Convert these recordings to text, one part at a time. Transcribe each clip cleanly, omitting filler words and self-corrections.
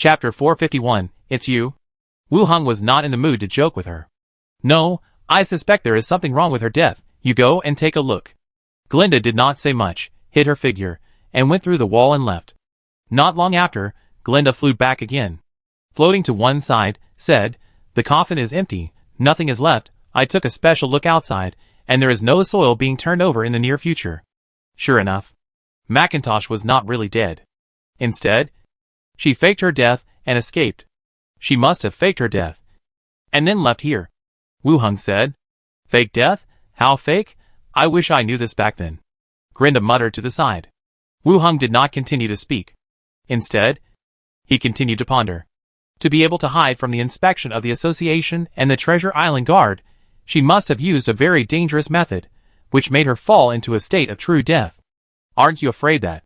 Chapter 451, It's You? Wu Hung was not in the mood to joke with her. No, I suspect there is something wrong with her death. You go and take a look. Glinda did not say much, hid her figure, and went through the wall and left. Not long after, Glinda flew back again. Floating to one side, said, The coffin is empty, nothing is left. I took a special look outside, and there is no soil being turned over in the near future. Sure enough, Macintosh was not really dead. Instead, she faked her death and escaped. She must have faked her death and then left here. Wu Hung said. Fake death? How fake? I wish I knew this back then. Glinda muttered to the side. Wu Hung did not continue to speak. Instead, he continued to ponder. To be able to hide from the inspection of the Association and the Treasure Island Guard, she must have used a very dangerous method, which made her fall into a state of true death. Aren't you afraid that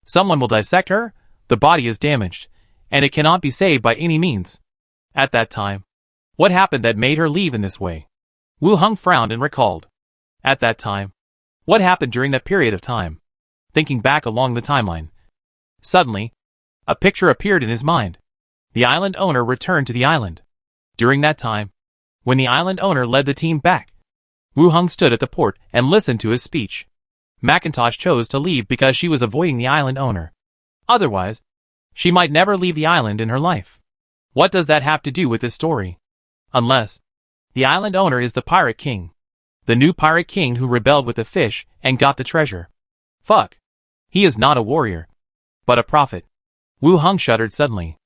someone will dissect her? The body is damaged, and it cannot be saved by any means. At that time, what happened that made her leave in this way? Wu Hung frowned and recalled. At that time, what happened during that period of time? Thinking back along the timeline. Suddenly, a picture appeared in his mind. The island owner returned to the island. During that time, when the island owner led the team back, Wu Hung stood at the port and listened to his speech. Macintosh chose to leave because she was avoiding the island owner. Otherwise, she might never leave the island in her life. What does that have to do with this story? Unless the island owner is the Pirate King. The new Pirate King who rebelled with the fish and got the treasure. Fuck. He is not a warrior, but a prophet. Wu Hung shuddered suddenly.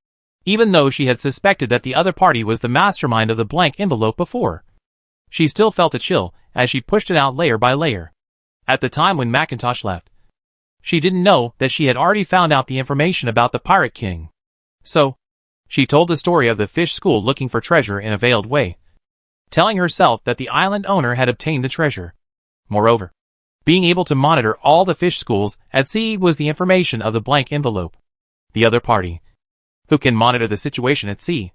Even though she had suspected that the other party was the mastermind of the blank envelope before, she still felt a chill as she pushed it out layer by layer. At the time when Macintosh left, she didn't know that she had already found out the information about the Pirate King. So, she told the story of the fish school looking for treasure in a veiled way, telling herself that the island owner had obtained the treasure. Moreover, being able to monitor all the fish schools at sea was the information of the blank envelope. The other party, who can monitor the situation at sea?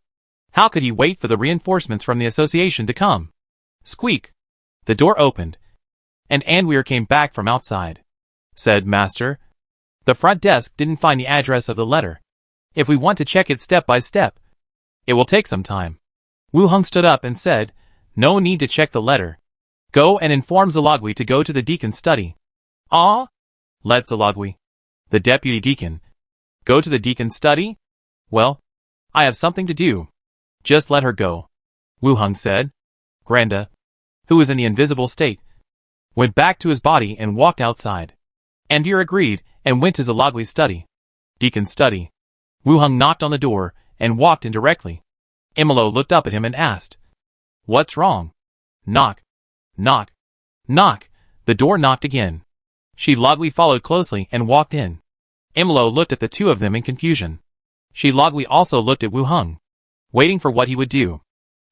How could he wait for the reinforcements from the association to come? Squeak! The door opened, and Anweir came back from outside. Said, Master, the front desk didn't find the address of the letter. If we want to check it step by step, it will take some time. Wu Hung stood up and said, No need to check the letter. Go and inform Zalagui to go to the deacon's study. Ah? Let Zalagui, the deputy deacon, go to the deacon's study? Well, I have something to do. Just let her go, Wu Hung said. Granda, who was in the invisible state, went back to his body and walked outside. Anweir agreed and went to Zalagui's study. Deacon's study. Wu Hung knocked on the door and walked in directly. Imolo looked up at him and asked, What's wrong? Knock. Knock. Knock. The door knocked again. Zalagui followed closely and walked in. Imolo looked at the two of them in confusion. Zalagui also looked at Wu Hung, waiting for what he would do.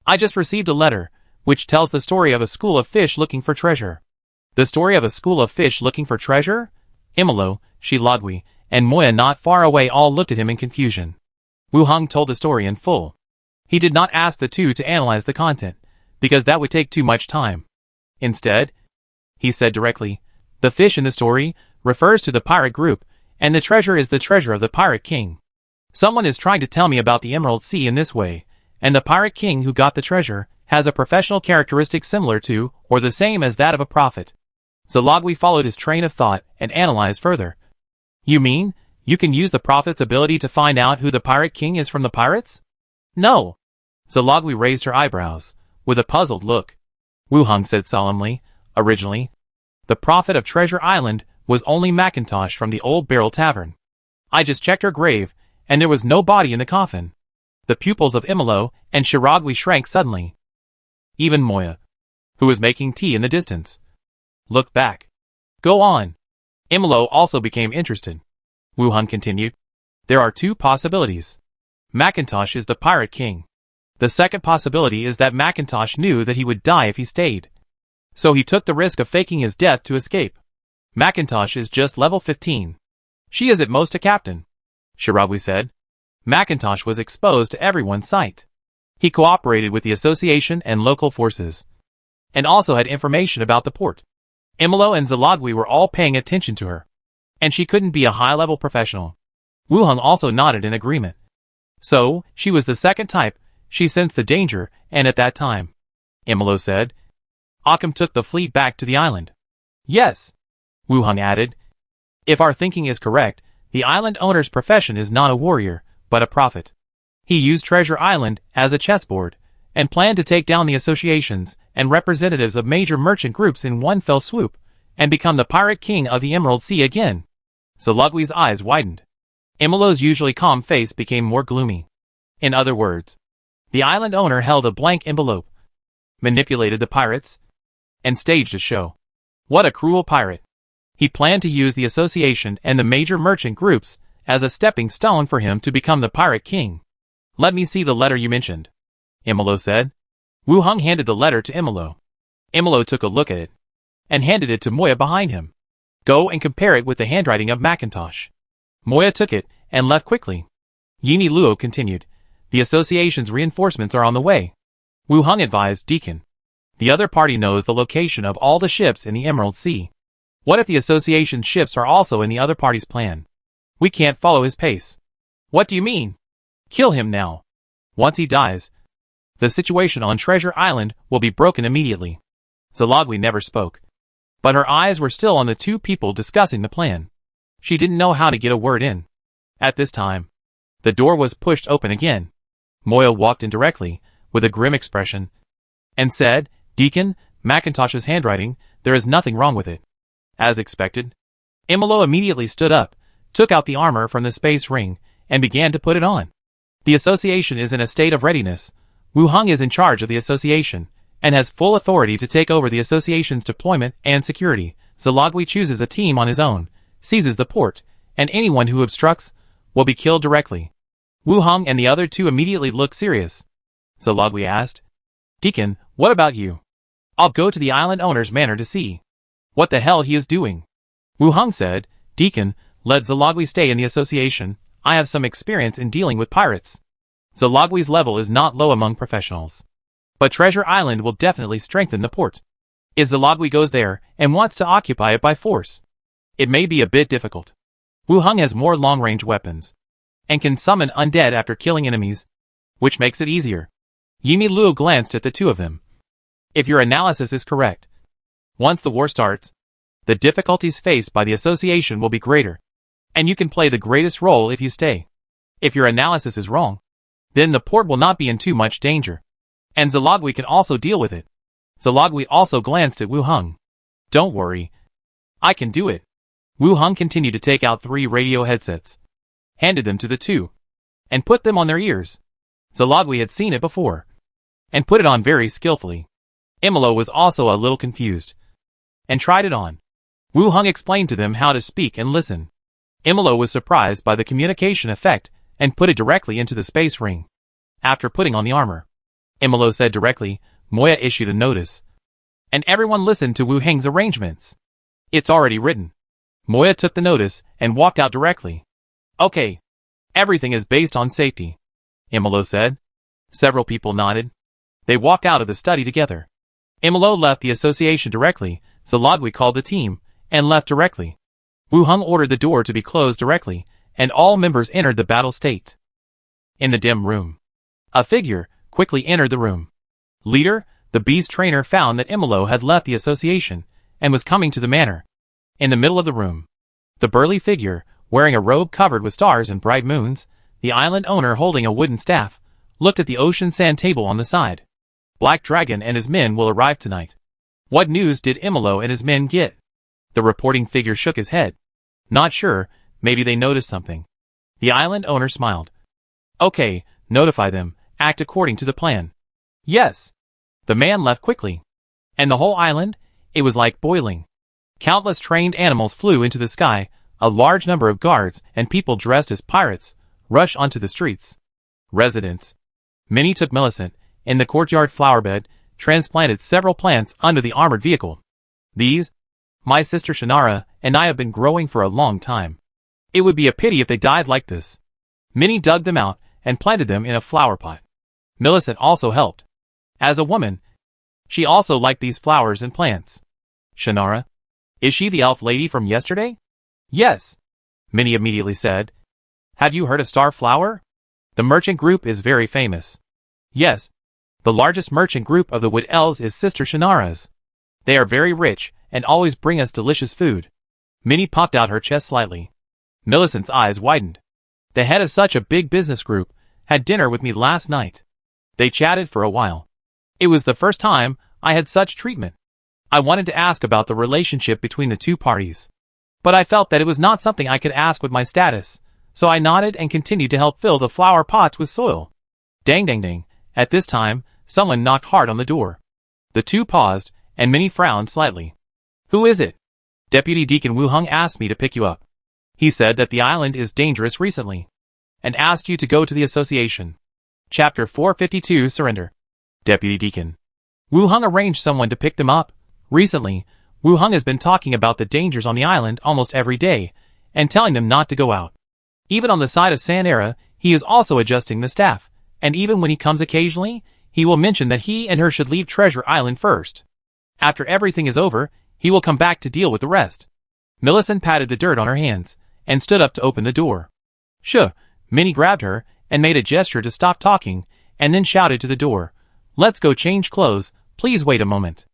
I just received a letter, which tells the story of a school of fish looking for treasure. The story of a school of fish looking for treasure? Imolo, Zalagui, and Moya not far away all looked at him in confusion. Wu Hung told the story in full. He did not ask the two to analyze the content, because that would take too much time. Instead, he said directly, The fish in the story refers to the pirate group, and the treasure is the treasure of the Pirate King. Someone is trying to tell me about the Emerald Sea in this way, and the Pirate King who got the treasure has a professional characteristic similar to, or the same as that of a prophet. Zalagui followed his train of thought and analyzed further. You mean, you can use the prophet's ability to find out who the Pirate King is from the pirates? No. Zalagui raised her eyebrows, with a puzzled look. Wu Hung said solemnly, Originally, the prophet of Treasure Island was only Macintosh from the Old Barrel Tavern. I just checked her grave, and there was no body in the coffin. The pupils of Imolo and Zalagui shrank suddenly. Even Moya, who was making tea in the distance, looked back. Go on. Imolo also became interested. Wu Hung continued. There are two possibilities. Macintosh is the Pirate King. The second possibility is that Macintosh knew that he would die if he stayed. So he took the risk of faking his death to escape. Macintosh is just level 15. She is at most a captain, Zalagui said. Macintosh was exposed to everyone's sight. He cooperated with the association and local forces, and also had information about the port. Imolo and Zalagui were all paying attention to her, and she couldn't be a high-level professional. Wu Hung also nodded in agreement. So, she was the second type. She sensed the danger, and at that time, Imolo said, Occam took the fleet back to the island. Yes, Wu Hong added. If our thinking is correct, the island owner's profession is not a warrior, but a prophet. He used Treasure Island as a chessboard, and planned to take down the associations and representatives of major merchant groups in one fell swoop, and become the pirate king of the Emerald Sea again. Zalogwi's eyes widened. Imolo's usually calm face became more gloomy. In other words, the island owner held a blank envelope, manipulated the pirates, and staged a show. What a cruel pirate! He planned to use the association and the major merchant groups as a stepping stone for him to become the pirate king. Let me see the letter you mentioned, Imolo said. Wu Hong handed the letter to Imolo. Imolo took a look at it, and handed it to Moya behind him. Go and compare it with the handwriting of Macintosh. Moya took it, and left quickly. Yini Luo continued, the association's reinforcements are on the way. Wu Hong advised Deacon. The other party knows the location of all the ships in the Emerald Sea. What if the association's ships are also in the other party's plan? We can't follow his pace. What do you mean? Kill him now. Once he dies, the situation on Treasure Island will be broken immediately. Zalogwi never spoke, but her eyes were still on the two people discussing the plan. She didn't know how to get a word in. At this time, the door was pushed open again. Moya walked in directly, with a grim expression, and said, Deacon, Macintosh's handwriting, there is nothing wrong with it. As expected, Imolo immediately stood up, took out the armor from the space ring, and began to put it on. The association is in a state of readiness. Wu Hong is in charge of the association, and has full authority to take over the association's deployment and security. Zalogwi chooses a team on his own, seizes the port, and anyone who obstructs will be killed directly. Wu Hong and the other two immediately looked serious. Zalogwi asked, Deacon, what about you? I'll go to the island owner's manor to see what the hell he is doing. Wu Hong said, Deacon, let Zalogwi stay in the association. I have some experience in dealing with pirates. Zalogwi's level is not low among professionals, but Treasure Island will definitely strengthen the port. If Zalogwi goes there and wants to occupy it by force, it may be a bit difficult. Wu Hong has more long-range weapons, and can summon undead after killing enemies, which makes it easier. Yimi Luo glanced at the two of them. If your analysis is correct, once the war starts, the difficulties faced by the association will be greater, and you can play the greatest role if you stay. If your analysis is wrong, then the port will not be in too much danger, and Zalogwi can also deal with it. Zalogwi also glanced at Wu Hong. Don't worry, I can do it. Wu Hong continued to take out 3 radio headsets, handed them to the two, and put them on their ears. Zalogwi had seen it before, and put it on very skillfully. Imolo was also a little confused, and tried it on. Wu Hong explained to them how to speak and listen. Imolo was surprised by the communication effect, and put it directly into the space ring. After putting on the armor, Imolo said directly, Moya issued a notice, and everyone listened to Wu Hong's arrangements. It's already written. Moya took the notice, and walked out directly. Okay. Everything is based on safety, Imolo said. Several people nodded. They walked out of the study together. Imolo left the association directly. Zalogwi called the team, and left directly. Wu Hong ordered the door to be closed directly, and all members entered the battle state. In the dim room, a figure quickly entered the room. Leader, the beast trainer found that Imolo had left the association, and was coming to the manor. In the middle of the room, the burly figure, wearing a robe covered with stars and bright moons, the island owner holding a wooden staff, looked at the ocean sand table on the side. Black Dragon and his men will arrive tonight. What news did Imolo and his men get? The reporting figure shook his head. Not sure, maybe they noticed something. The island owner smiled. Okay, notify them, act according to the plan. Yes. The man left quickly. And the whole island? It was like boiling. Countless trained animals flew into the sky, a large number of guards and people dressed as pirates rushed onto the streets. Residents. Many took Millicent, in the courtyard flowerbed, transplanted several plants under the armored vehicle. These, my sister Shannara and I have been growing for a long time. It would be a pity if they died like this. Many dug them out and planted them in a flower pot. Millicent also helped. As a woman, she also liked these flowers and plants. Shannara? Is she the elf lady from yesterday? Yes. Many immediately said. Have you heard of Starflower? The merchant group is very famous. Yes. The largest merchant group of the Wood Elves is Sister Shannara's. They are very rich, and always bring us delicious food. Minnie popped out her chest slightly. Millicent's eyes widened. The head of such a big business group had dinner with me last night. They chatted for a while. It was the first time I had such treatment. I wanted to ask about the relationship between the two parties. But I felt that it was not something I could ask with my status, so I nodded and continued to help fill the flower pots with soil. Dang dang dang. At this time, someone knocked hard on the door. The two paused, and Minnie frowned slightly. Who is it? Deputy Deacon Wu Hung asked me to pick you up. He said that the island is dangerous recently, and asked you to go to the association. Chapter 452 Surrender. Deputy Deacon Wu Hung arranged someone to pick them up. Recently, Wu Hung has been talking about the dangers on the island almost every day, and telling them not to go out. Even on the side of Sanera, he is also adjusting the staff, and even when he comes occasionally, he will mention that he and her should leave Treasure Island first. After everything is over, he will come back to deal with the rest. Millicent patted the dirt on her hands, and stood up to open the door. Shh! Minnie grabbed her, and made a gesture to stop talking, and then shouted to the door. Let's go change clothes, please wait a moment.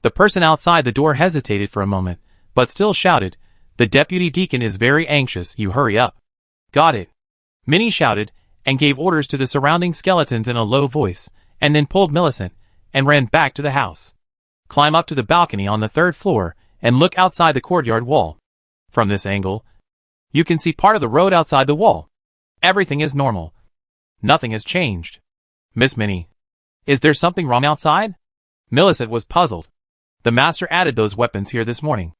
The person outside the door hesitated for a moment, but still shouted, The deputy deacon is very anxious, you hurry up. Got it. Minnie shouted, and gave orders to the surrounding skeletons in a low voice, and then pulled Millicent, and ran back to the house. Climb up to the balcony on the 3rd floor, and look outside the courtyard wall. From this angle, you can see part of the road outside the wall. Everything is normal. Nothing has changed. Miss Minnie. Is there something wrong outside? Millicent was puzzled. The master added those weapons here this morning.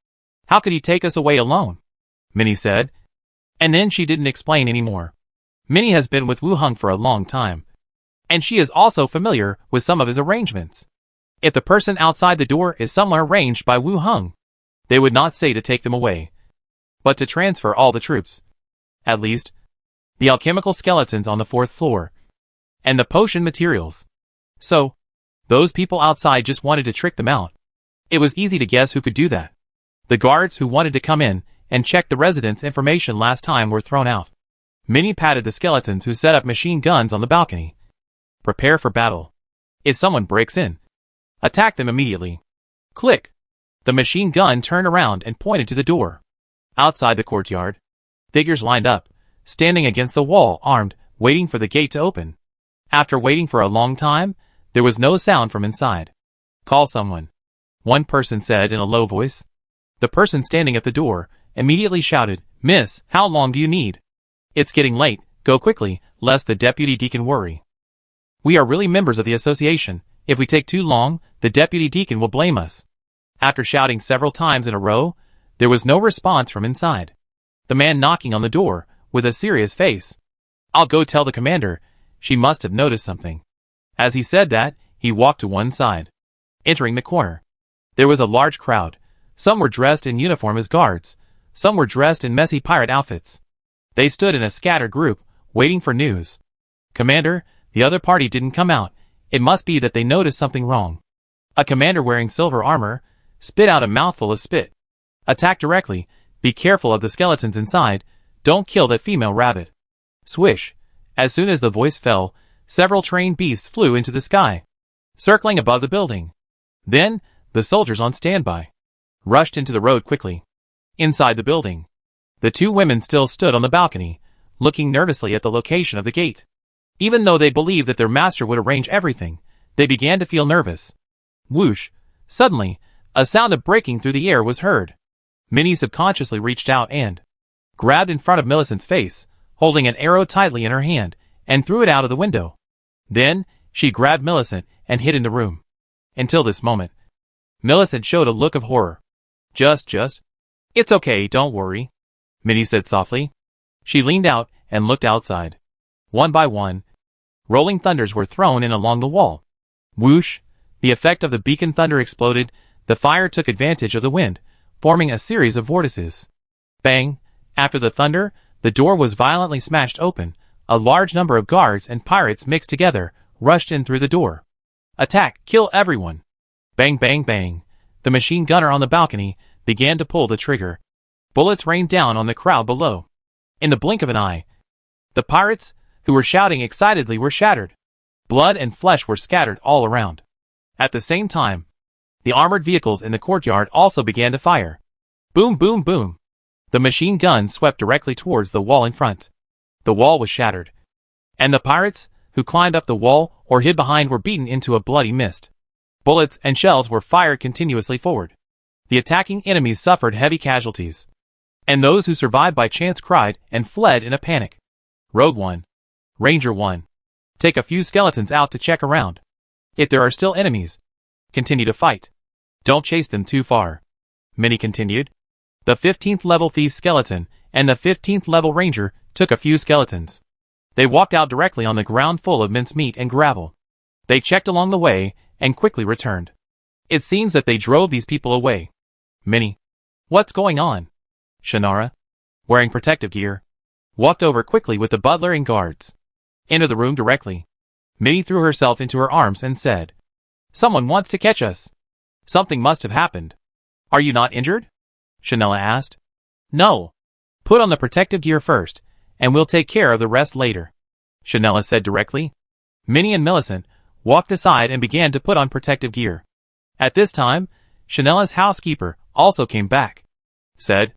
How could he take us away alone? Minnie said. And then she didn't explain any more. Minnie has been with Wu Hung for a long time, and she is also familiar with some of his arrangements. If the person outside the door is somewhere arranged by Wu Hung, they would not say to take them away, but to transfer all the troops. At least, the alchemical skeletons on the 4th floor, and the potion materials. So, those people outside just wanted to trick them out. It was easy to guess who could do that. The guards who wanted to come in and check the residents' information last time were thrown out. Minnie patted the skeletons who set up machine guns on the balcony. Prepare for battle. If someone breaks in, attack them immediately. Click. The machine gun turned around and pointed to the door. Outside the courtyard, figures lined up, standing against the wall, armed, waiting for the gate to open. After waiting for a long time, there was no sound from inside. Call someone, one person said in a low voice. The person standing at the door immediately shouted, Miss, how long do you need? It's getting late, go quickly, lest the deputy deacon worry. We are really members of the association. If we take too long, the deputy deacon will blame us. After shouting several times in a row, there was no response from inside. The man knocking on the door, with a serious face. I'll go tell the commander. She must have noticed something. As he said that, he walked to one side. Entering the corner, there was a large crowd. Some were dressed in uniform as guards. Some were dressed in messy pirate outfits. They stood in a scattered group, waiting for news. Commander, the other party didn't come out. It must be that they noticed something wrong. A commander wearing silver armor spit out a mouthful of spit. Attack directly. Be careful of the skeletons inside. Don't kill that female rabbit. Swish. As soon as the voice fell, several trained beasts flew into the sky, circling above the building. Then, the soldiers on standby rushed into the road quickly. Inside the building, the two women still stood on the balcony, looking nervously at the location of the gate. Even though they believed that their master would arrange everything, they began to feel nervous. Whoosh! Suddenly, a sound of breaking through the air was heard. Minnie subconsciously reached out and grabbed in front of Millicent's face, holding an arrow tightly in her hand, and threw it out of the window. Then, she grabbed Millicent and hid in the room. Until this moment, Millicent showed a look of horror. Just. It's okay, don't worry, Minnie said softly. She leaned out and looked outside. One by one, rolling thunders were thrown in along the wall. Whoosh! The effect of the beacon thunder exploded. The fire took advantage of the wind, forming a series of vortices. Bang! After the thunder, the door was violently smashed open. A large number of guards and pirates mixed together, rushed in through the door. Attack! Kill everyone! Bang bang bang! The machine gunner on the balcony began to pull the trigger. Bullets rained down on the crowd below. In the blink of an eye, the pirates, who were shouting excitedly, were shattered. Blood and flesh were scattered all around. At the same time, the armored vehicles in the courtyard also began to fire. Boom, boom, boom. The machine guns swept directly towards the wall in front. The wall was shattered, and the pirates, who climbed up the wall or hid behind, were beaten into a bloody mist. Bullets and shells were fired continuously forward. The attacking enemies suffered heavy casualties, and those who survived by chance cried and fled in a panic. Rogue 1. Ranger 1. Take a few skeletons out to check around. If there are still enemies, continue to fight. Don't chase them too far. Minnie continued. The 15th level thief skeleton and the 15th level ranger took a few skeletons. They walked out directly on the ground full of mincemeat and gravel. They checked along the way and quickly returned. It seems that they drove these people away. Minnie. What's going on? Shannara, wearing protective gear, walked over quickly with the butler and guards. Into the room directly. Minnie threw herself into her arms and said, Someone wants to catch us. Something must have happened. Are you not injured? Shannara asked. No. Put on the protective gear first, and we'll take care of the rest later, Shannara said directly. Minnie and Millicent walked aside and began to put on protective gear. At this time, Shannara's housekeeper also came back. Said,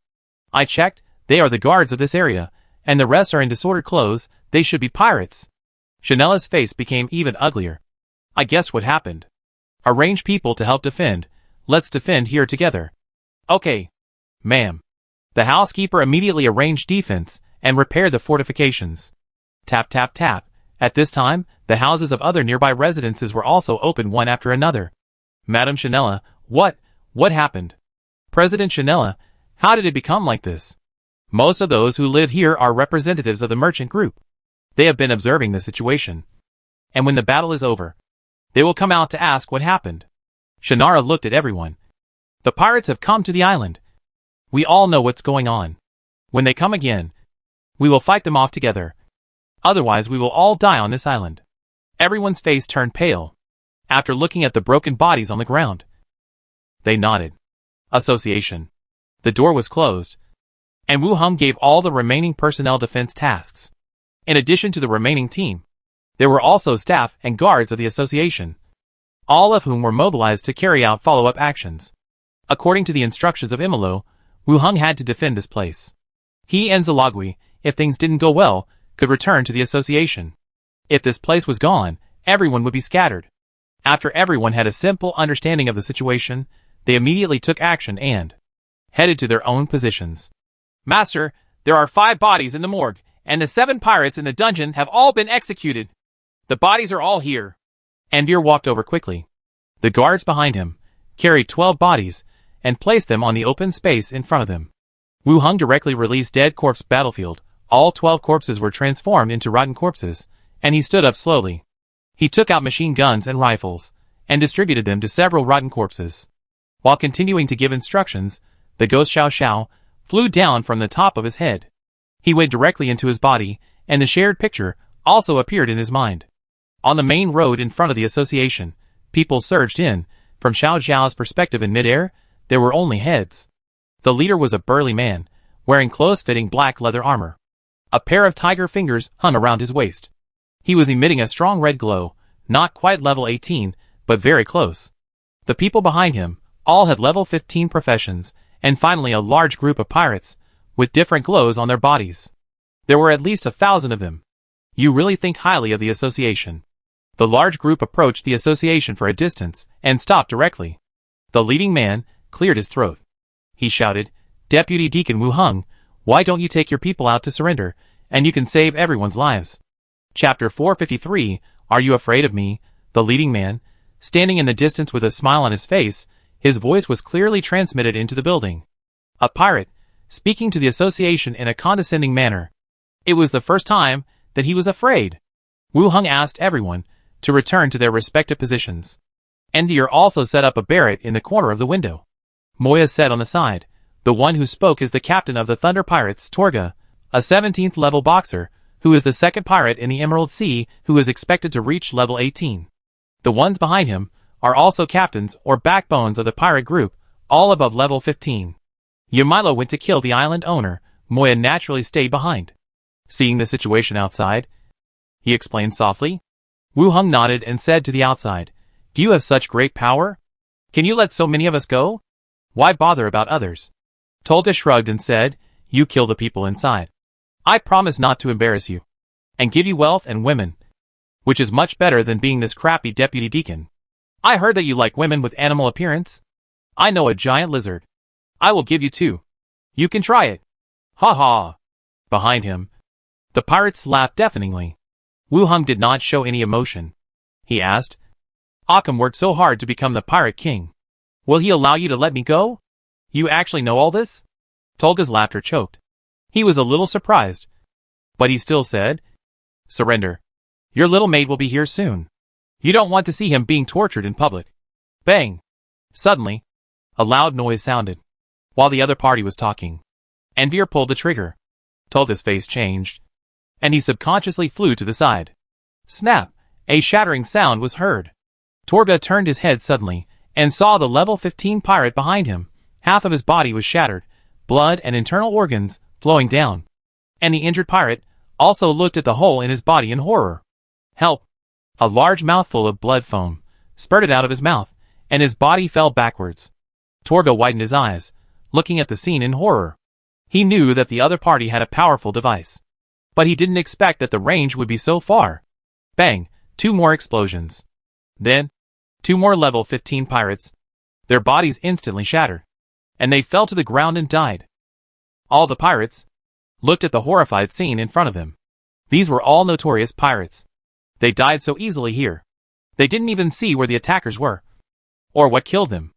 I checked, they are the guards of this area, and the rest are in disordered clothes. They should be pirates. Shannara's face became even uglier. I guessed what happened. Arrange people to help defend. Let's defend here together. Okay, ma'am. The housekeeper immediately arranged defense and repaired the fortifications. Tap, tap, tap. At this time, the houses of other nearby residences were also opened one after another. Madame Shannara, what happened? President Shannara, how did it become like this? Most of those who live here are representatives of the merchant group. They have been observing the situation. And when the battle is over, they will come out to ask what happened. Shannara looked at everyone. The pirates have come to the island. We all know what's going on. When they come again, we will fight them off together. Otherwise we will all die on this island. Everyone's face turned pale. After looking at the broken bodies on the ground, they nodded. Association. The door was closed, and Wu Hung gave all the remaining personnel defense tasks. In addition to the remaining team, there were also staff and guards of the association, all of whom were mobilized to carry out follow-up actions. According to the instructions of Imalo, Wu Hung had to defend this place. He and Zalagui, if things didn't go well, could return to the association. If this place was gone, everyone would be scattered. After everyone had a simple understanding of the situation, they immediately took action and headed to their own positions. Master, there are 5 bodies in the morgue, and the 7 pirates in the dungeon have all been executed. The bodies are all here. Andir walked over quickly. The guards behind him carried 12 bodies and placed them on the open space in front of them. Wu Hung directly released Dead Corpse Battlefield. All 12 corpses were transformed into rotten corpses, and he stood up slowly. He took out machine guns and rifles, and distributed them to several rotten corpses. While continuing to give instructions, the ghost Xiao Xiao flew down from the top of his head. He went directly into his body, and the shared picture also appeared in his mind. On the main road in front of the association, people surged in. From Xiao Xiao's perspective in midair, there were only heads. The leader was a burly man, wearing close-fitting black leather armor. A pair of tiger fingers hung around his waist. He was emitting a strong red glow, not quite level 18, but very close. The people behind him all had level 15 professions, and finally a large group of pirates, with different glows on their bodies. There were at least 1,000 of them. You really think highly of the association. The large group approached the association for a distance, and stopped directly. The leading man cleared his throat. He shouted, Deputy Deacon Wu Hung, why don't you take your people out to surrender, and you can save everyone's lives? Chapter 453, Are you afraid of me? The leading man, standing in the distance with a smile on his face, his voice was clearly transmitted into the building. A pirate, speaking to the association in a condescending manner. It was the first time that he was afraid. Wu Hung asked everyone to return to their respective positions. Andir also set up a barret in the corner of the window. Moya said on the side, the one who spoke is the captain of the Thunder Pirates, Torga, a 17th level boxer, who is the second pirate in the Emerald Sea who is expected to reach level 18. The ones behind him are also captains or backbones of the pirate group, all above level 15. Yamilo went to kill the island owner. Moya naturally stayed behind. Seeing the situation outside, he explained softly. Wu Hung nodded and said to the outside, "Do you have such great power? Can you let so many of us go? Why bother about others?" Tolga shrugged and said, "You kill the people inside. I promise not to embarrass you. And give you wealth and women. Which is much better than being this crappy deputy deacon. I heard that you like women with animal appearance. I know a giant lizard. I will give you 2. You can try it." Ha ha. Behind him, the pirates laughed deafeningly. Wu Hung did not show any emotion. He asked, "Occam worked so hard to become the pirate king. Will he allow you to let me go? You actually know all this?" Tolga's laughter choked. He was a little surprised. But he still said, "Surrender. Your little mate will be here soon. You don't want to see him being tortured in public." Bang! Suddenly, a loud noise sounded. While the other party was talking, Envier pulled the trigger. Tolga's face changed, and he subconsciously flew to the side. Snap! A shattering sound was heard. Torga turned his head suddenly, and saw the level 15 pirate behind him. Half of his body was shattered, blood and internal organs flowing down. And the injured pirate also looked at the hole in his body in horror. Help! A large mouthful of blood foam spurted out of his mouth, and his body fell backwards. Torga widened his eyes, looking at the scene in horror. He knew that the other party had a powerful device, but he didn't expect that the range would be so far. Bang! 2 more explosions. Then, 2 more level 15 pirates. Their bodies instantly shattered, and they fell to the ground and died. All the pirates looked at the horrified scene in front of them. These were all notorious pirates. They died so easily here. They didn't even see where the attackers were, or what killed them.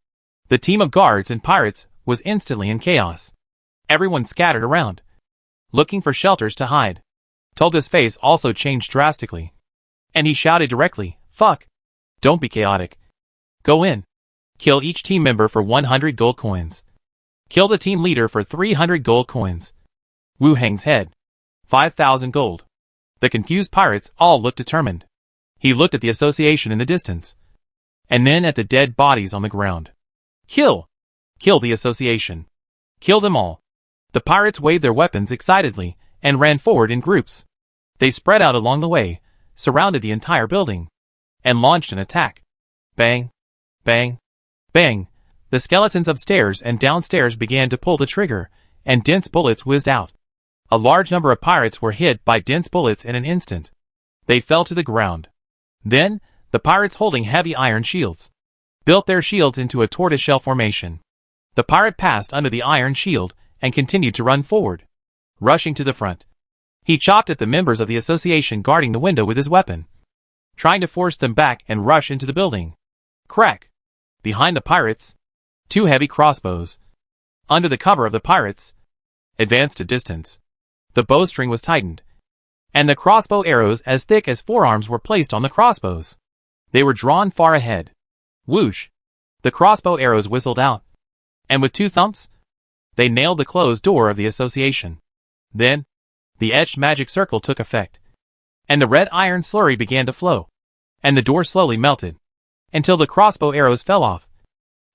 The team of guards and pirates was instantly in chaos. Everyone scattered around, looking for shelters to hide. Tolga's face also changed drastically, and he shouted directly, "Fuck! Don't be chaotic. Go in. Kill each team member for 100 gold coins. Kill the team leader for 300 gold coins. Wu Hang's head. 5,000 gold." The confused pirates all looked determined. He looked at the association in the distance, and then at the dead bodies on the ground. "Kill! Kill the association. Kill them all." The pirates waved their weapons excitedly and ran forward in groups. They spread out along the way, surrounded the entire building, and launched an attack. Bang! Bang! Bang! The skeletons upstairs and downstairs began to pull the trigger, and dense bullets whizzed out. A large number of pirates were hit by dense bullets in an instant. They fell to the ground. Then, the pirates holding heavy iron shields built their shields into a tortoiseshell formation. The pirate passed under the iron shield and continued to run forward, rushing to the front. He chopped at the members of the association guarding the window with his weapon, trying to force them back and rush into the building. Crack! Behind the pirates, 2 heavy crossbows, under the cover of the pirates, advanced a distance. The bowstring was tightened, and the crossbow arrows as thick as forearms were placed on the crossbows. They were drawn far ahead. Whoosh! The crossbow arrows whistled out, and with 2 thumps, they nailed the closed door of the association. Then, the etched magic circle took effect, and the red iron slurry began to flow, and the door slowly melted, until the crossbow arrows fell off.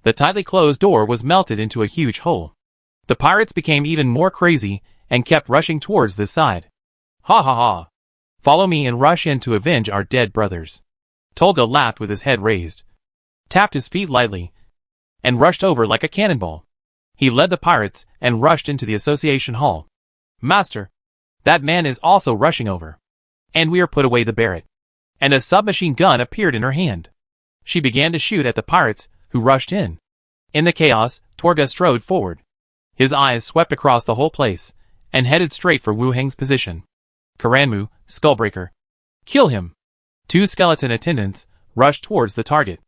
The tightly closed door was melted into a huge hole. The pirates became even more crazy and kept rushing towards this side. Ha ha ha! Follow me and rush in to avenge our dead brothers. Tolga laughed with his head raised, tapped his feet lightly, and rushed over like a cannonball. He led the pirates and rushed into the association hall. "Master, that man is also rushing over." Envier put away the barret, and a submachine gun appeared in her hand. She began to shoot at the pirates who rushed in. In the chaos, Torga strode forward. His eyes swept across the whole place, and headed straight for Wu Heng's position. Karanmu, Skullbreaker. Kill him! 2 skeleton attendants rushed towards the target.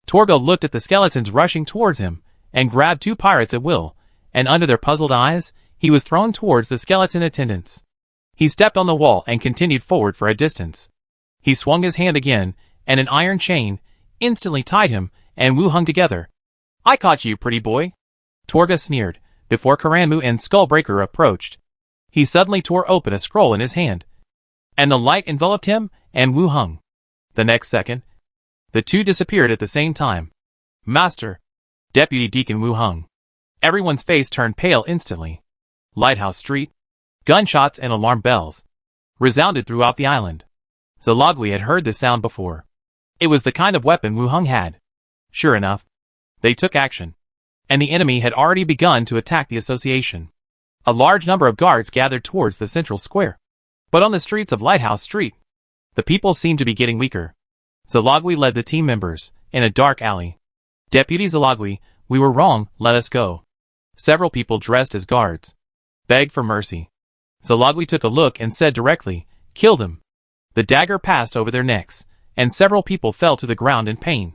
Torga looked at the skeletons rushing towards him, and grabbed 2 pirates at will, and under their puzzled eyes, he was thrown towards the skeleton attendants. He stepped on the wall and continued forward for a distance. He swung his hand again, and an iron chain instantly tied him and Wu Hung together. "I caught you, pretty boy," Torga sneered, before Karanmu and Skullbreaker approached. He suddenly tore open a scroll in his hand, and the light enveloped him and Wu Hung. The next second, the 2 disappeared at the same time. "Master!" Deputy Deacon Wu Hung. Everyone's face turned pale instantly. Lighthouse Street. Gunshots and alarm bells resounded throughout the island. Zalogui had heard this sound before. It was the kind of weapon Wu Heng had. Sure enough, they took action, and the enemy had already begun to attack the association. A large number of guards gathered towards the central square. But on the streets of Lighthouse Street, the people seemed to be getting weaker. Zalogui led the team members in a dark alley. Deputy Zalogui, we were wrong, let us go. Several people dressed as guards begged for mercy. Zalogui took a look and said directly, kill them. The dagger passed over their necks, and several people fell to the ground in pain.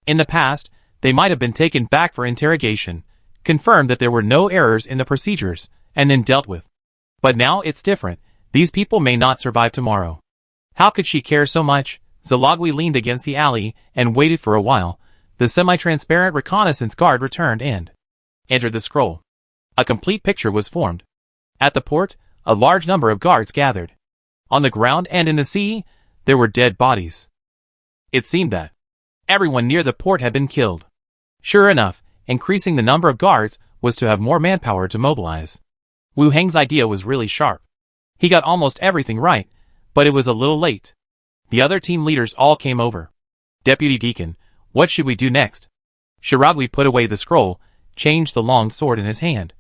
In the past, they might have been taken back for interrogation, confirmed that there were no errors in the procedures, and then dealt with. But now it's different. These people may not survive tomorrow. How could she care so much? Zalogui leaned against the alley and waited for a while. The semi-transparent reconnaissance guard returned and entered the scroll. A complete picture was formed. At the port, a large number of guards gathered. On the ground and in the sea, there were dead bodies. It seemed that everyone near the port had been killed. Sure enough, increasing the number of guards was to have more manpower to mobilize. Wu Heng's idea was really sharp. He got almost everything right, but it was a little late. The other team leaders all came over. Deputy Deacon, what should we do next? Zalogui put away the scroll, changed the long sword in his hand.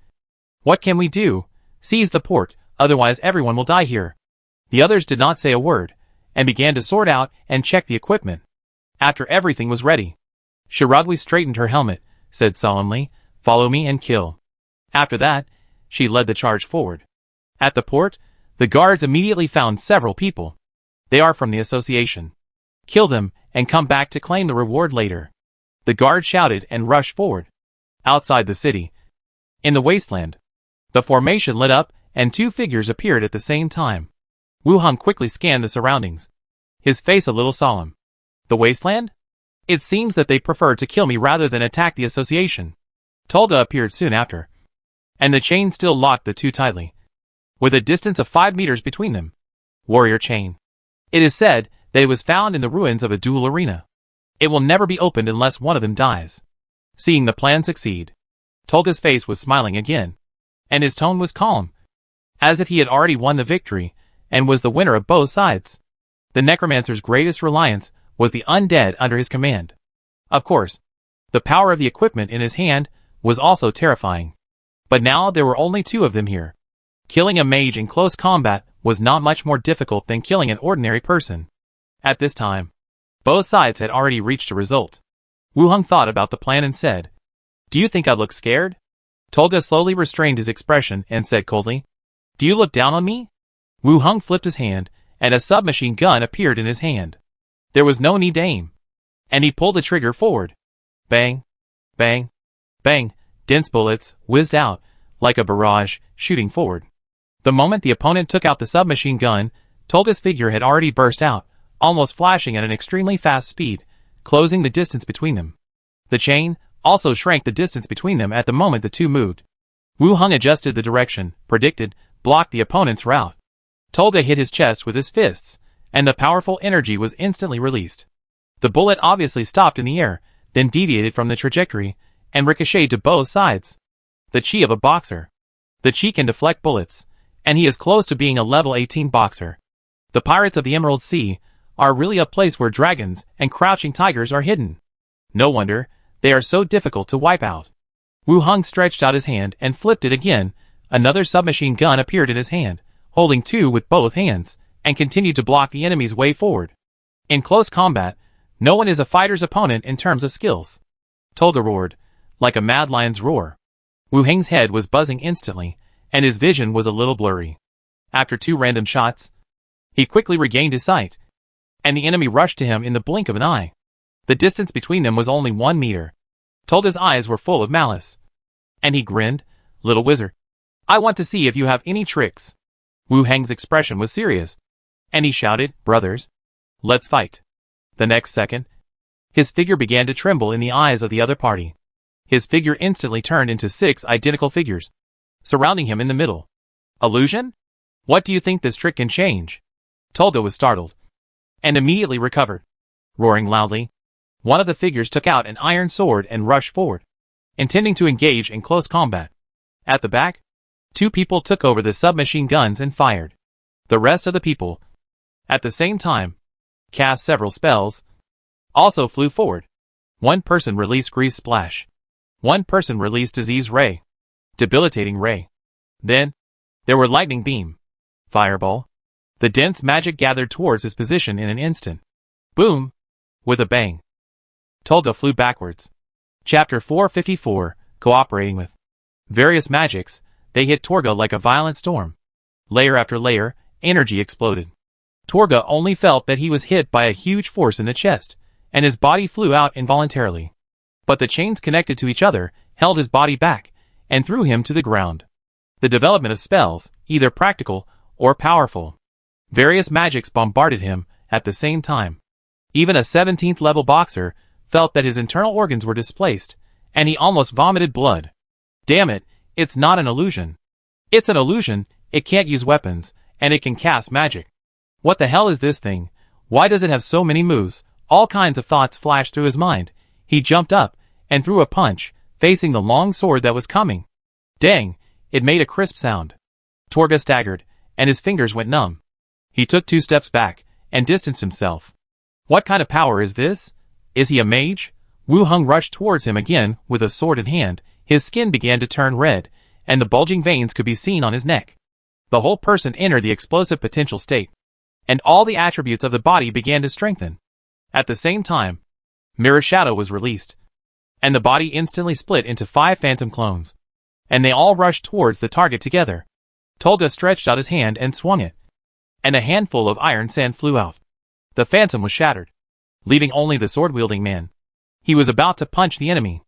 What can we do? Seize the port, otherwise everyone will die here. The others did not say a word, and began to sort out and check the equipment. After everything was ready, Zalogui straightened her helmet, said solemnly, follow me and kill. After that, she led the charge forward. At the port, the guards immediately found several people. They are from the association. Kill them, and come back to claim the reward later. The guard shouted and rushed forward. Outside the city, in the wasteland, the formation lit up, and two figures appeared at the same time. Wu Heng quickly scanned the surroundings, his face a little solemn. The wasteland? It seems that they prefer to kill me rather than attack the association. Tolga appeared soon after, and the chain still locked the two tightly, with a distance of 5 meters between them. Warrior chain. It is said that it was found in the ruins of a duel arena. It will never be opened unless one of them dies. Seeing the plan succeed, Tolga's face was smiling again, and his tone was calm, as if he had already won the victory, and was the winner of both sides. The Necromancer's greatest reliance was the undead under his command. Of course, the power of the equipment in his hand was also terrifying. But now there were only 2 of them here. Killing a mage in close combat was not much more difficult than killing an ordinary person. At this time, both sides had already reached a result. Wu Heng thought about the plan and said, do you think I look scared? Tolga slowly restrained his expression and said coldly, do you look down on me? Wu Heng flipped his hand, and a submachine gun appeared in his hand. There was no need to aim, and he pulled the trigger forward. Bang, bang, bang, dense bullets whizzed out, like a barrage, shooting forward. The moment the opponent took out the submachine gun, Tolga's figure had already burst out, almost flashing at an extremely fast speed, closing the distance between them. The chain also shrank the distance between them at the moment the two moved. Wu Heng adjusted the direction, predicted, blocked the opponent's route. Tolga hit his chest with his fists, and the powerful energy was instantly released. The bullet obviously stopped in the air, then deviated from the trajectory, and ricocheted to both sides. The chi of a boxer. The chi can deflect bullets, and he is close to being a level 18 boxer. The pirates of the Emerald Sea are really a place where dragons and crouching tigers are hidden. No wonder they are so difficult to wipe out. Wu Heng stretched out his hand and flipped it again. Another submachine gun appeared in his hand, holding 2 with both hands, and continued to block the enemy's way forward. In close combat, no one is a fighter's opponent in terms of skills. Tolga roared, like a mad lion's roar. Wu Heng's head was buzzing instantly, and his vision was a little blurry. After 2 random shots, he quickly regained his sight, and the enemy rushed to him in the blink of an eye. The distance between them was only 1 meter. Tolga's eyes were full of malice, and he grinned, little wizard. I want to see if you have any tricks. Wu Heng's expression was serious, and he shouted, brothers, let's fight. The next second, his figure began to tremble in the eyes of the other party. His figure instantly turned into 6 identical figures, surrounding him in the middle. Illusion? What do you think this trick can change? Tolga was startled, and immediately recovered. Roaring loudly, one of the figures took out an iron sword and rushed forward, intending to engage in close combat. At the back, 2 people took over the submachine guns and fired. The rest of the people, at the same time, cast several spells, also flew forward. One person released Grease Splash. One person released Disease Ray. Debilitating Ray. Then, there were Lightning Beam. Fireball. The dense magic gathered towards his position in an instant. Boom! With a bang. Tolga flew backwards. Chapter 454, cooperating with various magics, they hit Torga like a violent storm. Layer after layer, energy exploded. Torga only felt that he was hit by a huge force in the chest, and his body flew out involuntarily. But the chains connected to each other held his body back, and threw him to the ground. The development of spells, either practical or powerful. Various magics bombarded him at the same time. Even a 17th level boxer felt that his internal organs were displaced, and he almost vomited blood. Damn it, it's not an illusion. It's an illusion, it can't use weapons, and it can cast magic. What the hell is this thing? Why does it have so many moves? All kinds of thoughts flashed through his mind. He jumped up, and threw a punch, facing the long sword that was coming. Dang, it made a crisp sound. Torga staggered, and his fingers went numb. He took 2 steps back, and distanced himself. What kind of power is this? Is he a mage? Wu Hung rushed towards him again with a sword in hand. His skin began to turn red, and the bulging veins could be seen on his neck. The whole person entered the explosive potential state, and all the attributes of the body began to strengthen. At the same time, Mirror Shadow was released, and the body instantly split into 5 phantom clones, and they all rushed towards the target together. Tolga stretched out his hand and swung it, and a handful of iron sand flew out. The phantom was shattered, leaving only the sword-wielding man. He was about to punch the enemy.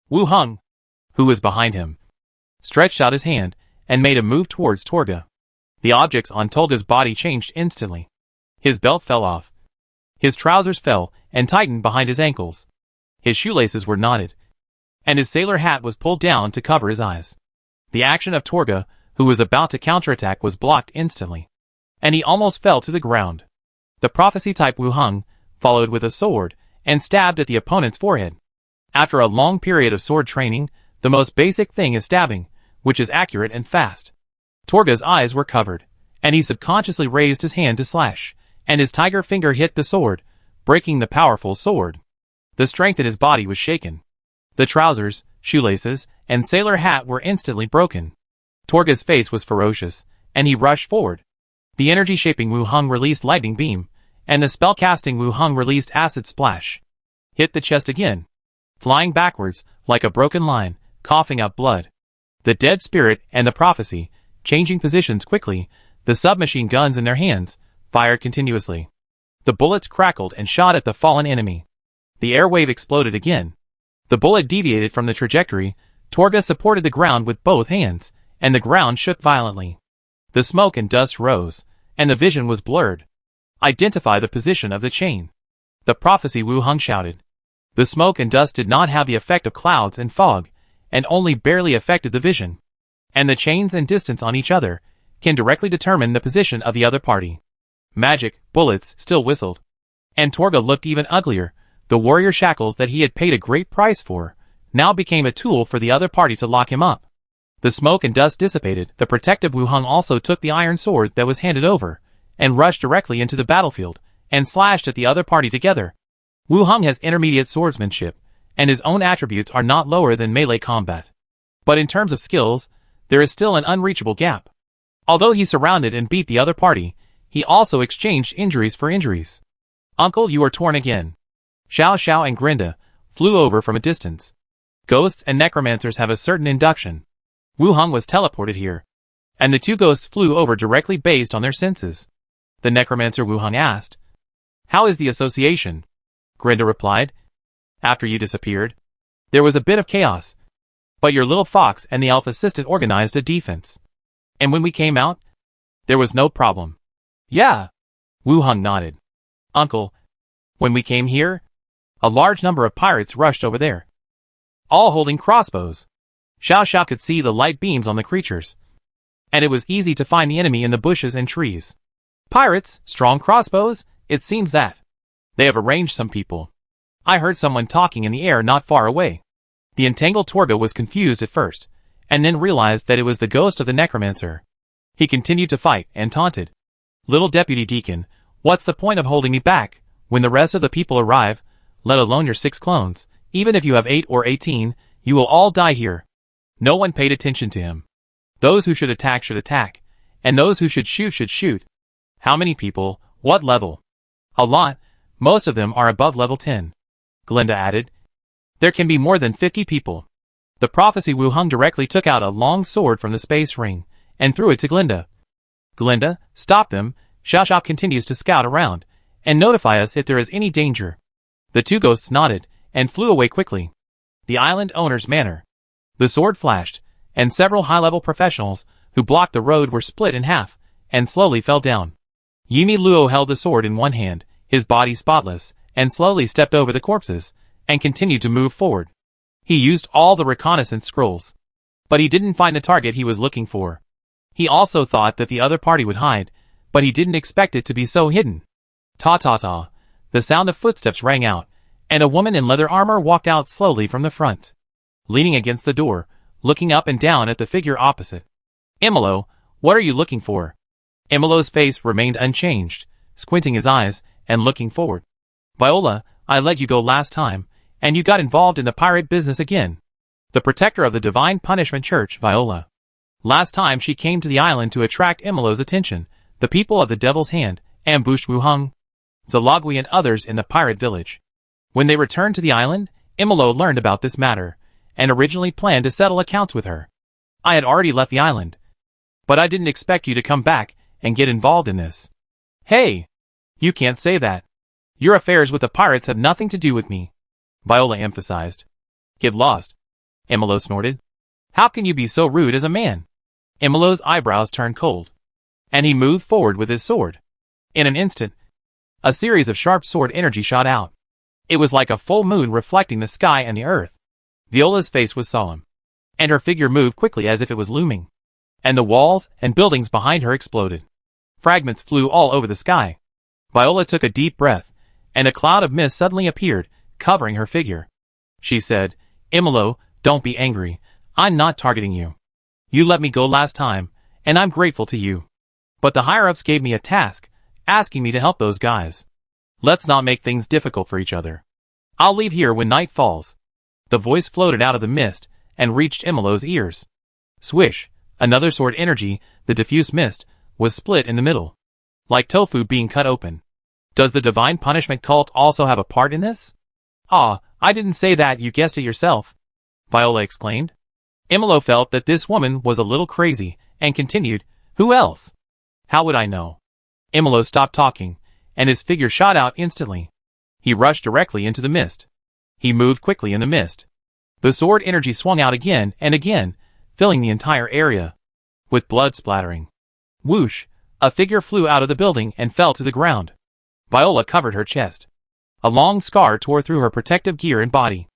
Wu Hung, who was behind him, stretched out his hand and made a move towards Torga. The objects on Tolga's body changed instantly. His belt fell off. His trousers fell and tightened behind his ankles. His shoelaces were knotted, and his sailor hat was pulled down to cover his eyes. The action of Torga, who was about to counterattack, was blocked instantly, and he almost fell to the ground. The prophecy-type Wu Hung followed with a sword and stabbed at the opponent's forehead. After a long period of sword training, the most basic thing is stabbing, which is accurate and fast. Torga's eyes were covered, and he subconsciously raised his hand to slash, and his tiger finger hit the sword, breaking the powerful sword. The strength in his body was shaken. The trousers, shoelaces, and sailor hat were instantly broken. Torga's face was ferocious, and he rushed forward. The energy-shaping Wu Hung released Lightning Beam, and the spell-casting Wu Hung released Acid Splash. Hit the chest again, flying backwards like a broken line, coughing up blood. The dead spirit and the prophecy, changing positions quickly, the submachine guns in their hands, fired continuously. The bullets crackled and shot at the fallen enemy. The air wave exploded again. The bullet deviated from the trajectory. Torga supported the ground with both hands, and the ground shook violently. The smoke and dust rose, and the vision was blurred. Identify the position of the chain. The prophecy Wu Hung shouted. The smoke and dust did not have the effect of clouds and fog, and only barely affected the vision. And the chains and distance on each other can directly determine the position of the other party. Magic, bullets, still whistled. And Torga looked even uglier. The warrior shackles that he had paid a great price for now became a tool for the other party to lock him up. The smoke and dust dissipated. The protective Wu Hung also took the iron sword that was handed over, and rushed directly into the battlefield, and slashed at the other party together. Wu Hung has intermediate swordsmanship, and his own attributes are not lower than melee combat. But in terms of skills, there is still an unreachable gap. Although he surrounded and beat the other party, he also exchanged injuries for injuries. Uncle, you are torn again. Xiao Xiao and Grinda flew over from a distance. Ghosts and necromancers have a certain induction. Wu Hung was teleported here, and the 2 ghosts flew over directly based on their senses. The necromancer Wu Hung asked, "How is the association?" Grinda replied, "After you disappeared, there was a bit of chaos, but your little fox and the elf assistant organized a defense. And when we came out, there was no problem." "Yeah." Wu Hung nodded. "Uncle, when we came here, a large number of pirates rushed over there, all holding crossbows. Xiao Xiao could see the light beams on the creatures, and it was easy to find the enemy in the bushes and trees. Pirates, strong crossbows, it seems that they have arranged some people. I heard someone talking in the air not far away." The entangled Torga was confused at first, and then realized that it was the ghost of the necromancer. He continued to fight and taunted. "Little deputy deacon, what's the point of holding me back? When the rest of the people arrive, let alone your 6 clones, even if you have 8 or 18, you will all die here. No one paid attention to him. Those who should attack, and those who should shoot. How many people? What level? A lot. Most of them are above level 10. Glinda added. There can be more than 50 people. The prophecy Wu Hung directly took out a long sword from the space ring, and threw it to Glinda. Glinda, stop them. Xiao Xiao continues to scout around, and notify us if there is any danger. The 2 ghosts nodded, and flew away quickly. The island owner's manor. The sword flashed, and several high-level professionals who blocked the road were split in half, and slowly fell down. Yimi Luo held the sword in one hand, his body spotless, and slowly stepped over the corpses, and continued to move forward. He used all the reconnaissance scrolls. But he didn't find the target he was looking for. He also thought that the other party would hide, but he didn't expect it to be so hidden. Ta-ta-ta. The sound of footsteps rang out, and a woman in leather armor walked out slowly from the front. Leaning against the door, looking up and down at the figure opposite. Imolo, what are you looking for? Imolo's face remained unchanged, squinting his eyes, and looking forward. Viola, I let you go last time, and you got involved in the pirate business again. The protector of the Divine Punishment Church, Viola. Last time she came to the island to attract Imolo's attention, the people of the Devil's Hand ambushed Wu Hung, Zalogui and others in the pirate village. When they returned to the island, Imolo learned about this matter, and originally planned to settle accounts with her. I had already left the island, but I didn't expect you to come back and get involved in this. Hey! You can't say that. Your affairs with the pirates have nothing to do with me, Viola emphasized. Get lost. Imolo snorted. How can you be so rude as a man? Imolo's eyebrows turned cold, and he moved forward with his sword. In an instant, a series of sharp sword energy shot out. It was like a full moon reflecting the sky and the earth. Viola's face was solemn, and her figure moved quickly as if it was looming. And the walls and buildings behind her exploded. Fragments flew all over the sky. Viola took a deep breath, and a cloud of mist suddenly appeared, covering her figure. She said, Imolo, don't be angry. I'm not targeting you. You let me go last time, and I'm grateful to you. But the higher-ups gave me a task, asking me to help those guys. Let's not make things difficult for each other. I'll leave here when night falls. The voice floated out of the mist and reached Imolo's ears. Swish, another sword energy, the diffuse mist, was split in the middle, like tofu being cut open. Does the Divine Punishment Cult also have a part in this? Ah, I didn't say that, you guessed it yourself, Viola exclaimed. Imolo felt that this woman was a little crazy, and continued, Who else? How would I know? Imolo stopped talking, and his figure shot out instantly. He rushed directly into the mist. He moved quickly in the mist. The sword energy swung out again and again, filling the entire area, with blood splattering. Whoosh! A figure flew out of the building and fell to the ground. Viola covered her chest. A long scar tore through her protective gear and body.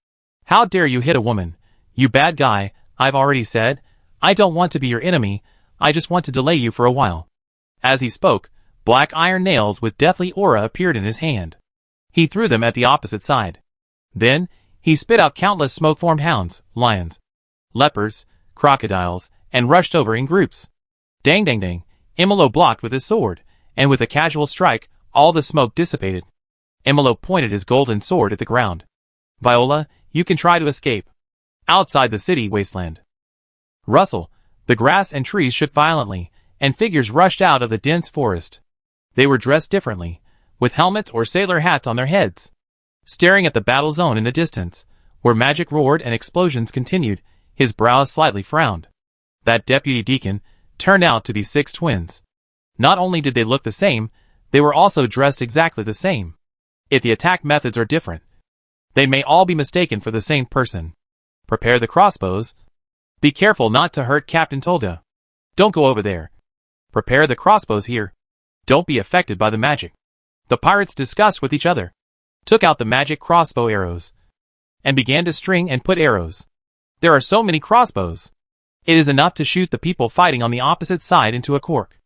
How dare you hit a woman? You bad guy, I've already said. I don't want to be your enemy, I just want to delay you for a while. As he spoke, black iron nails with deathly aura appeared in his hand. He threw them at the opposite side. Then, he spit out countless smoke-formed hounds, lions, leopards, crocodiles, and rushed over in groups. Dang dang dang, Imolo blocked with his sword, and with a casual strike, all the smoke dissipated. Imolo pointed his golden sword at the ground. Viola, you can try to escape. Outside the city wasteland. Rustle, the grass and trees shook violently, and figures rushed out of the dense forest. They were dressed differently, with helmets or sailor hats on their heads. Staring at the battle zone in the distance, where magic roared and explosions continued, his brows slightly frowned. That deputy deacon turned out to be 6 twins. Not only did they look the same, they were also dressed exactly the same. If the attack methods are different, they may all be mistaken for the same person. Prepare the crossbows. Be careful not to hurt Captain Tolga. Don't go over there. Prepare the crossbows here. Don't be affected by the magic. The pirates discussed with each other, took out the magic crossbow arrows, and began to string and put arrows. There are so many crossbows. It is enough to shoot the people fighting on the opposite side into a cork.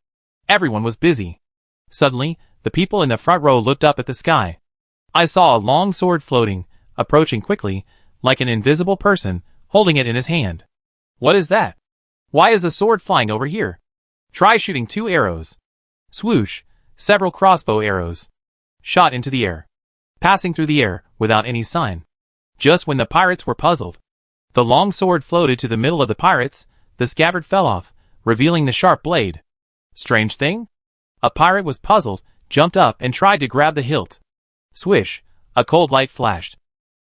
Everyone was busy. Suddenly, the people in the front row looked up at the sky. I saw a long sword floating, approaching quickly, like an invisible person, holding it in his hand. What is that? Why is a sword flying over here? Try shooting 2 arrows. Swoosh, several crossbow arrows shot into the air. passing through the air without any sign. Just when the pirates were puzzled, the long sword floated to the middle of the pirates, the scabbard fell off, revealing the sharp blade. Strange thing? A pirate was puzzled, jumped up and tried to grab the hilt. Swish! A cold light flashed.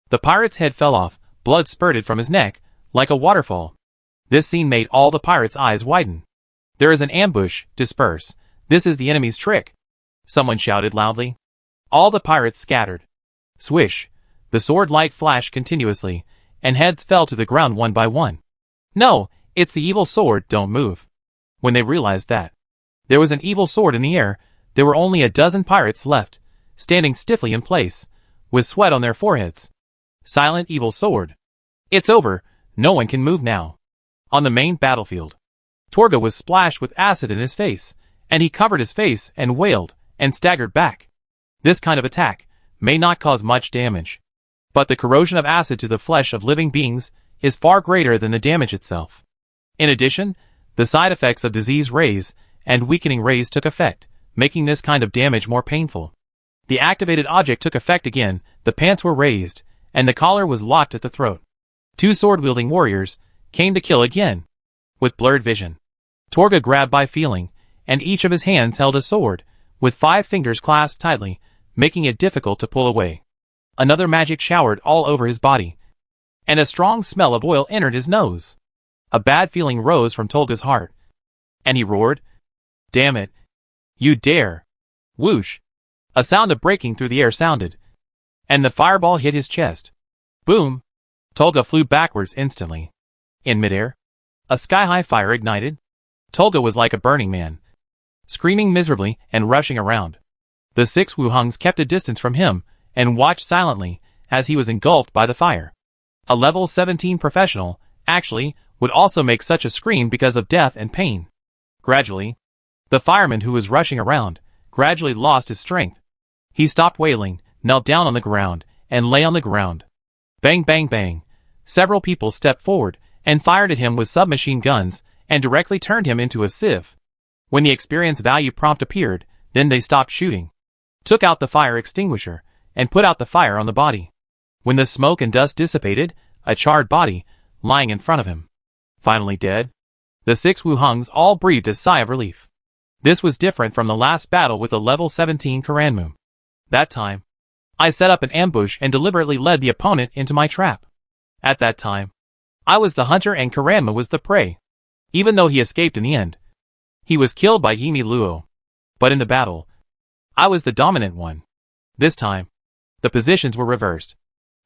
The pirate's head fell off, blood spurted from his neck, like a waterfall. This scene made all the pirates' eyes widen. There is an ambush, disperse. This is the enemy's trick. Someone shouted loudly. All the pirates scattered. Swish! The sword light flashed continuously, and heads fell to the ground one by one. No, it's the evil sword, don't move. When they realized that there was an evil sword in the air, there were only a dozen pirates left, standing stiffly in place, with sweat on their foreheads. Silent evil sword. It's over, no one can move now. On the main battlefield, Torga was splashed with acid in his face, and he covered his face and wailed, and staggered back. This kind of attack may not cause much damage, but the corrosion of acid to the flesh of living beings is far greater than the damage itself. In addition, the side effects of disease rays and weakening rays took effect, making this kind of damage more painful. The activated object took effect again, the pants were raised, and the collar was locked at the throat. Two sword-wielding warriors came to kill again. With blurred vision, Torga grabbed by feeling, and each of his hands held a sword, with 5 fingers clasped tightly, making it difficult to pull away. Another magic showered all over his body, and a strong smell of oil entered his nose. A bad feeling rose from Tolga's heart, and he roared, "Damn it! You dare!" Whoosh! A sound of breaking through the air sounded, and the fireball hit his chest. Boom! Tolga flew backwards instantly. In midair, a sky-high fire ignited. Tolga was like a burning man, screaming miserably and rushing around. The 6 Wuhungs kept a distance from him and watched silently as he was engulfed by the fire. A level 17 professional, actually, would also make such a scream because of death and pain. Gradually, the fireman who was rushing around gradually lost his strength. He stopped wailing, knelt down on the ground, and lay on the ground. Bang, bang, bang. Several people stepped forward and fired at him with submachine guns and directly turned him into a sieve. When the experience value prompt appeared, then they stopped shooting, took out the fire extinguisher, and put out the fire on the body. When the smoke and dust dissipated, a charred body, lying in front of him. Finally dead. The 6 Wuhungs all breathed a sigh of relief. This was different from the last battle with the level 17 Karanmu. That time, I set up an ambush and deliberately led the opponent into my trap. At that time, I was the hunter and Karanmu was the prey. Even though he escaped in the end, he was killed by Yimi Luo. But in the battle, I was the dominant one. This time, the positions were reversed.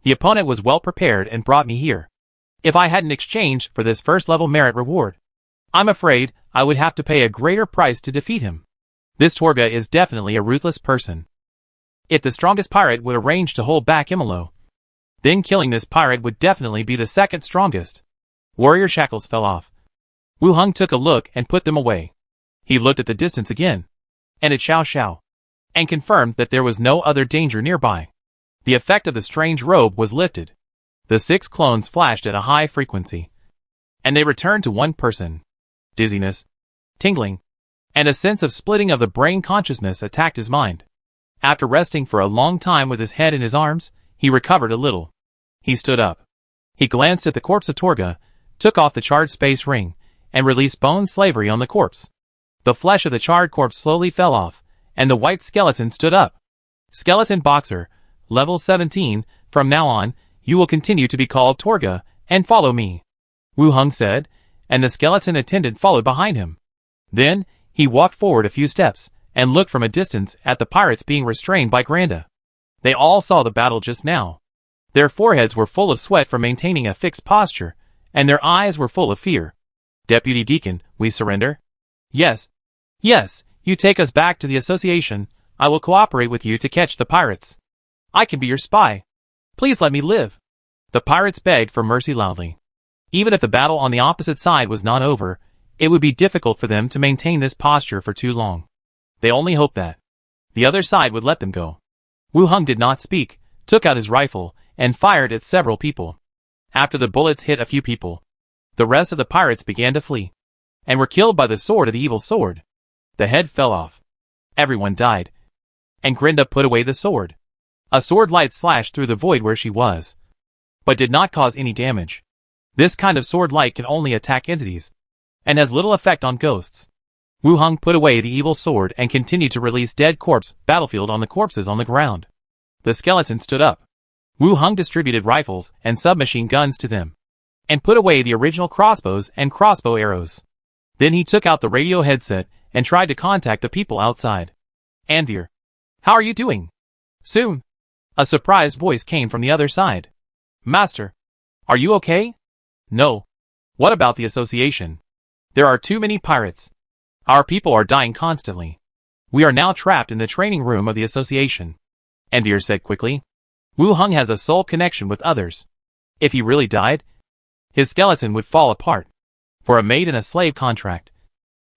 The opponent was well prepared and brought me here. If I hadn't exchanged for this first level merit reward, I'm afraid I would have to pay a greater price to defeat him. This Torga is definitely a ruthless person. If the strongest pirate would arrange to hold back Imalo, then killing this pirate would definitely be the second strongest. Warrior shackles fell off. Wuhung took a look and put them away. He looked at the distance again, and at Xiao Xiao, and confirmed that there was no other danger nearby. The effect of the strange robe was lifted. The 6 clones flashed at a high frequency, and they returned to one person. Dizziness, tingling, and a sense of splitting of the brain consciousness attacked his mind. After resting for a long time with his head in his arms, he recovered a little. He stood up. He glanced at the corpse of Torga, took off the charred space ring, and released bone slavery on the corpse. The flesh of the charred corpse slowly fell off, and the white skeleton stood up. Skeleton Boxer, level 17, from now on, you will continue to be called Torga, and follow me. Wuhung said, and the skeleton attendant followed behind him. Then, he walked forward a few steps, and looked from a distance at the pirates being restrained by Granda. They all saw the battle just now. Their foreheads were full of sweat from maintaining a fixed posture, and their eyes were full of fear. Deputy Deacon, we surrender? Yes. Yes, you take us back to the association. I will cooperate with you to catch the pirates. I can be your spy. Please let me live. The pirates begged for mercy loudly. Even if the battle on the opposite side was not over, it would be difficult for them to maintain this posture for too long. They only hoped that the other side would let them go. Wuhung did not speak, took out his rifle, and fired at several people. After the bullets hit a few people, the rest of the pirates began to flee, and were killed by the sword of the evil sword. The head fell off. Everyone died, and Grinda put away the sword. A sword light slashed through the void where she was, but did not cause any damage. This kind of sword light can only attack entities, and has little effect on ghosts. Wu Hong put away the evil sword and continued to release dead corpse battlefield on the corpses on the ground. The skeleton stood up. Wu Hong distributed rifles and submachine guns to them, and put away the original crossbows and crossbow arrows. Then he took out the radio headset and tried to contact the people outside. Anvir, how are you doing? Soon. A surprised voice came from the other side. Master, are you okay? No. What about the association? There are too many pirates. Our people are dying constantly. We are now trapped in the training room of the association. Anvir said quickly. Wu Hong has a soul connection with others. If he really died, his skeleton would fall apart. For a maid and a slave contract,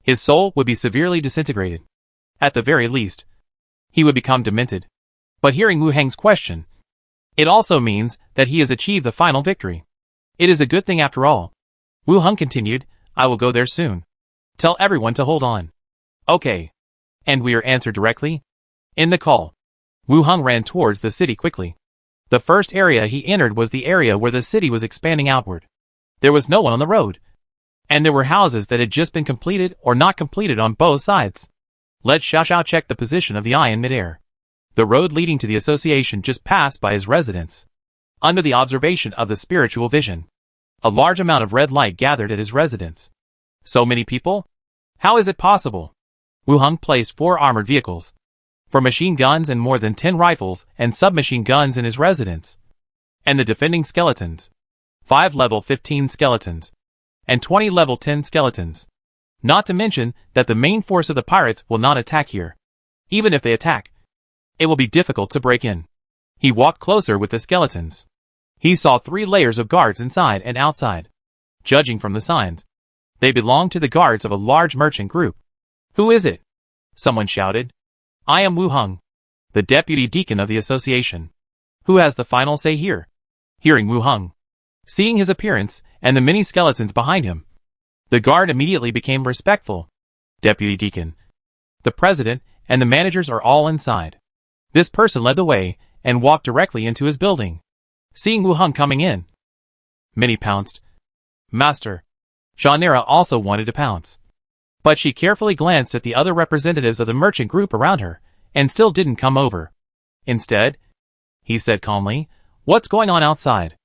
his soul would be severely disintegrated. At the very least, he would become demented. But hearing Wu Hong's question, it also means that he has achieved the final victory. It is a good thing after all. Wu Hong continued, I will go there soon. Tell everyone to hold on. Okay. And we are answered directly. In the call, Wu Hong ran towards the city quickly. The first area he entered was the area where the city was expanding outward. There was no one on the road, and there were houses that had just been completed or not completed on both sides. Let Xiao check the position of the eye in midair. The road leading to the association just passed by his residence. Under the observation of the spiritual vision, a large amount of red light gathered at his residence. So many people? How is it possible? Wu Hong placed 4 armored vehicles, 4 machine guns and more than 10 rifles and submachine guns in his residence. And the defending skeletons. 5 level 15 skeletons. And 20 level 10 skeletons. Not to mention that the main force of the pirates will not attack here. Even if they attack, it will be difficult to break in. He walked closer with the skeletons. He saw 3 layers of guards inside and outside. Judging from the signs, they belonged to the guards of a large merchant group. Who is it? Someone shouted. I am Wu Hong, the deputy deacon of the association. Who has the final say here? Hearing Wu Hong, seeing his appearance and the many skeletons behind him, the guard immediately became respectful. Deputy deacon, the president, and the managers are all inside. This person led the way and walked directly into his building. Seeing Wu Hong coming in, many pounced. Master, Shannara also wanted to pounce, but she carefully glanced at the other representatives of the merchant group around her and still didn't come over. Instead, he said calmly, what's going on outside?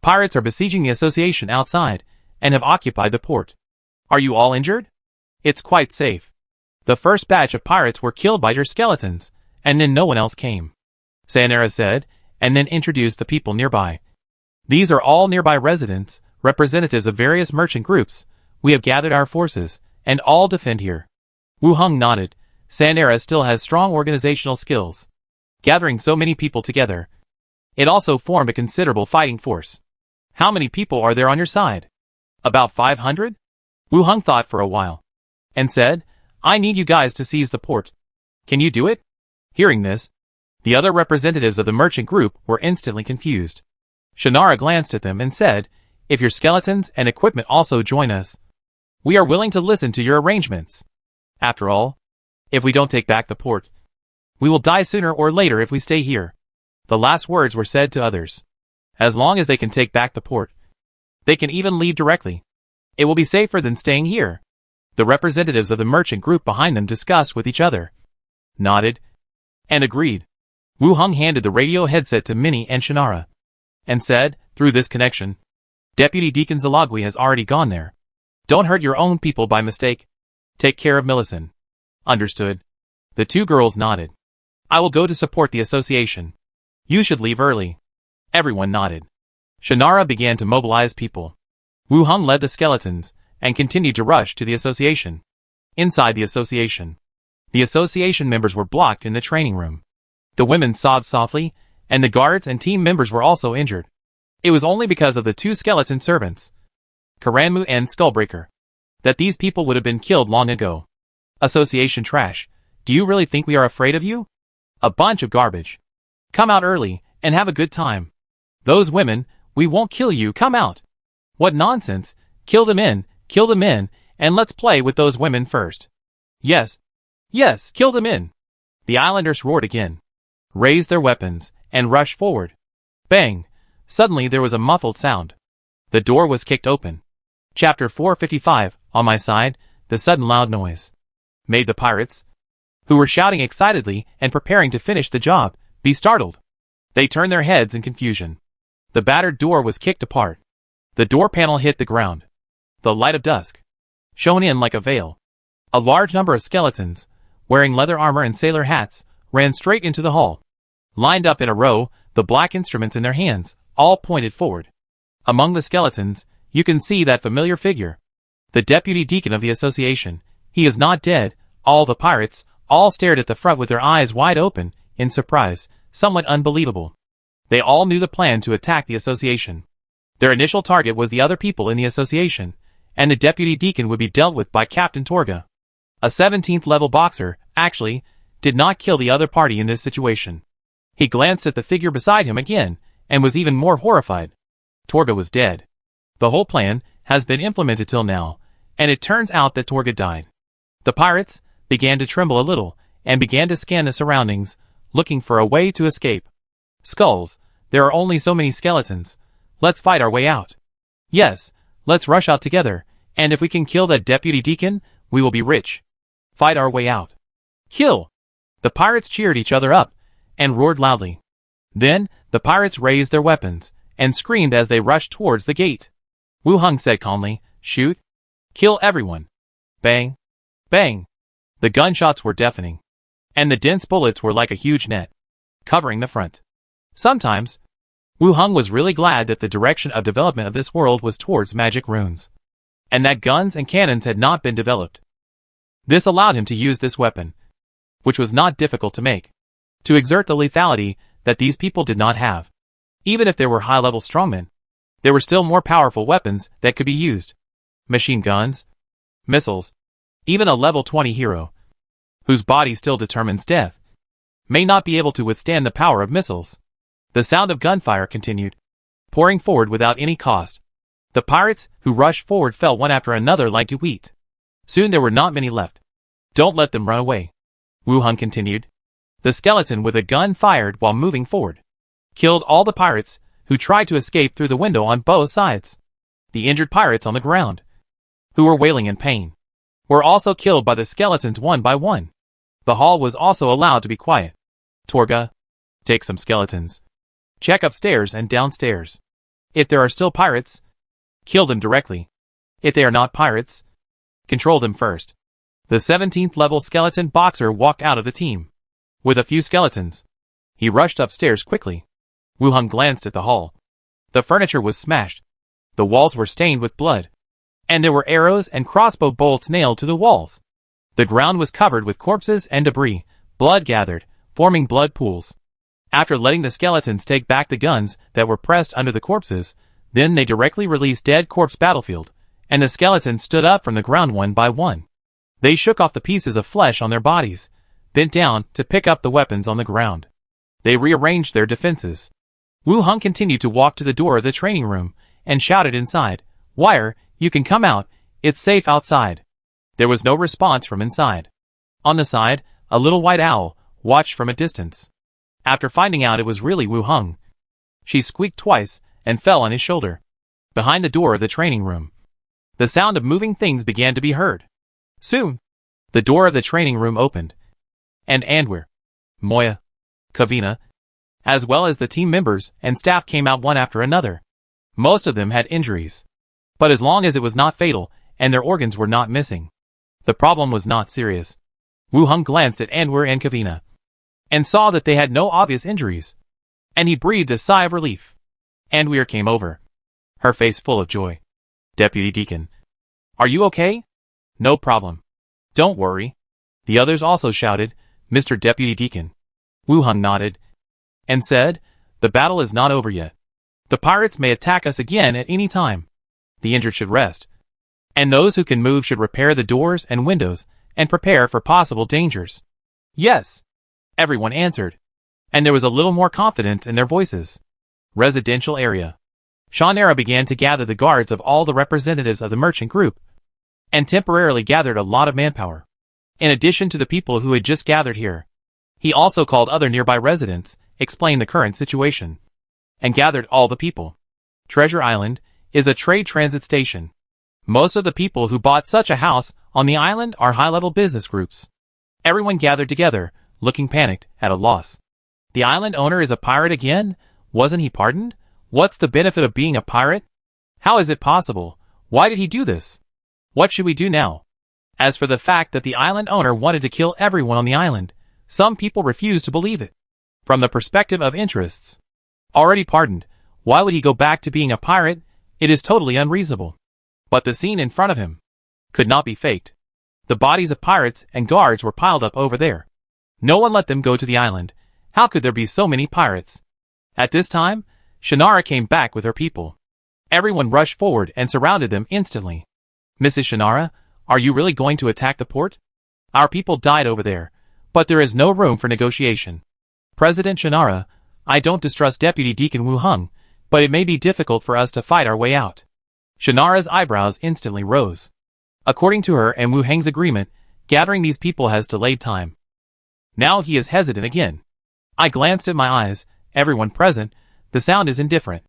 Pirates are besieging the association outside and have occupied the port. Are you all injured? It's quite safe. The first batch of pirates were killed by your skeletons, and then no one else came. Shannara said, and then introduced the people nearby. These are all nearby residents, representatives of various merchant groups. We have gathered our forces, and all defend here. Wu Hong nodded. Shannara still has strong organizational skills. Gathering so many people together, it also formed a considerable fighting force. How many people are there on your side? About 500? Wu Hong thought for a while, and said, I need you guys to seize the port. Can you do it? Hearing this, the other representatives of the merchant group were instantly confused. Shannara glanced at them and said, if your skeletons and equipment also join us, we are willing to listen to your arrangements. After all, if we don't take back the port, we will die sooner or later if we stay here. The last words were said to others. As long as they can take back the port, they can even leave directly. It will be safer than staying here. The representatives of the merchant group behind them discussed with each other, nodded, and agreed. Wu Hong handed the radio headset to Minnie and Shannara, and said, through this connection, Deputy Deacon Zalagui has already gone there. Don't hurt your own people by mistake. Take care of Millicent. Understood. The 2 girls nodded. I will go to support the association. You should leave early. Everyone nodded. Shannara began to mobilize people. Wu Hong led the skeletons, and continued to rush to the association. Inside the association members were blocked in the training room. The women sobbed softly, and the guards and team members were also injured. It was only because of the 2 skeleton servants, Karanmu and Skullbreaker, that these people would have been killed long ago. Association trash. Do you really think we are afraid of you? A bunch of garbage. Come out early, and have a good time. Those women, we won't kill you, come out. What nonsense, kill them in, and let's play with those women first. Yes, kill them in. The islanders roared again, raised their weapons, and rushed forward. Bang! Suddenly there was a muffled sound. The door was kicked open. Chapter 455, on my side, the sudden loud noise made the pirates, who were shouting excitedly and preparing to finish the job, be startled. They turned their heads in confusion. The battered door was kicked apart. The door panel hit the ground. The light of dusk shone in like a veil. A large number of skeletons, wearing leather armor and sailor hats, ran straight into the hall. Lined up in a row, the black instruments in their hands, all pointed forward. Among the skeletons, you can see that familiar figure. The deputy deacon of the association. He is not dead. All the pirates, all stared at the front with their eyes wide open, in surprise, somewhat unbelievable. They all knew the plan to attack the association. Their initial target was the other people in the association, and the deputy deacon would be dealt with by Captain Torga. A 17th level boxer, actually, did not kill the other party in this situation. He glanced at the figure beside him again, and was even more horrified. Torga was dead. The whole plan has been implemented till now, and it turns out that Torga died. The pirates began to tremble a little, and began to scan the surroundings, looking for a way to escape. Skulls, there are only so many skeletons. Let's fight our way out. Yes, let's rush out together, and if we can kill that deputy deacon, we will be rich. Fight our way out. Kill! The pirates cheered each other up, and roared loudly. Then, the pirates raised their weapons, and screamed as they rushed towards the gate. Wu Hung said calmly, "Shoot. Kill everyone." Bang. Bang. The gunshots were deafening, and the dense bullets were like a huge net, covering the front. Sometimes, Wu Hung was really glad that the direction of development of this world was towards magic runes, and that guns and cannons had not been developed. This allowed him to use this weapon, which was not difficult to make, to exert the lethality that these people did not have. Even if there were high-level strongmen, there were still more powerful weapons that could be used. Machine guns, missiles, even a level 20 hero, whose body still determines death, may not be able to withstand the power of missiles. The sound of gunfire continued, pouring forward without any cost. The pirates who rushed forward fell one after another like wheat. Soon there were not many left. Don't let them run away, Wu Hung continued. The skeleton with a gun fired while moving forward killed all the pirates who tried to escape through the window on both sides. The injured pirates on the ground, who were wailing in pain, were also killed by the skeletons one by one. The hall was also allowed to be quiet. Torga, take some skeletons. Check upstairs and downstairs. If there are still pirates, kill them directly. If they are not pirates, control them first. The 17th level skeleton boxer walked out of the team with a few skeletons. He rushed upstairs quickly. Wu Hung glanced at the hall. The furniture was smashed. The walls were stained with blood, and there were arrows and crossbow bolts nailed to the walls. The ground was covered with corpses and debris. Blood gathered, forming blood pools. After letting the skeletons take back the guns that were pressed under the corpses, then they directly released dead corpse battlefield, and the skeletons stood up from the ground one by one. They shook off the pieces of flesh on their bodies, bent down to pick up the weapons on the ground. They rearranged their defenses. Wu Hung continued to walk to the door of the training room, and shouted inside, "Wire, you can come out, it's safe outside." There was no response from inside. On the side, a little white owl watched from a distance. After finding out it was really Wu Hung, she squeaked twice and fell on his shoulder. Behind the door of the training room, the sound of moving things began to be heard. Soon, the door of the training room opened, and Anwar, Moya, Kavina, as well as the team members and staff came out one after another. Most of them had injuries, but as long as it was not fatal and their organs were not missing, the problem was not serious. Wu Hung glanced at Anwar and Kavina, and saw that they had no obvious injuries, and he breathed a sigh of relief. Anwar came over, her face full of joy. "Deputy Deacon, are you okay?" "No problem. Don't worry." The others also shouted, "Mr. Deputy Deacon." Wu Hung nodded, and said, "The battle is not over yet. The pirates may attack us again at any time. The injured should rest, and those who can move should repair the doors and windows and prepare for possible dangers." "Yes," everyone answered, and there was a little more confidence in their voices. Residential area. Shannara began to gather the guards of all the representatives of the merchant group, and temporarily gathered a lot of manpower. In addition to the people who had just gathered here, he also called other nearby residents explained the current situation, and gathered all the people. Treasure Island is a trade transit station. Most of the people who bought such a house on the island are high-level business groups. Everyone gathered together, looking panicked, at a loss. The island owner is a pirate again? Wasn't he pardoned? What's the benefit of being a pirate? How is it possible? Why did he do this? What should we do now? As for the fact that the island owner wanted to kill everyone on the island, some people refused to believe it. From the perspective of interests, already pardoned, why would he go back to being a pirate? It is totally unreasonable. But the scene in front of him could not be faked. The bodies of pirates and guards were piled up over there. No one let them go to the island. How could there be so many pirates? At this time, Shannara came back with her people. Everyone rushed forward and surrounded them instantly. Mrs. Shannara, are you really going to attack the port? Our people died over there, but there is no room for negotiation. President Shannara, I don't distrust Deputy Deacon Wu Hung, but it may be difficult for us to fight our way out. Shannara's eyebrows instantly rose. According to her and Wu Hang's agreement, gathering these people has delayed time. Now he is hesitant again. I glanced at my eyes, everyone present, the sound is indifferent.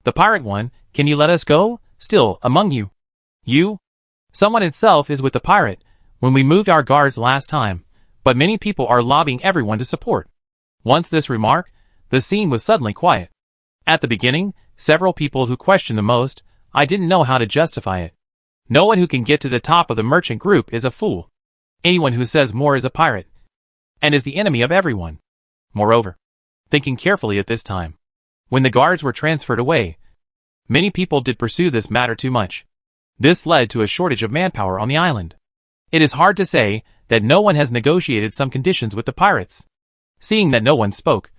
The pirate one, can you let us go? Still, among you. You? Someone itself is with the pirate, when we moved our guards last time, but many people are lobbying everyone to support. Once this remark, the scene was suddenly quiet. At the beginning, several people who questioned the most, I didn't know how to justify it. No one who can get to the top of the merchant group is a fool. Anyone who says more is a pirate, and is the enemy of everyone. Moreover, thinking carefully at this time, when the guards were transferred away, many people did pursue this matter too much. This led to a shortage of manpower on the island. It is hard to say that no one has negotiated some conditions with the pirates. Seeing that no one spoke,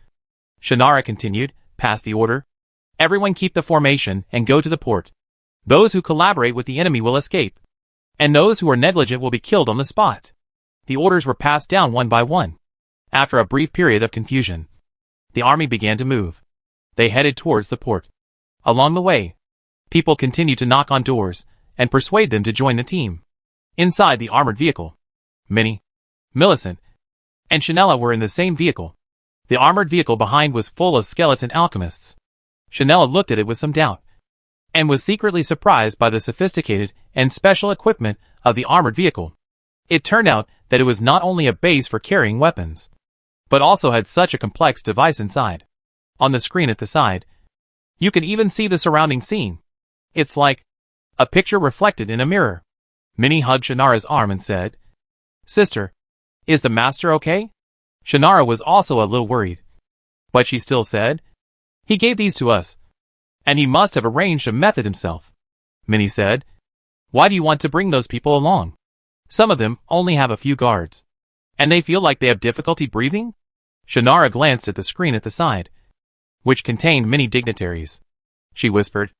Shannara continued, pass the order. Everyone keep the formation and go to the port. Those who collaborate with the enemy will escape, and those who are negligent will be killed on the spot. The orders were passed down one by one. After a brief period of confusion, the army began to move. They headed towards the port. Along the way, people continued to knock on doors and persuade them to join the team. Inside the armored vehicle, Minnie, Millicent, and Chanella were in the same vehicle. The armored vehicle behind was full of skeleton alchemists. Chanella looked at it with some doubt, and was secretly surprised by the sophisticated and special equipment of the armored vehicle. It turned out that it was not only a base for carrying weapons, but also had such a complex device inside. On the screen at the side, you can even see the surrounding scene. It's like a picture reflected in a mirror. Minnie hugged Shannara's arm and said, Sister, is the master okay? Shannara was also a little worried, but she still said, He gave these to us, and he must have arranged a method himself. Minnie said, Why do you want to bring those people along? Some of them only have a few guards, and they feel like they have difficulty breathing? Shannara glanced at the screen at the side, which contained many dignitaries. She whispered,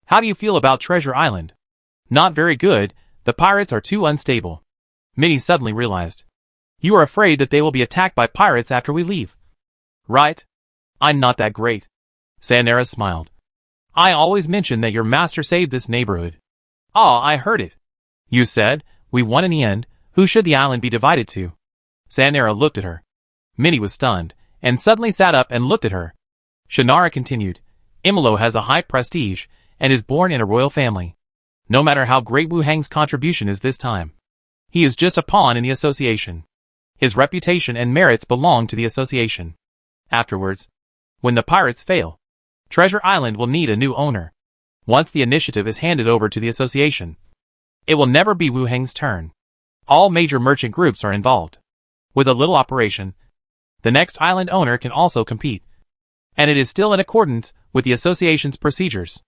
How do you feel about Treasure Island? Not very good, the pirates are too unstable. Minnie suddenly realized. You are afraid that they will be attacked by pirates after we leave. Right? I'm not that great. Shannara smiled. I always mention that your master saved this neighborhood. Ah, I heard it. You said, we won in the end, who should the island be divided to? Shannara looked at her. Minnie was stunned, and suddenly sat up and looked at her. Shannara continued, Imolo has a high prestige, and is born in a royal family. No matter how great Wu Hang's contribution is this time, he is just a pawn in the association. His reputation and merits belong to the association. Afterwards, when the pirates fail, Treasure Island will need a new owner. Once the initiative is handed over to the association, it will never be Wu Hang's turn. All major merchant groups are involved. With a little operation, the next island owner can also compete, and it is still in accordance with the association's procedures.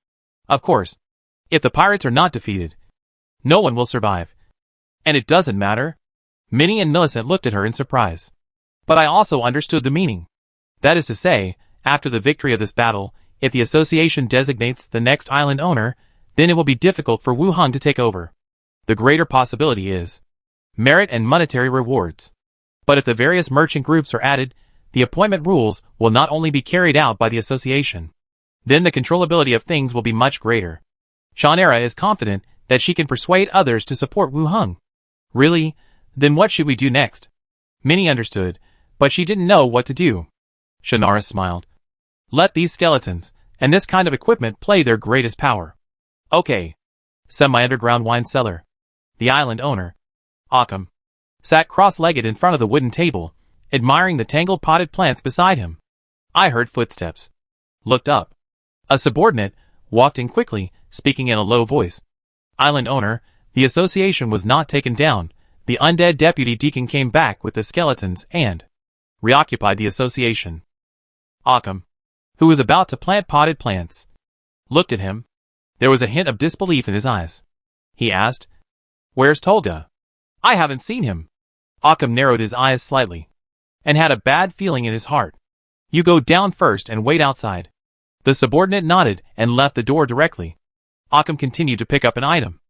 Of course, if the pirates are not defeated, no one will survive. And it doesn't matter. Minnie and Millicent looked at her in surprise. But I also understood the meaning. That is to say, after the victory of this battle, if the association designates the next island owner, then it will be difficult for Wu Hang to take over. The greater possibility is merit and monetary rewards. But if the various merchant groups are added, the appointment rules will not only be carried out by the association, then the controllability of things will be much greater. Shannara is confident that she can persuade others to support Wu Hang. Really? Then what should we do next? Minnie understood, but she didn't know what to do. Shannara smiled. Let these skeletons, and this kind of equipment play their greatest power. Okay. Semi-underground wine cellar. The island owner, Occam, sat cross-legged in front of the wooden table, admiring the tangled potted plants beside him. I heard footsteps. Looked up. A subordinate walked in quickly, speaking in a low voice. Island owner, the association was not taken down. The undead deputy deacon came back with the skeletons and reoccupied the association. Occam, who was about to plant potted plants, looked at him. There was a hint of disbelief in his eyes. He asked, "Where's Tolga?" "I haven't seen him." Occam narrowed his eyes slightly, and had a bad feeling in his heart. "You go down first and wait outside." The subordinate nodded and left the door directly. Occam continued to pick up an item,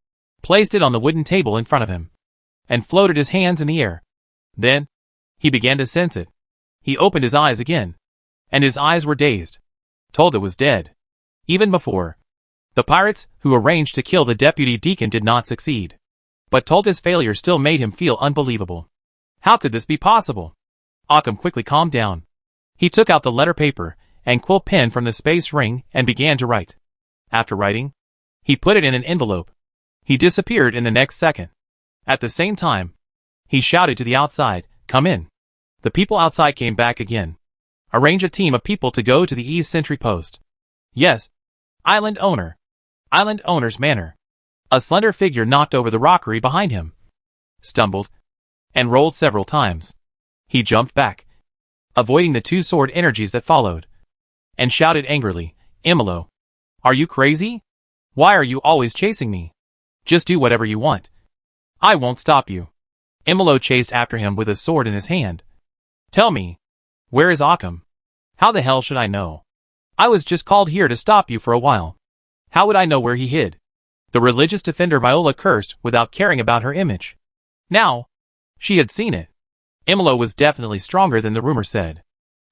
placed it on the wooden table in front of him, and floated his hands in the air. Then, he began to sense it. He opened his eyes again, and his eyes were dazed. Tolga was dead. Even before, the pirates who arranged to kill the deputy deacon did not succeed. But Tolga's failure still made him feel unbelievable. How could this be possible? Occam quickly calmed down. He took out the letter paper and quill pen from the space ring and began to write. After writing, he put it in an envelope. He disappeared in the next second. At the same time, he shouted to the outside, "Come in." The people outside came back again. "Arrange a team of people to go to the East Sentry Post." "Yes." "Island owner." "Island owner's manor." A slender figure knocked over the rockery behind him, stumbled, and rolled several times. He jumped back, avoiding the two sword energies that followed, and shouted angrily, "Imolo, are you crazy? Why are you always chasing me? Just do whatever you want. I won't stop you." Imolo chased after him with a sword in his hand. "Tell me, where is Occam?" "How the hell should I know? I was just called here to stop you for a while. How would I know where he hid?" The religious defender Viola cursed without caring about her image. Now, she had seen it. Imolo was definitely stronger than the rumor said.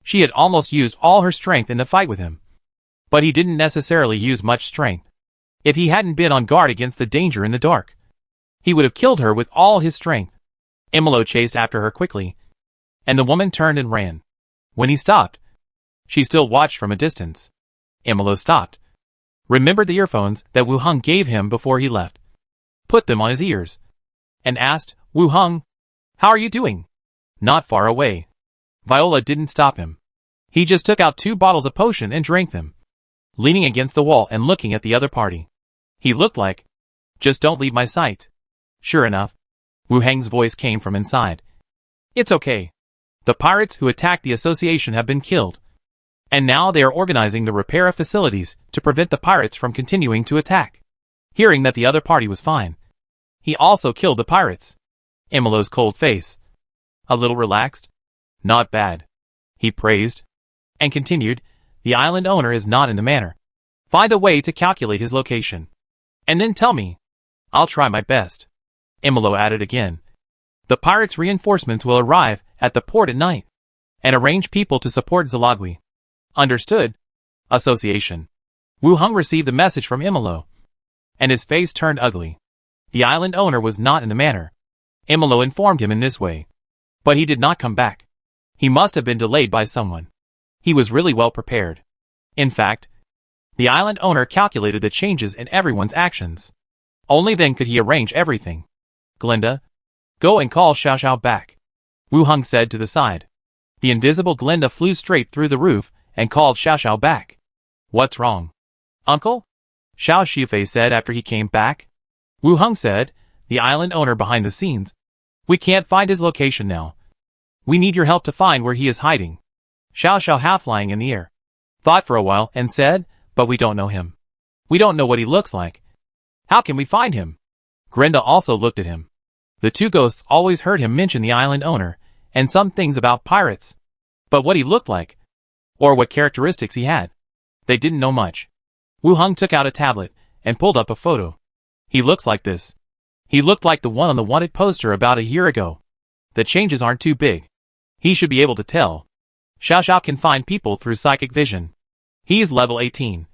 She had almost used all her strength in the fight with him. But he didn't necessarily use much strength. If he hadn't been on guard against the danger in the dark, he would have killed her with all his strength. Imolo chased after her quickly, and the woman turned and ran. When he stopped, she still watched from a distance. Imolo stopped, remembered the earphones that Wu Hung gave him before he left, put them on his ears, and asked, "Wu Hung, how are you doing?" "Not far away." Viola didn't stop him. He just took out 2 bottles of potion and drank them, leaning against the wall and looking at the other party. He looked like, "Just don't leave my sight." Sure enough, Wu Hang's voice came from inside. "It's okay. The pirates who attacked the association have been killed, and now they are organizing the repair of facilities to prevent the pirates from continuing to attack." Hearing that the other party was fine, he also killed the pirates. Imolo's cold face, a little relaxed. "Not bad," he praised, and continued, "The island owner is not in the manor. Find a way to calculate his location, and then tell me. I'll try my best." Imolo added again, "The pirates' reinforcements will arrive at the port at night, and arrange people to support Zalagwi." "Understood." Association. Wu Hung received the message from Imolo, and his face turned ugly. The island owner was not in the manor. Imolo informed him in this way, but he did not come back. He must have been delayed by someone. He was really well prepared. In fact, the island owner calculated the changes in everyone's actions. Only then could he arrange everything. "Glinda, go and call Xiao Xiao back," Wu Hung said to the side. The invisible Glinda flew straight through the roof and called Xiao Xiao back. "What's wrong, Uncle?" Xiao Shifei said after he came back. Wu Hung said, the island owner behind the scenes. "We can't find his location now. We need your help to find where he is hiding." Xiao Xiao, half flying in the air, thought for a while and said, "But we don't know him. We don't know what he looks like. How can we find him?" Glinda also looked at him. The two ghosts always heard him mention the island owner and some things about pirates, but what he looked like, or what characteristics he had, they didn't know much. Wu Hung took out a tablet and pulled up a photo. "He looks like this. He looked like the one on the wanted poster about a year ago. The changes aren't too big. He should be able to tell. Xiao Xiao can find people through psychic vision. He's level 18.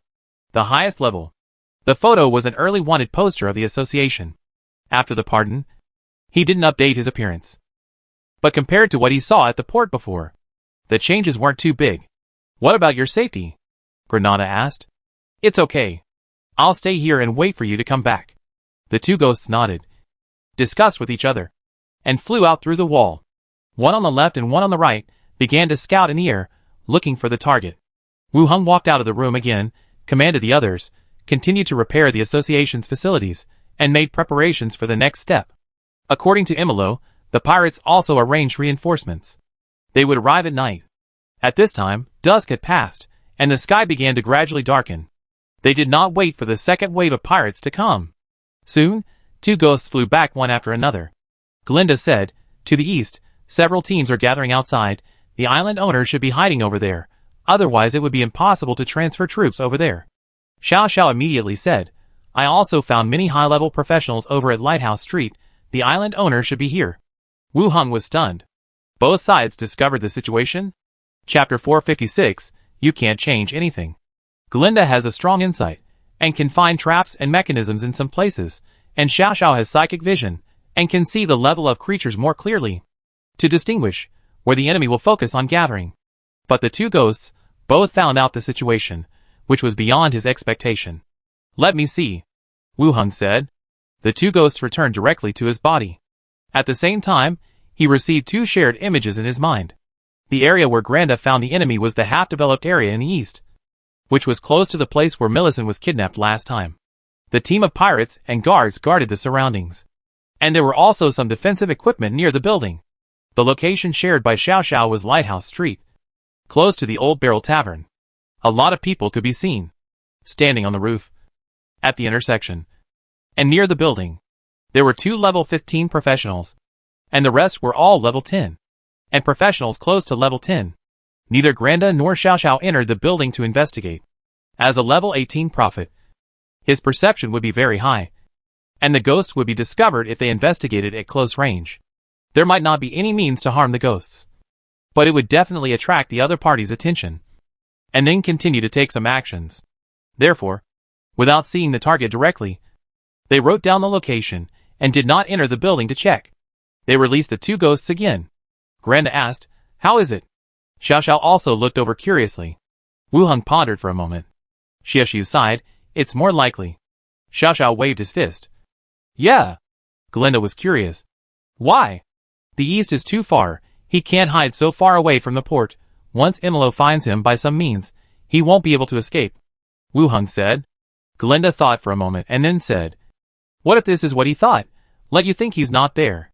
The highest level." The photo was an early wanted poster of the association. After the pardon, he didn't update his appearance. But compared to what he saw at the port before, the changes weren't too big. What about your safety? Granada asked. It's okay. I'll stay here and wait for you to come back. The two ghosts nodded, discussed with each other, and flew out through the wall. One on the left and one on the right began to scout in the air, looking for the target. Wu Heng walked out of the room again, commanded the others, continued to repair the association's facilities, and made preparations for the next step. According to Imolo, the pirates also arranged reinforcements. They would arrive at night. At this time, dusk had passed, and the sky began to gradually darken. They did not wait for the second wave of pirates to come. Soon, two ghosts flew back one after another. Glinda said, "To the east, several teams are gathering outside. The island owner should be hiding over there. Otherwise it would be impossible to transfer troops over there." Xiao Xiao immediately said, "I also found many high-level professionals over at Lighthouse Street. The island owner should be here." Wu Heng was stunned. Both sides discovered the situation. Chapter 456, You Can't Change Anything. Glinda has a strong insight, and can find traps and mechanisms in some places, and Xiao Xiao has psychic vision, and can see the level of creatures more clearly, to distinguish where the enemy will focus on gathering. But the two ghosts both found out the situation, which was beyond his expectation. "Let me see," Wu Heng said. The two ghosts returned directly to his body. At the same time, he received two shared images in his mind. The area where Granda found the enemy was the half-developed area in the east, which was close to the place where Millicent was kidnapped last time. The team of pirates and guards guarded the surroundings. And there were also some defensive equipment near the building. The location shared by Xiao Xiao was Lighthouse Street, close to the Old Barrel Tavern. A lot of people could be seen, standing on the roof, at the intersection, and near the building. There were two level 15 professionals, and the rest were all level 10, and professionals close to level 10. Neither Granda nor Xiao Xiao entered the building to investigate. As a level 18 prophet, his perception would be very high, and the ghosts would be discovered if they investigated at close range. There might not be any means to harm the ghosts, but it would definitely attract the other party's attention, and then continue to take some actions. Therefore, without seeing the target directly, they wrote down the location and did not enter the building to check. They released the two ghosts again. Granda asked, "How is it?" Xiao Xiao also looked over curiously. Wu Heng pondered for a moment. Xie Xiu sighed, "It's more likely." Xiao Xiao waved his fist. "Yeah." Glinda was curious. "Why?" "The east is too far. He can't hide so far away from the port. Once Imolo finds him by some means, he won't be able to escape," Wu Heng said. Glinda thought for a moment and then said, "What if this is what he thought? Let you think he's not there?"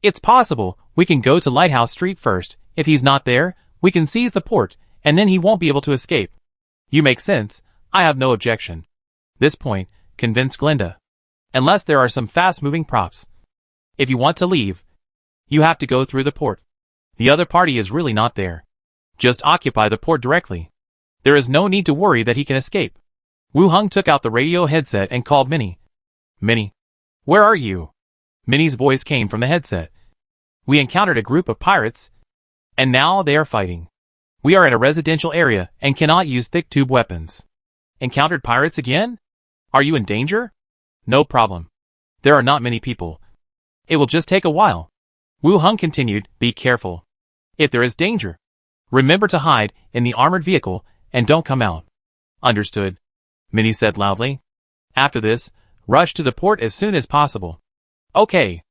"It's possible. We can go to Lighthouse Street first. If he's not there, we can seize the port, and then he won't be able to escape." "You make sense. I have no objection." This point convinced Glinda. "Unless there are some fast-moving props. If you want to leave, you have to go through the port. The other party is really not there. Just occupy the port directly. There is no need to worry that he can escape." Wu Heng took out the radio headset and called Minnie. "Minnie, where are you?" Minnie's voice came from the headset. "We encountered a group of pirates, and now they are fighting. We are in a residential area and cannot use thick tube weapons." "Encountered pirates again? Are you in danger?" "No problem. There are not many people. It will just take a while." Wu Heng continued, "Be careful. If there is danger, remember to hide in the armored vehicle and don't come out." "Understood," Minnie said loudly. "After this, rush to the port as soon as possible." "Okay."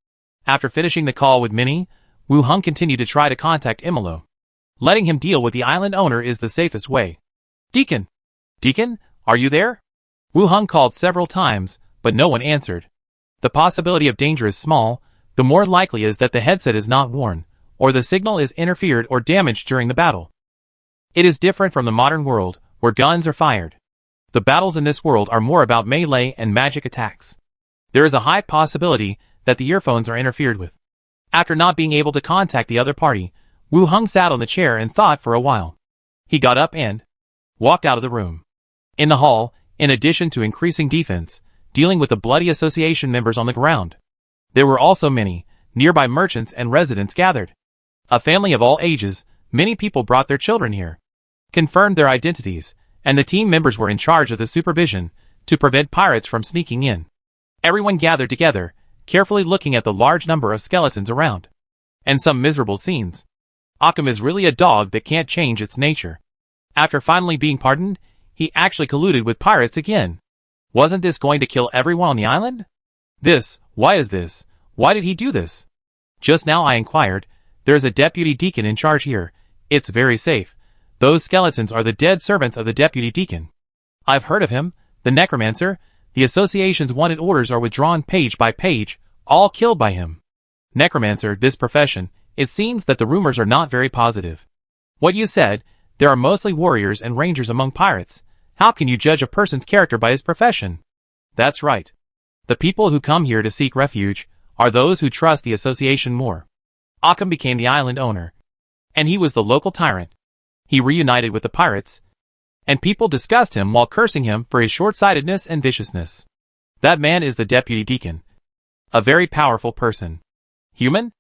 After finishing the call with Minnie, Wu Heng continued to try to contact Imolo. Letting him deal with the island owner is the safest way. "Deacon! Deacon, are you there?" Wu Heng called several times, but no one answered. The possibility of danger is small. The more likely is that the headset is not worn, or the signal is interfered or damaged during the battle. It is different from the modern world, where guns are fired. The battles in this world are more about melee and magic attacks. There is a high possibility that the earphones are interfered with. After not being able to contact the other party, Wu Heng sat on the chair and thought for a while. He got up and walked out of the room. In the hall, in addition to increasing defense, dealing with the bloody association members on the ground, there were also many nearby merchants and residents gathered. A family of all ages, many people brought their children here, confirmed their identities, and the team members were in charge of the supervision to prevent pirates from sneaking in. Everyone gathered together, carefully looking at the large number of skeletons around, and some miserable scenes. Occam is really a dog that can't change its nature. After finally being pardoned, he actually colluded with pirates again. Wasn't this going to kill everyone on the island? Why is this? Why did he do this? Just now I inquired. There's a deputy deacon in charge here. It's very safe. Those skeletons are the dead servants of the deputy deacon. I've heard of him, the Necromancer. The association's wanted orders are withdrawn page by page, all killed by him. Necromancer, this profession, it seems that the rumors are not very positive. What you said, there are mostly warriors and rangers among pirates. How can you judge a person's character by his profession? That's right. The people who come here to seek refuge are those who trust the association more. Occam became the island owner, and he was the local tyrant. He reunited with the pirates, and people discussed him while cursing him for his short-sightedness and viciousness. That man is the deputy deacon. A very powerful person. Human?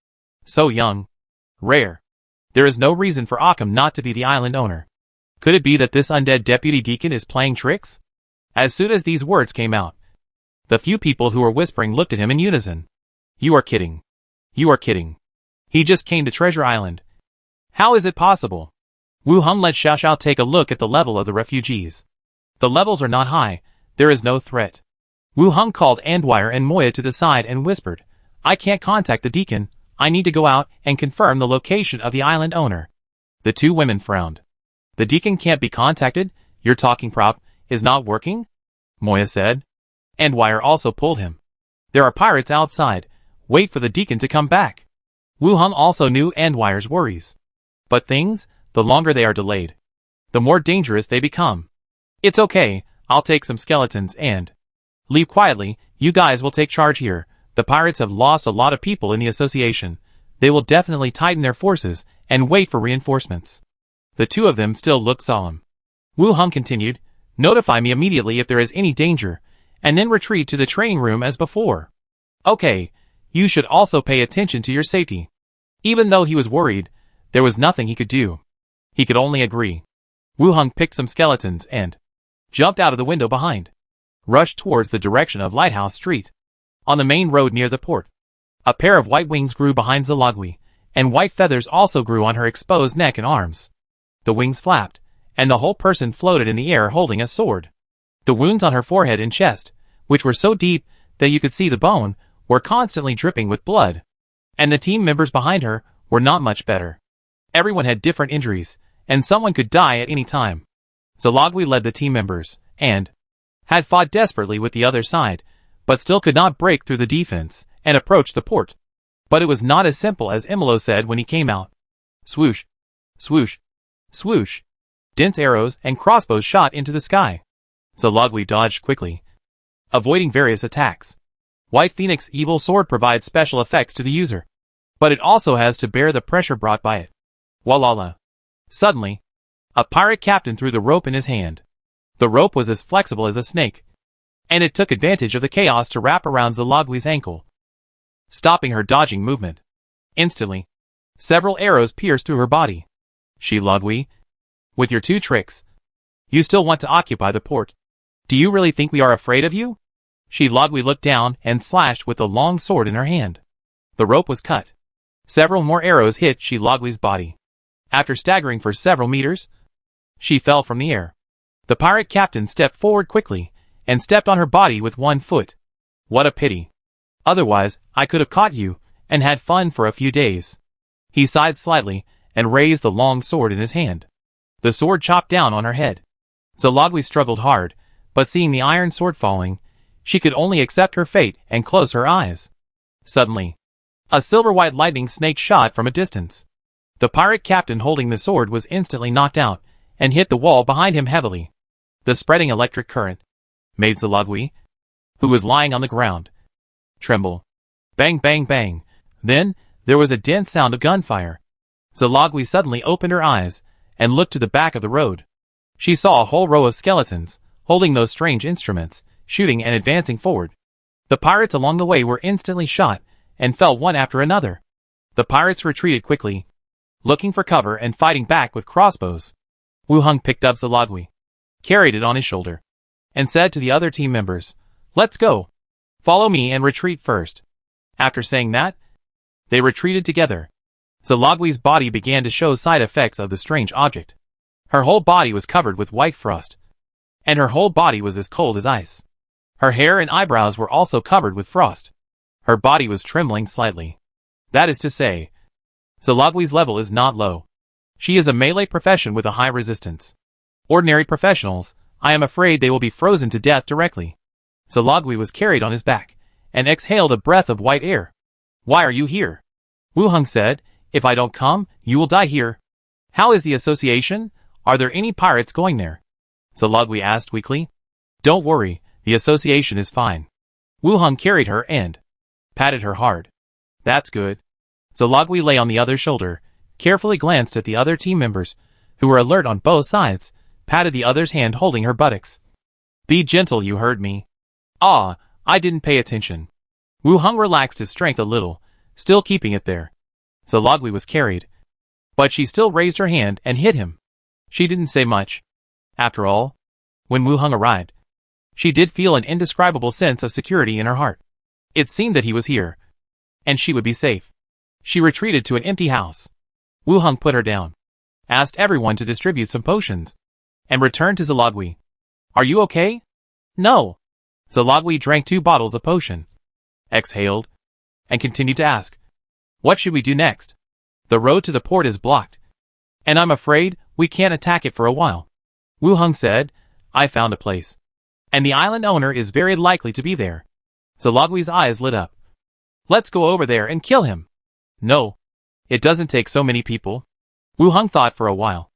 So young. Rare. There is no reason for Occam not to be the island owner. Could it be that this undead deputy deacon is playing tricks? As soon as these words came out, the few people who were whispering looked at him in unison. You are kidding. You are kidding. He just came to Treasure Island. How is it possible? Wu Hung let Xiao Xiao take a look at the level of the refugees. The levels are not high. There is no threat. Wu Hung called Andwire and Moya to the side and whispered, I can't contact the deacon. I need to go out and confirm the location of the island owner. The two women frowned. The deacon can't be contacted? Your talking prop is not working? Moya said. Andwire also pulled him. There are pirates outside. Wait for the deacon to come back. Wu Hung also knew Andwire's worries. But things, the longer they are delayed, the more dangerous they become. It's okay, I'll take some skeletons and leave quietly. You guys will take charge here. The pirates have lost a lot of people in the association. They will definitely tighten their forces and wait for reinforcements. The two of them still looked solemn. Wu Hung continued, notify me immediately if there is any danger, and then retreat to the training room as before. Okay, you should also pay attention to your safety. Even though he was worried, there was nothing he could do. He could only agree. Wu Hung picked some skeletons and jumped out of the window behind, rushed towards the direction of Lighthouse Street. On the main road near the port, a pair of white wings grew behind Zalagwi, and white feathers also grew on her exposed neck and arms. The wings flapped, and the whole person floated in the air holding a sword. The wounds on her forehead and chest, which were so deep that you could see the bone, were constantly dripping with blood. And the team members behind her were not much better. Everyone had different injuries, and someone could die at any time. Zalagwi led the team members, and had fought desperately with the other side, but still could not break through the defense and approach the port. But it was not as simple as Imolo said when he came out. Swoosh, swoosh, swoosh. Dense arrows and crossbows shot into the sky. Zalagwi dodged quickly, avoiding various attacks. White Phoenix Evil Sword provides special effects to the user, but it also has to bear the pressure brought by it. Walala. Suddenly, a pirate captain threw the rope in his hand. The rope was as flexible as a snake, and it took advantage of the chaos to wrap around Zalagwi's ankle, stopping her dodging movement. Instantly, several arrows pierced through her body. Zalagwi, with your two tricks, you still want to occupy the port. Do you really think we are afraid of you? Zalagwi looked down and slashed with the long sword in her hand. The rope was cut. Several more arrows hit Zalagwi's body. After staggering for several meters, she fell from the air. The pirate captain stepped forward quickly and stepped on her body with one foot. What a pity. Otherwise, I could have caught you and had fun for a few days. He sighed slightly and raised the long sword in his hand. The sword chopped down on her head. Zalagwi struggled hard, but seeing the iron sword falling, she could only accept her fate and close her eyes. Suddenly, a silver-white lightning snake shot from a distance. The pirate captain holding the sword was instantly knocked out and hit the wall behind him heavily. The spreading electric current made Zalagwi, who was lying on the ground, tremble. Bang, bang, bang. Then, there was a dense sound of gunfire. Zalagwi suddenly opened her eyes and looked to the back of the road. She saw a whole row of skeletons, holding those strange instruments, shooting and advancing forward. The pirates along the way were instantly shot and fell one after another. The pirates retreated quickly, looking for cover and fighting back with crossbows. Wu Hung picked up Zalagwi, carried it on his shoulder, and said to the other team members, "Let's go. Follow me and retreat first." After saying that, they retreated together. Zalagwi's body began to show side effects of the strange object. Her whole body was covered with white frost, and her whole body was as cold as ice. Her hair and eyebrows were also covered with frost. Her body was trembling slightly. That is to say, Zalagwi's level is not low. She is a melee profession with a high resistance. Ordinary professionals, I am afraid they will be frozen to death directly. Zalagwi was carried on his back, and exhaled a breath of white air. Why are you here? Wu Heng said, if I don't come, you will die here. How is the association? Are there any pirates going there? Zalagwi asked weakly. Don't worry, the association is fine. Wu Heng carried her and patted her hard. That's good. Zalagwi lay on the other's shoulder, carefully glanced at the other team members, who were alert on both sides, patted the other's hand holding her buttocks. Be gentle, you heard me. Ah, I didn't pay attention. Wu Heng relaxed his strength a little, still keeping it there. Zalagwi was carried, but she still raised her hand and hit him. She didn't say much. After all, when Wu Heng arrived, she did feel an indescribable sense of security in her heart. It seemed that he was here, and she would be safe. She retreated to an empty house. Wu Heng put her down, asked everyone to distribute some potions, and returned to Zalagwi. Are you okay? No. Zalagwi drank 2 bottles of potion, exhaled, and continued to ask, what should we do next? The road to the port is blocked, and I'm afraid we can't attack it for a while. Wu Heng said, I found a place, and the island owner is very likely to be there. Zalagwi's eyes lit up. Let's go over there and kill him. No, it doesn't take so many people. Wu Heng thought for a while,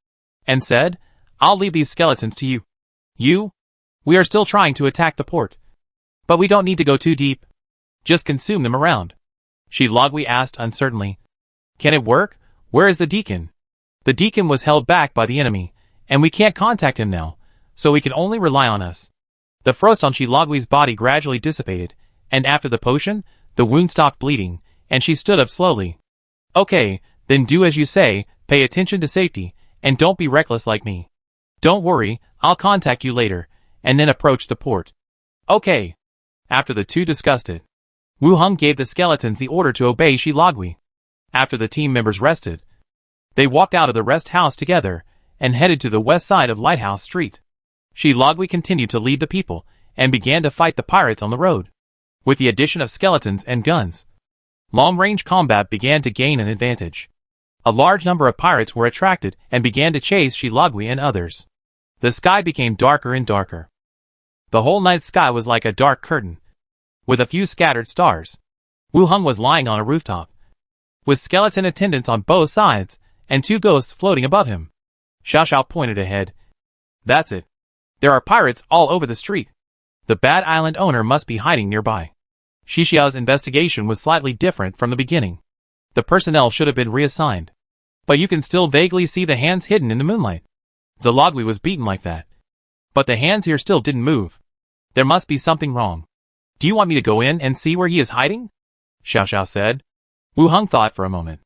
and said, I'll leave these skeletons to you. You? We are still trying to attack the port, but we don't need to go too deep. Just consume them around. Zalagwi asked uncertainly. Can it work? Where is the deacon? The deacon was held back by the enemy, and we can't contact him now, so he can only rely on us. The frost on Zalagwi's body gradually dissipated, and after the potion, the wound stopped bleeding, and she stood up slowly. Okay, then do as you say, pay attention to safety, and don't be reckless like me. Don't worry, I'll contact you later, and then approach the port. Okay. After the two discussed it, Wu Heng gave the skeletons the order to obey Zalagwi. After the team members rested, they walked out of the rest house together, and headed to the west side of Lighthouse Street. Zalagwi continued to lead the people, and began to fight the pirates on the road. With the addition of skeletons and guns, long-range combat began to gain an advantage. A large number of pirates were attracted and began to chase Zalagwi and others. The sky became darker and darker. The whole night sky was like a dark curtain, with a few scattered stars. Wu Heng was lying on a rooftop, with skeleton attendants on both sides, and 2 ghosts floating above him. Xiao Xiao pointed ahead. That's it. There are pirates all over the street. The bad island owner must be hiding nearby. Xiao's investigation was slightly different from the beginning. The personnel should have been reassigned, but you can still vaguely see the hands hidden in the moonlight. Zalagwi was beaten like that, but the hands here still didn't move. There must be something wrong. Do you want me to go in and see where he is hiding? Xiao Xiao said. Wu Heng thought for a moment.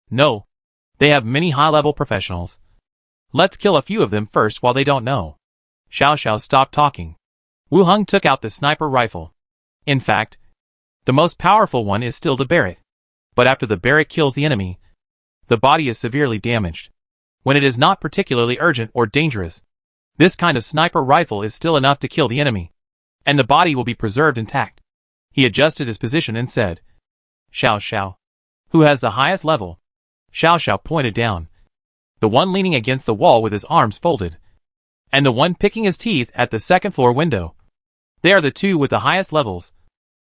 No. They have many high-level professionals. Let's kill a few of them first while they don't know. Xiao Xiao stopped talking. Wu Heng took out the sniper rifle. In fact, the most powerful one is still the Barrett. But after the Barrett kills the enemy, the body is severely damaged. When it is not particularly urgent or dangerous, this kind of sniper rifle is still enough to kill the enemy, and the body will be preserved intact. He adjusted his position and said, Xiao Xiao. Who has the highest level? Xiao Xiao pointed down. The one leaning against the wall with his arms folded, and the one picking his teeth at the second-floor window. They are the 2 with the highest levels.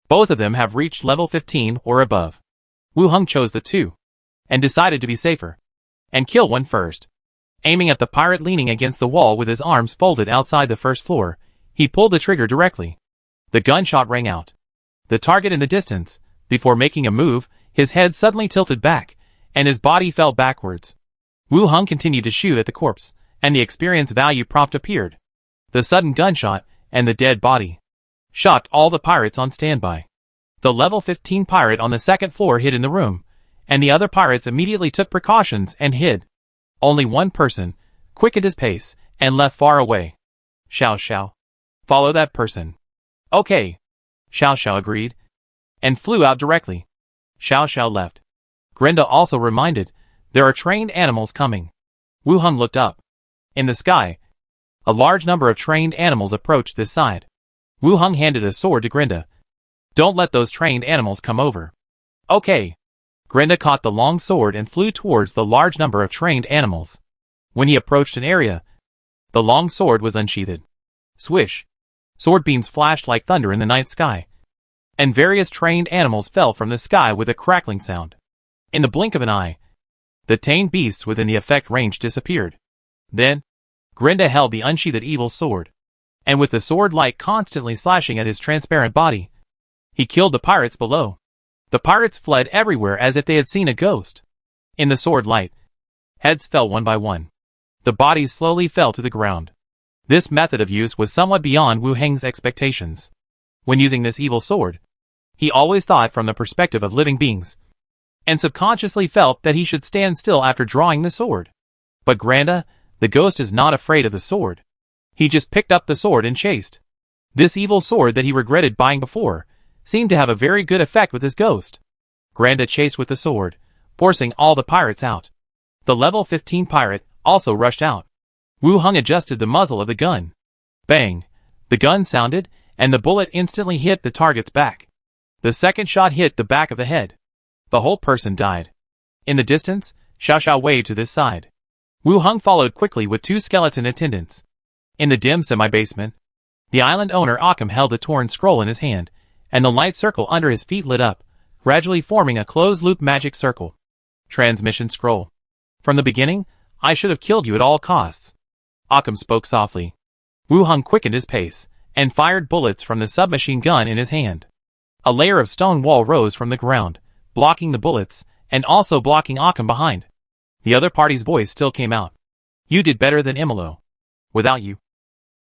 Both of them have reached level 15 or above. Wu Heng chose the 2, and decided to be safer, and kill one first. Aiming at the pirate leaning against the wall with his arms folded outside the first floor, he pulled the trigger directly. The gunshot rang out. The target in the distance, before making a move, his head suddenly tilted back, and his body fell backwards. Wu Heng continued to shoot at the corpse, and the experience value prompt appeared. The sudden gunshot, and the dead body, shocked all the pirates on standby. The level 15 pirate on the second floor hid in the room, and the other pirates immediately took precautions and hid. Only one person quickened his pace and left far away. Xiao Xiao. Follow that person. Okay. Xiao Xiao agreed, and flew out directly. Xiao Xiao left. Grenda also reminded, there are trained animals coming. Wu Heng looked up. In the sky, a large number of trained animals approached this side. Wu Heng handed a sword to Grinda. Don't let those trained animals come over. Okay. Grinda caught the long sword and flew towards the large number of trained animals. When he approached an area, the long sword was unsheathed. Swish. Sword beams flashed like thunder in the night sky, and various trained animals fell from the sky with a crackling sound. In the blink of an eye, the tame beasts within the effect range disappeared. Then, Grinda held the unsheathed evil sword, and with the sword light constantly slashing at his transparent body, he killed the pirates below. The pirates fled everywhere as if they had seen a ghost. In the sword light, heads fell one by one. The bodies slowly fell to the ground. This method of use was somewhat beyond Wu Heng's expectations. When using this evil sword, he always thought from the perspective of living beings, and subconsciously felt that he should stand still after drawing the sword. But Grinda, the ghost, is not afraid of the sword. He just picked up the sword and chased. This evil sword that he regretted buying before seemed to have a very good effect with his ghost. Grinda chased with the sword, forcing all the pirates out. The level 15 pirate also rushed out. Wu Heng adjusted the muzzle of the gun. Bang! The gun sounded, and the bullet instantly hit the target's back. The second shot hit the back of the head. The whole person died. In the distance, Xiao Xiao waved to this side. Wu Heng followed quickly with 2 skeleton attendants. In the dim semi-basement, the island owner Occam held a torn scroll in his hand, and the light circle under his feet lit up, gradually forming a closed-loop magic circle. Transmission scroll. From the beginning, I should have killed you at all costs. Occam spoke softly. Wu Heng quickened his pace, and fired bullets from the submachine gun in his hand. A layer of stone wall rose from the ground, blocking the bullets, and also blocking Occam behind. The other party's voice still came out. You did better than Imolo. Without you,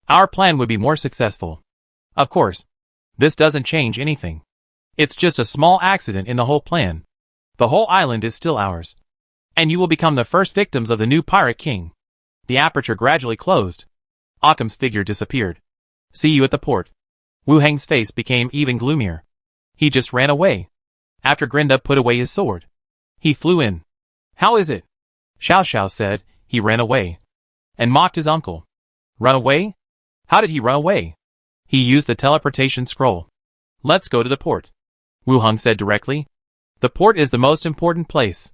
our plan would be more successful. Of course, this doesn't change anything. It's just a small accident in the whole plan. The whole island is still ours, and you will become the first victims of the new pirate king. The aperture gradually closed. Occam's figure disappeared. See you at the port. Wu Heng's face became even gloomier. He just ran away. After Grinda put away his sword, he flew in. How is it? Xiao Xiao said he ran away, and mocked his uncle. Run away? How did he run away? He used the teleportation scroll. Let's go to the port, Wu Heng said directly. The port is the most important place.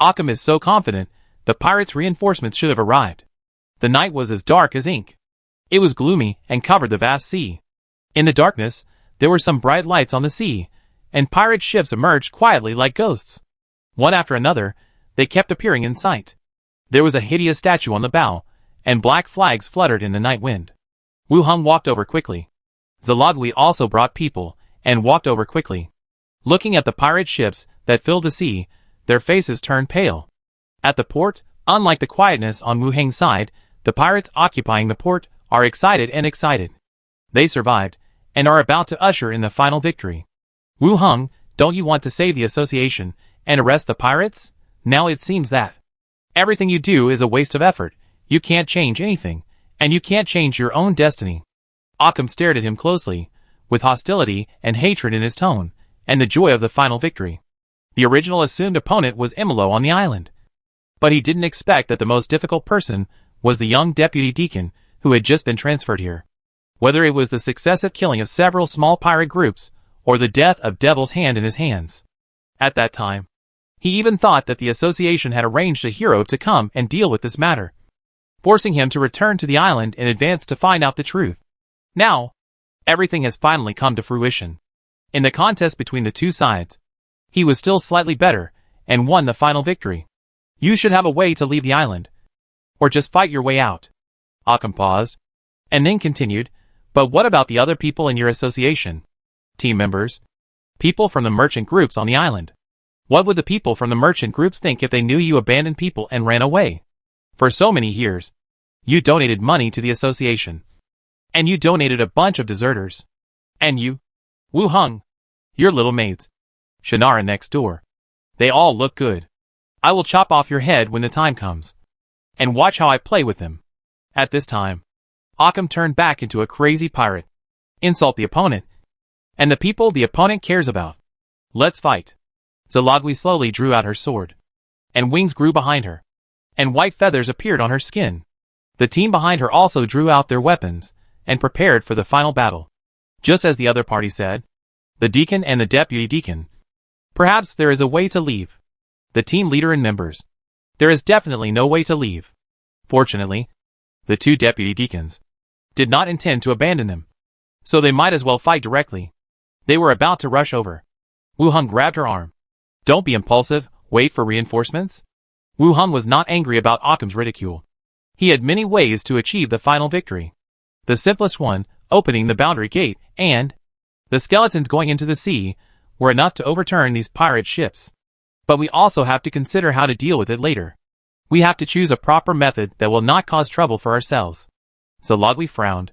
Occam is so confident the pirates' reinforcements should have arrived. The night was as dark as ink. It was gloomy and covered the vast sea. In the darkness, there were some bright lights on the sea, and pirate ships emerged quietly like ghosts. One after another, they kept appearing in sight. There was a hideous statue on the bow, and black flags fluttered in the night wind. Wu Heng walked over quickly. Zalagui also brought people, and walked over quickly. Looking at the pirate ships that filled the sea, their faces turned pale. At the port, unlike the quietness on Wu Heng's side, the pirates occupying the port are excited and excited. They survived, and are about to usher in the final victory. Wu Heng, don't you want to save the association, and arrest the pirates? Now it seems that everything you do is a waste of effort. You can't change anything, and you can't change your own destiny. Occam stared at him closely, with hostility and hatred in his tone, and the joy of the final victory. The original assumed opponent was Imolo on the island. But he didn't expect that the most difficult person was the young deputy deacon who had just been transferred here. Whether it was the successive killing of several small pirate groups, or the death of Devil's Hand in his hands. At that time, he even thought that the association had arranged a hero to come and deal with this matter, forcing him to return to the island in advance to find out the truth. Now, everything has finally come to fruition. In the contest between the two sides, he was still slightly better, and won the final victory. You should have a way to leave the island, or just fight your way out. Occam paused, and then continued, but what about the other people in your association? Team members? People from the merchant groups on the island. What would the people from the merchant groups think if they knew you abandoned people and ran away? For so many years, you donated money to the association. And you donated a bunch of deserters. And you, Wu Heng, your little maids, Shannara next door. They all look good. I will chop off your head when the time comes. And watch how I play with them. At this time, Occam turned back into a crazy pirate. Insult the opponent, and the people the opponent cares about. Let's fight. Zalagui slowly drew out her sword, and wings grew behind her, and white feathers appeared on her skin. The team behind her also drew out their weapons and prepared for the final battle. Just as the other party said, the deacon and the deputy deacon. Perhaps there is a way to leave. The team leader and members. There is definitely no way to leave. Fortunately, the two deputy deacons did not intend to abandon them, so they might as well fight directly. They were about to rush over. Wu Hung grabbed her arm. Don't be impulsive, wait for reinforcements. Wu Hung was not angry about Occam's ridicule. He had many ways to achieve the final victory. The simplest one, opening the boundary gate, and the skeletons going into the sea, were enough to overturn these pirate ships. But we also have to consider how to deal with it later. We have to choose a proper method that will not cause trouble for ourselves. Zalogwi frowned.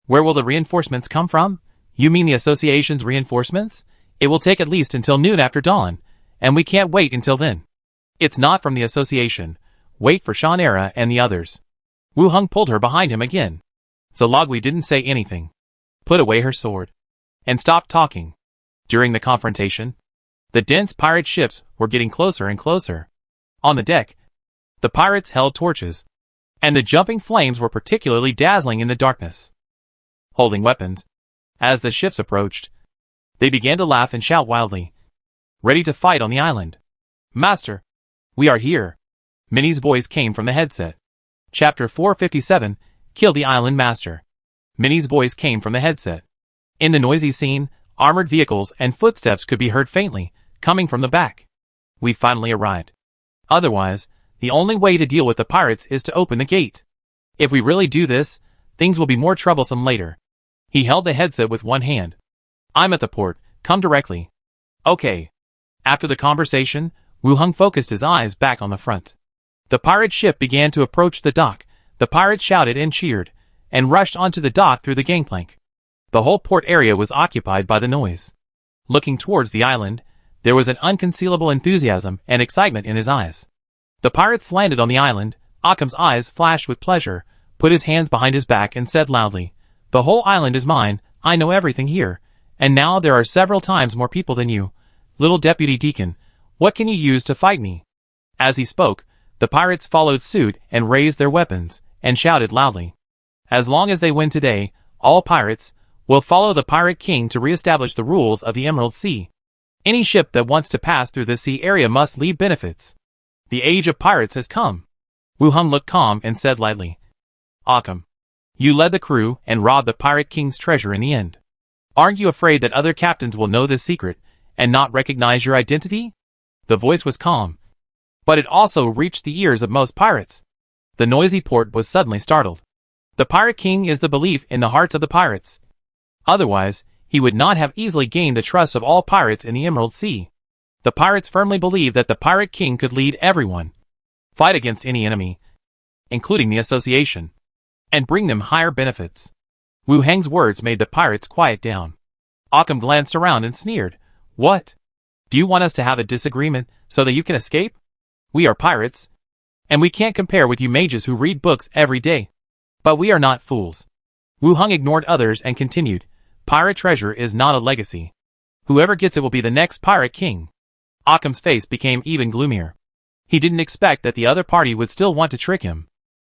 Where will the reinforcements come from? You mean the association's reinforcements? It will take at least until noon after dawn, and we can't wait until then. It's not from the association. Wait for Shannara and the others. Wu Hung pulled her behind him again. Zalogwi didn't say anything. Put away her sword. And stopped talking. During the confrontation, the dense pirate ships were getting closer and closer. On the deck, the pirates held torches, and the jumping flames were particularly dazzling in the darkness. Holding weapons, as the ships approached, they began to laugh and shout wildly. Ready to fight on the island. Master, we are here. Minnie's voice came from the headset. Chapter 457, Kill the Island Master. Minnie's voice came from the headset. In the noisy scene, armored vehicles and footsteps could be heard faintly, coming from the back. We finally arrived. Otherwise, the only way to deal with the pirates is to open the gate. If we really do this, things will be more troublesome later. He held the headset with one hand. I'm at the port, come directly. Okay. After the conversation, Wu Hung focused his eyes back on the front. The pirate ship began to approach the dock. The pirates shouted and cheered, and rushed onto the dock through the gangplank. The whole port area was occupied by the noise. Looking towards the island, there was an unconcealable enthusiasm and excitement in his eyes. The pirates landed on the island. Occam's eyes flashed with pleasure, put his hands behind his back and said loudly, The whole island is mine, I know everything here, and now there are several times more people than you. Little deputy deacon, what can you use to fight me? As he spoke, the pirates followed suit and raised their weapons, and shouted loudly. As long as they win today, all pirates will follow the Pirate King to re-establish the rules of the Emerald Sea. Any ship that wants to pass through the sea area must leave benefits. The age of pirates has come. Wu Hung looked calm and said lightly, Occam, you led the crew and robbed the Pirate King's treasure in the end. Aren't you afraid that other captains will know this secret and not recognize your identity? The voice was calm, but it also reached the ears of most pirates. The noisy port was suddenly startled. The Pirate King is the belief in the hearts of the pirates. Otherwise, he would not have easily gained the trust of all pirates in the Emerald Sea. The pirates firmly believed that the Pirate King could lead everyone, fight against any enemy, including the association, and bring them higher benefits. Wu Hang's words made the pirates quiet down. Occam glanced around and sneered. What? Do you want us to have a disagreement so that you can escape? We are pirates, and we can't compare with you mages who read books every day. But we are not fools. Wu Hung ignored others and continued. Pirate treasure is not a legacy. Whoever gets it will be the next Pirate King. Occam's face became even gloomier. He didn't expect that the other party would still want to trick him.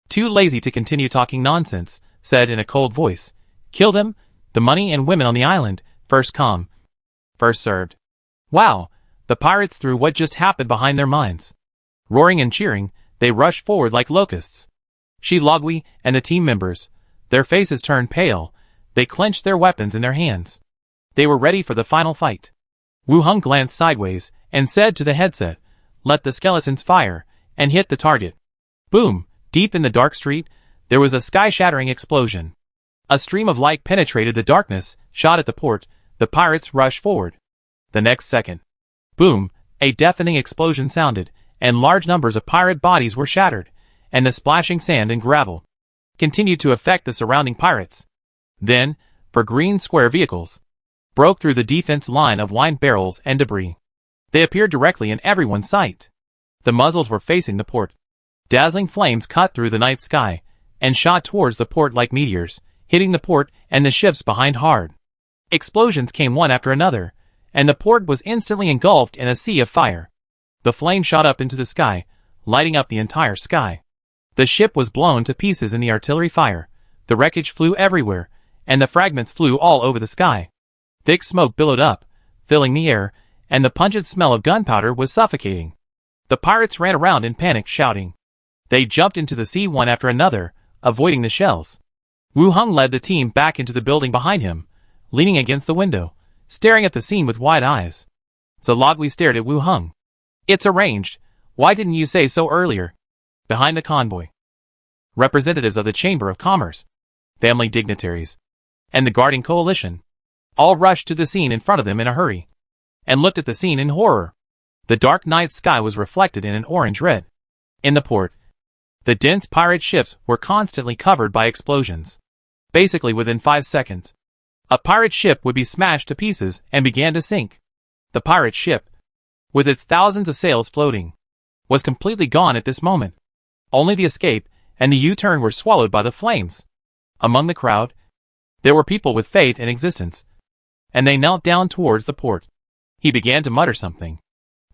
Too lazy to continue talking nonsense, said in a cold voice. Kill them, the money and women on the island, first come, first served. Wow, the pirates threw what just happened behind their minds. Roaring and cheering, they rushed forward like locusts. Zalogwi and the team members, their faces turned pale, they clenched their weapons in their hands. They were ready for the final fight. Wu Hung glanced sideways and said to the headset, Let the skeletons fire, and hit the target. Boom! Deep in the dark street, there was a sky-shattering explosion. A stream of light penetrated the darkness, shot at the port. The pirates rushed forward. The next second, boom, a deafening explosion sounded, and large numbers of pirate bodies were shattered, and the splashing sand and gravel continued to affect the surrounding pirates. Then, for green square vehicles, broke through the defense line of wine barrels and debris. They appeared directly in everyone's sight. The muzzles were facing the port. Dazzling flames cut through the night sky, and shot towards the port like meteors, hitting the port and the ships behind hard. Explosions came one after another, and the port was instantly engulfed in a sea of fire. The flame shot up into the sky, lighting up the entire sky. The ship was blown to pieces in the artillery fire, the wreckage flew everywhere, and the fragments flew all over the sky. Thick smoke billowed up, filling the air, and the pungent smell of gunpowder was suffocating. The pirates ran around in panic, shouting. They jumped into the sea one after another, avoiding the shells. Wu Hung led the team back into the building behind him, leaning against the window, staring at the scene with wide eyes. Zalogwi stared at Wu Hung. It's arranged. Why didn't you say so earlier? Behind the convoy, representatives of the Chamber of Commerce, family dignitaries, and the guarding coalition all rushed to the scene in front of them in a hurry, and looked at the scene in horror. The dark night sky was reflected in an orange-red. In the port, the dense pirate ships were constantly covered by explosions. Basically within 5 seconds, a pirate ship would be smashed to pieces and began to sink. The pirate ship, with its thousands of sails floating, was completely gone at this moment. Only the escape and the U-turn were swallowed by the flames. Among the crowd, there were people with faith in existence, and they knelt down towards the port. He began to mutter something.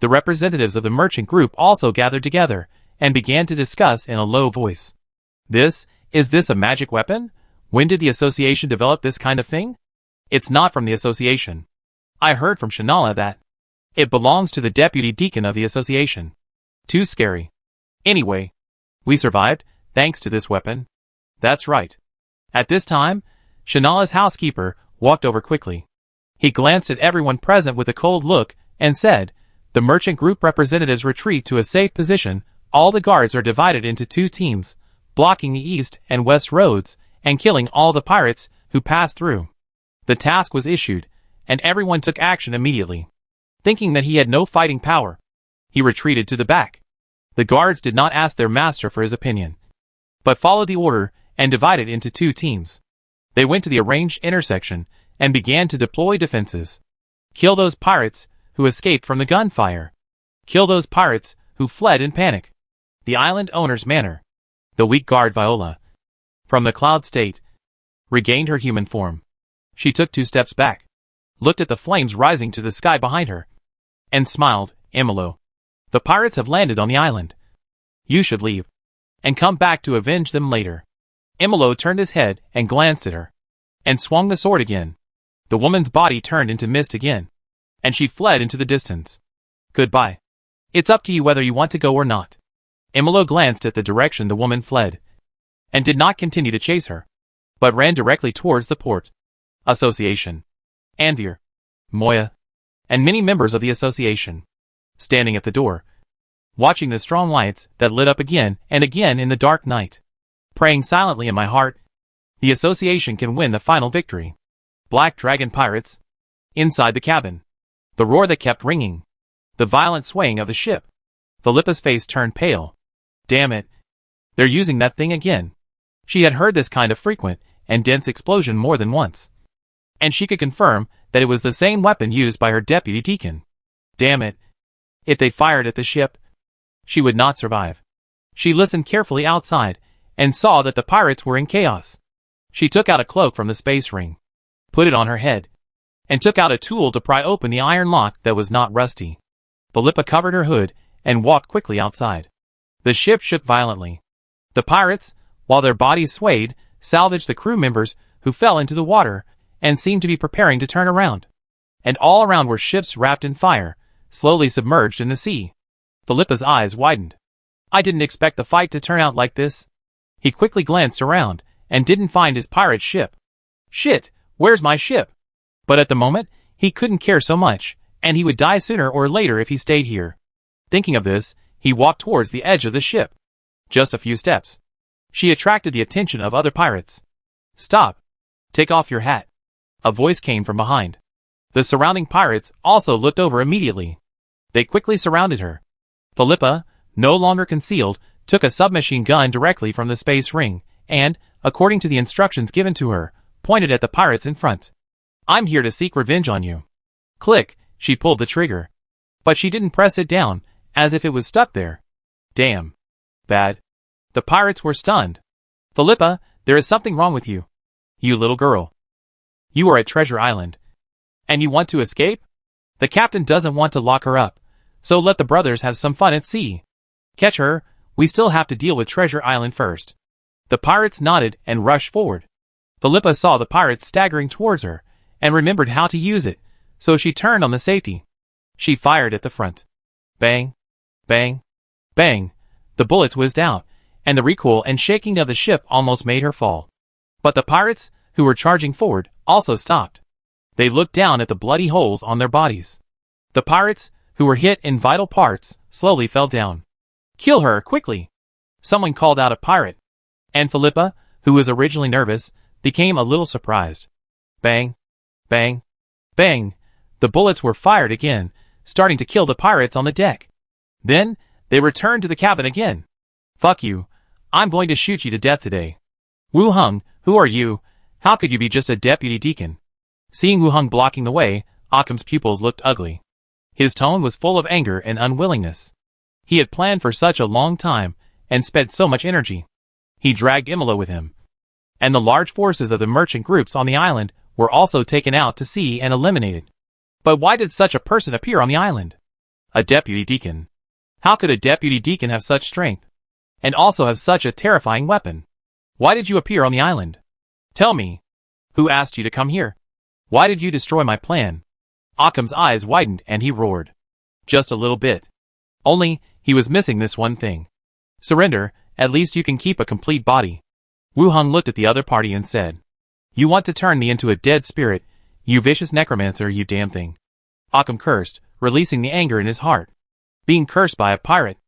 The representatives of the merchant group also gathered together and began to discuss in a low voice. Is this a magic weapon? When did the association develop this kind of thing? It's not from the association. I heard from Shanala that it belongs to the deputy deacon of the association. Too scary. Anyway, we survived, thanks to this weapon. That's right. At this time, Shanala's housekeeper walked over quickly. He glanced at everyone present with a cold look and said, the merchant group representatives retreat to a safe position. All the guards are divided into 2 teams, blocking the east and west roads and killing all the pirates who passed through. The task was issued, and everyone took action immediately. Thinking that he had no fighting power, he retreated to the back. The guards did not ask their master for his opinion, but followed the order and divided into 2 teams. They went to the arranged intersection and began to deploy defenses. Kill those pirates who escaped from the gunfire. Kill those pirates who fled in panic. The island owner's manor. The weak guard Viola, from the cloud state, regained her human form. She took 2 steps back, looked at the flames rising to the sky behind her, and smiled. Emilo, the pirates have landed on the island. You should leave, and come back to avenge them later. Emilo turned his head and glanced at her, and swung the sword again. The woman's body turned into mist again, and she fled into the distance. Goodbye. It's up to you whether you want to go or not. Emilo glanced at the direction the woman fled, and did not continue to chase her, but ran directly towards the port. Association. Anvir, Moya, and many members of the association, standing at the door, watching the strong lights that lit up again and again in the dark night. Praying silently in my heart, the association can win the final victory. Black Dragon Pirates. Inside the cabin, the roar that kept ringing, the violent swaying of the ship. Philippa's face turned pale. Damn it. They're using that thing again. She had heard this kind of frequent and dense explosion more than once, and she could confirm that it was the same weapon used by her deputy deacon. Damn it. If they fired at the ship, she would not survive. She listened carefully outside and saw that the pirates were in chaos. She took out a cloak from the space ring, put it on her head, and took out a tool to pry open the iron lock that was not rusty. Philippa covered her hood and walked quickly outside. The ship shook violently. The pirates, while their bodies swayed, salvaged the crew members who fell into the water and seemed to be preparing to turn around. And all around were ships wrapped in fire, slowly submerged in the sea. Philippa's eyes widened. I didn't expect the fight to turn out like this. He quickly glanced around and didn't find his pirate ship. Shit, where's my ship? But at the moment, he couldn't care so much, and he would die sooner or later if he stayed here. Thinking of this, he walked towards the edge of the ship. Just a few steps. She attracted the attention of other pirates. Stop. Take off your hat. A voice came from behind. The surrounding pirates also looked over immediately. They quickly surrounded her. Philippa, no longer concealed, took a submachine gun directly from the space ring, and, according to the instructions given to her, pointed at the pirates in front. I'm here to seek revenge on you. Click, she pulled the trigger. But she didn't press it down, as if it was stuck there. Damn. Bad. The pirates were stunned. Philippa, there is something wrong with you. You little girl. You are at Treasure Island. And you want to escape? The captain doesn't want to lock her up, so let the brothers have some fun at sea. Catch her, We still have to deal with Treasure Island first. The pirates nodded and rushed forward. Philippa saw the pirates staggering towards her, and remembered how to use it, so she turned on the safety. She fired at the front. Bang, bang, bang. The bullets whizzed out, and the recoil and shaking of the ship almost made her fall. But the pirates, who were charging forward, also stopped. They looked down at the bloody holes on their bodies. The pirates, who were hit in vital parts, slowly fell down. Kill her, quickly! Someone called out a pirate. And Philippa, who was originally nervous, became a little surprised. Bang, bang, bang. The bullets were fired again, starting to kill the pirates on the deck. Then, they returned to the cabin again. Fuck you. I'm going to shoot you to death today. Wu Hung, who are you? How could you be just a deputy deacon? Seeing Wu Hung blocking the way, Occam's pupils looked ugly. His tone was full of anger and unwillingness. He had planned for such a long time, and spent so much energy. He dragged Imola with him. And the large forces of the merchant groups on the island were also taken out to sea and eliminated. But why did such a person appear on the island? A deputy deacon. How could a deputy deacon have such strength? And also have such a terrifying weapon? Why did you appear on the island? Tell me. Who asked you to come here? Why did you destroy my plan? Occam's eyes widened and he roared. Just a little bit. Only, he was missing this one thing. Surrender, at least you can keep a complete body. Wu Hung looked at the other party and said, You want to turn me into a dead spirit, you vicious necromancer, you damn thing. Occam cursed, releasing the anger in his heart. Being cursed by a pirate.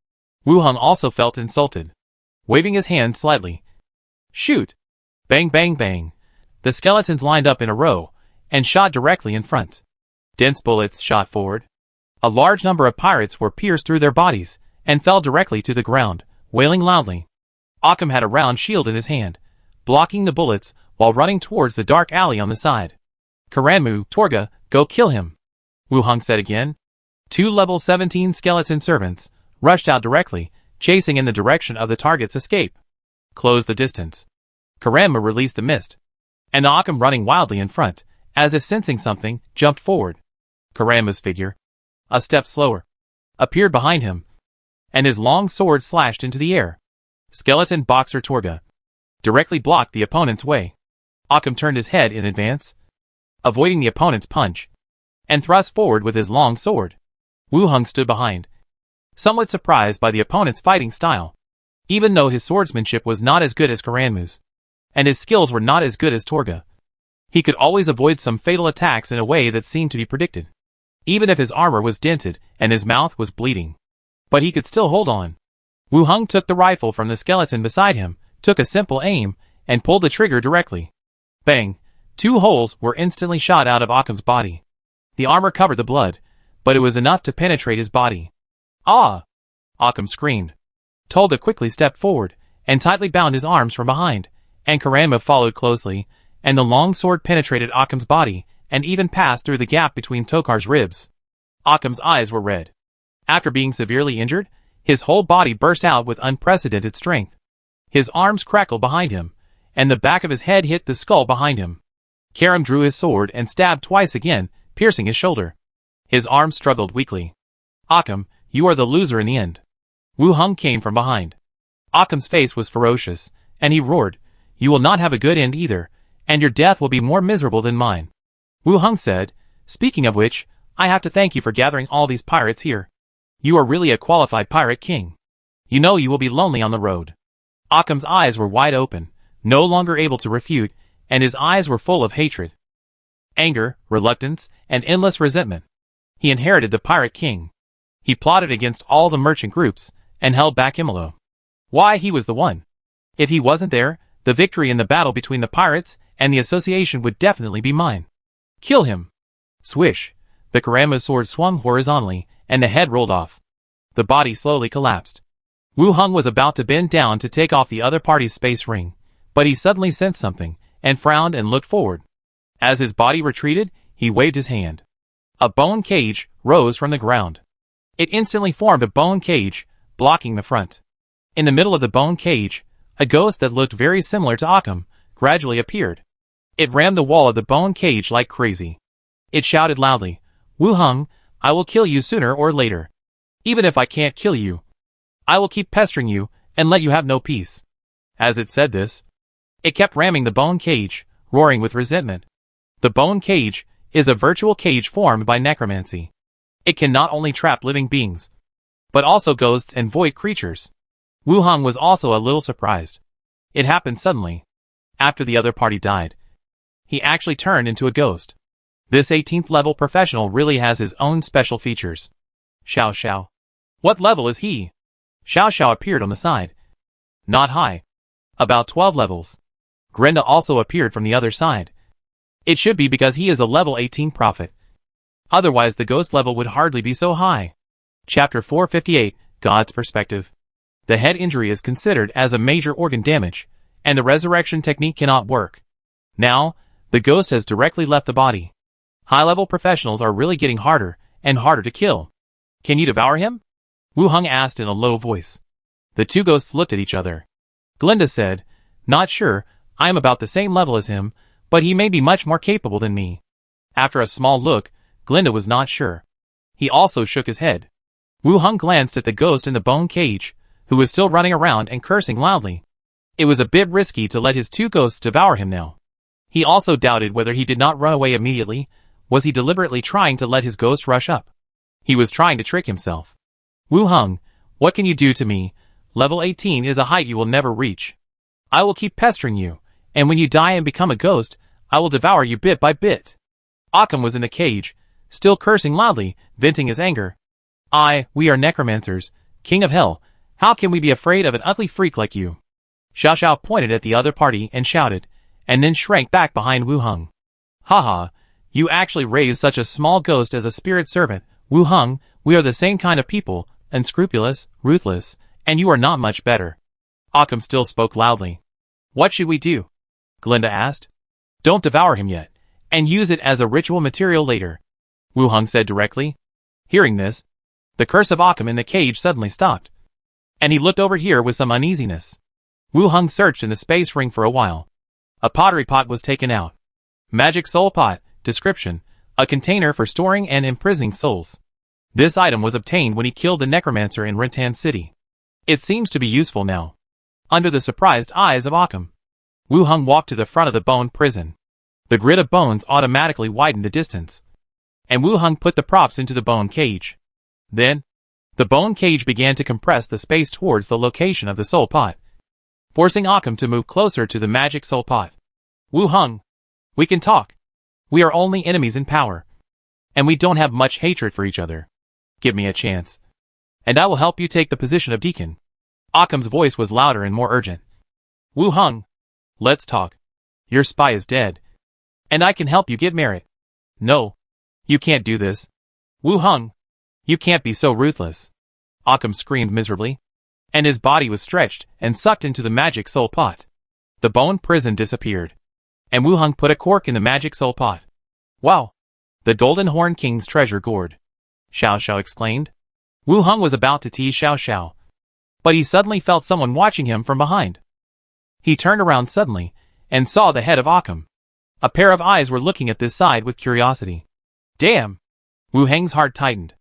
Wu Hung also felt insulted. Waving his hand slightly. Shoot! Bang bang bang. The skeletons lined up in a row, and shot directly in front. Dense bullets shot forward. A large number of pirates were pierced through their bodies, and fell directly to the ground, wailing loudly. Occam had a round shield in his hand, blocking the bullets while running towards the dark alley on the side. Karanmu, Torga, go kill him. Wu Hung said again. 2 level 17 skeleton servants rushed out directly, chasing in the direction of the target's escape. Close the distance. Karanmu released the mist. And Occam, running wildly in front, as if sensing something, jumped forward. Karanmu's figure, a step slower, appeared behind him, and his long sword slashed into the air. Skeleton boxer Torga directly blocked the opponent's way. Occam turned his head in advance, avoiding the opponent's punch, and thrust forward with his long sword. Wu Hung stood behind, somewhat surprised by the opponent's fighting style. Even though his swordsmanship was not as good as Karanmu's, and his skills were not as good as Torga, he could always avoid some fatal attacks in a way that seemed to be predicted. Even if his armor was dented and his mouth was bleeding. But he could still hold on. Wu Hung took the rifle from the skeleton beside him, took a simple aim, and pulled the trigger directly. Bang! 2 holes were instantly shot out of Occam's body. The armor covered the blood, but it was enough to penetrate his body. Ah! Occam screamed. Tolga quickly stepped forward, and tightly bound his arms from behind, and Karanmu followed closely, and the long sword penetrated Occam's body, and even passed through the gap between Tokar's ribs. Occam's eyes were red. After being severely injured, his whole body burst out with unprecedented strength. His arms crackled behind him, and the back of his head hit the skull behind him. Karam drew his sword and stabbed twice again, piercing his shoulder. His arms struggled weakly. Occam, you are the loser in the end. Wu Hung came from behind. Occam's face was ferocious, and he roared, You will not have a good end either, and your death will be more miserable than mine. Wu Hung said, Speaking of which, I have to thank you for gathering all these pirates here. You are really a qualified pirate king. You know you will be lonely on the road. Occam's eyes were wide open, no longer able to refute, and his eyes were full of hatred, anger, reluctance, and endless resentment. He inherited the pirate king. He plotted against all the merchant groups, and held back Imola. Why, he was the one. If he wasn't there, the victory in the battle between the pirates and the association would definitely be mine. Kill him. Swish. The Karanmu sword swung horizontally, and the head rolled off. The body slowly collapsed. Wu Hung was about to bend down to take off the other party's space ring, but he suddenly sensed something, and frowned and looked forward. As his body retreated, he waved his hand. A bone cage rose from the ground. It instantly formed a bone cage, blocking the front. In the middle of the bone cage, a ghost that looked very similar to Occam gradually appeared. It rammed the wall of the bone cage like crazy. It shouted loudly, Wu Hung, I will kill you sooner or later. Even if I can't kill you, I will keep pestering you and let you have no peace. As it said this, it kept ramming the bone cage, roaring with resentment. The bone cage is a virtual cage formed by necromancy. It can not only trap living beings, but also ghosts and void creatures. Wu Hong was also a little surprised. It happened suddenly. After the other party died, he actually turned into a ghost. This 18th level professional really has his own special features. Xiao Xiao. What level is he? Xiao Xiao appeared on the side. Not high. About 12 levels. Glinda also appeared from the other side. It should be because he is a level 18 prophet. Otherwise the ghost level would hardly be so high. Chapter 458, God's Perspective. The head injury is considered as a major organ damage, and the resurrection technique cannot work. Now, the ghost has directly left the body. High-level professionals are really getting harder and harder to kill. Can you devour him? Wu Hong asked in a low voice. The two ghosts looked at each other. Glinda said, Not sure, I am about the same level as him, but he may be much more capable than me. After a small look, Glinda was not sure. He also shook his head. Wu Hong glanced at the ghost in the bone cage, who was still running around and cursing loudly. It was a bit risky to let his two ghosts devour him now. He also doubted whether he did not run away immediately. Was he deliberately trying to let his ghost rush up? He was trying to trick himself. Wu Hong, what can you do to me? Level 18 is a height you will never reach. I will keep pestering you, and when you die and become a ghost, I will devour you bit by bit. Occam was in the cage, still cursing loudly, venting his anger. We are necromancers, king of hell. How can we be afraid of an ugly freak like you? Xiao Xiao pointed at the other party and shouted, and then shrank back behind Wu Hong. Haha, you actually raised such a small ghost as a spirit servant. Wu Hong, we are the same kind of people, unscrupulous, ruthless, and you are not much better. Occam still spoke loudly. What should we do? Glinda asked. Don't devour him yet, and use it as a ritual material later, Wu Hong said directly. Hearing this, the curse of Occam in the cage suddenly stopped, and he looked over here with some uneasiness. Wu Hong searched in the space ring for a while. A pottery pot was taken out. Magic soul pot. Description: a container for storing and imprisoning souls. This item was obtained when he killed the Necromancer in Rentan City. It seems to be useful now. Under the surprised eyes of Occam, Wu Hong walked to the front of the bone prison. The grid of bones automatically widened the distance, and Wu Hong put the props into the bone cage. Then, the bone cage began to compress the space towards the location of the soul pot, forcing Occam to move closer to the magic soul pot. Wu Hong, we can talk. We are only enemies in power, and we don't have much hatred for each other. Give me a chance, and I will help you take the position of deacon. Occam's voice was louder and more urgent. Wu Hong, let's talk. Your spy is dead, and I can help you get merit. No, you can't do this. Wu Hong, you can't be so ruthless. Occam screamed miserably, and his body was stretched and sucked into the magic soul pot. The bone prison disappeared, and Wu Hong put a cork in the magic soul pot. Wow! The Golden Horn King's treasure gourd! Xiao Xiao exclaimed. Wu Hong was about to tease Xiao Xiao, but he suddenly felt someone watching him from behind. He turned around suddenly, and saw the head of Occam. A pair of eyes were looking at this side with curiosity. Damn! Wu Hong's heart tightened.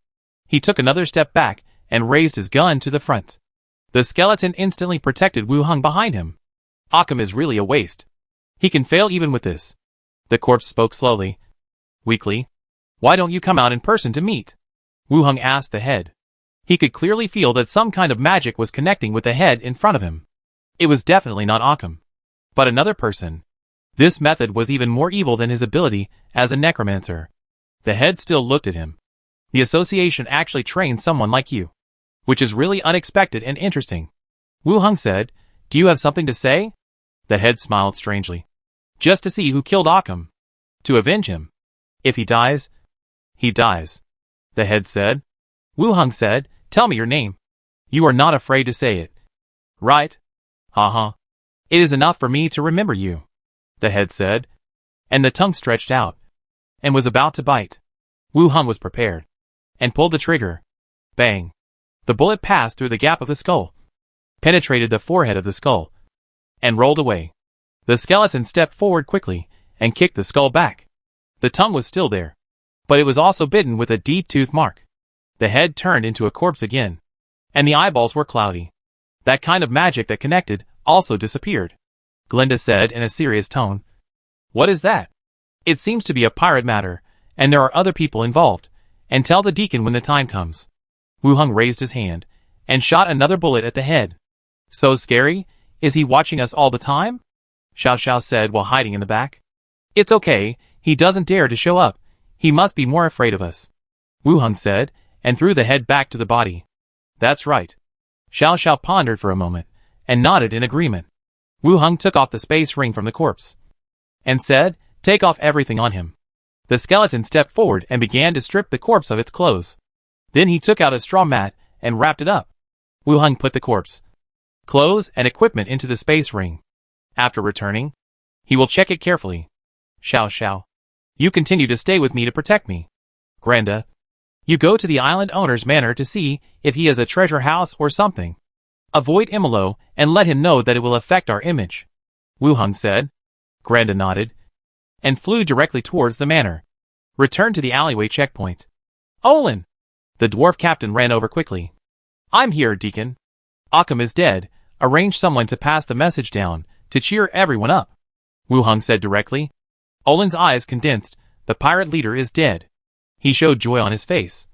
He took another step back, and raised his gun to the front. The skeleton instantly protected Wu Hong behind him. Occam is really a waste. He can fail even with this. The corpse spoke slowly, weakly. Why don't you come out in person to meet? Wu Hong asked the head. He could clearly feel that some kind of magic was connecting with the head in front of him. It was definitely not Occam, but another person. This method was even more evil than his ability as a necromancer. The head still looked at him. The association actually trained someone like you, which is really unexpected and interesting. Wu Hong said, Do you have something to say? The head smiled strangely. Just to see who killed Occam. To avenge him. If he dies, he dies. The head said. Wu Hong said, Tell me your name. You are not afraid to say it. Right? Haha. It is enough for me to remember you. The head said. And the tongue stretched out, and was about to bite. Wu Hong was prepared, and pulled the trigger. Bang. The bullet passed through the gap of the skull, penetrated the forehead of the skull, and rolled away. The skeleton stepped forward quickly, and kicked the skull back. The tongue was still there, but it was also bitten with a deep tooth mark. The head turned into a corpse again, and the eyeballs were cloudy. That kind of magic that connected also disappeared. Glinda said in a serious tone. What is that? It seems to be a pirate matter, and there are other people involved, and tell the deacon when the time comes. Wu Hung raised his hand, and shot another bullet at the head. So scary? Is he watching us all the time? Xiao Xiao said while hiding in the back. It's okay, he doesn't dare to show up. He must be more afraid of us. Wu Hung said, and threw the head back to the body. That's right. Xiao Xiao pondered for a moment, and nodded in agreement. Wu Hung took off the space ring from the corpse, and said, take off everything on him. The skeleton stepped forward and began to strip the corpse of its clothes. Then he took out a straw mat, and wrapped it up. Wu Hung put the corpse, clothes, and equipment into the space ring. After returning, he will check it carefully. Xiao Xiao, you continue to stay with me to protect me. Granda, you go to the island owner's manor to see if he has a treasure house or something. Avoid Imolo and let him know that it will affect our image. Wu Hung said. Granda nodded, and flew directly towards the manor. Return to the alleyway checkpoint. Olin! The dwarf captain ran over quickly. I'm here, Deacon. Occam is dead. Arrange someone to pass the message down, to cheer everyone up. Wu Hung said directly. Olin's eyes condensed. The pirate leader is dead. He showed joy on his face.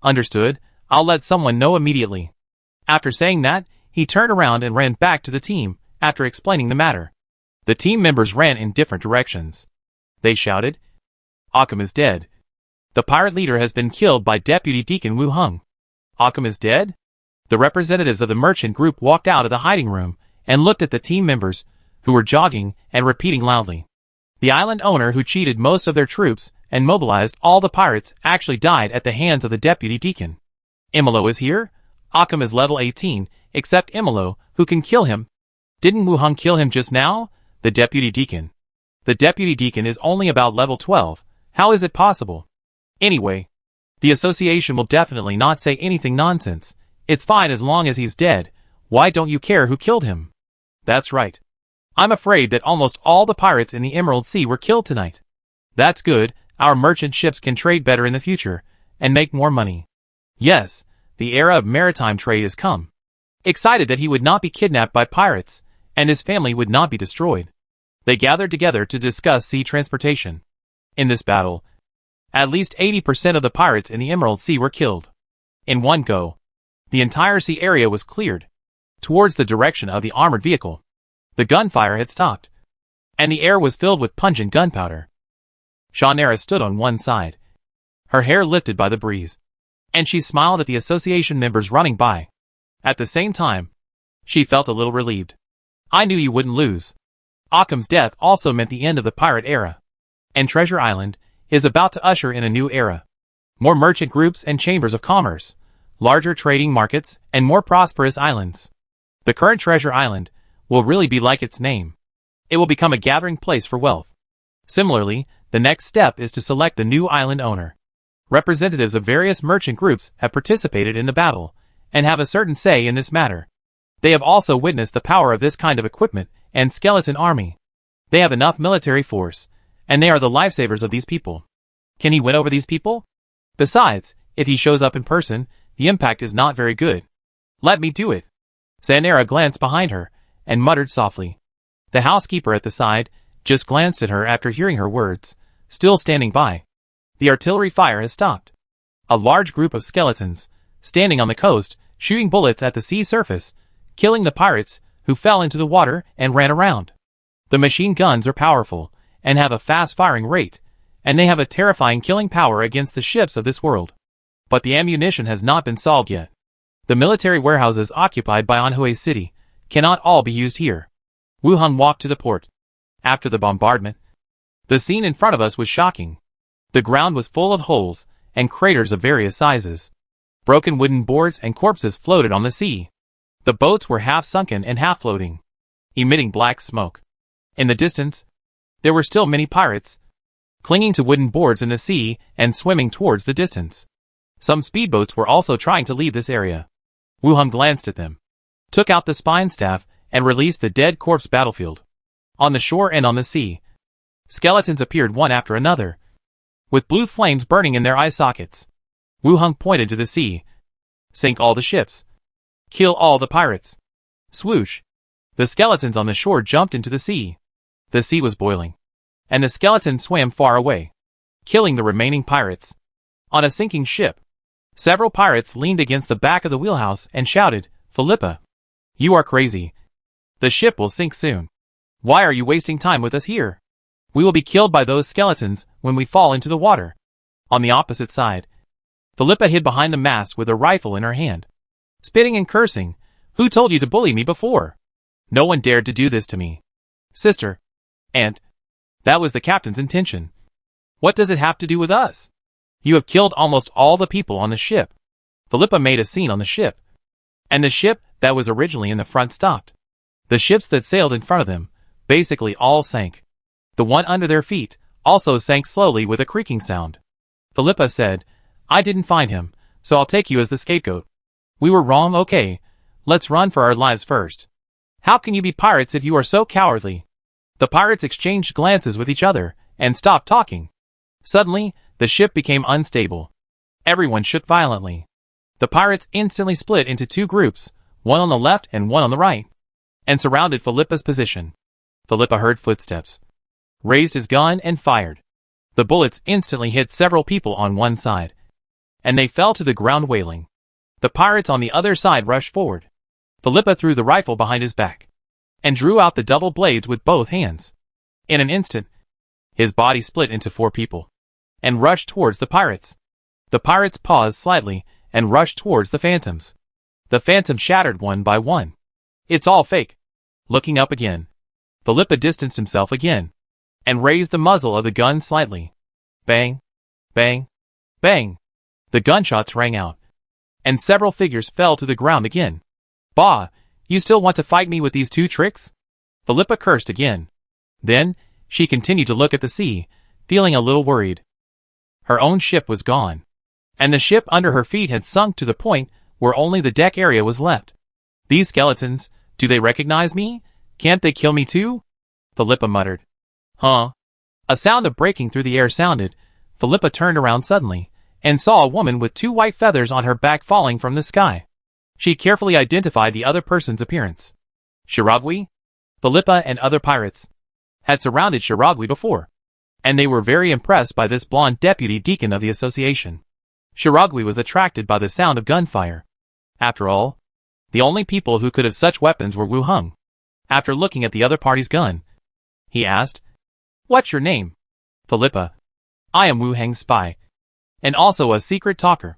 Understood. I'll let someone know immediately. After saying that, he turned around and ran back to the team, after explaining the matter. The team members ran in different directions. They shouted, Occam is dead. The pirate leader has been killed by Deputy Deacon Wu Hung. Occam is dead? The representatives of the merchant group walked out of the hiding room, and looked at the team members, who were jogging and repeating loudly. The island owner who cheated most of their troops and mobilized all the pirates actually died at the hands of the deputy deacon. Imolo is here? Occam is level 18, except Imolo, who can kill him. Didn't Wu Hung kill him just now? The deputy deacon. The deputy deacon is only about level 12. How is it possible? Anyway, the association will definitely not say anything nonsense. It's fine as long as he's dead. Why don't you care who killed him? That's right. I'm afraid that almost all the pirates in the Emerald Sea were killed tonight. That's good. Our merchant ships can trade better in the future, and make more money. Yes, the era of maritime trade has come. Excited that he would not be kidnapped by pirates, and his family would not be destroyed. They gathered together to discuss sea transportation. In this battle, at least 80% of the pirates in the Emerald Sea were killed. In one go, the entire sea area was cleared, towards the direction of the armored vehicle. The gunfire had stopped, and the air was filled with pungent gunpowder. Shannara stood on one side, her hair lifted by the breeze, and she smiled at the association members running by. At the same time, she felt a little relieved. I knew you wouldn't lose. Occam's death also meant the end of the pirate era, and Treasure Island is about to usher in a new era. More merchant groups and chambers of commerce, larger trading markets, and more prosperous islands. The current Treasure Island will really be like its name. It will become a gathering place for wealth. Similarly, the next step is to select the new island owner. Representatives of various merchant groups have participated in the battle, and have a certain say in this matter. They have also witnessed the power of this kind of equipment and skeleton army. They have enough military force, and they are the lifesavers of these people. Can he win over these people? Besides, if he shows up in person, the impact is not very good. Let me do it. Shannara glanced behind her, and muttered softly. The housekeeper at the side just glanced at her after hearing her words, still standing by. The artillery fire has stopped. A large group of skeletons, standing on the coast, shooting bullets at the sea surface, killing the pirates, who fell into the water and ran around. The machine guns are powerful, and have a fast firing rate, and they have a terrifying killing power against the ships of this world. But the ammunition has not been solved yet. The military warehouses occupied by Anhui City cannot all be used here. Wu Hung walked to the port. After the bombardment, the scene in front of us was shocking. The ground was full of holes and craters of various sizes. Broken wooden boards and corpses floated on the sea. The boats were half sunken and half floating, emitting black smoke. In the distance, there were still many pirates, clinging to wooden boards in the sea and swimming towards the distance. Some speedboats were also trying to leave this area. Wu Hung glanced at them, took out the spine staff, and released the dead corpse battlefield. On the shore and on the sea, skeletons appeared one after another, with blue flames burning in their eye sockets. Wu Hung pointed to the sea. Sink all the ships. Kill all the pirates. Swoosh! The skeletons on the shore jumped into the sea. The sea was boiling, and the skeleton swam far away, killing the remaining pirates. On a sinking ship, several pirates leaned against the back of the wheelhouse and shouted, "Philippa, you are crazy. The ship will sink soon. Why are you wasting time with us here? We will be killed by those skeletons when we fall into the water." On the opposite side, Philippa hid behind the mast with a rifle in her hand, spitting and cursing. "Who told you to bully me before? No one dared to do this to me. Sister, aunt, that was the captain's intention. What does it have to do with us? You have killed almost all the people on the ship." Philippa made a scene on the ship, and the ship that was originally in the front stopped. The ships that sailed in front of them basically all sank. The one under their feet also sank slowly with a creaking sound. Philippa said, "I didn't find him, so I'll take you as the scapegoat. We were wrong, okay? Let's run for our lives first. How can you be pirates if you are so cowardly?" The pirates exchanged glances with each other and stopped talking. Suddenly, the ship became unstable. Everyone shook violently. The pirates instantly split into two groups, one on the left and one on the right, and surrounded Philippa's position. Philippa heard footsteps, raised his gun and fired. The bullets instantly hit several people on one side, and they fell to the ground wailing. The pirates on the other side rushed forward. Philippa threw the rifle behind his back and drew out the double blades with both hands. In an instant, his body split into 4 people and rushed towards the pirates. The pirates paused slightly and rushed towards the phantoms. The phantoms shattered one by one. "It's all fake." Looking up again, Philippa distanced himself again and raised the muzzle of the gun slightly. Bang, bang, bang. The gunshots rang out, and several figures fell to the ground again. "Bah, you still want to fight me with these 2 tricks?" Philippa cursed again. Then, she continued to look at the sea, feeling a little worried. Her own ship was gone, and the ship under her feet had sunk to the point where only the deck area was left. "These skeletons, do they recognize me? Can't they kill me too?" Philippa muttered. "Huh?" A sound of breaking through the air sounded. Philippa turned around suddenly and saw a woman with 2 white feathers on her back falling from the sky. She carefully identified the other person's appearance. Shiragwi? Philippa and other pirates had surrounded Shiragwi before, and they were very impressed by this blonde deputy deacon of the association. Shiragwi was attracted by the sound of gunfire. After all, the only people who could have such weapons were Wu Hung. After looking at the other party's gun, he asked, "What's your name?" "Philippa. I am Wu Hang's spy, and also a secret talker.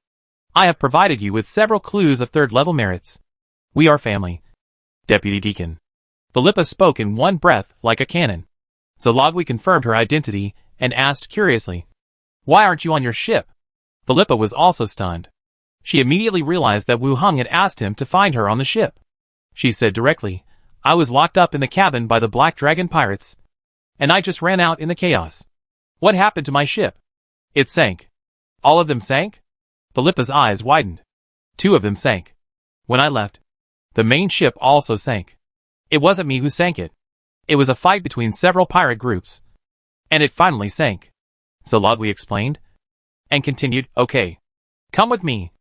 I have provided you with several clues of 3rd-level merits. We are family." Deputy Deacon. Philippa spoke in one breath like a cannon. Zalagwi confirmed her identity and asked curiously, "Why aren't you on your ship?" Philippa was also stunned. She immediately realized that Wu Hung had asked him to find her on the ship. She said directly, "I was locked up in the cabin by the Black Dragon pirates, and I just ran out in the chaos. What happened to my ship?" "It sank." "All of them sank?" Philippa's eyes widened. 2 of them sank. "When I left, the main ship also sank. It wasn't me who sank it. It was a fight between several pirate groups, and it finally sank." Zalagwi explained, and continued, "Okay. Come with me.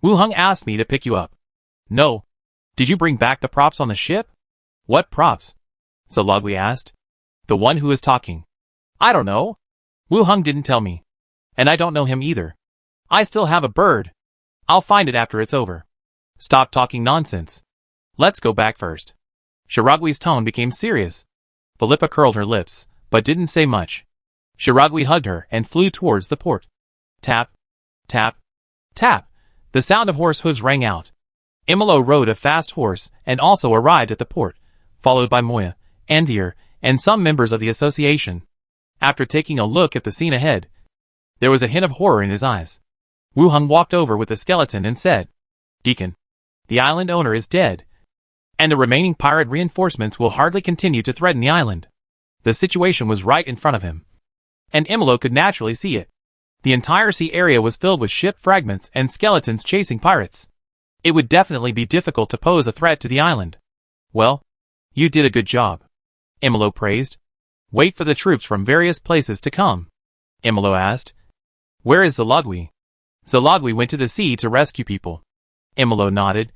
Wu Hung asked me to pick you up." "No. Did you bring back the props on the ship?" "What props?" Zalagwi asked. "The one who is talking." "I don't know. Wu Hung didn't tell me, and I don't know him either. I still have a bird. I'll find it after it's over." "Stop talking nonsense. Let's go back first." Shiragwi's tone became serious. Philippa curled her lips, but didn't say much. Shiragwi hugged her and flew towards the port. Tap, tap, tap. The sound of horse hooves rang out. Imolo rode a fast horse and also arrived at the port, followed by Moya, Andir, and some members of the association. After taking a look at the scene ahead, there was a hint of horror in his eyes. Wu Hung walked over with the skeleton and said, "Deacon, the island owner is dead, and the remaining pirate reinforcements will hardly continue to threaten the island." The situation was right in front of him, and Imolo could naturally see it. The entire sea area was filled with ship fragments and skeletons chasing pirates. It would definitely be difficult to pose a threat to the island. "Well, you did a good job," Imolo praised. "Wait for the troops from various places to come." Imolo asked, "Where is Zalagwi?" "Zalagwi went to the sea to rescue people." Imolo nodded.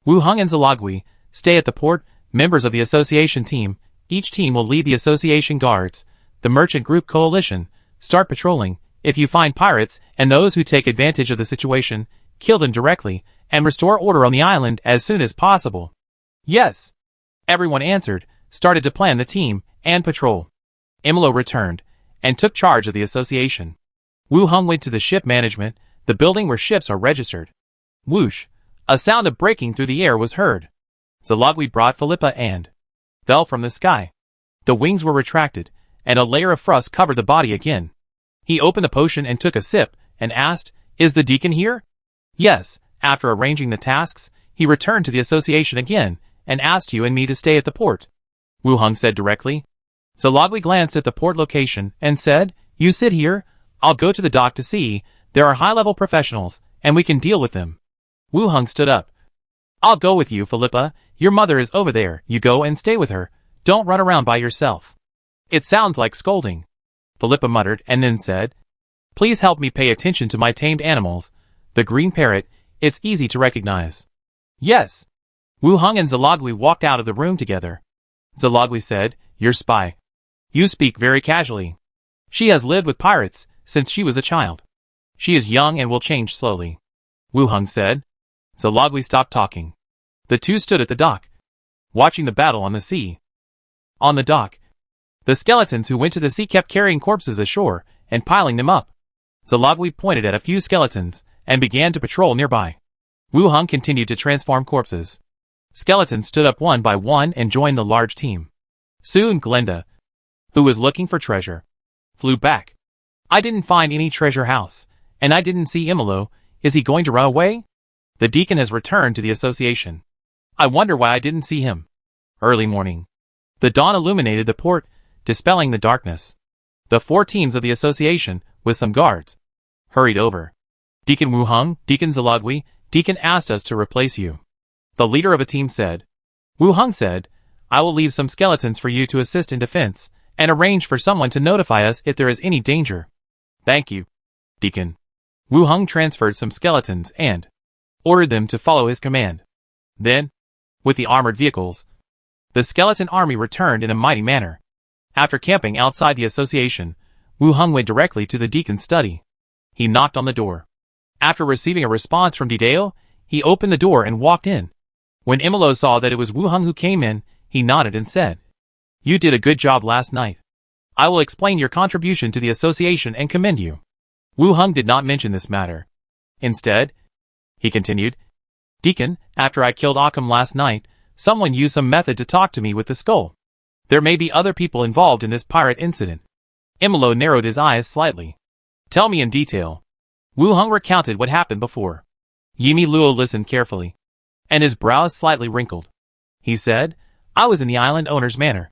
Wu Hung and Zalagwi stay at the port, members of the association team. Each team will lead the association guards. The merchant group coalition. Start patrolling. If you find pirates and those who take advantage of the situation, kill them directly, and restore order on the island as soon as possible. Yes. Everyone answered, started to plan the team and patrol. Imolo returned and took charge of the association. Wu Hung went to the ship management, the building where ships are registered. Whoosh! A sound of breaking through the air was heard. Zalogwi brought Philippa and fell from the sky. The wings were retracted, and a layer of frost covered the body again. He opened the potion and took a sip, and asked, "Is the deacon here?" Yes. After arranging the tasks, he returned to the association again, and asked you and me to stay at the port. Wu Hung said directly. Zalogwi glanced at the port location, and said, "You sit here, I'll go to the dock to see. There are high-level professionals, and we can deal with them." Wu Hung stood up. "I'll go with you, Philippa. Your mother is over there. You go and stay with her. Don't run around by yourself." "It sounds like scolding," Philippa muttered, and then said, "Please help me pay attention to my tamed animals. The green parrot, it's easy to recognize." "Yes." Wu Hung and Zalogwi walked out of the room together. Zalogwi said, "Your spy. You speak very casually. She has lived with pirates since she was a child. She is young and will change slowly." Wu Hung said. Zalogwi stopped talking. The two stood at the dock, watching the battle on the sea. On the dock, the skeletons who went to the sea kept carrying corpses ashore and piling them up. Zalogwi pointed at a few skeletons and began to patrol nearby. Wu Hung continued to transform corpses. Skeletons stood up one by one and joined the large team. Soon Glinda, who was looking for treasure, flew back. "I didn't find any treasure house, and I didn't see Imolo. Is he going to run away? The deacon has returned to the association. I wonder why I didn't see him." Early morning. The dawn illuminated the port, dispelling the darkness. The 4 teams of the association, with some guards, hurried over. "Deacon Wu Hung, Deacon Zalogwi, Deacon asked us to replace you," the leader of a team said. Wu Hung said, "I will leave some skeletons for you to assist in defense, and arrange for someone to notify us if there is any danger." "Thank you, Deacon." Wu Hung transferred some skeletons and ordered them to follow his command. Then, with the armored vehicles, the skeleton army returned in a mighty manner. After camping outside the association, Wu Hung went directly to the deacon's study. He knocked on the door. After receiving a response from Dideo, he opened the door and walked in. When Imolo saw that it was Wu Hung who came in, he nodded and said, "You did a good job last night. I will explain your contribution to the association and commend you." Wu Hung did not mention this matter. Instead, he continued, "Deacon, after I killed Occam last night, someone used some method to talk to me with the skull. There may be other people involved in this pirate incident." Imolo narrowed his eyes slightly. "Tell me in detail." Wu Hung recounted what happened before. Yimi Luo listened carefully, and his brows slightly wrinkled. He said, "I was in the island owner's manor,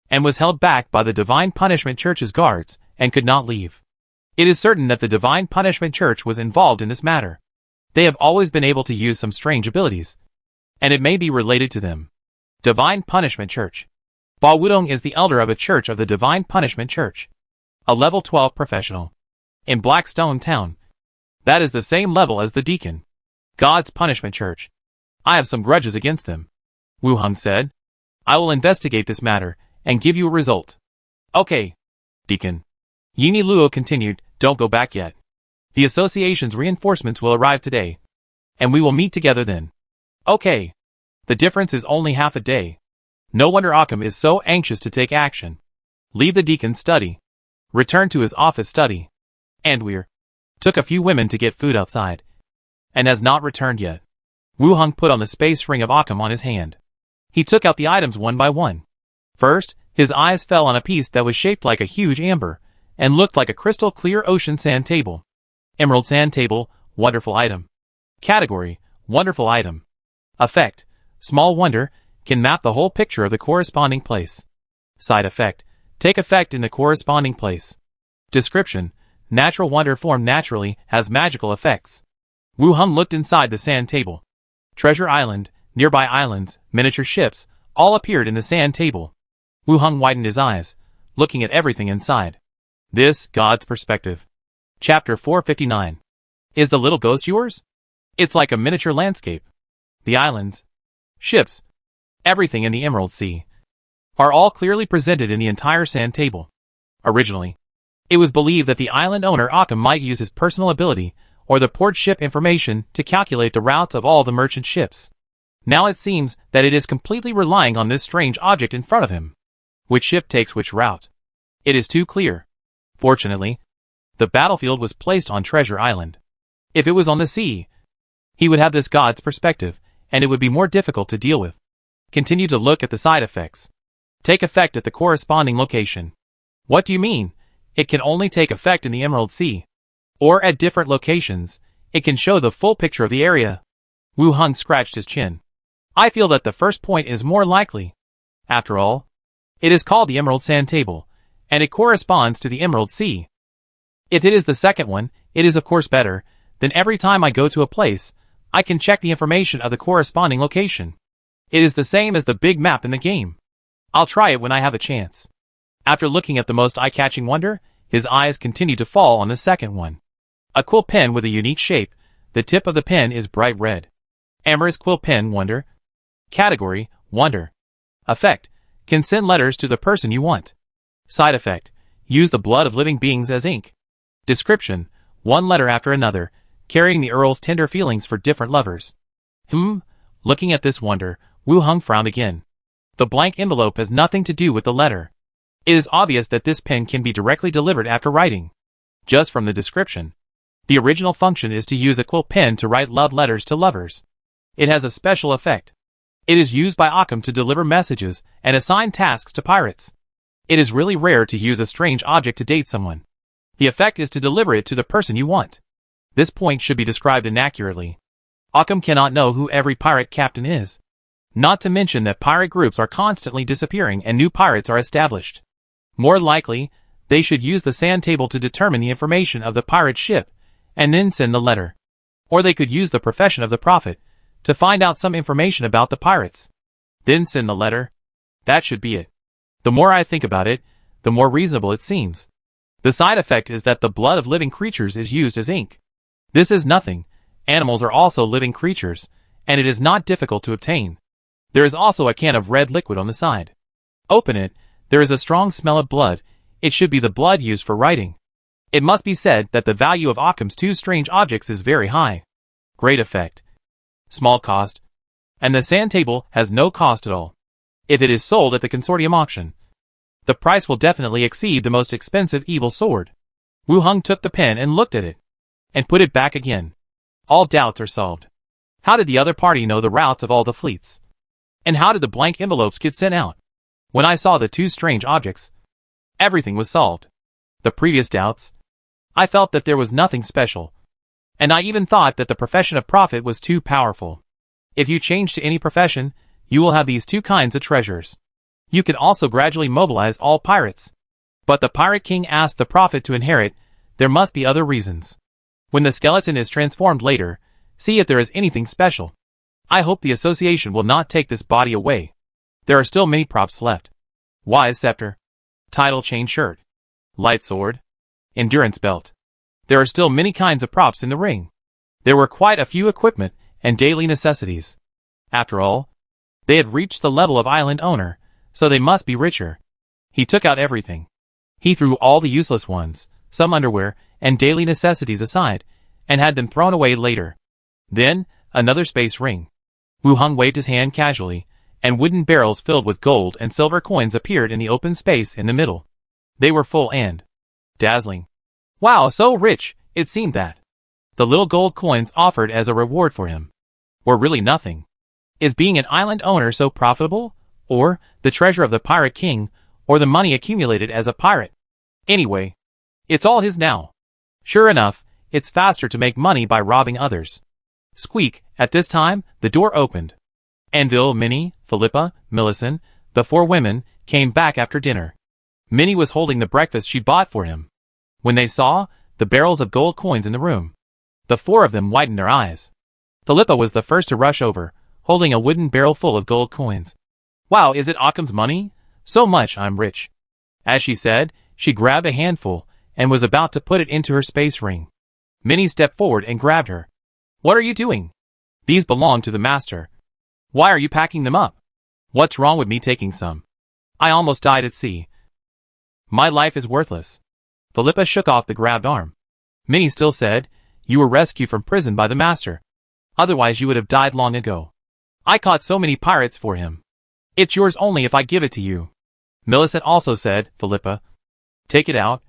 and was held back by the Divine Punishment Church's guards, and could not leave. It is certain that the Divine Punishment Church was involved in this matter. They have always been able to use some strange abilities, and it may be related to them." Divine Punishment Church. Ba Wudong is the elder of a church of the Divine Punishment Church, a level 12 professional, in Blackstone Town. That is the same level as the deacon. God's Punishment Church. I have some grudges against them. Wu Hung said, "I will investigate this matter, and give you a result." "Okay, Deacon." Yini Luo continued, "Don't go back yet. The association's reinforcements will arrive today, and we will meet together then." "Okay. The difference is only half a day. No wonder Occam is so anxious to take action. Leave the deacon's study. Return to his office study. And we're took a few women to get food outside, and has not returned yet." Wu Hung put on the space ring of Occam on his hand. He took out the items one by one. First, his eyes fell on a piece that was shaped like a huge amber, and looked like a crystal clear ocean sand table. Emerald sand table, wonderful item. Category, wonderful item. Effect, small wonder, can map the whole picture of the corresponding place. Side effect, take effect in the corresponding place. Description, natural wonder formed naturally, has magical effects. Wu Hung looked inside the sand table. Treasure Island, nearby islands, miniature ships, all appeared in the sand table. Wu Hung widened his eyes, looking at everything inside. This, God's perspective. Chapter 459. Is the little ghost yours? It's like a miniature landscape. The islands, ships, everything in the Emerald Sea, are all clearly presented in the entire sand table. Originally, it was believed that the island owner Occam might use his personal ability or the port ship information to calculate the routes of all the merchant ships. Now it seems that it is completely relying on this strange object in front of him. Which ship takes which route? It is too clear. Fortunately, the battlefield was placed on Treasure Island. If it was on the sea, he would have this god's perspective, and it would be more difficult to deal with. Continue to look at the side effects. Take effect at the corresponding location. What do you mean? It can only take effect in the Emerald Sea. Or at different locations, it can show the full picture of the area. Wu Hung scratched his chin. I feel that the first point is more likely. After all, it is called the Emerald Sand Table, and it corresponds to the Emerald Sea. If it is the second one, it is of course better. Then every time I go to a place, I can check the information of the corresponding location. It is the same as the big map in the game. I'll try it when I have a chance. After looking at the most eye-catching wonder, his eyes continued to fall on the second one. A quill pen with a unique shape. The tip of the pen is bright red. Amorous quill pen wonder. Category, wonder. Effect, can send letters to the person you want. Side effect, use the blood of living beings as ink. Description, one letter after another, carrying the Earl's tender feelings for different lovers. Looking at this wonder, Wu Hung frowned again. The blank envelope has nothing to do with the letter. It is obvious that this pen can be directly delivered after writing. Just from the description, the original function is to use a quill pen to write love letters to lovers. It has a special effect. It is used by Occam to deliver messages and assign tasks to pirates. It is really rare to use a strange object to date someone. The effect is to deliver it to the person you want. This point should be described inaccurately. Occam cannot know who every pirate captain is. Not to mention that pirate groups are constantly disappearing and new pirates are established. More likely, they should use the sand table to determine the information of the pirate ship, and then send the letter. Or they could use the profession of the prophet, to find out some information about the pirates. Then send the letter. That should be it. The more I think about it, the more reasonable it seems. The side effect is that the blood of living creatures is used as ink. This is nothing. Animals are also living creatures, and it is not difficult to obtain. There is also a can of red liquid on the side. Open it. There is a strong smell of blood. It should be the blood used for writing. It must be said that the value of Occam's two strange objects is very high. Great effect. Small cost. And the sand table has no cost at all. If it is sold at the consortium auction, the price will definitely exceed the most expensive evil sword. Wu Hung took the pen and looked at it, and put it back again. All doubts are solved. How did the other party know the routes of all the fleets? And how did the blank envelopes get sent out? When I saw the two strange objects, everything was solved. The previous doubts, I felt that there was nothing special. And I even thought that the profession of prophet was too powerful. If you change to any profession, you will have these two kinds of treasures. You can also gradually mobilize all pirates. But the pirate king asked the prophet to inherit. There must be other reasons. When the skeleton is transformed later, see if there is anything special. I hope the association will not take this body away. There are still many props left. Wise scepter. Title chain shirt. Light sword. Endurance belt. There are still many kinds of props in the ring. There were quite a few equipment and daily necessities. After all, they had reached the level of island owner, so they must be richer. He took out everything. He threw all the useless ones, some underwear, and daily necessities aside, and had them thrown away later. Then, another space ring. Wu Hung waved his hand casually, and wooden barrels filled with gold and silver coins appeared in the open space in the middle. They were full and dazzling. Wow, so rich, it seemed that the little gold coins offered as a reward for him were really nothing. Is being an island owner so profitable? Or the treasure of the pirate king, or the money accumulated as a pirate? Anyway, it's all his now. Sure enough, it's faster to make money by robbing others. Squeak, at this time, the door opened. Anvil, Minnie, Philippa, Millicent, the four women, came back after dinner. Minnie was holding the breakfast she bought for him. When they saw the barrels of gold coins in the room, the four of them widened their eyes. Philippa was the first to rush over, holding a wooden barrel full of gold coins. Wow, is it Occam's money? So much, I'm rich. As she said, she grabbed a handful, and was about to put it into her space ring. Minnie stepped forward and grabbed her. What are you doing? These belong to the master. Why are you packing them up? What's wrong with me taking some? I almost died at sea. My life is worthless. Philippa shook off the grabbed arm. Minnie still said, you were rescued from prison by the master. Otherwise you would have died long ago. I caught so many pirates for him. It's yours only if I give it to you. Millicent also said, Philippa, take it out.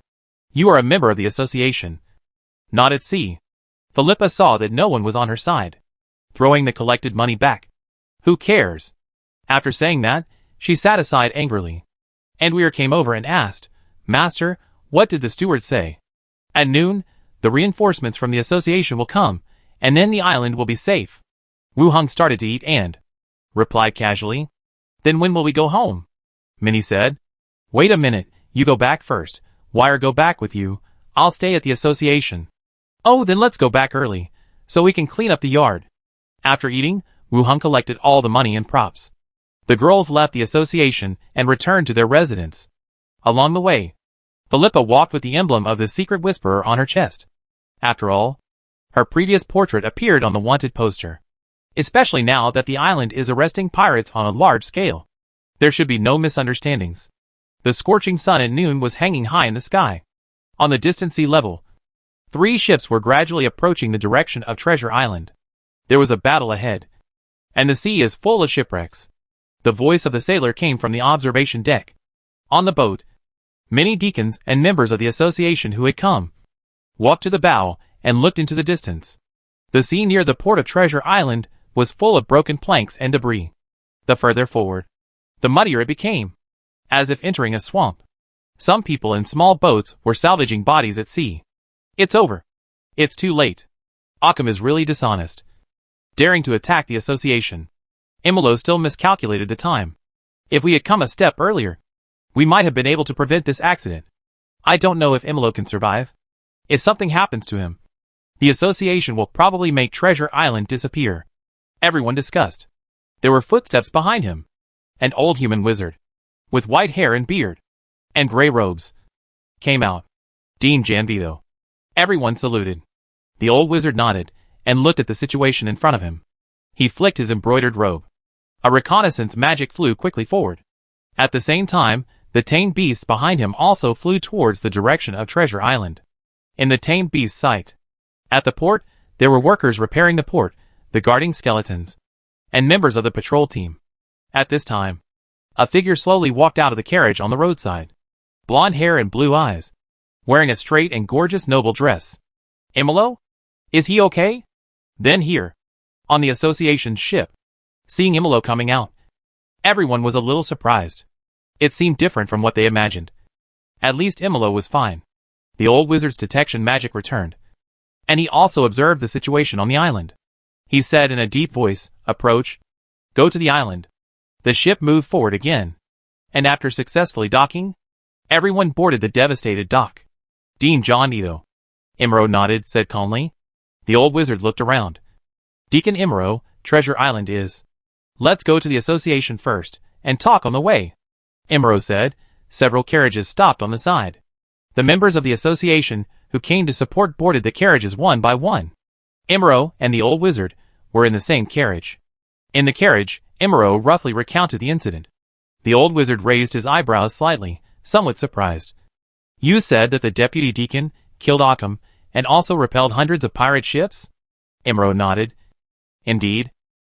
You are a member of the association. Not at sea. Philippa saw that no one was on her side. Throwing the collected money back. Who cares? After saying that, she sat aside angrily. And Weir came over and asked, Master, what did the steward say? At noon, the reinforcements from the association will come, and then the island will be safe. Wu Hong started to eat and replied casually, then when will we go home? Minnie said, wait a minute, you go back first. Wire go back with you. I'll stay at the association. Oh, then let's go back early, so we can clean up the yard. After eating, Wu Hong collected all the money and props. The girls left the association and returned to their residence. Along the way, Philippa walked with the emblem of the secret whisperer on her chest. After all, her previous portrait appeared on the wanted poster. Especially now that the island is arresting pirates on a large scale. There should be no misunderstandings. The scorching sun at noon was hanging high in the sky. On the distant sea level, 3 ships were gradually approaching the direction of Treasure Island. There was a battle ahead, and the sea is full of shipwrecks. The voice of the sailor came from the observation deck. On the boat, many deacons and members of the association who had come walked to the bow and looked into the distance. The sea near the port of Treasure Island was full of broken planks and debris. The further forward, the muddier it became, as if entering a swamp. Some people in small boats were salvaging bodies at sea. It's over. It's too late. Occam is really dishonest, daring to attack the association. Imolo still miscalculated the time. If we had come a step earlier, we might have been able to prevent this accident. I don't know if Imolo can survive. If something happens to him, the association will probably make Treasure Island disappear. Everyone discussed. There were footsteps behind him. An old human wizard, with white hair and beard, and gray robes, came out. Dean Janvito. Everyone saluted. The old wizard nodded, and looked at the situation in front of him. He flicked his embroidered robe. A reconnaissance magic flew quickly forward. At the same time, the tame beasts behind him also flew towards the direction of Treasure Island. In the tame beast's sight, at the port, there were workers repairing the port, the guarding skeletons, and members of the patrol team. At this time, a figure slowly walked out of the carriage on the roadside. Blonde hair and blue eyes, wearing a straight and gorgeous noble dress. Imolo? Is he okay? Then here, on the association's ship, seeing Imolo coming out, everyone was a little surprised. It seemed different from what they imagined. At least Imolo was fine. The old wizard's detection magic returned, and he also observed the situation on the island. He said in a deep voice, approach. Go to the island. The ship moved forward again, and after successfully docking, everyone boarded the devastated dock. Dean John Ito. Imro nodded, said calmly. The old wizard looked around. Deacon Imro, Treasure Island is. Let's go to the association first, and talk on the way. Imro said. Several carriages stopped on the side. The members of the association who came to support boarded the carriages one by one. Imro and the old wizard were in the same carriage. In the carriage, Imro roughly recounted the incident. The old wizard raised his eyebrows slightly, somewhat surprised. You said that the deputy deacon killed Occam and also repelled hundreds of pirate ships? Imro nodded. Indeed.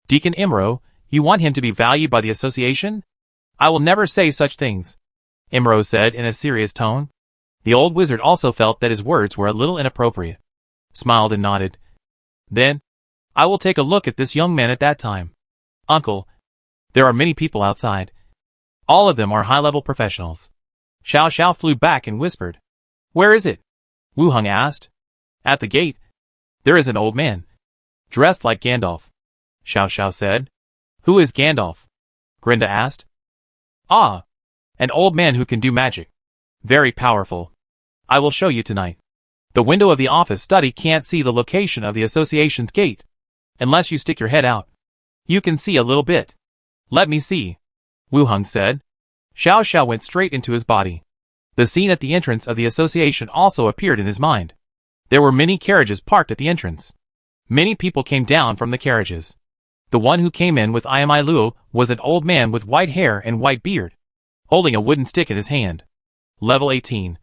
Deacon Imro, you want him to be valued by the association? I will never say such things, Imro said in a serious tone. The old wizard also felt that his words were a little inappropriate, smiled and nodded. Then, I will take a look at this young man at that time. Uncle, there are many people outside. All of them are high-level professionals. Xiao Xiao flew back and whispered. Where is it? Wu Hong asked. At the gate. There is an old man, dressed like Gandalf, Xiao Xiao said. Who is Gandalf? Grinda asked. Ah, an old man who can do magic. Very powerful. I will show you tonight. The window of the office study can't see the location of the association's gate, unless you stick your head out. You can see a little bit. Let me see, Wu Hong said. Xiao Xiao went straight into his body. The scene at the entrance of the association also appeared in his mind. There were many carriages parked at the entrance. Many people came down from the carriages. The one who came in with Iamai Luo was an old man with white hair and white beard, holding a wooden stick in his hand. Level 18.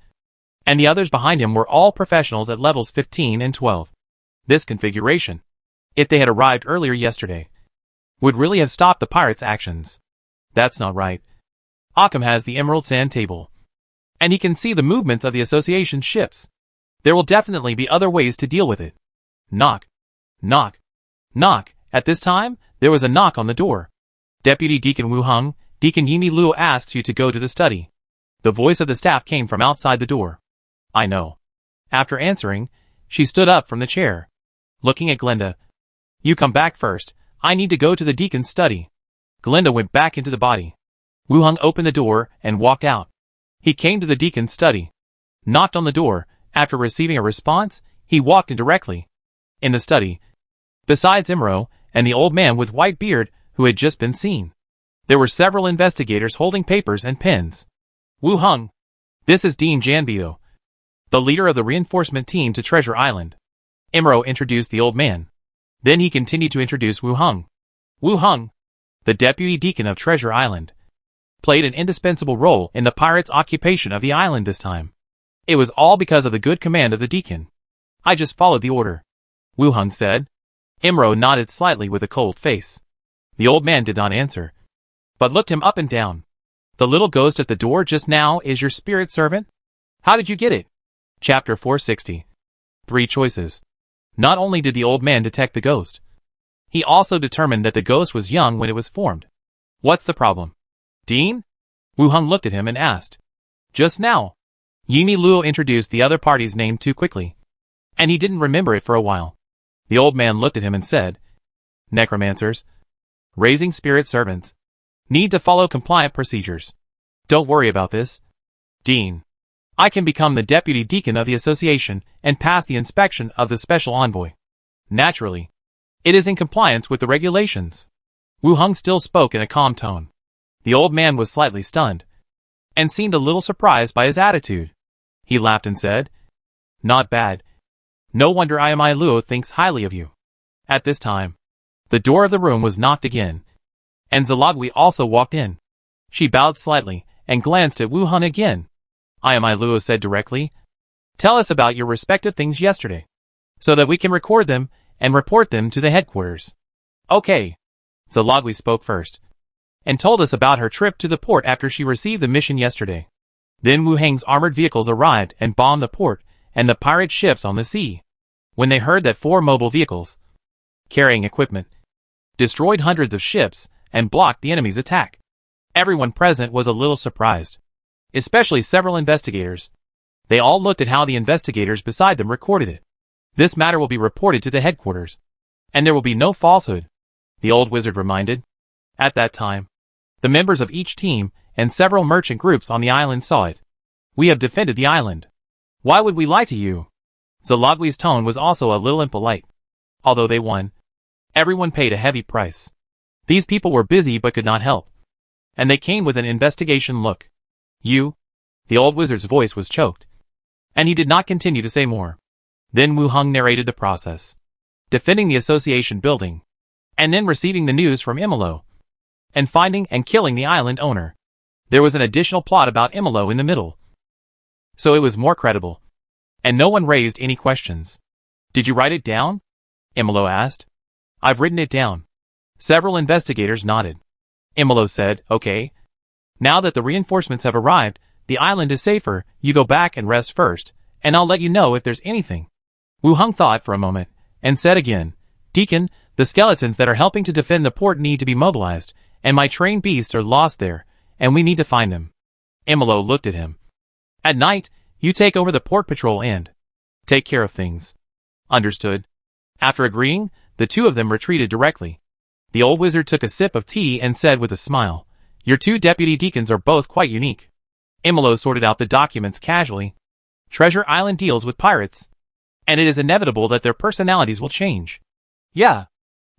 And the others behind him were all professionals at levels 15 and 12. This configuration, if they had arrived earlier yesterday, would really have stopped the pirates' actions. That's not right. Occam has the Emerald Sand Table, and he can see the movements of the association's ships. There will definitely be other ways to deal with it. Knock. Knock. Knock. At this time, there was a knock on the door. Deputy Deacon Wu Hung, Deacon Yini Luo asks you to go to the study. The voice of the staff came from outside the door. I know. After answering, she stood up from the chair. Looking at Glenda. You come back first. I need to go to the deacon's study. Glenda went back into the body. Wu Hung opened the door and walked out. He came to the deacon's study. Knocked on the door. After receiving a response, he walked in directly. In the study, besides Imro and the old man with white beard who had just been seen, there were several investigators holding papers and pens. Wu Hung. This is Dean Janbio, the leader of the reinforcement team to Treasure Island. Imro introduced the old man. Then he continued to introduce Wu Hung. Wu Hung, the deputy deacon of Treasure Island, played an indispensable role in the pirates' occupation of the island this time. It was all because of the good command of the deacon. I just followed the order, Wu Hung said. Imro nodded slightly with a cold face. The old man did not answer, but looked him up and down. The little ghost at the door just now is your spirit servant? How did you get it? Chapter 460. 3 choices. Not only did the old man detect the ghost, he also determined that the ghost was young when it was formed. What's the problem? Dean? Wu Hung looked at him and asked. Just now. Yini Luo introduced the other party's name too quickly, and he didn't remember it for a while. The old man looked at him and said, Necromancers, raising spirit servants, need to follow compliant procedures. Don't worry about this. Dean, I can become the deputy deacon of the association and pass the inspection of the special envoy. Naturally, it is in compliance with the regulations. Wu Hung still spoke in a calm tone. The old man was slightly stunned, and seemed a little surprised by his attitude. He laughed and said, Not bad. No wonder Iamai Luo thinks highly of you. At this time, the door of the room was knocked again, and Zalagui also walked in. She bowed slightly and glanced at Wu Hung again. Iamai Luo said directly, Tell us about your respective things yesterday, so that we can record them and report them to the headquarters. Okay. Zalagui spoke first, and told us about her trip to the port after she received the mission yesterday. Then Wu Hang's armored vehicles arrived and bombed the port and the pirate ships on the sea. When they heard that 4 mobile vehicles, carrying equipment, destroyed hundreds of ships and blocked the enemy's attack, everyone present was a little surprised, especially several investigators. They all looked at how the investigators beside them recorded it. This matter will be reported to the headquarters, and there will be no falsehood, the old wizard reminded. At that time, the members of each team and several merchant groups on the island saw it. We have defended the island. Why would we lie to you? Zalagui's tone was also a little impolite. Although they won, everyone paid a heavy price. These people were busy but could not help, and they came with an investigation look. You? The old wizard's voice was choked, and he did not continue to say more. Then Wu Hung narrated the process, defending the association building, and then receiving the news from Imolo, and finding and killing the island owner. There was an additional plot about Imolo in the middle, so it was more credible, and no one raised any questions. Did you write it down? Imolo asked. I've written it down. Several investigators nodded. Imolo said, Okay. Now that the reinforcements have arrived, the island is safer. You go back and rest first, and I'll let you know if there's anything. Wu Hung thought for a moment, and said again, Deacon, the skeletons that are helping to defend the port need to be mobilized, and my trained beasts are lost there, and we need to find them. Imolo looked at him. At night, you take over the port patrol and take care of things. Understood. After agreeing, the two of them retreated directly. The old wizard took a sip of tea and said with a smile, Your 2 deputy deacons are both quite unique. Imolo sorted out the documents casually. Treasure Island deals with pirates, and it is inevitable that their personalities will change. Yeah,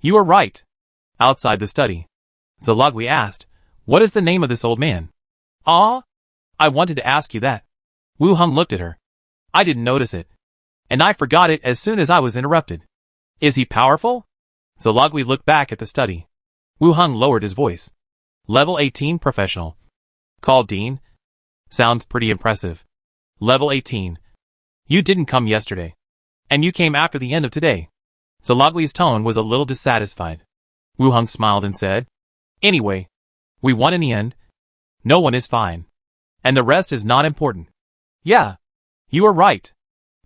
you are right. Outside the study, Zalagui asked, What is the name of this old man? Ah? I wanted to ask you that. Wu Hung looked at her. I didn't notice it, and I forgot it as soon as I was interrupted. Is he powerful? Zalagui looked back at the study. Wu Hung lowered his voice. Level 18 professional. Called Dean? Sounds pretty impressive. Level 18. You didn't come yesterday. And you came after the end of today. Zalagui's tone was a little dissatisfied. Wu Hung smiled and said, Anyway, we won in the end. No one is fine. And the rest is not important. Yeah, you are right.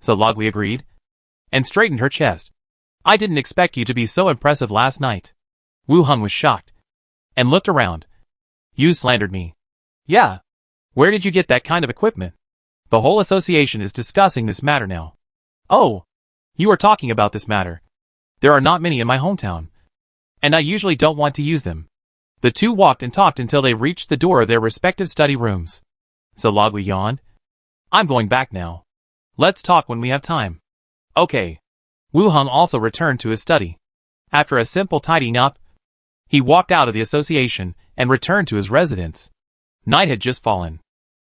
Zalagui agreed. And straightened her chest. I didn't expect you to be so impressive last night. Wu Hung was shocked. And looked around. You slandered me. Yeah. Where did you get that kind of equipment? The whole association is discussing this matter now. Oh, you are talking about this matter. There are not many in my hometown. And I usually don't want to use them. The two walked and talked until they reached the door of their respective study rooms. Zalagui yawned. I'm going back now. Let's talk when we have time. Okay. Wu Hung also returned to his study. After a simple tidying up, he walked out of the association and returned to his residence. Night had just fallen.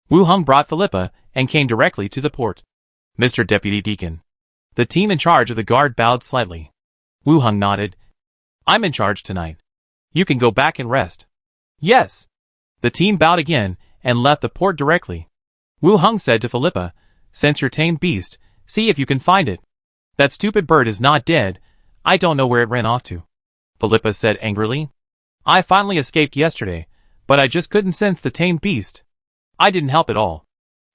Wu Hung brought Philippa and came directly to the port. Mr. Deputy Deacon. The team in charge of the guard bowed slightly. Wu Hung nodded. I'm in charge tonight. You can go back and rest. Yes. The team bowed again and left the port directly. Wu Hung said to Philippa, Since your tamed beast, see if you can find it. That stupid bird is not dead. I don't know where it ran off to. Philippa said angrily. I finally escaped yesterday, but I just couldn't sense the tamed beast. I didn't help at all.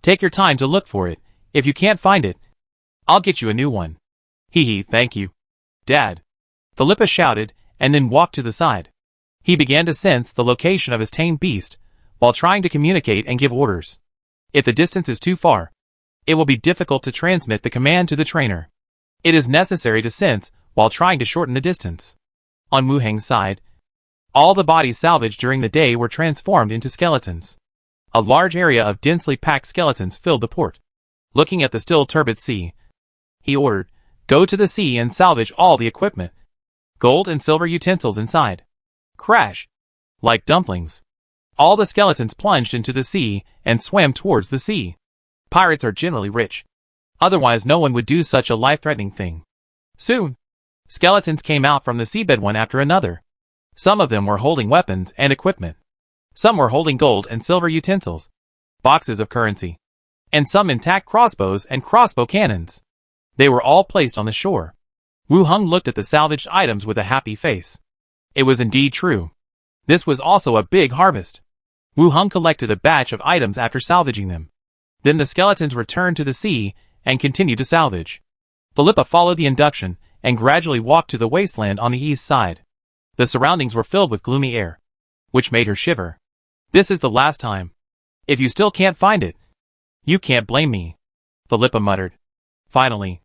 Take your time to look for it. If you can't find it, I'll get you a new one. Hee, thank you. Dad. Philippa shouted and then walked to the side. He began to sense the location of his tamed beast while trying to communicate and give orders. If the distance is too far, it will be difficult to transmit the command to the trainer. It is necessary to sense while trying to shorten the distance. On Wu Hang's side, all the bodies salvaged during the day were transformed into skeletons. A large area of densely packed skeletons filled the port. Looking at the still turbid sea, he ordered, Go to the sea and salvage all the equipment. Gold and silver utensils inside. Crash. Like dumplings. All the skeletons plunged into the sea and swam towards the sea. Pirates are generally rich. Otherwise no one would do such a life-threatening thing. Soon, skeletons came out from the seabed one after another. Some of them were holding weapons and equipment. Some were holding gold and silver utensils, boxes of currency, and some intact crossbows and crossbow cannons. They were all placed on the shore. Wu Hung looked at the salvaged items with a happy face. It was indeed true. This was also a big harvest. Wu Hung collected a batch of items after salvaging them. Then the skeletons returned to the sea and continued to salvage. Philippa followed the induction and gradually walked to the wasteland on the east side. The surroundings were filled with gloomy air, which made her shiver. This is the last time. If you still can't find it, you can't blame me, Philippa muttered. Finally,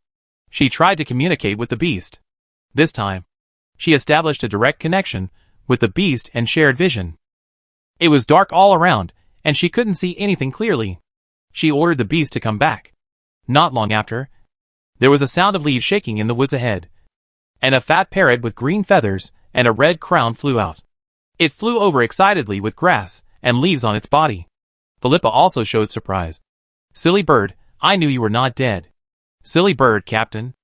she tried to communicate with the beast. This time, she established a direct connection with the beast and shared vision. It was dark all around, and she couldn't see anything clearly. She ordered the beast to come back. Not long after, there was a sound of leaves shaking in the woods ahead, and a fat parrot with green feathers and a red crown flew out. It flew over excitedly with grass and leaves on its body. Philippa also showed surprise. Silly bird, I knew you were not dead. Silly bird, Captain.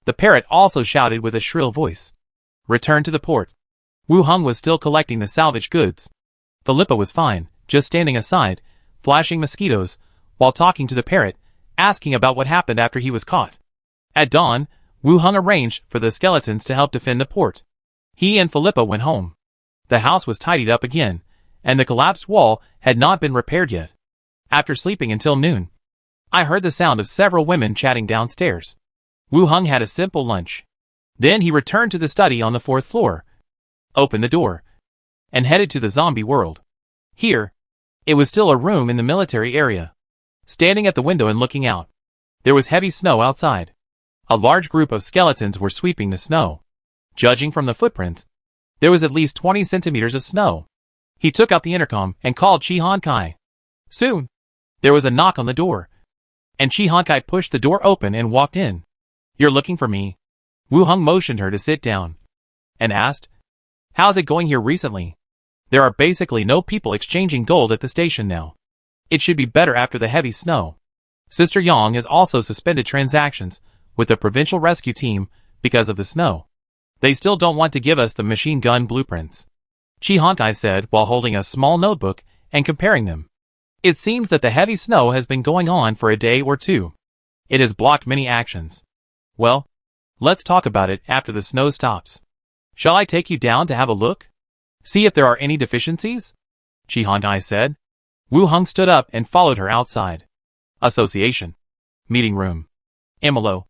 The parrot also shouted with a shrill voice. Return to the port. Wu Hung was still collecting the salvaged goods. Philippa was fine, just standing aside, flashing mosquitoes, while talking to the parrot, asking about what happened after he was caught. At dawn, Wu Hung arranged for the skeletons to help defend the port. He and Philippa went home. The house was tidied up again, and the collapsed wall had not been repaired yet. After sleeping until noon, I heard the sound of several women chatting downstairs. Wu Hung had a simple lunch. Then he returned to the study on the 4th floor, opened the door, and headed to the zombie world. Here, it was still a room in the military area. Standing at the window and looking out, there was heavy snow outside. A large group of skeletons were sweeping the snow. Judging from the footprints, there was at least 20 centimeters of snow. He took out the intercom and called Chi Han Kai. Soon, there was a knock on the door, and Chi Han Kai pushed the door open and walked in. You're looking for me? Wu Hung motioned her to sit down, and asked, How's it going here recently? There are basically no people exchanging gold at the station now. It should be better after the heavy snow. Sister Yang has also suspended transactions with the provincial rescue team because of the snow. They still don't want to give us the machine gun blueprints, Chi Honkai said while holding a small notebook and comparing them. It seems that the heavy snow has been going on for a day or two. It has blocked many actions. Well, let's talk about it after the snow stops. Shall I take you down to have a look? See if there are any deficiencies? Chi Honkai said. Wu Hong stood up and followed her outside. Association. Meeting room. Imolo.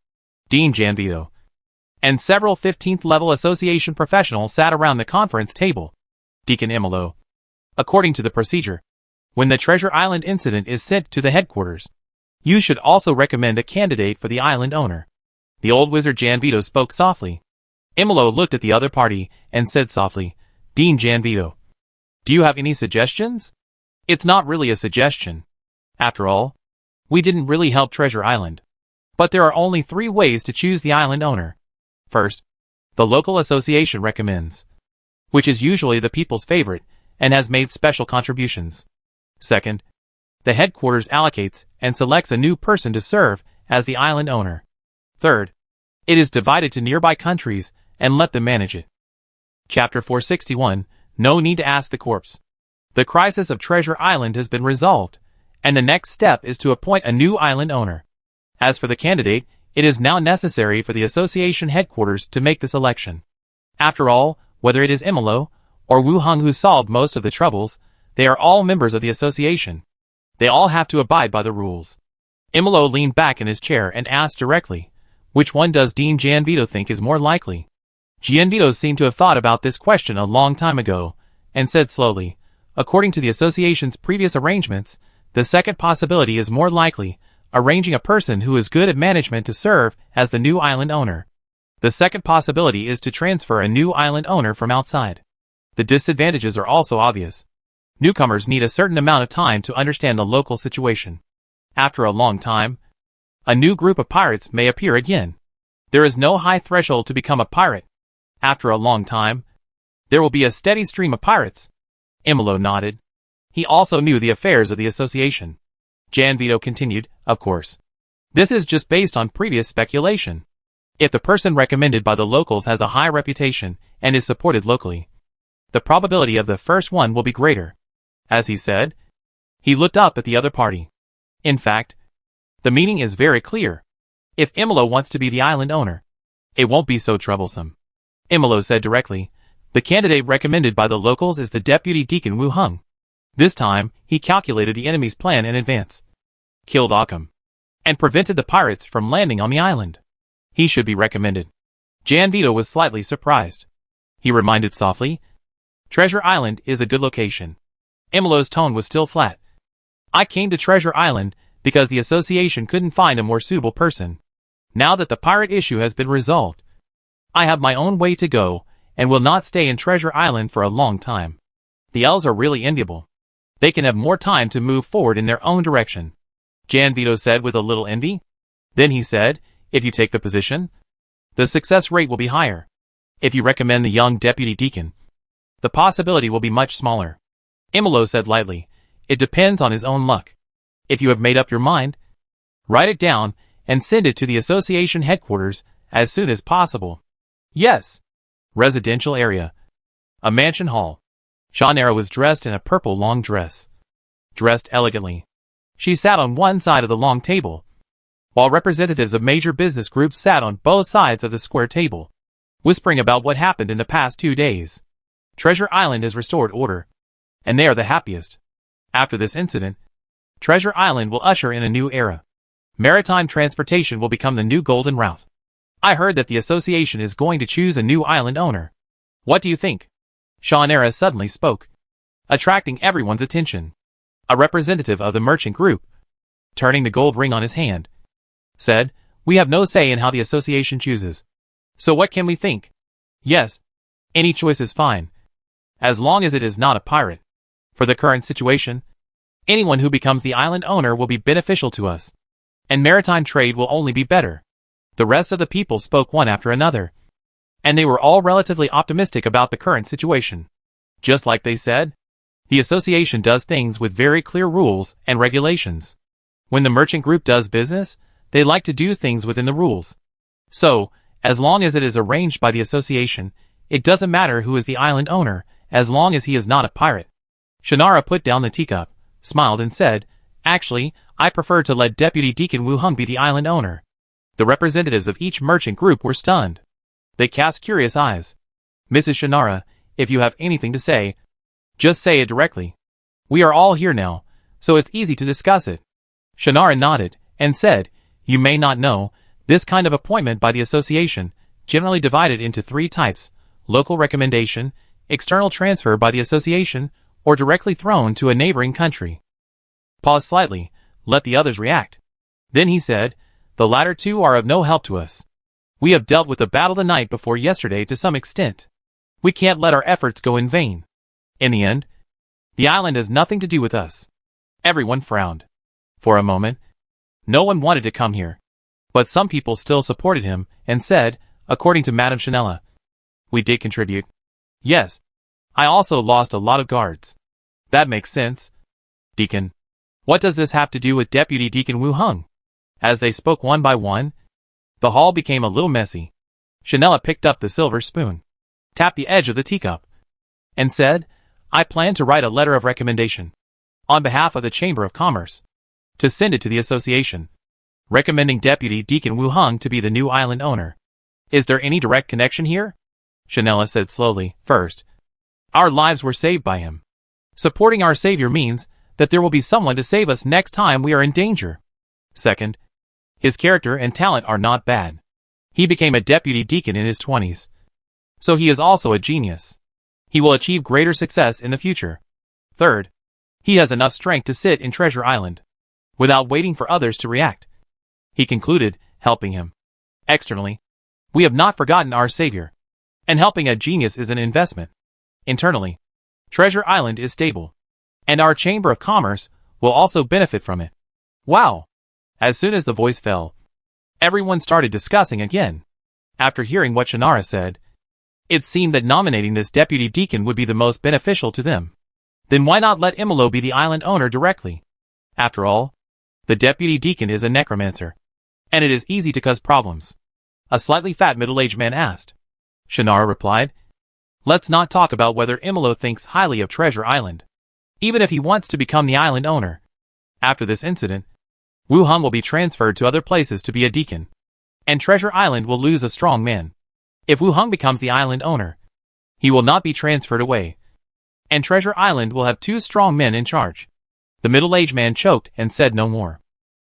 Dean Janvito. And several 15th level association professionals sat around the conference table. Deacon Imolo. According to the procedure, when the Treasure Island incident is sent to the headquarters, you should also recommend a candidate for the island owner. The old wizard Janvito spoke softly. Imolo looked at the other party and said softly, Dean Janvito, do you have any suggestions? It's not really a suggestion. After all, we didn't really help Treasure Island. But there are only 3 ways to choose the island owner. First, the local association recommends, which is usually the people's favorite and has made special contributions. Second, the headquarters allocates and selects a new person to serve as the island owner. Third, it is divided to nearby countries and let them manage it. Chapter 461, No Need to Ask the Corpse. The crisis of Treasure Island has been resolved, and the next step is to appoint a new island owner. As for the candidate, it is now necessary for the association headquarters to make this election. After all, whether it is Imolo or Wu Hong who solved most of the troubles, they are all members of the association. They all have to abide by the rules. Imolo leaned back in his chair and asked directly, which one does Dean Janvito think is more likely? Janvito seemed to have thought about this question a long time ago, and said slowly, according to the association's previous arrangements, the second possibility is more likely, arranging a person who is good at management to serve as the new island owner. The second possibility is to transfer a new island owner from outside. The disadvantages are also obvious. Newcomers need a certain amount of time to understand the local situation. After a long time, a new group of pirates may appear again. There is no high threshold to become a pirate. After a long time, there will be a steady stream of pirates. Imolo nodded. He also knew the affairs of the association. Janvito continued, of course. This is just based on previous speculation. If the person recommended by the locals has a high reputation and is supported locally, the probability of the first one will be greater. As he said, he looked up at the other party. In fact, the meaning is very clear. If Imolo wants to be the island owner, it won't be so troublesome. Imolo said directly, the candidate recommended by the locals is the deputy deacon Wu Hong. This time, he calculated the enemy's plan in advance, killed Occam, and prevented the pirates from landing on the island. He should be recommended. Janvito was slightly surprised. He reminded softly, Treasure Island is a good location. Imolo's tone was still flat. I came to Treasure Island because the association couldn't find a more suitable person. Now that the pirate issue has been resolved, I have my own way to go and will not stay in Treasure Island for a long time. The elves are really enviable. They can have more time to move forward in their own direction, Janvito said with a little envy. Then he said, if you take the position, the success rate will be higher. If you recommend the young deputy deacon, the possibility will be much smaller. Imolo said lightly, it depends on his own luck. If you have made up your mind, write it down and send it to the association headquarters as soon as possible. Yes. Residential area. A mansion hall. Shannara was dressed in a purple long dress. Dressed elegantly. She sat on one side of the long table, while representatives of major business groups sat on both sides of the square table, whispering about what happened in the past 2 days. Treasure Island has restored order, and they are the happiest. After this incident, Treasure Island will usher in a new era. Maritime transportation will become the new golden route. I heard that the association is going to choose a new island owner. What do you think? Shannara suddenly spoke, attracting everyone's attention. A representative of the merchant group, turning the gold ring on his hand, said, we have no say in how the association chooses. So what can we think? Yes, any choice is fine, as long as it is not a pirate. For the current situation, anyone who becomes the island owner will be beneficial to us, and maritime trade will only be better. The rest of the people spoke one after another, and they were all relatively optimistic about the current situation. Just like they said, the association does things with very clear rules and regulations. When the merchant group does business, they like to do things within the rules. So, As long as it is arranged by the association, it doesn't matter who is the island owner, as long as he is not a pirate. Shannara put down the teacup, smiled and said, "Actually, I prefer to let Deputy Deacon Wu Hung be the island owner." The representatives of each merchant group were stunned. They cast curious eyes. "Mrs. Shannara, if you have anything to say, just say it directly. We are all here now, so it's easy to discuss it." Shannara nodded, and said, "You may not know, this kind of appointment by the association, generally divided into 3 types, local recommendation, external transfer by the association, or directly thrown to a neighboring country." Pause slightly, let the others react. Then he said, "The latter 2 are of no help to us. We have dealt with the battle the night before yesterday to some extent. We can't let our efforts go in vain. In the end, the island has nothing to do with us." Everyone frowned. For a moment, no one wanted to come here. But some people still supported him, and said, according to Madame Chanella, "We did contribute. Yes. I also lost a lot of guards." "That makes sense. Deacon, what does this have to do with Deputy Deacon Wu Hung?" As they spoke one by one, the hall became a little messy. Chanella picked up the silver spoon, tapped the edge of the teacup, and said, "I plan to write a letter of recommendation, on behalf of the Chamber of Commerce, to send it to the association, recommending Deputy Deacon Wu Hung to be the new island owner. Is there any direct connection here?" Chanella said slowly. "First, our lives were saved by him. Supporting our savior means that there will be someone to save us next time we are in danger. Second, his character and talent are not bad. He became a deputy deacon in his 20s. So he is also a genius. He will achieve greater success in the future. Third, he has enough strength to sit in Treasure Island, without waiting for others to react." He concluded, helping him. "Externally, we have not forgotten our savior, and helping a genius is an investment. Internally, Treasure Island is stable, and our Chamber of Commerce will also benefit from it." Wow! As soon as the voice fell, everyone started discussing again. After hearing what Shannara said, it seemed that nominating this deputy deacon would be the most beneficial to them. Then why not let Imolo be the island owner directly? After all, the deputy deacon is a necromancer, and it is easy to cause problems. A slightly fat middle-aged man asked. Shannara replied, "Let's not talk about whether Imolo thinks highly of Treasure Island, even if he wants to become the island owner. After this incident, Wu Hung will be transferred to other places to be a deacon, and Treasure Island will lose a strong man. If Wu Hung becomes the island owner, he will not be transferred away, and Treasure Island will have 2 strong men in charge." The middle-aged man choked and said no more.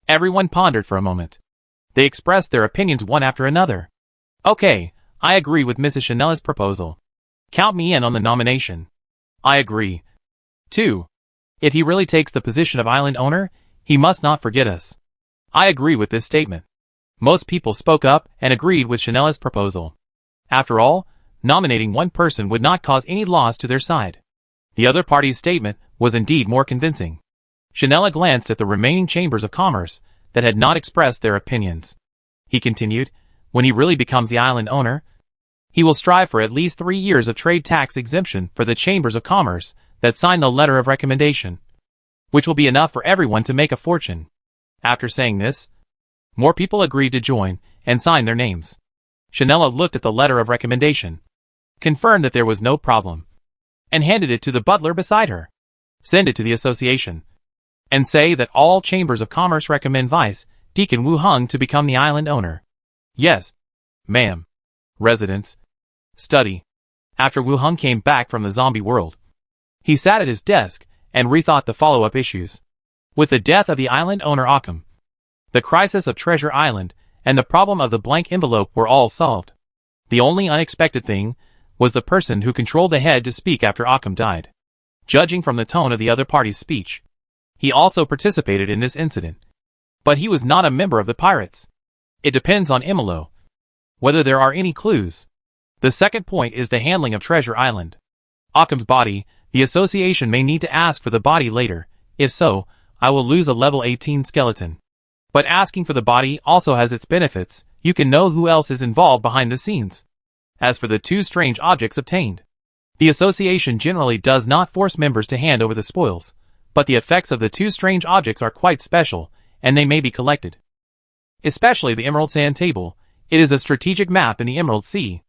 Everyone pondered for a moment. They expressed their opinions one after another. "Okay, I agree with Mrs. Chanella's proposal. Count me in on the nomination." "I agree, too. If he really takes the position of island owner, he must not forget us." "I agree with this statement." Most people spoke up and agreed with Chanella's proposal. After all, nominating one person would not cause any loss to their side. The other party's statement was indeed more convincing. Chanella glanced at the remaining chambers of commerce that had not expressed their opinions. He continued, "When he really becomes the island owner, he will strive for at least 3 years of trade tax exemption for the chambers of commerce that sign the letter of recommendation, which will be enough for everyone to make a fortune." After saying this, more people agreed to join and sign their names. Chanella looked at the letter of recommendation, confirmed that there was no problem, and handed it to the butler beside her. "Send it to the association, and say that all chambers of commerce recommend Vice Deacon Wu Hung to become the island owner." "Yes, ma'am." Residence. Study. After Wu Hung came back from the zombie world, he sat at his desk and rethought the follow-up issues. With the death of the island owner Occam, the crisis of Treasure Island, and the problem of the blank envelope were all solved. The only unexpected thing was the person who controlled the head to speak after Occam died. Judging from the tone of the other party's speech, he also participated in this incident. But he was not a member of the pirates. It depends on Imolo whether there are any clues. The second point is the handling of Treasure Island. Occam's body, the association may need to ask for the body later. If so, I will lose a level 18 skeleton. But asking for the body also has its benefits. You can know who else is involved behind the scenes. As for the 2 strange objects obtained, the association generally does not force members to hand over the spoils, but the effects of the 2 strange objects are quite special, and they may be collected. Especially the Emerald Sand Table. It is a strategic map in the Emerald Sea.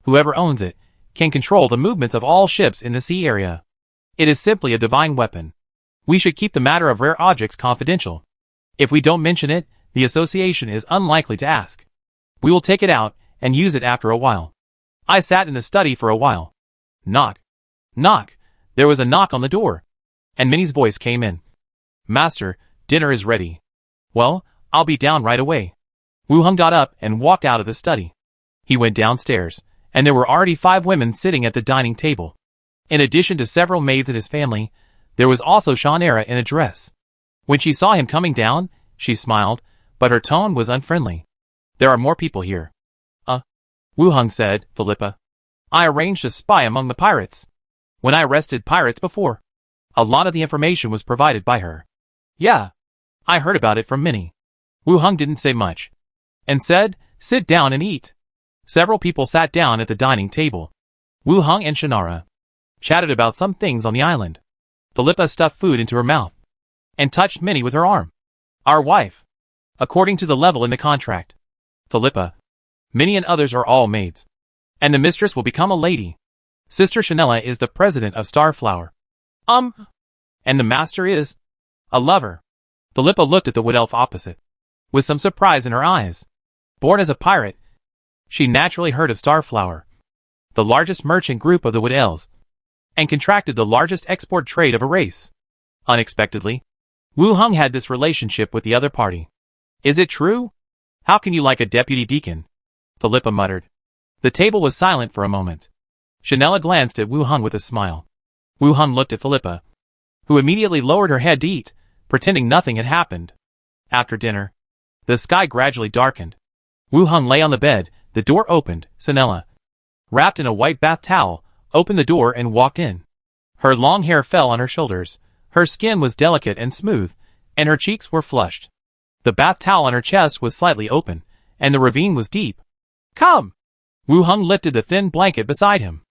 Whoever owns it can control the movements of all ships in the sea area. It is simply a divine weapon. We should keep the matter of rare objects confidential. If we don't mention it, the association is unlikely to ask. We will take it out and use it after a while. I sat in the study for a while. Knock. Knock. There was a knock on the door, and Minnie's voice came in. Master, dinner is ready. Well, I'll be down right away. Wu Hung got up and walked out of the study. He went downstairs, and there were already 5 women sitting at the dining table. In addition to several maids and his family, there was also Shannara in a dress. When she saw him coming down, she smiled, but her tone was unfriendly. There are more people here. Wu Hung said, Philippa. I arranged to spy among the pirates. When I arrested pirates before, a lot of the information was provided by her. Yeah. I heard about it from Minnie. Wu Hung didn't say much, and said, sit down and eat. Several people sat down at the dining table. Wu Hung and Shannara chatted about some things on the island. Philippa stuffed food into her mouth and touched Minnie with her arm. Our wife. According to the level in the contract. Philippa, Minnie and others are all maids. And the mistress will become a lady. Sister Shannara is the president of Starflower. And the master is a lover. Philippa looked at the wood elf opposite, with some surprise in her eyes. Born as a pirate, she naturally heard of Starflower, the largest merchant group of the wood elves, and contracted the largest export trade of a race. Unexpectedly, Wu Hung had this relationship with the other party. Is it true? How can you like a deputy deacon? Philippa muttered. The table was silent for a moment. Shannara glanced at Wu Hung with a smile. Wu Hung looked at Philippa, who immediately lowered her head to eat, pretending nothing had happened. After dinner, the sky gradually darkened. Wu Hung lay on the bed, the door opened. Shannara, wrapped in a white bath towel, opened the door and walked in. Her long hair fell on her shoulders, her skin was delicate and smooth, and her cheeks were flushed. The bath towel on her chest was slightly open, and the ravine was deep. Come! Wu Hung lifted the thin blanket beside him.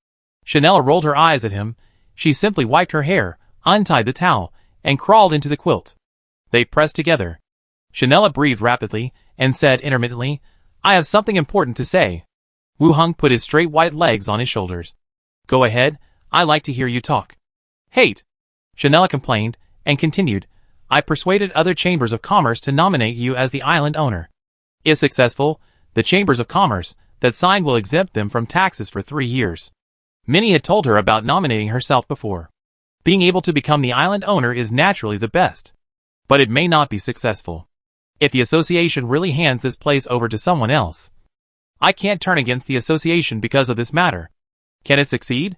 Shannara rolled her eyes at him. She simply wiped her hair, untied the towel, and crawled into the quilt. They pressed together. Shannara breathed rapidly, and said intermittently, I have something important to say. Wu Hung put his straight white legs on his shoulders. Go ahead, I like to hear you talk. Hate! Shannara complained, and continued, I persuaded other chambers of commerce to nominate you as the island owner. If successful, the chambers of commerce that signed will exempt them from taxes for 3 years. Minnie had told her about nominating herself before. Being able to become the island owner is naturally the best. But it may not be successful. If the association really hands this place over to someone else, I can't turn against the association because of this matter. Can it succeed?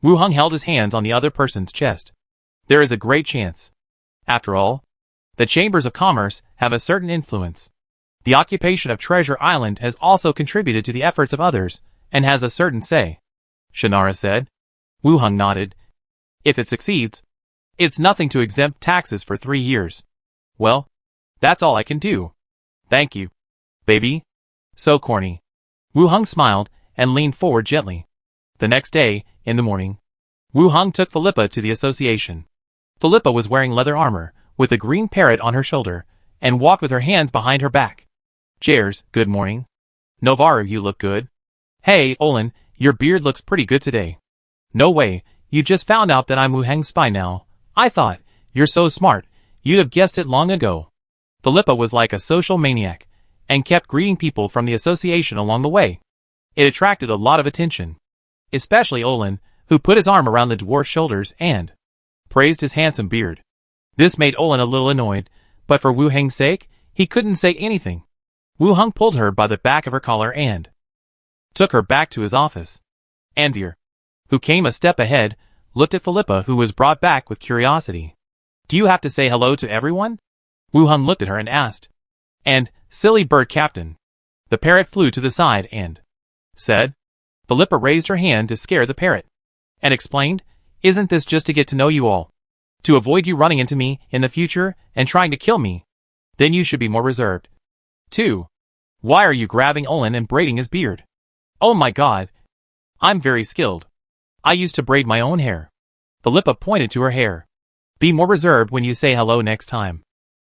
Wu Hung held his hands on the other person's chest. There is a great chance. After all, the chambers of commerce have a certain influence. The occupation of Treasure Island has also contributed to the efforts of others, and has a certain say. Shannara said. Wu Hung nodded. If it succeeds, it's nothing to exempt taxes for 3 years. Well, that's all I can do. Thank you. Baby. So corny. Wu Hung smiled, and leaned forward gently. The next day, in the morning, Wu Hung took Philippa to the association. Philippa was wearing leather armor, with a green parrot on her shoulder, and walked with her hands behind her back. Jares, good morning. Novaru, you look good. Hey, Olin, your beard looks pretty good today. No way, you just found out that I'm Wu Hang's spy now. I thought, you're so smart, you'd have guessed it long ago. Philippa was like a social maniac, and kept greeting people from the association along the way. It attracted a lot of attention. Especially Olin, who put his arm around the dwarf's shoulders and praised his handsome beard. This made Olin a little annoyed, but for Wu Hang's sake, he couldn't say anything. Wu Hung pulled her by the back of her collar and took her back to his office. Anvir, who came a step ahead, looked at Philippa, who was brought back with curiosity. Do you have to say hello to everyone? Wu Hung looked at her and asked. And, silly bird captain. The parrot flew to the side and said. Philippa raised her hand to scare the parrot, and explained, Isn't this just to get to know you all? To avoid you running into me in the future and trying to kill me? Then you should be more reserved. 2. Why are you grabbing Olin and braiding his beard? Oh my god. I'm very skilled. I used to braid my own hair. Philippa pointed to her hair. Be more reserved when you say hello next time.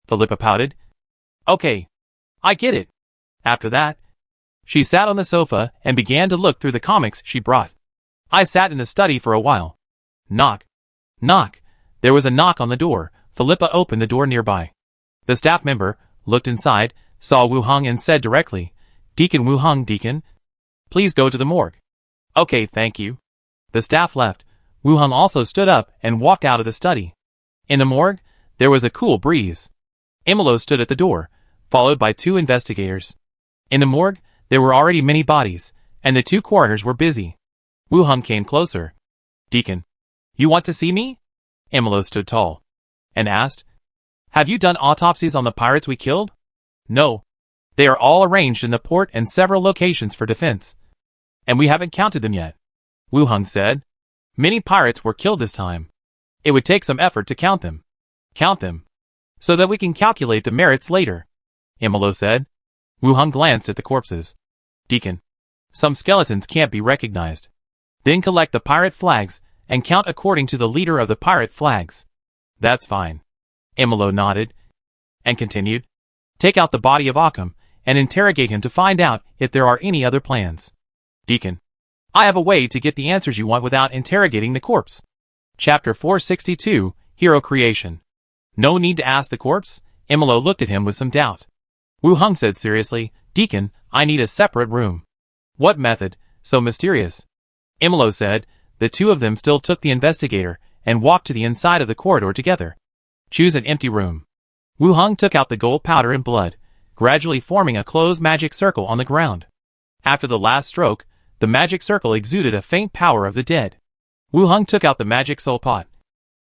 Philippa pouted. Okay. I get it. After that, She sat on the sofa and began to look through the comics she brought. I sat in the study for a while. Knock. Knock. There was a knock on the door. Philippa opened the door nearby. The staff member looked inside, saw Wu Hong and said directly, "Deacon Wu Hong, Deacon. Please go to the morgue." "Okay, thank you." The staff left. Wu Hong also stood up and walked out of the study. In the morgue, there was a cool breeze. Emilo stood at the door, followed by 2 investigators. In the morgue, there were already many bodies, and the 2 coroners were busy. Wu Hong came closer. "Deacon, you want to see me?" Emilo stood tall and asked, "Have you done autopsies on the pirates we killed?" "No. They are all arranged in the port and several locations for defense. And we haven't counted them yet," Wu Hong said. "Many pirates were killed this time. It would take some effort to count them. Count them, so that we can calculate the merits later," Emilo said. Wu Hong glanced at the corpses. "Deacon, some skeletons can't be recognized. Then collect the pirate flags and count according to the leader of the pirate flags." "That's fine." Emilo nodded and continued. "Take out the body of Occam and interrogate him to find out if there are any other plans." "Deacon, I have a way to get the answers you want without interrogating the corpse." Chapter 462, Hero Creation. "No need to ask the corpse?" Emilo looked at him with some doubt. Wu Hong said seriously, "Deacon, I need a separate room." "What method? So mysterious?" Emilo said. The 2 of them still took the investigator and walked to the inside of the corridor together. "Choose an empty room." Wu Hong took out the gold powder and blood, gradually forming a closed magic circle on the ground. After the last stroke, the magic circle exuded a faint power of the dead. Wu Hong took out the magic soul pot,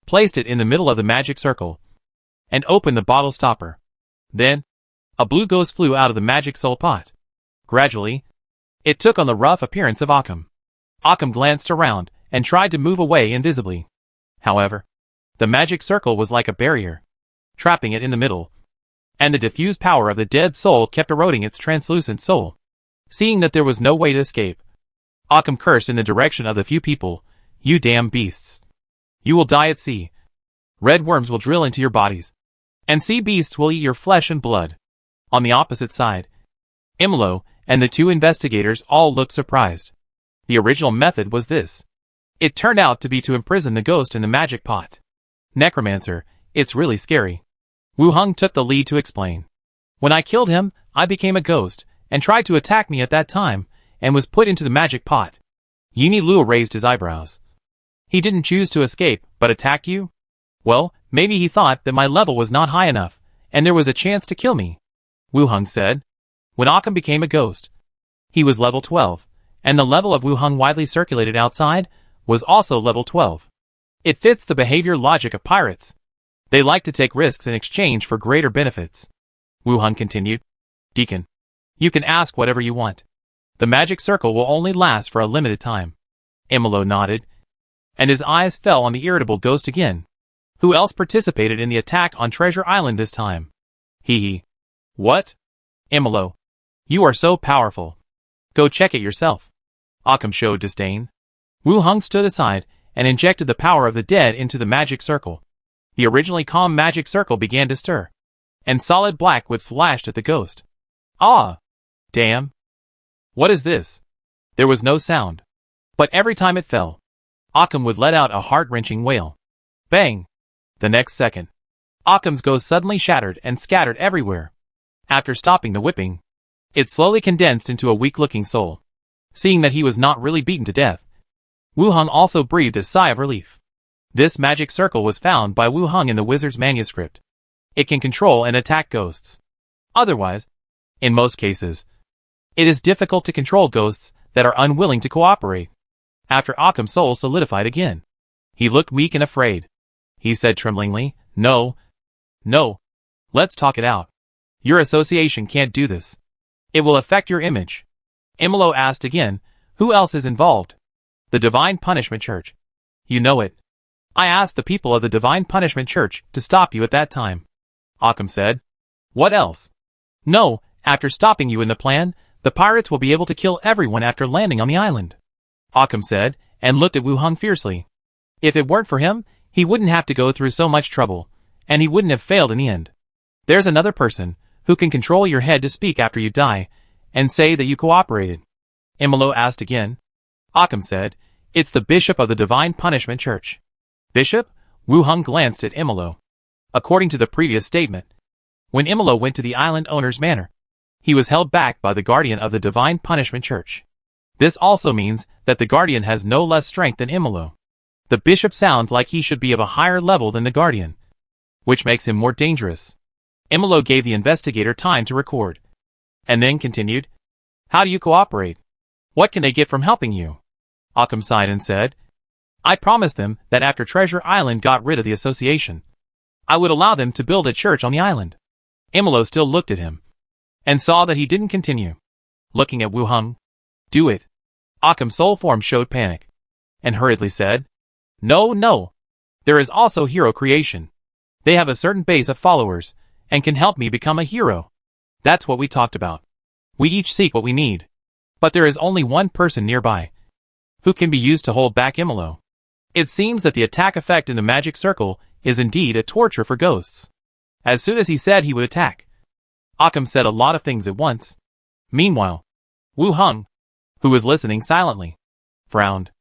placed it in the middle of the magic circle, and opened the bottle stopper. Then, a blue ghost flew out of the magic soul pot. Gradually, it took on the rough appearance of Occam. Occam glanced around and tried to move away invisibly. However, the magic circle was like a barrier, trapping it in the middle, and the diffused power of the dead soul kept eroding its translucent soul. Seeing that there was no way to escape, Occam cursed in the direction of the few people. "You damn beasts. You will die at sea. Red worms will drill into your bodies, and sea beasts will eat your flesh and blood." On the opposite side, Emilo and the 2 investigators all looked surprised. The original method was this. It turned out to be to imprison the ghost in the magic pot. "Necromancer, it's really scary." Wu Hong took the lead to explain. "When I killed him, I became a ghost, and tried to attack me at that time, and was put into the magic pot." Yini Luo raised his eyebrows. "He didn't choose to escape, but attack you? Well, maybe he thought that my level was not high enough, and there was a chance to kill me," Wu Hong said. "When Occam became a ghost, he was level 12, and the level of Wu Hong widely circulated outside was also level 12. It fits the behavior logic of pirates. They like to take risks in exchange for greater benefits." Wu Hong continued. "Deacon, you can ask whatever you want. The magic circle will only last for a limited time." Emilo nodded, and his eyes fell on the irritable ghost again. "Who else participated in the attack on Treasure Island this time?" "Hee. What?" "Emilo, you are so powerful. Go check it yourself." Occam showed disdain. Wu Hong stood aside and injected the power of the dead into the magic circle. The originally calm magic circle began to stir, and solid black whips lashed at the ghost. "Ah! Damn! What is this?" There was no sound, but every time it fell, Occam would let out a heart-wrenching wail. Bang! The next second, Occam's ghost suddenly shattered and scattered everywhere. After stopping the whipping, it slowly condensed into a weak-looking soul. Seeing that he was not really beaten to death, Wu Hong also breathed a sigh of relief. This magic circle was found by Wu Hong in the wizard's manuscript. It can control and attack ghosts. Otherwise, in most cases, it is difficult to control ghosts that are unwilling to cooperate. After Occam's soul solidified again, he looked weak and afraid. He said tremblingly, No. Let's talk it out. Your association can't do this. It will affect your image." Emilo asked again, "Who else is involved?" "The Divine Punishment Church. You know it. I asked the people of the Divine Punishment Church to stop you at that time," Occam said. "What else?" "No, after stopping you in the plan, the pirates will be able to kill everyone after landing on the island," Occam said, and looked at Wu Hong fiercely. "If it weren't for him, he wouldn't have to go through so much trouble, and he wouldn't have failed in the end. There's another person who can control your head to speak after you die, and say that you cooperated? Imolo asked again. Occam said, It's the Bishop of the Divine Punishment Church. Bishop? Wu Hung glanced at Imolo. According to the previous statement, when Imolo went to the island owner's manor, he was held back by the guardian of the Divine Punishment Church. This also means that the guardian has no less strength than Imolo. The bishop sounds like he should be of a higher level than the guardian, which makes him more dangerous. Imolo gave the investigator time to record, and then continued, How do you cooperate? What can they get from helping you? Occam sighed and said, I promised them that after Treasure Island got rid of the association, I would allow them to build a church on the island. Imolo still looked at him, and saw that he didn't continue. Looking at Wu Hung, Do it. Occam's soul form showed panic, and hurriedly said, No. There is also hero creation. They have a certain base of followers, and can help me become a hero. That's what we talked about. We each seek what we need. But there is only one person nearby, who can be used to hold back Imolo. It seems that the attack effect in the magic circle is indeed a torture for ghosts. As soon as he said he would attack, Occam said a lot of things at once. Meanwhile, Wu Hung, who was listening silently, frowned.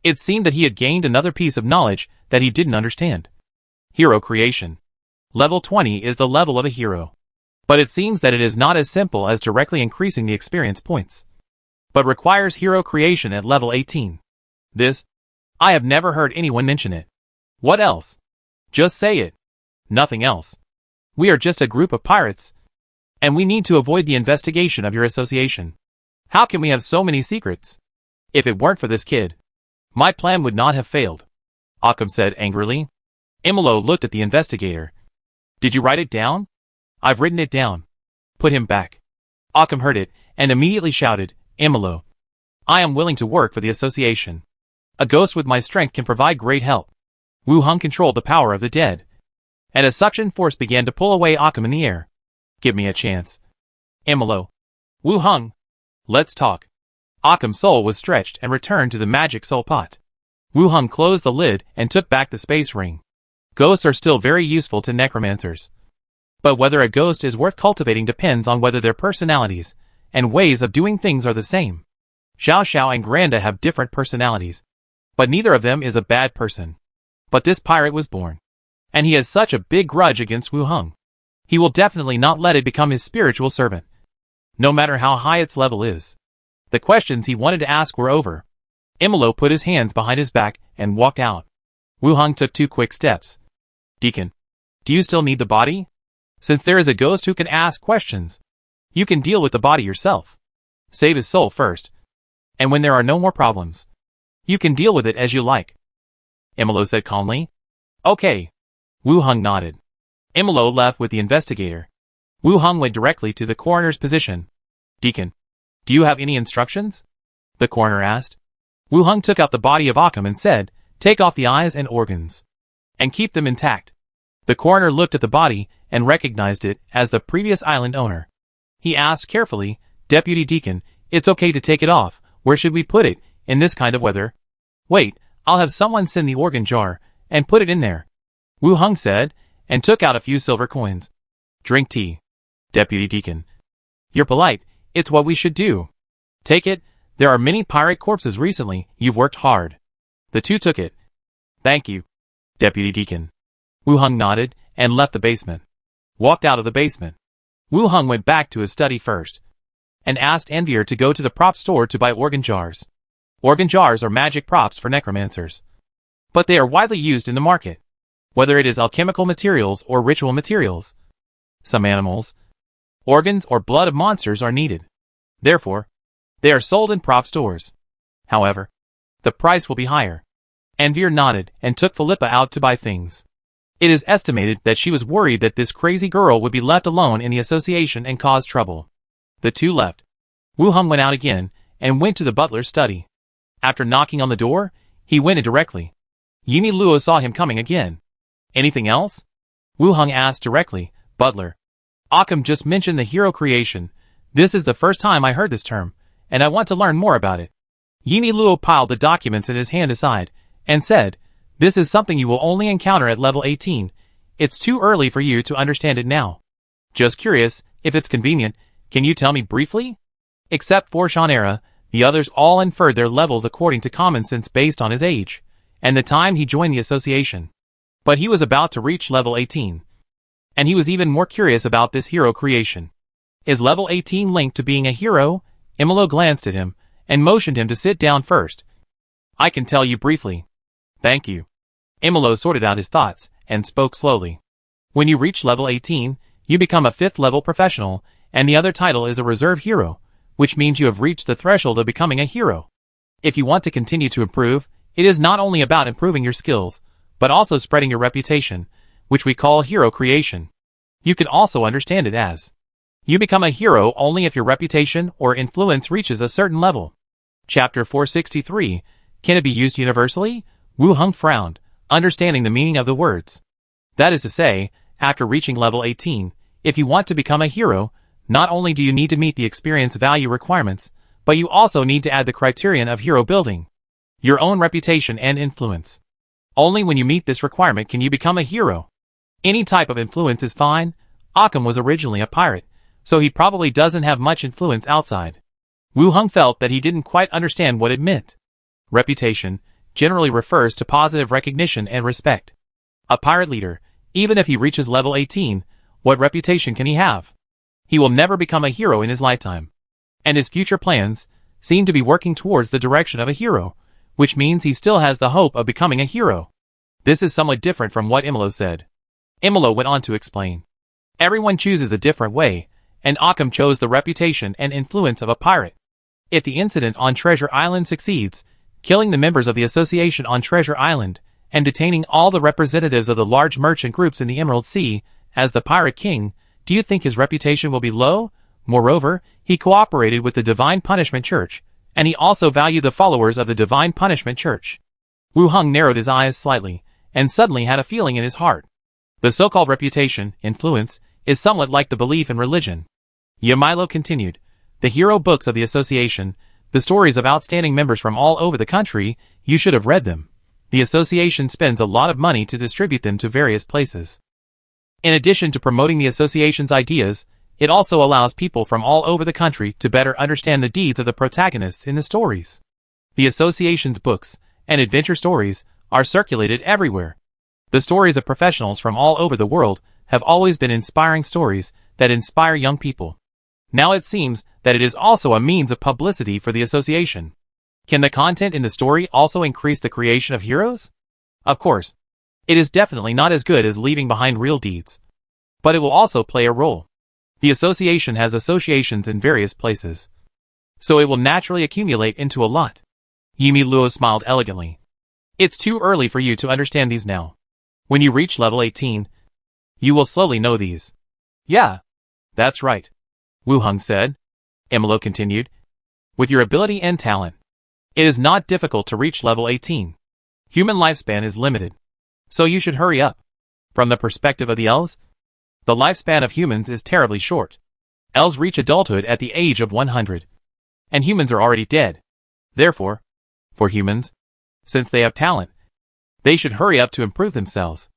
It seemed that he had gained another piece of knowledge that he didn't understand. Hero creation. Level 20 is the level of a hero. But it seems that it is not as simple as directly increasing the experience points, but requires hero creation at level 18. This, I have never heard anyone mention it. What else? Just say it. Nothing else. We are just a group of pirates, and we need to avoid the investigation of your association. How can we have so many secrets? If it weren't for this kid, my plan would not have failed, Occam said angrily. Imolo looked at the investigator. Did you write it down? I've written it down. Put him back. Occam heard it, and immediately shouted, Imolo, I am willing to work for the association. A ghost with my strength can provide great help. Wu Hung controlled the power of the dead, and a suction force began to pull away Occam in the air. Give me a chance. Imolo. Wu Hung. Let's talk. Occam's soul was stretched and returned to the magic soul pot. Wu Hung closed the lid and took back the space ring. Ghosts are still very useful to necromancers. But whether a ghost is worth cultivating depends on whether their personalities and ways of doing things are the same. Xiao Xiao and Granda have different personalities, but neither of them is a bad person. But this pirate was born, and he has such a big grudge against Wu Hung. He will definitely not let it become his spiritual servant, no matter how high its level is. The questions he wanted to ask were over. Imolo put his hands behind his back and walked out. Wu Hung took 2 quick steps. Deacon, do you still need the body? Since there is a ghost who can ask questions, you can deal with the body yourself. Save his soul first, and when there are no more problems, you can deal with it as you like, Imolo said calmly. Okay. Wu Hung nodded. Imolo left with the investigator. Wu Hung went directly to the coroner's position. Deacon, do you have any instructions? The coroner asked. Wu Hung took out the body of Occam and said, Take off the eyes and organs, and keep them intact. The coroner looked at the body and recognized it as the previous island owner. He asked carefully, Deputy Deacon, it's okay to take it off. Where should we put it, in this kind of weather? Wait, I'll have someone send the organ jar, and put it in there, Wu Hung said, and took out a few silver coins. Drink tea, Deputy Deacon. You're polite, it's what we should do. Take it, there are many pirate corpses recently, you've worked hard. The 2 took it. Thank you, Deputy Deacon. Wu Hung nodded, and left the basement. Walked out of the basement. Wu Hung went back to his study first, and asked Envier to go to the prop store to buy organ jars. Organ jars are magic props for necromancers, but they are widely used in the market, whether it is alchemical materials or ritual materials. Some animals, organs or blood of monsters are needed. Therefore, they are sold in prop stores. However, the price will be higher. Envier nodded and took Philippa out to buy things. It is estimated that she was worried that this crazy girl would be left alone in the association and cause trouble. The 2 left. Wu Hung went out again and went to the butler's study. After knocking on the door, he went in directly. Yini Luo saw him coming again. Anything else? Wu Hung asked directly. Butler, Occam just mentioned the hero creation. This is the first time I heard this term, and I want to learn more about it. Yini Luo piled the documents in his hand aside, and said, This is something you will only encounter at level 18. It's too early for you to understand it now. Just curious, if it's convenient, can you tell me briefly? Except for Shannara, the others all inferred their levels according to common sense based on his age, and the time he joined the association. But he was about to reach level 18. And he was even more curious about this hero creation. Is level 18 linked to being a hero? Imolo glanced at him, and motioned him to sit down first. I can tell you briefly. Thank you. Imolo sorted out his thoughts, and spoke slowly. When you reach level 18, you become a 5th level professional, and the other title is a reserve hero, which means you have reached the threshold of becoming a hero. If you want to continue to improve, it is not only about improving your skills, but also spreading your reputation, which we call hero creation. You can also understand it as you become a hero only if your reputation or influence reaches a certain level. Chapter 463, Can it be used universally? Wu Hong frowned, understanding the meaning of the words. That is to say, after reaching level 18, if you want to become a hero, not only do you need to meet the experience value requirements, but you also need to add the criterion of hero building, your own reputation and influence. Only when you meet this requirement can you become a hero. Any type of influence is fine. Occam was originally a pirate, so he probably doesn't have much influence outside. Wu Hong felt that he didn't quite understand what it meant. Reputation generally refers to positive recognition and respect. A pirate leader, even if he reaches level 18, what reputation can he have? He will never become a hero in his lifetime. And his future plans seem to be working towards the direction of a hero, which means he still has the hope of becoming a hero. This is somewhat different from what Imolo said. Imolo went on to explain. Everyone chooses a different way, and Occam chose the reputation and influence of a pirate. If the incident on Treasure Island succeeds, killing the members of the association on Treasure Island, and detaining all the representatives of the large merchant groups in the Emerald Sea, as the Pirate King, do you think his reputation will be low? Moreover, he cooperated with the Divine Punishment Church, and he also valued the followers of the Divine Punishment Church. Wu Hong narrowed his eyes slightly, and suddenly had a feeling in his heart. The so-called reputation, influence, is somewhat like the belief in religion. Yamilo continued. The hero books of the association, the stories of outstanding members from all over the country, you should have read them. The association spends a lot of money to distribute them to various places. In addition to promoting the association's ideas, it also allows people from all over the country to better understand the deeds of the protagonists in the stories. The association's books and adventure stories are circulated everywhere. The stories of professionals from all over the world have always been inspiring stories that inspire young people. Now it seems that it is also a means of publicity for the association. Can the content in the story also increase the creation of heroes? Of course. It is definitely not as good as leaving behind real deeds. But it will also play a role. The association has associations in various places. So it will naturally accumulate into a lot. Yimi Luo smiled elegantly. It's too early for you to understand these now. When you reach level 18, you will slowly know these. Yeah, that's right. Wu Hong said. Imolo continued. With your ability and talent, it is not difficult to reach level 18. Human lifespan is limited. So you should hurry up. From the perspective of the elves, the lifespan of humans is terribly short. Elves reach adulthood at the age of 100. And humans are already dead. Therefore, for humans, since they have talent, they should hurry up to improve themselves.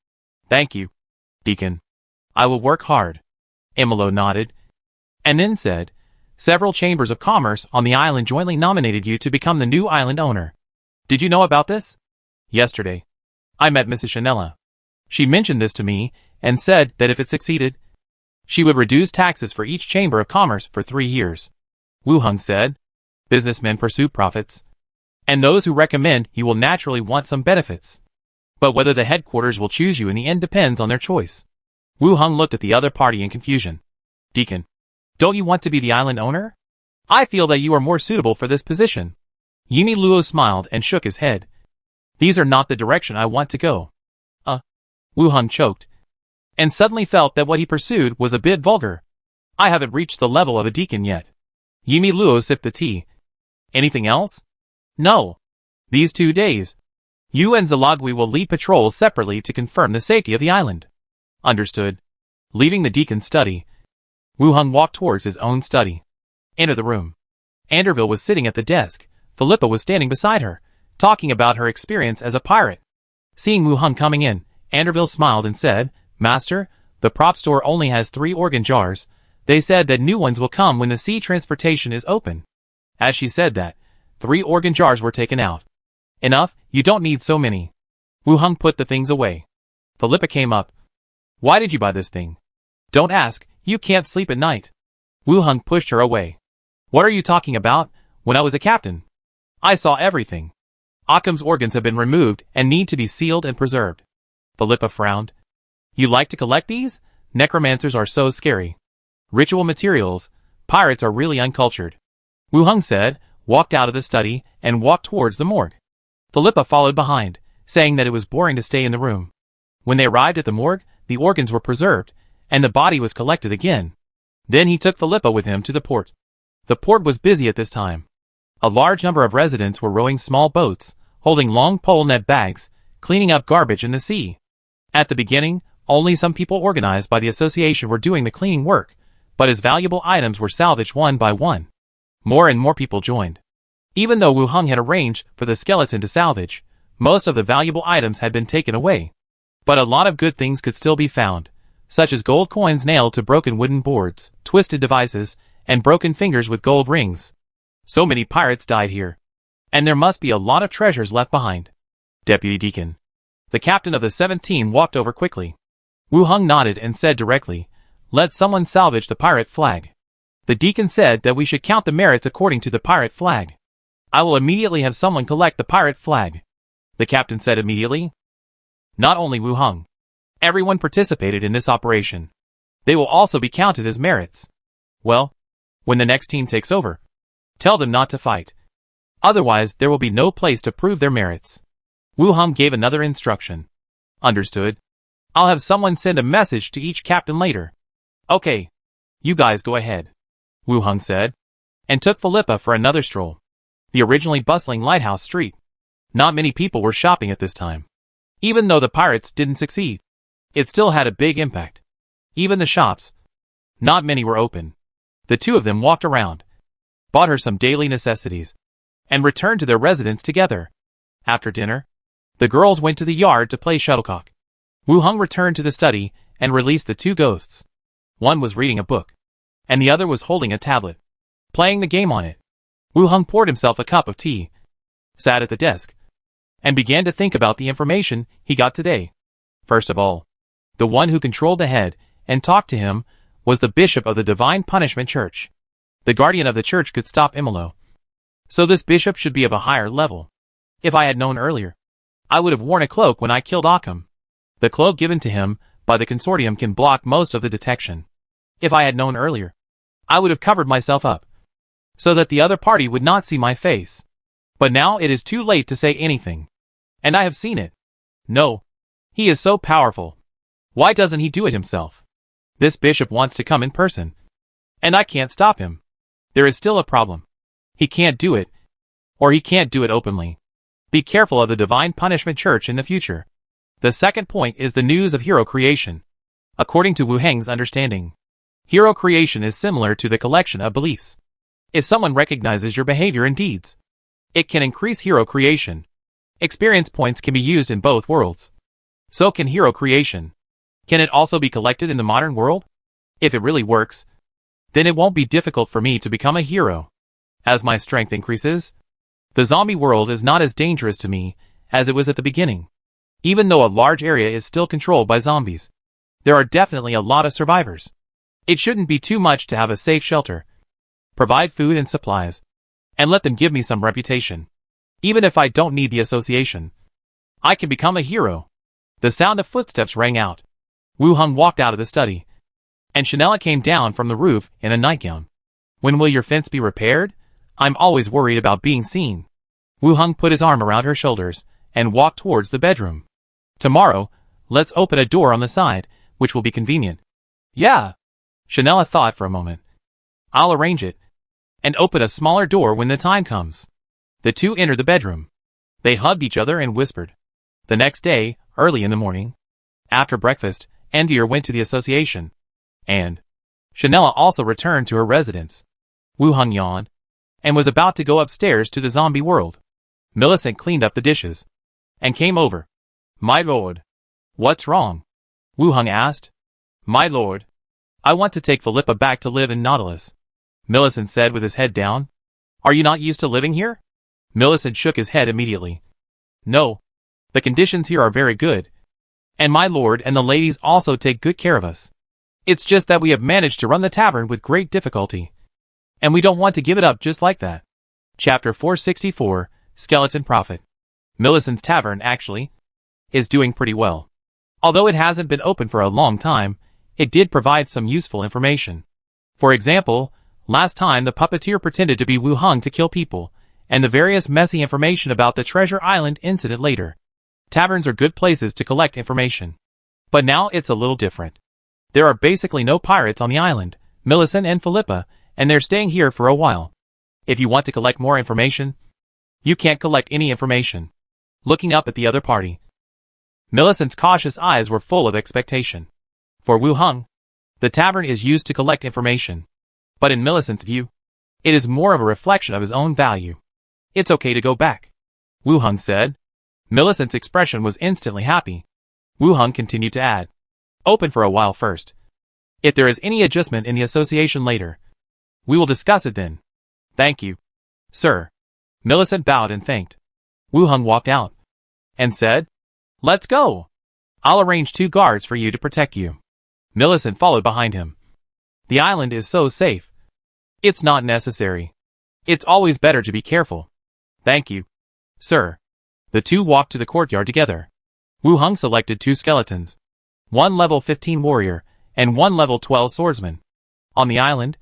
Thank you, Deacon. I will work hard. Imolo nodded, and then said, several chambers of commerce on the island jointly nominated you to become the new island owner. Did you know about this? Yesterday, I met Mrs. Chanella. She mentioned this to me, and said that if it succeeded, she would reduce taxes for each chamber of commerce for 3 years. Wu Hong said, businessmen pursue profits, and those who recommend you will naturally want some benefits. But whether the headquarters will choose you in the end depends on their choice. Wu Hong looked at the other party in confusion. Deacon, don't you want to be the island owner? I feel that you are more suitable for this position. Yimi Luo smiled and shook his head. These are not the direction I want to go. Wu Hong choked, and suddenly felt that what he pursued was a bit vulgar. I haven't reached the level of a deacon yet. Yimi Luo sipped the tea. Anything else? No. These 2 days, you and Zalagui will lead patrols separately to confirm the safety of the island. Understood. Leaving the deacon's study, Wu Hong walked towards his own study. Enter the room. Anderville was sitting at the desk. Philippa was standing beside her, talking about her experience as a pirate. Seeing Wu Hong coming in, Anderville smiled and said, Master, the prop store only has 3 organ jars, They said that new ones will come when the sea transportation is open. As she said that, 3 organ jars were taken out. Enough, you don't need so many. Wu Heng put the things away. Philippa came up. Why did you buy this thing? Don't ask, you can't sleep at night. Wu Heng pushed her away. What are you talking about? When I was a captain, I saw everything. Occam's organs have been removed and need to be sealed and preserved. Philippa frowned. You like to collect these? Necromancers are so scary. Ritual materials, pirates are really uncultured. Wu Heng said, walked out of the study, and walked towards the morgue. Philippa followed behind, saying that it was boring to stay in the room. When they arrived at the morgue, the organs were preserved, and the body was collected again. Then he took Philippa with him to the port. The port was busy at this time. A large number of residents were rowing small boats, holding long pole net bags, cleaning up garbage in the sea. At the beginning, only some people organized by the association were doing the cleaning work, but as valuable items were salvaged one by one, more and more people joined. Even though Wu Heng had arranged for the skeleton to salvage, most of the valuable items had been taken away. But a lot of good things could still be found, such as gold coins nailed to broken wooden boards, twisted devices, and broken fingers with gold rings. So many pirates died here. And there must be a lot of treasures left behind. Deputy Deacon. The captain of the 17 walked over quickly. Wu Heng nodded and said directly, let someone salvage the pirate flag. The deacon said that we should count the merits according to the pirate flag. I will immediately have someone collect the pirate flag. The captain said immediately. Not only Wu Heng. Everyone participated in this operation. They will also be counted as merits. Well, when the next team takes over, tell them not to fight. Otherwise, there will be no place to prove their merits. Wu Heng gave another instruction. Understood. I'll have someone send a message to each captain later. Okay. You guys go ahead. Wu Heng said, and took Philippa for another stroll. The originally bustling lighthouse street. Not many people were shopping at this time. Even though the pirates didn't succeed, it still had a big impact. Even the shops. Not many were open. The two of them walked around, bought her some daily necessities, and returned to their residence together. After dinner, the girls went to the yard to play shuttlecock. Wu Heng returned to the study and released the 2 ghosts. One was reading a book, and the other was holding a tablet, playing the game on it. Wu Heng poured himself a cup of tea, sat at the desk, and began to think about the information he got today. First of all, the one who controlled the head and talked to him was the bishop of the Divine Punishment Church. The guardian of the church could stop Imolo. So this bishop should be of a higher level. If I had known earlier, I would have worn a cloak when I killed Occam. The cloak given to him by the consortium can block most of the detection. If I had known earlier, I would have covered myself up, so that the other party would not see my face. But now it is too late to say anything. And I have seen it. No. He is so powerful. Why doesn't he do it himself? This bishop wants to come in person. And I can't stop him. There is still a problem. He can't do it. Or he can't do it openly. Be careful of the Divine Punishment Church in the future. The second point is the news of hero creation. According to Wu Heng's understanding, hero creation is similar to the collection of beliefs. If someone recognizes your behavior and deeds, it can increase hero creation. Experience points can be used in both worlds. So can hero creation. Can it also be collected in the modern world? If it really works, then it won't be difficult for me to become a hero. As my strength increases, the zombie world is not as dangerous to me as it was at the beginning. Even though a large area is still controlled by zombies, there are definitely a lot of survivors. It shouldn't be too much to have a safe shelter, provide food and supplies, and let them give me some reputation. Even if I don't need the association, I can become a hero. The sound of footsteps rang out. Wu Heng walked out of the study, and Chanela came down from the roof in a nightgown. When will your fence be repaired? I'm always worried about being seen. Wu Heng put his arm around her shoulders and walked towards the bedroom. Tomorrow, let's open a door on the side, which will be convenient. Yeah. Chanela thought for a moment. I'll arrange it, and open a smaller door when the time comes. The two entered the bedroom. They hugged each other and whispered. The next day, early in the morning, after breakfast, Envier went to the association, and Chanela also returned to her residence. Wu Heng yawned, and was about to go upstairs to the zombie world. Millicent cleaned up the dishes, and came over. My lord. What's wrong? Wu Heng asked. My lord. I want to take Philippa back to live in Nautilus, Millicent said with his head down. Are you not used to living here? Millicent shook his head immediately. No. The conditions here are very good. And my lord and the ladies also take good care of us. It's just that we have managed to run the tavern with great difficulty. And we don't want to give it up just like that. Chapter 464, Skeleton Prophet. Millicent's tavern, actually, is doing pretty well. Although it hasn't been open for a long time, it did provide some useful information. For example, last time the puppeteer pretended to be Wu Hung to kill people, and the various messy information about the Treasure Island incident later. Taverns are good places to collect information. But now it's a little different. There are basically no pirates on the island, Millicent and Philippa, and they're staying here for a while. If you want to collect more information, you can't collect any information. Looking up at the other party, Millicent's cautious eyes were full of expectation. For Wu Hung, the tavern is used to collect information. But in Millicent's view, it is more of a reflection of his own value. It's okay to go back, Wu Hung said. Millicent's expression was instantly happy. Wu Hung continued to add, open for a while first. If there is any adjustment in the association later, we will discuss it then. Thank you, sir. Millicent bowed and thanked. Wu Hung walked out and said, let's go. I'll arrange 2 guards for you to protect you. Millicent followed behind him. The island is so safe. It's not necessary. It's always better to be careful. Thank you, sir. The two walked to the courtyard together. Wu Hung selected 2 skeletons. 1 level 15 warrior, and 1 level 12 swordsman. On the island,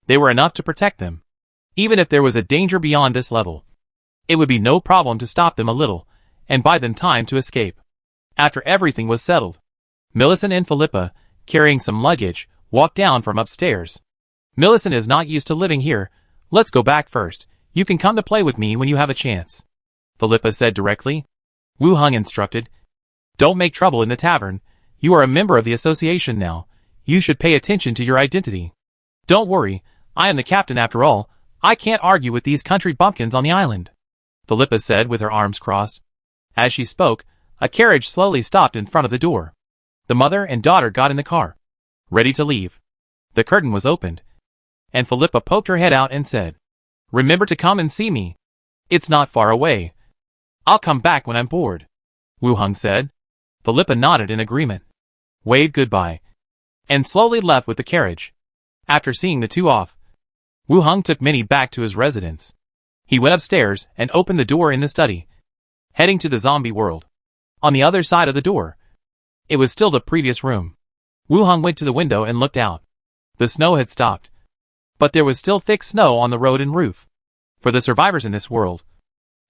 they were enough to protect them. Even if there was a danger beyond this level, it would be no problem to stop them a little, and buy them time to escape. After everything was settled, Millicent and Philippa, carrying some luggage, walked down from upstairs. Millicent is not used to living here. Let's go back first. You can come to play with me when you have a chance, Philippa said directly. Wu Hung instructed, don't make trouble in the tavern. You are a member of the association now. You should pay attention to your identity. Don't worry, I am the captain after all. I can't argue with these country bumpkins on the island, Philippa said with her arms crossed. As she spoke, a carriage slowly stopped in front of the door. The mother and daughter got in the car, ready to leave. The curtain was opened, and Philippa poked her head out and said, remember to come and see me. It's not far away. I'll come back when I'm bored, Wu Hung said. Philippa nodded in agreement, waved goodbye, and slowly left with the carriage. After seeing the two off, Wu Hung took Minnie back to his residence. He went upstairs and opened the door in the study, heading to the zombie world. On the other side of the door, it was still the previous room. Wu Hung went to the window and looked out. The snow had stopped, but there was still thick snow on the road and roof. For the survivors in this world,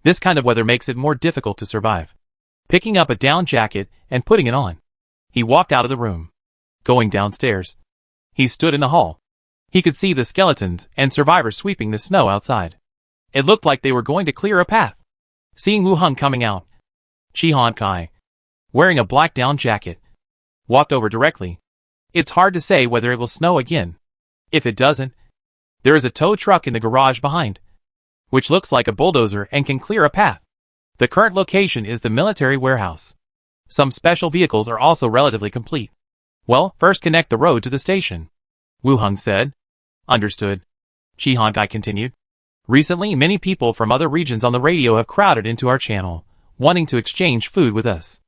this kind of weather makes it more difficult to survive. Picking up a down jacket and putting it on, he walked out of the room. Going downstairs, he stood in the hall. He could see the skeletons and survivors sweeping the snow outside. It looked like they were going to clear a path. Seeing Wu Hung coming out, Chi Han Kai, wearing a black down jacket, walked over directly. It's hard to say whether it will snow again. If it doesn't, there is a tow truck in the garage behind, which looks like a bulldozer and can clear a path. The current location is the military warehouse. Some special vehicles are also relatively complete. Well, first connect the road to the station, Wu Hung said. Understood, Chi Han Kai continued. Recently, many people from other regions on the radio have crowded into our channel, wanting to exchange food with us.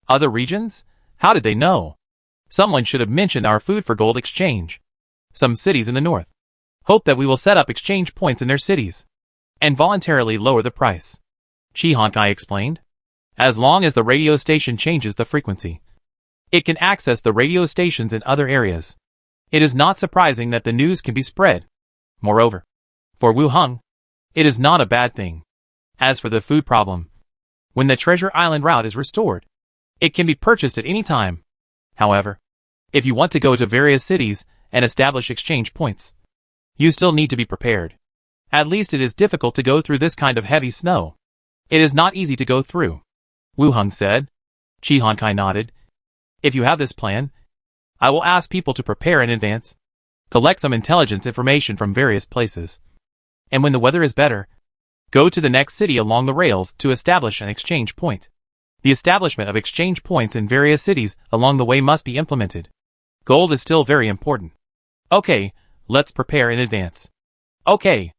Other regions? How did they know? Someone should have mentioned our food for gold exchange. Some cities in the north hope that we will set up exchange points in their cities and voluntarily lower the price, Chi Han Kai explained. As long as the radio station changes the frequency, it can access the radio stations in other areas. It is not surprising that the news can be spread. Moreover, for Wu Hung, it is not a bad thing. As for the food problem, when the Treasure Island route is restored, it can be purchased at any time. However, if you want to go to various cities and establish exchange points, you still need to be prepared. At least it is difficult to go through this kind of heavy snow. It is not easy to go through, Wu Hung said. Chi Han Kai nodded. If you have this plan, I will ask people to prepare in advance, collect some intelligence information from various places, and when the weather is better, go to the next city along the rails to establish an exchange point. The establishment of exchange points in various cities along the way must be implemented. Gold is still very important. Okay, let's prepare in advance. Okay.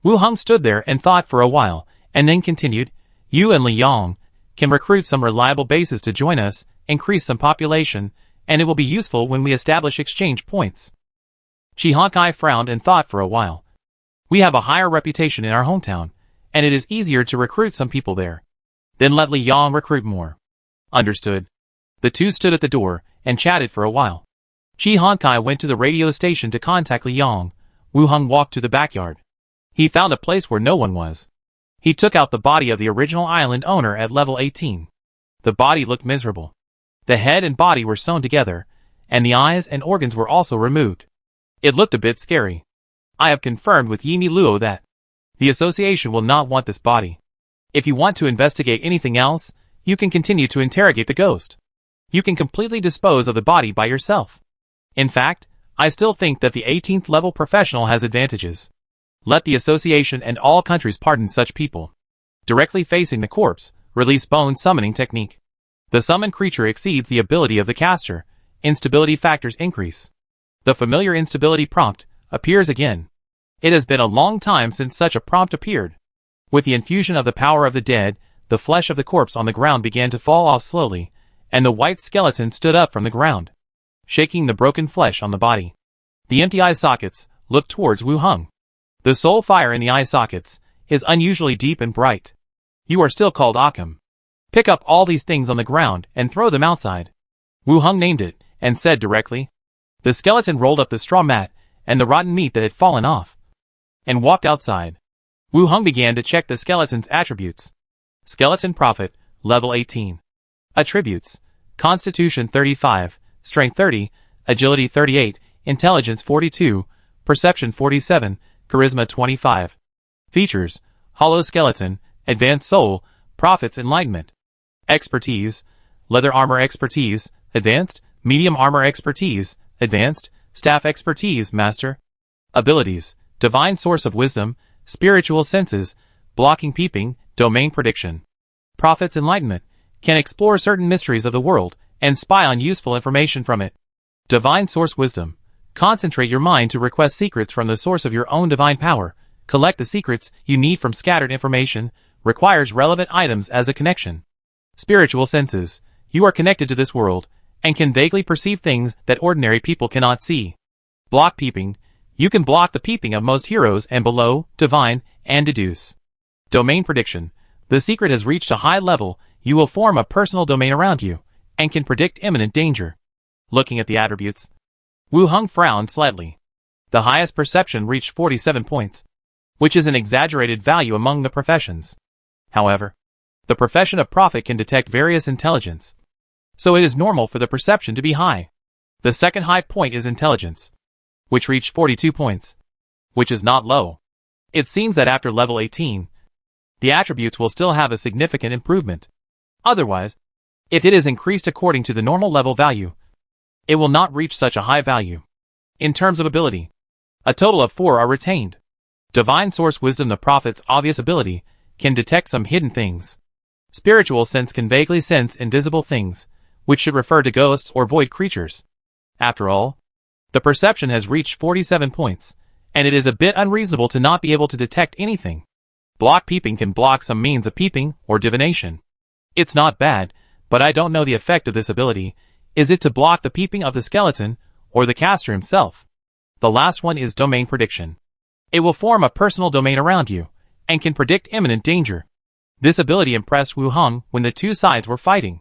Wu Hong stood there and thought for a while, and then continued, you and Li Yong can recruit some reliable bases to join us, increase some population, and it will be useful when we establish exchange points. Shi Hankai frowned and thought for a while. We have a higher reputation in our hometown, and it is easier to recruit some people there. Then let Li Yong recruit more. Understood. The two stood at the door and chatted for a while. Shi Hankai went to the radio station to contact Li Yong. Wu Hong walked to the backyard. He found a place where no one was. He took out the body of the original island owner at level 18. The body looked miserable. The head and body were sewn together, and the eyes and organs were also removed. It looked a bit scary. I have confirmed with Yimi Luo that the association will not want this body. If you want to investigate anything else, you can continue to interrogate the ghost. You can completely dispose of the body by yourself. In fact, I still think that the 18th level professional has advantages. Let the association and all countries pardon such people. Directly facing the corpse, release bone summoning technique. The summoned creature exceeds the ability of the caster. Instability factors increase. The familiar instability prompt appears again. It has been a long time since such a prompt appeared. With the infusion of the power of the dead, the flesh of the corpse on the ground began to fall off slowly, and the white skeleton stood up from the ground, shaking the broken flesh on the body. The empty eye sockets looked towards Wu Hong. The soul fire in the eye sockets is unusually deep and bright. You are still called Occam. Pick up all these things on the ground and throw them outside. Wu Hong named it and said directly. The skeleton rolled up the straw mat and the rotten meat that had fallen off, and walked outside. Wu Hong began to check the skeleton's attributes. Skeleton Prophet, level 18. Attributes: Constitution 35, Strength 30, Agility 38, Intelligence 42, Perception 47, Charisma 25. Features: Hollow Skeleton, Advanced Soul, Prophet's Enlightenment. Expertise: Leather Armor Expertise, Advanced, Medium Armor Expertise, Advanced, Staff Expertise, Master. Abilities: Divine Source of Wisdom, Spiritual Senses, Blocking Peeping, Domain Prediction. Prophet's Enlightenment can explore certain mysteries of the world and spy on useful information from it. Divine Source Wisdom: concentrate your mind to request secrets from the source of your own divine power. Collect the secrets you need from scattered information. Requires relevant items as a connection. Spiritual Senses: you are connected to this world and can vaguely perceive things that ordinary people cannot see. Block Peeping: you can block the peeping of most heroes and below, divine, and deduce. Domain Prediction: the secret has reached a high level. You will form a personal domain around you and can predict imminent danger. Looking at the attributes, Wu Hong frowned slightly. The highest perception reached 47 points, which is an exaggerated value among the professions. However, the profession of prophet can detect various intelligence, so it is normal for the perception to be high. The second high point is intelligence, which reached 42 points, which is not low. It seems that after level 18, the attributes will still have a significant improvement. Otherwise, if it is increased according to the normal level value, it will not reach such a high value. In terms of ability, a total of 4 are retained. Divine Source Wisdom: the prophet's obvious ability can detect some hidden things. Spiritual Sense can vaguely sense invisible things, which should refer to ghosts or void creatures. After all, the perception has reached 47 points, and it is a bit unreasonable to not be able to detect anything. Block Peeping can block some means of peeping or divination. It's not bad, but I don't know the effect of this ability. Is it to block the peeping of the skeleton or the caster himself? The last one is Domain Prediction. It will form a personal domain around you and can predict imminent danger. This ability impressed Wu Hong when the two sides were fighting.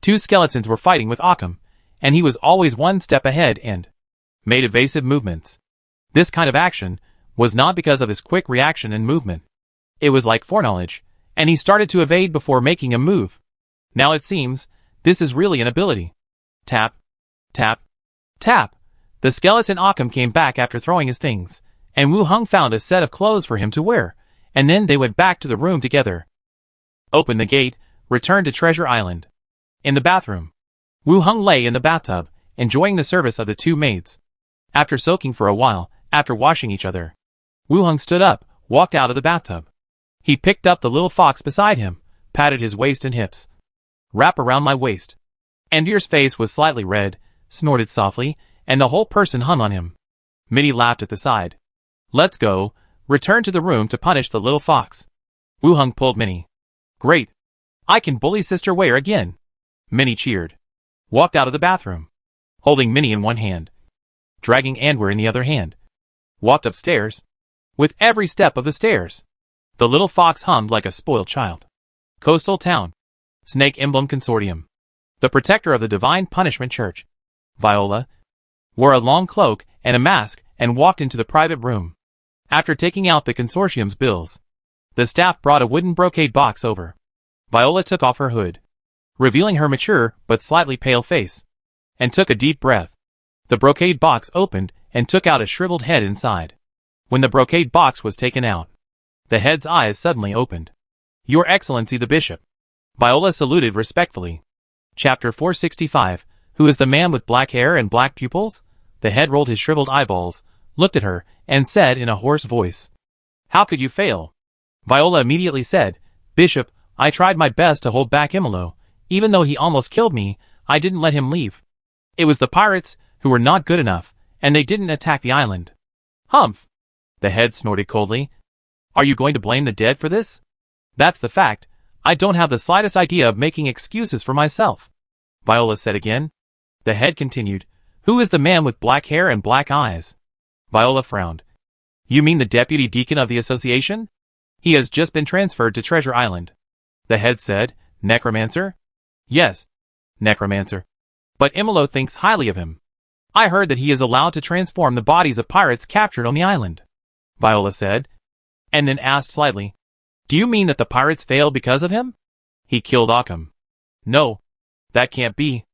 Two skeletons were fighting with Occam, and he was always one step ahead and made evasive movements. This kind of action was not because of his quick reaction and movement. It was like foreknowledge, and he started to evade before making a move. Now it seems, this is really an ability. Tap, tap, tap. The skeleton Occam came back after throwing his things, and Wu Hong found a set of clothes for him to wear, and then they went back to the room together. Open the gate, return to Treasure Island. In the bathroom, Wu Hong lay in the bathtub, enjoying the service of the two maids. After soaking for a while, after washing each other, Wu Hong stood up, walked out of the bathtub. He picked up the little fox beside him, patted his waist and hips. Wrap around my waist. Endir's face was slightly red, snorted softly, and the whole person hung on him. Minnie laughed at the side. Let's go. Return to the room to punish the little fox. Wu Hung pulled Minnie. Great. I can bully Sister Ware again. Minnie cheered. Walked out of the bathroom, holding Minnie in one hand, dragging Anwar in the other hand. Walked upstairs. With every step of the stairs, the little fox hummed like a spoiled child. Coastal Town. Snake Emblem Consortium. The protector of the Divine Punishment Church. Viola wore a long cloak and a mask and walked into the private room. After taking out the consortium's bills, the staff brought a wooden brocade box over. Viola took off her hood, revealing her mature but slightly pale face, and took a deep breath. The brocade box opened and took out a shriveled head inside. When the brocade box was taken out, the head's eyes suddenly opened. Your Excellency the Bishop. Viola saluted respectfully. Chapter 465. Who is the man with black hair and black pupils? The head rolled his shriveled eyeballs, looked at her, and said in a hoarse voice, How could you fail? Viola immediately said, Bishop, I tried my best to hold back Imolo. Even though he almost killed me, I didn't let him leave. It was the pirates who were not good enough, and they didn't attack the island. Humph! The head snorted coldly. Are you going to blame the dead for this? That's the fact. I don't have the slightest idea of making excuses for myself. Viola said again. The head continued, Who is the man with black hair and black eyes? Viola frowned. You mean the deputy deacon of the association? He has just been transferred to Treasure Island. The head said, Necromancer? Yes, Necromancer. But Imolo thinks highly of him. I heard that he is allowed to transform the bodies of pirates captured on the island. Viola said, and then asked slightly, Do you mean that the pirates failed because of him? He killed Occam. No, that can't be.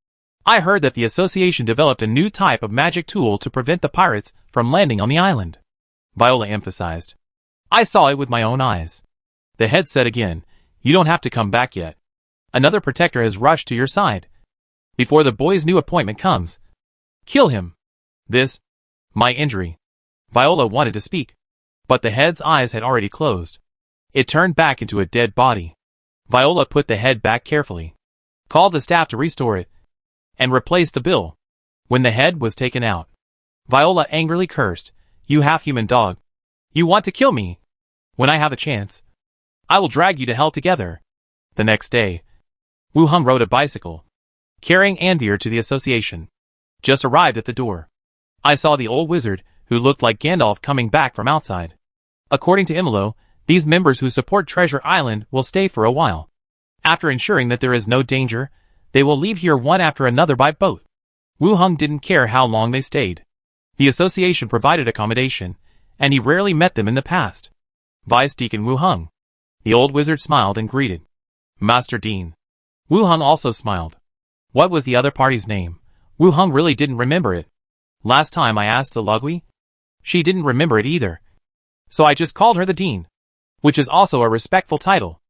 I heard that the association developed a new type of magic tool to prevent the pirates from landing on the island. Viola emphasized. I saw it with my own eyes. The head said again, You don't have to come back yet. Another protector has rushed to your side. Before the boy's new appointment comes, kill him. This, my injury. Viola wanted to speak, but the head's eyes had already closed. It turned back into a dead body. Viola put the head back carefully, called the staff to restore it, and replaced the bill. When the head was taken out, Viola angrily cursed, You half-human dog. You want to kill me? When I have a chance, I will drag you to hell together. The next day, Wu Hung rode a bicycle, carrying Anvir to the association. Just arrived at the door. I saw the old wizard, who looked like Gandalf, coming back from outside. According to Imolo, these members who support Treasure Island will stay for a while. After ensuring that there is no danger, they will leave here one after another by boat. Wu Hung didn't care how long they stayed. The association provided accommodation, and he rarely met them in the past. Vice Deacon Wu Hung. The old wizard smiled and greeted. Master Dean. Wu Hung also smiled. What was the other party's name? Wu Hung really didn't remember it. Last time I asked Zalugui, she didn't remember it either. So I just called her the Dean, which is also a respectful title.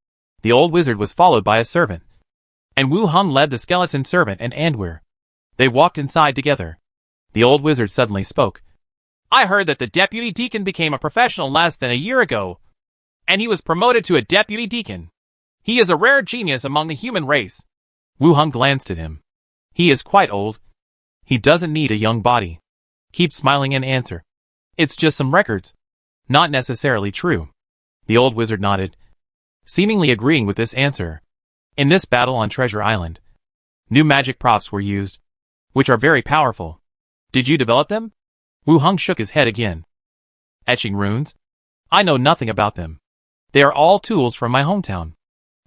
The old wizard was followed by a servant, and Wu Hung led the skeleton servant and Anwar. They walked inside together. The old wizard suddenly spoke. I heard that the deputy deacon became a professional less than a year ago, and he was promoted to a deputy deacon. He is a rare genius among the human race. Wu Hung glanced at him. He is quite old. He doesn't need a young body. Keep smiling and answer. It's just some records. Not necessarily true. The old wizard nodded, seemingly agreeing with this answer. In this battle on Treasure Island, new magic props were used, which are very powerful. Did you develop them? Wu Hung shook his head again. Etching runes? I know nothing about them. They are all tools from my hometown.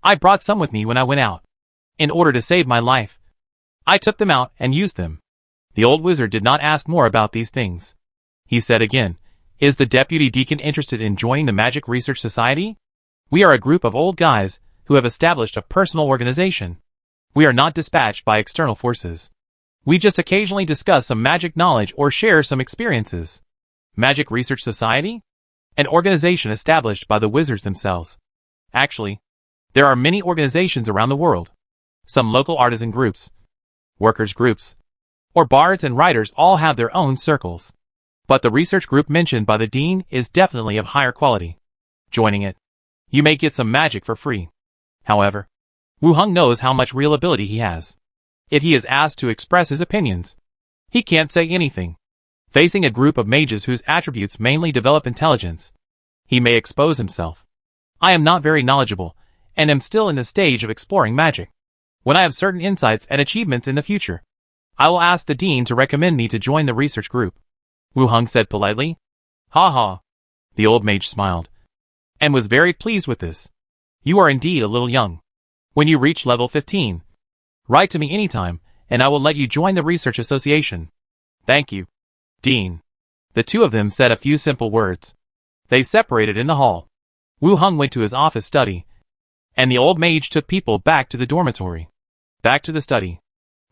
I brought some with me when I went out. In order to save my life, I took them out and used them. The old wizard did not ask more about these things. He said again, Is the deputy deacon interested in joining the Magic Research Society? We are a group of old guys who have established a personal organization. We are not dispatched by external forces. We just occasionally discuss some magic knowledge or share some experiences. Magic Research Society? An organization established by the wizards themselves. Actually, there are many organizations around the world. Some local artisan groups, workers groups, or bards and writers all have their own circles. But the research group mentioned by the dean is definitely of higher quality. Joining it, you may get some magic for free. However, Wu Hung knows how much real ability he has. If he is asked to express his opinions, He can't say anything. Facing a group of mages whose attributes mainly develop intelligence, he may expose himself. I am not very knowledgeable, and am still in the stage of exploring magic. When I have certain insights and achievements in the future, I will ask the dean to recommend me to join the research group. Wu Hong said politely. Ha ha. The old mage smiled, and was very pleased with this. You are indeed a little young. When you reach level 15, write to me anytime, and I will let you join the research association. Thank you, Dean. The two of them said a few simple words. They separated in the hall. Wu Hong went to his office study, and the old mage took people back to the dormitory. Back to the study.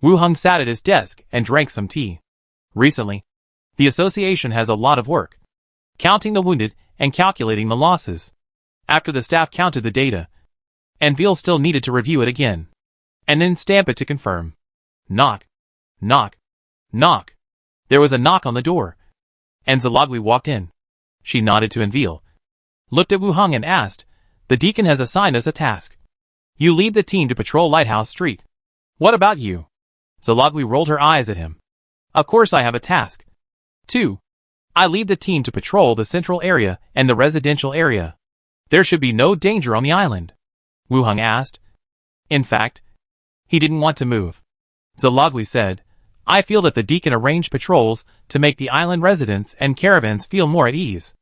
Wu Hong sat at his desk and drank some tea. Recently, the association has a lot of work, counting the wounded and calculating the losses. After the staff counted the data, Anvil still needed to review it again, and then stamp it to confirm. Knock. Knock. Knock. There was a knock on the door, and Zalagwi walked in. She nodded to Anvil, looked at Wu Hong and asked, the deacon has assigned us a task. You lead the team to patrol Lighthouse Street. What about you? Zalagwi rolled her eyes at him. Of course I have a task. 2. I lead the team to patrol the central area and the residential area. There should be no danger on the island. Wu Hong asked. In fact, he didn't want to move. Zalagwi said, I feel that the deacon arranged patrols to make the island residents and caravans feel more at ease.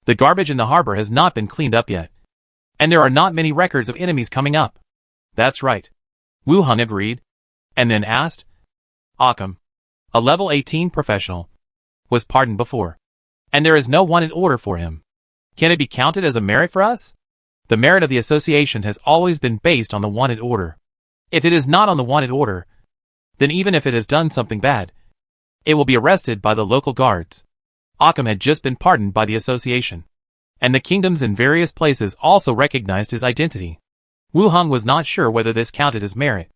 The garbage in the harbor has not been cleaned up yet, and there are not many records of enemies coming up. That's right. Wu Hong agreed, and then asked, Occam, a level 18 professional, was pardoned before, and there is no wanted order for him. Can it be counted as a merit for us? The merit of the association has always been based on the wanted order. If it is not on the wanted order, then even if it has done something bad, it will be arrested by the local guards. Occam had just been pardoned by the association, and the kingdoms in various places also recognized his identity. Wu Hong was not sure whether this counted as merit.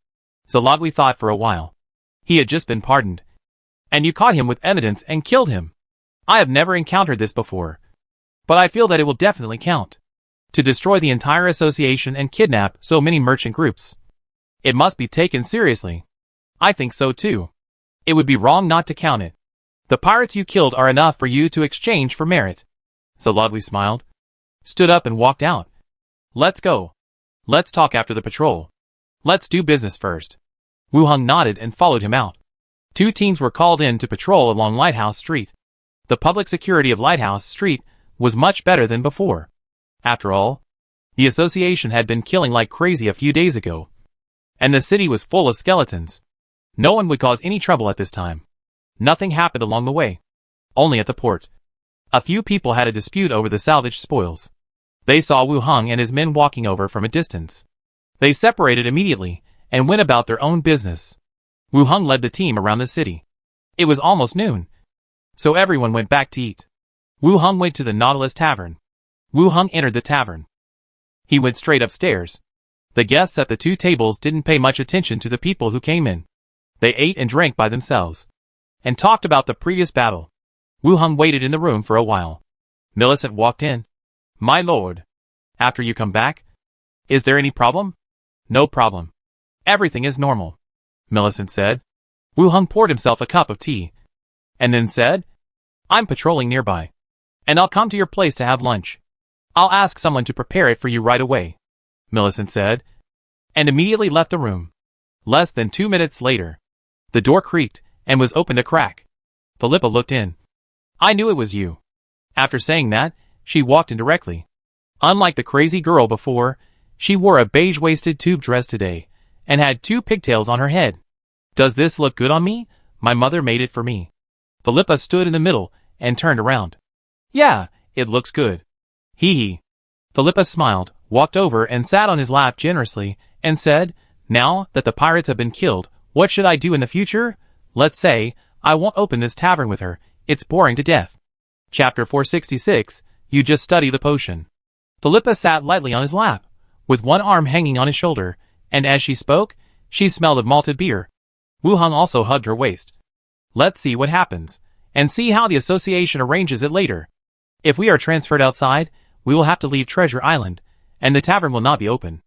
Zalagwi thought for a while. He had just been pardoned, and you caught him with evidence and killed him. I have never encountered this before, but I feel that it will definitely count. To destroy the entire association and kidnap so many merchant groups, it must be taken seriously. I think so too. It would be wrong not to count it. The pirates you killed are enough for you to exchange for merit. Zalagwi smiled, stood up and walked out. Let's go. Let's talk after the patrol. Let's do business first. Wu Hong nodded and followed him out. 2 teams were called in to patrol along Lighthouse Street. The public security of Lighthouse Street was much better than before. After all, the association had been killing like crazy a few days ago, and the city was full of skeletons. No one would cause any trouble at this time. Nothing happened along the way. Only at the port. A few people had a dispute over the salvaged spoils. They saw Wu Hong and his men walking over from a distance. They separated immediately and went about their own business. Wu Hong led the team around the city. It was almost noon, so everyone went back to eat. Wu Hong went to the Nautilus Tavern. Wu Hong entered the tavern. He went straight upstairs. The guests at the 2 tables didn't pay much attention to the people who came in. They ate and drank by themselves, and talked about the previous battle. Wu Hong waited in the room for a while. Millicent walked in. My lord. After you come back? Is there any problem? No problem. Everything is normal, Millicent said. Wu Hong poured himself a cup of tea, and then said, I'm patrolling nearby, and I'll come to your place to have lunch. I'll ask someone to prepare it for you right away, Millicent said, and immediately left the room. Less than 2 minutes later, the door creaked and was opened a crack. Philippa looked in. I knew it was you. After saying that, she walked in directly. Unlike the crazy girl before, she wore a beige-waisted tube dress today, and had 2 pigtails on her head. Does this look good on me? My mother made it for me. Philippa stood in the middle and turned around. Yeah, it looks good. Hee hee. Philippa smiled, walked over and sat on his lap generously, and said, Now that the pirates have been killed, what should I do in the future? Let's say, I won't open this tavern with her. It's boring to death. Chapter 466, You Just Study the Potion. Philippa sat lightly on his lap, with one arm hanging on his shoulder, and as she spoke, she smelled of malted beer. Wu Hong also hugged her waist. Let's see what happens, and see how the association arranges it later. If we are transferred outside, we will have to leave Treasure Island, and the tavern will not be open.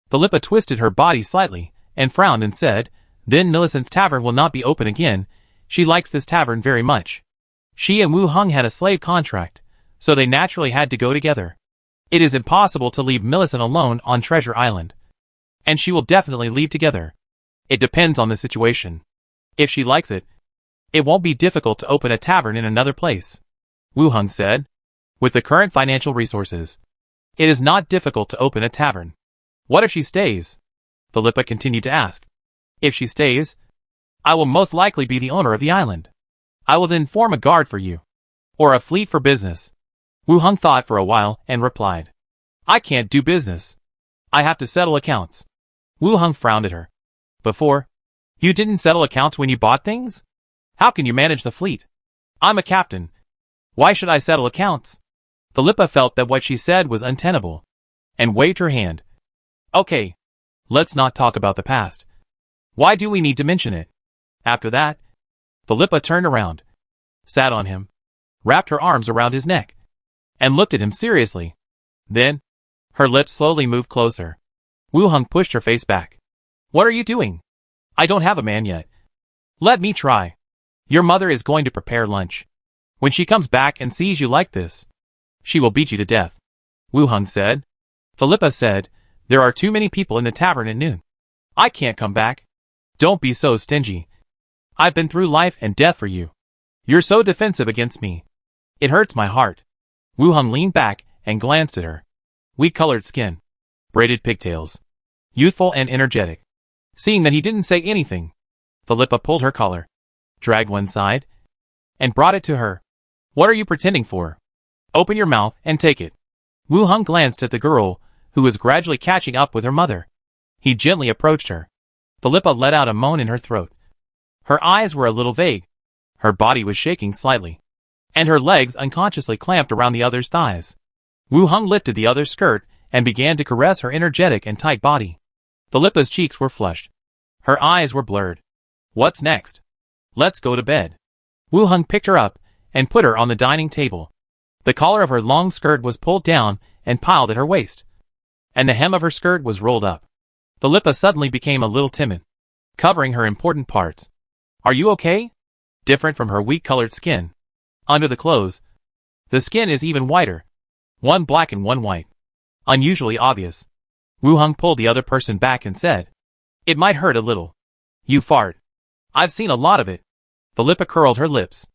Philippa twisted her body slightly, and frowned and said, Then Millicent's tavern will not be open again. She likes this tavern very much. She and Wu Hung had a slave contract, so they naturally had to go together. It is impossible to leave Millicent alone on Treasure Island. And she will definitely leave together. It depends on the situation. If she likes it, it won't be difficult to open a tavern in another place, Wu Hung said. With the current financial resources, it is not difficult to open a tavern. What if she stays? Philippa continued to ask. If she stays, I will most likely be the owner of the island. I will then form a guard for you. Or a fleet for business. Wu Hung thought for a while and replied. I can't do business. I have to settle accounts. Wu Hung frowned at her. Before, you didn't settle accounts when you bought things? How can you manage the fleet? I'm a captain. Why should I settle accounts? Philippa felt that what she said was untenable, and waved her hand. Okay, let's not talk about the past. Why do we need to mention it? After that, Philippa turned around, sat on him, wrapped her arms around his neck, and looked at him seriously. Then, her lips slowly moved closer. Wu Hung pushed her face back. What are you doing? I don't have a man yet. Let me try. Your mother is going to prepare lunch. When she comes back and sees you like this, she will beat you to death, Wu Hung said. Philippa said, there are too many people in the tavern at noon. I can't come back. Don't be so stingy. I've been through life and death for you. You're so defensive against me. It hurts my heart. Wu Hung leaned back and glanced at her. Wheat-colored skin. Braided pigtails. Youthful and energetic. Seeing that he didn't say anything, Philippa pulled her collar, dragged one side, and brought it to her. What are you pretending for? Open your mouth and take it. Wu Hung glanced at the girl, who was gradually catching up with her mother. He gently approached her. Philippa let out a moan in her throat. Her eyes were a little vague. Her body was shaking slightly, and her legs unconsciously clamped around the other's thighs. Wu Hung lifted the other's skirt and began to caress her energetic and tight body. Philippa's cheeks were flushed. Her eyes were blurred. What's next? Let's go to bed. Wu Hung picked her up and put her on the dining table. The collar of her long skirt was pulled down and piled at her waist, and the hem of her skirt was rolled up. Philippa suddenly became a little timid, covering her important parts. Are you okay? Different from her wheat-colored skin. Under the clothes, the skin is even whiter. One black and one white. Unusually obvious. Wu Hung pulled the other person back and said, it might hurt a little. You fart. I've seen a lot of it. Philippa curled her lips.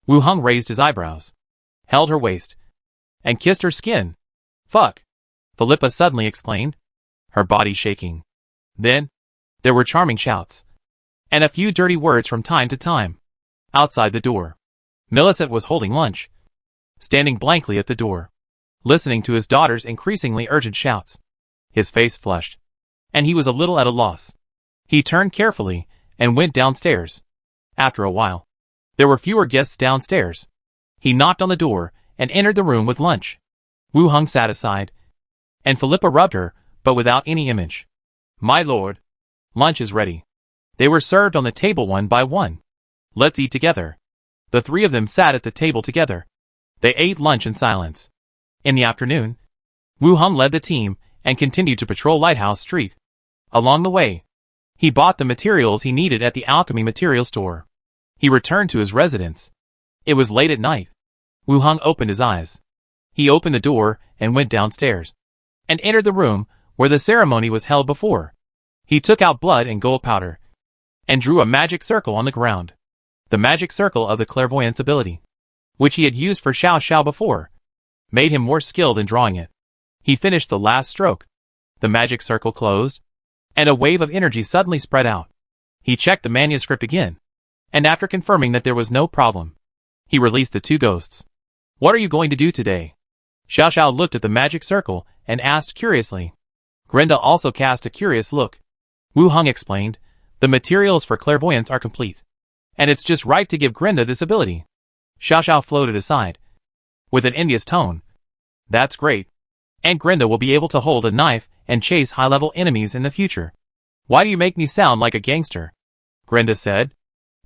Wu Hung raised his eyebrows, held her waist, and kissed her skin. Fuck! Philippa suddenly exclaimed, her body shaking. Then, there were charming shouts, and a few dirty words from time to time. Outside the door, Millicent was holding lunch, standing blankly at the door, listening to his daughter's increasingly urgent shouts. His face flushed, and he was a little at a loss. He turned carefully and went downstairs. After a while, there were fewer guests downstairs. He knocked on the door and entered the room with lunch. Wu Hung sat aside, and Philippa rubbed her, but without any image. My lord, lunch is ready. They were served on the table one by one. Let's eat together. The three of them sat at the table together. They ate lunch in silence. In the afternoon, Wu Hung led the team and continued to patrol Lighthouse Street. Along the way, he bought the materials he needed at the alchemy material store. He returned to his residence. It was late at night. Wu Hung opened his eyes. He opened the door and went downstairs, and entered the room where the ceremony was held before. He took out blood and gold powder, and drew a magic circle on the ground. The magic circle of the clairvoyance ability, which he had used for Xiao Xiao before, made him more skilled in drawing it. He finished the last stroke. The magic circle closed, and a wave of energy suddenly spread out. He checked the manuscript again, and after confirming that there was no problem, he released the two ghosts. What are you going to do today? Xiao Xiao looked at the magic circle and asked curiously. Grenda also cast a curious look. Wu Hung explained, the materials for clairvoyance are complete, and it's just right to give Grenda this ability. Xiao Xiao floated aside, with an envious tone. That's great. And Grenda will be able to hold a knife and chase high-level enemies in the future. Why do you make me sound like a gangster? Grenda said,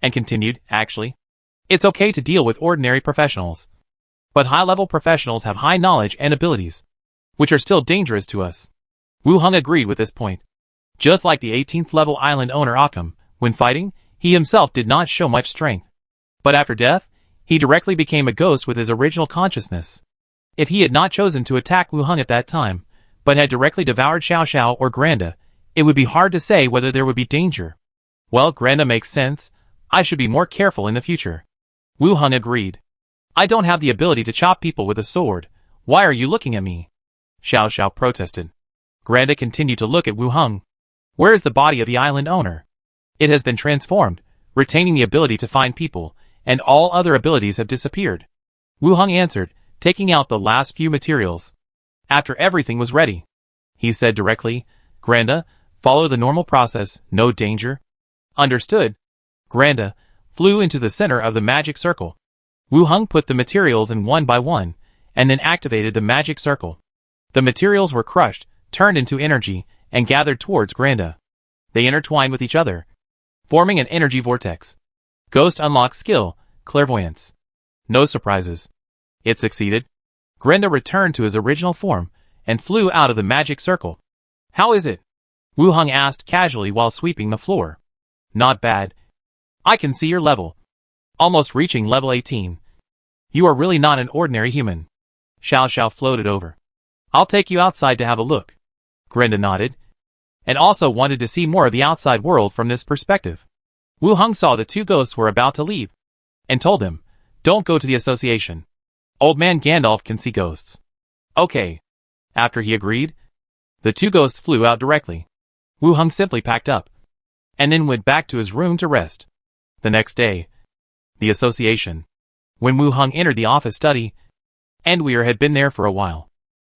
and continued, actually, it's okay to deal with ordinary professionals. But high-level professionals have high knowledge and abilities, which are still dangerous to us. Wu Hung agreed with this point. Just like the 18th level island owner Occam, when fighting, He himself did not show much strength. But after death, he directly became a ghost with his original consciousness. If he had not chosen to attack Wu Heng at that time, but had directly devoured Xiao Xiao or Granda, it would be hard to say whether there would be danger. Well, Granda makes sense. I should be more careful in the future. Wu Heng agreed. I don't have the ability to chop people with a sword. Why are you looking at me? Xiao Xiao protested. Granda continued to look at Wu Heng. Where is the body of the island owner? It has been transformed, retaining the ability to find people, and all other abilities have disappeared. Wu Heng answered, taking out the last few materials. After everything was ready, he said directly, Granda, follow the normal process, no danger. Understood. Granda flew into the center of the magic circle. Wu Heng put the materials in one by one, and then activated the magic circle. The materials were crushed, turned into energy, and gathered towards Granda. They intertwined with each other, forming an energy vortex. Ghost unlocked skill, clairvoyance. No surprises. It succeeded. Granda returned to his original form, and flew out of the magic circle. How is it? Wu Heng asked casually while sweeping the floor. Not bad. I can see your level. Almost reaching level 18. You are really not an ordinary human. Xiao Xiao floated over. I'll take you outside to have a look. Granda nodded, and also wanted to see more of the outside world from this perspective. Wu Heng saw the two ghosts were about to leave, and told them, don't go to the association. Old man Gandalf can see ghosts. Okay. After he agreed, the two ghosts flew out directly. Wu Heng simply packed up, and then went back to his room to rest. The next day, the association. When Wu Heng entered the office study, Endweir had been there for a while.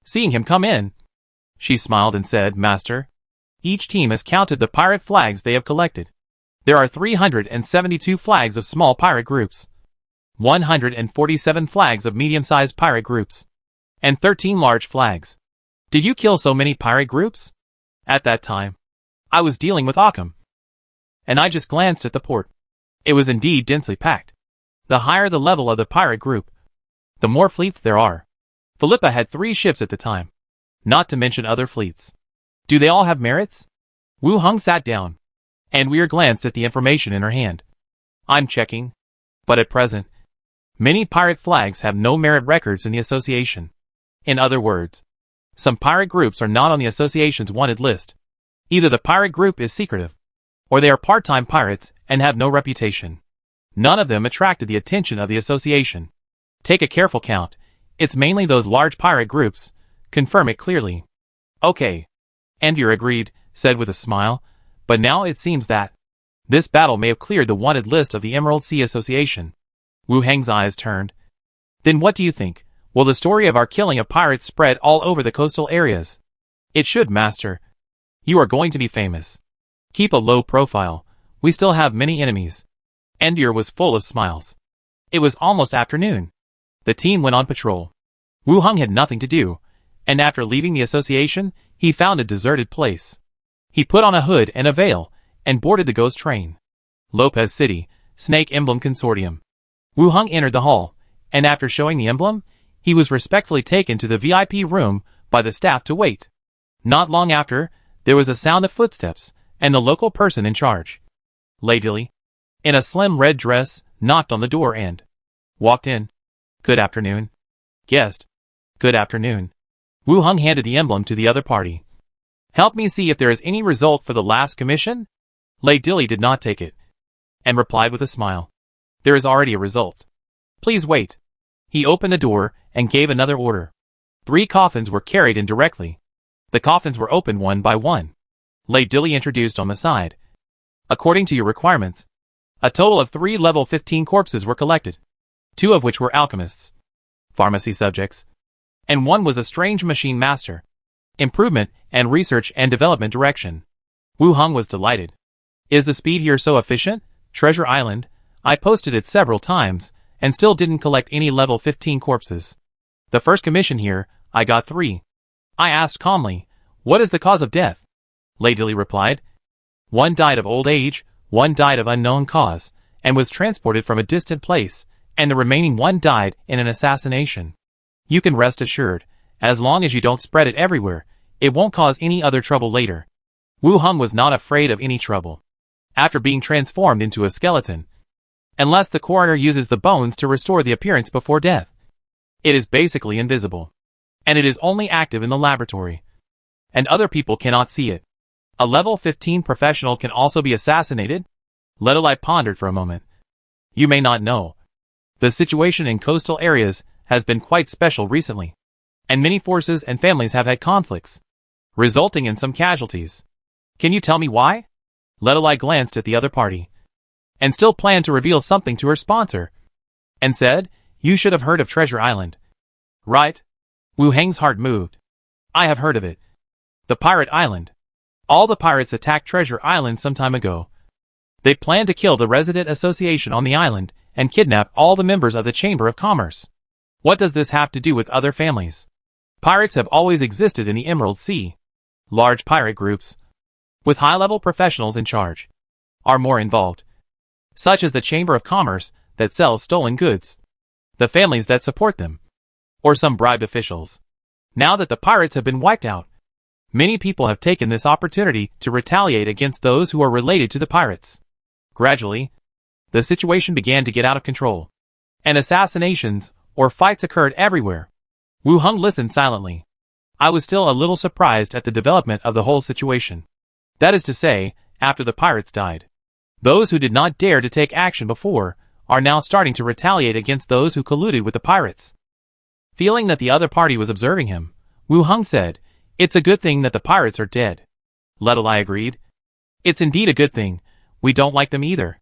Seeing him come in, she smiled and said, Master, each team has counted the pirate flags they have collected. There are 372 flags of small pirate groups, 147 flags of medium-sized pirate groups, and 13 large flags. Did you kill so many pirate groups? At that time, I was dealing with Occam, and I just glanced at the port. It was indeed densely packed. The higher the level of the pirate group, the more fleets there are. Philippa had 3 ships at the time, not to mention other fleets. Do they all have merits? Wu Heng sat down, and Weir glanced at the information in her hand. I'm checking, but at present, many pirate flags have no merit records in the association. In other words, some pirate groups are not on the association's wanted list. Either the pirate group is secretive, or they are part-time pirates and have no reputation. None of them attracted the attention of the association. Take a careful count. It's mainly those large pirate groups. Confirm it clearly. Okay. Endweir agreed, said with a smile, but now it seems that this battle may have cleared the wanted list of the Emerald Sea Association. Wu Heng's eyes turned. Then what do you think? Will the story of our killing of pirates spread all over the coastal areas? It should, Master. You are going to be famous. Keep a low profile. We still have many enemies. Endweir was full of smiles. It was almost afternoon. The team went on patrol. Wu Heng had nothing to do, and after leaving the association, he found a deserted place. He put on a hood and a veil, and boarded the ghost train. Lopez City, Snake Emblem Consortium. Wu Heng entered the hall, and after showing the emblem, he was respectfully taken to the VIP room by the staff to wait. Not long after, there was a sound of footsteps, and the local person in charge, Lady, in a slim red dress, knocked on the door and walked in. Good afternoon. Guest. Good afternoon. Wu Heng handed the emblem to the other party. Help me see if there is any result for the last commission? Lady Dilly did not take it, and replied with a smile. There is already a result. Please wait. He opened the door and gave another order. 3 coffins were carried in directly. The coffins were opened one by one. Lady Dilly introduced on the side. According to your requirements, a total of 3 level 15 corpses were collected, 2 of which were alchemists, pharmacy subjects, and 1 was a strange machine master. Improvement and research and development direction. Wu Heng was delighted. Is the speed here so efficient? Treasure Island, I posted it several times, and still didn't collect any level 15 corpses. The first commission here, I got 3. I asked calmly, what is the cause of death? Lady Dilly replied, 1 died of old age, 1 died of unknown cause, and was transported from a distant place, and the remaining 1 died in an assassination. You can rest assured, as long as you don't spread it everywhere, it won't cause any other trouble later. Wu Heng was not afraid of any trouble. after being transformed into a skeleton. Unless the coroner uses the bones to restore the appearance before death. It is basically invisible. And it is only active in the laboratory. And other people cannot see it. A level 15 professional can also be assassinated? Ledeli pondered for a moment. You may not know. The situation in coastal areas has been quite special recently. And many forces and families have had conflicts, resulting in some casualties. Can you tell me why? Ledeli glanced at the other party. And still planned to reveal something to her sponsor. And said, you should have heard of Treasure Island. Right? Wu Heng's heart moved. I have heard of it. The pirate island. All the pirates attacked Treasure Island some time ago. They planned to kill the resident association on the island and kidnap all the members of the Chamber of Commerce. What does this have to do with other families? Pirates have always existed in the Emerald Sea. Large pirate groups, with high-level professionals in charge, are more involved, such as the Chamber of Commerce that sells stolen goods, the families that support them, or some bribed officials. Now that the pirates have been wiped out, many people have taken this opportunity to retaliate against those who are related to the pirates. Gradually, the situation began to get out of control, and assassinations or fights occurred everywhere. Wu Heng listened silently. I was still a little surprised at the development of the whole situation. That is to say, after the pirates died. Those who did not dare to take action before are now starting to retaliate against those who colluded with the pirates. Feeling that the other party was observing him, Wu Heng said, it's a good thing that the pirates are dead. Ledeli agreed. It's indeed a good thing. We don't like them either.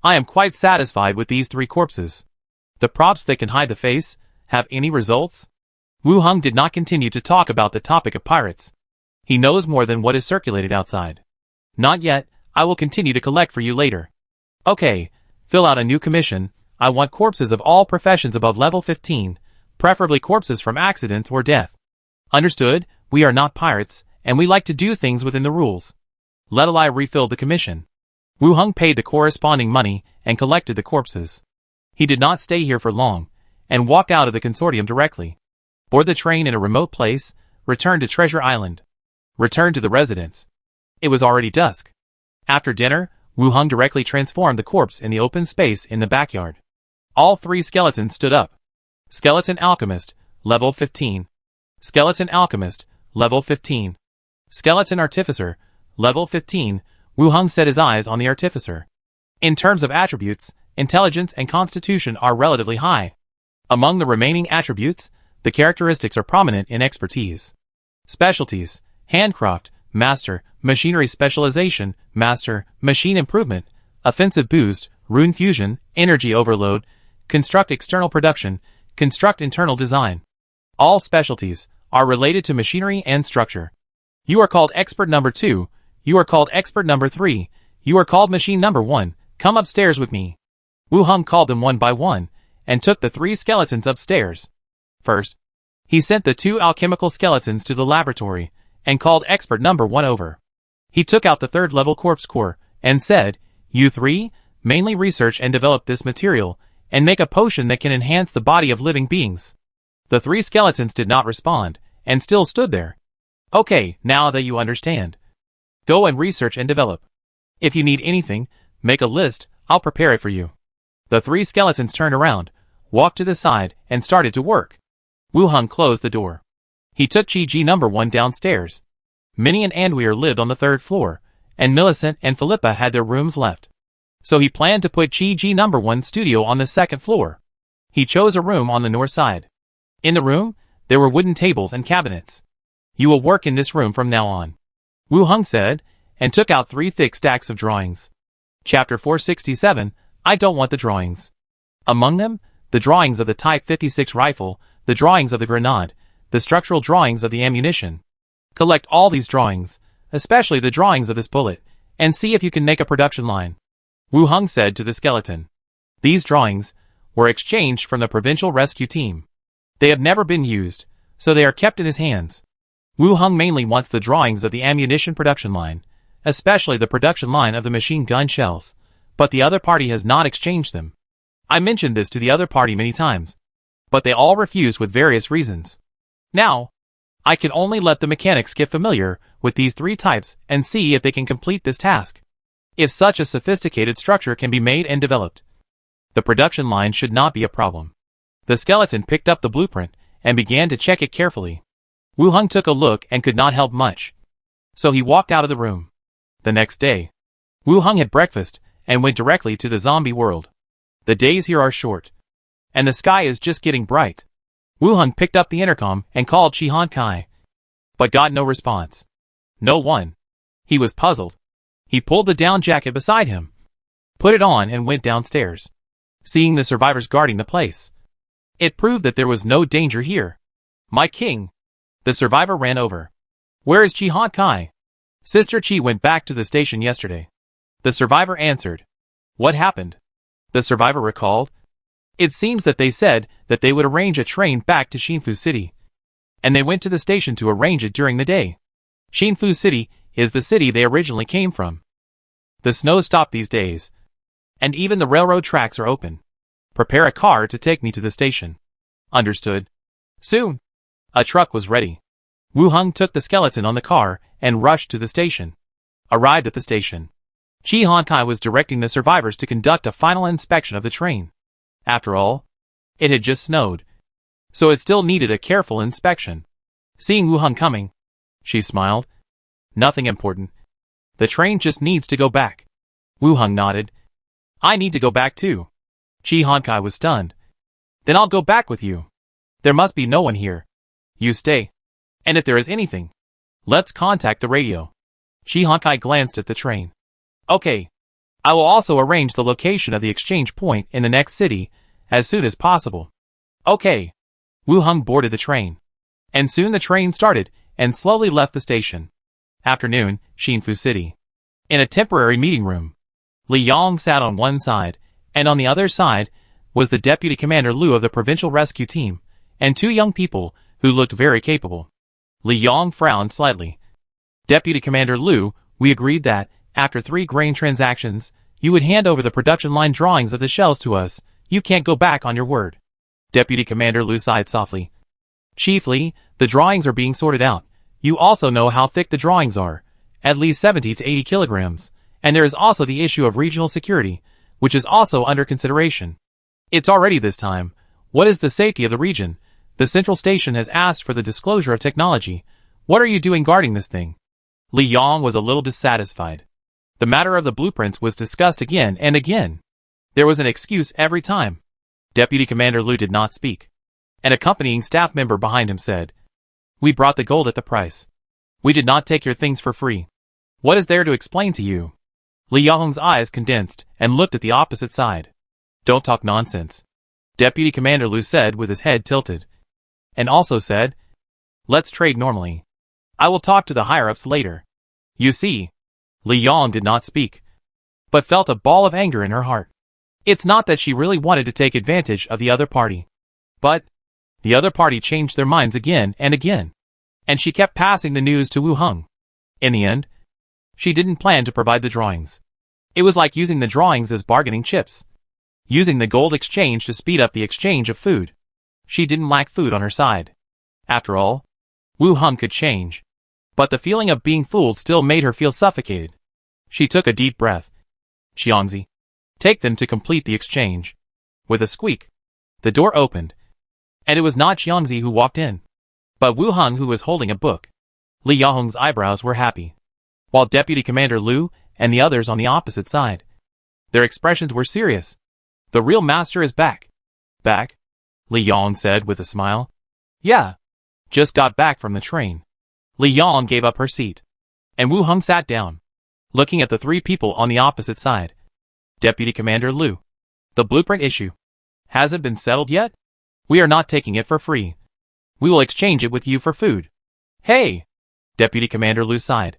I am quite satisfied with these 3 corpses. The props that can hide the face have any results? Wu Heng did not continue to talk about the topic of pirates. He knows more than what is circulated outside. Not yet, I will continue to collect for you later. Okay, fill out a new commission. I want corpses of all professions above level 15, preferably corpses from accidents or death. Understood, we are not pirates, and we like to do things within the rules. Ledeli refilled the commission. Wu Heng paid the corresponding money and collected the corpses. He did not stay here for long, and walked out of the consortium directly. Board the train in a remote place, returned to Treasure Island. Returned to the residence. It was already dusk. After dinner, Wu Heng directly transformed the corpse in the open space in the backyard. All 3 skeletons stood up. Skeleton Alchemist, level 15. Skeleton Alchemist, level 15. Skeleton Artificer, level 15. Wu Heng set his eyes on the Artificer. In terms of attributes, intelligence and constitution are relatively high. Among the remaining attributes, the characteristics are prominent in expertise. Specialties: Handcraft, Master, Machinery Specialization, Master, Machine Improvement, Offensive Boost, Rune Fusion, Energy Overload, Construct External Production, Construct Internal Design. All specialties are related to machinery and structure. You are called Expert Number 2, you are called Expert Number 3, you are called Machine Number 1, come upstairs with me. Wu Heng called them one by one, and took the 3 skeletons upstairs. First, he sent the 2 alchemical skeletons to the laboratory, and called Expert Number 1 over. He took out the 3rd level corpse core, and said, you 3, mainly research and develop this material, and make a potion that can enhance the body of living beings. The 3 skeletons did not respond, and still stood there. Okay, now that you understand. Go and research and develop. If you need anything, make a list, I'll prepare it for you. The 3 skeletons turned around, walked to the side, and started to work. Wu Heng closed the door. He took Chi-Ji number 1 downstairs. Minnie and Anweer lived on the 3rd floor, and Millicent and Philippa had their rooms left. So he planned to put Chi-Ji number 1 studio on the 2nd floor. He chose a room on the north side. In the room, there were wooden tables and cabinets. You will work in this room from now on, Wu Heng said, and took out 3 thick stacks of drawings. Chapter 467, I don't want the drawings. Among them, the drawings of the Type 56 rifle, the drawings of the grenade, the structural drawings of the ammunition. Collect all these drawings, especially the drawings of this bullet, and see if you can make a production line. Wu Heng said to the skeleton. These drawings were exchanged from the provincial rescue team. They have never been used, so they are kept in his hands. Wu Heng mainly wants the drawings of the ammunition production line, especially the production line of the machine gun shells, but the other party has not exchanged them. I mentioned this to the other party many times, but they all refused with various reasons. Now, I can only let the mechanics get familiar with these 3 types and see if they can complete this task. If such a sophisticated structure can be made and developed, the production line should not be a problem. The skeleton picked up the blueprint and began to check it carefully. Wu Heng took a look and could not help much, so he walked out of the room. The next day, Wu Heng had breakfast and went directly to the zombie world. The days here are short, and the sky is just getting bright. Wu Heng picked up the intercom and called Chi Han Kai, but got no response. No one. He was puzzled. He pulled the down jacket beside him, put it on and went downstairs, seeing the survivors guarding the place. It proved that there was no danger here. My king. The survivor ran over. Where is Chi Han Kai? Sister Chi went back to the station yesterday. The survivor answered. What happened? The survivor recalled. It seems that they said that they would arrange a train back to Xinfu City, and they went to the station to arrange it during the day. Xinfu City is the city they originally came from. The snow stopped these days, and even the railroad tracks are open. Prepare a car to take me to the station. Understood. Soon. A truck was ready. Wu Heng took the skeleton on the car and rushed to the station. Arrived at the station, Chi Han Kai was directing the survivors to conduct a final inspection of the train. After all, it had just snowed, so it still needed a careful inspection. Seeing Wu Heng coming, she smiled. Nothing important. The train just needs to go back. Wu Heng nodded. I need to go back too. Chi Han Kai was stunned. Then I'll go back with you. There must be no one here. You stay. And if there is anything, let's contact the radio. Chi Han Kai glanced at the train. Okay. I will also arrange the location of the exchange point in the next city as soon as possible. Okay. Wu Heng boarded the train, and soon the train started and slowly left the station. Afternoon, Xinfu City. In a temporary meeting room, Li Yong sat on one side, and on the other side was the Deputy Commander Lu of the Provincial Rescue Team, and two young people who looked very capable. Li Yong frowned slightly. Deputy Commander Lu, we agreed that, after 3 grain transactions, you would hand over the production line drawings of the shells to us. You can't go back on your word. Deputy Commander Lu sighed softly. Chief Li, the drawings are being sorted out. You also know how thick the drawings are, at least 70 to 80 kilograms, and there is also the issue of regional security, which is also under consideration. It's already this time. What is the safety of the region? The central station has asked for the disclosure of technology. What are you doing guarding this thing? Li Yong was a little dissatisfied. The matter of the blueprints was discussed again and again. There was an excuse every time. Deputy Commander Lu did not speak. An accompanying staff member behind him said, We brought the gold at the price. We did not take your things for free. What is there to explain to you? Li Yong's eyes condensed and looked at the opposite side. Don't talk nonsense. Deputy Commander Lu said with his head tilted. And also said, Let's trade normally. I will talk to the higher-ups later. You see, Li Yong did not speak, but felt a ball of anger in her heart. It's not that she really wanted to take advantage of the other party, but the other party changed their minds again and again, and she kept passing the news to Wu Heng. In the end, she didn't plan to provide the drawings. It was like using the drawings as bargaining chips, using the gold exchange to speed up the exchange of food. She didn't lack food on her side. After all, Wu Heng could change, but the feeling of being fooled still made her feel suffocated. She took a deep breath. Xiangzi, take them to complete the exchange. With a squeak, the door opened, and it was not Xiangzi who walked in, but Wu Heng, who was holding a book. Li Yong's eyebrows were happy, while Deputy Commander Lu and the others on the opposite side, their expressions were serious. The real master is back. Back? Li Yong said with a smile. Yeah. Just got back from the train. Li Yong gave up her seat, and Wu Heng sat down, looking at the 3 people on the opposite side. Deputy Commander Lu. The blueprint issue. Has it been settled yet? We are not taking it for free. We will exchange it with you for food. Hey! Deputy Commander Lu sighed.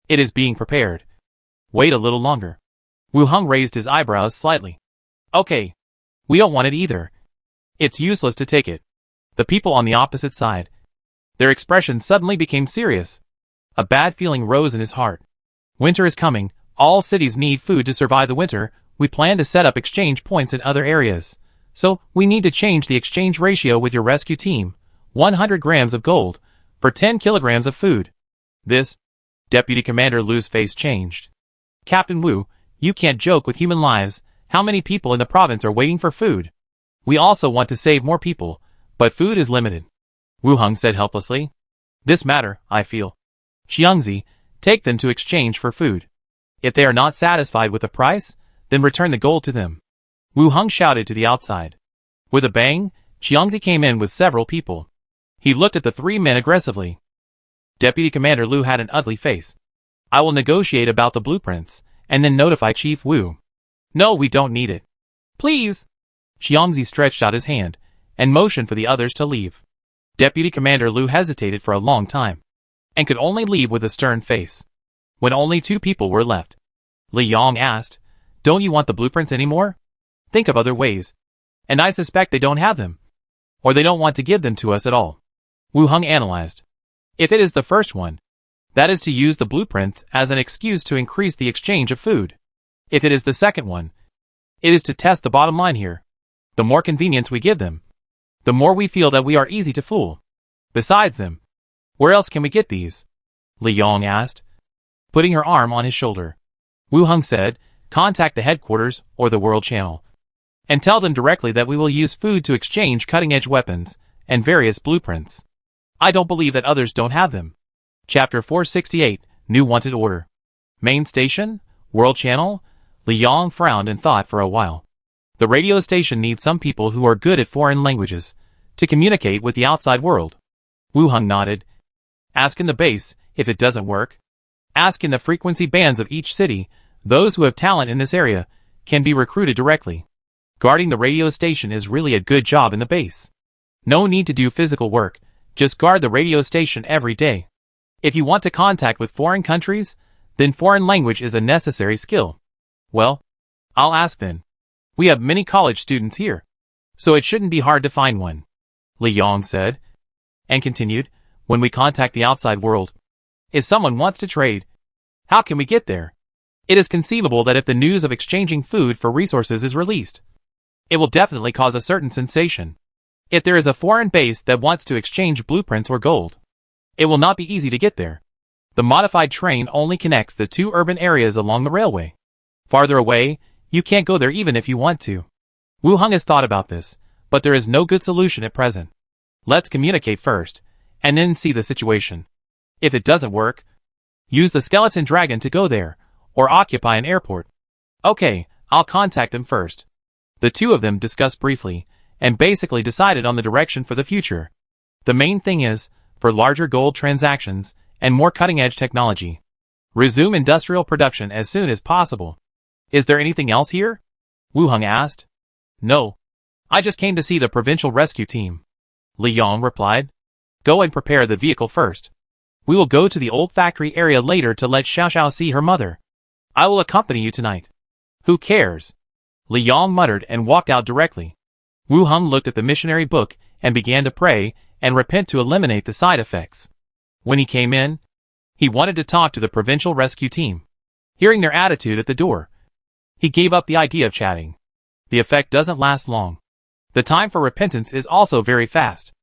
It is being prepared. Wait a little longer. Wu Heng raised his eyebrows slightly. Okay. We don't want it either. It's useless to take it. The people on the opposite side, their expressions suddenly became serious. A bad feeling rose in his heart. Winter is coming. All cities need food to survive the winter. We plan to set up exchange points in other areas. So, we need to change the exchange ratio with your rescue team. 100 grams of gold for 10 kilograms of food. This, Deputy Commander Lu's face changed. Captain Wu, you can't joke with human lives. How many people in the province are waiting for food? We also want to save more people, but food is limited. Wu Heng said helplessly. This matter, I feel. Xiangzi, take them to exchange for food. If they are not satisfied with the price, then return the gold to them. Wu Heng shouted to the outside. With a bang, Xiangzi came in with several people. He looked at the three men aggressively. Deputy Commander Liu had an ugly face. I will negotiate about the blueprints, and then notify Chief Wu. No, we don't need it. Please. Xiangzi stretched out his hand, and motioned for the others to leave. Deputy Commander Liu hesitated for a long time, and could only leave with a stern face. When only 2 people were left, Li Yong asked, Don't you want the blueprints anymore? Think of other ways. And I suspect they don't have them. Or they don't want to give them to us at all. Wu Heng analyzed. If it is the first one, that is to use the blueprints as an excuse to increase the exchange of food. If it is the second one, it is to test the bottom line here. The more convenience we give them, the more we feel that we are easy to fool. Besides them, where else can we get these? Li Yong asked, putting her arm on his shoulder. Wu Heng said, contact the headquarters or the World Channel, and tell them directly that we will use food to exchange cutting-edge weapons and various blueprints. I don't believe that others don't have them. Chapter 468, New Wanted Order. Main station, World Channel. Li Yong frowned and thought for a while. The radio station needs some people who are good at foreign languages to communicate with the outside world. Wu Heng nodded. Ask in the base, if it doesn't work. Ask in the frequency bands of each city. Those who have talent in this area can be recruited directly. Guarding the radio station is really a good job in the base. No need to do physical work, just guard the radio station every day. If you want to contact with foreign countries, then foreign language is a necessary skill. Well, I'll ask then. We have many college students here, so it shouldn't be hard to find one. Li Yong said, and continued, when we contact the outside world, if someone wants to trade, how can we get there? It is conceivable that if the news of exchanging food for resources is released, it will definitely cause a certain sensation. If there is a foreign base that wants to exchange blueprints or gold, it will not be easy to get there. The modified train only connects the 2 urban areas along the railway. Farther away, you can't go there even if you want to. Wu Heng has thought about this, but there is no good solution at present. Let's communicate first, and then see the situation. If it doesn't work, use the skeleton dragon to go there, or occupy an airport. Okay, I'll contact them first. The 2 of them discussed briefly, and basically decided on the direction for the future. The main thing is, for larger gold transactions, and more cutting-edge technology, resume industrial production as soon as possible. Is there anything else here? Wu Heng asked. No. I just came to see the provincial rescue team. Li Yong replied. Go and prepare the vehicle first. We will go to the old factory area later to let Xiao Xiao see her mother. I will accompany you tonight. Who cares? Li Yong muttered and walked out directly. Wu Heng looked at the missionary book and began to pray and repent to eliminate the side effects. When he came in, he wanted to talk to the provincial rescue team. Hearing their attitude at the door, he gave up the idea of chatting. The effect doesn't last long. The time for repentance is also very fast.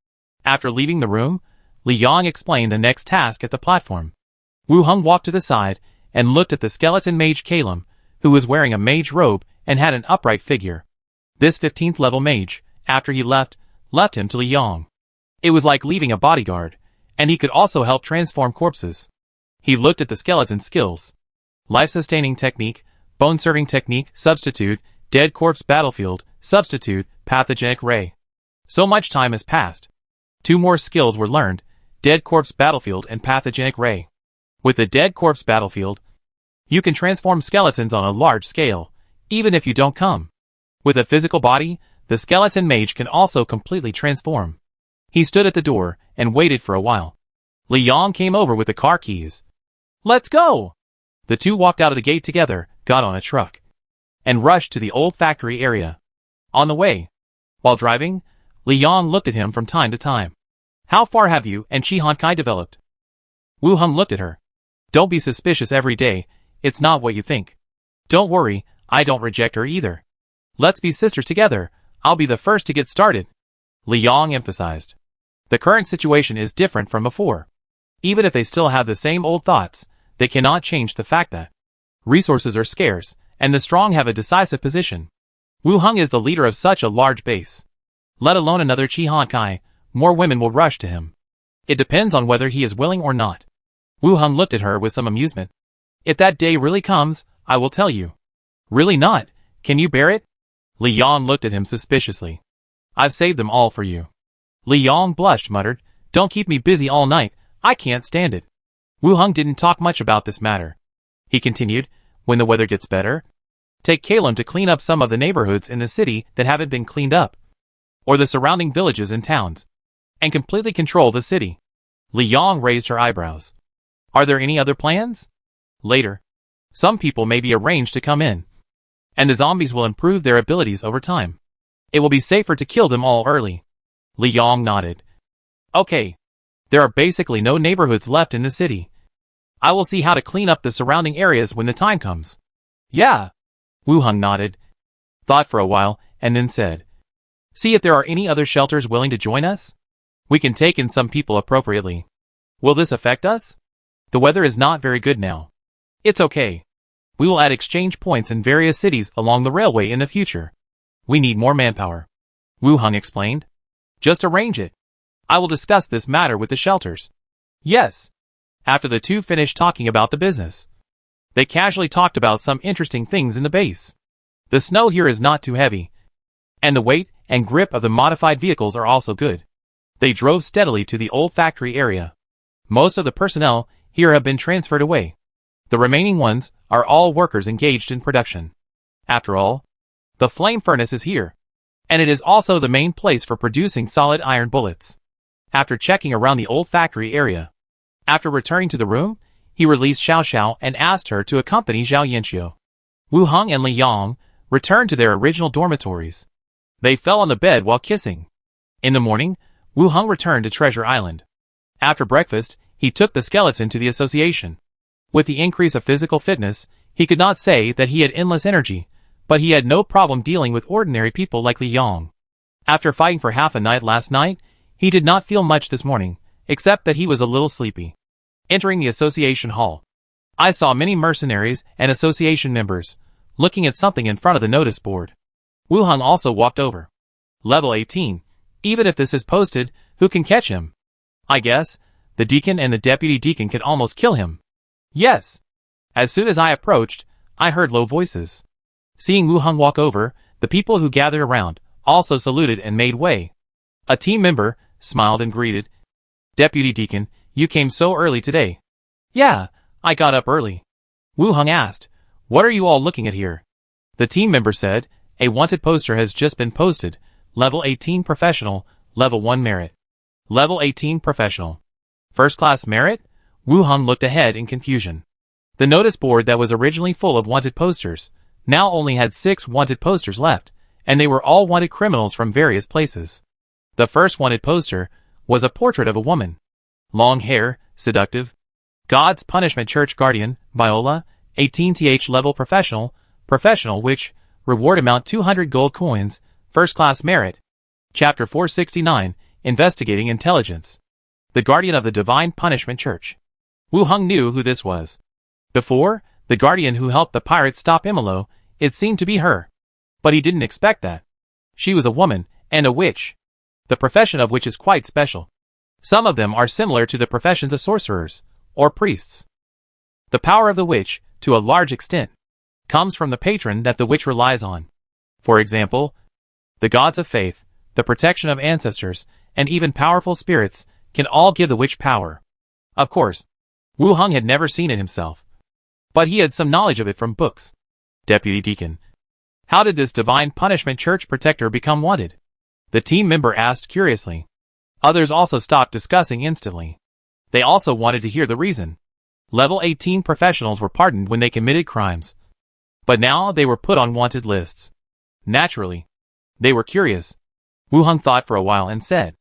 After leaving the room, Li Yong explained the next task at the platform. Wu Heng walked to the side and looked at the skeleton mage Kalem, who was wearing a mage robe and had an upright figure. This 15th level mage, after he left him to Li Yong. It was like leaving a bodyguard, and he could also help transform corpses. He looked at the skeleton's skills. Life-sustaining technique, bone-serving technique, substitute, dead corpse battlefield, substitute, pathogenic ray. So much time has passed. 2 more skills were learned, dead corpse battlefield and pathogenic ray. With the dead corpse battlefield, you can transform skeletons on a large scale, even if you don't come. With a physical body, the skeleton mage can also completely transform. He stood at the door and waited for a while. Li Yong came over with the car keys. Let's go! The 2 walked out of the gate together, got on a truck, and rushed to the old factory area. On the way, while driving, Li Yong looked at him from time to time. How far have you and Chi Han Kai developed? Wu Heng looked at her. Don't be suspicious every day, it's not what you think. Don't worry, I don't reject her either. Let's be sisters together, I'll be the first to get started. Li Yong emphasized. The current situation is different from before. Even if they still have the same old thoughts, they cannot change the fact that Resources are scarce, and the strong have a decisive position. Wu Hung is the leader of such a large base. Let alone another Chi Han Kai, more women will rush to him. It depends on whether he is willing or not. Wu Hung looked at her with some amusement. If that day really comes, I will tell you. Really not? Can you bear it? Li Yang looked at him suspiciously. I've saved them all for you. Li Yang blushed, muttered, Don't keep me busy all night, I can't stand it. Wu Hung didn't talk much about this matter. He continued, when the weather gets better, take Kalem to clean up some of the neighborhoods in the city that haven't been cleaned up, or the surrounding villages and towns, and completely control the city. Li Yang raised her eyebrows. Are there any other plans? Later. Some people may be arranged to come in, and the zombies will improve their abilities over time. It will be safer to kill them all early. Li Yang nodded. Okay. There are basically no neighborhoods left in the city. I will see how to clean up the surrounding areas when the time comes. Yeah. Wu Hung nodded, thought for a while, and then said, See if there are any other shelters willing to join us? We can take in some people appropriately. Will this affect us? The weather is not very good now. It's okay. We will add exchange points in various cities along the railway in the future. We need more manpower. Wu Hung explained. Just arrange it. I will discuss this matter with the shelters. Yes. After the two finished talking about the business, they casually talked about some interesting things in the base. The snow here is not too heavy, and the weight and grip of the modified vehicles are also good. They drove steadily to the old factory area. Most of the personnel here have been transferred away. The remaining ones are all workers engaged in production. After all, the flame furnace is here, and it is also the main place for producing solid iron bullets. After checking around the old factory area, after returning to the room, he released Xiao Xiao and asked her to accompany Zhao Yanxiu. Wu Hung and Li Yang returned to their original dormitories. They fell on the bed while kissing. In the morning, Wu Hung returned to Treasure Island. After breakfast, he took the skeleton to the association. With the increase of physical fitness, he could not say that he had endless energy, but he had no problem dealing with ordinary people like Li Yang. After fighting for half a night last night, he did not feel much this morning, except that he was a little sleepy. Entering the association hall, I saw many mercenaries and association members, looking at something in front of the notice board. Wu Hung also walked over. Level 18. Even if this is posted, who can catch him? I guess, the deacon and the deputy deacon can almost kill him. Yes. As soon as I approached, I heard low voices. Seeing Wu Hung walk over, the people who gathered around also saluted and made way. A team member smiled and greeted. Deputy deacon, you came so early today. Yeah, I got up early. Wu Hung asked, What are you all looking at here? The team member said, A wanted poster has just been posted. Level 18 professional, level 1 merit. Level 18 professional. First class merit? Wu Hung looked ahead in confusion. The notice board that was originally full of wanted posters now only had 6 wanted posters left, and they were all wanted criminals from various places. The first wanted poster was a portrait of a woman. Long hair, seductive. God's Punishment Church Guardian, Viola, 18th level professional, which, reward amount 200 gold coins, first class merit. Chapter 469, Investigating Intelligence. The Guardian of the Divine Punishment Church. Wu Hung knew who this was. Before, the Guardian who helped the pirates stop Imolo, it seemed to be her. But he didn't expect that. She was a woman, and a witch. The profession of which is quite special. Some of them are similar to the professions of sorcerers, or priests. The power of the witch, to a large extent, comes from the patron that the witch relies on. For example, the gods of faith, the protection of ancestors, and even powerful spirits can all give the witch power. Of course, Wu Hung had never seen it himself, but he had some knowledge of it from books. Deputy Deacon. How did this Divine Punishment Church protector become wanted? The team member asked curiously. Others also stopped discussing instantly. They also wanted to hear the reason. Level 18 professionals were pardoned when they committed crimes, but now they were put on wanted lists. Naturally, they were curious. Wu Hung thought for a while and said,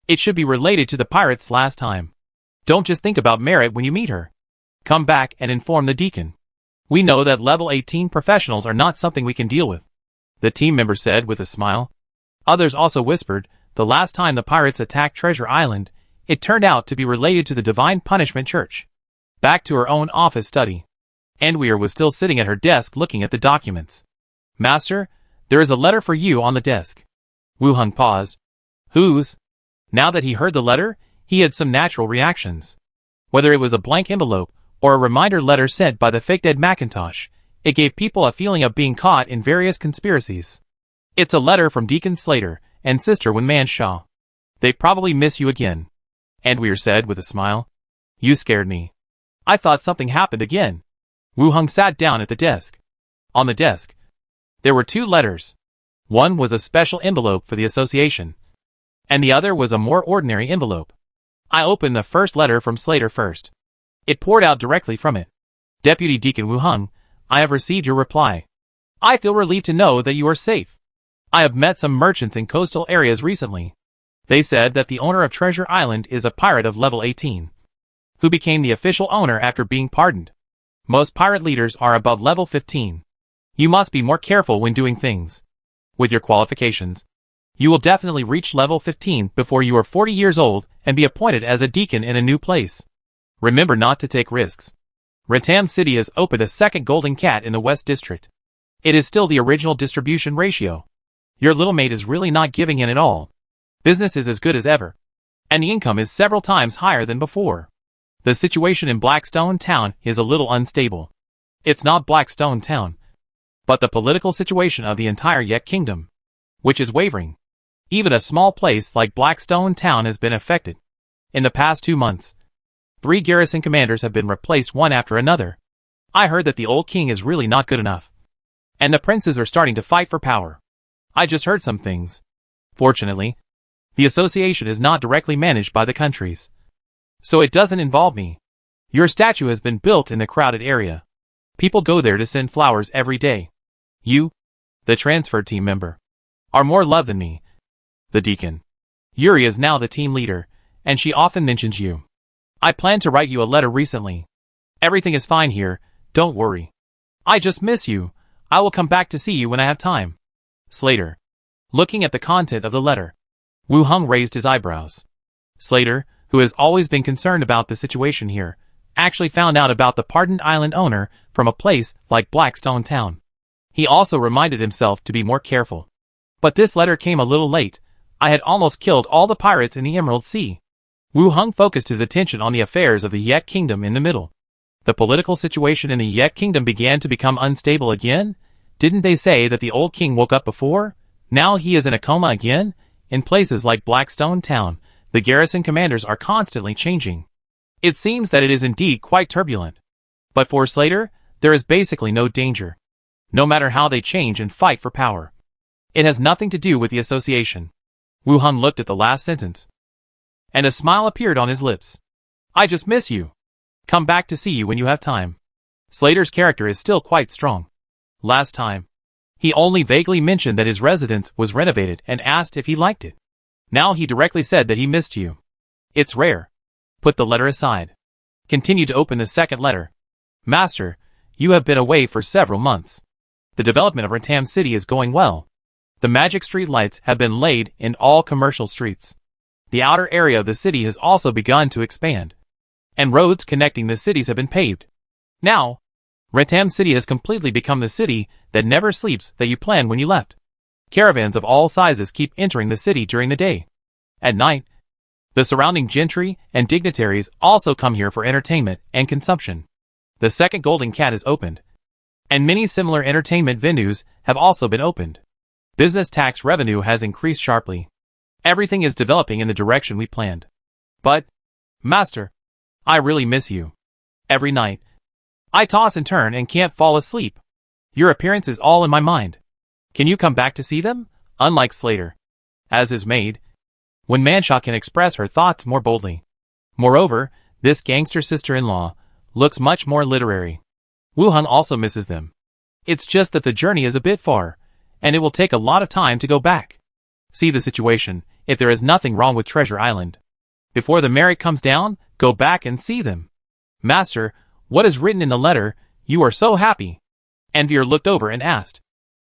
It should be related to the pirates last time. Don't just think about merit when you meet her. Come back and inform the deacon. We know that level 18 professionals are not something we can deal with, the team member said with a smile. Others also whispered, the last time the pirates attacked Treasure Island, it turned out to be related to the Divine Punishment Church. Back to her own office study. Enweir was still sitting at her desk looking at the documents. Master, there is a letter for you on the desk. Wu Hung paused. Whose? Now that he heard the letter, he had some natural reactions. Whether it was a blank envelope or a reminder letter sent by the fake dead Macintosh, it gave people a feeling of being caught in various conspiracies. It's a letter from Deacon Slater and Sister Manshaw. They probably miss you again, Enweir said with a smile. You scared me. I thought something happened again. Wu Hung sat down at the desk. On the desk, there were 2 letters. One was a special envelope for the association, and the other was a more ordinary envelope. I opened the first letter from Slater first. It poured out directly from it. Deputy Deacon Wu Hung, I have received your reply. I feel relieved to know that you are safe. I have met some merchants in coastal areas recently. They said that the owner of Treasure Island is a pirate of level 18, who became the official owner after being pardoned. Most pirate leaders are above level 15. You must be more careful when doing things. With your qualifications, you will definitely reach level 15 before you are 40 years old and be appointed as a deacon in a new place. Remember not to take risks. Ratam City has opened a second Golden Cat in the West District. It is still the original distribution ratio. Your little mate is really not giving in at all. Business is as good as ever, and the income is several times higher than before. The situation in Blackstone Town is a little unstable. It's not Blackstone Town, but the political situation of the entire Yek Kingdom, which is wavering. Even a small place like Blackstone Town has been affected. In the past 2 months, 3 garrison commanders have been replaced one after another. I heard that the old king is really not good enough, and the princes are starting to fight for power. I just heard some things. Fortunately, the association is not directly managed by the countries, so it doesn't involve me. Your statue has been built in the crowded area. People go there to send flowers every day. You, the transfer team member, are more loved than me. The deacon, Yuri, is now the team leader, and she often mentions you. I planned to write you a letter recently. Everything is fine here, don't worry. I just miss you. I will come back to see you when I have time. Slater. Looking at the content of the letter, Wu Hung raised his eyebrows. Slater, who has always been concerned about the situation here, actually found out about the pardoned island owner from a place like Blackstone Town. He also reminded himself to be more careful. But this letter came a little late. I had almost killed all the pirates in the Emerald Sea. Wu Hung focused his attention on the affairs of the Yek Kingdom in the middle. The political situation in the Yek Kingdom began to become unstable again. Didn't they say that the old king woke up before? Now he is in a coma again? In places like Blackstone Town, the garrison commanders are constantly changing. It seems that it is indeed quite turbulent. But for Slater, there is basically no danger, no matter how they change and fight for power. It has nothing to do with the association. Wu Hung looked at the last sentence, and a smile appeared on his lips. I just miss you. Come back to see you when you have time. Slater's character is still quite strong. Last time, he only vaguely mentioned that his residence was renovated and asked if he liked it. Now he directly said that he missed you. It's rare. Put the letter aside. Continue to open the second letter. Master, you have been away for several months. The development of Ratam City is going well. The magic street lights have been laid in all commercial streets. The outer area of the city has also begun to expand, and roads connecting the cities have been paved. Now, Ratam City has completely become the city that never sleeps that you planned when you left. Caravans of all sizes keep entering the city during the day. At night, the surrounding gentry and dignitaries also come here for entertainment and consumption. The second Golden Cat is opened, and many similar entertainment venues have also been opened. Business tax revenue has increased sharply. Everything is developing in the direction we planned. But, Master, I really miss you. Every night, I toss and turn and can't fall asleep. Your appearance is all in my mind. Can you come back to see them? Unlike Slater, as his maid, Manshaw can express her thoughts more boldly. Moreover, this gangster sister-in-law looks much more literary. Wu Hung also misses them. It's just that the journey is a bit far, and it will take a lot of time to go back. See the situation, if there is nothing wrong with Treasure Island. Before the merit comes down, go back and see them. Master, what is written in the letter? You are so happy. Envier looked over and asked.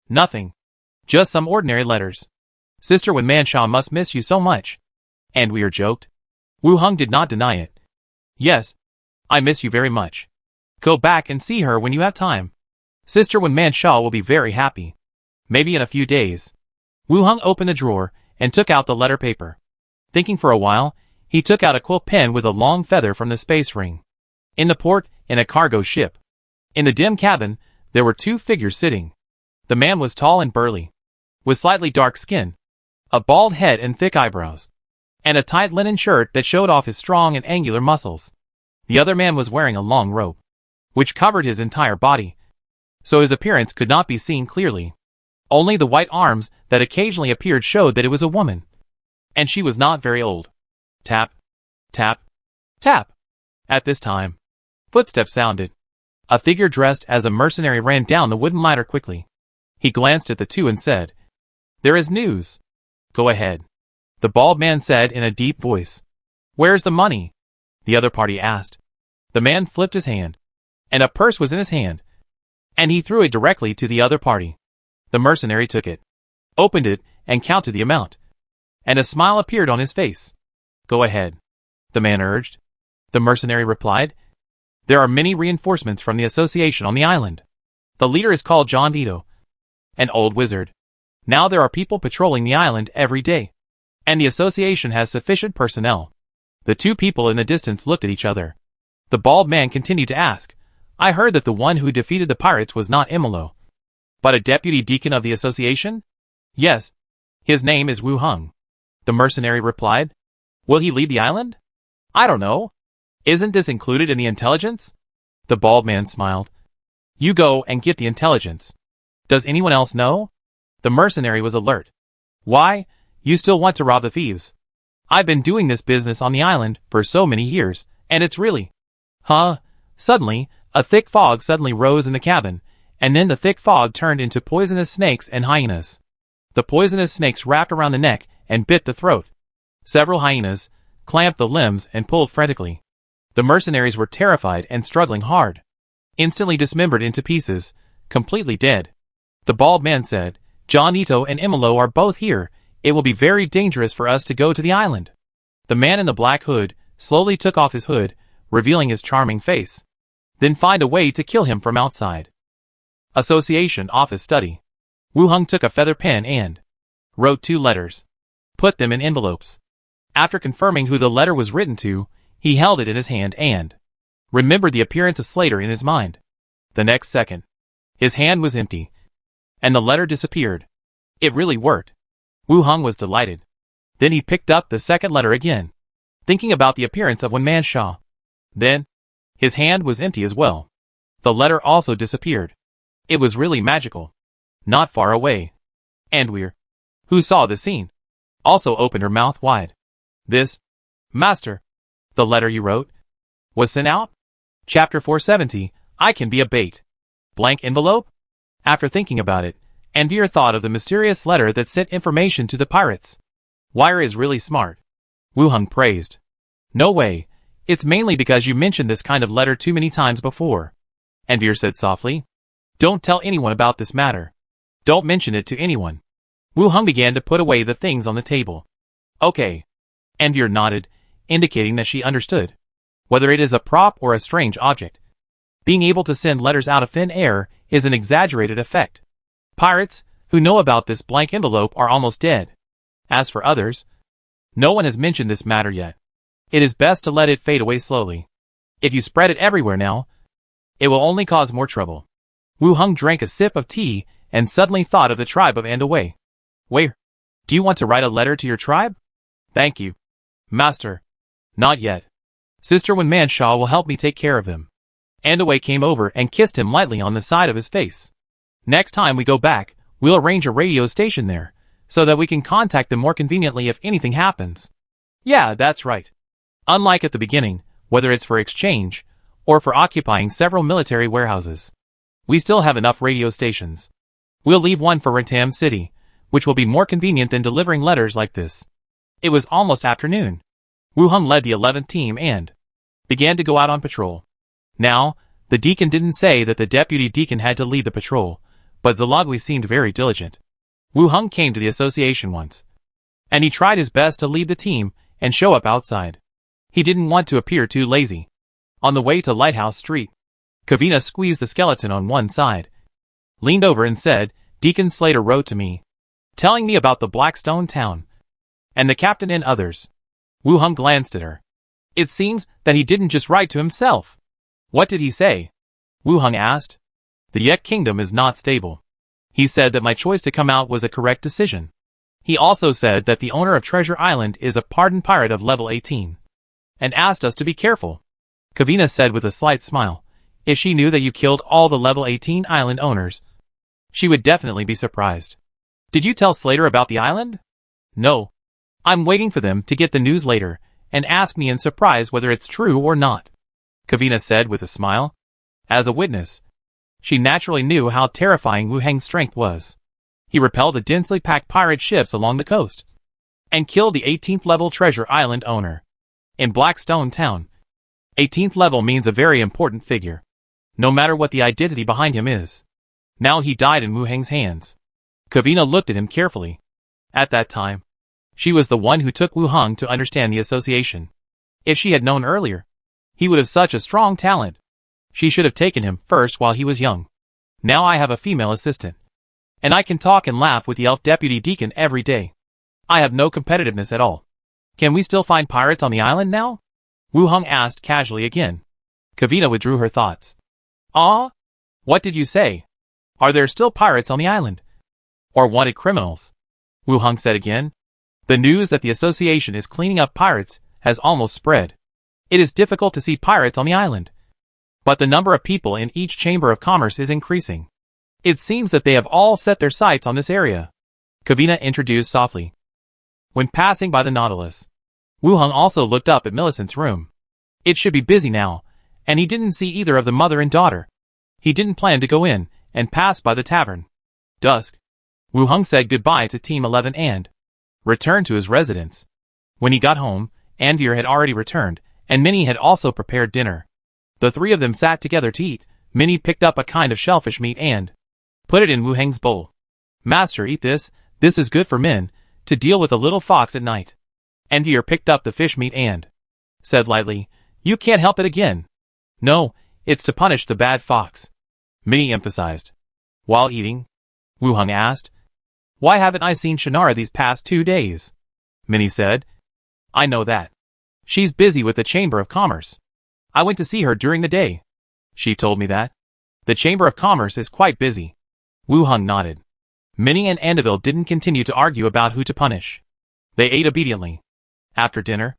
Nothing. Just some ordinary letters. Sister Manshaw must miss you so much. Envier joked. Wu Hung did not deny it. Yes, I miss you very much. Go back and see her when you have time. Sister Wen Shaw will be very happy. Maybe in a few days. Wu Hung opened the drawer and took out the letter paper. Thinking for a while, he took out a quill pen with a long feather from the space ring. In the port, in a cargo ship. In the dim cabin, there were two figures sitting. The man was tall and burly, with slightly dark skin, a bald head and thick eyebrows, and a tight linen shirt that showed off his strong and angular muscles. The other man was wearing a long robe, which covered his entire body, so his appearance could not be seen clearly. Only the white arms that occasionally appeared showed that it was a woman, and she was not very old. Tap, tap, tap. At this time, footsteps sounded. A figure dressed as a mercenary ran down the wooden ladder quickly. He glanced at the two and said, "There is news." "Go ahead," the bald man said in a deep voice. "Where's the money?" the other party asked. The man flipped his hand, and a purse was in his hand, and he threw it directly to the other party. The mercenary took it, opened it, and counted the amount, and a smile appeared on his face. "Go ahead," the man urged. The mercenary replied, "There are many reinforcements from the association on the island. The leader is called John Ito, an old wizard. Now there are people patrolling the island every day, and the association has sufficient personnel." The two people in the distance looked at each other. The bald man continued to ask, "I heard that the one who defeated the pirates was not Imolo, but a deputy deacon of the association?" "Yes. His name is Wu Hung," the mercenary replied. "Will he leave the island?" "I don't know. Isn't this included in the intelligence?" The bald man smiled. "You go and get the intelligence. Does anyone else know?" The mercenary was alert. "Why, you still want to rob the thieves? I've been doing this business on the island for so many years, and it's really..." "Huh?" Suddenly, a thick fog suddenly rose in the cabin, and then the thick fog turned into poisonous snakes and hyenas. The poisonous snakes wrapped around the neck and bit the throat. Several hyenas clamped the limbs and pulled frantically. The mercenaries were terrified and struggling hard. Instantly dismembered into pieces, completely dead. The bald man said, "John Ito and Imolo are both here. It will be very dangerous for us to go to the island." The man in the black hood slowly took off his hood, revealing his charming face. "Then find a way to kill him from outside." Association Office Study. Wu Hung took a feather pen and wrote 2 letters. Put them in envelopes. After confirming who the letter was written to, he held it in his hand and remembered the appearance of Slater in his mind. The next second, his hand was empty, and the letter disappeared. It really worked. Wu Hung was delighted. Then he picked up the second letter again, thinking about the appearance of Wen Shaw. Then, his hand was empty as well. The letter also disappeared. It was really magical. Not far away, Andweir, who saw the scene, also opened her mouth wide. "This, Master, the letter you wrote, was sent out?" Chapter 470, I Can Be a Bait. Blank envelope? After thinking about it, Andweir thought of the mysterious letter that sent information to the pirates. "Wire is really smart," Wu Hung praised. "No way. It's mainly because you mentioned this kind of letter too many times before," Andweir said softly. "Don't tell anyone about this matter. Don't mention it to anyone." Wu Hung began to put away the things on the table. "Okay." Andweir nodded, indicating that she understood. Whether it is a prop or a strange object, being able to send letters out of thin air is an exaggerated effect. Pirates who know about this blank envelope are almost dead. As for others, no one has mentioned this matter yet. It is best to let it fade away slowly. If you spread it everywhere now, it will only cause more trouble. Wu Hung drank a sip of tea and suddenly thought of the tribe of Andaway. "Where? Do you want to write a letter to your tribe?" "Thank you, Master. Not yet. Sister Wen Shaw will help me take care of them." Andaway came over and kissed him lightly on the side of his face. "Next time we go back, we'll arrange a radio station there, so that we can contact them more conveniently if anything happens." "Yeah, that's right. Unlike at the beginning, whether it's for exchange, or for occupying several military warehouses, we still have enough radio stations. We'll leave one for Rantam City, which will be more convenient than delivering letters like this." It was almost afternoon. Wu Hung led the 11th team and began to go out on patrol. Now, the deacon didn't say that the deputy deacon had to lead the patrol, but Zalagwi seemed very diligent. Wu Hung came to the association once, and he tried his best to lead the team and show up outside. He didn't want to appear too lazy. On the way to Lighthouse Street, Kavina squeezed the skeleton on one side, leaned over and said, Deacon Slater wrote to me, telling me about the Blackstone town, and the captain and others. Wu Hung glanced at her. It seems that he didn't just write to himself. What did he say? Wu Hung asked. The Yek Kingdom is not stable. He said that my choice to come out was a correct decision. He also said that the owner of Treasure Island is a pardoned pirate of level 18, and asked us to be careful. Kavina said with a slight smile, if she knew that you killed all the level 18 island owners, she would definitely be surprised. Did you tell Slater about the island? No. I'm waiting for them to get the news later, and ask me in surprise whether it's true or not, Kavina said with a smile. As a witness, she naturally knew how terrifying Wu Heng's strength was. He repelled the densely packed pirate ships along the coast, and killed the 18th level Treasure Island owner. In Blackstone Town, 18th level means a very important figure, no matter what the identity behind him is. Now he died in Wu Heng's hands. Kavina looked at him carefully. At that time, she was the one who took Wu Hung to understand the association. If she had known earlier, he would have such a strong talent. She should have taken him first while he was young. Now I have a female assistant, and I can talk and laugh with the elf deputy deacon every day. I have no competitiveness at all. Can we still find pirates on the island now? Wu Hung asked casually again. Kavina withdrew her thoughts. Ah? What did you say? Are there still pirates on the island? Or wanted criminals? Wu Hung said again. The news that the association is cleaning up pirates has almost spread. It is difficult to see pirates on the island, but the number of people in each chamber of commerce is increasing. It seems that they have all set their sights on this area, Kavina introduced softly. When passing by the Nautilus, Wu Hung also looked up at Millicent's room. It should be busy now, and he didn't see either of the mother and daughter. He didn't plan to go in and pass by the tavern. Dusk. Wu Hung said goodbye to Team 11 and returned to his residence. When he got home, Anvir had already returned, and Minnie had also prepared dinner. The three of them sat together to eat. Minnie picked up a kind of shellfish meat and put it in Wu Heng's bowl. Master, eat this. This is good for men, to deal with a little fox at night. Anvir picked up the fish meat and said lightly, You can't help it again. No, it's to punish the bad fox, Minnie emphasized. While eating, Wu Hung asked, Why haven't I seen Shannara these past 2 days? Minnie said, I know that. She's busy with the Chamber of Commerce. I went to see her during the day. She told me that. The Chamber of Commerce is quite busy. Wu Hung nodded. Minnie and Andeville didn't continue to argue about who to punish. They ate obediently. After dinner,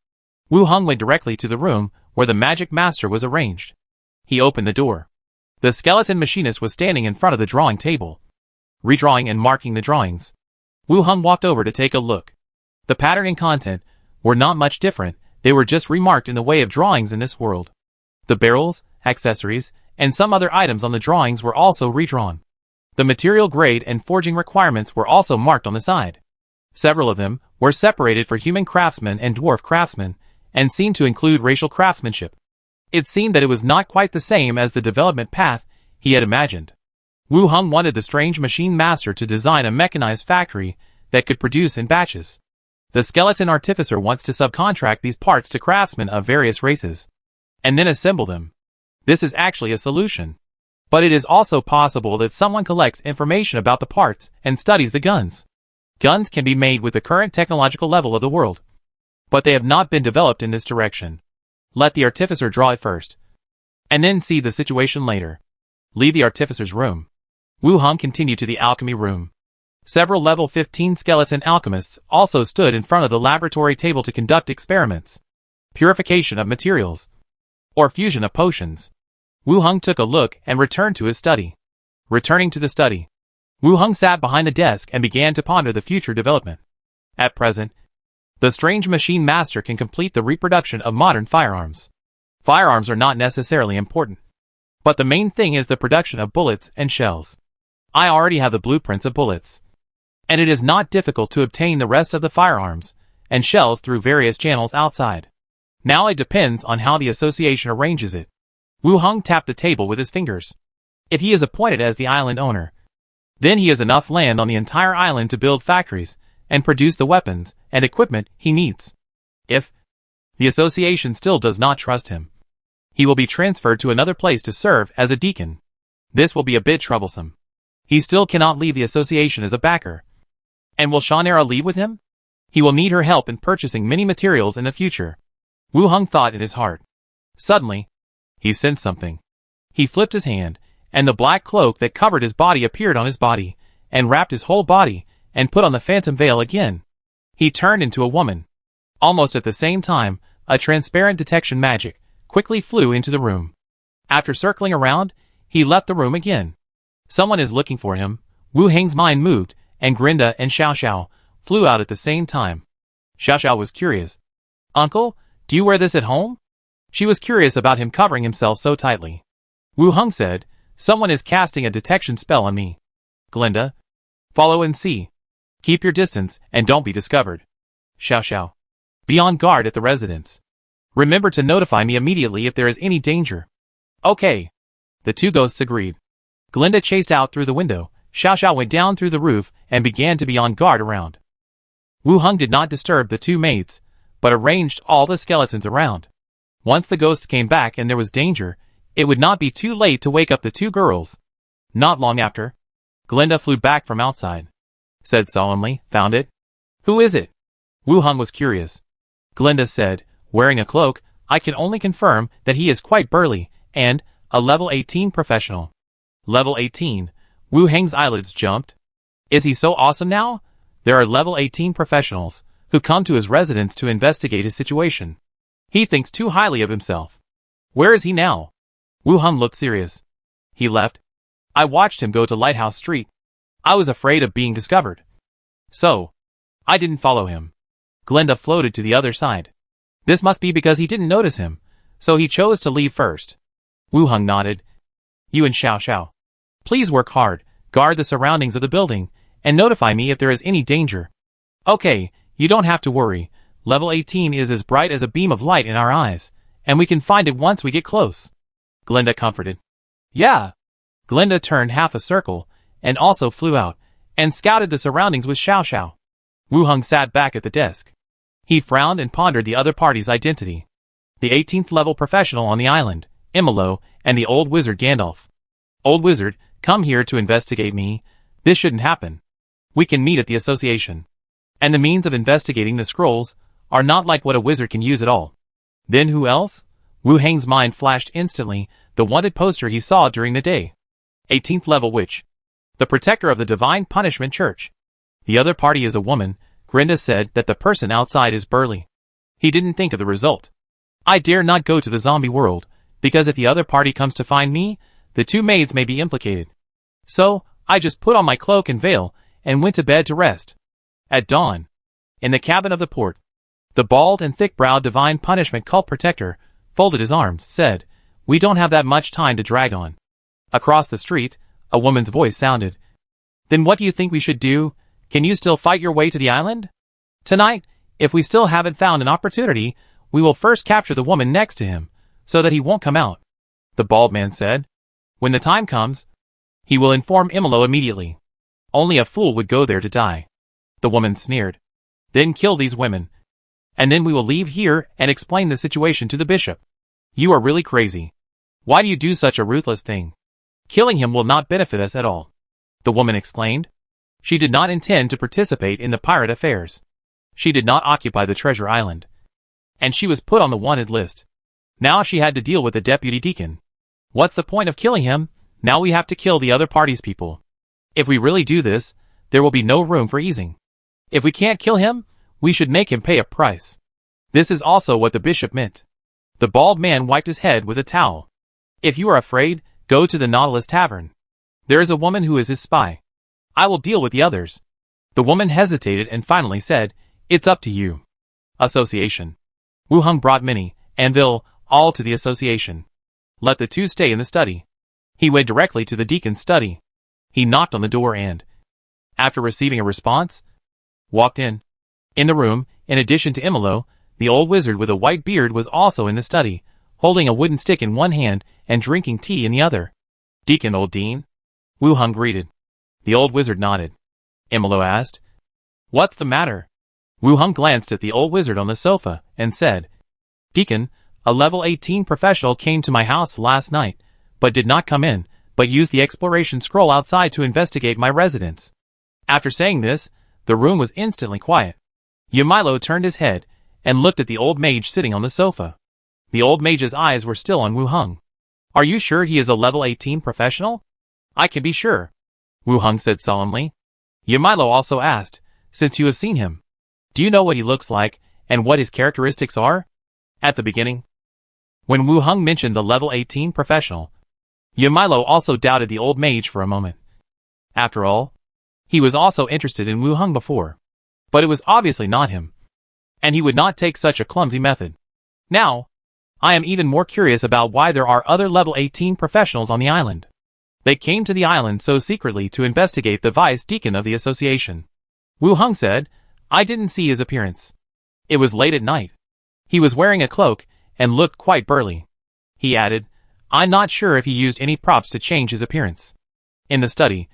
Wu Hung went directly to the room where the magic master was arranged. He opened the door. The skeleton machinist was standing in front of the drawing table, redrawing and marking the drawings. Wu Hung walked over to take a look. The pattern and content were not much different, they were just remarked in the way of drawings in this world. The barrels, accessories, and some other items on the drawings were also redrawn. The material grade and forging requirements were also marked on the side. Several of them were separated for human craftsmen and dwarf craftsmen, and seemed to include racial craftsmanship. It seemed that it was not quite the same as the development path he had imagined. Wu Hung wanted the strange machine master to design a mechanized factory that could produce in batches. The skeleton artificer wants to subcontract these parts to craftsmen of various races, and then assemble them. This is actually a solution. But it is also possible that someone collects information about the parts and studies the guns. Guns can be made with the current technological level of the world, but they have not been developed in this direction. Let the artificer draw it first, and then see the situation later. Leave the artificer's room. Wu Hung continued to the alchemy room. Several level 15 skeleton alchemists also stood in front of the laboratory table to conduct experiments. Purification of materials, or fusion of potions. Wu Hung took a look and returned to his study. Returning to the study, Wu Hung sat behind the desk and began to ponder the future development. At present, the strange machine master can complete the reproduction of modern firearms. Firearms are not necessarily important, but the main thing is the production of bullets and shells. I already have the blueprints of bullets, and it is not difficult to obtain the rest of the firearms and shells through various channels outside. Now it depends on how the association arranges it. Wu Hung tapped the table with his fingers. If he is appointed as the island owner, then he has enough land on the entire island to build factories and produce the weapons and equipment he needs. If the association still does not trust him, He will be transferred to another place to serve as a deacon. This will be a bit troublesome. He still cannot leave the association as a backer. And will Shannara leave with him? He will need her help in purchasing many materials in the future. Wu Hong thought in his heart. Suddenly, he sensed something. He flipped his hand, and the black cloak that covered his body appeared on his body, and wrapped his whole body, and put on the phantom veil again. He turned into a woman. Almost at the same time, a transparent detection magic quickly flew into the room. After circling around, he left the room again. Someone is looking for him. Wu Heng's mind moved, and Grinda and Xiao Xiao flew out at the same time. Xiao Xiao was curious. Uncle, do you wear this at home? She was curious about him covering himself so tightly. Wu Heng said, someone is casting a detection spell on me. Glinda, follow and see. Keep your distance and don't be discovered. Xiao Xiao, be on guard at the residence. Remember to notify me immediately if there is any danger. Okay. The two ghosts agreed. Glinda chased out through the window. Xiao Xiao went down through the roof and began to be on guard around. Wu Heng did not disturb the two maids, but arranged all the skeletons around. Once the ghosts came back and there was danger, it would not be too late to wake up the two girls. Not long after, Glinda flew back from outside. Said solemnly, found it? Who is it? Wu Heng was curious. Glinda said, wearing a cloak, I can only confirm that he is quite burly, and a level 18 professional. Level 18. Wu Heng's eyelids jumped. Is he so awesome now? There are level 18 professionals who come to his residence to investigate his situation. He thinks too highly of himself. Where is he now? Wu Heng looked serious. He left. I watched him go to Lighthouse Street. I was afraid of being discovered. So, I didn't follow him. Glinda floated to the other side. This must be because he didn't notice him, so he chose to leave first. Wu Heng nodded. You and Xiao Xiao, please work hard, guard the surroundings of the building, and notify me if there is any danger. Okay, you don't have to worry. Level 18 is as bright as a beam of light in our eyes, and we can find it once we get close. Glinda comforted. Yeah. Glinda turned half a circle, and also flew out, and scouted the surroundings with Xiao Xiao. Wu Heng sat back at the desk. He frowned and pondered the other party's identity. The 18th level professional on the island, Imolo, and the old wizard Gandalf. Old wizard, come here to investigate me. This shouldn't happen. We can meet at the association. And the means of investigating the scrolls are not like what a wizard can use at all. Then who else? Wu Heng's mind flashed instantly, the wanted poster he saw during the day. 18th level witch. The protector of the Divine Punishment Church. The other party is a woman. Grinda said that the person outside is burly. He didn't think of the result. I dare not go to the zombie world, because if the other party comes to find me, the two maids may be implicated. So, I just put on my cloak and veil, and went to bed to rest. At dawn, in the cabin of the port, the bald and thick-browed Divine Punishment Cult Protector folded his arms, said, we don't have that much time to drag on. Across the street, a woman's voice sounded. Then what do you think we should do? Can you still fight your way to the island? Tonight, if we still haven't found an opportunity, we will first capture the woman next to him, so that he won't come out. The bald man said. When the time comes, he will inform Imolo immediately. Only a fool would go there to die. The woman sneered. Then kill these women. And then we will leave here and explain the situation to the bishop. You are really crazy. Why do you do such a ruthless thing? Killing him will not benefit us at all. The woman exclaimed. She did not intend to participate in the pirate affairs. She did not occupy the treasure island. And she was put on the wanted list. Now she had to deal with the deputy deacon. What's the point of killing him? Now we have to kill the other party's people. If we really do this, there will be no room for easing. If we can't kill him, we should make him pay a price. This is also what the bishop meant. The bald man wiped his head with a towel. If you are afraid, go to the Nautilus Tavern. There is a woman who is his spy. I will deal with the others. The woman hesitated and finally said, it's up to you. Association. Wu Heng brought Minnie, Anvil, all to the association. Let the two stay in the study. He went directly to the deacon's study. He knocked on the door and, after receiving a response, walked in. In the room, in addition to Imolo, the old wizard with a white beard was also in the study, holding a wooden stick in one hand and drinking tea in the other. Deacon Old Dean? Wu Heng greeted. The old wizard nodded. Imolo asked, what's the matter? Wu Heng glanced at the old wizard on the sofa and said, Deacon, A level 18 professional came to my house last night, but did not come in, but used the exploration scroll outside to investigate my residence. After saying this, the room was instantly quiet. Yamilo turned his head and looked at the old mage sitting on the sofa. The old mage's eyes were still on Wu Heng. Are you sure he is a level 18 professional? I can be sure, Wu Heng said solemnly. Yamilo also asked, since you have seen him, do you know what he looks like and what his characteristics are? At the beginning, when Wu Heng mentioned the level 18 professional, Yamilo also doubted the old mage for a moment. After all, he was also interested in Wu Heng before, but it was obviously not him, and he would not take such a clumsy method. Now, I am even more curious about why there are other level 18 professionals on the island. They came to the island so secretly to investigate the vice deacon of the association. Wu Heng said, I didn't see his appearance. It was late at night. He was wearing a cloak and looked quite burly. He added, I'm not sure if he used any props to change his appearance. In the study,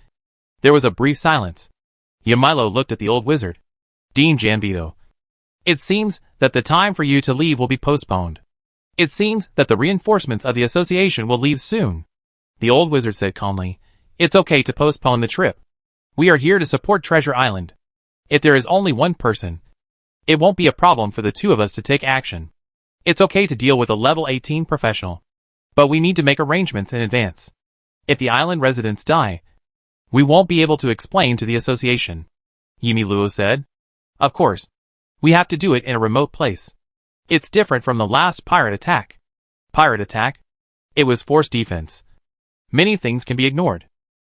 there was a brief silence. Yamilo looked at the old wizard. Dean Janvito. It seems that the time for you to leave will be postponed. It seems that the reinforcements of the association will leave soon. The old wizard said calmly, It's okay to postpone the trip. We are here to support Treasure Island. If there is only one person, it won't be a problem for the two of us to take action. It's okay to deal with a level 18 professional. But we need to make arrangements in advance. If the island residents die, we won't be able to explain to the association. Yimi Luo said. Of course. We have to do it in a remote place. It's different from the last pirate attack. Pirate attack? It was forced defense. Many things can be ignored.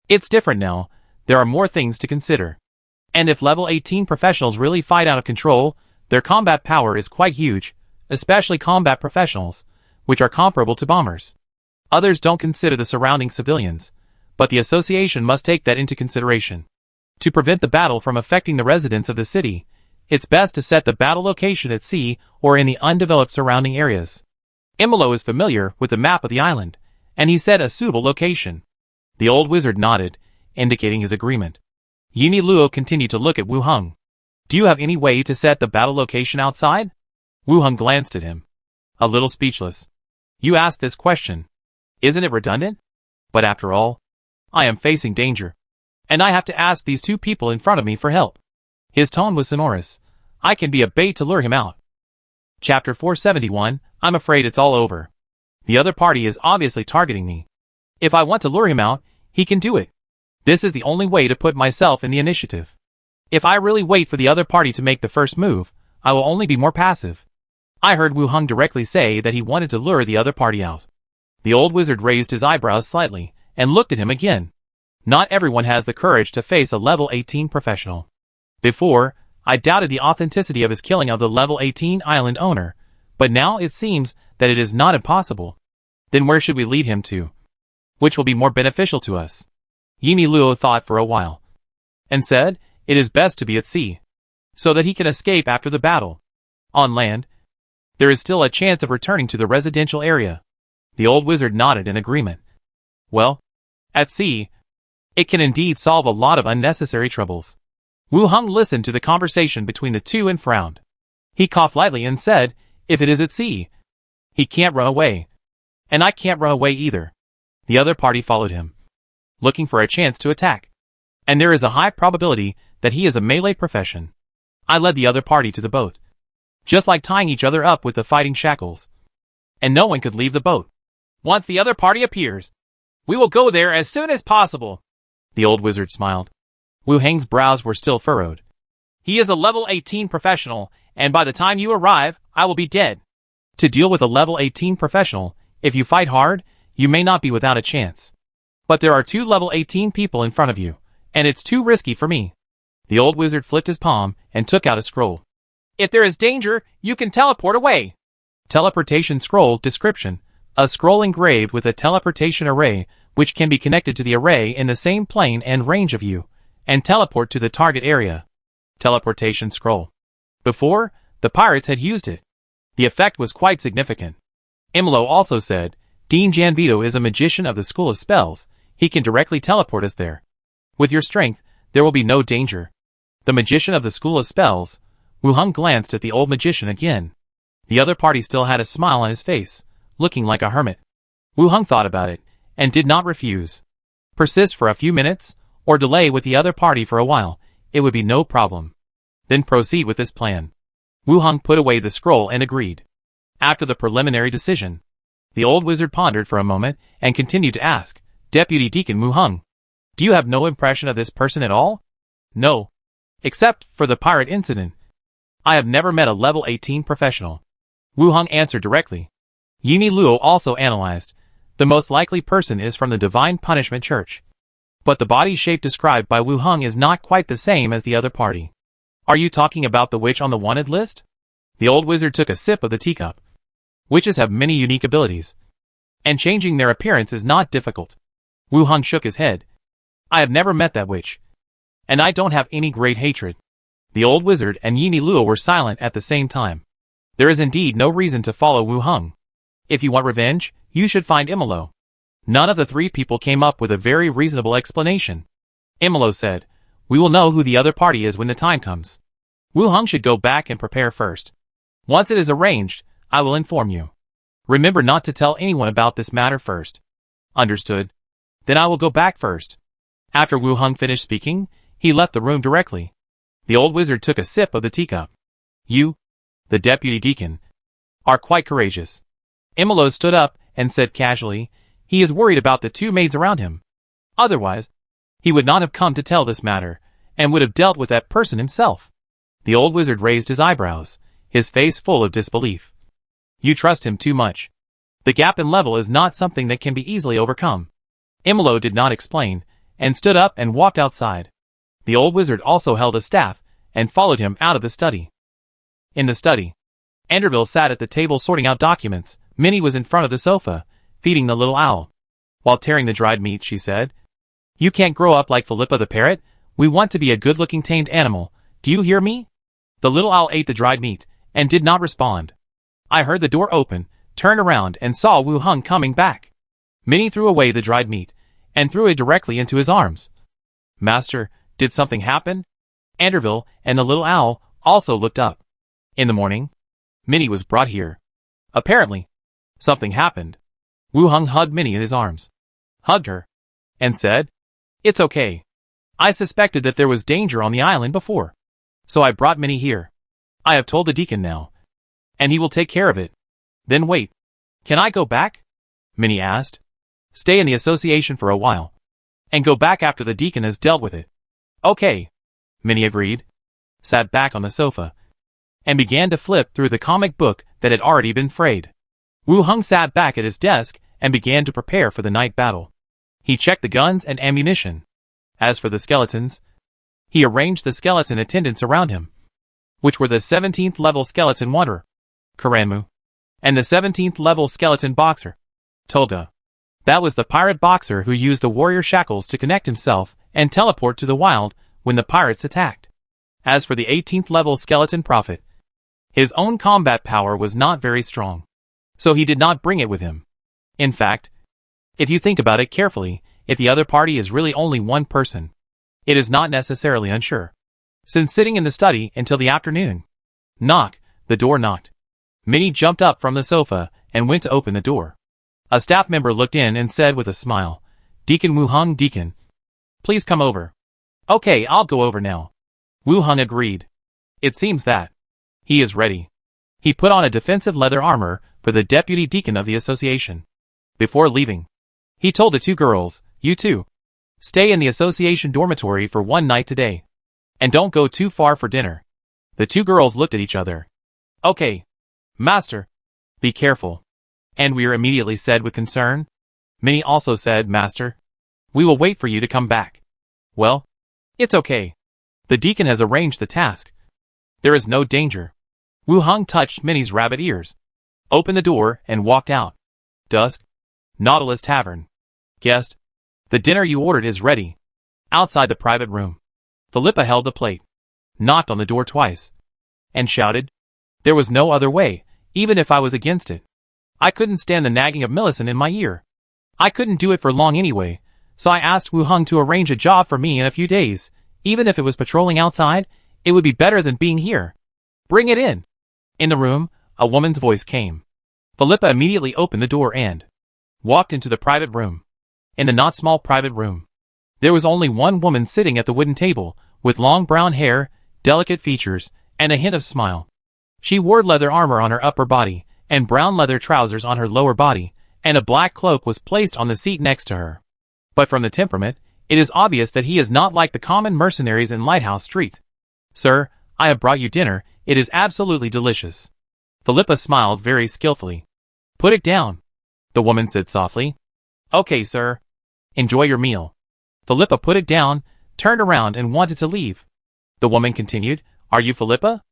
It's different now. There are more things to consider. And if level 18 professionals really fight out of control, their combat power is quite huge, especially combat professionals, which are comparable to bombers. Others don't consider the surrounding civilians, but the association must take that into consideration. To prevent the battle from affecting the residents of the city, it's best to set the battle location at sea or in the undeveloped surrounding areas. Imolo is familiar with the map of the island, and he said a suitable location. The old wizard nodded, indicating his agreement. Yimi Luo continued to look at Wu Heng. Do you have any way to set the battle location outside? Wu Heng glanced at him, a little speechless. You asked this question. Isn't it redundant? But after all, I am facing danger, and I have to ask these two people in front of me for help. His tone was sonorous. I can be a bait to lure him out. Chapter 471, I'm afraid it's all over. The other party is obviously targeting me. If I want to lure him out, he can do it. This is the only way to put myself in the initiative. If I really wait for the other party to make the first move, I will only be more passive. I heard Wu Heng directly say that he wanted to lure the other party out. The old wizard raised his eyebrows slightly and looked at him again. Not everyone has the courage to face a level 18 professional. Before, I doubted the authenticity of his killing of the level 18 island owner, but now it seems that it is not impossible. Then where should we lead him to? Which will be more beneficial to us? Yimi Luo thought for a while, and said, it is best to be at sea, so that he can escape after the battle. On land, there is still a chance of returning to the residential area. The old wizard nodded in agreement. Well, at sea, it can indeed solve a lot of unnecessary troubles. Wu Heng listened to the conversation between the two and frowned. He coughed lightly and said, if it is at sea, he can't run away. And I can't run away either. The other party followed him, looking for a chance to attack. And there is a high probability that he is a melee profession. I led the other party to the boat, just like tying each other up with the fighting shackles. And no one could leave the boat. Once the other party appears, we will go there as soon as possible. The old wizard smiled. Wu Heng's brows were still furrowed. He is a level 18 professional, and by the time you arrive, I will be dead. To deal with a level 18 professional, if you fight hard, you may not be without a chance. But there are two level 18 people in front of you, and it's too risky for me. The old wizard flipped his palm and took out a scroll. If there is danger, you can teleport away. Teleportation scroll description. A scroll engraved with a teleportation array, which can be connected to the array in the same plane and range of you, and teleport to the target area. Teleportation scroll. Before, the pirates had used it. The effect was quite significant. Imlo also said, Dean Janvito is a magician of the School of Spells. He can directly teleport us there. With your strength, there will be no danger. The magician of the School of Spells. Wu Heng glanced at the old magician again. The other party still had a smile on his face, looking like a hermit. Wu Hong thought about it, and did not refuse. Persist for a few minutes, or delay with the other party for a while, it would be no problem. Then proceed with this plan. Wu Hong put away the scroll and agreed. After the preliminary decision, the old wizard pondered for a moment and continued to ask, Deputy Deacon Wu Hong, do you have no impression of this person at all? No. Except for the pirate incident. I have never met a level 18 professional. Wu Hong answered directly. Yini Luo also analyzed. The most likely person is from the Divine Punishment Church. But the body shape described by Wu Hong is not quite the same as the other party. Are you talking about the witch on the wanted list? The old wizard took a sip of the teacup. Witches have many unique abilities, and changing their appearance is not difficult. Wu Hong shook his head. I have never met that witch, and I don't have any great hatred. The old wizard and Yini Luo were silent at the same time. There is indeed no reason to follow Wu Hong. If you want revenge, you should find Imolo. None of the three people came up with a very reasonable explanation. Imolo said, we will know who the other party is when the time comes. Wu Hong should go back and prepare first. Once it is arranged, I will inform you. Remember not to tell anyone about this matter first. Understood. Then I will go back first. After Wu Hong finished speaking, he left the room directly. The old wizard took a sip of the teacup. You, the deputy deacon, are quite courageous. Imolo stood up and said casually, he is worried about the two maids around him. Otherwise, he would not have come to tell this matter, and would have dealt with that person himself. The old wizard raised his eyebrows, his face full of disbelief. You trust him too much. The gap in level is not something that can be easily overcome. Imolo did not explain, and stood up and walked outside. The old wizard also held a staff, and followed him out of the study. In the study, Anderville sat at the table sorting out documents. Minnie was in front of the sofa, feeding the little owl. While tearing the dried meat, she said, You can't grow up like Philippa the parrot. We want to be a good-looking tamed animal. Do you hear me? The little owl ate the dried meat, and did not respond. I heard the door open, turned around, and saw Wu Hong coming back. Minnie threw away the dried meat, and threw it directly into his arms. Master, did something happen? Anderville and the little owl also looked up. In the morning, Minnie was brought here. Apparently, something happened. Wu Hong hugged Minnie in his arms, hugged her, and said, It's okay. I suspected that there was danger on the island before, so I brought Minnie here. I have told the deacon now, and he will take care of it. Then wait. Can I go back? Minnie asked. Stay in the association for a while, and go back after the deacon has dealt with it. Okay. Minnie agreed, sat back on the sofa, and began to flip through the comic book that had already been frayed. Wu Hong sat back at his desk and began to prepare for the night battle. He checked the guns and ammunition. As for the skeletons, he arranged the skeleton attendants around him, which were the 17th level skeleton wanderer, Karanmu, and the 17th level skeleton boxer, Tolga. That was the pirate boxer who used the warrior shackles to connect himself and teleport to the wild when the pirates attacked. As for the 18th level skeleton prophet, his own combat power was not very strong, so he did not bring it with him. In fact, if you think about it carefully, if the other party is really only one person, it is not necessarily unsure. Since sitting in the study until the afternoon. Knock, the door knocked. Minnie jumped up from the sofa and went to open the door. A staff member looked in and said with a smile, Deacon Wu Hong, Deacon, please come over. Okay, I'll go over now. Wu Hong agreed. It seems that he is ready. He put on a defensive leather armor for the deputy deacon of the association. Before leaving, he told the two girls, You two, stay in the association dormitory for one night today, and don't go too far for dinner. The two girls looked at each other. Okay, Master. Be careful. And Weir immediately said with concern. Minnie also said, Master, we will wait for you to come back. Well, it's okay. The deacon has arranged the task. There is no danger. Wu Hong touched Minnie's rabbit ears, opened the door, and walked out. Dusk. Nautilus Tavern. Guest, the dinner you ordered is ready. Outside the private room, Philippa held the plate, knocked on the door twice, and shouted. There was no other way, even if I was against it. I couldn't stand the nagging of Millicent in my ear. I couldn't do it for long anyway, so I asked Wu Hong to arrange a job for me in a few days. Even if it was patrolling outside, it would be better than being here. Bring it in. In the room, A woman's voice came. Philippa immediately opened the door and walked into the private room. In the not small private room, there was only one woman sitting at the wooden table, with long brown hair, delicate features, and a hint of smile. She wore leather armor on her upper body, and brown leather trousers on her lower body, and a black cloak was placed on the seat next to her. But from the temperament, it is obvious that he is not like the common mercenaries in Lighthouse Street. "Sir, I have brought you dinner, it is absolutely delicious." Philippa smiled very skillfully. "Put it down," the woman said softly. "Okay, sir. Enjoy your meal." Philippa put it down, turned around and wanted to leave. The woman continued, "Are you Philippa?"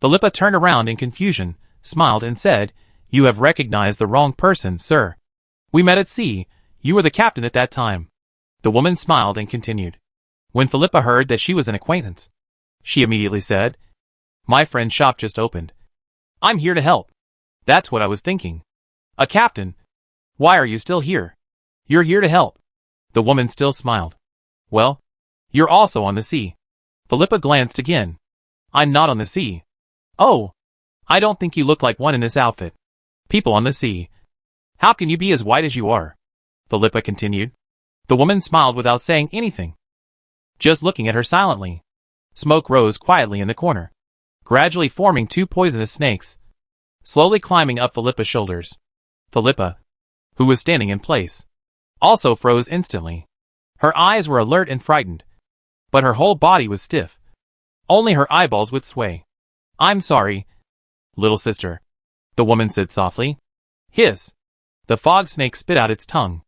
Philippa turned around in confusion, smiled and said, "You have recognized the wrong person, sir. We met at sea, you were the captain at that time." The woman smiled and continued. When Philippa heard that she was an acquaintance, she immediately said, "My friend's shop just opened. I'm here to help." "That's what I was thinking. A captain? Why are you still here?" "You're here to help." The woman still smiled. "Well, you're also on the sea." Philippa glanced again. "I'm not on the sea." "Oh, I don't think you look like one in this outfit." "People on the sea. How can you be as white as you are?" Philippa continued. The woman smiled without saying anything, just looking at her silently. Smoke rose quietly in the corner, gradually forming two poisonous snakes, slowly climbing up Philippa's shoulders. Philippa, who was standing in place, also froze instantly. Her eyes were alert and frightened, but her whole body was stiff. Only her eyeballs would sway. "I'm sorry, little sister," the woman said softly. Hiss! The fog snake spit out its tongue,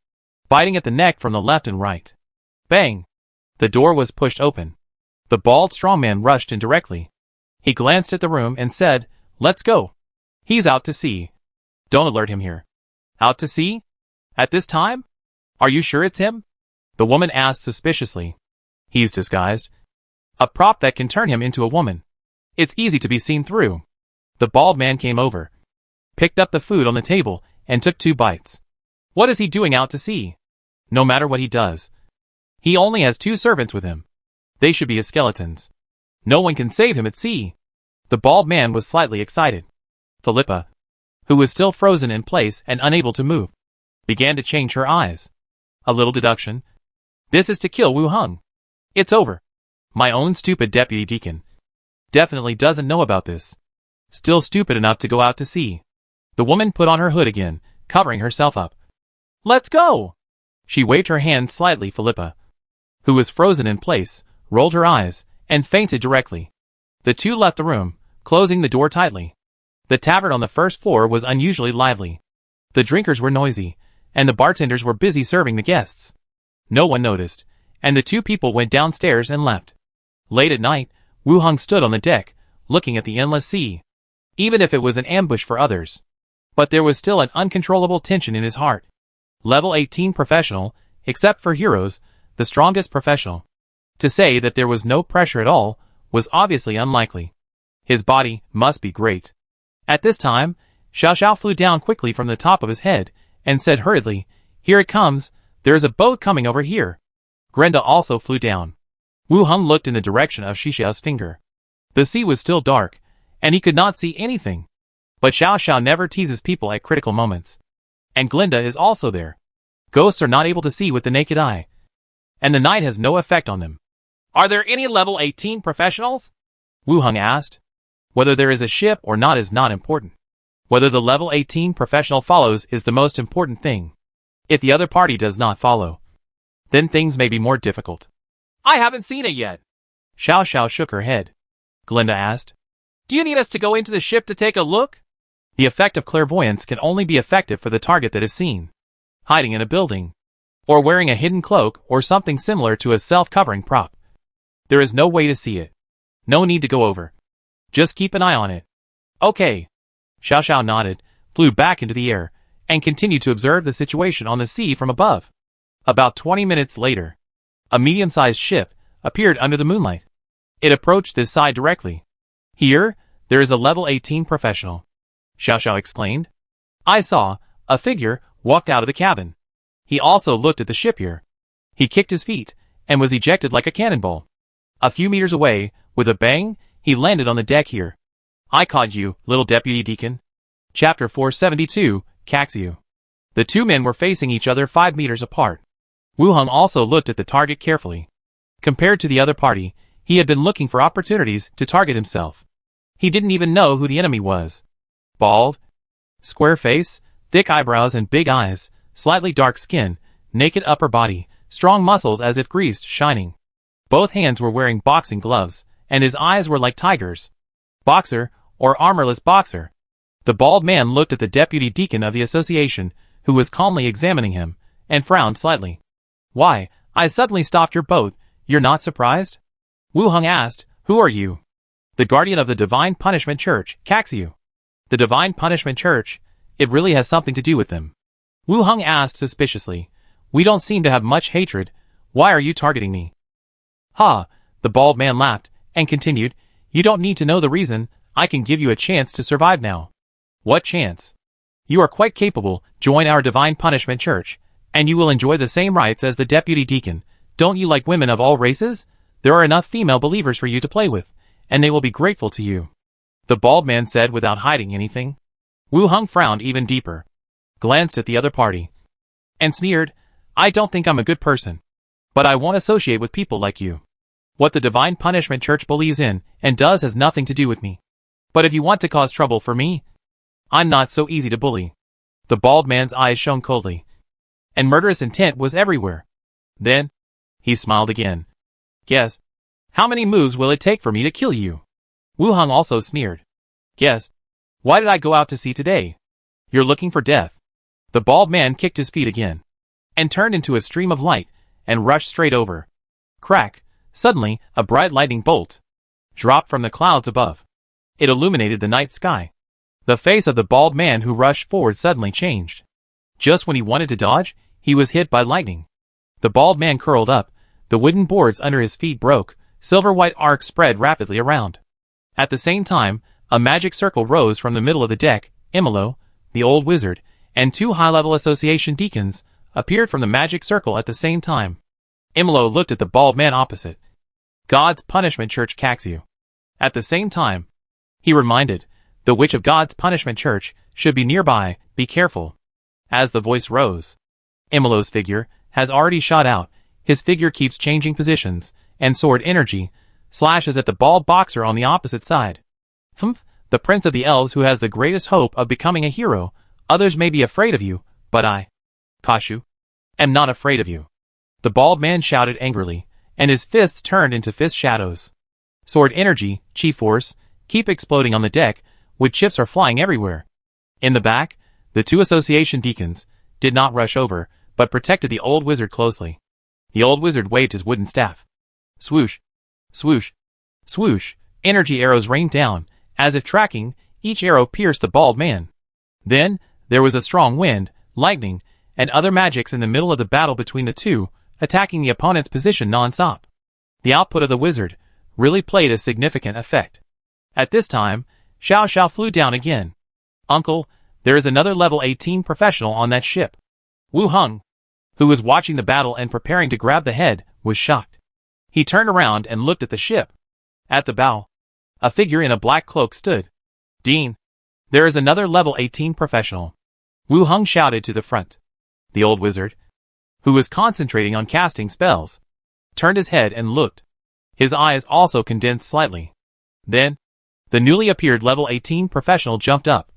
biting at the neck from the left and right. Bang! The door was pushed open. The bald strong man rushed in directly. He glanced at the room and said, "Let's go. He's out to sea. Don't alert him here." "Out to sea? At this time? Are you sure it's him?" the woman asked suspiciously. "He's disguised. A prop that can turn him into a woman. It's easy to be seen through." The bald man came over, picked up the food on the table, and took 2 bites. "What is he doing out to sea?" "No matter what he does, he only has 2 servants with him. They should be his skeletons. No one can save him at sea." The bald man was slightly excited. Philippa, who was still frozen in place and unable to move, began to change her eyes. A little deduction. This is to kill Wu Hung. It's over. My own stupid deputy deacon definitely doesn't know about this. Still stupid enough to go out to sea. The woman put on her hood again, covering herself up. "Let's go!" She waved her hand slightly. Philippa, who was frozen in place, rolled her eyes, and fainted directly. The two left the room, closing the door tightly. The tavern on the first floor was unusually lively. The drinkers were noisy, and the bartenders were busy serving the guests. No one noticed, and the two people went downstairs and left. Late at night, Wu Hung stood on the deck, looking at the endless sea. Even if it was an ambush for others. But there was still an uncontrollable tension in his heart. Level 18 professional, except for heroes, the strongest professional. To say that there was no pressure at all was obviously unlikely. His body must be great. At this time, Xiao Xiao flew down quickly from the top of his head and said hurriedly, "Here it comes, there is a boat coming over here." Grenda also flew down. Wu Hung looked in the direction of Xiao's finger. The sea was still dark, and he could not see anything. But Xiao Xiao never teases people at critical moments. And Glinda is also there. Ghosts are not able to see with the naked eye, and the night has no effect on them. "Are there any level 18 professionals?" Wu Hung asked. Whether there is a ship or not is not important. Whether the level 18 professional follows is the most important thing. If the other party does not follow, then things may be more difficult. "I haven't seen it yet." Xiao Xiao shook her head. Glinda asked, "Do you need us to go into the ship to take a look?" The effect of clairvoyance can only be effective for the target that is seen. Hiding in a building, or wearing a hidden cloak or something similar to a self-covering prop. There is no way to see it. No need to go over. Just keep an eye on it. Okay. Xiao Xiao nodded, flew back into the air, and continued to observe the situation on the sea from above. About 20 minutes later, a medium-sized ship appeared under the moonlight. It approached this side directly. "Here, there is a level 18 professional," Xiao Xiao exclaimed. "I saw a figure walked out of the cabin. He also looked at the ship here. He kicked his feet and was ejected like a cannonball. A few meters away, with a bang, he landed on the deck here. I caught you, little deputy deacon." Chapter 472, Caxu. The two men were facing each other 5 meters apart. Wu Heng also looked at the target carefully. Compared to the other party, he had been looking for opportunities to target himself. He didn't even know who the enemy was. Bald, square face, thick eyebrows and big eyes, slightly dark skin, naked upper body, strong muscles as if greased, shining. Both hands were wearing boxing gloves, and his eyes were like tigers. Boxer, or armorless boxer. The bald man looked at the deputy deacon of the association, who was calmly examining him, and frowned slightly. Why, I suddenly stopped your boat, you're not surprised? Wu Heng asked, who are you? The guardian of the Divine Punishment Church, Caxu. The Divine Punishment Church, it really has something to do with them. Wu Heng asked suspiciously, we don't seem to have much hatred, why are you targeting me? Ha, the bald man laughed, and continued, you don't need to know the reason, I can give you a chance to survive now. What chance? You are quite capable, join our Divine Punishment Church, and you will enjoy the same rights as the deputy deacon. Don't you like women of all races? There are enough female believers for you to play with, and they will be grateful to you. The bald man said without hiding anything. Wu Heng frowned even deeper, glanced at the other party, and sneered, I don't think I'm a good person. But I won't associate with people like you. What the Divine Punishment Church believes in and does has nothing to do with me. But if you want to cause trouble for me, I'm not so easy to bully. The bald man's eyes shone coldly, and murderous intent was everywhere. Then, he smiled again. Guess. How many moves will it take for me to kill you? Wu Heng also sneered. Guess. Why did I go out to sea today? You're looking for death. The bald man kicked his feet again, and turned into a stream of light, and rushed straight over. Crack! Suddenly, a bright lightning bolt dropped from the clouds above. It illuminated the night sky. The face of the bald man who rushed forward suddenly changed. Just when he wanted to dodge, he was hit by lightning. The bald man curled up, the wooden boards under his feet broke, silver-white arc spread rapidly around. At the same time, a magic circle rose from the middle of the deck. Imolo, the old wizard, and 2 high-level association deacons appeared from the magic circle at the same time. Imolo looked at the bald man opposite. God's Punishment Church Caxu. At the same time, he reminded, the Witch of God's Punishment Church should be nearby, be careful. As the voice rose, Imolo's figure has already shot out, his figure keeps changing positions, and sword energy slashes at the bald boxer on the opposite side. Humph, the prince of the elves who has the greatest hope of becoming a hero, others may be afraid of you, but I, Kashu, am not afraid of you. The bald man shouted angrily, and his fists turned into fist shadows. Sword energy, chi force, keep exploding on the deck, wood chips are flying everywhere. In the back, the 2 association deacons did not rush over, but protected the old wizard closely. The old wizard waved his wooden staff. Swoosh, swoosh, swoosh, energy arrows rained down, as if tracking, each arrow pierced the bald man. Then, there was a strong wind, lightning, and other magics in the middle of the battle between the two, attacking the opponent's position non-stop. The output of the wizard really played a significant effect. At this time, Xiao Xiao flew down again. Uncle, there is another level 18 professional on that ship. Wu Heng, who was watching the battle and preparing to grab the head, was shocked. He turned around and looked at the ship. At the bow, a figure in a black cloak stood. Dean, there is another level 18 professional. Wu Heng shouted to the front. The old wizard, who was concentrating on casting spells, turned his head and looked. His eyes also condensed slightly. Then, the newly appeared level 18 professional jumped up,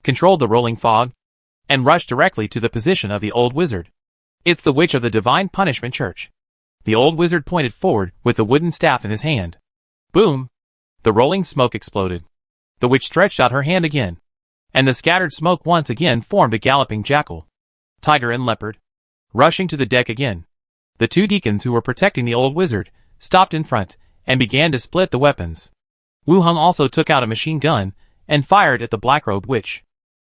controlled the rolling fog, and rushed directly to the position of the old wizard. It's the Witch of the Divine Punishment Church. The old wizard pointed forward with the wooden staff in his hand. Boom! The rolling smoke exploded. The witch stretched out her hand again, and the scattered smoke once again formed a galloping jackal, tiger and leopard, rushing to the deck again. The 2 deacons who were protecting the old wizard stopped in front and began to split the weapons. Wu Heng also took out a machine gun and fired at the black-robed witch.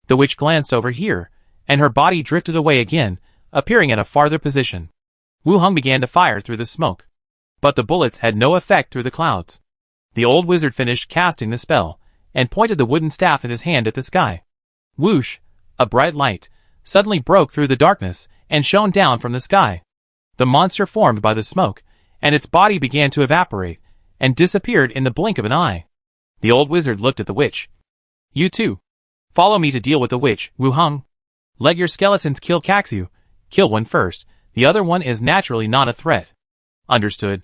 The witch glanced over here, and her body drifted away again, appearing at a farther position. Wu Heng began to fire through the smoke, but the bullets had no effect through the clouds. The old wizard finished casting the spell, and pointed the wooden staff in his hand at the sky. Whoosh! A bright light suddenly broke through the darkness and shone down from the sky. The monster formed by the smoke, and its body began to evaporate, and disappeared in the blink of an eye. The old wizard looked at the witch. You too. Follow me to deal with the witch, Wu Hung. Let your skeletons kill Caxu. Kill one first, the other one is naturally not a threat. Understood.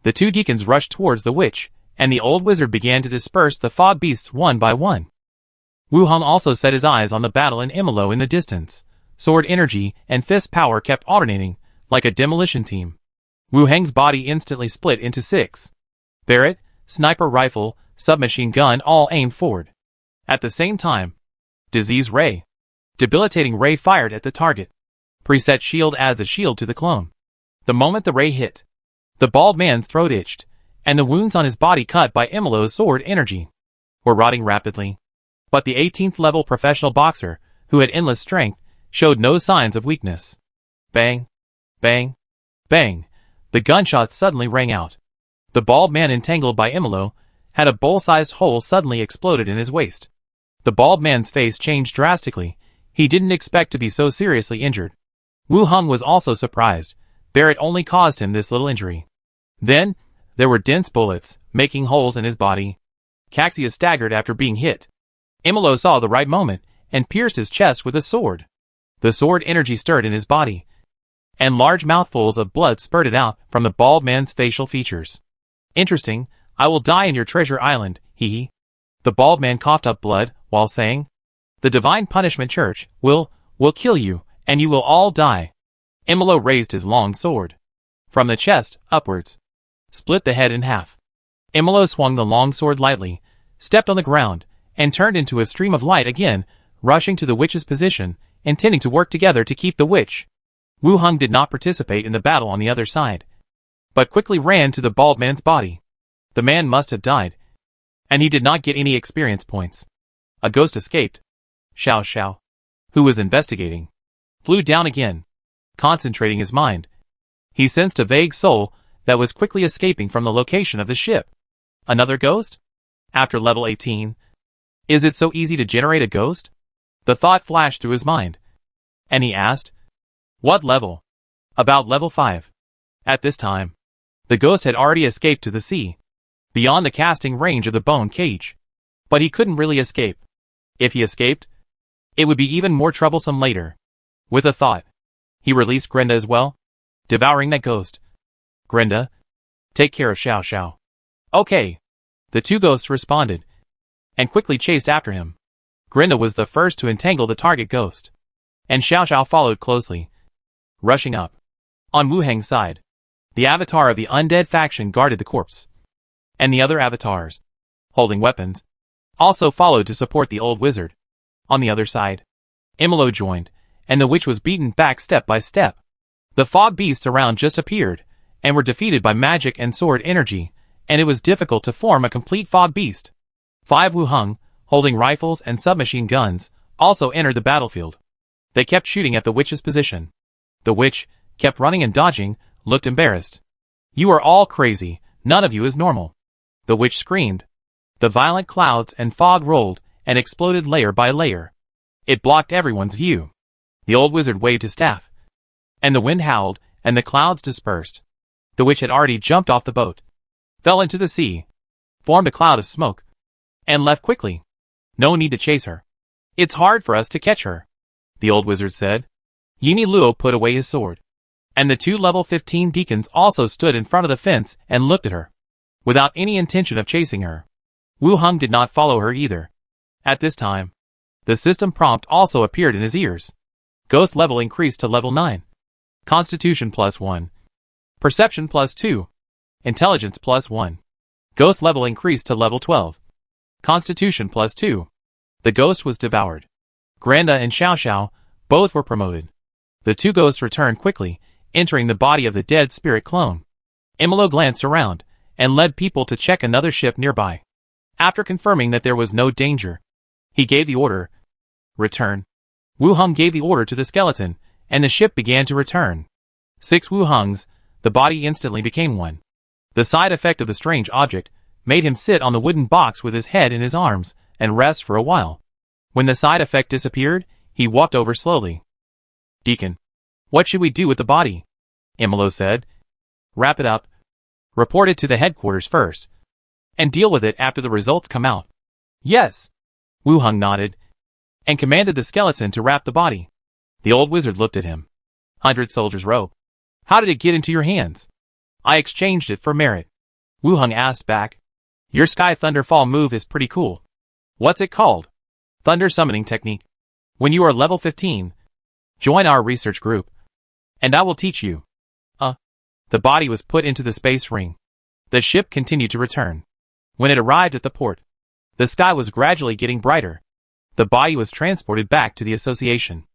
The two deacons rushed towards the witch, and the old wizard began to disperse the fog beasts one by one. Wu Hung also set his eyes on the battle in Imolo in the distance. Sword energy and fist power kept alternating, like a demolition team. Wu Hang's body instantly split into 6. Barrett, sniper rifle, submachine gun all aimed forward. At the same time, disease ray. Debilitating ray fired at the target. Preset shield adds a shield to the clone. The moment the ray hit, the bald man's throat itched, and the wounds on his body cut by Imolo's sword energy were rotting rapidly. But the 18th level professional boxer, who had endless strength, showed no signs of weakness. Bang, bang, bang. The gunshots suddenly rang out. The bald man entangled by Imolo had a bowl-sized hole suddenly exploded in his waist. The bald man's face changed drastically. He didn't expect to be so seriously injured. Wu Hung was also surprised. Barrett only caused him this little injury. Then, there were dense bullets, making holes in his body. Caxia staggered after being hit. Imolo saw the right moment, and pierced his chest with a sword. The sword energy stirred in his body, and large mouthfuls of blood spurted out from the bald man's facial features. Interesting, I will die in your treasure island, hee. The bald man coughed up blood, while saying, the Divine Punishment Church will kill you, and you will all die. Imolo raised his long sword. From the chest, upwards. Split the head in half. Imolo swung the long sword lightly, stepped on the ground, and turned into a stream of light again, rushing to the witch's position, intending to work together to keep the witch. Wu Hung did not participate in the battle on the other side, but quickly ran to the bald man's body. The man must have died, and he did not get any experience points. A ghost escaped. Xiao Xiao, who was investigating, flew down again, concentrating his mind. He sensed a vague soul that was quickly escaping from the location of the ship. Another ghost? After level 18? Is it so easy to generate a ghost? The thought flashed through his mind, and he asked, what level? About level 5. At this time, the ghost had already escaped to the sea, beyond the casting range of the bone cage. But he couldn't really escape. If he escaped, it would be even more troublesome later. With a thought, he released Grenda as well, devouring that ghost. Grenda, take care of Xiao Xiao. Okay. The two ghosts responded, and quickly chased after him. Grenda was the first to entangle the target ghost, and Xiao Xiao followed closely, rushing up. On Wu Hang's side, the avatar of the undead faction guarded the corpse, and the other avatars, holding weapons, also followed to support the old wizard. On the other side, Imolo joined, and the witch was beaten back step by step. The fog beasts around just appeared, and were defeated by magic and sword energy, and it was difficult to form a complete fog beast. 5 Wu Hung, holding rifles and submachine guns, also entered the battlefield. They kept shooting at the witch's position. The witch kept running and dodging, looked embarrassed. You are all crazy, none of you is normal. The witch screamed. The violent clouds and fog rolled and exploded layer by layer. It blocked everyone's view. The old wizard waved his staff, and the wind howled, and the clouds dispersed. The witch had already jumped off the boat, fell into the sea, formed a cloud of smoke, and left quickly. No need to chase her. It's hard for us to catch her, the old wizard said. Yini Luo put away his sword, and the 2 level 15 deacons also stood in front of the fence and looked at her, without any intention of chasing her. Wu Hung did not follow her either. At this time, the system prompt also appeared in his ears. Ghost level increased to level 9. Constitution +1. Perception +2. Intelligence +1. Ghost level increased to level 12. Constitution +2. The ghost was devoured. Granda and Xiao Xiao both were promoted. The 2 ghosts returned quickly, entering the body of the dead spirit clone. Imolo glanced around, and led people to check another ship nearby. After confirming that there was no danger, he gave the order, return. Wu Hung gave the order to the skeleton, and the ship began to return. 6 Wu Hungs, the body instantly became one. The side effect of the strange object made him sit on the wooden box with his head in his arms, and rest for a while. When the side effect disappeared, he walked over slowly. Deacon, what should we do with the body? Imolo said. Wrap it up. Report it to the headquarters first, and deal with it after the results come out. Yes. Wu Hung nodded. and commanded the skeleton to wrap the body. The old wizard looked at him. 100 soldiers' robe. How did it get into your hands? I exchanged it for merit. Wu Hong asked back. Your Sky Thunderfall move is pretty cool. What's it called? Thunder Summoning Technique. When you are level 15, join our research group, and I will teach you. The body was put into the space ring. The ship continued to return. When it arrived at the port, the sky was gradually getting brighter. The body was transported back to the association.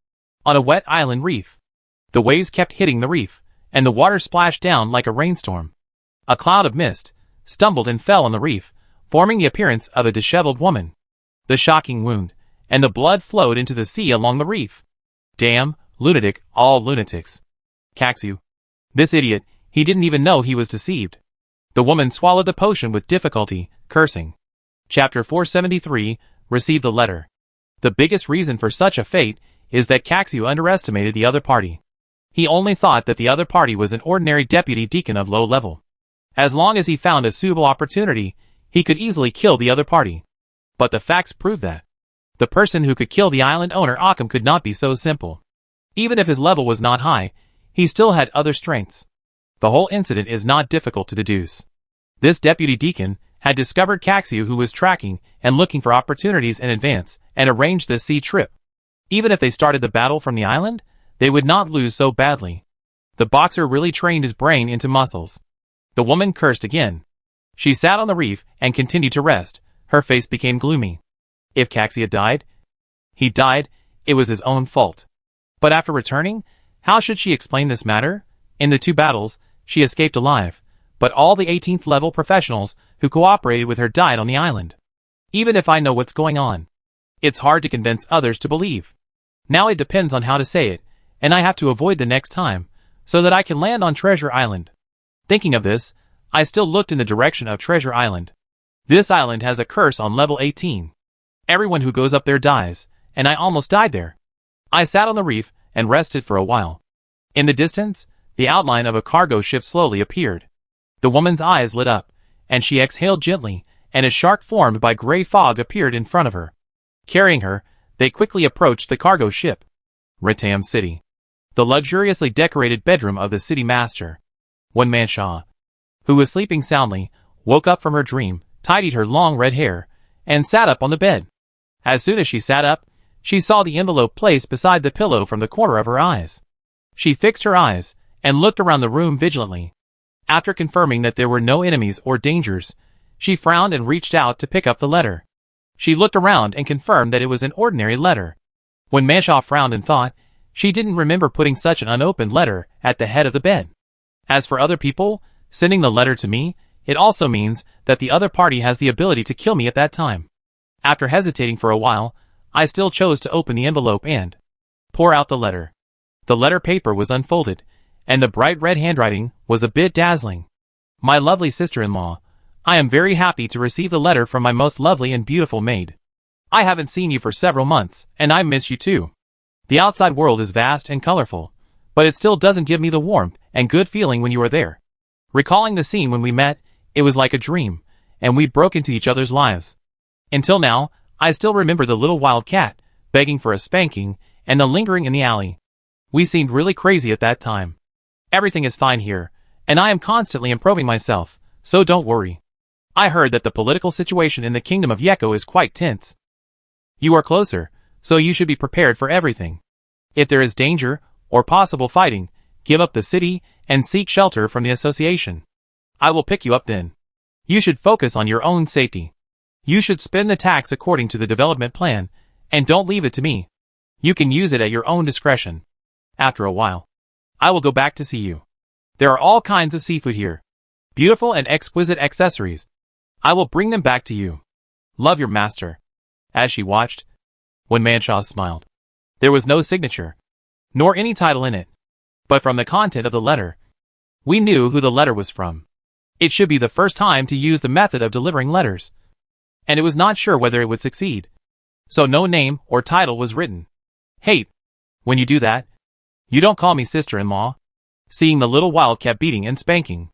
On a wet island reef, the waves kept hitting the reef, and the water splashed down like a rainstorm. A cloud of mist stumbled and fell on the reef, forming the appearance of a disheveled woman. The shocking wound, and the blood flowed into the sea along the reef. Damn, lunatic, all lunatics. Caxu. This idiot, he didn't even know he was deceived. The woman swallowed the potion with difficulty, cursing. Chapter 473, Receive the letter. The biggest reason for such a fate is that Caxu underestimated the other party. He only thought that the other party was an ordinary deputy deacon of low level. As long as he found a suitable opportunity, he could easily kill the other party. But the facts prove that the person who could kill the island owner Occam could not be so simple. Even if his level was not high, he still had other strengths. The whole incident is not difficult to deduce. This deputy deacon had discovered Caxu, who was tracking and looking for opportunities in advance, and arranged this sea trip. Even if they started the battle from the island, they would not lose so badly. The boxer really trained his brain into muscles. The woman cursed again. She sat on the reef and continued to rest. Her face became gloomy. If Caxu had died, he died, it was his own fault. But after returning, how should she explain this matter? In the 2 battles, she escaped alive, but all the 18th level professionals who cooperated with her died on the island. Even if I know what's going on, it's hard to convince others to believe. Now it depends on how to say it, and I have to avoid the next time, so that I can land on Treasure Island. Thinking of this, I still looked in the direction of Treasure Island. This island has a curse on level 18. Everyone who goes up there dies, and I almost died there. I sat on the reef and rested for a while. In the distance, the outline of a cargo ship slowly appeared. The woman's eyes lit up, and she exhaled gently, and a shark formed by gray fog appeared in front of her. Carrying her, they quickly approached the cargo ship. Ritam City. The luxuriously decorated bedroom of the city master. One man Shaw, who was sleeping soundly, woke up from her dream, tidied her long red hair, and sat up on the bed. As soon as she sat up, she saw the envelope placed beside the pillow from the corner of her eyes. She fixed her eyes, and looked around the room vigilantly. After confirming that there were no enemies or dangers, she frowned and reached out to pick up the letter. She looked around and confirmed that it was an ordinary letter. When Manshaw frowned and thought, she didn't remember putting such an unopened letter at the head of the bed. As for other people, sending the letter to me, it also means that the other party has the ability to kill me at that time. After hesitating for a while, I still chose to open the envelope and pour out the letter. The letter paper was unfolded, and the bright red handwriting was a bit dazzling. My lovely sister-in-law, I am very happy to receive the letter from my most lovely and beautiful maid. I haven't seen you for several months, and I miss you too. The outside world is vast and colorful, but it still doesn't give me the warmth and good feeling when you are there. Recalling the scene when we met, it was like a dream, and we broke into each other's lives. Until now, I still remember the little wild cat, begging for a spanking, and the lingering in the alley. We seemed really crazy at that time. Everything is fine here, and I am constantly improving myself, so don't worry. I heard that the political situation in the kingdom of Yeko is quite tense. You are closer, so you should be prepared for everything. If there is danger, or possible fighting, give up the city, and seek shelter from the association. I will pick you up then. You should focus on your own safety. You should spend the tax according to the development plan, and don't leave it to me. You can use it at your own discretion. After a while, I will go back to see you. There are all kinds of seafood here. Beautiful and exquisite accessories. I will bring them back to you. Love, your master. As she watched, when Manshaw smiled. There was no signature, nor any title in it. But from the content of the letter, we knew who the letter was from. It should be the first time to use the method of delivering letters, and it was not sure whether it would succeed. So no name or title was written. Hey, when you do that, you don't call me sister-in-law. Seeing the little wildcat beating and spanking.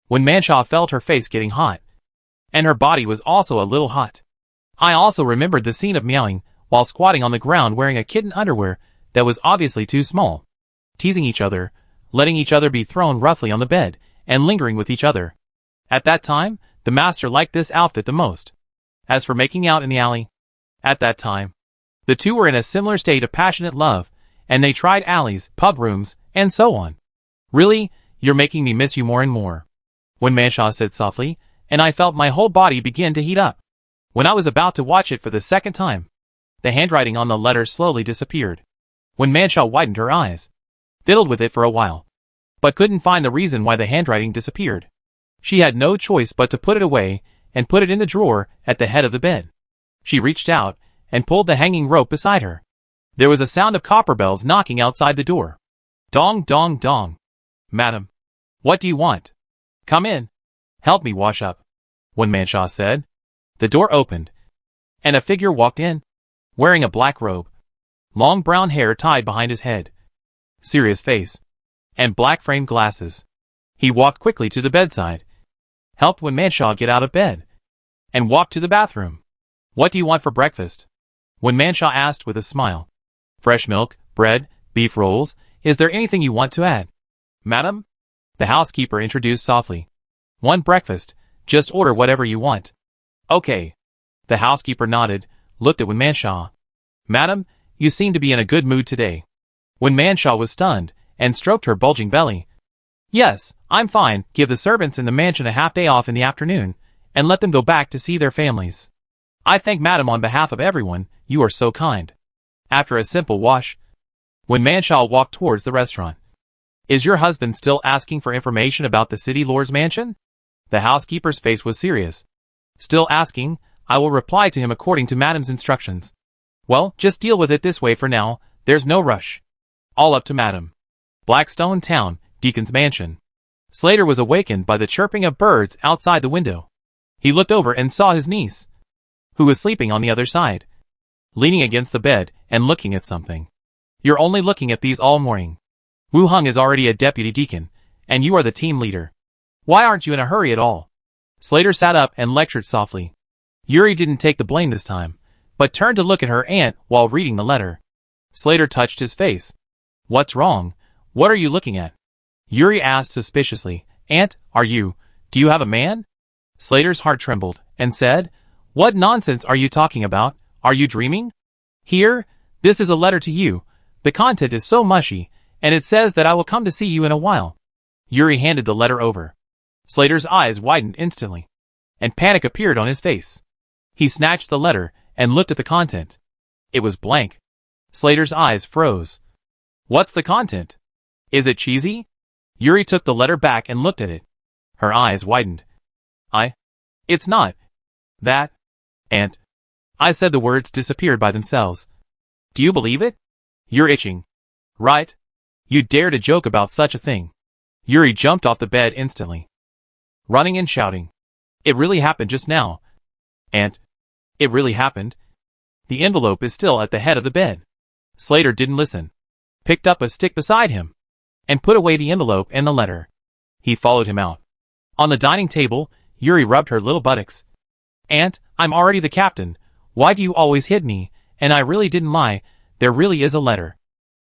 When Manshaw felt her face getting hot, and her body was also a little hot. I also remembered the scene of meowing while squatting on the ground wearing a kitten underwear that was obviously too small, teasing each other, letting each other be thrown roughly on the bed, and lingering with each other. At that time, the master liked this outfit the most. As for making out in the alley, at that time, the two were in a similar state of passionate love, and they tried alleys, pub rooms, and so on. Really, you're making me miss you more and more, Wenmanshaw said softly, and I felt my whole body begin to heat up. When I was about to watch it for the second time, the handwriting on the letter slowly disappeared. Wenmanshaw widened her eyes, fiddled with it for a while, but couldn't find the reason why the handwriting disappeared. She had no choice but to put it away and put it in the drawer at the head of the bed. She reached out and pulled the hanging rope beside her. There was a sound of copper bells knocking outside the door. Dong, dong, dong. Madam, what do you want? Come in. Help me wash up, Wenmanshaw said. The door opened, and a figure walked in, wearing a black robe, long brown hair tied behind his head, serious face, and black framed glasses. He walked quickly to the bedside, helped Wenmanshaw get out of bed, and walked to the bathroom. What do you want for breakfast? Wenmanshaw asked with a smile. Fresh milk, bread, beef rolls. Is there anything you want to add? Madam? The housekeeper introduced softly. One breakfast. Just order whatever you want. Okay. The housekeeper nodded, looked at Wenmanshaw. Madam, you seem to be in a good mood today. Wenmanshaw was stunned, and stroked her bulging belly. Yes, I'm fine. Give the servants in the mansion a half-day off in the afternoon, and let them go back to see their families. I thank Madam on behalf of everyone. You are so kind. After a simple wash, Wenmanshaw walked towards the restaurant. Is your husband still asking for information about the city lord's mansion? The housekeeper's face was serious. Still asking. I will reply to him according to Madam's instructions. Well, just deal with it this way for now. There's no rush. All up to Madam. Blackstone Town, Deacon's Mansion. Slater was awakened by the chirping of birds outside the window. He looked over and saw his niece, who was sleeping on the other side, leaning against the bed and looking at something. You're only looking at these all morning. Wu Hung is already a deputy deacon, and you are the team leader. Why aren't you in a hurry at all? Slater sat up and lectured softly. Yuri didn't take the blame this time, but turned to look at her aunt while reading the letter. Slater touched his face. What's wrong? What are you looking at? Yuri asked suspiciously. Aunt, do you have a man? Slater's heart trembled, and said, What nonsense are you talking about? Are you dreaming? Here, this is a letter to you. The content is so mushy, and it says that I will come to see you in a while. Yuri handed the letter over. Slater's eyes widened instantly, and panic appeared on his face. He snatched the letter and looked at the content. It was blank. Slater's eyes froze. What's the content? Is it cheesy? Yuri took the letter back and looked at it. Her eyes widened. It's not. That. Aunt. I said the words disappeared by themselves. Do you believe it? You're itching. Right? You dare to joke about such a thing. Yuri jumped off the bed instantly, running and shouting. It really happened just now. Aunt. It really happened. The envelope is still at the head of the bed. Slater didn't listen. Picked up a stick beside him, and put away the envelope and the letter. He followed him out. On the dining table, Yuri rubbed her little buttocks. Aunt, I'm already the captain. Why do you always hit me? And I really didn't lie. There really is a letter.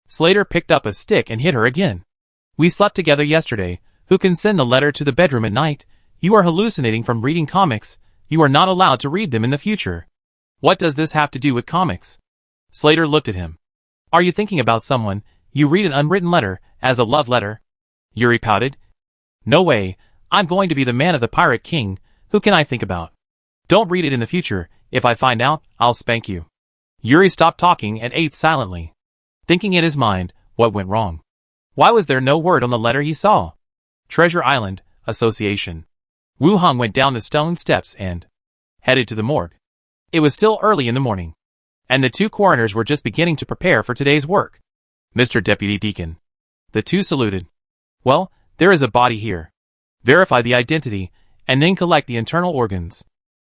Slater picked up a stick and hit her again. We slept together yesterday. Who can send the letter to the bedroom at night? You are hallucinating from reading comics. You are not allowed to read them in the future. What does this have to do with comics? Slater looked at him. Are you thinking about someone? You read an unwritten letter as a love letter? Yuri pouted. No way. I'm going to be the man of the Pirate King. Who can I think about? Don't read it in the future. If I find out, I'll spank you. Yuri stopped talking and ate silently, thinking in his mind, what went wrong? Why was there no word on the letter he saw? Treasure Island, Association. Wu Hung went down the stone steps and headed to the morgue. It was still early in the morning, and the two coroners were just beginning to prepare for today's work. Mr. Deputy Deacon. The two saluted. Well, there is a body here. Verify the identity, and then collect the internal organs.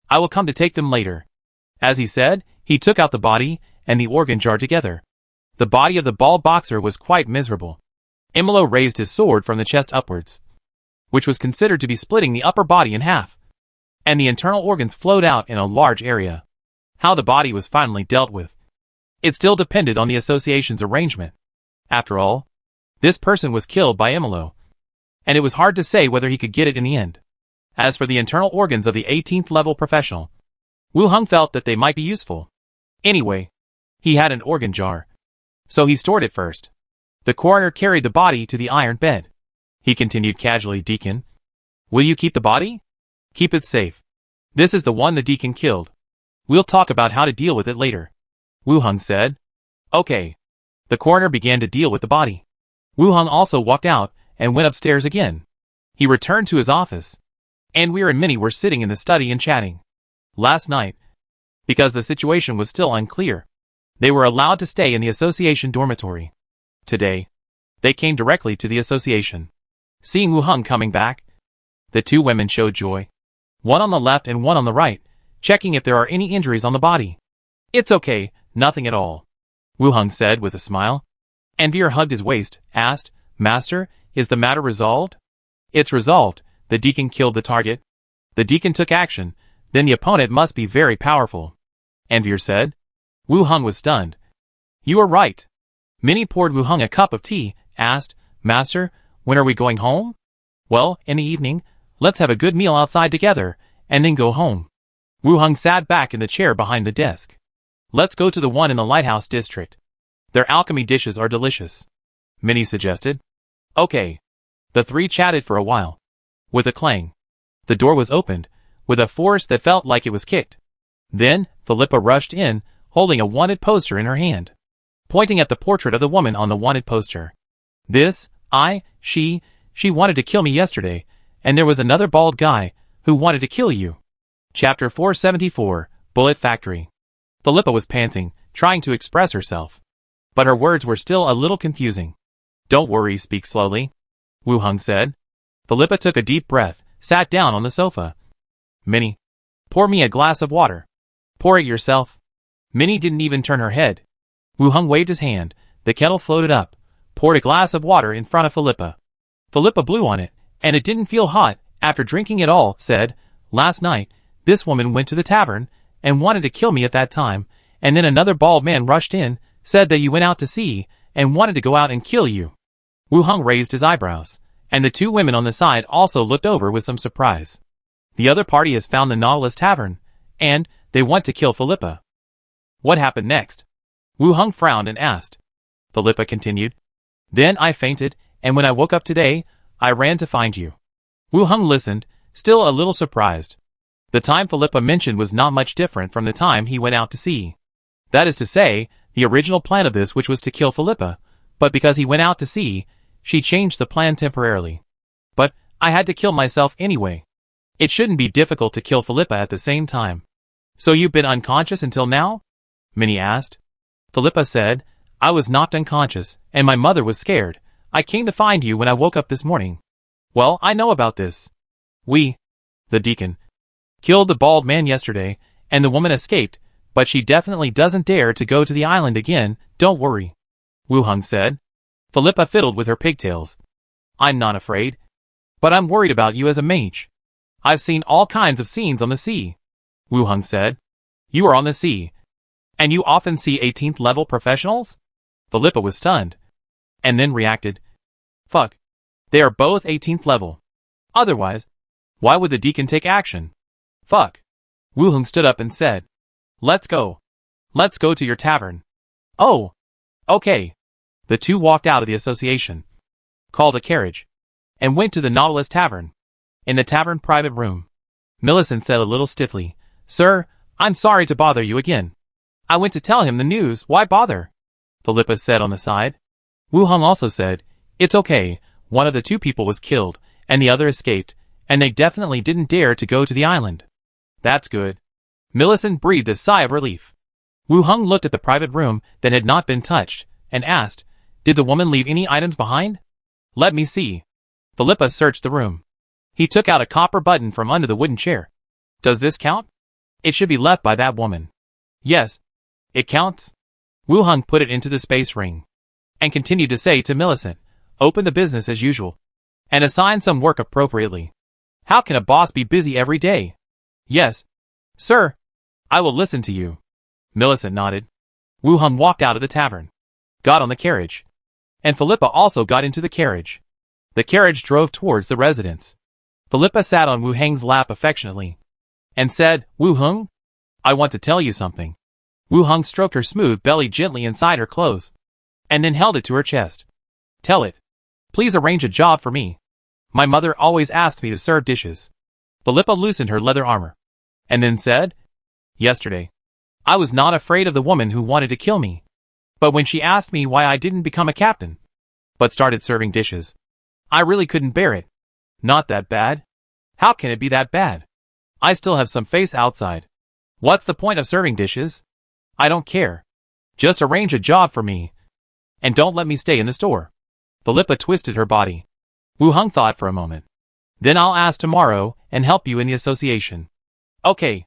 I will come to take them later. As he said, he took out the body and the organ jar together. The body of the bald boxer was quite miserable. Imolo raised his sword from the chest upwards, which was considered to be splitting the upper body in half, and the internal organs flowed out in a large area. How the body was finally dealt with It still depended on the association's arrangement. After all, this person was killed by Emilo, and it was hard to say whether he could get it in the end. As for the internal organs of the 18th level professional, Wu Heng felt that they might be useful. Anyway, he had an organ jar, so he stored it first. The coroner carried the body to the iron bed. He continued casually, "Deacon, will you keep the body? Keep it safe. This is the one the deacon killed. We'll talk about how to deal with it later." Wu Heng said. "Okay." The coroner began to deal with the body. Wu Heng also walked out and went upstairs again. He returned to his office. Anweer and Minnie were sitting in the study and chatting. Last night, because the situation was still unclear, they were allowed to stay in the association dormitory. Today, they came directly to the association. Seeing Wu Heng coming back, the two women showed joy. One on the left and one on the right, checking if there are any injuries on the body. "It's okay, nothing at all," Wu Heng said with a smile. Anweer hugged his waist, asked, "Master, is the matter resolved?" "It's resolved. The deacon killed the target. The deacon took action, then the opponent must be very powerful," Anweer said. Wu Heng was stunned. "You are right." Minnie poured Wu Heng a cup of tea, asked, "Master, when are we going home?" "Well, in the evening, let's have a good meal outside together, and then go home." Wu Heng sat back in the chair behind the desk. "Let's go to the one in the lighthouse district. Their alchemy dishes are delicious," Minnie suggested. "Okay." The three chatted for a while. With a clang, the door was opened, with a force that felt like it was kicked. Then, Philippa rushed in, holding a wanted poster in her hand, pointing at the portrait of the woman on the wanted poster. She wanted to kill me yesterday, and there was another bald guy who wanted to kill you." Chapter 474, Bullet Factory. Philippa was panting, trying to express herself, but her words were still a little confusing. "Don't worry, speak slowly," Wu Heng said. Philippa took a deep breath, sat down on the sofa. "Minnie, pour me a glass of water." "Pour it yourself." Minnie didn't even turn her head. Wu Heng waved his hand, the kettle floated up, poured a glass of water in front of Philippa. Philippa blew on it, and it didn't feel hot. After drinking it all, said, "Last night, this woman went to the tavern, and wanted to kill me at that time, and then another bald man rushed in, said that you went out to sea, and wanted to go out and kill you." Wu Heng raised his eyebrows, and the two women on the side also looked over with some surprise. "The other party has found the Nautilus Tavern, and they want to kill Philippa." "What happened next?" Wu Heng frowned and asked. Philippa continued. "Then I fainted, and when I woke up today, I ran to find you." Wu Heng listened, still a little surprised. The time Philippa mentioned was not much different from the time he went out to sea. That is to say, the original plan of this which was to kill Philippa, but because he went out to sea, she changed the plan temporarily. "But I had to kill myself anyway. It shouldn't be difficult to kill Philippa at the same time." "So you've been unconscious until now?" Minnie asked. Philippa said, "I was knocked unconscious, and my mother was scared. I came to find you when I woke up this morning." "Well, I know about this. The deacon, killed the bald man yesterday, and the woman escaped, but she definitely doesn't dare to go to the island again, don't worry," Wu Heng said. Philippa fiddled with her pigtails. "I'm not afraid. But I'm worried about you as a mage. I've seen all kinds of scenes on the sea," Wu Heng said. "You are on the sea, and you often see 18th level professionals?" Philippa was stunned, and then reacted. "Fuck. They are both 18th level. Otherwise, why would the deacon take action? Fuck." Wu Heng stood up and said, "Let's go. Let's go to your tavern." "Oh. Okay." The two walked out of the association, called a carriage, and went to the Nautilus Tavern. In the tavern private room, Millicent said a little stiffly, "Sir, I'm sorry to bother you again. I went to tell him the news, why bother?" Philippa said on the side. Wu Heng also said, "It's okay, one of the two people was killed, and the other escaped, and they definitely didn't dare to go to the island." "That's good." Millicent breathed a sigh of relief. Wu Heng looked at the private room that had not been touched, and asked, "Did the woman leave any items behind?" "Let me see." Philippa searched the room. He took out a copper button from under the wooden chair. "Does this count?" "It should be left by that woman." "Yes. It counts." Wu Heng put it into the space ring, and continued to say to Millicent, "Open the business as usual, and assign some work appropriately. How can a boss be busy every day?" "Yes, sir. I will listen to you." Millicent nodded. Wu Hung walked out of the tavern, got on the carriage, and Philippa also got into the carriage. The carriage drove towards the residence. Philippa sat on Wu Hang's lap affectionately, and said, "Wu Hung, I want to tell you something." Wu Hung stroked her smooth belly gently inside her clothes, and then held it to her chest. "Tell it. Please arrange a job for me. My mother always asked me to serve dishes." Philippa loosened her leather armor, and then said, "Yesterday, I was not afraid of the woman who wanted to kill me. But when she asked me why I didn't become a captain, but started serving dishes, I really couldn't bear it." "Not that bad? How can it be that bad? I still have some face outside. What's the point of serving dishes? I don't care. Just arrange a job for me, and don't let me stay in the store." Philippa twisted her body. Wu Hung thought for a moment. "Then I'll ask tomorrow and help you in the association." "Okay.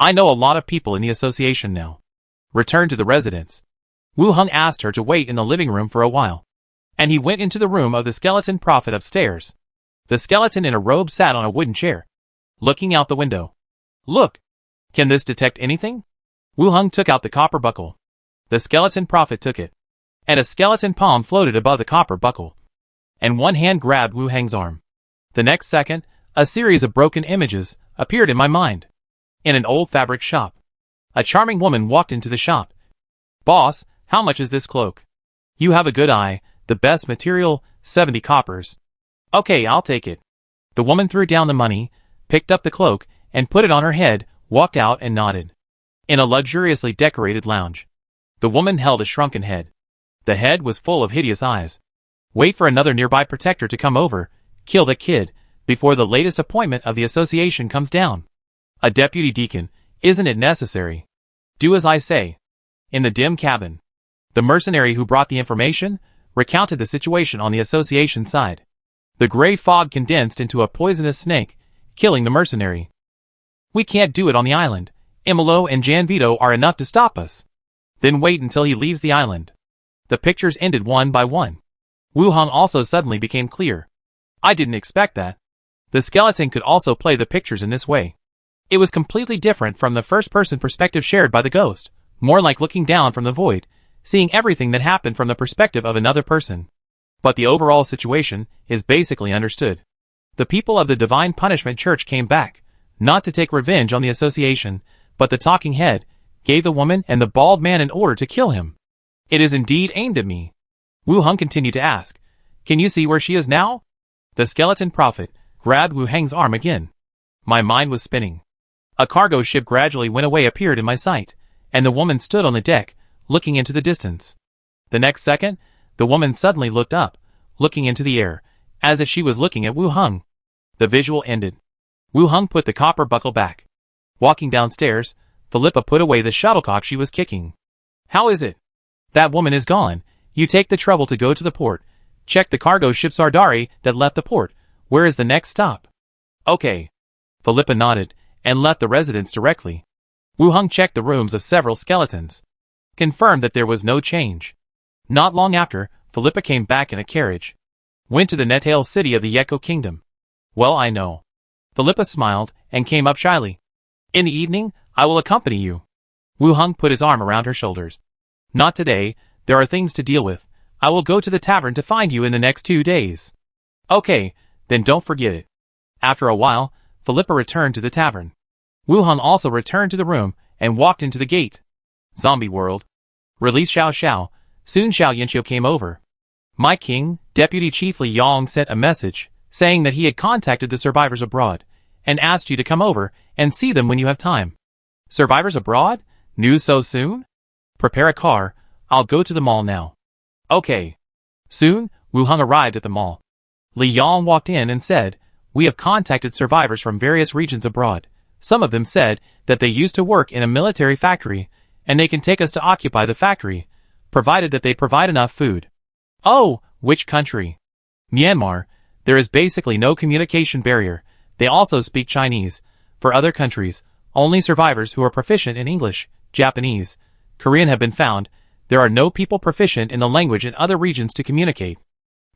I know a lot of people in the association now." Return to the residence. Wu Hung asked her to wait in the living room for a while, and he went into the room of the skeleton prophet upstairs. The skeleton in a robe sat on a wooden chair, looking out the window. "Look. Can this detect anything?" Wu Hung took out the copper buckle. The skeleton prophet took it, and a skeleton palm floated above the copper buckle, and one hand grabbed Wu Hang's arm. The next second, a series of broken images appeared in my mind. In an old fabric shop, a charming woman walked into the shop. "Boss, how much is this cloak? You have a good eye, the best material, 70 coppers. "Okay, I'll take it." The woman threw down the money, picked up the cloak, and put it on her head, walked out and nodded. In a luxuriously decorated lounge, the woman held a shrunken head. The head was full of hideous eyes. "Wait for another nearby protector to come over, kill the kid, before the latest appointment of the association comes down. A deputy deacon, isn't it necessary? Do as I say." In the dim cabin, the mercenary who brought the information recounted the situation on the association side. The gray fog condensed into a poisonous snake, killing the mercenary. "We can't do it on the island. Imolo and Janvito are enough to stop us." "Then wait until he leaves the island." The pictures ended one by one. Wu Hung also suddenly became clear. "I didn't expect that." The skeleton could also play the pictures in this way. It was completely different from the first-person perspective shared by the ghost, more like looking down from the void, seeing everything that happened from the perspective of another person. But the overall situation is basically understood. The people of the Divine Punishment Church came back, not to take revenge on the association, but the talking head gave the woman and the bald man an order to kill him. "It is indeed aimed at me." Wu Hung continued to ask, "Can you see where she is now?" The skeleton prophet grabbed Wu Hang's arm again. My mind was spinning. A cargo ship gradually went away appeared in my sight, and the woman stood on the deck, looking into the distance. The next second, the woman suddenly looked up, looking into the air, as if she was looking at Wu Hung. The visual ended. Wu Hung put the copper buckle back. Walking downstairs, Philippa put away the shuttlecock she was kicking. "How is it? That woman is gone. You take the trouble to go to the port. Check the cargo ship Sardari that left the port. Where is the next stop?" "Okay." Philippa nodded, and left the residence directly. Wu Hung checked the rooms of several skeletons, confirmed that there was no change. Not long after, Philippa came back in a carriage. "Went to the Netale city of the Yeko kingdom." "Well, I know." Philippa smiled, and came up shyly. "In the evening, I will accompany you." Wu Hung put his arm around her shoulders. "Not today, there are things to deal with. I will go to the tavern to find you in the next 2 days." "Okay, then don't forget it." After a while, Philippa returned to the tavern. Wu Hung also returned to the room, and walked into the gate. Zombie world. Release Xiao Xiao. Soon Xiao Yanqiu came over. "My king, Deputy Chief Li Yong sent a message, saying that he had contacted the survivors abroad, and asked you to come over and see them when you have time." "Survivors abroad? News so soon?" "Prepare a car, I'll go to the mall now." "Okay." Soon, Wu Hung arrived at the mall. Li Yong walked in and said, "We have contacted survivors from various regions abroad. Some of them said that they used to work in a military factory, and they can take us to occupy the factory, provided that they provide enough food." "Oh, which country?" "Myanmar. There is basically no communication barrier. They also speak Chinese. For other countries, only survivors who are proficient in English, Japanese, Korean have been found. There are no people proficient in the language in other regions to communicate."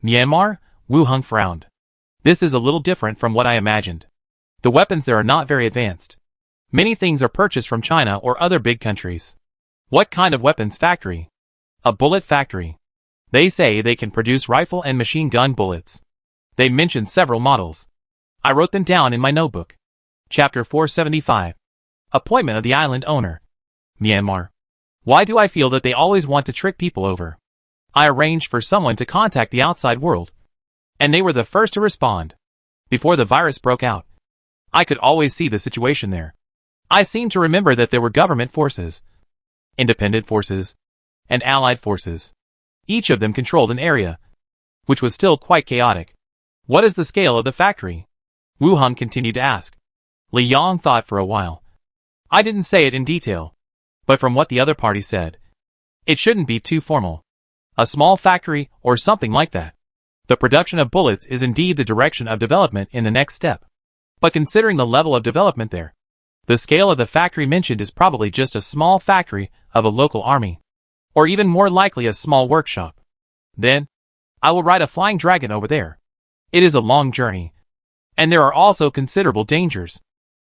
"Myanmar?" Wu Hung frowned. "This is a little different from what I imagined. The weapons there are not very advanced. Many things are purchased from China or other big countries." What kind of weapons factory? A bullet factory. They say they can produce rifle and machine gun bullets. They mentioned several models. I wrote them down in my notebook. Chapter 475. Appointment of the island owner. Myanmar. Why do I feel that they always want to trick people over? I arranged for someone to contact the outside world. And they were the first to respond. Before the virus broke out, I could always see the situation there. I seem to remember that there were government forces, independent forces, and allied forces. Each of them controlled an area, which was still quite chaotic. What is the scale of the factory? Wu Hung continued to ask. Li Yong thought for a while. I didn't say it in detail, but from what the other party said, it shouldn't be too formal. A small factory or something like that. The production of bullets is indeed the direction of development in the next step. But considering the level of development there, the scale of the factory mentioned is probably just a small factory of a local army. Or even more likely a small workshop. Then, I will ride a flying dragon over there. It is a long journey. And there are also considerable dangers.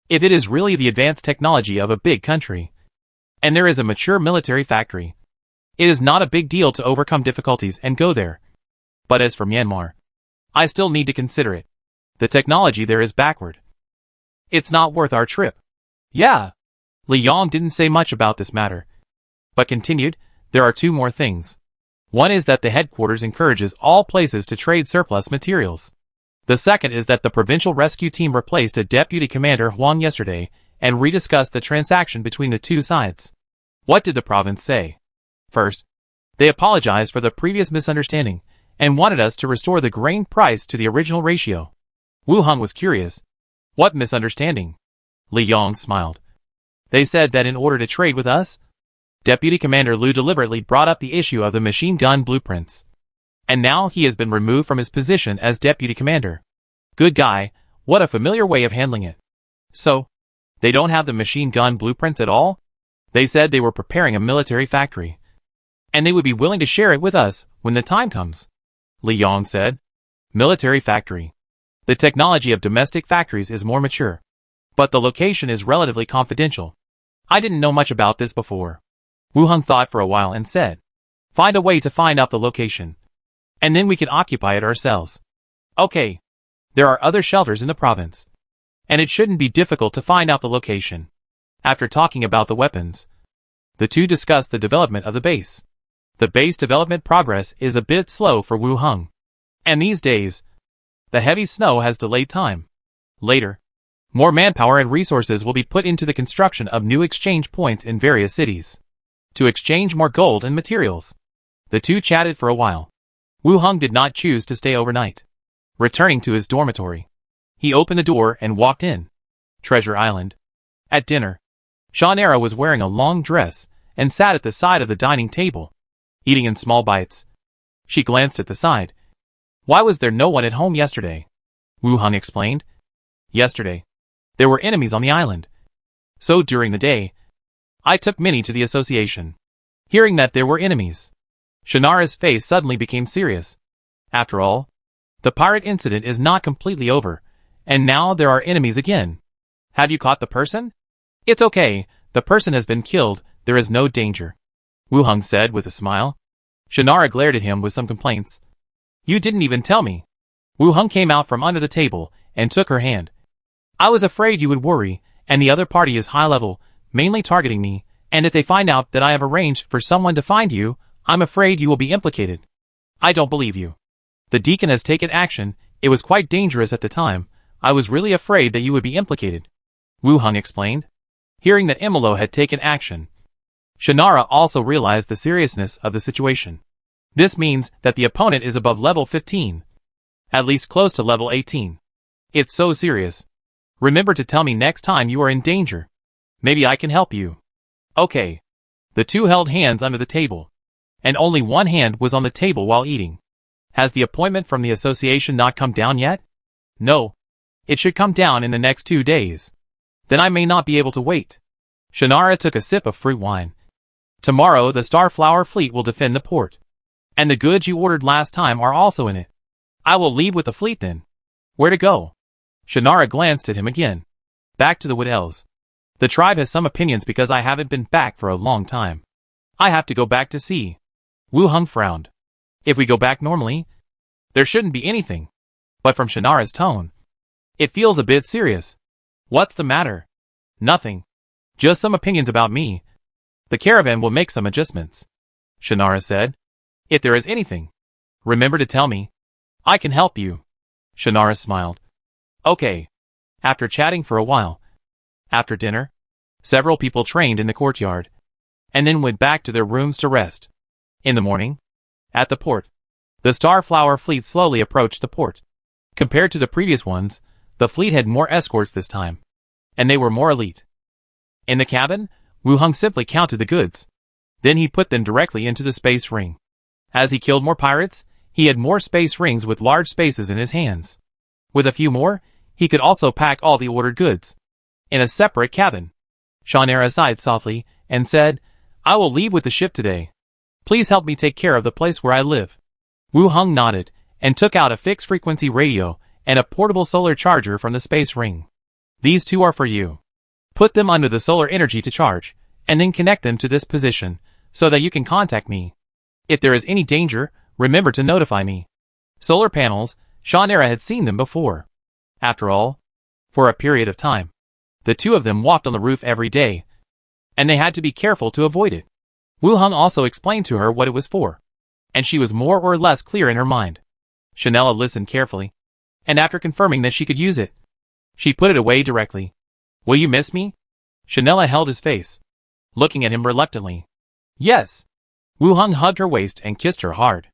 If it is really the advanced technology of a big country, and there is a mature military factory, it is not a big deal to overcome difficulties and go there. But as for Myanmar, I still need to consider it. The technology there is backward. It's not worth our trip. Yeah. Li Yong didn't say much about this matter, but continued, there are two more things. One is that the headquarters encourages all places to trade surplus materials. The second is that the provincial rescue team replaced a deputy commander Huang yesterday and rediscussed the transaction between the two sides. What did the province say? First, they apologized for the previous misunderstanding and wanted us to restore the grain price to the original ratio. Wu Hung was curious. What misunderstanding? Li Yong smiled. They said that in order to trade with us, Deputy Commander Liu deliberately brought up the issue of the machine gun blueprints. And now he has been removed from his position as Deputy Commander. Good guy, what a familiar way of handling it. So, they don't have the machine gun blueprints at all? They said they were preparing a military factory. And they would be willing to share it with us when the time comes. Li Yong said. Military factory. The technology of domestic factories is more mature. But the location is relatively confidential. I didn't know much about this before. Wu Hung thought for a while and said, find a way to find out the location. And then we can occupy it ourselves. Okay. There are other shelters in the province. And it shouldn't be difficult to find out the location. After talking about the weapons, the two discussed the development of the base. The base development progress is a bit slow for Wu Hung. And these days, the heavy snow has delayed time. Later, more manpower and resources will be put into the construction of new exchange points in various cities, to exchange more gold and materials. The two chatted for a while. Wu Hung did not choose to stay overnight. Returning to his dormitory, he opened the door and walked in. Treasure Island. At dinner, Shawnera was wearing a long dress and sat at the side of the dining table, eating in small bites. She glanced at the side. Why was there no one at home yesterday? Wu Hung explained. Yesterday, there were enemies on the island. So during the day, I took Minnie to the association. Hearing that there were enemies, Shannara's face suddenly became serious. After all, the pirate incident is not completely over, and now there are enemies again. Have you caught the person? It's okay, the person has been killed, there is no danger. Wu Hung said with a smile. Shannara glared at him with some complaints. You didn't even tell me. Wu Hung came out from under the table and took her hand. I was afraid you would worry, and the other party is high level, mainly targeting me, and if they find out that I have arranged for someone to find you, I'm afraid you will be implicated. I don't believe you. The deacon has taken action, it was quite dangerous at the time, I was really afraid that you would be implicated. Wu Hung explained. Hearing that Imolo had taken action, Shannara also realized the seriousness of the situation. This means that the opponent is above level 15. At least close to level 18. It's so serious. Remember to tell me next time you are in danger. Maybe I can help you. Okay. The two held hands under the table. And only one hand was on the table while eating. Has the appointment from the association not come down yet? No. It should come down in the next 2 days. Then I may not be able to wait. Shannara took a sip of fruit wine. Tomorrow the Starflower fleet will defend the port. And the goods you ordered last time are also in it. I will leave with the fleet then. Where to go? Shannara glanced at him again. Back to the Wood Elves. The tribe has some opinions because I haven't been back for a long time. I have to go back to sea. Wu Heng frowned. If we go back normally, there shouldn't be anything. But from Shannara's tone, it feels a bit serious. What's the matter? Nothing. Just some opinions about me. The caravan will make some adjustments. Shannara said. If there is anything, remember to tell me. I can help you. Shannara smiled. Okay. After chatting for a while, after dinner, several people trained in the courtyard, and then went back to their rooms to rest. In the morning, at the port, the Starflower fleet slowly approached the port. Compared to the previous ones, the fleet had more escorts this time, and they were more elite. In the cabin, Wu Heng simply counted the goods. Then he put them directly into the space ring. As he killed more pirates, he had more space rings with large spaces in his hands. With a few more, he could also pack all the ordered goods in a separate cabin. Shannara sighed softly and said, I will leave with the ship today. Please help me take care of the place where I live. Wu Heng nodded and took out a fixed-frequency radio and a portable solar charger from the space ring. These two are for you. Put them under the solar energy to charge, and then connect them to this position, so that you can contact me. If there is any danger, remember to notify me. Solar panels, Shannara had seen them before. After all, for a period of time, the two of them walked on the roof every day, and they had to be careful to avoid it. Wu Heng also explained to her what it was for, and she was more or less clear in her mind. Shannara listened carefully, and after confirming that she could use it, she put it away directly. Will you miss me? Shannara held his face, looking at him reluctantly. Yes. Wu Heng hugged her waist and kissed her hard.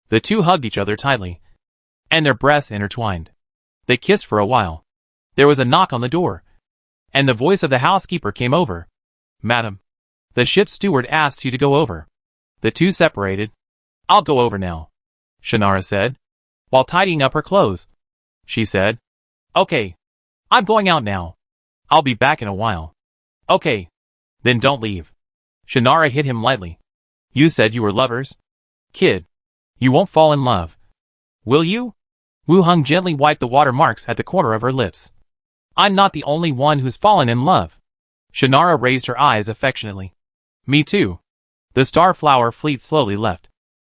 The two hugged each other tightly, and their breasts intertwined. They kissed for a while. There was a knock on the door, and the voice of the housekeeper came over. Madam, the ship's steward asked you to go over. The two separated. I'll go over now, Shannara said, while tidying up her clothes. She said, Okay. I'm going out now. I'll be back in a while. Okay. Then don't leave. Shannara hit him lightly. You said you were lovers? Kid, you won't fall in love. Will you? Wu Heng gently wiped the watermarks at the corner of her lips. I'm not the only one who's fallen in love. Shannara raised her eyes affectionately. Me too. The Starflower fleet slowly left.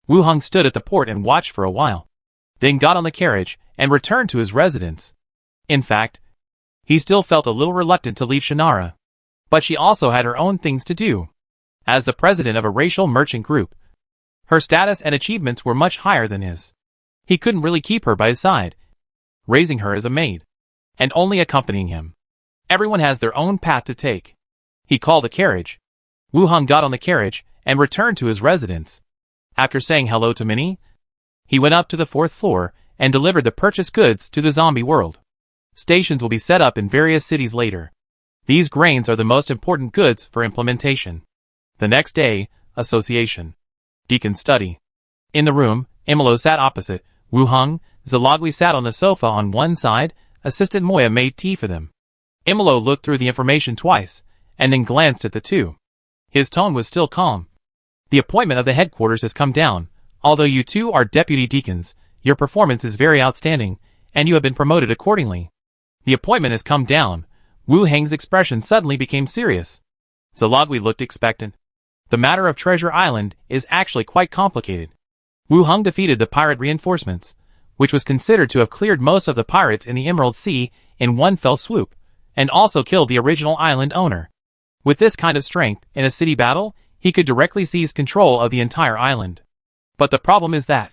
Wu Heng stood at the port and watched for a while, then got on the carriage and returned to his residence. In fact, he still felt a little reluctant to leave Shannara, but she also had her own things to do. As the president of a racial merchant group, her status and achievements were much higher than his. He couldn't really keep her by his side, raising her as a maid, and only accompanying him. Everyone has their own path to take. He called a carriage. Wu Heng got on the carriage and returned to his residence. After saying hello to Minnie, he went up to the 4th floor and delivered the purchased goods to the zombie world. Stations will be set up in various cities later. These grains are the most important goods for implementation. The next day, association. Deacon's study. In the room, Imolo sat opposite. Wu Heng, Zalagwi sat on the sofa on one side. Assistant Moya made tea for them. Imolo looked through the information twice, and then glanced at the two. His tone was still calm. The appointment of the headquarters has come down. Although you two are deputy deacons, your performance is very outstanding, and you have been promoted accordingly. The appointment has come down. Wu Heng's expression suddenly became serious. Zalagwi looked expectant. The matter of Treasure Island is actually quite complicated. Wu Heng defeated the pirate reinforcements, which was considered to have cleared most of the pirates in the Emerald Sea in one fell swoop, and also killed the original island owner. With this kind of strength, in a city battle, he could directly seize control of the entire island. But the problem is that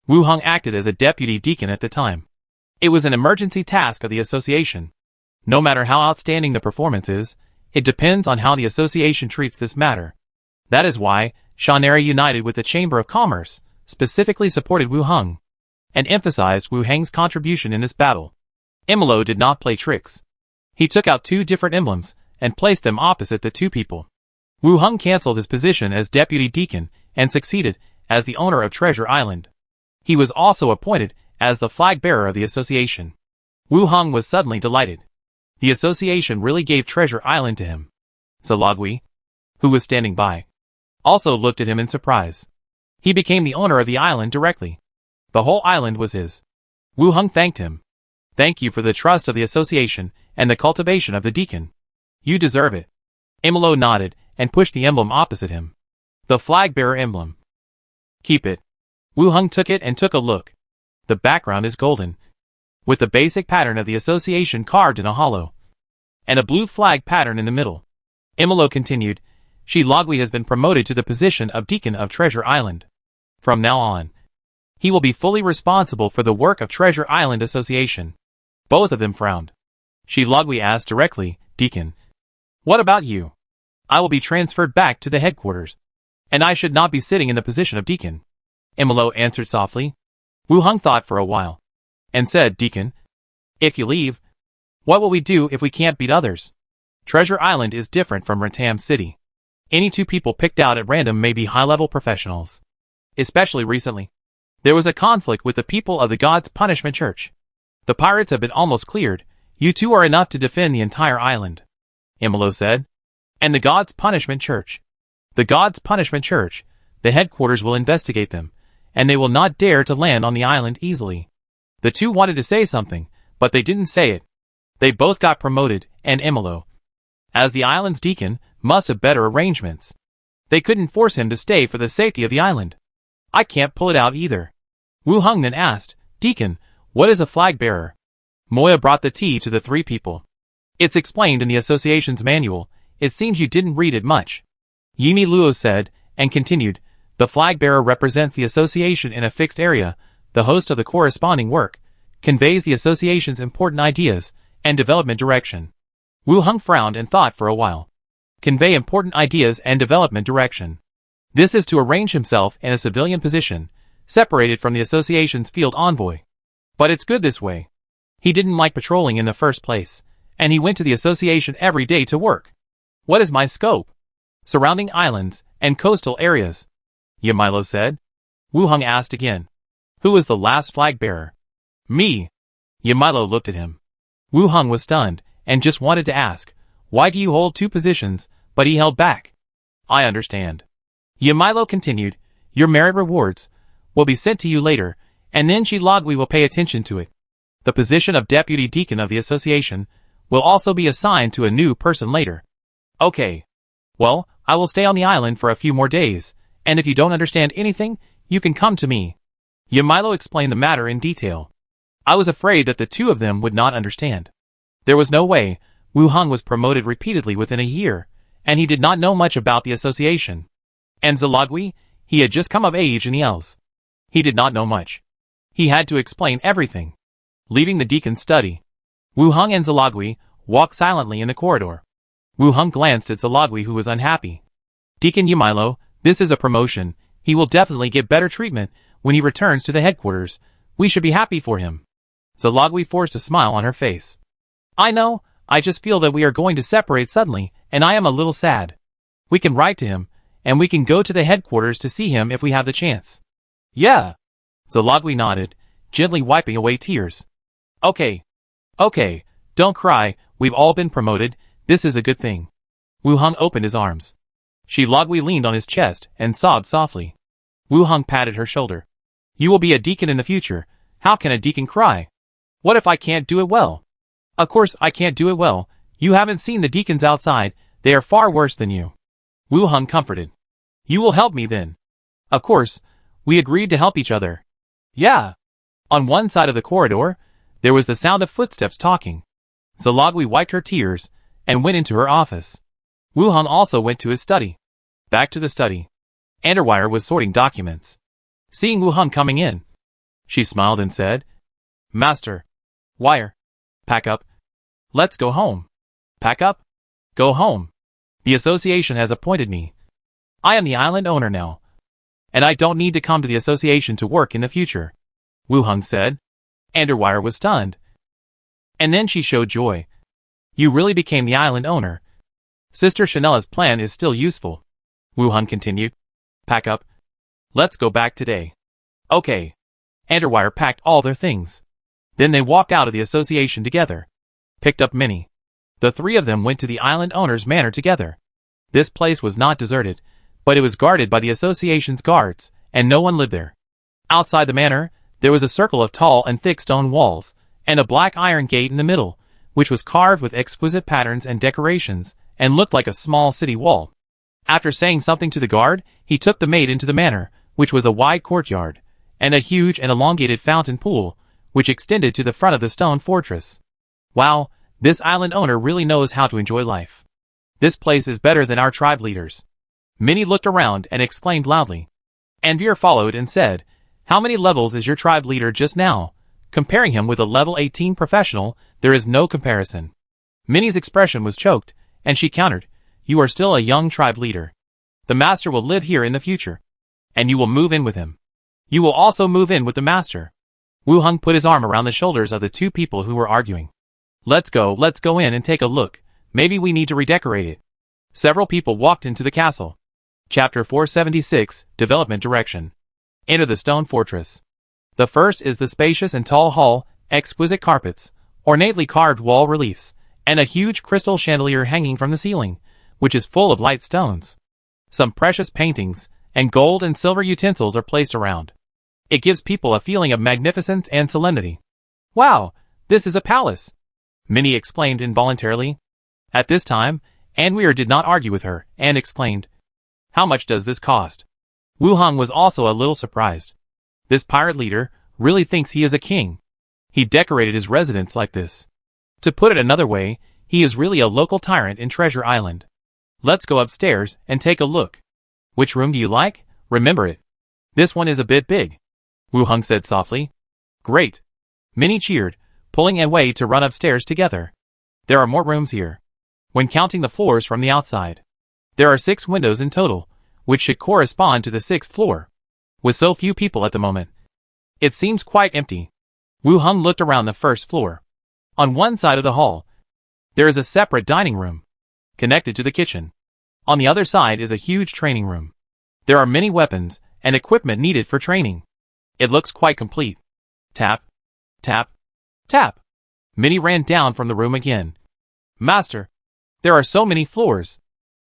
Wu Heng acted as a deputy deacon at the time. It was an emergency task of the association. No matter how outstanding the performance is, it depends on how the association treats this matter. That is why Shannara united with the Chamber of Commerce, specifically supported Wu Heng, and emphasized Wu Heng's contribution in this battle. Imolo did not play tricks. He took out two different emblems and placed them opposite the two people. Wu Heng cancelled his position as deputy deacon and succeeded as the owner of Treasure Island. He was also appointed as the flag bearer of the association. Wu Heng was suddenly delighted. The association really gave Treasure Island to him. Zalagwi, who was standing by, also looked at him in surprise. He became the owner of the island directly. The whole island was his. Wu Heng thanked him. Thank you for the trust of the association and the cultivation of the deacon. You deserve it. Imolo nodded and pushed the emblem opposite him. The flag-bearer emblem. Keep it. Wu Heng took it and took a look. The background is golden, with the basic pattern of the association carved in a hollow, and a blue flag pattern in the middle. Imolo continued, Shi Logui has been promoted to the position of Deacon of Treasure Island. From now on, he will be fully responsible for the work of Treasure Island Association. Both of them frowned. Shi Logui asked directly, Deacon, what about you? I will be transferred back to the headquarters, and I should not be sitting in the position of Deacon. Imolo answered softly. Wu Heng thought for a while, and said, Deacon, if you leave, what will we do if we can't beat others? Treasure Island is different from Ratam City. Any two people picked out at random may be high-level professionals. Especially recently, there was a conflict with the people of the God's Punishment Church. The pirates have been almost cleared. You two are enough to defend the entire island, Imolo said. And the God's Punishment Church. The God's Punishment Church, the headquarters will investigate them, and they will not dare to land on the island easily. The two wanted to say something, but they didn't say it. They both got promoted, and Imolo, as the island's deacon, must have better arrangements. They couldn't force him to stay for the safety of the island. I can't pull it out either. Wu Heng then asked, Deacon, what is a flag bearer? Moya brought the tea to the three people. It's explained in the association's manual. It seems you didn't read it much. Yimi Luo said, and continued, the flag bearer represents the association in a fixed area. The host of the corresponding work conveys the association's important ideas and development direction. Wu Heng frowned and thought for a while. Convey important ideas and development direction. This is to arrange himself in a civilian position, separated from the association's field envoy. But it's good this way. He didn't like patrolling in the first place, and he went to the association every day to work. What is my scope? Surrounding islands and coastal areas, Yamilo said. Wu Heng asked again. Who was the last flag bearer? Me. Yamilo looked at him. Wu Heng was stunned, and just wanted to ask, why do you hold two positions, but he held back? I understand. Yamilo continued, your merit rewards will be sent to you later, and then Shi Logui will pay attention to it. The position of deputy deacon of the association will also be assigned to a new person later. Okay. Well, I will stay on the island for a few more days, and if you don't understand anything, you can come to me. Yamilo explained the matter in detail. I was afraid that the two of them would not understand. There was no way. Wu Heng was promoted repeatedly within a year, and he did not know much about the association. And Zalogui, he had just come of age in the Elves. He did not know much. He had to explain everything. Leaving the deacon's study, Wu Heng and Zalogui walked silently in the corridor. Wu Heng glanced at Zalogui, who was unhappy. Deacon Yamilo, this is a promotion. He will definitely get better treatment when he returns to the headquarters. We should be happy for him. Zalogui forced a smile on her face. I know, I just feel that we are going to separate suddenly, and I am a little sad. We can write to him, and we can go to the headquarters to see him if we have the chance. Yeah. Zalogui nodded, gently wiping away tears. Okay. Okay, don't cry, we've all been promoted, this is a good thing. Wu Heng opened his arms. Shi Logui leaned on his chest and sobbed softly. Wu Heng patted her shoulder. You will be a deacon in the future. How can a deacon cry? What if I can't do it well? Of course I can't do it well. You haven't seen the deacons outside, they are far worse than you. Wu Heng comforted. You will help me then. Of course, we agreed to help each other. Yeah. On one side of the corridor, there was the sound of footsteps talking. Zalogui wiped her tears and went into her office. Wu Heng also went to his study. Back to the study. Underwire was sorting documents. Seeing Wu Heng coming in, she smiled and said, Master. Wire. Pack up. Let's go home. Pack up? Go home. The association has appointed me. I am the island owner now, and I don't need to come to the association to work in the future, Wu Heng said. Underwire was stunned. And then she showed joy. You really became the island owner. Sister Chanella's plan is still useful, Wu Heng continued. Pack up. Let's go back today. Okay. Underwire packed all their things. Then they walked out of the association together. Picked up Minnie. The three of them went to the island owner's manor together. This place was not deserted, but it was guarded by the association's guards, and no one lived there. Outside the manor, there was a circle of tall and thick stone walls, and a black iron gate in the middle, which was carved with exquisite patterns and decorations, and looked like a small city wall. After saying something to the guard, he took the maid into the manor, which was a wide courtyard, and a huge and elongated fountain pool, which extended to the front of the stone fortress. Wow, this island owner really knows how to enjoy life. This place is better than our tribe leaders. Many looked around and exclaimed loudly. Anvir followed and said, "How many levels is your tribe leader just now? Comparing him with a level 18 professional, there is no comparison." Minnie's expression was choked, and she countered, "You are still a young tribe leader. The master will live here in the future, and you will move in with him. You will also move in with the master." Wu Heng put his arm around the shoulders of the two people who were arguing. Let's go in and take a look. Maybe we need to redecorate it." Several people walked into the castle. Chapter 476, Development Direction. Enter the stone fortress. The first is the spacious and tall hall, exquisite carpets, ornately carved wall reliefs, and a huge crystal chandelier hanging from the ceiling, which is full of light stones. Some precious paintings, and gold and silver utensils are placed around. It gives people a feeling of magnificence and solemnity. "Wow, this is a palace," Minnie exclaimed involuntarily. At this time, Anvir did not argue with her, and exclaimed, "How much does this cost?" Wu Heng was also a little surprised. This pirate leader really thinks he is a king. He decorated his residence like this. To put it another way, he is really a local tyrant in Treasure Island. Let's go upstairs and take a look. Which room do you like? Remember it. This one is a bit big, Wu Heng said softly. Great. Minnie cheered, pulling away to run upstairs together. There are more rooms here. When counting the floors from the outside, there are 6 windows in total, which should correspond to the 6th floor. With so few people at the moment, it seems quite empty. Wu Heng looked around the first floor. On one side of the hall, there is a separate dining room, connected to the kitchen. On the other side is a huge training room. There are many weapons and equipment needed for training. It looks quite complete. Tap, tap, tap. Minnie ran down from the room again. Master, there are so many floors.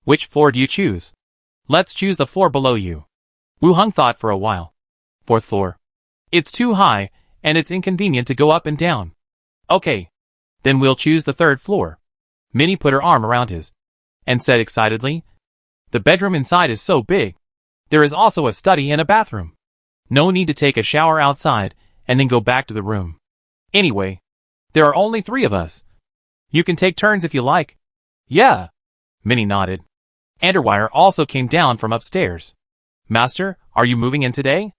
Which floor do you choose? Let's choose the floor below you. Wu Heng thought for a while. 4th floor. It's too high, and it's inconvenient to go up and down. Okay. Then we'll choose the 3rd floor. Minnie put her arm around his, and said excitedly, "The bedroom inside is so big. There is also a study and a bathroom. No need to take a shower outside, and then go back to the room. Anyway, there are only 3 of us. You can take turns if you like." "Yeah." Minnie nodded. Underwire also came down from upstairs. "Master, are you moving in today?"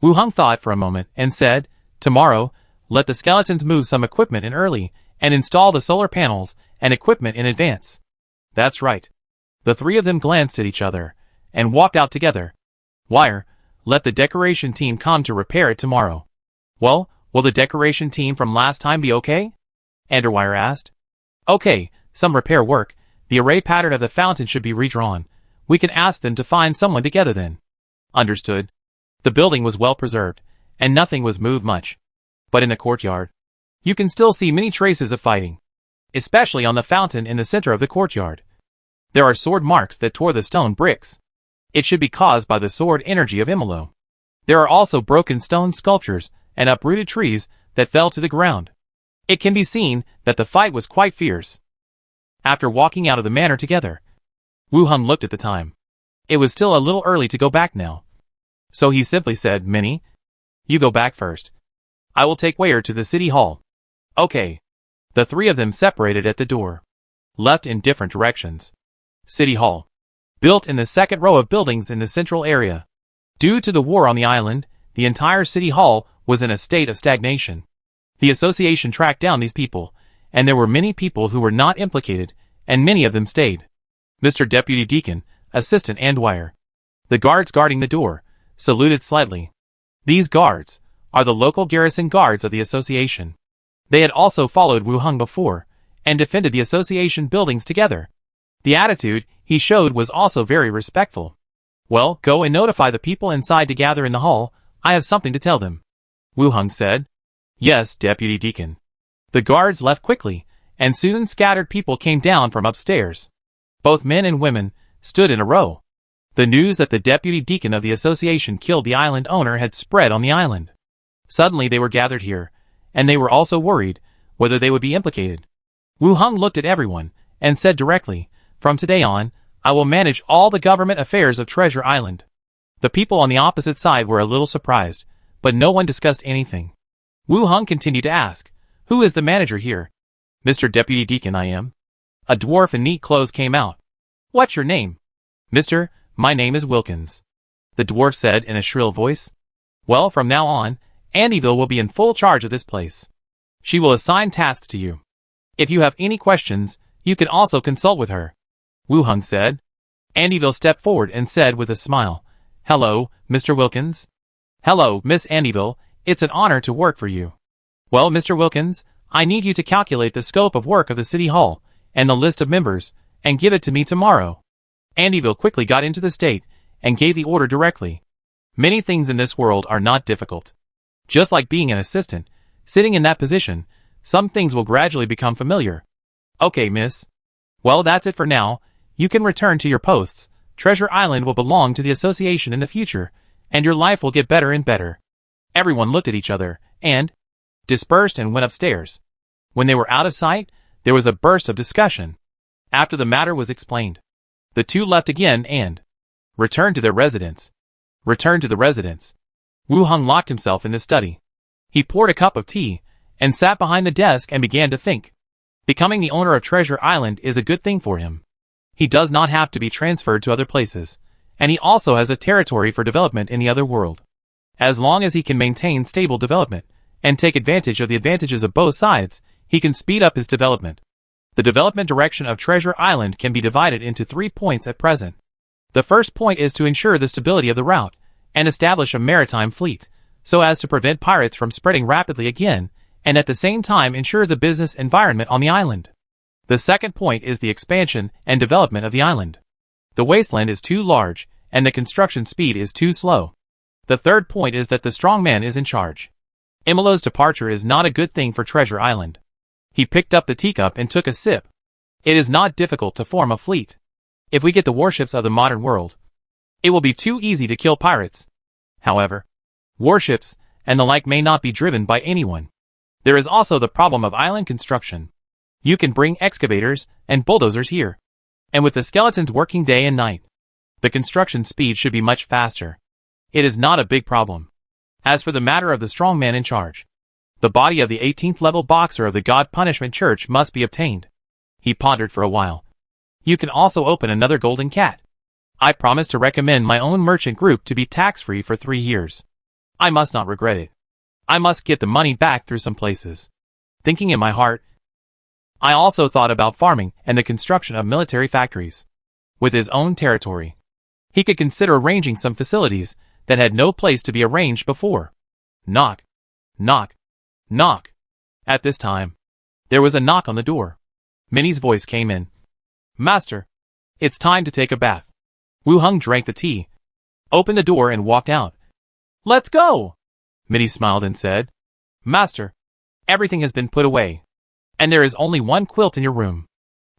Wu Heng thought for a moment and said, "Tomorrow, let the skeletons move some equipment in early and install the solar panels and equipment in advance." That's right. The 3 of them glanced at each other and walked out together. Wire, let the decoration team come to repair it tomorrow. Well, will the decoration team from last time be okay? Underwire asked. Okay, some repair work. The array pattern of the fountain should be redrawn. We can ask them to find someone together then. Understood. The building was well preserved, and nothing was moved much. But in the courtyard, you can still see many traces of fighting, especially on the fountain in the center of the courtyard. There are sword marks that tore the stone bricks. It should be caused by the sword energy of Imolo. There are also broken stone sculptures and uprooted trees that fell to the ground. It can be seen that the fight was quite fierce. After walking out of the manor together, Wu Heng looked at the time. It was still a little early to go back now. So he simply said, Minnie, you go back first. I will take Wire to the city hall. Okay. The 3 of them separated at the door, left in different directions. City hall. Built in the 2nd row of buildings in the central area. Due to the war on the island, the entire city hall was in a state of stagnation. The association tracked down these people, and there were many people who were not implicated, and many of them stayed. Mr. Deputy Deacon, Assistant Andwire, the guards guarding the door, saluted slightly. These guards are the local garrison guards of the association. They had also followed Wu Heng before, and defended the association buildings together. The attitude he showed was also very respectful. Well, go and notify the people inside to gather in the hall. I have something to tell them. Wu Heng said. Yes, Deputy Deacon. The guards left quickly, and soon scattered people came down from upstairs. Both men and women stood in a row. The news that the Deputy Deacon of the association killed the island owner had spread on the island. Suddenly they were gathered here, and they were also worried whether they would be implicated. Wu Heng looked at everyone, and said directly, From today on, I will manage all the government affairs of Treasure Island. The people on the opposite side were a little surprised, but no one discussed anything. Wu Hung continued to ask, "Who is the manager here?" "Mr. Deputy Deacon, I am." A dwarf in neat clothes came out. "What's your name?" "Mister, my name is Wilkins," the dwarf said in a shrill voice. "Well, from now on, Andyville will be in full charge of this place. She will assign tasks to you. If you have any questions, you can also consult with her," Wu Hung said. Andyville stepped forward and said with a smile, "Hello, Mr. Wilkins." "Hello, Miss Andyville, it's an honor to work for you." "Well, Mr. Wilkins, I need you to calculate the scope of work of the City Hall, and the list of members, and give it to me tomorrow." Andyville quickly got into the state, and gave the order directly. Many things in this world are not difficult. Just like being an assistant, sitting in that position, some things will gradually become familiar. "Okay, miss. Well, that's it for now. You can return to your posts. Treasure Island will belong to the association in the future, and your life will get better and better." Everyone looked at each other, and dispersed and went upstairs. When they were out of sight, there was a burst of discussion. After the matter was explained, the two left again and returned to their residence. Wu Hung locked himself in the study. He poured a cup of tea, and sat behind the desk and began to think. Becoming the owner of Treasure Island is a good thing for him. He does not have to be transferred to other places, and he also has a territory for development in the other world. As long as he can maintain stable development, and take advantage of the advantages of both sides, he can speed up his development. The development direction of Treasure Island can be divided into 3 points at present. The first point is to ensure the stability of the route, and establish a maritime fleet, so as to prevent pirates from spreading rapidly again, and at the same time ensure the business environment on the island. The second point is the expansion and development of the island. The wasteland is too large, and the construction speed is too slow. The third point is that the strong man is in charge. Emilo's departure is not a good thing for Treasure Island. He picked up the teacup and took a sip. It is not difficult to form a fleet. If we get the warships of the modern world, it will be too easy to kill pirates. However, warships and the like may not be driven by anyone. There is also the problem of island construction. You can bring excavators and bulldozers here, and with the skeletons working day and night, the construction speed should be much faster. It is not a big problem. As for the matter of the strong man in charge, the body of the 18th level boxer of the God Punishment Church must be obtained. He pondered for a while. You can also open another golden cat. I promise to recommend my own merchant group to be tax-free for 3 years. I must not regret it. I must get the money back through some places. Thinking in my heart, I also thought about farming and the construction of military factories. With his own territory, he could consider arranging some facilities that had no place to be arranged before. Knock. Knock. Knock. At this time, there was a knock on the door. Minnie's voice came in. "Master, it's time to take a bath." Wu Hung drank the tea, opened the door and walked out. "Let's go!" Minnie smiled and said, "Master, everything has been put away, and there is only one quilt in your room.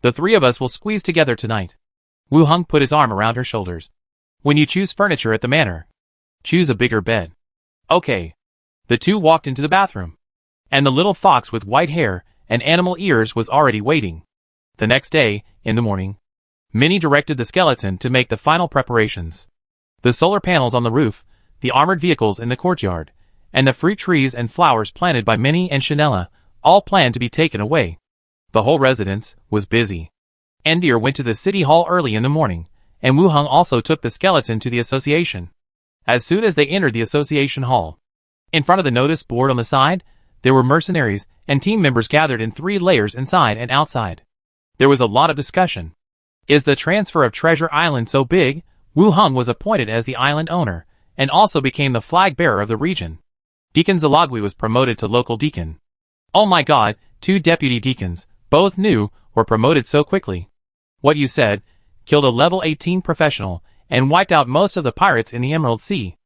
The 3 of us will squeeze together tonight." Wu Hung put his arm around her shoulders. "When you choose furniture at the manor, choose a bigger bed." "Okay." The two walked into the bathroom, and the little fox with white hair and animal ears was already waiting. The next day, in the morning, Minnie directed the skeleton to make the final preparations. The solar panels on the roof, the armored vehicles in the courtyard, and the fruit trees and flowers planted by Minnie and Chanella, all planned to be taken away. The whole residence was busy. Endir went to the city hall early in the morning, and Wu Hung also took the skeleton to the association. As soon as they entered the association hall, in front of the notice board on the side, there were mercenaries and team members gathered in 3 layers inside and outside. There was a lot of discussion. Is the transfer of Treasure Island so big? Wu Hung was appointed as the island owner, and also became the flag bearer of the region. Deacon Zalagwi was promoted to local deacon. Oh my god, 2 deputy deacons, both new, were promoted so quickly. What you said, killed a level 18 professional, and wiped out most of the pirates in the Emerald Sea.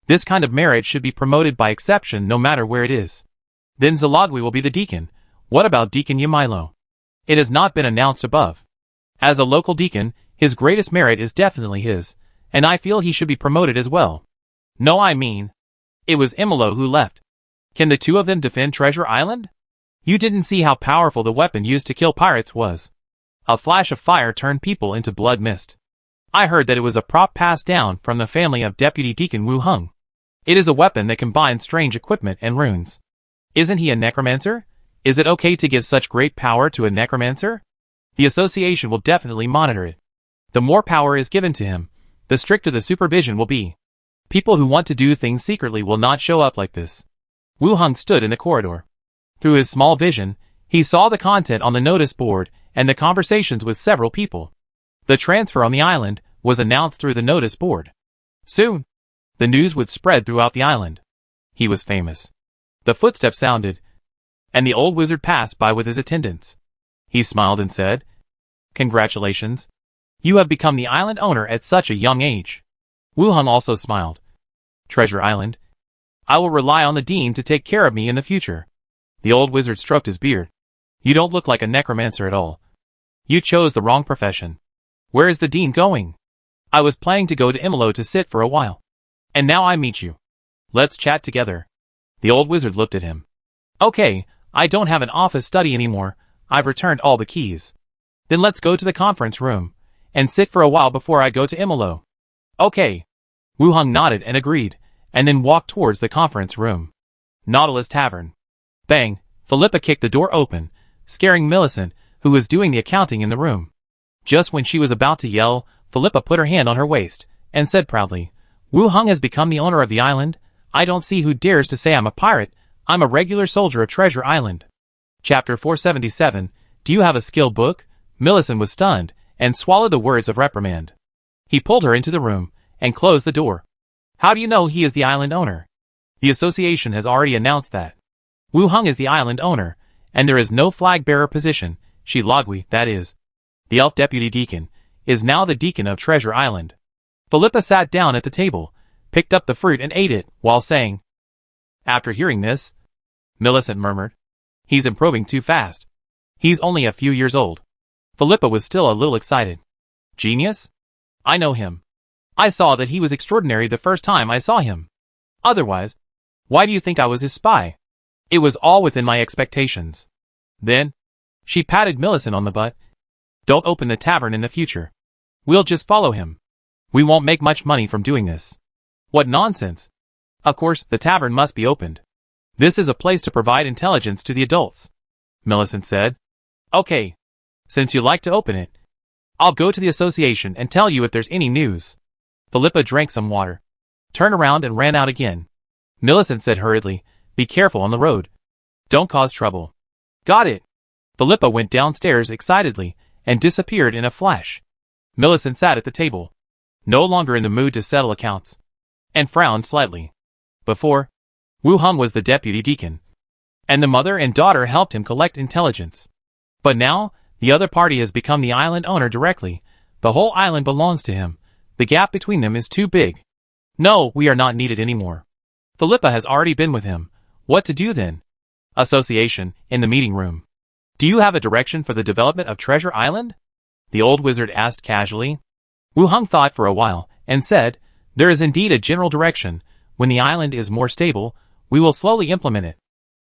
This kind of merit should be promoted by exception no matter where it is. Then Zalagwi will be the deacon. What about Deacon Yamilo? It has not been announced above. As a local deacon, his greatest merit is definitely his, and I feel he should be promoted as well. No, I mean, it was Emilo who left. Can the 2 of them defend Treasure Island? You didn't see how powerful the weapon used to kill pirates was. A flash of fire turned people into blood mist. I heard that it was a prop passed down from the family of Deputy Deacon Wu Hung. It is a weapon that combines strange equipment and runes. Isn't he a necromancer? Is it okay to give such great power to a necromancer? The association will definitely monitor it. The more power is given to him, the stricter the supervision will be. People who want to do things secretly will not show up like this. Wu Hung stood in the corridor. Through his small vision, he saw the content on the notice board and the conversations with several people. The transfer on the island was announced through the notice board. Soon, the news would spread throughout the island. He was famous. The footsteps sounded, and the old wizard passed by with his attendants. He smiled and said, "Congratulations. You have become the island owner at such a young age." Wu Hung also smiled. "Treasure Island. I will rely on the dean to take care of me in the future." The old wizard stroked his beard. "You don't look like a necromancer at all. You chose the wrong profession. Where is the dean going?" "I was planning to go to Imolo to sit for a while. And now I meet you. Let's chat together." The old wizard looked at him. "Okay, I don't have an office study anymore. I've returned all the keys. Then let's go to the conference room and sit for a while before I go to Imolo." "Okay." Wu Hung nodded and agreed, and then walked towards the conference room. Nautilus Tavern. Bang! Philippa kicked the door open, scaring Millicent, who was doing the accounting in the room. Just when she was about to yell, Philippa put her hand on her waist and said proudly, "Wu Hung has become the owner of the island. I don't see who dares to say I'm a pirate. I'm a regular soldier of Treasure Island." Chapter 477, Do you have a skill book? Millicent was stunned and swallowed the words of reprimand. He pulled her into the room and closed the door. "How do you know he is the island owner?" "The association has already announced that. Wu Hung is the island owner, and there is no flag bearer position. Shi Logui, that is, the elf deputy deacon, is now the deacon of Treasure Island." Philippa sat down at the table, picked up the fruit and ate it, while saying, "After hearing this," Millicent murmured, "he's improving too fast. He's only a few years old." Philippa was still a little excited. "Genius? I know him. I saw that he was extraordinary the first time I saw him. Otherwise, why do you think I was his spy? It was all within my expectations." Then, she patted Millicent on the butt. "Don't open the tavern in the future. We'll just follow him. We won't make much money from doing this." "What nonsense. Of course, the tavern must be opened. This is a place to provide intelligence to the adults," Millicent said. "Okay. Since you like to open it, I'll go to the association and tell you if there's any news." Philippa drank some water, turned around and ran out again. Millicent said hurriedly, "Be careful on the road. Don't cause trouble." "Got it." Philippa went downstairs excitedly and disappeared in a flash. Millicent sat at the table, no longer in the mood to settle accounts, and frowned slightly. Before, Wu Hung was the deputy deacon, and the mother and daughter helped him collect intelligence. But now, the other party has become the island owner directly. The whole island belongs to him. The gap between them is too big. "No, we are not needed anymore." Philippa has already been with him. What to do then? Association, in the meeting room. "Do you have a direction for the development of Treasure Island?" the old wizard asked casually. Wu Hung thought for a while, and said, "There is indeed a general direction. When the island is more stable, we will slowly implement it."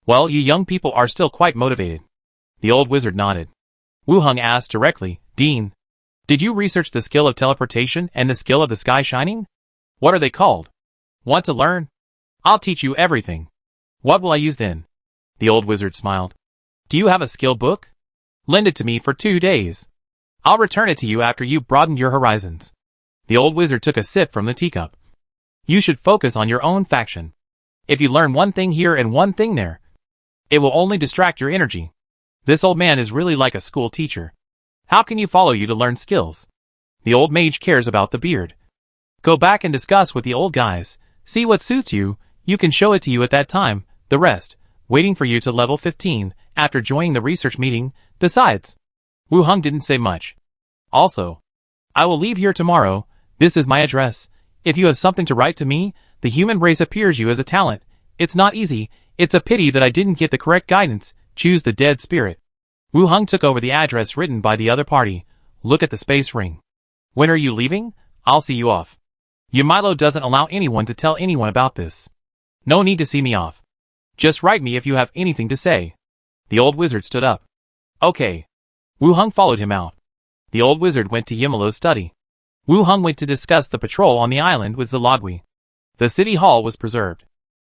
"Well, you young people are still quite motivated." The old wizard nodded. Wu Hung asked directly, "Dean, did you research the skill of teleportation and the skill of the sky shining? What are they called? Want to learn? I'll teach you everything." "What will I use then?" The old wizard smiled. "Do you have a skill book? Lend it to me for 2 days. I'll return it to you after you broaden your horizons." The old wizard took a sip from the teacup. "You should focus on your own faction. If you learn one thing here and one thing there, it will only distract your energy. This old man is really like a school teacher. How can you follow you to learn skills? The old mage cares about the beard. Go back and discuss with the old guys. See what suits you. You can show it to you at that time. The rest, waiting for you to level 15 after joining the research meeting. Besides, Wu Hung didn't say much. Also, I will leave here tomorrow. This is my address. If you have something to write to me, the human race appears you as a talent. It's not easy. It's a pity that I didn't get the correct guidance. Choose the dead spirit." Wu Hung took over the address written by the other party. "Look at the space ring. When are you leaving? I'll see you off. Yamilo doesn't allow anyone to tell anyone about this. No need to see me off. Just write me if you have anything to say." The old wizard stood up. "Okay." Wu Hung followed him out. The old wizard went to Yamilo's study. Wu Hung went to discuss the patrol on the island with Zalagui. The city hall was preserved.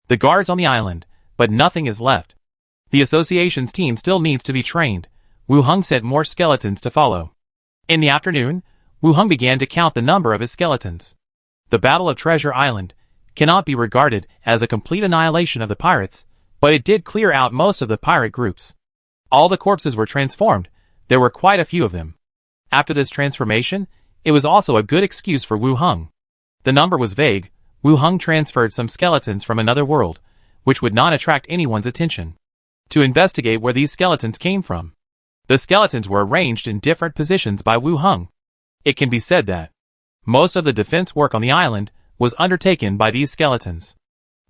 The guards on the island, but nothing is left. The association's team still needs to be trained. Wu Hung sent more skeletons to follow. In the afternoon, Wu Hung began to count the number of his skeletons. The Battle of Treasure Island cannot be regarded as a complete annihilation of the pirates, but it did clear out most of the pirate groups. All the corpses were transformed. There were quite a few of them. After this transformation, it was also a good excuse for Wu Hung. The number was vague. Wu Hung transferred some skeletons from another world, which would not attract anyone's attention, to investigate where these skeletons came from. The skeletons were arranged in different positions by Wu Hung. It can be said that most of the defense work on the island was undertaken by these skeletons.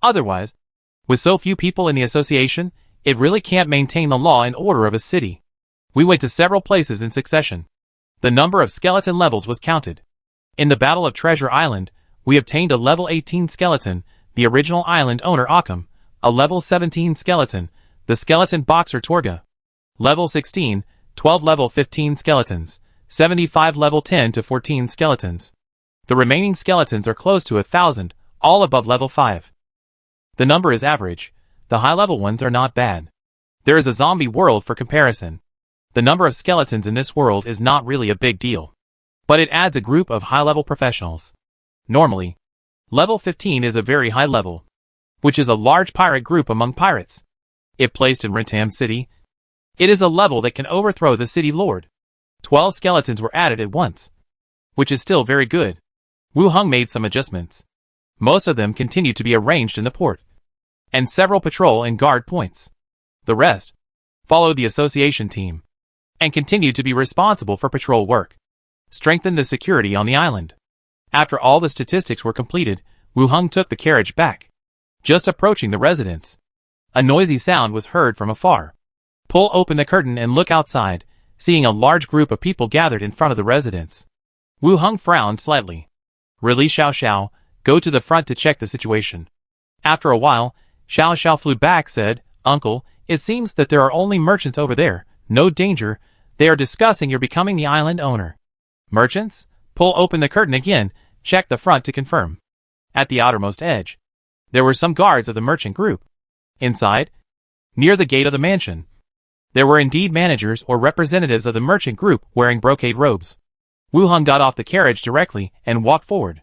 Otherwise, with so few people in the association, it really can't maintain the law and order of a city. We went to several places in succession. The number of skeleton levels was counted. In the Battle of Treasure Island, we obtained a level 18 skeleton, the original island owner Occam, a level 17 skeleton, the skeleton boxer Torga. Level 16, 12 level 15 skeletons, 75 level 10 to 14 skeletons. The remaining skeletons are close to 1,000, all above level 5. The number is average. The high-level ones are not bad. There is a zombie world for comparison. The number of skeletons in this world is not really a big deal, but it adds a group of high-level professionals. Normally, level 15 is a very high level, which is a large pirate group among pirates. If placed in Rentam City, it is a level that can overthrow the city lord. 12 skeletons were added at once, which is still very good. Wu Hung made some adjustments. Most of them continued to be arranged in the port, and several patrol and guard points. The rest followed the association team, and continued to be responsible for patrol work. Strengthened the security on the island. After all the statistics were completed, Wu Hung took the carriage back. Just approaching the residence, a noisy sound was heard from afar. Pull open the curtain and look outside, seeing a large group of people gathered in front of the residence. Wu Hung frowned slightly. Really, Xiao Xiao, go to the front to check the situation. After a while, Xiao Xiao flew back, said, Uncle, it seems that there are only merchants over there. No danger. They are discussing your becoming the island owner. Merchants? Pull open the curtain again, check the front to confirm. At the outermost edge, there were some guards of the merchant group. Inside, near the gate of the mansion, there were indeed managers or representatives of the merchant group wearing brocade robes. Wu Hung got off the carriage directly and walked forward.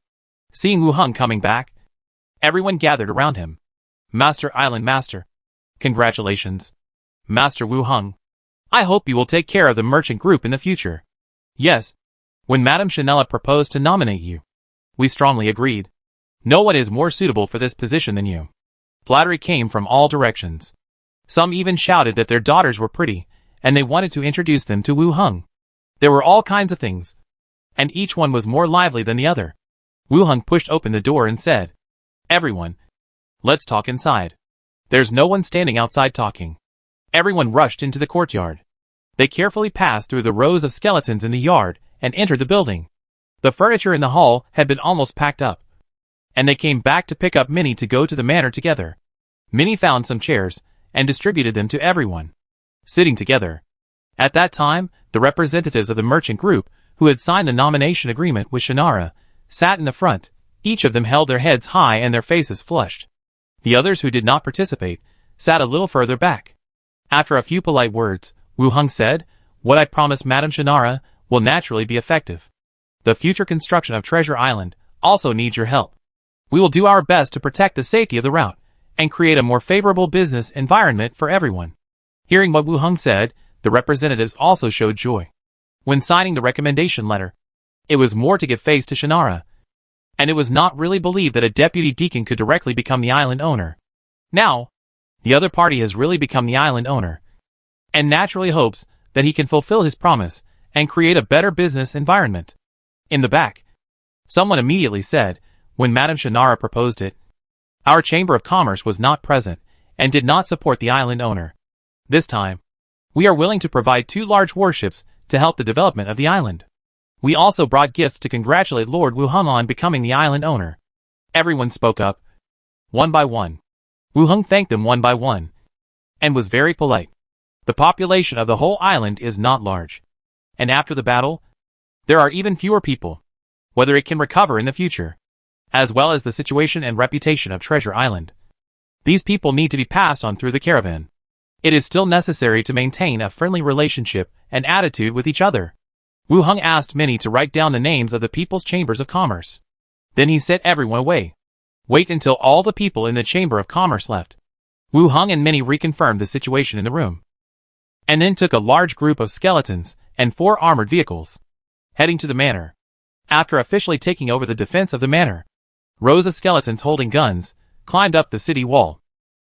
Seeing Wu Hung coming back, everyone gathered around him. Master Island Master. Congratulations, Master Wu Hung. I hope you will take care of the merchant group in the future. Yes. When Madame Chanella proposed to nominate you, we strongly agreed. No one is more suitable for this position than you. Flattery came from all directions. Some even shouted that their daughters were pretty, and they wanted to introduce them to Wu Hung. There were all kinds of things, and each one was more lively than the other. Wu Hung pushed open the door and said, Everyone, let's talk inside. There's no one standing outside talking. Everyone rushed into the courtyard. They carefully passed through the rows of skeletons in the yard and entered the building. The furniture in the hall had been almost packed up, and they came back to pick up Minnie to go to the manor together. Minnie found some chairs and distributed them to everyone, sitting together. At that time, the representatives of the merchant group, who had signed the nomination agreement with Shannara, sat in the front. Each of them held their heads high and their faces flushed. The others who did not participate sat a little further back. After a few polite words, Wu Hung said, What I promised Madame Shannara will naturally be effective. The future construction of Treasure Island also needs your help. We will do our best to protect the safety of the route and create a more favorable business environment for everyone. Hearing what Wu Hung said, the representatives also showed joy. When signing the recommendation letter, it was more to give face to Shannara, and it was not really believed that a deputy deacon could directly become the island owner. Now, the other party has really become the island owner, and naturally hopes that he can fulfill his promise and create a better business environment. In the back, someone immediately said, when Madame Shannara proposed it, our Chamber of Commerce was not present and did not support the island owner. This time, we are willing to provide 2 large warships to help the development of the island. We also brought gifts to congratulate Lord Wu Hung on becoming the island owner. Everyone spoke up, one by one. Wu Hung thanked them one by one, and was very polite. The population of the whole island is not large, and after the battle, there are even fewer people. whether it can recover in the future, as well as the situation and reputation of Treasure Island. These people need to be passed on through the caravan. It is still necessary to maintain a friendly relationship and attitude with each other. Wu Hung asked Minnie to write down the names of the people's chambers of commerce. Then he sent everyone away. Wait until all the people in the Chamber of Commerce left. Wu Hung and Minnie reconfirmed the situation in the room, and then took a large group of skeletons and 4 armored vehicles, heading to the manor. After officially taking over the defense of the manor, rows of skeletons holding guns climbed up the city wall.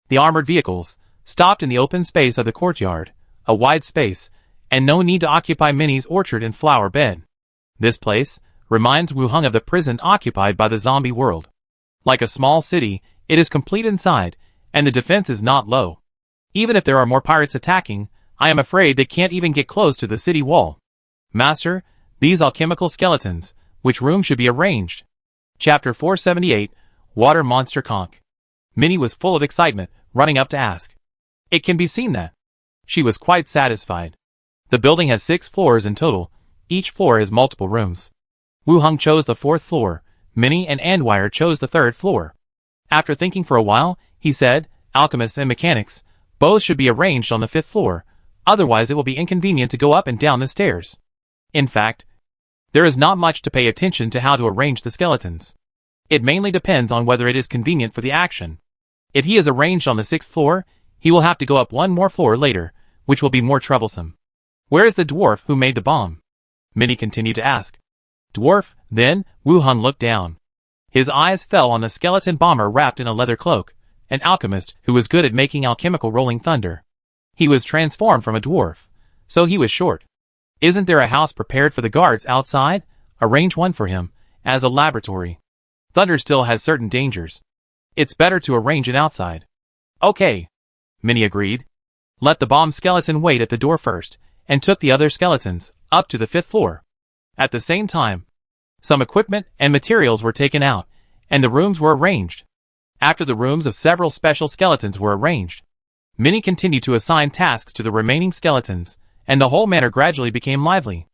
The armored vehicles stopped in the open space of the courtyard, a wide space, and no need to occupy Minnie's orchard and flower bed. This place reminds Wu Hung of the prison occupied by the zombie world. Like a small city, it is complete inside, and the defense is not low. Even if there are more pirates attacking, I am afraid they can't even get close to the city wall. Master, these alchemical skeletons, which room should be arranged? Chapter 478, Water Monster Conch. Minnie was full of excitement, running up to ask. It can be seen that. She was quite satisfied. The building has 6 floors in total. Each floor has multiple rooms. Wu Hung chose the 4th floor. Minnie and Andwire chose the 3rd floor. After thinking for a while, he said, alchemists and mechanics, both should be arranged on the 5th floor, otherwise it will be inconvenient to go up and down the stairs. In fact, there is not much to pay attention to how to arrange the skeletons. It mainly depends on whether it is convenient for the action. If he is arranged on the 6th floor, he will have to go up 1 more floor later, which will be more troublesome. Where is the dwarf who made the bomb? Minnie continued to ask. Dwarf, then? Wu Hung looked down. His eyes fell on the skeleton bomber wrapped in a leather cloak, an alchemist who was good at making alchemical rolling thunder. He was transformed from a dwarf, so he was short. Isn't there a house prepared for the guards outside? Arrange one for him, as a laboratory. Thunder still has certain dangers. It's better to arrange it outside. Okay. Minnie agreed. Let the bomb skeleton wait at the door first, and took the other skeletons up to the 5th floor. At the same time, some equipment and materials were taken out, and the rooms were arranged. After the rooms of several special skeletons were arranged, Minnie continued to assign tasks to the remaining skeletons, and the whole manor gradually became lively.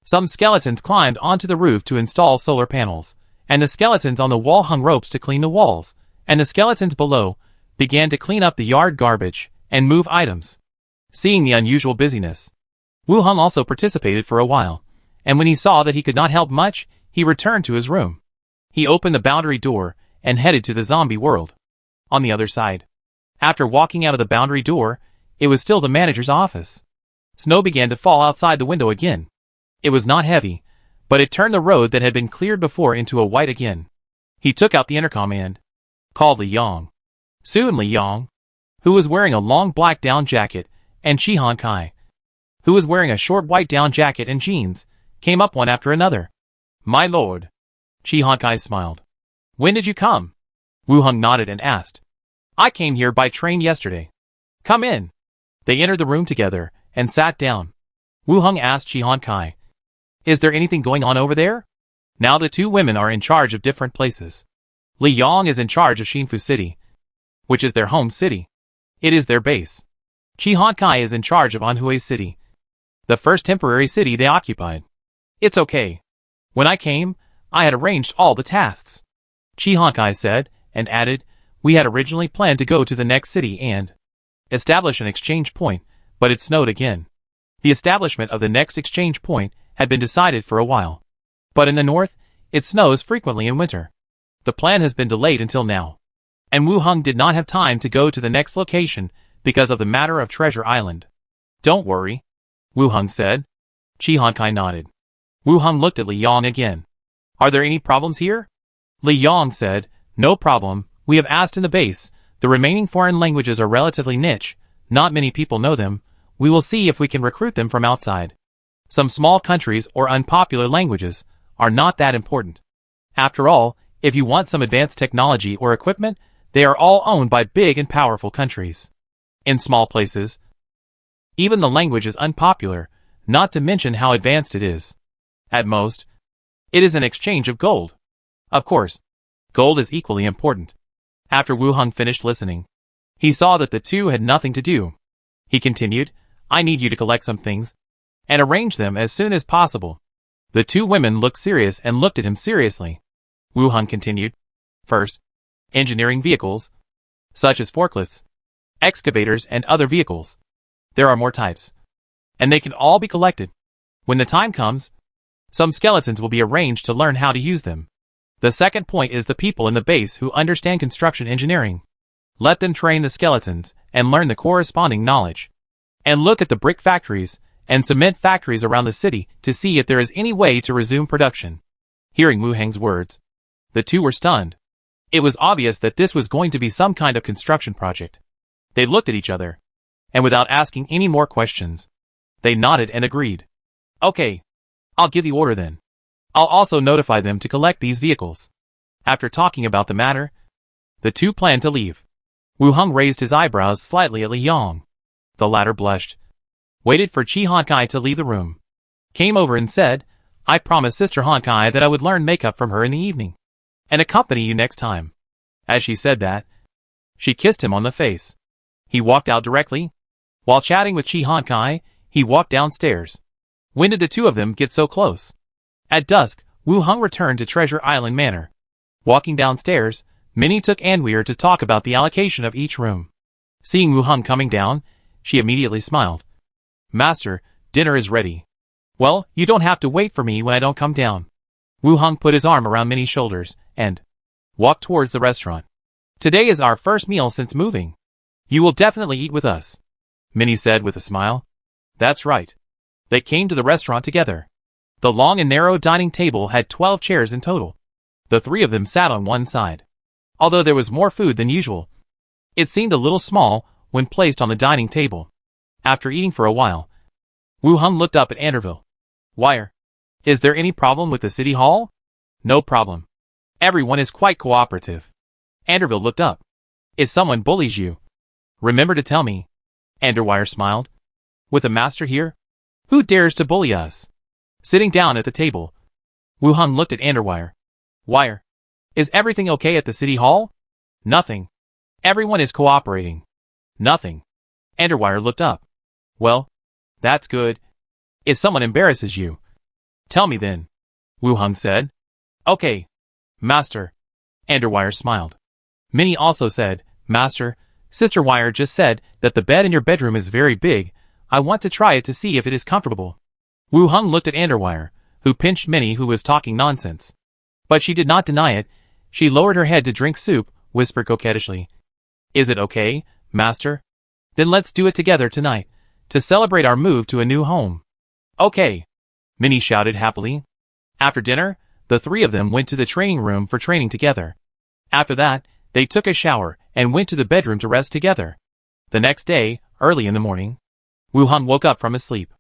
Some skeletons climbed onto the roof to install solar panels, and the skeletons on the wall hung ropes to clean the walls, and the skeletons below began to clean up the yard garbage and move items. Seeing the unusual busyness, Wu Hung also participated for a while, and when he saw that he could not help much, he returned to his room. He opened the boundary door and headed to the zombie world. On the other side, after walking out of the boundary door, it was still the manager's office. Snow began to fall outside the window again. It was not heavy, but it turned the road that had been cleared before into a white again. He took out the intercom and called Li Yong. Soon Li Yong, who was wearing a long black down jacket, and Chi Han Kai, who was wearing a short white down jacket and jeans, came up one after another. My lord. Chi Han Kai smiled. When did you come? Wu Hung nodded and asked. I came here by train yesterday. Come in. They entered the room together and sat down. Wu Hung asked Chi Han Kai, is there anything going on over there? Now the 2 women are in charge of different places. Li Yong is in charge of Xinfu City, which is their home city. It is their base. Chi Han Kai is in charge of Anhui City, the first temporary city they occupied. It's okay. When I came, I had arranged all the tasks. Chi Han Kai said, and added, we had originally planned to go to the next city and establish an exchange point, but it snowed again. The establishment of the next exchange point had been decided for a while. But in the north, it snows frequently in winter. The plan has been delayed until now. And Wu Hung did not have time to go to the next location because of the matter of Treasure Island. Don't worry, Wu Hung said. Chi Han Kai nodded. Wu Hung looked at Li Yong again. Are there any problems here? Li Yong said, no problem, we have asked in the base. The remaining foreign languages are relatively niche. Not many people know them. We will see if we can recruit them from outside. Some small countries or unpopular languages are not that important. After all, if you want some advanced technology or equipment, they are all owned by big and powerful countries. In small places, even the language is unpopular, not to mention how advanced it is. At most, it is an exchange of gold. Of course, gold is equally important. After Wu Hung finished listening, he saw that the 2 had nothing to do. He continued, I need you to collect some things and arrange them as soon as possible. The two women looked serious and looked at him seriously. Wu Hung continued. First, engineering vehicles, such as forklifts, excavators, and other vehicles. There are more types, and they can all be collected. When the time comes, some skeletons will be arranged to learn how to use them. The second point is the people in the base who understand construction engineering. Let them train the skeletons and learn the corresponding knowledge. And look at the brick factories and cement factories around the city to see if there is any way to resume production. Hearing Wu Hang's words, the two were stunned. It was obvious that this was going to be some kind of construction project. They looked at each other, and without asking any more questions, they nodded and agreed. Okay, I'll give the order then. I'll also notify them to collect these vehicles. After talking about the matter, the two planned to leave. Wu Hung raised his eyebrows slightly at Li Yong. The latter blushed, waited for Chi Honkai to leave the room, came over and said, I promised Sister Honkai that I would learn makeup from her in the evening, and accompany you next time. As she said that, she kissed him on the face. He walked out directly. While chatting with Chi Honkai, he walked downstairs. When did the two of them get so close? At dusk, Wu Hung returned to Treasure Island Manor. Walking downstairs, Minnie took Anweer to talk about the allocation of each room. Seeing Wu Hung coming down, she immediately smiled. Master, dinner is ready. Well, you don't have to wait for me when I don't come down. Wu Hung put his arm around Minnie's shoulders and walked towards the restaurant. Today is our first meal since moving. You will definitely eat with us, Minnie said with a smile. That's right. They came to the restaurant together. The long and narrow dining table had 12 chairs in total. The three of them sat on one side. Although there was more food than usual, it seemed a little small when placed on the dining table. After eating for a while, Wu Hung looked up at Anderville. Wire, is there any problem with the city hall? No problem. Everyone is quite cooperative. Anderville looked up. If someone bullies you, remember to tell me. Anderwire smiled. With a master here? Who dares to bully us? Sitting down at the table, Wu Hung looked at Anderwire. Wire, is everything okay at the city hall? Nothing. Everyone is cooperating. Nothing. Anderwire looked up. Well, that's good. If someone embarrasses you, tell me then, Wu Hung said. Okay, Master. Anderwire smiled. Minnie also said, Master, Sister Wire just said that the bed in your bedroom is very big. I want to try it to see if it is comfortable. Wu Hung looked at Anderwire, who pinched Minnie, who was talking nonsense. But she did not deny it. She lowered her head to drink soup, whispered coquettishly. Is it okay, Master? Then let's do it together tonight, to celebrate our move to a new home. Okay, Minnie shouted happily. After dinner, the three of them went to the training room for training together. After that, they took a shower and went to the bedroom to rest together. The next day, early in the morning, Wu Hung woke up from his sleep.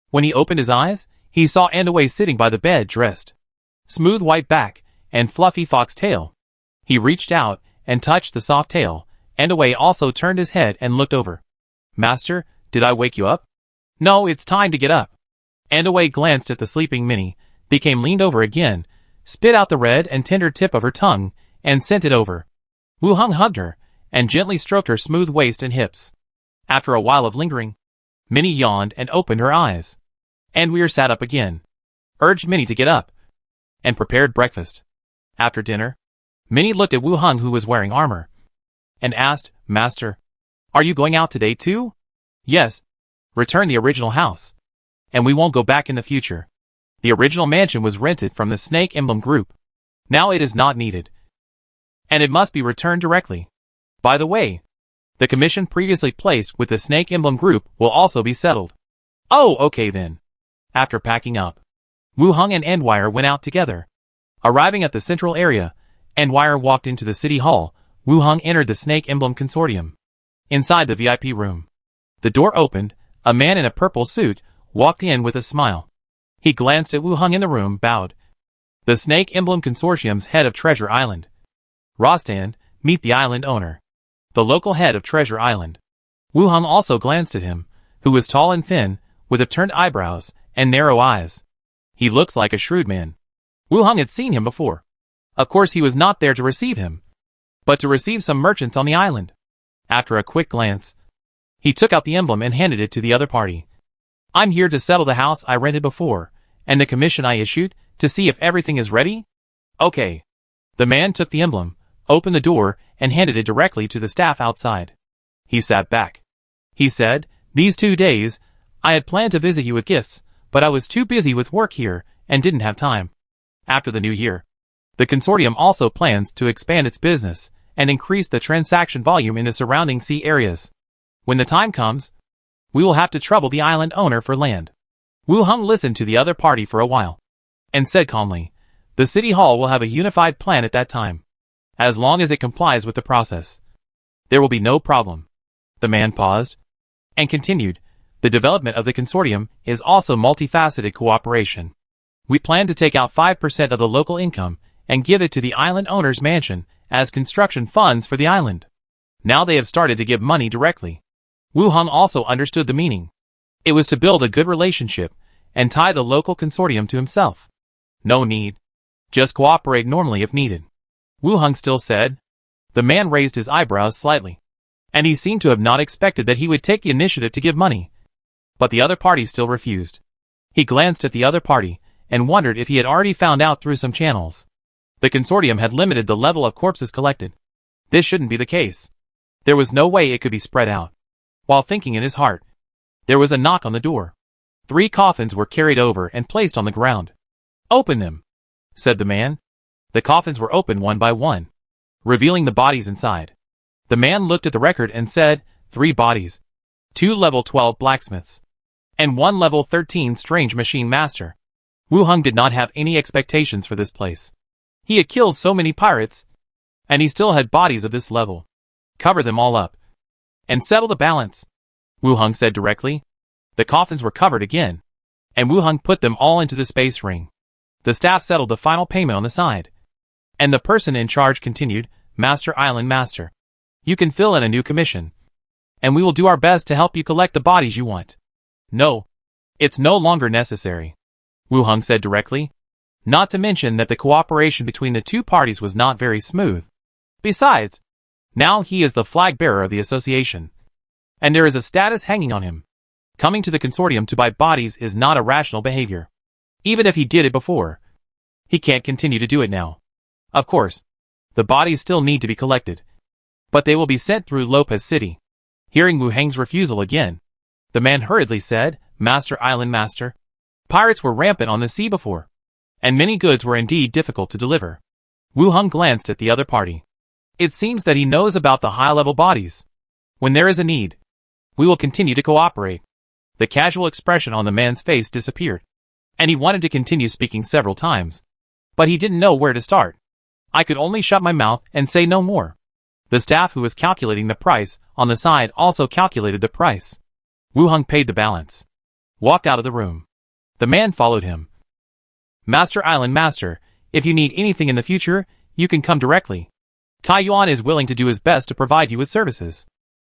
When he opened his eyes, he saw Andaway sitting by the bed dressed. Smooth white back and fluffy fox tail. He reached out and touched the soft tail. Andaway also turned his head and looked over. Master, did I wake you up? No, it's time to get up. Andaway glanced at the sleeping Minnie, became leaned over again, spit out the red and tender tip of her tongue, and sent it over. Wu Hung hugged her, and gently stroked her smooth waist and hips. After a while of lingering, Minnie yawned and opened her eyes. Andweer sat up again, urged Minnie to get up, and prepared breakfast. After dinner, Minnie looked at Wu Hung, who was wearing armor, and asked, Master, are you going out today too? Yes. Return the original house. And we won't go back in the future. The original mansion was rented from the Snake Emblem Group. Now it is not needed, and it must be returned directly. By the way, the commission previously placed with the Snake Emblem Group will also be settled. Oh, okay then. After packing up, Wu Hung and Andwire went out together. Arriving at the central area, Andwire walked into the city hall. Wu Hung entered the Snake Emblem Consortium. Inside the VIP room, the door opened. A man in a purple suit walked in with a smile. He glanced at Wu Hung in the room, bowed. The Snake Emblem Consortium's head of Treasure Island. Rostan, meet the island owner. The local head of Treasure Island. Wu Hung also glanced at him, who was tall and thin, with upturned eyebrows and narrow eyes. He looks like a shrewd man. Wu Hung had seen him before. Of course he was not there to receive him, but to receive some merchants on the island. After a quick glance, he took out the emblem and handed it to the other party. I'm here to settle the house I rented before, And the commission I issued, to see if everything is ready? Okay. The man took the emblem, opened the door, and handed it directly to the staff outside. He sat back. He said, "These 2 days, I had planned to visit you with gifts, but I was too busy with work here, and didn't have time. After the new year, the consortium also plans to expand its business, and increase the transaction volume in the surrounding sea areas. When the time comes, we will have to trouble the island owner for land." Wu Heng listened to the other party for a while, and said calmly, "The city hall will have a unified plan at that time. As long as it complies with the process, there will be no problem." The man paused, and continued, "The development of the consortium is also multifaceted cooperation. We plan to take out 5% of the local income, and give it to the island owner's mansion, as construction funds for the island. Now they have started to give money directly." Wu Heng also understood the meaning. It was to build a good relationship, and tie the local consortium to himself. No need. Just cooperate normally if needed. Wu Heng still said. The man raised his eyebrows slightly, and he seemed to have not expected that he would take the initiative to give money. But the other party still refused. He glanced at the other party, and wondered if he had already found out through some channels. The consortium had limited the level of corpses collected. This shouldn't be the case. There was no way it could be spread out. While thinking in his heart, there was a knock on the door. 3 coffins were carried over and placed on the ground. "Open them," said the man. The coffins were opened one by one, revealing the bodies inside. The man looked at the record and said, 3 bodies. 2 level 12 blacksmiths. And 1 level 13 strange machine master. Wu Heng did not have any expectations for this place. He had killed so many pirates, and he still had bodies of this level. Cover them all up, and settle the balance, Wu Heng said directly. The coffins were covered again, and Wu Heng put them all into the space ring. The staff settled the final payment on the side, and the person in charge continued, "Master Island Master, you can fill in a new commission, and we will do our best to help you collect the bodies you want." "No, it's no longer necessary," Wu Heng said directly. Not to mention that the cooperation between the 2 parties was not very smooth. Besides, now he is the flag bearer of the association, and there is a status hanging on him. Coming to the consortium to buy bodies is not a rational behavior. Even if he did it before, he can't continue to do it now. Of course, the bodies still need to be collected, but they will be sent through Lopez City. Hearing Wu Heng's refusal again, the man hurriedly said, "Master Island Master, pirates were rampant on the sea before, and many goods were indeed difficult to deliver." Wu Heng glanced at the other party. "It seems that he knows about the high-level bodies. When there is a need, we will continue to cooperate." The casual expression on the man's face disappeared, and he wanted to continue speaking several times, but he didn't know where to start. I could only shut my mouth and say no more. The staff who was calculating the price on the side also calculated the price. Wu Heng paid the balance, walked out of the room. The man followed him. "Master Island Master, if you need anything in the future, you can come directly. Kai Yuan is willing to do his best to provide you with services."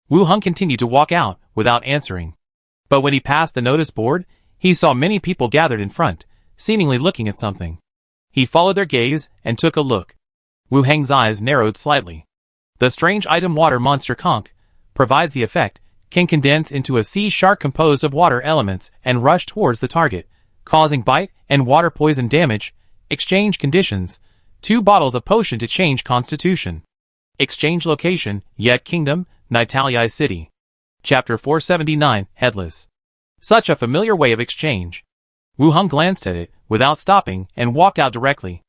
Wu Heng continued to walk out without answering. But when he passed the notice board, he saw many people gathered in front, seemingly looking at something. He followed their gaze and took a look. Wu Heng's eyes narrowed slightly. The strange item water monster conch provides the effect, can condense into a sea shark composed of water elements and rush towards the target, causing bite and water poison damage. Exchange conditions: 2 bottles of potion to change constitution. Exchange location: Yet Kingdom, Nitalia City. Chapter 479, Headless. Such a familiar way of exchange. Wu Heng glanced at it, without stopping, and walked out directly.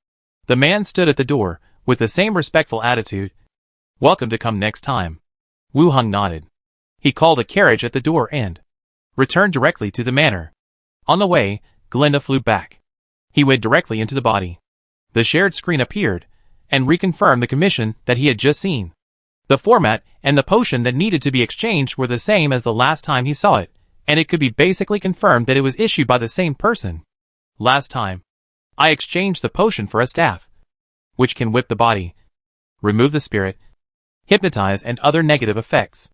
The man stood at the door, with the same respectful attitude. "Welcome to come next time." Wu Heng nodded. He called a carriage at the door and returned directly to the manor. On the way, Glinda flew back. He went directly into the body. The shared screen appeared, and reconfirmed the commission that he had just seen. The format and the potion that needed to be exchanged were the same as the last time he saw it, and it could be basically confirmed that it was issued by the same person. "Last time, I exchanged the potion for a staff, which can whip the body, remove the spirit, hypnotize and other negative effects.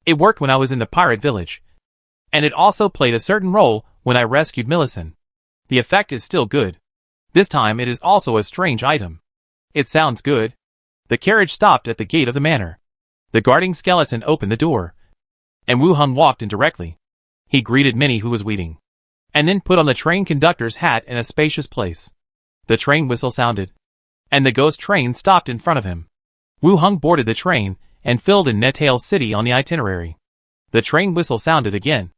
It worked when I was in the pirate village, and it also played a certain role when I rescued Millicent. The effect is still good. This time it is also a strange item." "It sounds good." The carriage stopped at the gate of the manor. The guarding skeleton opened the door, and Wu Heng walked in directly. He greeted Minnie, who was weeding. and then put on the train conductor's hat in a spacious place. The train whistle sounded, and the ghost train stopped in front of him. Wu Hung boarded the train and filled in Necromancer City on the itinerary. The train whistle sounded again,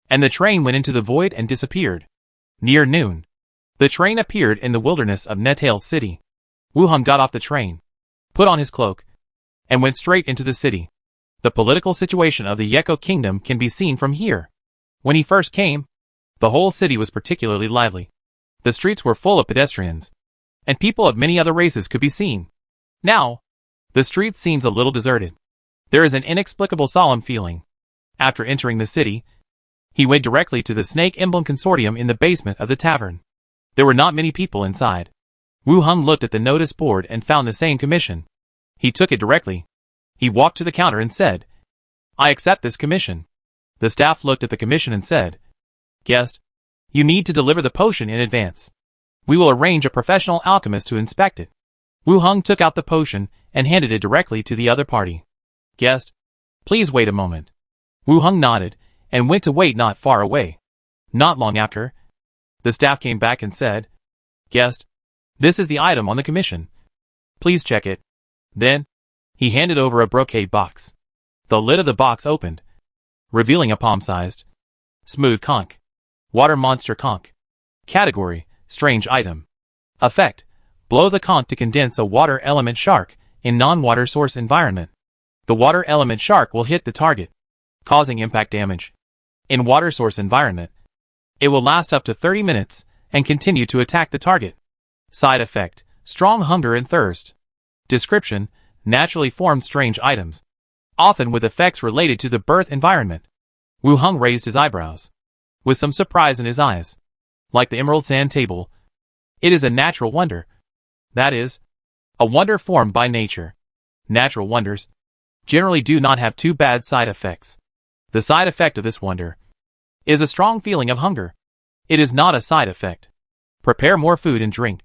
and the train went into the void and disappeared. Near noon, the train appeared in the wilderness of Necromancer City. Wu Hung got off the train, put on his cloak, and went straight into the city. The political situation of the Yeko Kingdom can be seen from here. When he first came, the whole city was particularly lively. The streets were full of pedestrians, and people of many other races could be seen. Now, the street seems a little deserted. There is an inexplicable solemn feeling. After entering the city, he went directly to the Snake Emblem Consortium in the basement of the tavern. There were not many people inside. Wu Hung looked at the notice board and found the same commission. He took it directly. He walked to the counter and said, "I accept this commission." The staff looked at the commission and said, "Guest, you need to deliver the potion in advance. We will arrange a professional alchemist to inspect it." Wu Hung took out the potion and handed it directly to the other party. "Guest, please wait a moment." Wu Hung nodded and went to wait not far away. Not long after, the staff came back and said, "Guest, this is the item on the commission. Please check it." Then, he handed over a brocade box. The lid of the box opened, revealing a palm-sized, smooth conch. Water monster conch. Category, strange item. Effect, blow the conch to condense a water element shark in non-water source environment. The water element shark will hit the target, causing impact damage. In water source environment, it will last up to 30 minutes and continue to attack the target. Side effect, strong hunger and thirst. Description, naturally formed strange items, often with effects related to the birth environment. Wu Hung raised his eyebrows, with some surprise in his eyes. Like the emerald sand table, it is a natural wonder. That is, a wonder formed by nature. Natural wonders generally do not have too bad side effects. The side effect of this wonder is a strong feeling of hunger. It is not a side effect. Prepare more food and drink,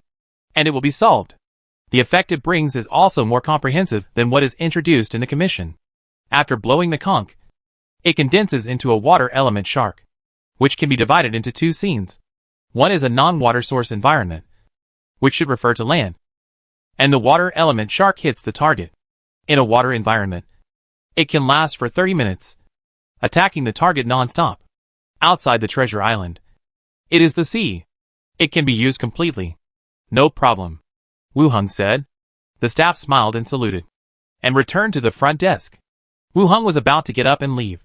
and it will be solved. The effect it brings is also more comprehensive than what is introduced in the commission. After blowing the conch, it condenses into a water element shark, which can be divided into two scenes. One is a non-water source environment, which should refer to land, and the water element shark hits the target. In a water environment, it can last for 30 minutes, attacking the target non-stop. Outside the treasure island, it is the sea. It can be used completely. No problem, Wu Hung said. The staff smiled and saluted, and returned to the front desk. Wu Hung was about to get up and leave,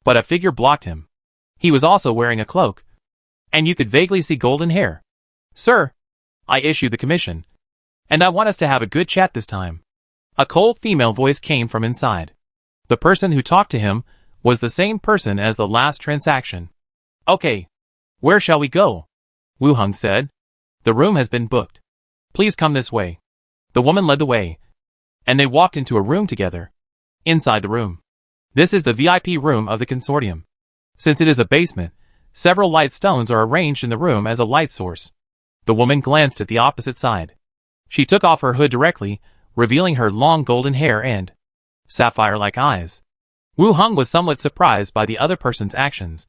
but a figure blocked him. He was also wearing a cloak, and you could vaguely see golden hair. "Sir, I issued the commission, and I want us to have a good chat this time." A cold female voice came from inside. The person who talked to him was the same person as the last transaction. "Okay, where shall we go?" Wu Hung said. "The room has been booked. Please come this way." The woman led the way, and they walked into a room together. Inside the room, this is the VIP room of the consortium. Since it is a basement, several light stones are arranged in the room as a light source. The woman glanced at the opposite side. She took off her hood directly, revealing her long golden hair and sapphire-like eyes. Wu Hung was somewhat surprised by the other person's actions,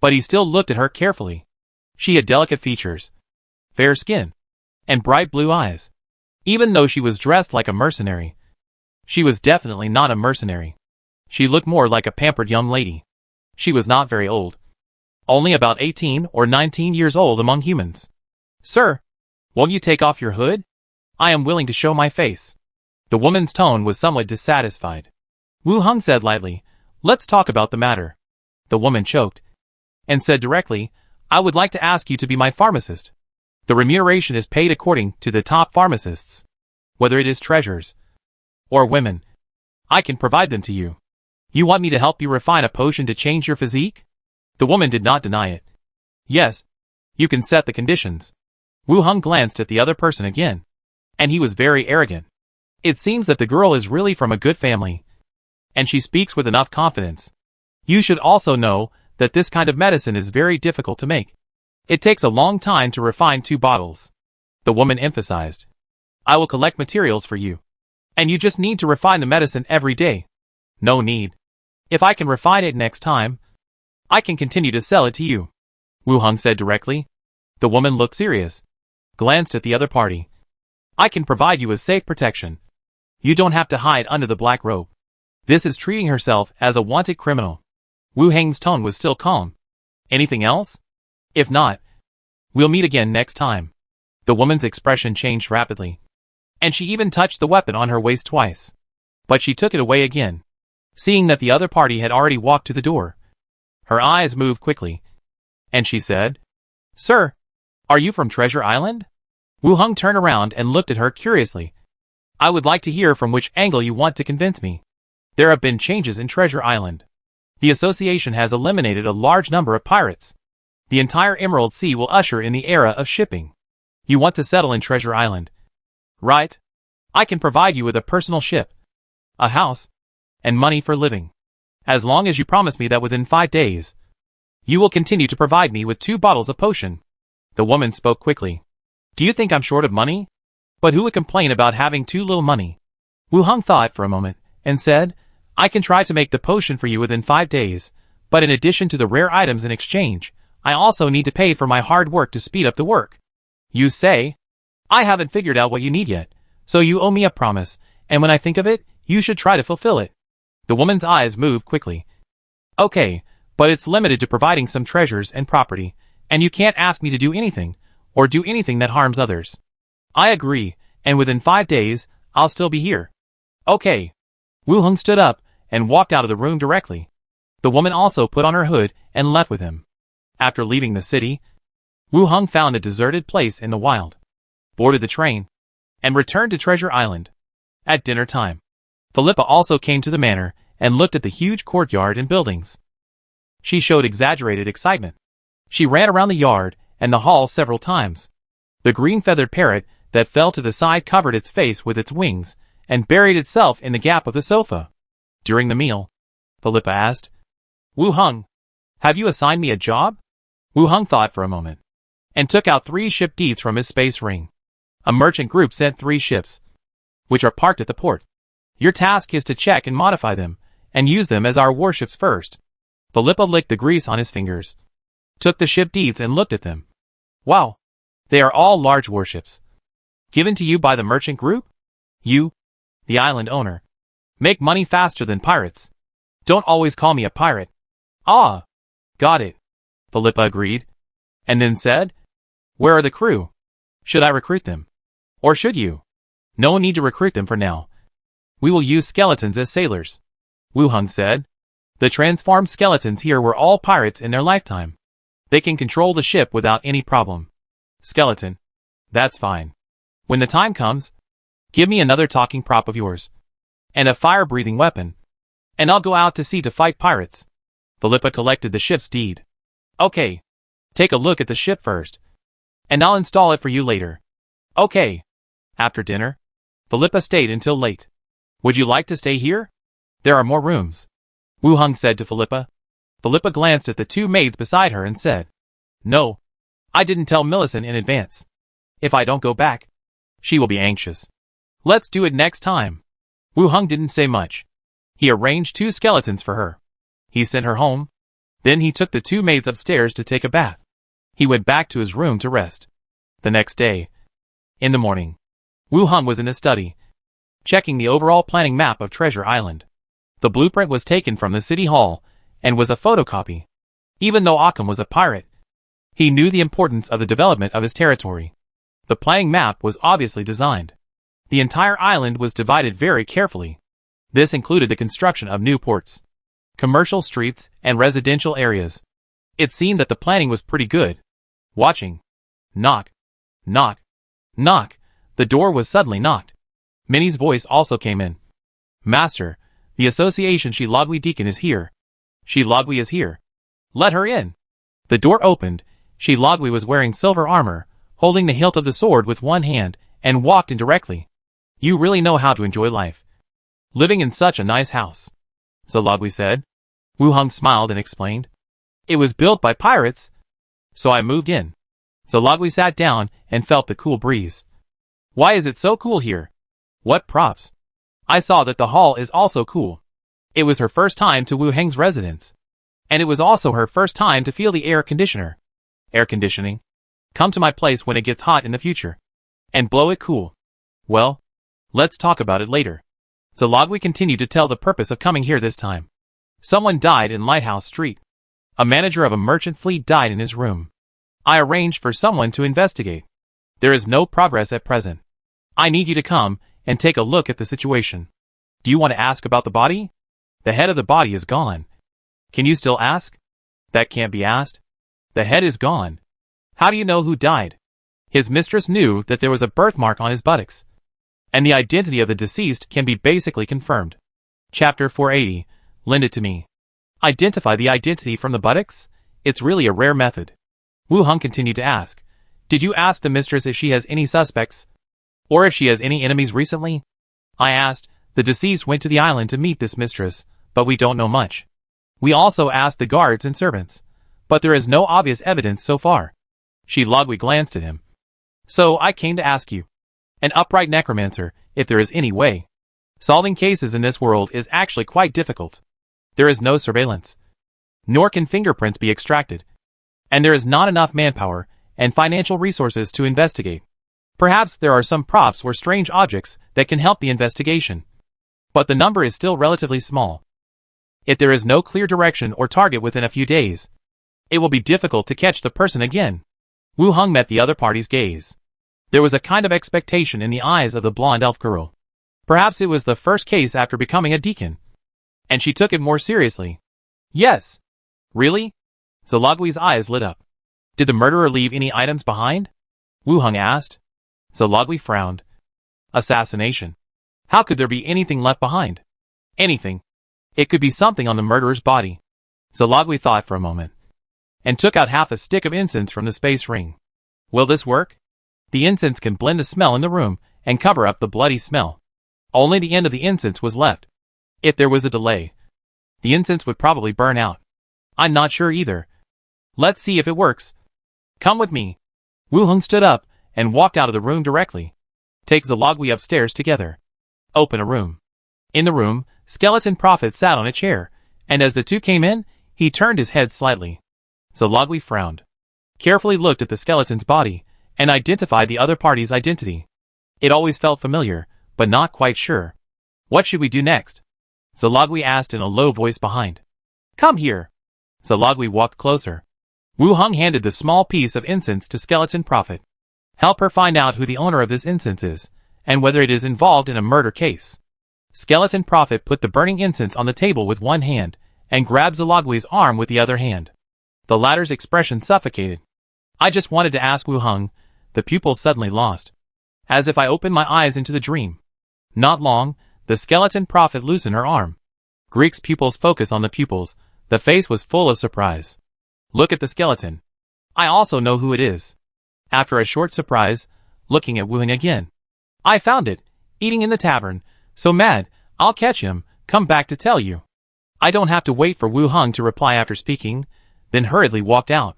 but he still looked at her carefully. She had delicate features, fair skin, and bright blue eyes. Even though she was dressed like a mercenary, she was definitely not a mercenary. She looked more like a pampered young lady. She was not very old, only about 18 or 19 years old among humans. "Sir, won't you take off your hood? I am willing to show my face." The woman's tone was somewhat dissatisfied. Wu Hung said lightly, "Let's talk about the matter." The woman choked, and said directly, "I would like to ask you to be my pharmacist. The remuneration is paid according to the top pharmacists. Whether it is treasures or women, I can provide them to you. You want me to help you refine a potion to change your physique?" The woman did not deny it. "Yes, you can set the conditions." Wu Hung glanced at the other person again, and he was very arrogant. It seems that the girl is really from a good family, and she speaks with enough confidence. You should also know that this kind of medicine is very difficult to make. It takes a long time to refine 2 bottles. The woman emphasized. "I will collect materials for you, and you just need to refine the medicine every day." "No need. If I can refine it next time, I can continue to sell it to you." Wu Heng said directly. The woman looked serious, glanced at the other party. I can provide you with safe protection. You don't have to hide under the black robe. This is treating herself as a wanted criminal. Wu Heng's tone was still calm. Anything else? If not, we'll meet again next time. The woman's expression changed rapidly, and she even touched the weapon on her waist twice. But she took it away again, seeing that the other party had already walked to the door. Her eyes moved quickly, and she said, Sir, are you from Treasure Island? Wu Heng turned around and looked at her curiously. I would like to hear from which angle you want to convince me. There have been changes in Treasure Island. The association has eliminated a large number of pirates. The entire Emerald Sea will usher in the era of shipping. You want to settle in Treasure Island, right? I can provide you with a personal ship, a house, and money for living. As long as you promise me that within 5 days, you will continue to provide me with 2 bottles of potion. The woman spoke quickly. Do you think I'm short of money? But who would complain about having too little money? Wu Heng thought for a moment, and said, I can try to make the potion for you within 5 days, but in addition to the rare items in exchange, I also need to pay for my hard work to speed up the work. You say? I haven't figured out what you need yet, so you owe me a promise, and when I think of it, you should try to fulfill it. The woman's eyes moved quickly. Okay, but it's limited to providing some treasures and property, and you can't ask me to do anything, or do anything that harms others. I agree, and within 5 days, I'll still be here. Okay. Wu Heng stood up and walked out of the room directly. The woman also put on her hood and left with him. After leaving the city, Wu Heng found a deserted place in the wild, boarded the train, and returned to Treasure Island. At dinner time, Philippa also came to the manor and looked at the huge courtyard and buildings. She showed exaggerated excitement. She ran around the yard and the hall several times. The green-feathered parrot that fell to the side covered its face with its wings and buried itself in the gap of the sofa. During the meal, Philippa asked, Wu Heng, have you assigned me a job? Wu Heng thought for a moment, and took out 3 ship deeds from his space ring. A merchant group sent 3 ships, which are parked at the port. Your task is to check and modify them, and use them as our warships first. Philippa licked the grease on his fingers, took the ship deeds and looked at them. Wow, they are all large warships. Given to you by the merchant group? You, the island owner, make money faster than pirates. Don't always call me a pirate. Ah, got it. Philippa agreed, and then said, Where are the crew? Should I recruit them? Or should you? No need to recruit them for now. We will use skeletons as sailors. Wu Heng said. The transformed skeletons here were all pirates in their lifetime. They can control the ship without any problem. Skeleton. That's fine. When the time comes, give me another talking prop of yours, and a fire-breathing weapon, and I'll go out to sea to fight pirates. Philippa collected the ship's deed. Okay. Take a look at the ship first, and I'll install it for you later. Okay. After dinner, Philippa stayed until late. Would you like to stay here? There are more rooms, Wu Heng said to Philippa. Philippa glanced at the 2 maids beside her and said, No, I didn't tell Millicent in advance. If I don't go back, she will be anxious. Let's do it next time. Wu Heng didn't say much. He arranged 2 skeletons for her. He sent her home. Then he took the 2 maids upstairs to take a bath. He went back to his room to rest. The next day, in the morning, Wu Heng was in his study, checking the overall planning map of Treasure Island. The blueprint was taken from the city hall and was a photocopy. Even though Occam was a pirate, he knew the importance of the development of his territory. The planning map was obviously designed. The entire island was divided very carefully. This included the construction of new ports, commercial streets, and residential areas. It seemed that the planning was pretty good. Watching. Knock. Knock. Knock. The door was suddenly knocked. Minnie's voice also came in. Master, the association Shilagwi Deacon is here. Shilagwi is here. Let her in. The door opened. Shilagwi was wearing silver armor, holding the hilt of the sword with one hand, and walked in directly. You really know how to enjoy life. Living in such a nice house, Shilagwi said. Wu Heng smiled and explained. It was built by pirates, so I moved in. Shilagwi sat down and felt the cool breeze. Why is it so cool here? What props? I saw that the hall is also cool. It was her first time to Wu Heng's residence, and it was also her first time to feel the air conditioner. Air conditioning. Come to my place when it gets hot in the future. And blow it cool. Well, let's talk about it later. Zalogwi continued to tell the purpose of coming here this time. Someone died in Lighthouse Street. A manager of a merchant fleet died in his room. I arranged for someone to investigate. There is no progress at present. I need you to come and take a look at the situation. Do you want to ask about the body? The head of the body is gone. Can you still ask? That can't be asked. The head is gone. How do you know who died? His mistress knew that there was a birthmark on his buttocks. And the identity of the deceased can be basically confirmed. Chapter 480. Lend it to me. Identify the identity from the buttocks? It's really a rare method. Wu Heng continued to ask. Did you ask the mistress if she has any suspects? Or if she has any enemies recently? I asked. The deceased went to the island to meet this mistress, but we don't know much. We also asked the guards and servants, but there is no obvious evidence so far. Zalogwi glanced at him. So I came to ask you, an upright necromancer, if there is any way. Solving cases in this world is actually quite difficult. There is no surveillance. Nor can fingerprints be extracted. And there is not enough manpower and financial resources to investigate. Perhaps there are some props or strange objects that can help the investigation. But the number is still relatively small. If there is no clear direction or target within a few days, it will be difficult to catch the person again. Wu Heng met the other party's gaze. There was a kind of expectation in the eyes of the blonde elf girl. Perhaps it was the first case after becoming a deacon. And she took it more seriously. Yes. Really? Zalogwi's eyes lit up. Did the murderer leave any items behind? Wu Heng asked. Zalogwi frowned. Assassination. How could there be anything left behind? Anything. It could be something on the murderer's body. Zalogwi thought for a moment. And took out half a stick of incense from the space ring. Will this work? The incense can blend the smell in the room and cover up the bloody smell. Only the end of the incense was left. If there was a delay, the incense would probably burn out. I'm not sure either. Let's see if it works. Come with me. Wu Heng stood up and walked out of the room directly. Take Zalogwi upstairs together. Open a room. In the room, Skeleton Prophet sat on a chair, and as the two came in, he turned his head slightly. Zalogwi frowned. Carefully looked at the skeleton's body, and identified the other party's identity. It always felt familiar, but not quite sure. What should we do next? Zalogwi asked in a low voice behind. Come here. Zalogwi walked closer. Wu Heng handed the small piece of incense to Skeleton Prophet. Help her find out who the owner of this incense is, and whether it is involved in a murder case. Skeleton Prophet put the burning incense on the table with one hand, and grabbed Zalogwi's arm with the other hand. The latter's expression suffocated. I just wanted to ask Wu Heng. The pupil suddenly lost. As if I opened my eyes into the dream. Not long, the Skeleton Prophet loosened her arm. Greek's pupils focused on the pupils. The face was full of surprise. Look at the skeleton. I also know who it is. After a short surprise, looking at Wu Heng again. I found it, eating in the tavern. So mad, I'll catch him, come back to tell you. I don't have to wait for Wu Heng to reply after speaking, then hurriedly walked out.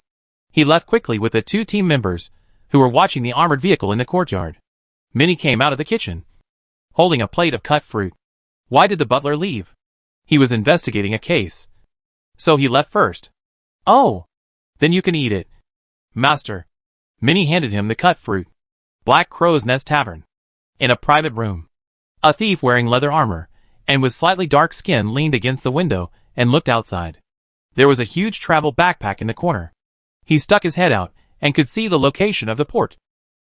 He left quickly with the two team members, who were watching the armored vehicle in the courtyard. Minnie came out of the kitchen, holding a plate of cut fruit. Why did the butler leave? He was investigating a case. So he left first. Oh, then you can eat it. Master. Minnie handed him the cut fruit. Black Crow's Nest Tavern. In a private room. A thief wearing leather armor, and with slightly dark skin leaned against the window and looked outside. There was a huge travel backpack in the corner. He stuck his head out and could see the location of the port.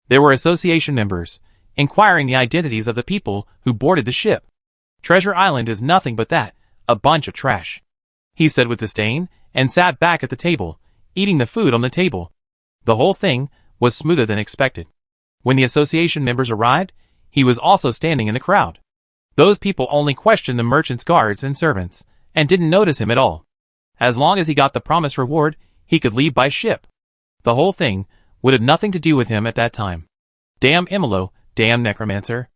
There were association members, inquiring the identities of the people who boarded the ship. Treasure Island is nothing but that, a bunch of trash. He said with disdain, and sat back at the table, eating the food on the table. The whole thing was smoother than expected. When the association members arrived, he was also standing in the crowd. Those people only questioned the merchant's guards and servants, and didn't notice him at all. As long as he got the promised reward, he could leave by ship. The whole thing would have nothing to do with him at that time. Damn Imolo, damn Necromancer.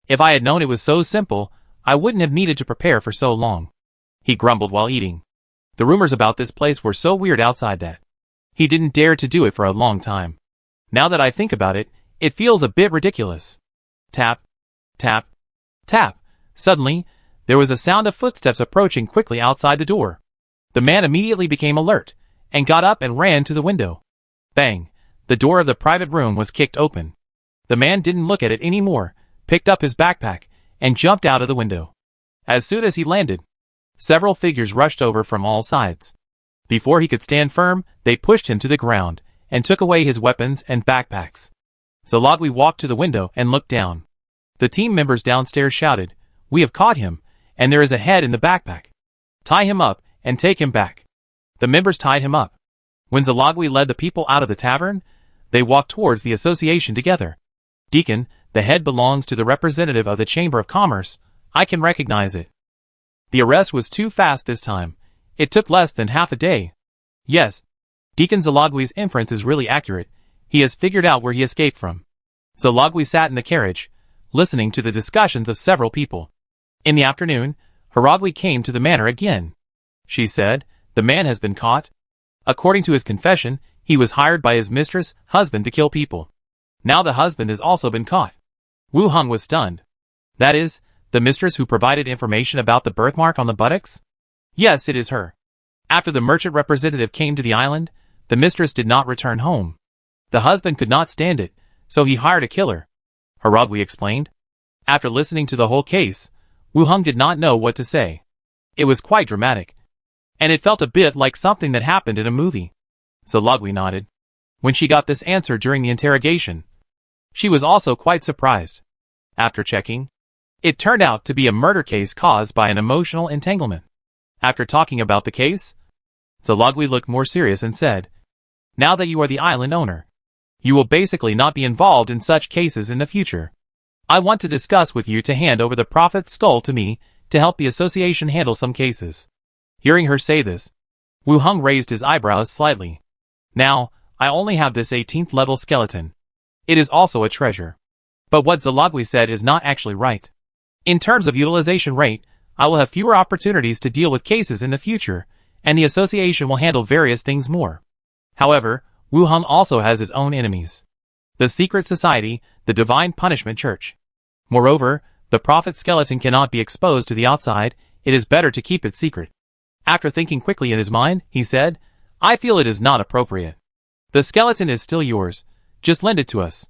If I had known it was so simple, I wouldn't have needed to prepare for so long. He grumbled while eating. The rumors about this place were so weird outside that he didn't dare to do it for a long time. Now that I think about it, it feels a bit ridiculous. Tap, tap, tap. Suddenly, there was a sound of footsteps approaching quickly outside the door. The man immediately became alert, and got up and ran to the window. Bang! The door of the private room was kicked open. The man didn't look at it anymore, picked up his backpack, and jumped out of the window. As soon as he landed, several figures rushed over from all sides. Before he could stand firm, they pushed him to the ground, and took away his weapons and backpacks. Zalagwi walked to the window and looked down. The team members downstairs shouted, "We have caught him, and there is a head in the backpack. Tie him up, and take him back." The members tied him up. When Zalagwi led the people out of the tavern, they walked towards the association together. "Deacon, the head belongs to the representative of the Chamber of Commerce. I can recognize it." The arrest was too fast this time. It took less than half a day. Yes, Deacon Zalagwi's inference is really accurate. He has figured out where he escaped from. Zalagwi sat in the carriage, listening to the discussions of several people. In the afternoon, Haragwi came to the manor again. She said, "The man has been caught." According to his confession, he was hired by his mistress' husband to kill people. Now the husband has also been caught. Wu Hong was stunned. That is, the mistress who provided information about the birthmark on the buttocks? Yes, it is her. After the merchant representative came to the island, the mistress did not return home. The husband could not stand it, so he hired a killer, Haragwi explained. After listening to the whole case, Wu Hong did not know what to say. It was quite dramatic, and it felt a bit like something that happened in a movie. Zalagwi nodded. When she got this answer during the interrogation, she was also quite surprised. After checking, it turned out to be a murder case caused by an emotional entanglement. After talking about the case, Zalagwi looked more serious and said, "Now that you are the island owner, you will basically not be involved in such cases in the future. I want to discuss with you to hand over the prophet's skull to me to help the association handle some cases." Hearing her say this, Wu Hong raised his eyebrows slightly. "Now, I only have this 18th level skeleton. It is also a treasure. But what Zalagwi said is not actually right. In terms of utilization rate, I will have fewer opportunities to deal with cases in the future, and the association will handle various things more. However, Wu Hong also has his own enemies. The secret society, the Divine Punishment Church. Moreover, the prophet's skeleton cannot be exposed to the outside. It is better to keep it secret." After thinking quickly in his mind, he said, "I feel it is not appropriate. The skeleton is still yours. Just lend it to us."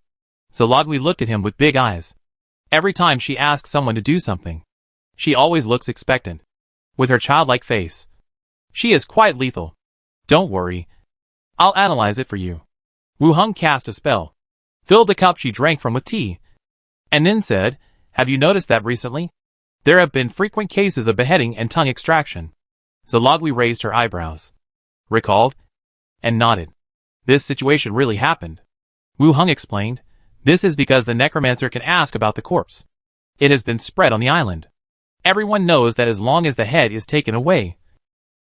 Zalagwi looked at him with big eyes. Every time she asks someone to do something, she always looks expectant, with her childlike face. She is quite lethal. "Don't worry. I'll analyze it for you." Wu Hong cast a spell, filled the cup she drank from with tea, and then said, "Have you noticed that recently? There have been frequent cases of beheading and tongue extraction." Zalagwi raised her eyebrows, recalled, and nodded. "This situation really happened." Wu Hong explained, "This is because the Necromancer can ask about the corpse. It has been spread on the island. Everyone knows that as long as the head is taken away,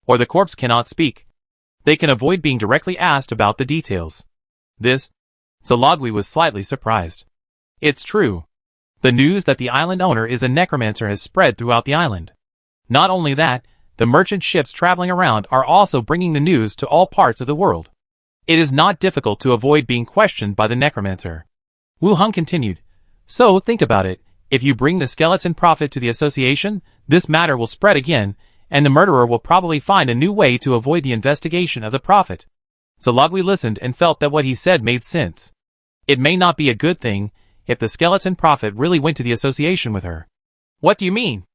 or the corpse cannot speak, they can avoid being directly asked about the details." This, Zalagwi was slightly surprised. It's true. The news that the island owner is a necromancer has spread throughout the island. Not only that, the merchant ships traveling around are also bringing the news to all parts of the world. It is not difficult to avoid being questioned by the necromancer. Wu Hong continued, "So think about it. If you bring the skeleton prophet to the association, this matter will spread again, and the murderer will probably find a new way to avoid the investigation of the prophet." Zalagwi listened and felt that what he said made sense. It may not be a good thing if the skeleton prophet really went to the association with her. "What do you mean?"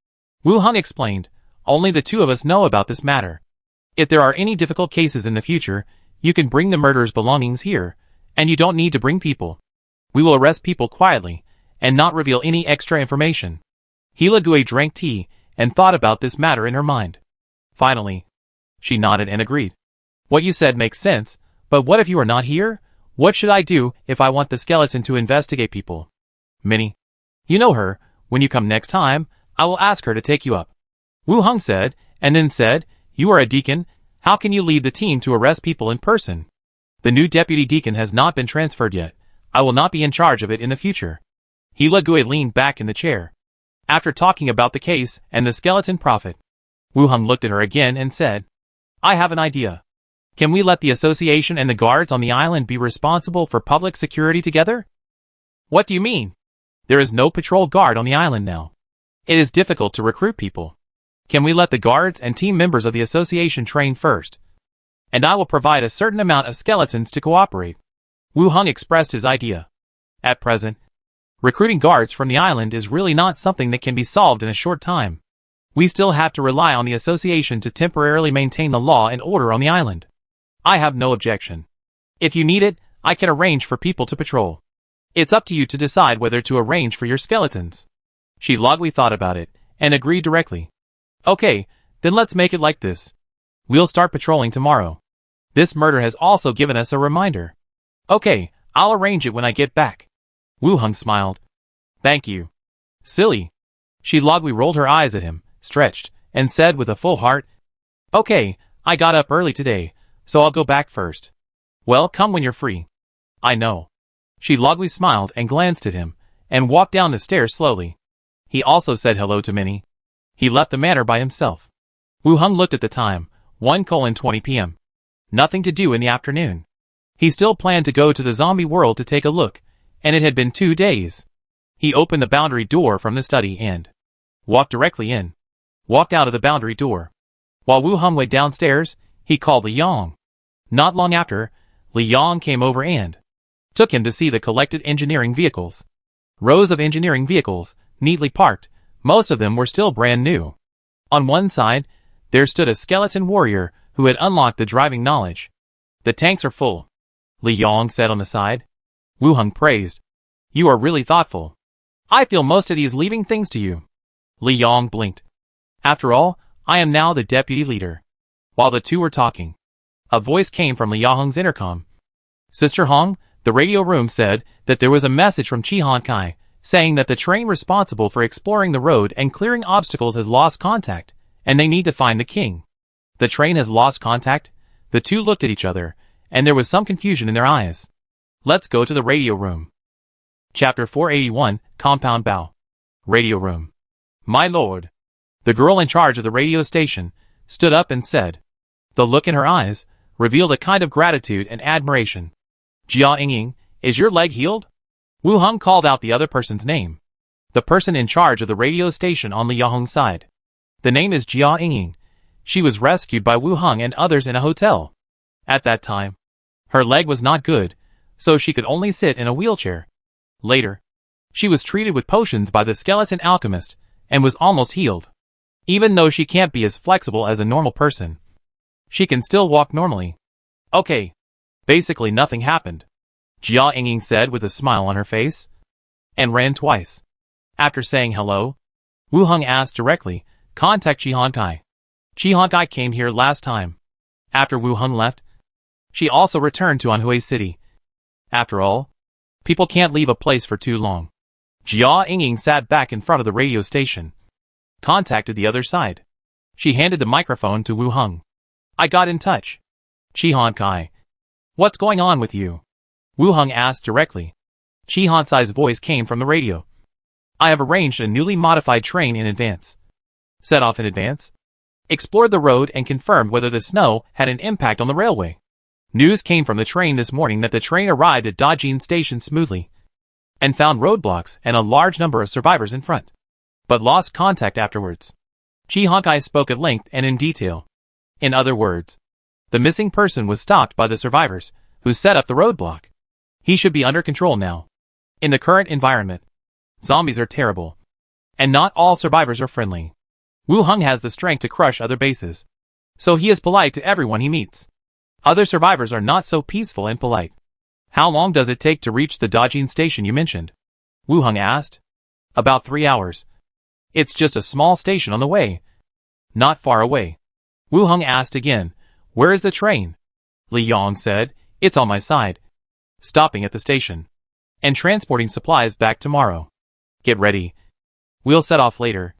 Wu Hong explained, "Only the two of us know about this matter. If there are any difficult cases in the future, you can bring the murderer's belongings here, and you don't need to bring people. We will arrest people quietly, and not reveal any extra information." Hila Gui drank tea, and thought about this matter in her mind. Finally, she nodded and agreed. "What you said makes sense, but what if you are not here? What should I do if I want the skeleton to investigate people?" "Minnie, you know her. When you come next time, I will ask her to take you up." Wu Hong said, and then said, "You are a deacon. How can you lead the team to arrest people in person? The new deputy deacon has not been transferred yet. I will not be in charge of it in the future." Hila Gui leaned back in the chair. After talking about the case and the skeleton prophet, Wu Hong looked at her again and said, "I have an idea. Can we let the association and the guards on the island be responsible for public security together?" "What do you mean?" "There is no patrol guard on the island now. It is difficult to recruit people. Can we let the guards and team members of the association train first? and I will provide a certain amount of skeletons to cooperate. Wu Hung expressed his idea. At present, recruiting guards from the island is really not something that can be solved in a short time. We still have to rely on the association to temporarily maintain the law and order on the island. I have no objection. If you need it, I can arrange for people to patrol. It's up to you to decide whether to arrange for your skeletons. Shi Logui thought about it, and agreed directly. Okay, then let's make it like this. We'll start patrolling tomorrow. This murder has also given us a reminder. Okay, I'll arrange it when I get back. Wu Hung smiled. Thank you. Silly. Shi Logui rolled her eyes at him, stretched, and said with a full heart, Okay, I got up early today, so I'll go back first. Well, come when you're free. I know. Shi Logui smiled and glanced at him, and walked down the stairs slowly. He also said hello to Minnie. He left the manor by himself. Wu Hung looked at the time, 1:20 p.m. Nothing to do in the afternoon. He still planned to go to the zombie world to take a look, and it had been 2 days. He opened the boundary door from the study and walked directly in. Walked out of the boundary door. While Wu Hung went downstairs, he called Li Yong. Not long after, Li Yong came over and took him to see the collected engineering vehicles. Rows of engineering vehicles, neatly parked, most of them were still brand new. On one side, there stood a skeleton warrior who had unlocked the driving knowledge. The tanks are full, Li Yong said on the side. Wu Hung praised. You are really thoughtful. I feel most of these leaving things to you. Li Yong blinked. After all, I am now the deputy leader. While the two were talking, a voice came from Li Yong's intercom. Sister Hong, the radio room said that there was a message from Chi Han Kai, saying that the train responsible for exploring the road and clearing obstacles has lost contact, and they need to find the king. The train has lost contact? The two looked at each other, and there was some confusion in their eyes. Let's go to the radio room. Chapter 481, Compound Bow. Radio room. My lord. The girl in charge of the radio station stood up and said. The look in her eyes revealed a kind of gratitude and admiration. Jia Ying, is your leg healed? Wu Hung called out the other person's name. The person in charge of the radio station on Li Yong's side. The name is Jia Ying. She was rescued by Wu Hung and others in a hotel. At that time, her leg was not good, so she could only sit in a wheelchair. Later, she was treated with potions by the skeleton alchemist, and was almost healed. Even though she can't be as flexible as a normal person, she can still walk normally. Okay. Basically nothing happened, Jia Ying said with a smile on her face, and ran twice. After saying hello, Wu Hung asked directly, contact Chi Han Kai. Chi Han Kai came here last time. After Wu Hung left, she also returned to Anhui City. After all, people can't leave a place for too long. Jia Ying sat back in front of the radio station. Contacted the other side. She handed the microphone to Wu Hung. I got in touch. Chi Han Kai. What's going on with you? Wu Hung asked directly. Chi Han Kai's voice came from the radio. I have arranged a newly modified train in advance. Set off in advance. Explored the road and confirmed whether the snow had an impact on the railway. News came from the train this morning that the train arrived at Dajin Station smoothly, and found roadblocks and a large number of survivors in front, but lost contact afterwards. Chi Han Kai spoke at length and in detail. In other words, the missing person was stopped by the survivors, who set up the roadblock. He should be under control now. In the current environment, zombies are terrible, and not all survivors are friendly. Wu Hung has the strength to crush other bases, so he is polite to everyone he meets. Other survivors are not so peaceful and polite. How long does it take to reach the Dajin station you mentioned? Wu Hung asked. About 3 hours. It's just a small station on the way. Not far away. Wu Hung asked again, where is the train? Li Yong said, it's on my side. Stopping at the station. And transporting supplies back tomorrow. Get ready. We'll set off later.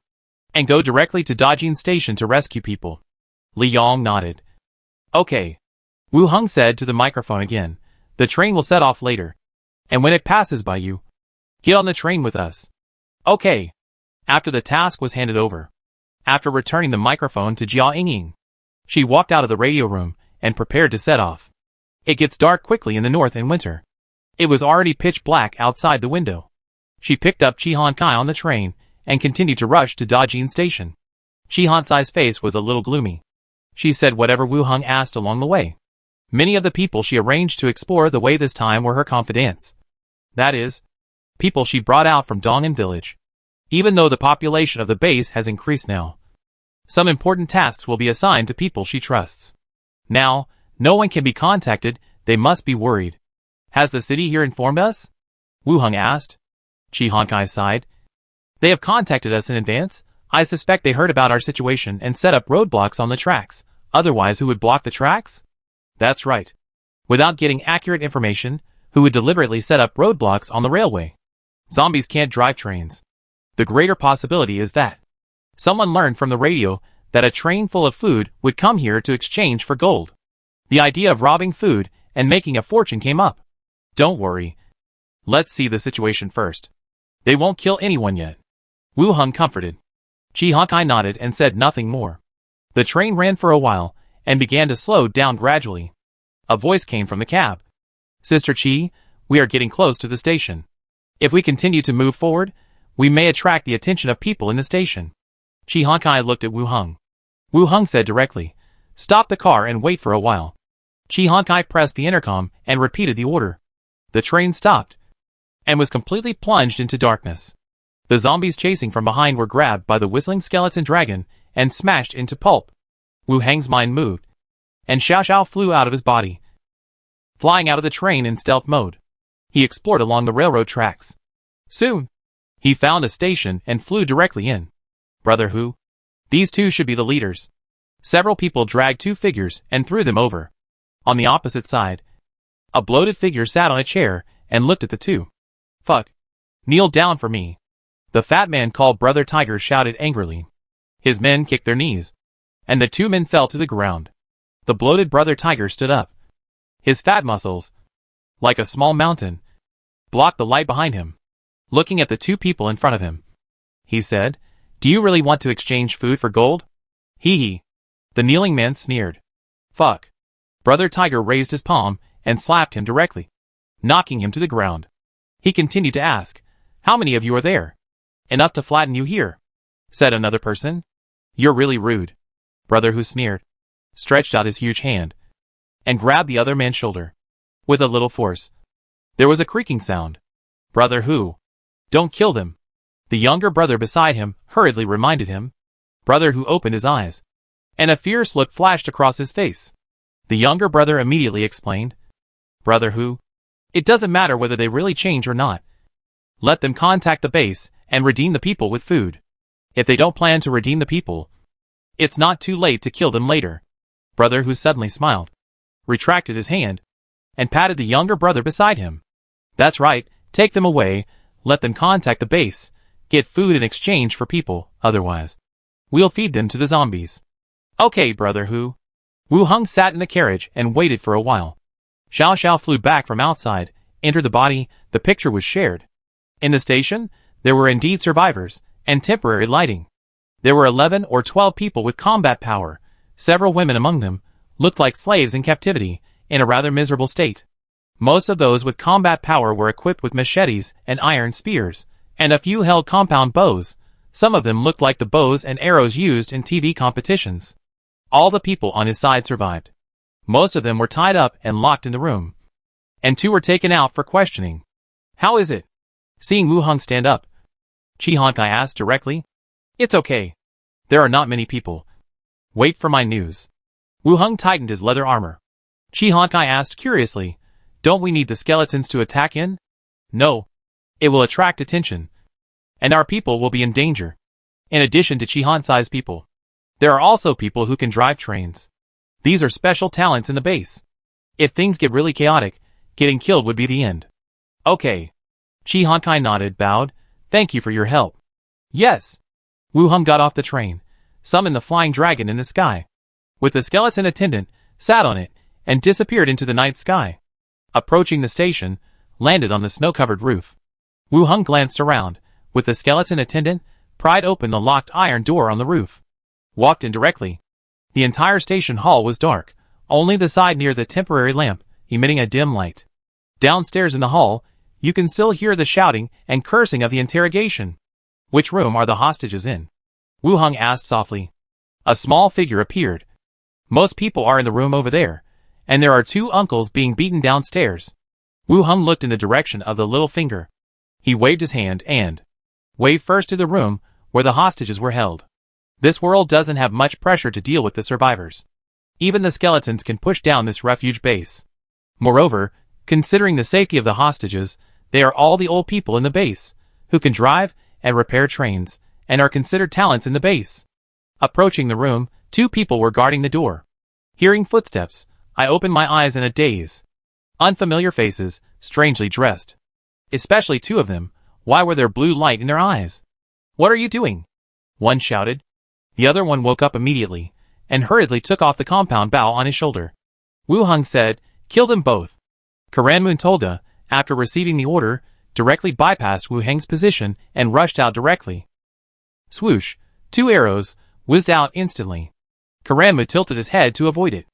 And go directly to Dajin station to rescue people. Li Yong nodded. Okay. Wu Hung said to the microphone again, the train will set off later. And when it passes by you, get on the train with us. Okay. After the task was handed over. After returning the microphone to Jia Ying, she walked out of the radio room and prepared to set off. It gets dark quickly in the north in winter. It was already pitch black outside the window. She picked up Chi Han Kai on the train and continued to rush to Dajin station. Chi Han Kai's face was a little gloomy. She said whatever Wu Hung asked along the way. Many of the people she arranged to explore the way this time were her confidants. That is, people she brought out from Dongan village. Even though the population of the base has increased now, some important tasks will be assigned to people she trusts. Now, no one can be contacted, they must be worried. Has the city here informed us? Wu Heng asked. Chi Honkai sighed. They have contacted us in advance. I suspect they heard about our situation and set up roadblocks on the tracks. Otherwise, who would block the tracks? That's right. Without getting accurate information, who would deliberately set up roadblocks on the railway? Zombies can't drive trains. The greater possibility is that someone learned from the radio that a train full of food would come here to exchange for gold. The idea of robbing food and making a fortune came up. Don't worry. Let's see the situation first. They won't kill anyone yet. Wu Heng comforted. Chi Honkai nodded and said nothing more. The train ran for a while and began to slow down gradually. A voice came from the cab. Sister Chi, we are getting close to the station. If we continue to move forward, we may attract the attention of people in the station. Chi Honkai looked at Wu Heng. Wu Heng said directly, stop the car and wait for a while. Chi Honkai pressed the intercom and repeated the order. The train stopped and was completely plunged into darkness. The zombies chasing from behind were grabbed by the whistling skeleton dragon and smashed into pulp. Wu Heng's mind moved, and Xiao Xiao flew out of his body, flying out of the train in stealth mode. He explored along the railroad tracks. Soon, he found a station and flew directly in. Brother Hu? These two should be the leaders. Several people dragged two figures and threw them over. On the opposite side, a bloated figure sat on a chair and looked at the two. Fuck. Kneel down for me. The fat man called Brother Tiger shouted angrily. His men kicked their knees, and the two men fell to the ground. The bloated Brother Tiger stood up. His fat muscles, like a small mountain, blocked the light behind him. Looking at the two people in front of him, he said, do you really want to exchange food for gold? Hee hee. The kneeling man sneered. Fuck. Brother Tiger raised his palm and slapped him directly, knocking him to the ground. He continued to ask, how many of you are there? Enough to flatten you here, said another person. You're really rude. Brother Hu sneered, stretched out his huge hand, and grabbed the other man's shoulder. With a little force, there was a creaking sound. Brother Hu, don't kill them. The younger brother beside him hurriedly reminded him. Brother Hu opened his eyes, and a fierce look flashed across his face. The younger brother immediately explained. Brother Hu, it doesn't matter whether they really change or not. Let them contact the base and redeem the people with food. If they don't plan to redeem the people, it's not too late to kill them later. Brother Hu suddenly smiled, retracted his hand, and patted the younger brother beside him. That's right, take them away, let them contact the base, get food in exchange for people, otherwise we'll feed them to the zombies. Okay, Brother Hu. Wu Heng sat in the carriage and waited for a while. Xiao Xiao flew back from outside, entered the body, the picture was shared. In the station, there were indeed survivors, and temporary lighting. There were 11 or 12 people with combat power, several women among them, looked like slaves in captivity, in a rather miserable state. Most of those with combat power were equipped with machetes and iron spears, and a few held compound bows. Some of them looked like the bows and arrows used in TV competitions. All the people on his side survived. Most of them were tied up and locked in the room, and two were taken out for questioning. How is it? Seeing Wu Heng stand up, Chi Honkai asked directly. It's okay. There are not many people. Wait for my news. Wu Heng tightened his leather armor. Chi Honkai asked curiously, don't we need the skeletons to attack in? No. It will attract attention, and our people will be in danger. In addition to Chi Hankai's people, there are also people who can drive trains. These are special talents in the base. If things get really chaotic, getting killed would be the end. Okay. Chi Honkai nodded, bowed. Thank you for your help. Yes. Wu Heng got off the train, summoned the flying dragon in the sky, with the skeleton attendant, sat on it, and disappeared into the night sky. Approaching the station, landed on the snow-covered roof. Wu Heng glanced around, with the skeleton attendant, pried open the locked iron door on the roof. Walked in directly. The entire station hall was dark, only the side near the temporary lamp, emitting a dim light. Downstairs in the hall, you can still hear the shouting and cursing of the interrogation. Which room are the hostages in? Wu Heng asked softly. A small figure appeared. Most people are in the room over there, and there are 2 uncles being beaten downstairs. Wu Hung looked in the direction of the little finger. He waved his hand and waved first to the room where the hostages were held. This world doesn't have much pressure to deal with the survivors. Even the skeletons can push down this refuge base. Moreover, considering the safety of the hostages, they are all the old people in the base, who can drive and repair trains, and are considered talents in the base. Approaching the room, 2 people were guarding the door. Hearing footsteps, I opened my eyes in a daze. Unfamiliar faces, strangely dressed. Especially 2 of them. Why were there blue light in their eyes? "What are you doing?" one shouted. The other one woke up immediately, and hurriedly took off the compound bow on his shoulder. Wu Hung said, "Kill them both." Karanmun Tolga, after receiving the order, directly bypassed Wu Hang's position and rushed out directly. Swoosh, 2 arrows, whizzed out instantly. Karanmu tilted his head to avoid it.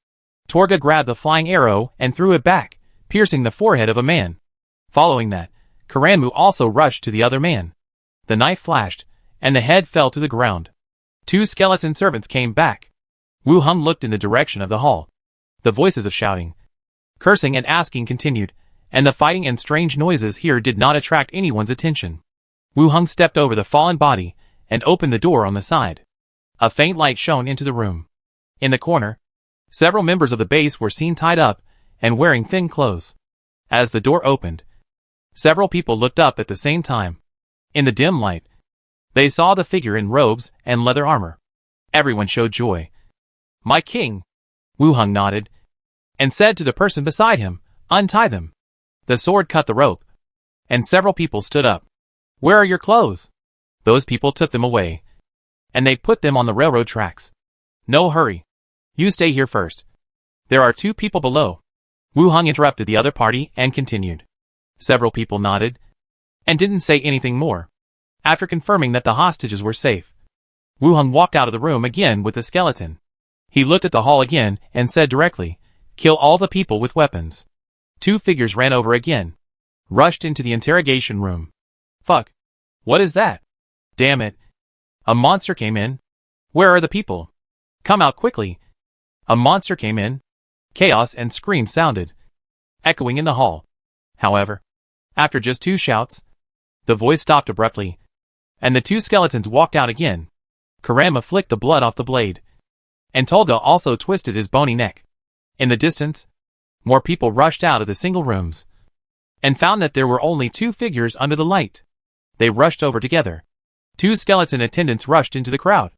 Torga grabbed the flying arrow and threw it back, piercing the forehead of a man. Following that, Karanmu also rushed to the other man. The knife flashed, and the head fell to the ground. 2 skeleton servants came back. Wu Hung looked in the direction of the hall. The voices of shouting, cursing and asking continued, and the fighting and strange noises here did not attract anyone's attention. Wu Hung stepped over the fallen body and opened the door on the side. A faint light shone into the room. In the corner, several members of the base were seen tied up and wearing thin clothes. As the door opened, several people looked up at the same time. In the dim light, they saw the figure in robes and leather armor. Everyone showed joy. "My king!" Wu Hung nodded, and said to the person beside him, "Untie them." The sword cut the rope, and several people stood up. "Where are your clothes?" Those people took them away, and they put them on the railroad tracks. "No hurry. You stay here first. There are 2 people below." Wu Hung interrupted the other party and continued. Several people nodded, and didn't say anything more. After confirming that the hostages were safe, Wu Hung walked out of the room again with the skeleton. He looked at the hall again and said directly, "Kill all the people with weapons." 2 figures ran over again, rushed into the interrogation room. "Fuck. What is that? Damn it. A monster came in. Where are the people? Come out quickly." A monster came in. Chaos and screams sounded, echoing in the hall. However, after just 2 shouts, the voice stopped abruptly, and the 2 skeletons walked out again. Karama flicked the blood off the blade, and Tolga also twisted his bony neck. In the distance, more people rushed out of the single rooms, and found that there were only 2 figures under the light. They rushed over together. 2 skeleton attendants rushed into the crowd,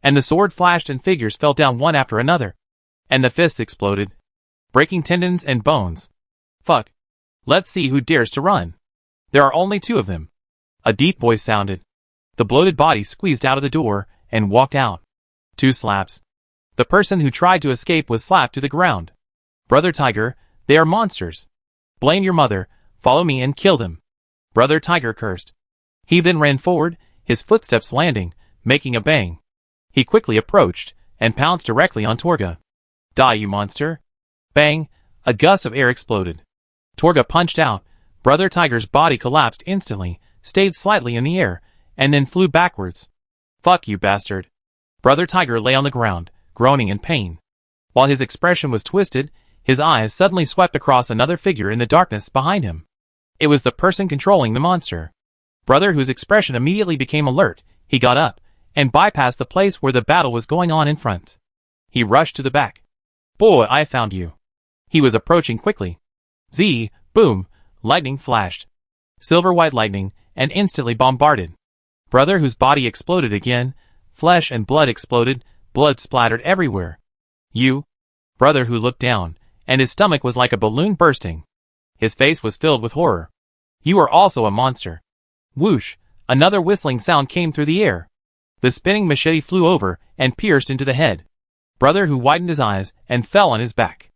and the sword flashed and figures fell down one after another, and the fists exploded, breaking tendons and bones. "Fuck. Let's see who dares to run. There are only 2 of them." A deep voice sounded. The bloated body squeezed out of the door and walked out. 2 slaps. The person who tried to escape was slapped to the ground. "Brother Tiger, they are monsters. Blame your mother, follow me and kill them." Brother Tiger cursed. He then ran forward, his footsteps landing, making a bang. He quickly approached and pounced directly on Torga. "Die, you monster." Bang, a gust of air exploded. Torga punched out. Brother Tiger's body collapsed instantly, stayed slightly in the air, and then flew backwards. "Fuck you, bastard." Brother Tiger lay on the ground, groaning in pain. While his expression was twisted, his eyes suddenly swept across another figure in the darkness behind him. It was the person controlling the monster. Brother, whose expression immediately became alert, he got up, and bypassed the place where the battle was going on in front. He rushed to the back. "Boy, I found you." He was approaching quickly. Boom, lightning flashed. Silver-white lightning, and instantly bombarded. Brother, whose body exploded again, flesh and blood exploded, blood splattered everywhere. "You?" Brother, who looked down, and his stomach was like a balloon bursting. His face was filled with horror. "You are also a monster." Whoosh, another whistling sound came through the air. The spinning machete flew over and pierced into the head. Brother, who widened his eyes and fell on his back.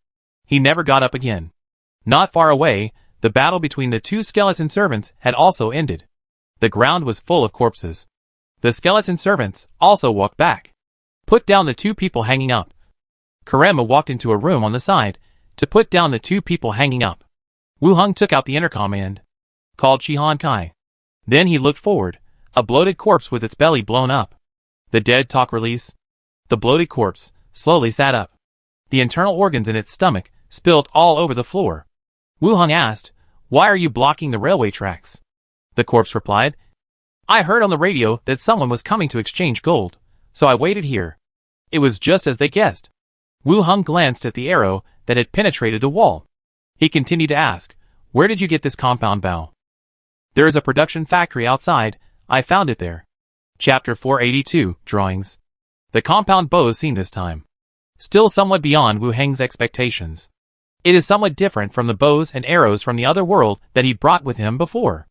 He never got up again. Not far away, the battle between the 2 skeleton servants had also ended. The ground was full of corpses. The skeleton servants also walked back. "Put down the 2 people hanging up." Karama walked into a room on the side to put down the 2 people hanging up. Wu Hung took out the intercom and called Shihan Kai. Then he looked forward, a bloated corpse with its belly blown up. The dead talk release. The bloated corpse slowly sat up. The internal organs in its stomach spilt all over the floor. Wu Heng asked, "Why are you blocking the railway tracks?" The corpse replied, "I heard on the radio that someone was coming to exchange gold, so I waited here." It was just as they guessed. Wu Heng glanced at the arrow that had penetrated the wall. He continued to ask, "Where did you get this compound bow?" "There is a production factory outside. I found it there." Chapter 482, Drawings. The compound bow is seen this time. Still somewhat beyond Wu Heng's expectations. It is somewhat different from the bows and arrows from the other world that he brought with him before.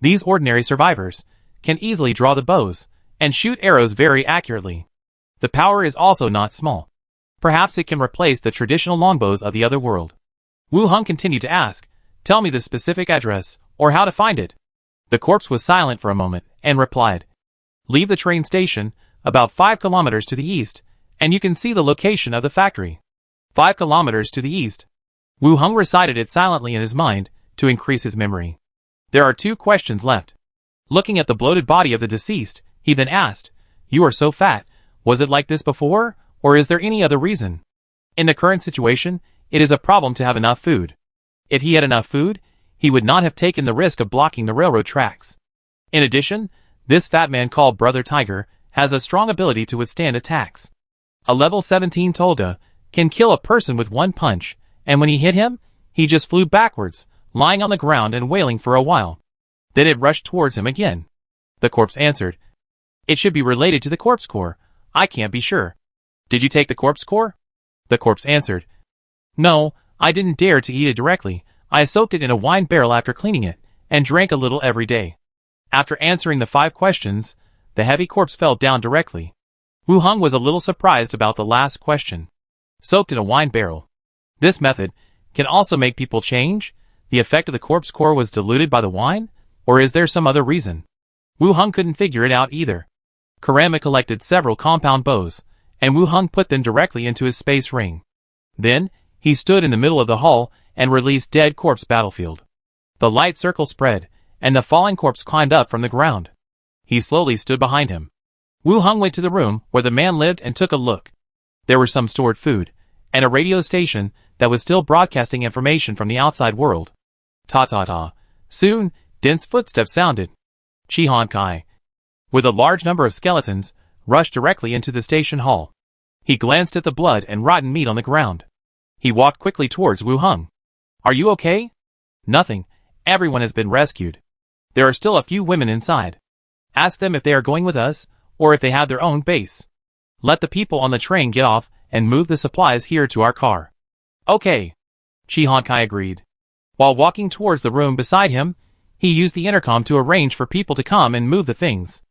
These ordinary survivors can easily draw the bows and shoot arrows very accurately. The power is also not small. Perhaps it can replace the traditional longbows of the other world. Wu Heng continued to ask, "Tell me the specific address, or how to find it." The corpse was silent for a moment, and replied, "Leave the train station, about 5 kilometers to the east, and you can see the location of the factory." 5 kilometers to the east. Wu Heng recited it silently in his mind, to increase his memory. There are 2 questions left. Looking at the bloated body of the deceased, he then asked, "You are so fat, was it like this before, or is there any other reason?" In the current situation, it is a problem to have enough food. If he had enough food, he would not have taken the risk of blocking the railroad tracks. In addition, this fat man called Brother Tiger has a strong ability to withstand attacks. A level 17 Tolga can kill a person with 1 punch, and when he hit him, he just flew backwards, lying on the ground and wailing for a while. Then it rushed towards him again. The corpse answered, "It should be related to the corpse core. I can't be sure." "Did you take the corpse core?" The corpse answered, "No, I didn't dare to eat it directly. I soaked it in a wine barrel after cleaning it, and drank a little every day." After answering the 5 questions, the heavy corpse fell down directly. Wu Heng was a little surprised about the last question. Soaked in a wine barrel. This method can also make people change? The effect of the corpse core was diluted by the wine? Or is there some other reason? Wu Heng couldn't figure it out either. Karama collected several compound bows, and Wu Heng put them directly into his space ring. Then, he stood in the middle of the hall and released Dead Corpse Battlefield. The light circle spread, and the falling corpse climbed up from the ground. He slowly stood behind him. Wu Heng went to the room where the man lived and took a look. There was some stored food, and a radio station that was still broadcasting information from the outside world. Ta-ta-ta. Soon, dense footsteps sounded. Chi Han Kai, with a large number of skeletons, rushed directly into the station hall. He glanced at the blood and rotten meat on the ground. He walked quickly towards Wu Heng. "Are you okay?" "Nothing. Everyone has been rescued. There are still a few women inside. Ask them if they are going with us, or if they have their own base. Let the people on the train get off and move the supplies here to our car." "Okay." Chi Han Kai agreed. While walking towards the room beside him, he used the intercom to arrange for people to come and move the things.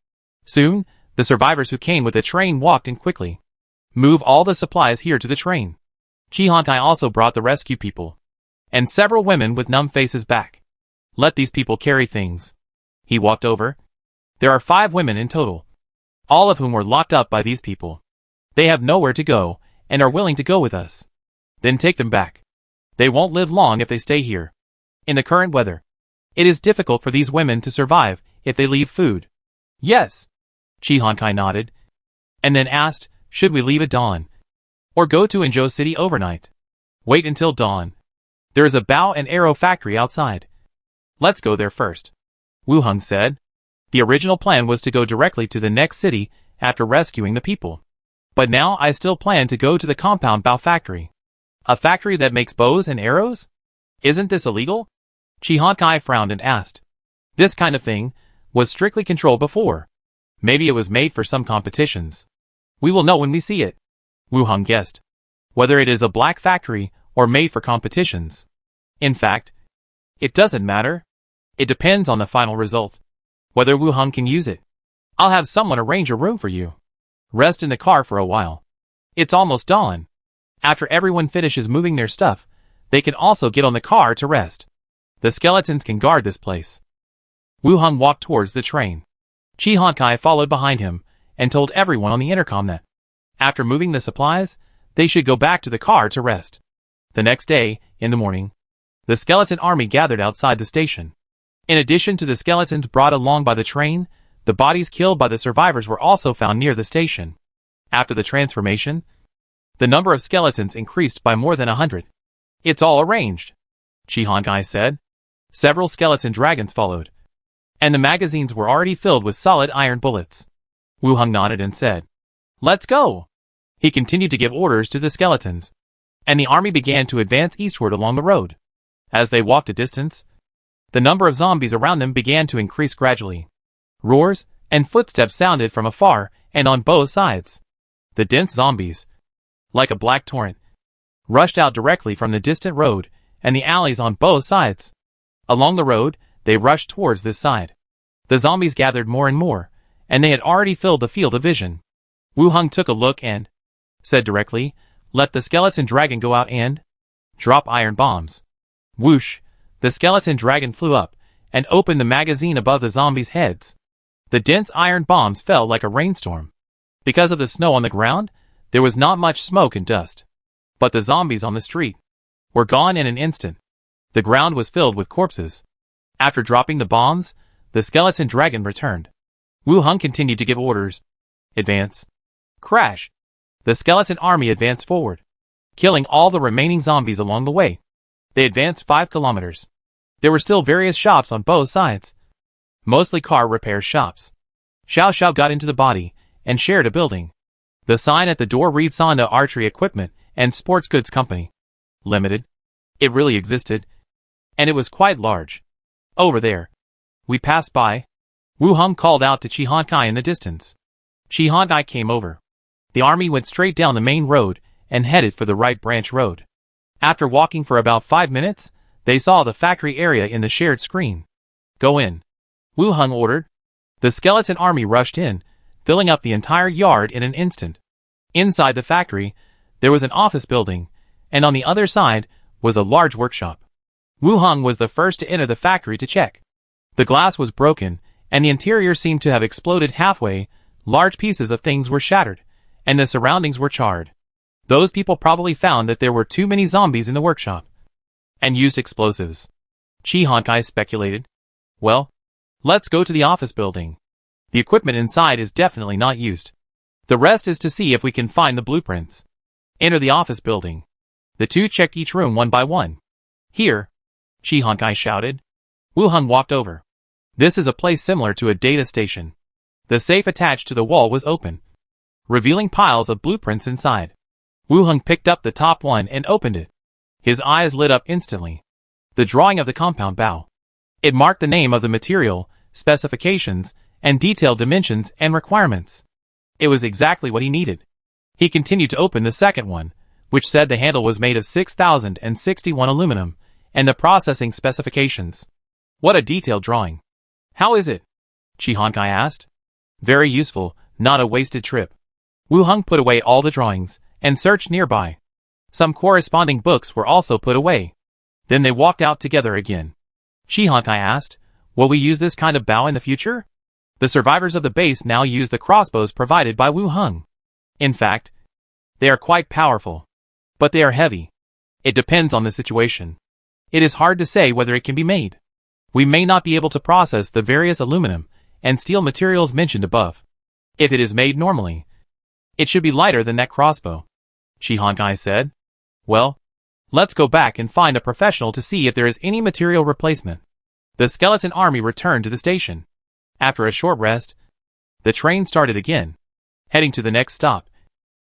Soon, the survivors who came with the train walked in quickly. "Move all the supplies here to the train." Chi Han Kai also brought the rescue people. And several women with numb faces back. "Let these people carry things." He walked over. There are 5 women in total, all of whom were locked up by these people. They have nowhere to go, and are willing to go with us. Then take them back. They won't live long if they stay here. In the current weather, it is difficult for these women to survive if they leave food. "Yes." Chi Han Kai nodded, and then asked, "Should we leave at dawn? Or go to Inzhou City overnight?" "Wait until dawn. There is a bow and arrow factory outside. Let's go there first," Wu Heng said. The original plan was to go directly to the next city after rescuing the people. But now I still plan to go to the compound bow factory. A factory that makes bows and arrows? Isn't this illegal? Chi Han Kai frowned and asked. This kind of thing was strictly controlled before. Maybe it was made for some competitions. We will know when we see it, Wu Heng guessed. Whether it is a black factory or made for competitions. In fact, it doesn't matter. It depends on the final result. Whether Wu Heng can use it. I'll have someone arrange a room for you. Rest in the car for a while. It's almost dawn. After everyone finishes moving their stuff, they can also get on the car to rest. The skeletons can guard this place. Wu Heng walked towards the train. Chi Han Kai followed behind him and told everyone on the intercom that, after moving the supplies, they should go back to the car to rest. The next day, in the morning, the skeleton army gathered outside the station. In addition to the skeletons brought along by the train, the bodies killed by the survivors were also found near the station. After the transformation, the number of skeletons increased by more than 100. It's all arranged, Chihonkai said. Several skeleton dragons followed, and the magazines were already filled with solid iron bullets. Wu Hung nodded and said, "Let's go." He continued to give orders to the skeletons, and the army began to advance eastward along the road. As they walked a distance, the number of zombies around them began to increase gradually. Roars and footsteps sounded from afar and on both sides. The dense zombies, like a black torrent, rushed out directly from the distant road and the alleys on both sides. Along the road, they rushed towards this side. The zombies gathered more and more, and they had already filled the field of vision. Wu Hung took a look and said directly, "Let the skeleton dragon go out and drop iron bombs." Whoosh! The skeleton dragon flew up and opened the magazine above the zombies' heads. The dense iron bombs fell like a rainstorm. Because of the snow on the ground, there was not much smoke and dust. But the zombies on the street were gone in an instant. The ground was filled with corpses. After dropping the bombs, the skeleton dragon returned. Wu Hung continued to give orders. Advance. Crash! The skeleton army advanced forward, killing all the remaining zombies along the way. They advanced 5 kilometers. There were still various shops on both sides, mostly car repair shops. Xiao Xiao got into the body and shared a building. The sign at the door read Sonda Archery Equipment and Sports Goods Company Limited. It really existed, and it was quite large. Over there. We passed by. Wu Hung called out to Chihonkai in the distance. Chihonkai came over. The army went straight down the main road and headed for the right branch road. After walking for about 5 minutes, they saw the factory area in the shared screen. Go in, Wu Hung ordered. The skeleton army rushed in, filling up the entire yard in an instant. Inside the factory, there was an office building, and on the other side was a large workshop. Wu Hung was the first to enter the factory to check. The glass was broken, and the interior seemed to have exploded halfway. Large pieces of things were shattered, and the surroundings were charred. Those people probably found that there were too many zombies in the workshop, and used explosives. Chihonkai speculated. Well, let's go to the office building. The equipment inside is definitely not used. The rest is to see if we can find the blueprints. Enter the office building. The two checked each room one by one. Here, Chihonkai shouted. Wu Hung walked over. This is a place similar to a data station. The safe attached to the wall was open, revealing piles of blueprints inside. Wu Hung picked up the top one and opened it. His eyes lit up instantly. The drawing of the compound bow. It marked the name of the material, specifications, and detailed dimensions and requirements. It was exactly what he needed. He continued to open the second one, which said the handle was made of 6061 aluminum, and the processing specifications. What a detailed drawing. How is it? Chihonkai asked. Very useful, not a wasted trip. Wu Hung put away all the drawings and searched nearby. Some corresponding books were also put away. Then they walked out together again. Chihonkai asked, will we use this kind of bow in the future? The survivors of the base now use the crossbows provided by Wu Hung. In fact, they are quite powerful. But they are heavy. It depends on the situation. It is hard to say whether it can be made. We may not be able to process the various aluminum and steel materials mentioned above. If it is made normally, it should be lighter than that crossbow, Chihonkai said. Well, let's go back and find a professional to see if there is any material replacement. The skeleton army returned to the station. After a short rest, the train started again, heading to the next stop,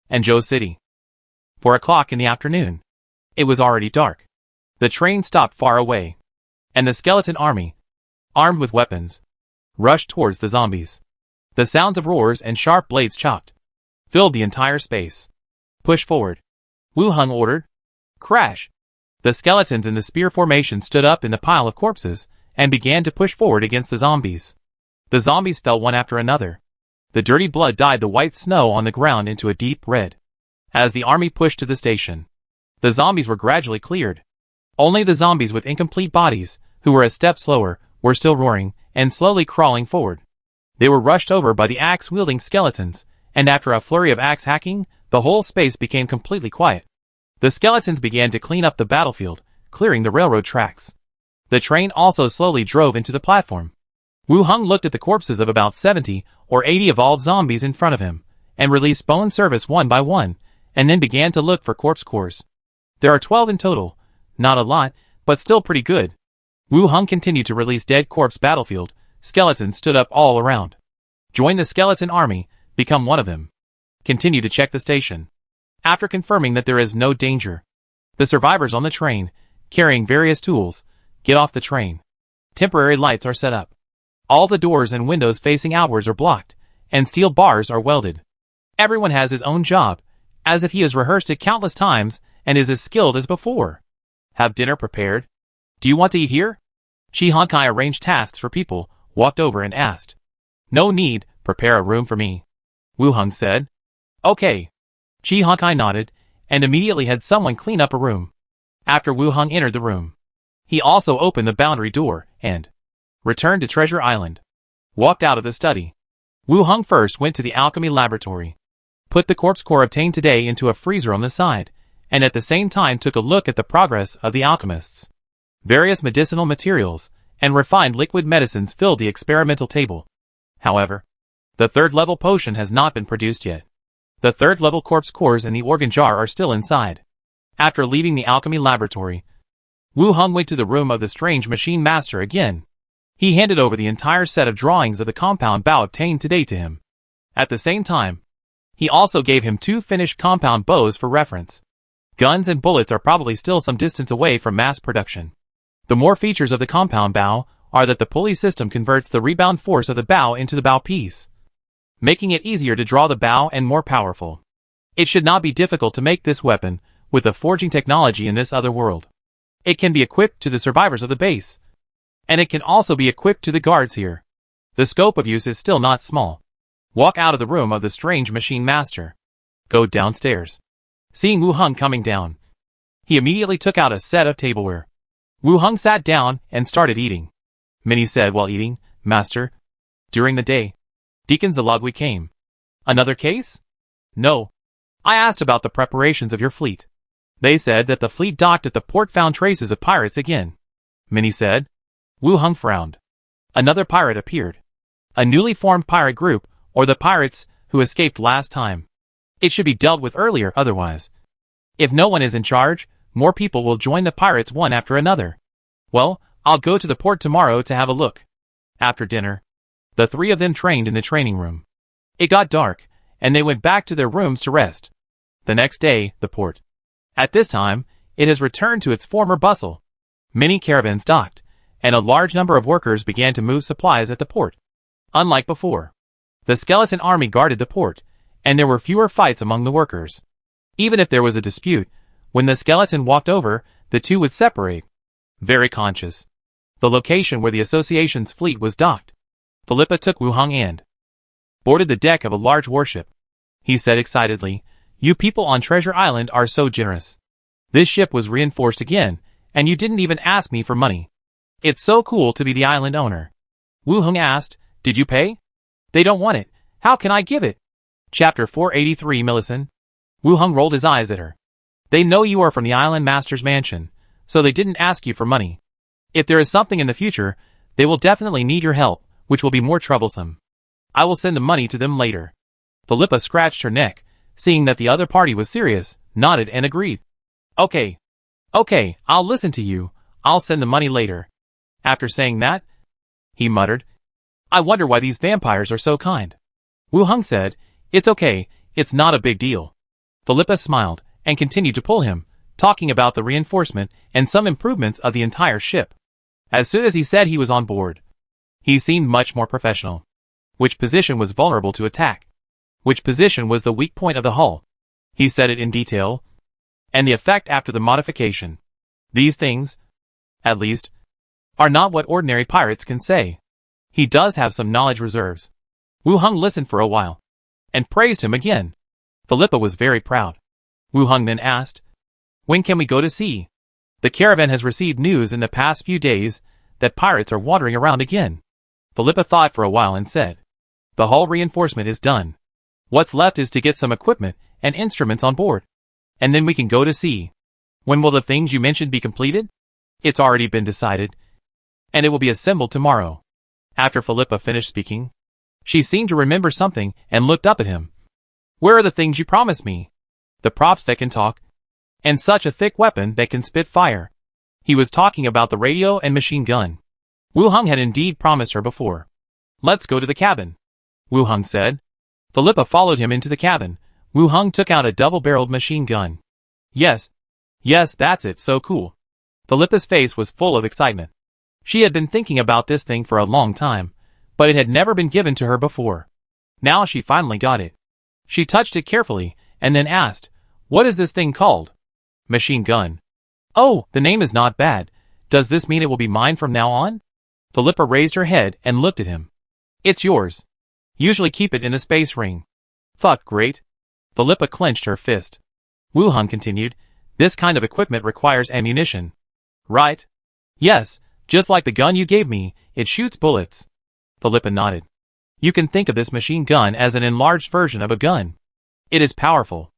Anzhou City. 4 o'clock in the afternoon. It was already dark. The train stopped far away, and the skeleton army, armed with weapons, rushed towards the zombies. The sounds of roars and sharp blades chopped filled the entire space. Push forward, Wu Hung ordered. Crash! The skeletons in the spear formation stood up in the pile of corpses and began to push forward against the zombies. The zombies fell one after another. The dirty blood dyed the white snow on the ground into a deep red. As the army pushed to the station, the zombies were gradually cleared. Only the zombies with incomplete bodies, who were a step slower, were still roaring and slowly crawling forward. They were rushed over by the axe-wielding skeletons, and after a flurry of axe hacking, the whole space became completely quiet. The skeletons began to clean up the battlefield, clearing the railroad tracks. The train also slowly drove into the platform. Wu Hung looked at the corpses of about 70 or 80 evolved zombies in front of him, and released bone service one by one, and then began to look for corpse cores. There are 12 in total, Not a lot, but still pretty good. Wu Hung continued to release dead corpse battlefield. Skeletons stood up all around. Join the skeleton army, become one of them. Continue to check the station. After confirming that there is no danger, the survivors on the train, carrying various tools, get off the train. Temporary lights are set up. All the doors and windows facing outwards are blocked, and steel bars are welded. Everyone has his own job, as if he has rehearsed it countless times and is as skilled as before. Have dinner prepared? Do you want to eat here? Chi Honkai arranged tasks for people, walked over and asked. No need, prepare a room for me. Wu Hung said. Okay. Chi Honkai nodded, and immediately had someone clean up a room. After Wu Hung entered the room, he also opened the boundary door, and returned to Treasure Island. Walked out of the study. Wu Hung first went to the alchemy laboratory. Put the corpse core obtained today into a freezer on the side, and at the same time took a look at the progress of the alchemists. Various medicinal materials and refined liquid medicines filled the experimental table. However, the third-level potion has not been produced yet. The third-level corpse cores in the organ jar are still inside. After leaving the alchemy laboratory, Wu Hung went to the room of the strange machine master again. He handed over the entire set of drawings of the compound bow obtained today to him. At the same time, he also gave him 2 finished compound bows for reference. Guns and bullets are probably still some distance away from mass production. The more features of the compound bow are that the pulley system converts the rebound force of the bow into the bow piece, making it easier to draw the bow and more powerful. It should not be difficult to make this weapon with the forging technology in this other world. It can be equipped to the survivors of the base, and it can also be equipped to the guards here. The scope of use is still not small. Walk out of the room of the strange machine master. Go downstairs. Seeing Wu Hung coming down, he immediately took out a set of tableware. Wu Hung sat down and started eating. Minnie said while eating, Master, during the day, Deacon Zalogwi came. Another case? No. I asked about the preparations of your fleet. They said that the fleet docked at the port found traces of pirates again. Minnie said. Wu Hung frowned. Another pirate appeared. A newly formed pirate group, or the pirates who escaped last time. It should be dealt with earlier otherwise. If no one is in charge, more people will join the pirates one after another. Well, I'll go to the port tomorrow to have a look. After dinner, the 3 of them trained in the training room. It got dark, and they went back to their rooms to rest. The next day, the port. At this time, it has returned to its former bustle. Many caravans docked, and a large number of workers began to move supplies at the port. Unlike before, the skeleton army guarded the port, and there were fewer fights among the workers. Even if there was a dispute, when the skeleton walked over, the two would separate. Very conscious. The location where the association's fleet was docked. Philippa took Wu Hung and boarded the deck of a large warship. He said excitedly, You people on Treasure Island are so generous. This ship was reinforced again, and you didn't even ask me for money. It's so cool to be the island owner. Wu Hung asked, Did you pay? They don't want it. How can I give it? Chapter 483 Millicent. Wu Hung rolled his eyes at her. They know you are from the island master's mansion, so they didn't ask you for money. If there is something in the future, they will definitely need your help, which will be more troublesome. I will send the money to them later. Philippa scratched her neck, seeing that the other party was serious, nodded and agreed. Okay, I'll listen to you. I'll send the money later. After saying that, he muttered, I wonder why these vampires are so kind. Wu Hung said, It's okay, it's not a big deal. Philippa smiled, and continued to pull him, talking about the reinforcement and some improvements of the entire ship. As soon as he said he was on board, he seemed much more professional. Which position was vulnerable to attack? Which position was the weak point of the hull? He said it in detail. And the effect after the modification. These things, at least, are not what ordinary pirates can say. He does have some knowledge reserves. Wu Hung listened for a while, and praised him again. Philippa was very proud. Wu Hung then asked, When can we go to sea? The caravan has received news in the past few days that pirates are wandering around again. Philippa thought for a while and said, The hull reinforcement is done. What's left is to get some equipment and instruments on board. And then we can go to sea. When will the things you mentioned be completed? It's already been decided. And it will be assembled tomorrow. After Philippa finished speaking, she seemed to remember something and looked up at him. Where are the things you promised me? The props that can talk, and such a thick weapon that can spit fire. He was talking about the radio and machine gun. Wu Hung had indeed promised her before. Let's go to the cabin, Wu Hung said. Philippa followed him into the cabin. Wu Hung took out a double-barreled machine gun. Yes, that's it, so cool. Philippa's face was full of excitement. She had been thinking about this thing for a long time, but it had never been given to her before. Now she finally got it. She touched it carefully, and then asked, "What is this thing called?" Machine gun. Oh, the name is not bad. Does this mean it will be mine from now on? Philippa raised her head and looked at him. It's yours. Usually keep it in a space ring. Fuck, great. Philippa clenched her fist. Wu Hung continued, this kind of equipment requires ammunition. Right? Yes, just like the gun you gave me, it shoots bullets. Philippa nodded. You can think of this machine gun as an enlarged version of a gun. It is powerful.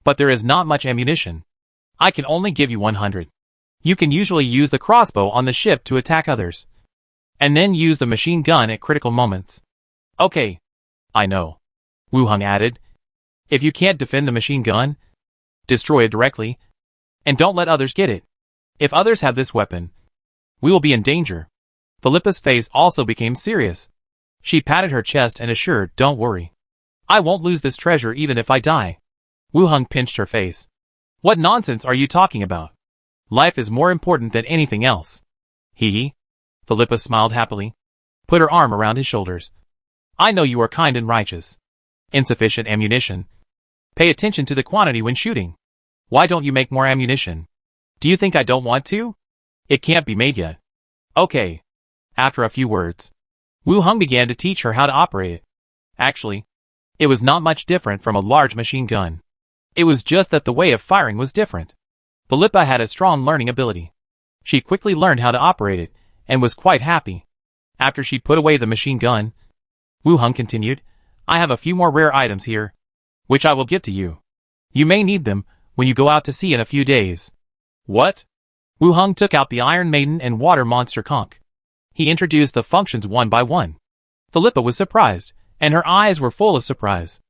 But there is not much ammunition. I can only give you 100. You can usually use the crossbow on the ship to attack others. And then use the machine gun at critical moments. Okay. I know. Wu Hung added. If you can't defend the machine gun, destroy it directly. And don't let others get it. If others have this weapon, we will be in danger. Philippa's face also became serious. She patted her chest and assured, don't worry. I won't lose this treasure even if I die. Wu Hung pinched her face. What nonsense are you talking about? Life is more important than anything else. Hee hee. Philippa smiled happily. Put her arm around his shoulders. I know you are kind and righteous. Insufficient ammunition. Pay attention to the quantity when shooting. Why don't you make more ammunition? Do you think I don't want to? It can't be made yet. Okay. After a few words, Wu Hung began to teach her how to operate it. Actually, it was not much different from a large machine gun. It was just that the way of firing was different. Philippa had a strong learning ability. She quickly learned how to operate it, and was quite happy. After she put away the machine gun, Wu Hung continued, I have a few more rare items here, which I will give to you. You may need them when you go out to sea in a few days. What? Wu Hung took out the Iron Maiden and Water Monster conch. He introduced the functions one by one. Philippa was surprised, and her eyes were full of surprise.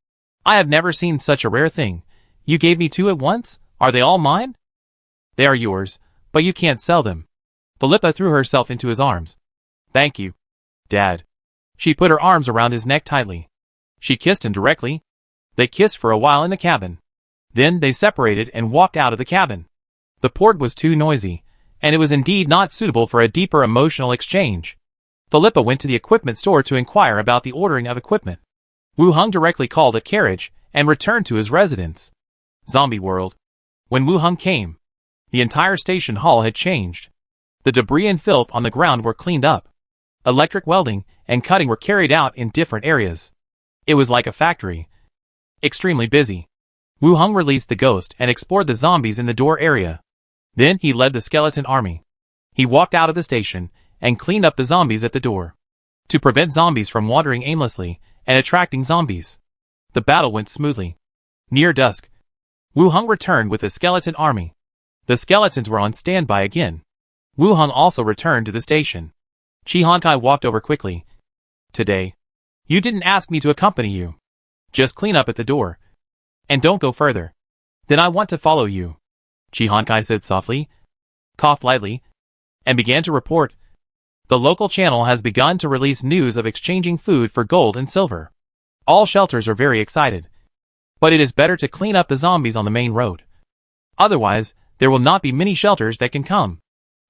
I have never seen such a rare thing. You gave me two at once? Are they all mine? They are yours, but you can't sell them. Philippa threw herself into his arms. Thank you, Dad. She put her arms around his neck tightly. She kissed him directly. They kissed for a while in the cabin. Then they separated and walked out of the cabin. The port was too noisy, and it was indeed not suitable for a deeper emotional exchange. Philippa went to the equipment store to inquire about the ordering of equipment. Wu Hung directly called a carriage and returned to his residence. Zombie world. When Wu Hung came, the entire station hall had changed. The debris and filth on the ground were cleaned up. Electric welding and cutting were carried out in different areas. It was like a factory. Extremely busy. Wu Hung released the ghost and explored the zombies in the door area. Then he led the skeleton army. He walked out of the station and cleaned up the zombies at the door, to prevent zombies from wandering aimlessly and attracting zombies. The battle went smoothly. Near dusk, Wu Hung returned with the skeleton army. The skeletons were on standby again. Wu Hung also returned to the station. Chi Honkai walked over quickly. Today, you didn't ask me to accompany you. Just clean up at the door. And don't go further. Then I want to follow you. Chi Honkai said softly, coughed lightly, and began to report. The local channel has begun to release news of exchanging food for gold and silver. All shelters are very excited. But it is better to clean up the zombies on the main road. Otherwise, there will not be many shelters that can come.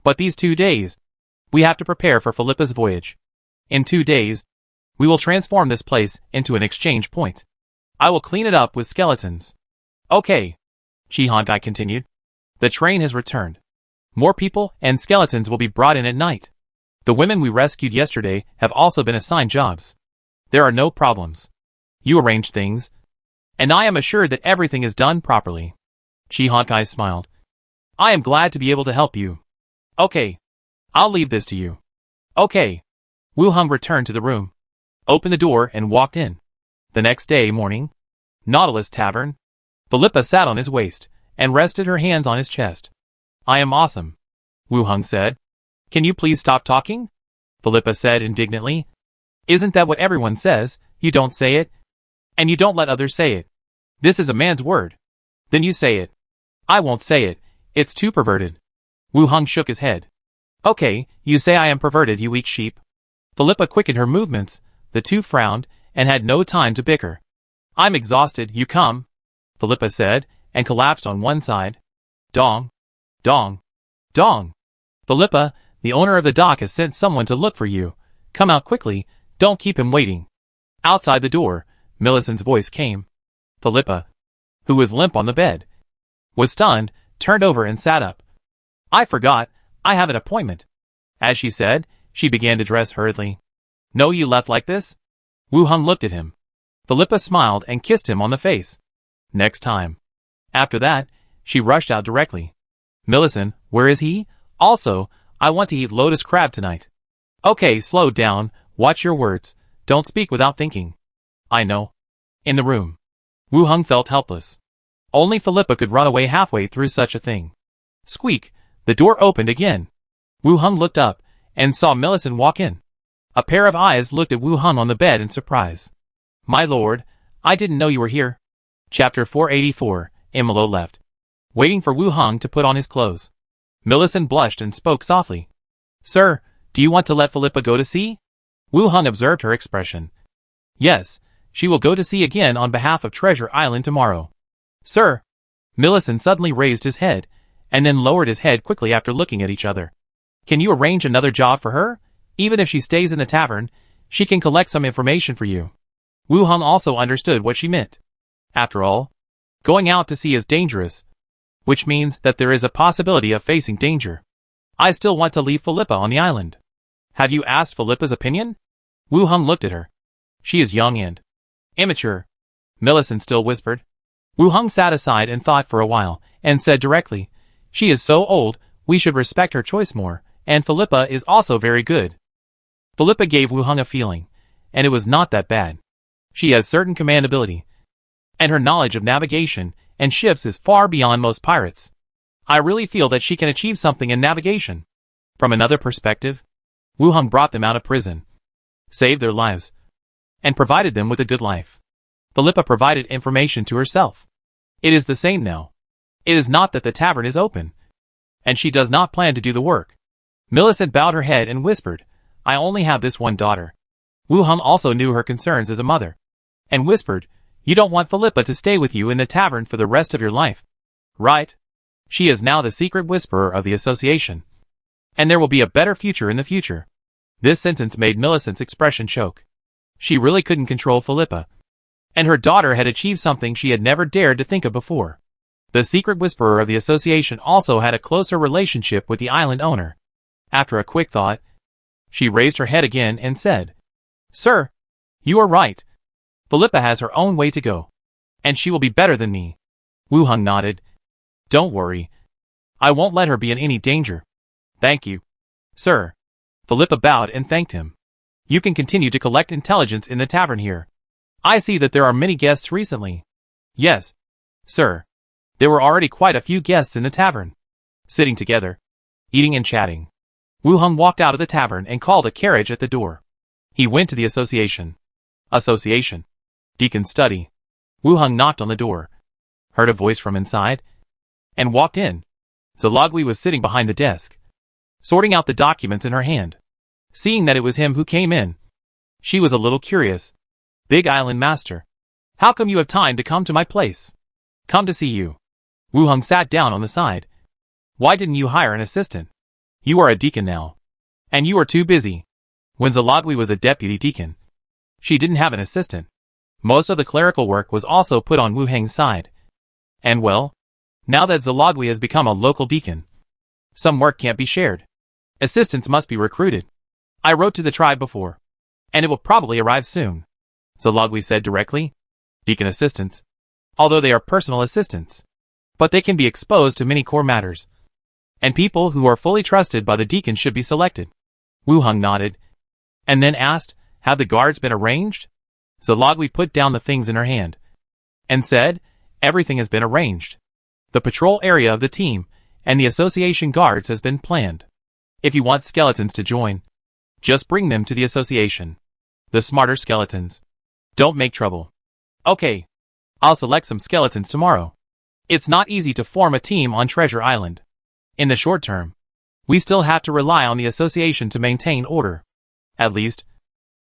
But these 2 days, we have to prepare for Philippa's voyage. In 2 days, we will transform this place into an exchange point. I will clean it up with skeletons. Okay, Chi Honkai continued. The train has returned. More people and skeletons will be brought in at night. The women we rescued yesterday have also been assigned jobs. There are no problems. You arrange things, and I am assured that everything is done properly. Chi Honkai smiled. I am glad to be able to help you. Okay. I'll leave this to you. Okay. Wu Hung returned to the room, opened the door and walked in. The next day morning, Nautilus Tavern. Philippa sat on his waist and rested her hands on his chest. I am awesome, Wu Hung said. Can you please stop talking? Philippa said indignantly. Isn't that what everyone says? You don't say it, and you don't let others say it. This is a man's word. Then you say it. I won't say it. It's too perverted. Wu Hong shook his head. Okay, you say I am perverted, you weak sheep. Philippa quickened her movements, the two frowned, and had no time to bicker. I'm exhausted, you come, Philippa said, and collapsed on one side. Dong. Dong. Dong. Philippa, the owner of the dock has sent someone to look for you. Come out quickly, don't keep him waiting. Outside the door, Millicent's voice came. Philippa, who was limp on the bed, was stunned, turned over and sat up. I forgot, I have an appointment. As she said, she began to dress hurriedly. No, you left like this? Wu Hong looked at him. Philippa smiled and kissed him on the face. Next time. After that, she rushed out directly. Millicent, where is he? Also, I want to eat lotus crab tonight. Okay, slow down, watch your words, don't speak without thinking. I know. In the room. Wu Hong felt helpless. Only Philippa could run away halfway through such a thing. Squeak, the door opened again. Wu Hong looked up, and saw Millicent walk in. A pair of eyes looked at Wu Hong on the bed in surprise. My lord, I didn't know you were here. Chapter 484, Imolo left. Waiting for Wu Hong to put on his clothes. Millicent blushed and spoke softly. Sir, do you want to let Philippa go to sea? Wu Hong observed her expression. Yes, she will go to sea again on behalf of Treasure Island tomorrow. Sir. Millicent suddenly raised his head, and then lowered his head quickly after looking at each other. Can you arrange another job for her? Even if she stays in the tavern, she can collect some information for you. Wu Hong also understood what she meant. After all, going out to sea is dangerous, which means that there is a possibility of facing danger. I still want to leave Philippa on the island. Have you asked Philippa's opinion? Wu Hong looked at her. She is young and immature. Millicent still whispered. Wu Hong sat aside and thought for a while, and said directly, she is so old, we should respect her choice more, and Philippa is also very good. Philippa gave Wu Hong a feeling, and it was not that bad. She has certain command ability, and her knowledge of navigation and ships is far beyond most pirates. I really feel that she can achieve something in navigation. From another perspective, Wu Hong brought them out of prison, saved their lives, and provided them with a good life. Philippa provided information to herself. It is the same now. It is not that the tavern is open, and she does not plan to do the work. Millicent bowed her head and whispered, I only have this one daughter. Wu Hong also knew her concerns as a mother, and whispered, you don't want Philippa to stay with you in the tavern for the rest of your life. Right? She is now the secret whisperer of the association, and there will be a better future in the future. This sentence made Millicent's expression choke. She really couldn't control Philippa, and her daughter had achieved something she had never dared to think of before. The secret whisperer of the association also had a closer relationship with the island owner. After a quick thought, she raised her head again and said, Sir, you are right. Philippa has her own way to go, and she will be better than me. Wu Hong nodded. Don't worry. I won't let her be in any danger. Thank you, sir. Philippa bowed and thanked him. You can continue to collect intelligence in the tavern here. I see that there are many guests recently. Yes, sir. There were already quite a few guests in the tavern, sitting together, eating and chatting. Wu Hong walked out of the tavern and called a carriage at the door. He went to the association. Association. Deacon's study. Wu Hong knocked on the door, heard a voice from inside, and walked in. Zalogui was sitting behind the desk, sorting out the documents in her hand. Seeing that it was him who came in, she was a little curious. Big Island Master, how come you have time to come to my place? Come to see you. Wu Hong sat down on the side. Why didn't you hire an assistant? You are a deacon now, and you are too busy. When Zalogui was a deputy deacon, she didn't have an assistant. Most of the clerical work was also put on Wu Heng's side. And well, now that Zalogui has become a local deacon, some work can't be shared. Assistants must be recruited. I wrote to the tribe before, and it will probably arrive soon. Zalogui said directly. Deacon assistants, although they are personal assistants, but they can be exposed to many core matters, and people who are fully trusted by the deacon should be selected. Wu Hong nodded, and then asked, have the guards been arranged? Zalogui put down the things in her hand, and said, everything has been arranged. The patrol area of the team, and the association guards has been planned. If you want skeletons to join, just bring them to the association. The smarter skeletons don't make trouble. Okay, I'll select some skeletons tomorrow. It's not easy to form a team on Treasure Island. In the short term, We still have to rely on the association to maintain order. At least,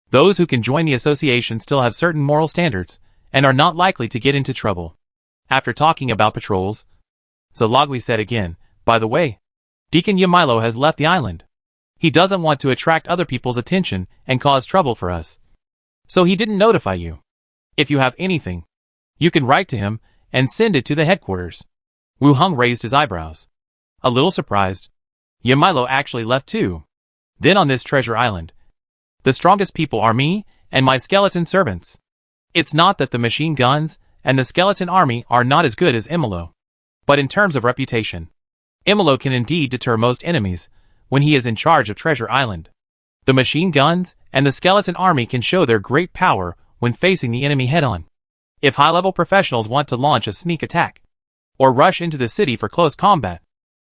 those who can join the association still have certain moral standards, and are not likely to get into trouble. After talking about patrols, Zalagwi said again, by the way, Deacon Yamilo has left the island. He doesn't want to attract other people's attention and cause trouble for us. So he didn't notify you. If you have anything, you can write to him and send it to the headquarters. Wu Heng raised his eyebrows. A little surprised. Yamilo actually left too. Then on this treasure island, the strongest people are me and my skeleton servants. It's not that the machine guns and the skeleton army are not as good as Imolo. But in terms of reputation, Imolo can indeed deter most enemies when he is in charge of Treasure Island. The machine guns and the skeleton army can show their great power when facing the enemy head-on. If high-level professionals want to launch a sneak attack, or rush into the city for close combat,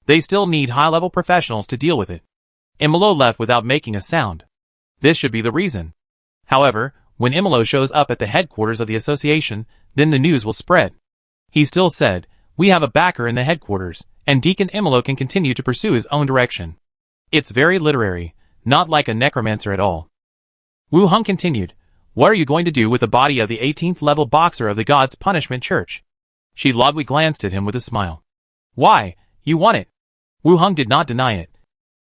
they still need high-level professionals to deal with it. Imolo left without making a sound. This should be the reason. However, when Imolo shows up at the headquarters of the association, then the news will spread. He still said, we have a backer in the headquarters, and Deacon Imolo can continue to pursue his own direction. It's very literary, not like a necromancer at all. Wu Heng continued, what are you going to do with the body of the 18th level boxer of the God's Punishment Church? Zalagwi glanced at him with a smile. Why, you want it? Wu Heng did not deny it.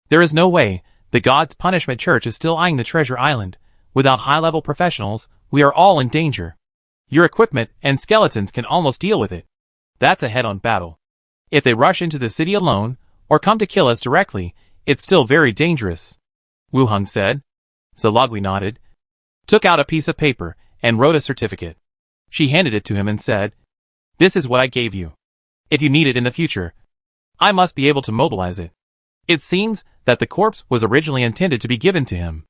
There is no way, the God's Punishment Church is still eyeing the treasure island. Without high-level professionals, we are all in danger. Your equipment and skeletons can almost deal with it. That's a head-on battle. If they rush into the city alone, or come to kill us directly, it's still very dangerous. Wu Heng said. Zalagwi nodded, took out a piece of paper, and wrote a certificate. She handed it to him and said, this is what I gave you. If you need it in the future, I must be able to mobilize it. It seems that the corpse was originally intended to be given to him.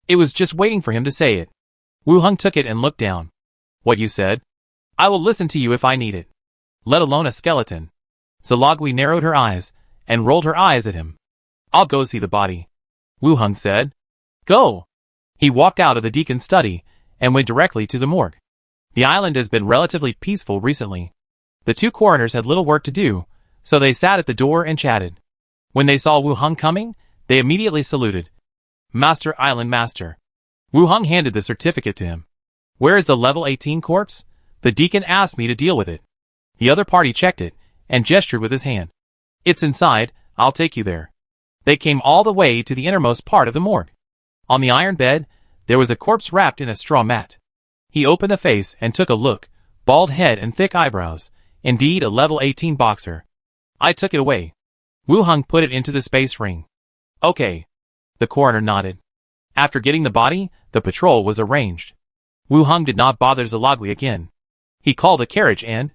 It was just waiting for him to say it. Wu Heng took it and looked down. What you said? I will listen to you if I need it. Let alone a skeleton. Zalagwi narrowed her eyes, and rolled her eyes at him. I'll go see the body. Wu Heng said. Go. He walked out of the deacon's study, and went directly to the morgue. The island has been relatively peaceful recently. The two coroners had little work to do, so they sat at the door and chatted. When they saw Wu Heng coming, they immediately saluted. Master Island Master. Wu Heng handed the certificate to him. Where is the level 18 corpse? The deacon asked me to deal with it. The other party checked it, and gestured with his hand. It's inside, I'll take you there. They came all the way to the innermost part of the morgue. On the iron bed, there was a corpse wrapped in a straw mat. He opened the face and took a look, bald head and thick eyebrows, indeed a level 18 boxer. I took it away. Wu Heng put it into the space ring. Okay. The coroner nodded. After getting the body, the patrol was arranged. Wu Heng did not bother Zalagwi again. He called a carriage and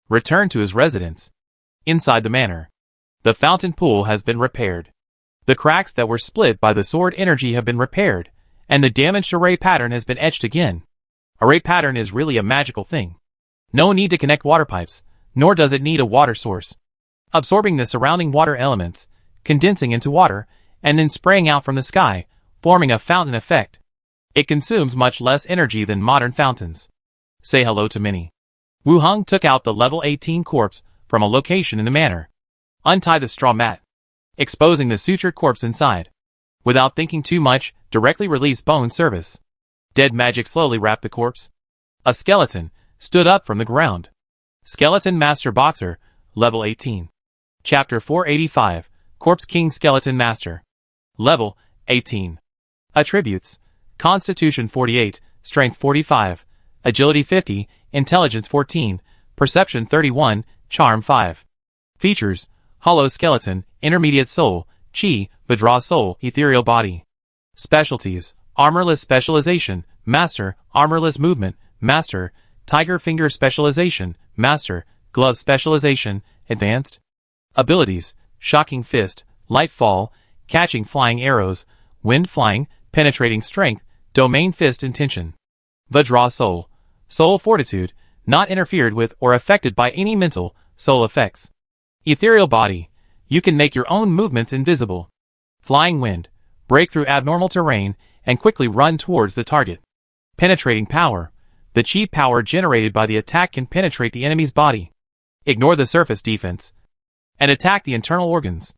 returned to his residence. Inside the manor, the fountain pool has been repaired. The cracks that were split by the sword energy have been repaired, and the damaged array pattern has been etched again. Array pattern is really a magical thing. No need to connect water pipes, nor does it need a water source. Absorbing the surrounding water elements, condensing into water, and then spraying out from the sky, forming a fountain effect. It consumes much less energy than modern fountains. Say hello to Minnie. Wu Heng took out the level 18 corpse from a location in the manor. Untie the straw mat, exposing the sutured corpse inside. Without thinking too much, directly release bone service. Dead magic slowly wrapped the corpse. A skeleton stood up from the ground. Skeleton Master Boxer, level 18. Chapter 485, Corpse King Skeleton Master. Level 18. Attributes: Constitution 48, Strength 45, Agility 50, Intelligence 14, Perception 31, Charm 5. Features: Hollow Skeleton, Intermediate Soul, Chi, Vidra Soul, Ethereal Body. Specialties: Armorless Specialization, Master, Armorless Movement, Master, Tiger Finger Specialization, Master, Glove Specialization, Advanced. Abilities: Shocking Fist, Light Fall, Catching Flying Arrows, Wind Flying, Penetrating Strength, Domain Fist Intention. Vidra Soul, Soul Fortitude, not interfered with or affected by any mental, soul effects. Ethereal Body, you can make your own movements invisible. Flying Wind, break through abnormal terrain, and quickly run towards the target. Penetrating Power, the chi power generated by the attack can penetrate the enemy's body. Ignore the surface defense, and attack the internal organs.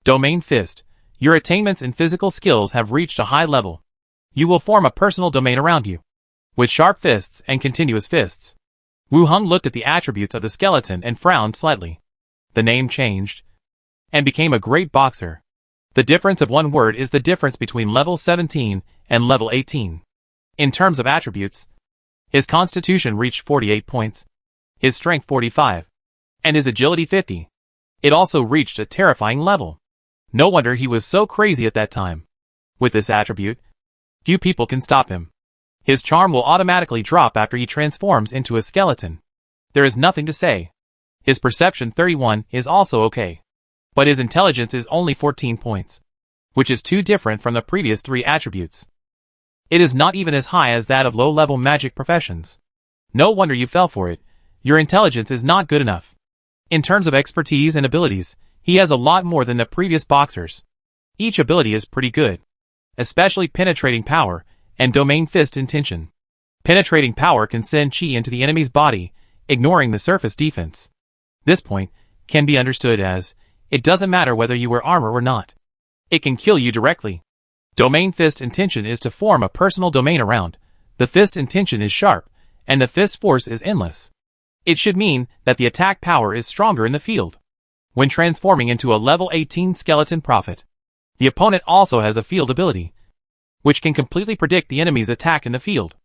Domain Fist, Your attainments and physical skills have reached a high level. You will form a personal domain around you, with sharp fists and continuous fists. Wu Hong looked at the attributes of the skeleton and frowned slightly. The name changed, and became a great boxer. The difference of one word is the difference between level 17 and level 18. In terms of attributes, his constitution reached 48 points, his strength 45, and his agility 50. It also reached a terrifying level. No wonder he was so crazy at that time. With this attribute, few people can stop him. His charm will automatically drop after he transforms into a skeleton. There is nothing to say. His perception 31 is also okay. But his intelligence is only 14 points, which is too different from the previous 3 attributes. It is not even as high as that of low-level magic professions. No wonder you fell for it. Your intelligence is not good enough. In terms of expertise and abilities, he has a lot more than the previous boxers. Each ability is pretty good, especially penetrating power and domain fist intention. Penetrating power can send chi into the enemy's body, ignoring the surface defense. This point can be understood as, it doesn't matter whether you wear armor or not. It can kill you directly. Domain fist intention is to form a personal domain around. The fist intention is sharp, and the fist force is endless. It should mean that the attack power is stronger in the field. When transforming into a level 18 skeleton prophet, the opponent also has a field ability, which can completely predict the enemy's attack in the field.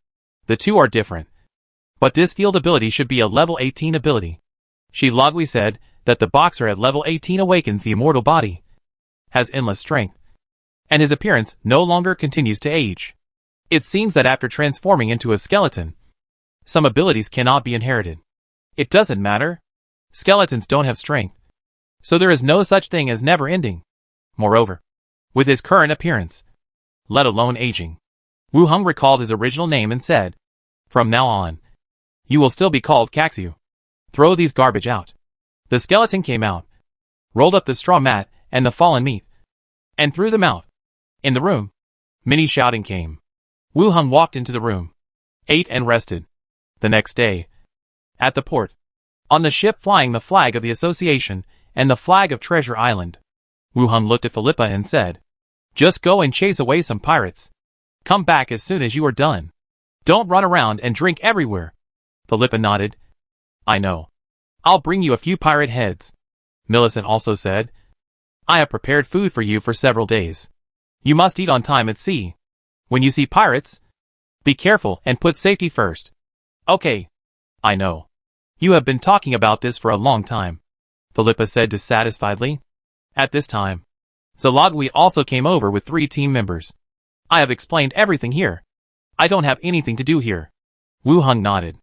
The two are different, but this field ability should be a level 18 ability. Shilagui said that the boxer at level 18 awakens the immortal body, has endless strength, and his appearance no longer continues to age. It seems that after transforming into a skeleton, some abilities cannot be inherited. It doesn't matter. Skeletons don't have strength, so there is no such thing as never ending. Moreover, with his current appearance, let alone aging, Wu Hong recalled his original name and said, "From now on, you will still be called Kaxu. Throw these garbage out." The skeleton came out, rolled up the straw mat and the fallen meat, and threw them out. In the room, many shouting came. Wu Hong walked into the room, ate and rested. The next day, at the port, on the ship flying the flag of the Association and the flag of Treasure Island, Wu Hong looked at Philippa and said, "Just go and chase away some pirates. Come back as soon as you are done. Don't run around and drink everywhere." Philippa nodded. "I know. I'll bring you a few pirate heads." Millicent also said, "I have prepared food for you for several days. You must eat on time at sea. When you see pirates, be careful and put safety first." "Okay. I know. You have been talking about this for a long time," Philippa said dissatisfiedly. At this time, Zalagui also came over with 3 team members. "I have explained everything here. I don't have anything to do here." Wu Hong nodded.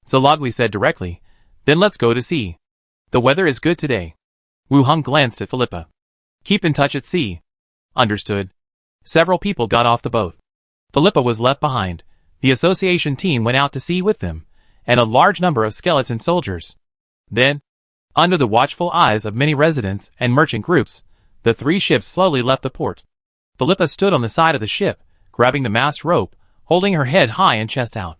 Zalagui said directly, "Then let's go to sea. The weather is good today." Wu Hong glanced at Philippa. "Keep in touch at sea." "Understood." Several people got off the boat. Philippa was left behind. The association team went out to sea with them, and a large number of skeleton soldiers. Then, under the watchful eyes of many residents and merchant groups, the 3 ships slowly left the port. Philippa stood on the side of the ship, grabbing the mast rope, holding her head high and chest out,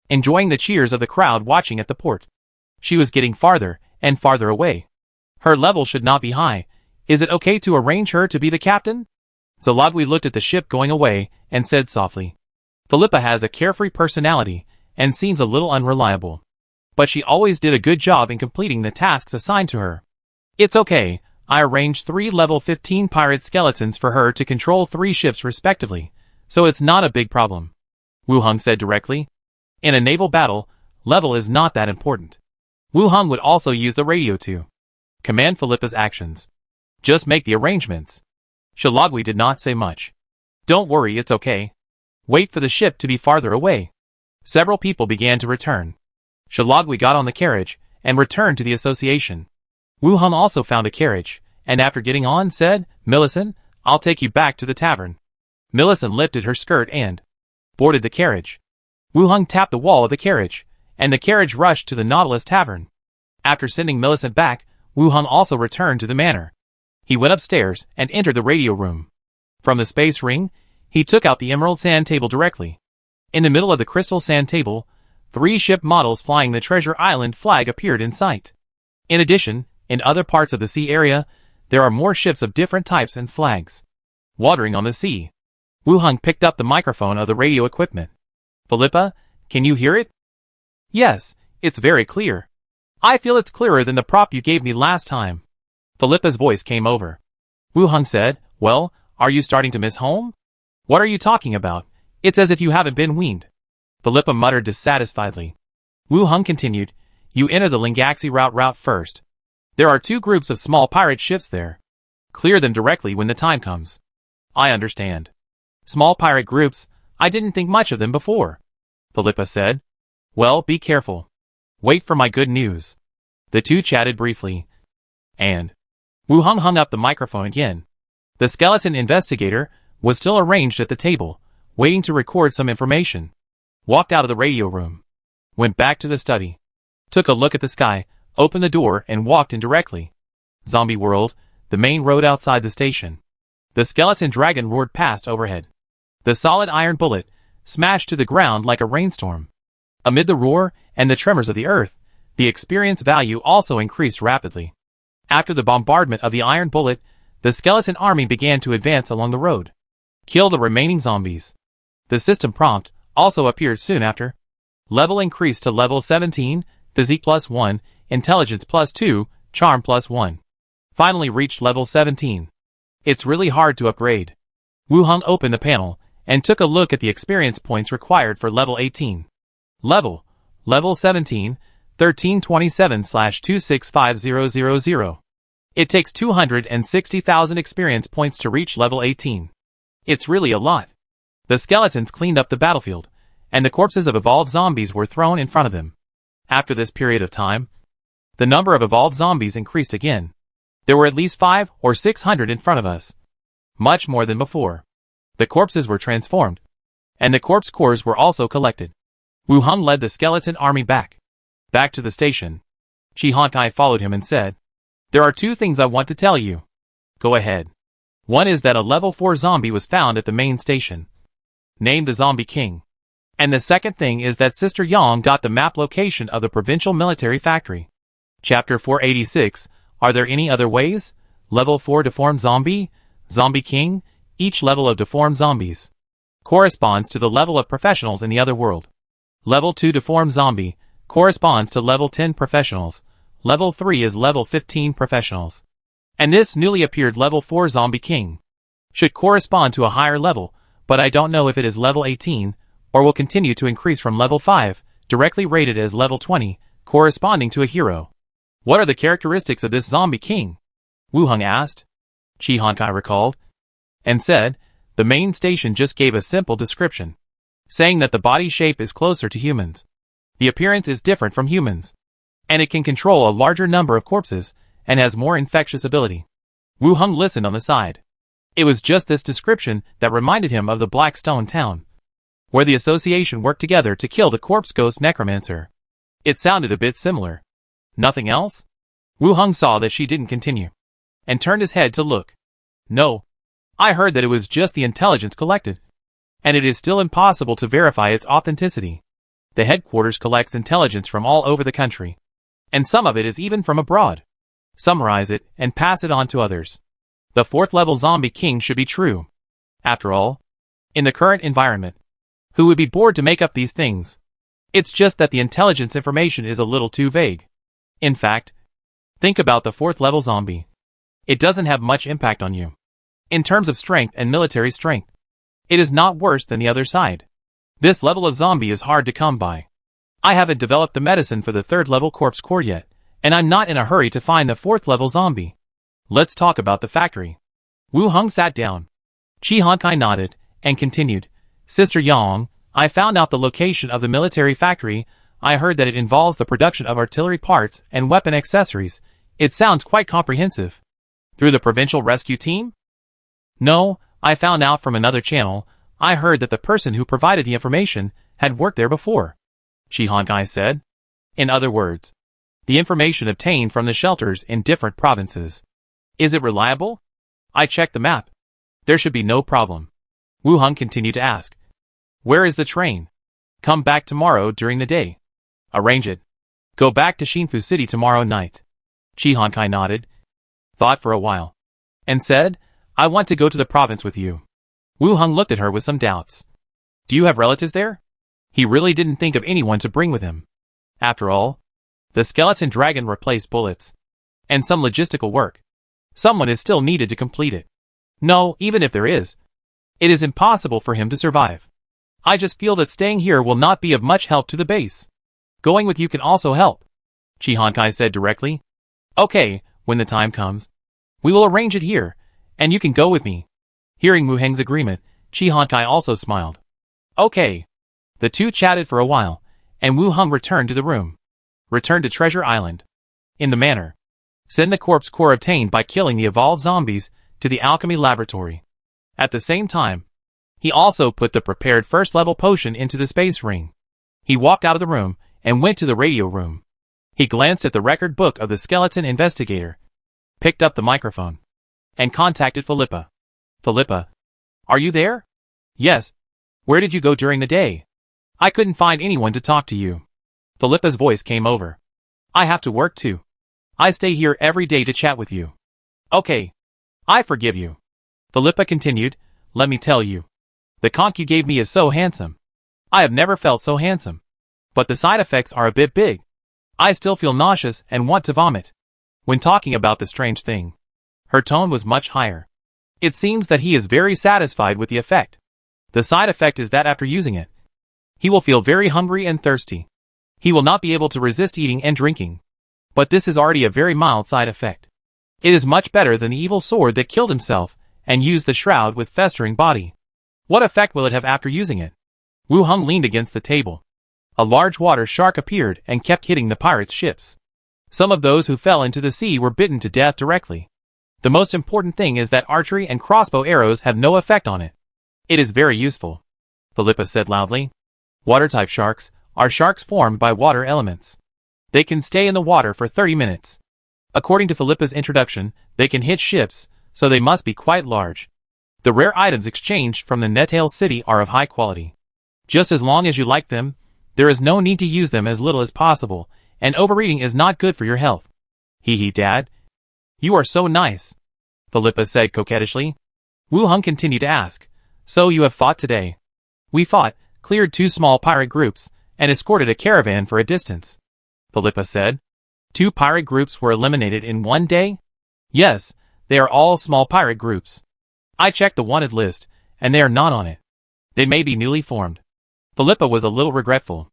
enjoying the cheers of the crowd watching at the port. She was getting farther and farther away. Her level should not be high. Is it okay to arrange her to be the captain? Zalagui looked at the ship going away and said softly, "Philippa has a carefree personality and seems a little unreliable. But she always did a good job in completing the tasks assigned to her. It's okay. I arranged 3 level 15 pirate skeletons for her to control 3 ships respectively, so it's not a big problem," Wu Hong said directly. In a naval battle, level is not that important. Wu Hong would also use the radio to command Philippa's actions. Just make the arrangements. Shilagui did not say much. "Don't worry, it's okay. Wait for the ship to be farther away." Several people began to return. Shilagui got on the carriage and returned to the association. Wu Hong also found a carriage, and after getting on said, "Millicent, I'll take you back to the tavern." Millicent lifted her skirt and boarded the carriage. Wu Hong tapped the wall of the carriage, and the carriage rushed to the Nautilus Tavern. After sending Millicent back, Wu Hong also returned to the manor. He went upstairs and entered the radio room. From the space ring, he took out the emerald sand table directly. In the middle of the crystal sand table, 3 ship models flying the Treasure Island flag appeared in sight. In addition, in other parts of the sea area, there are more ships of different types and flags. Watering on the sea. Wu Hung picked up the microphone of the radio equipment. Philippa, can you hear it? Yes, it's very clear. I feel it's clearer than the prop you gave me last time. Philippa's voice came over. Wu Hung said, well, are you starting to miss home? What are you talking about? It's as if you haven't been weaned. Philippa muttered dissatisfiedly. Wu Hung continued, you enter the Lingaxi route first. There are 2 groups of small pirate ships there. Clear them directly when the time comes. I understand. Small pirate groups, I didn't think much of them before. Philippa said. Well, be careful. Wait for my good news. The 2 chatted briefly. And Wu Hung hung up the microphone again. The skeleton investigator was still arranged at the table, waiting to record some information. Walked out of the radio room. Went back to the study. Took a look at the sky, opened the door and walked in directly. Zombie world, the main road outside the station. The skeleton dragon roared past overhead. The solid iron bullet smashed to the ground like a rainstorm. Amid the roar and the tremors of the earth, the experience value also increased rapidly. After the bombardment of the iron bullet, the skeleton army began to advance along the road. Kill the remaining zombies. The system prompt also appeared soon after. Level increased to level 17, physique +1, intelligence +2, charm +1. Finally reached level 17. It's really hard to upgrade. Wu Hung opened the panel and took a look at the experience points required for level 18. Level 17, 1327/265000. It takes 260,000 experience points to reach level 18. It's really a lot. The skeletons cleaned up the battlefield, and the corpses of evolved zombies were thrown in front of them. After this period of time, the number of evolved zombies increased again. There were at least 500 or 600 in front of us. Much more than before. The corpses were transformed, and the corpse cores were also collected. Wu Hung led the skeleton army back to the station. Chi Honkai followed him and said, there are 2 things I want to tell you. Go ahead. One is that a level 4 zombie was found at the main station, named the Zombie King. And the second thing is that Sister Yang got the map location of the provincial military factory. Chapter 486, are there any other ways? Level 4 deformed zombie, Zombie King, each level of deformed zombies corresponds to the level of professionals in the other world. Level 2 deformed zombie corresponds to level 10 professionals. Level 3 is level 15 professionals. And this newly appeared level 4 Zombie King should correspond to a higher level, but I don't know if it is level 18, or will continue to increase from level 5, directly rated as level 20, corresponding to a hero. What are the characteristics of this Zombie King? Wu Hung asked. Chi Honkai recalled, and said, the main station just gave a simple description, saying that the body shape is closer to humans. The appearance is different from humans, and it can control a larger number of corpses, and has more infectious ability. Wu Hung listened on the side. It was just this description that reminded him of the Black Stone Town, where the association worked together to kill the corpse ghost Necromancer. It sounded a bit similar. Nothing else? Wu Hung saw that she didn't continue, and turned his head to look. No. I heard that it was just the intelligence collected, and it is still impossible to verify its authenticity. The headquarters collects intelligence from all over the country, and some of it is even from abroad. Summarize it and pass it on to others. The 4th level Zombie King should be true. After all, in the current environment, who would be bored to make up these things? It's just that the intelligence information is a little too vague. In fact, think about the 4th level zombie. It doesn't have much impact on you. In terms of strength and military strength, it is not worse than the other side. This level of zombie is hard to come by. I haven't developed the medicine for the 3rd level corpse core yet, and I'm not in a hurry to find the 4th level zombie. Let's talk about the factory. Wu Hung sat down. Chi Honkai nodded, and continued, Sister Yang, I found out the location of the military factory. I heard that it involves the production of artillery parts and weapon accessories. It sounds quite comprehensive. Through the provincial rescue team? No, I found out from another channel. I heard that the person who provided the information had worked there before, Chi Honkai said. In other words, the information obtained from the shelters in different provinces. Is it reliable? I checked the map. There should be no problem. Wu Hung continued to ask. Where is the train? Come back tomorrow during the day. Arrange it. Go back to Shinfu City tomorrow night. Chi Honkai nodded, thought for a while, and said, I want to go to the province with you. Wu Heng looked at her with some doubts. Do you have relatives there? He really didn't think of anyone to bring with him. After all, the skeleton dragon replaced bullets. And some logistical work. Someone is still needed to complete it. No, even if there is, it is impossible for him to survive. I just feel that staying here will not be of much help to the base. Going with you can also help, Chi Hankai said directly. Okay, when the time comes, we will arrange it here, and you can go with me. Hearing Wu Heng's agreement, Chi Hankai also smiled. Okay. The two chatted for a while, and Wu Heng returned to the room. Returned to Treasure Island. In the manor. Send the corpse core obtained by killing the evolved zombies to the alchemy laboratory. At the same time, he also put the prepared first-level potion into the space ring. He walked out of the room and went to the radio room. He glanced at the record book of the skeleton investigator, picked up the microphone, and contacted Philippa. Philippa, are you there? Yes. Where did you go during the day? I couldn't find anyone to talk to you. Philippa's voice came over. I have to work too. I stay here every day to chat with you. Okay. I forgive you. Philippa continued, let me tell you. The conch you gave me is so handsome. I have never felt so handsome. But the side effects are a bit big. I still feel nauseous and want to vomit. When talking about the strange thing, her tone was much higher. It seems that he is very satisfied with the effect. The side effect is that after using it, he will feel very hungry and thirsty. He will not be able to resist eating and drinking. But this is already a very mild side effect. It is much better than the evil sword that killed himself and used the shroud with festering body. What effect will it have after using it? Wu Heng leaned against the table. A large water shark appeared and kept hitting the pirates' ships. Some of those who fell into the sea were bitten to death directly. The most important thing is that archery and crossbow arrows have no effect on it. It is very useful, Philippa said loudly. Water-type sharks are sharks formed by water elements. They can stay in the water for 30 minutes. According to Philippa's introduction, they can hit ships, so they must be quite large. The rare items exchanged from the Netail city are of high quality. Just as long as you like them, there is no need to use them as little as possible, and overeating is not good for your health. Hee hee, Dad. You are so nice, Philippa said coquettishly. Wu Heng continued to ask, so you have fought today? We fought, cleared 2 small pirate groups, and escorted a caravan for a distance, Philippa said. 2 pirate groups were eliminated in one day? Yes, they are all small pirate groups. I checked the wanted list, and they are not on it. They may be newly formed. Philippa was a little regretful.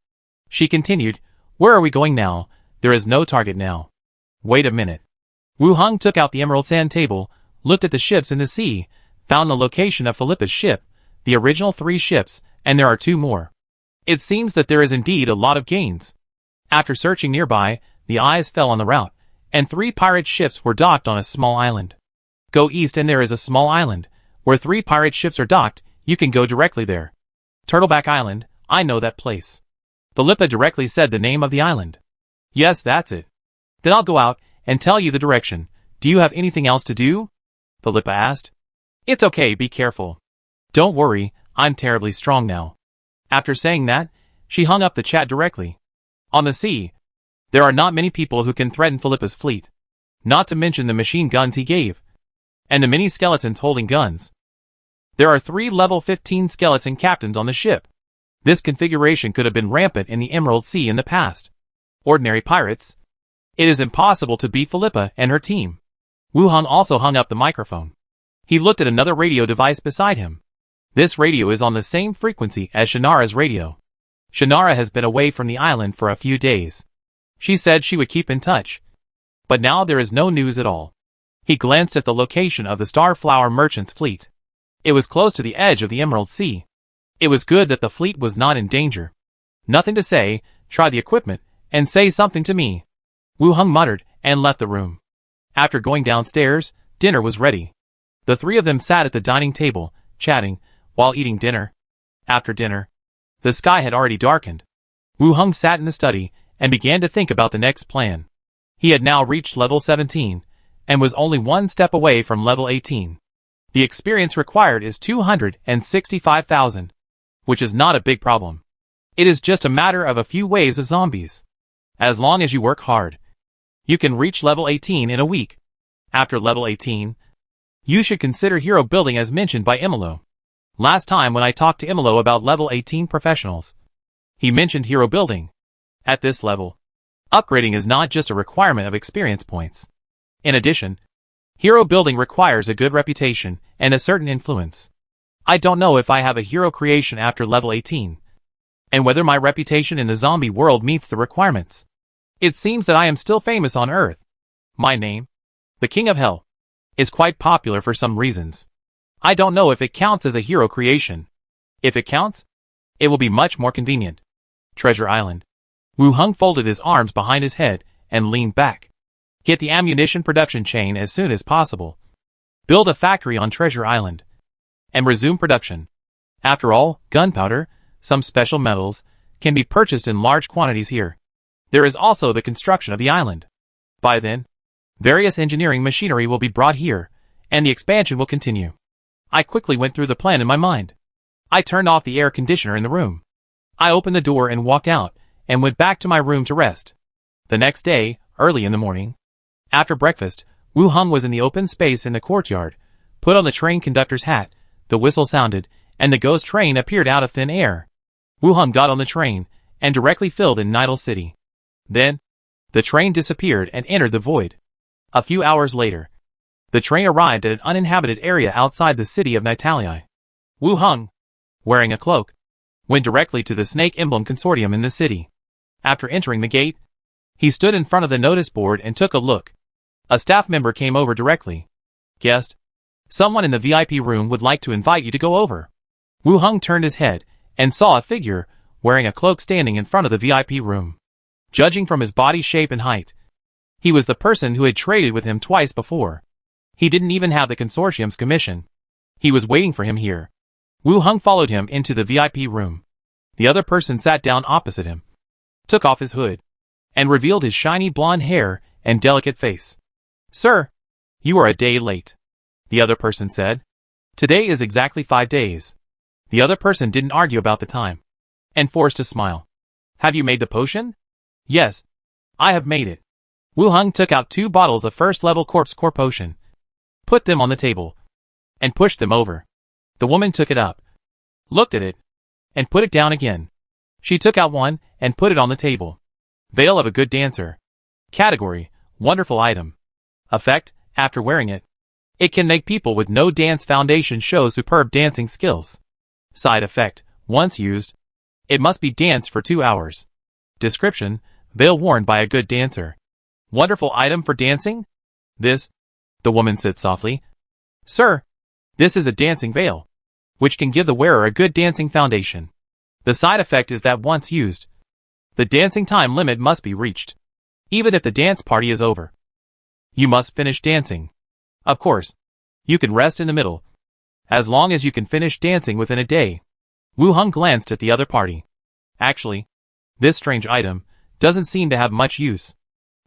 She continued, where are we going now? There is no target now. Wait a minute. Wu Heng took out the emerald sand table, looked at the ships in the sea, found the location of Philippa's ship, the original 3 ships, and there are 2 more. It seems that there is indeed a lot of gains. After searching nearby, the eyes fell on the route, and 3 pirate ships were docked on a small island. Go east and there is a small island, where 3 pirate ships are docked. You can go directly there. Turtleback Island, I know that place. Philippa directly said the name of the island. Yes, that's it. Then I'll go out and tell you the direction. Do you have anything else to do? Philippa asked. It's okay, be careful. Don't worry, I'm terribly strong now. After saying that, she hung up the chat directly. On the sea, there are not many people who can threaten Philippa's fleet. Not to mention the machine guns he gave. And the many skeletons holding guns. There are 3 level 15 skeleton captains on the ship. This configuration could have been rampant in the Emerald Sea in the past. Ordinary pirates. It is impossible to beat Philippa and her team. Wu Heng also hung up the microphone. He looked at another radio device beside him. This radio is on the same frequency as Shannara's radio. Shannara has been away from the island for a few days. She said she would keep in touch. But now there is no news at all. He glanced at the location of the Starflower Merchant's fleet. It was close to the edge of the Emerald Sea. It was good that the fleet was not in danger. Nothing to say, try the equipment, and say something to me. Wu Heng muttered, and left the room. After going downstairs, dinner was ready. The 3 of them sat at the dining table, chatting, while eating dinner. After dinner, the sky had already darkened. Wu Heng sat in the study, and began to think about the next plan. He had now reached level 17, and was only 1 step away from level 18. The experience required is 265,000, which is not a big problem. It is just a matter of a few waves of zombies. As long as you work hard, you can reach level 18 in a week. After level 18, You should consider hero building as mentioned by Imolo. Last time when I talked to Imolo about level 18 professionals, he mentioned hero building. At this level, upgrading is not just a requirement of experience points. In addition, hero building requires a good reputation and a certain influence. I don't know if I have a hero creation after level 18, and whether my reputation in the zombie world meets the requirements. It seems that I am still famous on Earth. My name, the King of Hell, is quite popular for some reasons. I don't know if it counts as a hero creation. If it counts, it will be much more convenient. Treasure Island. Wu Hung folded his arms behind his head and leaned back. Get the ammunition production chain as soon as possible. Build a factory on Treasure Island. And resume production. After all, gunpowder, some special metals, can be purchased in large quantities here. There is also the construction of the island. By then, various engineering machinery will be brought here, and the expansion will continue. I quickly went through the plan in my mind. I turned off the air conditioner in the room. I opened the door and walked out, and went back to my room to rest. The next day, early in the morning, after breakfast, Wu Hung was in the open space in the courtyard, put on the train conductor's hat, the whistle sounded, and the ghost train appeared out of thin air. Wu Hung got on the train, and directly filled in Nidal City. Then, the train disappeared and entered the void. A few hours later, the train arrived at an uninhabited area outside the city of Nitalii. Wu Hung, wearing a cloak, went directly to the Snake Emblem Consortium in the city. After entering the gate, he stood in front of the notice board and took a look. A staff member came over directly. Guest, someone in the VIP room would like to invite you to go over. Wu Hung turned his head and saw a figure wearing a cloak standing in front of the VIP room. Judging from his body shape and height, he was the person who had traded with him twice before. He didn't even have the consortium's commission. He was waiting for him here. Wu Hung followed him into the VIP room. The other person sat down opposite him, took off his hood, and revealed his shiny blonde hair and delicate face. Sir, you are a day late, the other person said. Today is exactly 5 days. The other person didn't argue about the time, and forced a smile. Have you made the potion? Yes, I have made it. Wu Hung took out 2 bottles of first-level corpse core potion, put them on the table, and pushed them over. The woman took it up, looked at it, and put it down again. She took out one and put it on the table. Veil of a good dancer. Category, wonderful item. Effect, after wearing it, it can make people with no dance foundation show superb dancing skills. Side effect, once used, it must be danced for 2 hours. Description, veil worn by a good dancer. Wonderful item for dancing? This, the woman said softly. Sir, this is a dancing veil, which can give the wearer a good dancing foundation. The side effect is that once used, the dancing time limit must be reached. Even if the dance party is over, you must finish dancing. Of course, you can rest in the middle, as long as you can finish dancing within a day. Wu Hung glanced at the other party. Actually, this strange item doesn't seem to have much use.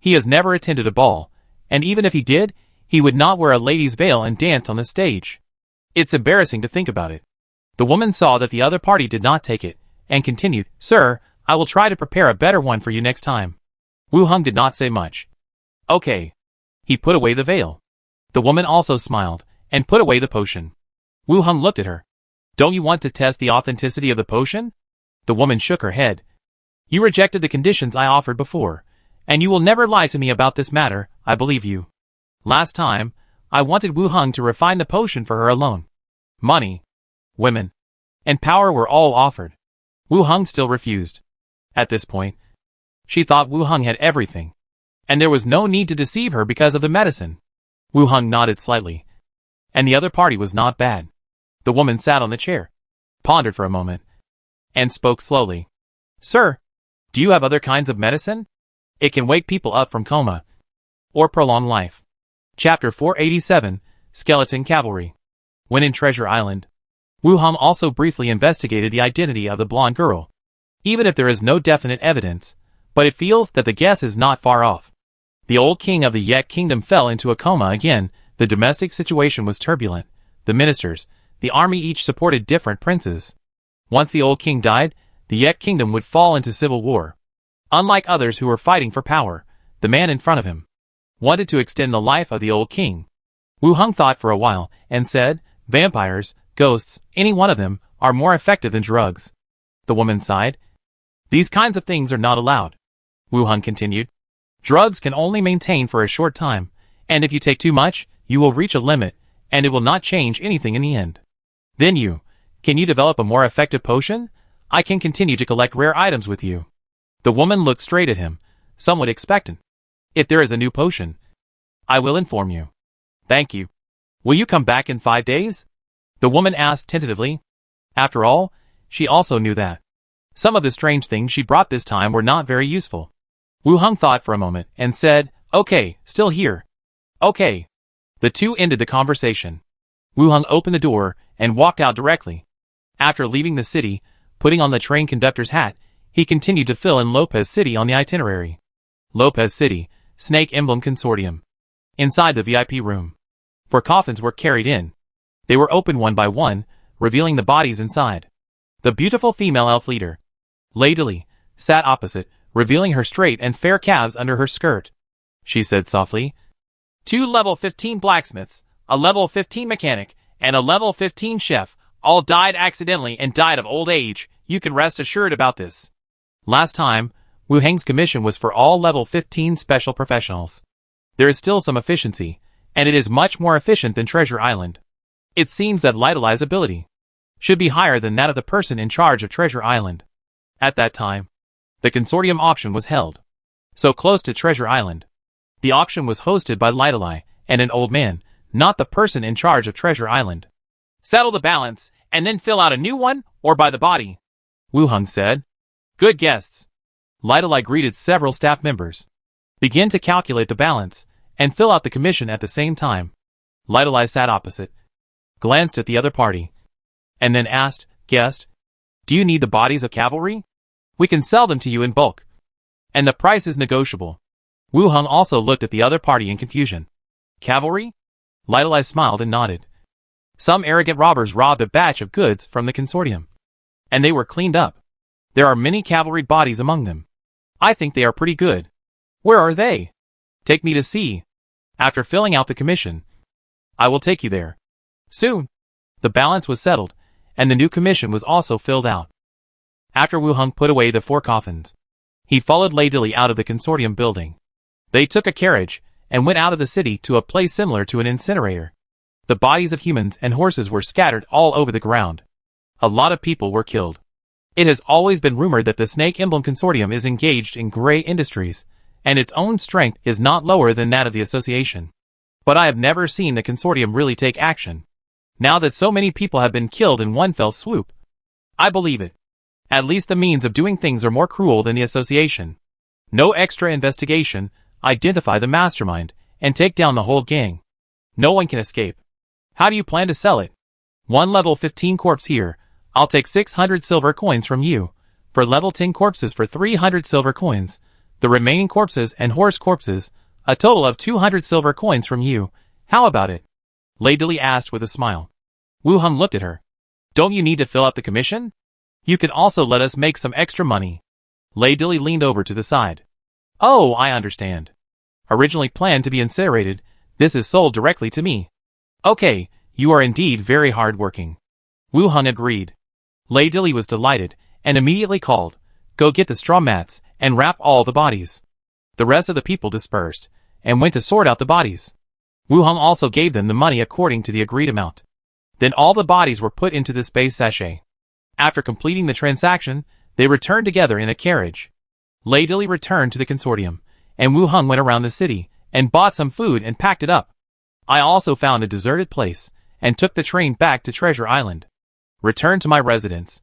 He has never attended a ball, and even if he did, he would not wear a lady's veil and dance on the stage. It's embarrassing to think about it. The woman saw that the other party did not take it, and continued, Sir, I will try to prepare a better one for you next time. Wu Hung did not say much. Okay. He put away the veil. The woman also smiled, and put away the potion. Wu Hung looked at her. Don't you want to test the authenticity of the potion? The woman shook her head. You rejected the conditions I offered before, and you will never lie to me about this matter, I believe you. Last time, I wanted Wu Hung to refine the potion for her alone. Money, women, and power were all offered. Wu Hung still refused. At this point, she thought Wu Hung had everything, and there was no need to deceive her because of the medicine. Wu Hung nodded slightly, and the other party was not bad. The woman sat on the chair, pondered for a moment, and spoke slowly. Sir, do you have other kinds of medicine? It can wake people up from coma, or prolong life. Chapter 487, Skeleton Cavalry. When in Treasure Island, Wu Hung also briefly investigated the identity of the blonde girl. Even if there is no definite evidence, but it feels that the guess is not far off. The old king of the Yek kingdom fell into a coma again. The domestic situation was turbulent. The ministers, the army each supported different princes. Once the old king died, the Yek kingdom would fall into civil war. Unlike others who were fighting for power, the man in front of him wanted to extend the life of the old king. Wu Hong thought for a while, and said, vampires, ghosts, any one of them, are more effective than drugs. The woman sighed. These kinds of things are not allowed. Wu Hong continued. Drugs can only maintain for a short time, and if you take too much, you will reach a limit, and it will not change anything in the end. Then can you develop a more effective potion? I can continue to collect rare items with you. The woman looked straight at him, somewhat expectant. If there is a new potion, I will inform you. Thank you. Will you come back in 5 days? The woman asked tentatively. After all, she also knew that some of the strange things she brought this time were not very useful. Wu Hong thought for a moment and said, okay, still here. Okay. The two ended the conversation. Wu Hong opened the door and walked out directly. After leaving the city, putting on the train conductor's hat, he continued to fill in Lopez City on the itinerary. Lopez City, Snake Emblem Consortium. Inside the VIP room. 4 coffins were carried in. They were opened one by one, revealing the bodies inside. The beautiful female elf leader, Lady, sat opposite, revealing her straight and fair calves under her skirt. She said softly, 2 level 15 blacksmiths, a level 15 mechanic, and a level 15 chef, all died accidentally and died of old age. You can rest assured about this. Last time, Wu Heng's commission was for all level 15 special professionals. There is still some efficiency, and it is much more efficient than Treasure Island. It seems that Lideli's ability should be higher than that of the person in charge of Treasure Island. At that time, the consortium auction was held so close to Treasure Island. The auction was hosted by Lideli and an old man, not the person in charge of Treasure Island. Settle the balance, and then fill out a new one, or buy the body, Wu Hong said. Good guests. Lideli greeted several staff members. Begin to calculate the balance, and fill out the commission at the same time. Lideli sat opposite, glanced at the other party, and then asked, guest, do you need the bodies of cavalry? We can sell them to you in bulk. And the price is negotiable. Wu Hong also looked at the other party in confusion. Cavalry? Lideli smiled and nodded. Some arrogant robbers robbed a batch of goods from the consortium, and they were cleaned up. There are many cavalry bodies among them. I think they are pretty good. Where are they? Take me to see. After filling out the commission, I will take you there. Soon. The balance was settled, and the new commission was also filled out. After Wu Hong put away the 4 coffins, he followed Lady out of the consortium building. They took a carriage and went out of the city to a place similar to an incinerator. The bodies of humans and horses were scattered all over the ground. A lot of people were killed. It has always been rumored that the Snake Emblem Consortium is engaged in gray industries, and its own strength is not lower than that of the association. But I have never seen the consortium really take action. Now that so many people have been killed in one fell swoop, I believe it. At least the means of doing things are more cruel than the association. No extra investigation, identify the mastermind, and take down the whole gang. No one can escape. How do you plan to sell it? 1 level 15 corpse here. I'll take 600 silver coins from you. For level 10 corpses for 300 silver coins. The remaining corpses and horse corpses, a total of 200 silver coins from you. How about it? Lady asked with a smile. Wu Hong looked at her. Don't you need to fill out the commission? You can also let us make some extra money. Lady leaned over to the side. Oh, I understand. Originally planned to be incinerated, this is sold directly to me. Okay, you are indeed very hard-working. Wu Hong agreed. Lady was delighted, and immediately called, go get the straw mats, and wrap all the bodies. The rest of the people dispersed, and went to sort out the bodies. Wu Hong also gave them the money according to the agreed amount. Then all the bodies were put into the space sachet. After completing the transaction, they returned together in a carriage. Lady returned to the consortium, and Wu Hong went around the city, and bought some food and packed it up. I also found a deserted place, and took the train back to Treasure Island. Returned to my residence.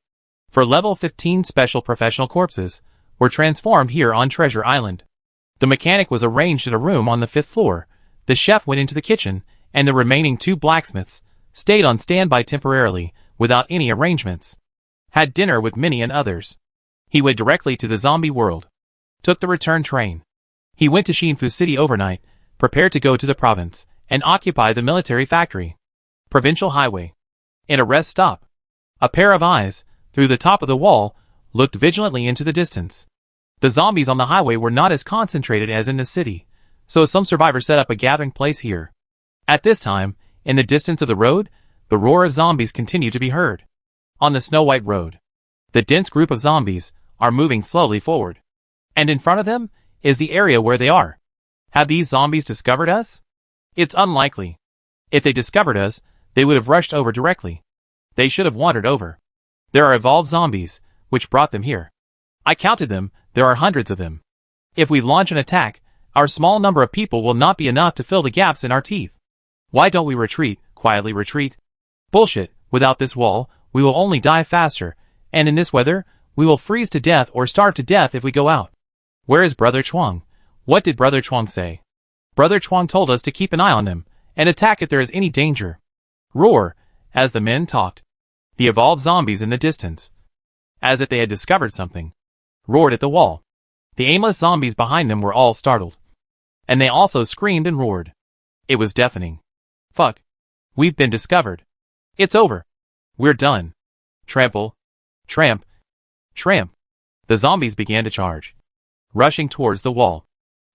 For level 15 special professional corpses, were transformed here on Treasure Island. The mechanic was arranged in a room on the 5th floor, the chef went into the kitchen, and the remaining 2 blacksmiths stayed on standby temporarily, without any arrangements. Had dinner with Minnie and others. He went directly to the zombie world. Took the return train. He went to Shinfu City overnight, prepared to go to the province, and occupy the military factory. Provincial highway. In a rest stop. A pair of eyes, through the top of the wall, looked vigilantly into the distance. The zombies on the highway were not as concentrated as in the city, so some survivors set up a gathering place here. At this time, in the distance of the road, the roar of zombies continued to be heard. On the snow-white road, the dense group of zombies are moving slowly forward. And in front of them is the area where they are. Have these zombies discovered us? It's unlikely. If they discovered us, they would have rushed over directly. They should have wandered over. There are evolved zombies, which brought them here. I counted them, there are hundreds of them. If we launch an attack, our small number of people will not be enough to fill the gaps in our teeth. Why don't we retreat, quietly retreat? Bullshit, without this wall, we will only die faster, and in this weather, we will freeze to death or starve to death if we go out. Where is Brother Chuang? What did Brother Chuang say? Brother Chuang told us to keep an eye on them, and attack if there is any danger. Roar, as the men talked. The evolved zombies in the distance, as if they had discovered something, roared at the wall. The aimless zombies behind them were all startled. And they also screamed and roared. It was deafening. Fuck. We've been discovered. It's over. We're done. Trample. Tramp. Tramp. The zombies began to charge, rushing towards the wall.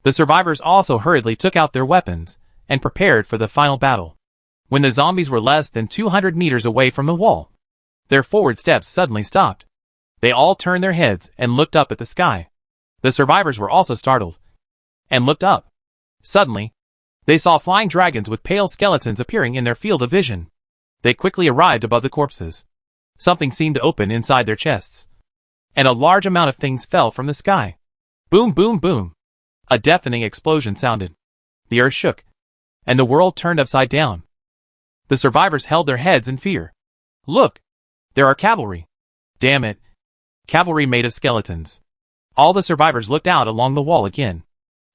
The survivors also hurriedly took out their weapons and prepared for the final battle. When the zombies were less than 200 meters away from the wall, their forward steps suddenly stopped. They all turned their heads and looked up at the sky. The survivors were also startled and looked up. Suddenly, they saw flying dragons with pale skeletons appearing in their field of vision. They quickly arrived above the corpses. Something seemed to open inside their chests, and a large amount of things fell from the sky. Boom, boom, boom. A deafening explosion sounded. The earth shook, and the world turned upside down. The survivors held their heads in fear. Look! There are cavalry. Damn it. Cavalry made of skeletons. All the survivors looked out along the wall again.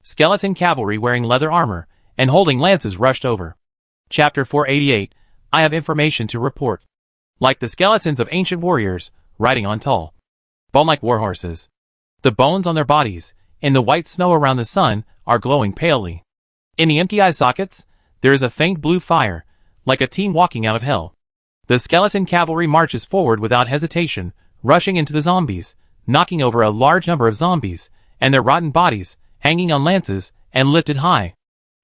Skeleton cavalry wearing leather armor and holding lances rushed over. Chapter 488. I have information to report. Like the skeletons of ancient warriors, riding on tall, bone-like warhorses. The bones on their bodies, in the white snow around the sun, are glowing palely. In the empty eye sockets, there is a faint blue fire, like a team walking out of hell. The skeleton cavalry marches forward without hesitation, rushing into the zombies, knocking over a large number of zombies, and their rotten bodies, hanging on lances, and lifted high.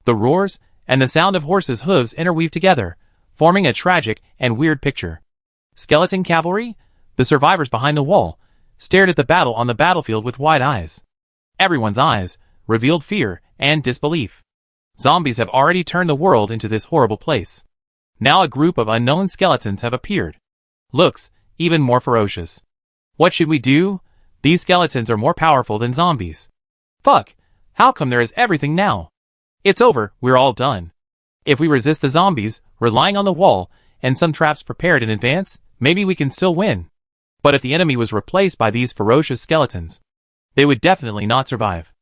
The roars, and the sound of horses' hooves interweave together, forming a tragic and weird picture. Skeleton cavalry, the survivors behind the wall, stared at the battle on the battlefield with wide eyes. Everyone's eyes revealed fear and disbelief. Zombies have already turned the world into this horrible place. Now a group of unknown skeletons have appeared. Looks even more ferocious. What should we do? These skeletons are more powerful than zombies. Fuck! How come there is everything now? It's over, we're all done. If we resist the zombies, relying on the wall, and some traps prepared in advance, maybe we can still win. But if the enemy was replaced by these ferocious skeletons, they would definitely not survive.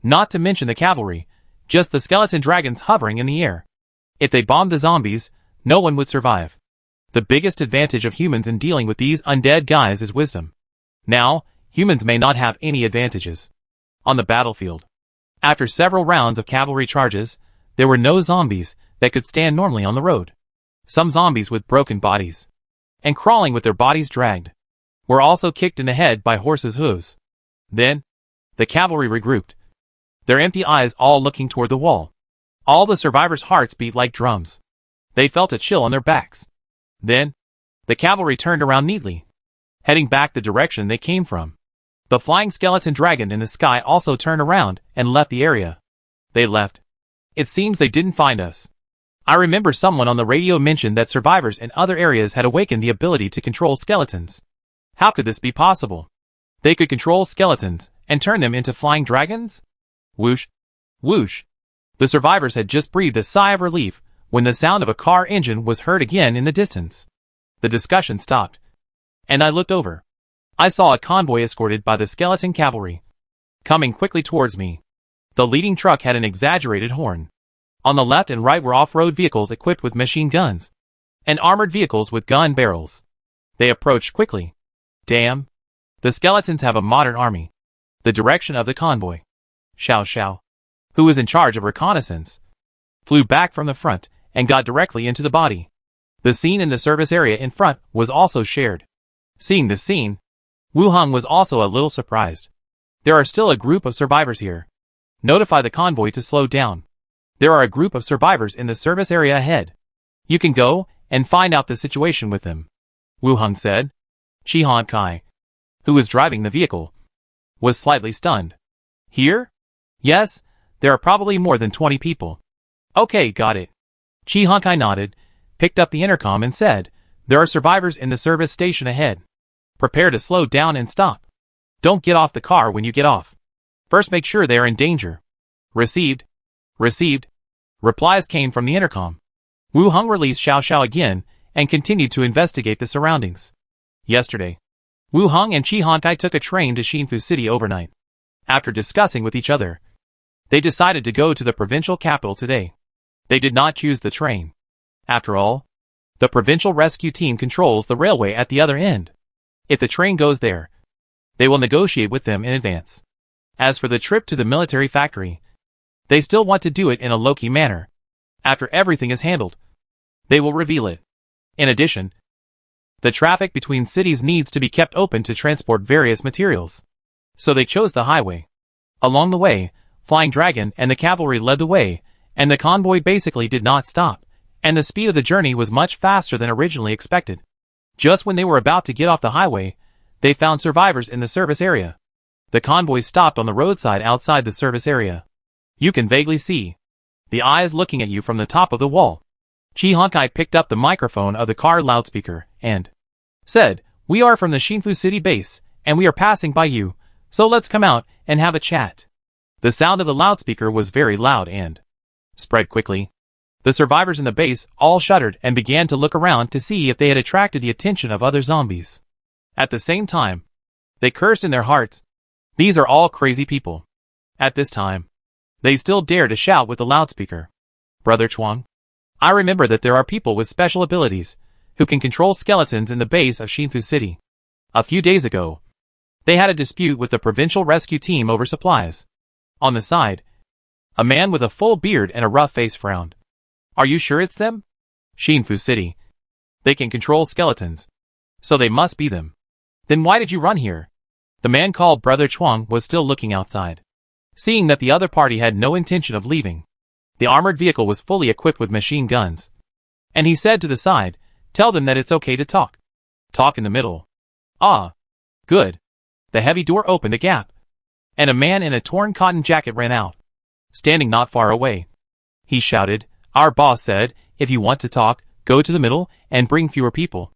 Not to mention the cavalry, just the skeleton dragons hovering in the air. If they bombed the zombies, no one would survive. The biggest advantage of humans in dealing with these undead guys is wisdom. Now, humans may not have any advantages. On the battlefield, after several rounds of cavalry charges, there were no zombies that could stand normally on the road. Some zombies with broken bodies, and crawling with their bodies dragged, were also kicked in the head by horses' hooves. Then, the cavalry regrouped, their empty eyes all looking toward the wall. All the survivors' hearts beat like drums. They felt a chill on their backs. Then, the cavalry turned around neatly, heading back the direction they came from. The flying skeleton dragon in the sky also turned around and left the area. They left. It seems they didn't find us. I remember someone on the radio mentioned that survivors in other areas had awakened the ability to control skeletons. How could this be possible? They could control skeletons and turn them into flying dragons? Whoosh. Whoosh. The survivors had just breathed a sigh of relief when the sound of a car engine was heard again in the distance. The discussion stopped, and I looked over. I saw a convoy escorted by the skeleton cavalry, coming quickly towards me. The leading truck had an exaggerated horn. On the left and right were off-road vehicles equipped with machine guns, and armored vehicles with gun barrels. They approached quickly. Damn. The skeletons have a modern army. The direction of the convoy, Xiao Xiao, who was in charge of reconnaissance, flew back from the front and got directly into the body. The scene in the service area in front was also shared. Seeing this scene, Wu Hong was also a little surprised. There are still a group of survivors here. Notify the convoy to slow down. There are a group of survivors in the service area ahead. You can go and find out the situation with them, Wu Heng said. Chi Han Kai, who was driving the vehicle, was slightly stunned. Here? Yes, there are probably more than 20 people. Okay, got it. Chi Han Kai nodded, picked up the intercom and said, there are survivors in the service station ahead. Prepare to slow down and stop. Don't get off the car when you get off. First make sure they are in danger. Received. Received. Replies came from the intercom. Wu Heng released Xiao Xiao again and continued to investigate the surroundings. Yesterday, Wu Heng and Chi Han Kai took a train to Xinfu City overnight. After discussing with each other, they decided to go to the provincial capital today. They did not choose the train. After all, the provincial rescue team controls the railway at the other end. If the train goes there, they will negotiate with them in advance. As for the trip to the military factory, they still want to do it in a low-key manner. After everything is handled, they will reveal it. In addition, the traffic between cities needs to be kept open to transport various materials. So they chose the highway. Along the way, Flying Dragon and the cavalry led the way, and the convoy basically did not stop, and the speed of the journey was much faster than originally expected. Just when they were about to get off the highway, they found survivors in the service area. The convoy stopped on the roadside outside the service area. You can vaguely see the eyes looking at you from the top of the wall. Chi Han Kai picked up the microphone of the car loudspeaker and said, we are from the Xinfu City base, and we are passing by you, so let's come out and have a chat. The sound of the loudspeaker was very loud and spread quickly. The survivors in the base all shuddered and began to look around to see if they had attracted the attention of other zombies. At the same time, they cursed in their hearts. These are all crazy people. At this time, they still dare to shout with the loudspeaker. Brother Chuang, I remember that there are people with special abilities who can control skeletons in the base of Xinfu City. A few days ago, they had a dispute with the provincial rescue team over supplies. On the side, a man with a full beard and a rough face frowned. Are you sure it's them? Xinfu City. They can control skeletons. So they must be them. Then why did you run here? The man called Brother Chuang was still looking outside. Seeing that the other party had no intention of leaving, the armored vehicle was fully equipped with machine guns. And he said to the side, tell them that it's okay to talk. Talk in the middle. Ah. Good. The heavy door opened a gap, and a man in a torn cotton jacket ran out. Standing not far away, he shouted, our boss said, if you want to talk, go to the middle and bring fewer people.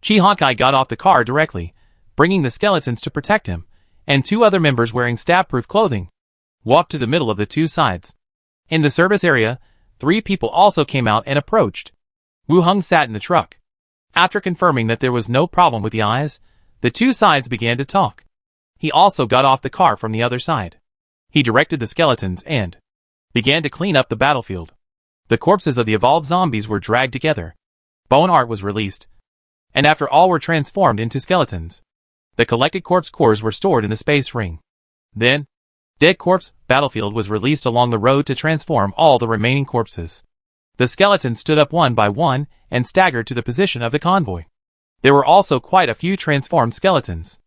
Chi Han Kai got off the car directly, bringing the skeletons to protect him, and two other members wearing stab-proof clothing walked to the middle of the two sides. In the service area, 3 people also came out and approached. Wu Heng sat in the truck. After confirming that there was no problem with the eyes, the two sides began to talk. He also got off the car from the other side. He directed the skeletons and began to clean up the battlefield. The corpses of the evolved zombies were dragged together. Bone art was released, and after all were transformed into skeletons, the collected corpse cores were stored in the space ring. Then, Dead Corpse Battlefield was released along the road to transform all the remaining corpses. The skeletons stood up one by one and staggered to the position of the convoy. There were also quite a few transformed skeletons.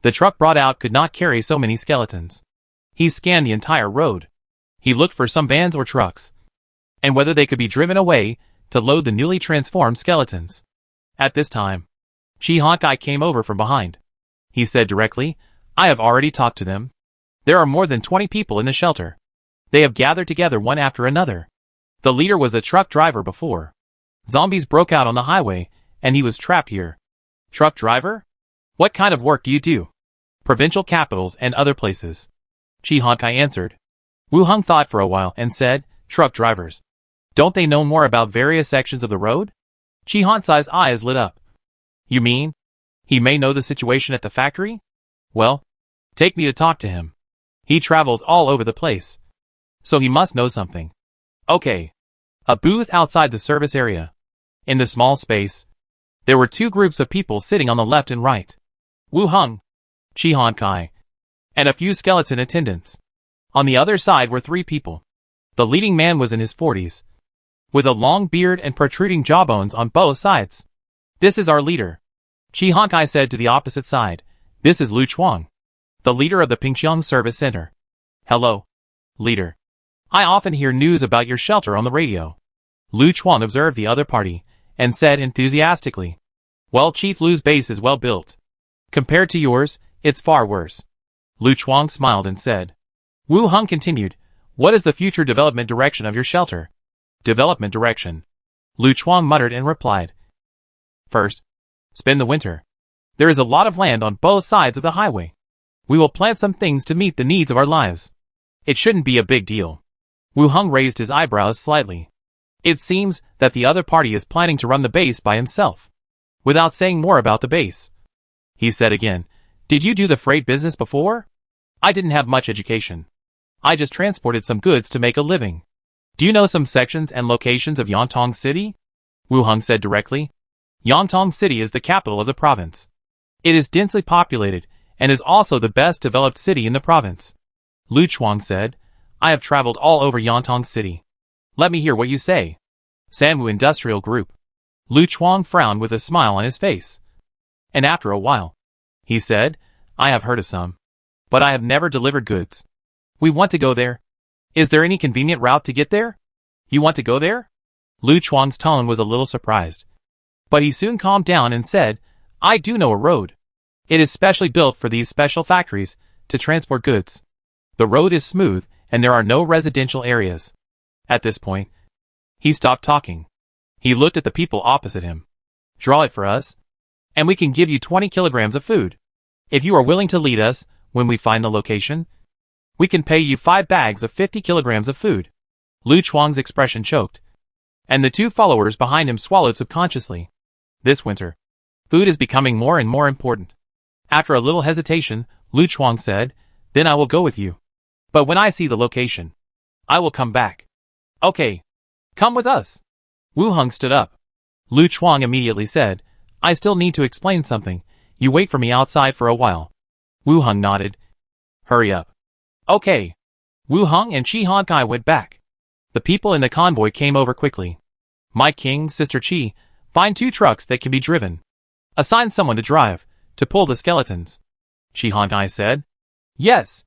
The truck brought out could not carry so many skeletons. He scanned the entire road. He looked for some vans or trucks, and whether they could be driven away to load the newly transformed skeletons. At this time, Chi Han Kai came over from behind. He said directly, I have already talked to them. There are more than 20 people in the shelter. They have gathered together one after another. The leader was a truck driver before. Zombies broke out on the highway, and he was trapped here. Truck driver? What kind of work do you do? Provincial capitals and other places. Chi Han Kai answered. Wu Heng thought for a while and said, truck drivers. Don't they know more about various sections of the road? Chi Han Kai's eyes lit up. You mean, he may know the situation at the factory? Well, take me to talk to him. He travels all over the place, so he must know something. Okay. A booth outside the service area. In the small space, there were 2 groups of people sitting on the left and right. Wu Heng, Chi Han Kai, and a few skeleton attendants. On the other side were 3 people. The leading man was in his 40s, with a long beard and protruding jawbones on both sides. This is our leader. Chi Han Kai said to the opposite side. This is Lu Chuang, the leader of the Pingxiang Service Center. Hello, leader. I often hear news about your shelter on the radio. Lu Chuang observed the other party, and said enthusiastically, "Well, Chief Lu's base is well built. Compared to yours, it's far worse." Lu Chuang smiled and said. Wu Hong continued, "What is the future development direction of your shelter?" "Development direction," Lu Chuang muttered and replied. "First, spend the winter. There is a lot of land on both sides of the highway. We will plant some things to meet the needs of our lives. It shouldn't be a big deal." Wu Hong raised his eyebrows slightly. It seems that the other party is planning to run the base by himself. Without saying more about the base, he said again, "Did you do the freight business before?" "I didn't have much education. I just transported some goods to make a living." "Do you know some sections and locations of Yantong City?" Wu Hong said directly. "Yantong City is the capital of the province. It is densely populated, and is also the best developed city in the province." Lu Chuang said, "I have traveled all over Yantong City. Let me hear what you say." Sanwu Industrial Group. Lu Chuang frowned with a smile on his face. And after a while, he said, "I have heard of some. But I have never delivered goods. We want to go there. Is there any convenient route to get there?" "You want to go there?" Lu Chuang's tone was a little surprised. But he soon calmed down and said, "I do know a road. It is specially built for these special factories to transport goods. The road is smooth, and there are no residential areas." At this point, he stopped talking. He looked at the people opposite him. "Draw it for us, and we can give you 20 kilograms of food. If you are willing to lead us when we find the location, we can pay you 5 bags of 50 kilograms of food." Lu Chuang's expression choked, and the two followers behind him swallowed subconsciously. This winter, food is becoming more and more important. After a little hesitation, Lu Chuang said, "Then I will go with you. But when I see the location, I will come back." "Okay. Come with us." Wu Hong stood up. Lu Chuang immediately said, "I still need to explain something. You wait for me outside for a while." Wu Hong nodded. "Hurry up." "Okay." Wu Hong and Chi Han Kai went back. The people in the convoy came over quickly. "My king, Sister Chi, find 2 trucks that can be driven. Assign someone to drive, to pull the skeletons." Chi Han Kai said. "Yes."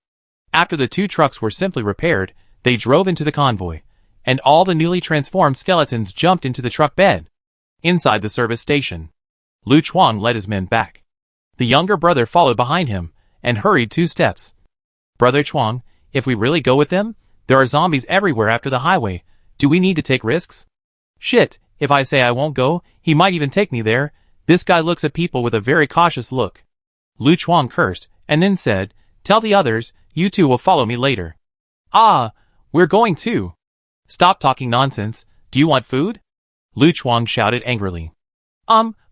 After the 2 trucks were simply repaired, they drove into the convoy, and all the newly transformed skeletons jumped into the truck bed. Inside the service station, Lu Chuang led his men back. The younger brother followed behind him, and hurried 2 steps. "Brother Chuang, if we really go with them, there are zombies everywhere after the highway. Do we need to take risks?" "Shit, if I say I won't go, he might even take me there. This guy looks at people with a very cautious look." Lu Chuang cursed, and then said, "Tell the others, you 2 will follow me later." "Ah, we're going too." "Stop talking nonsense. Do you want food?" Lu Chuang shouted angrily.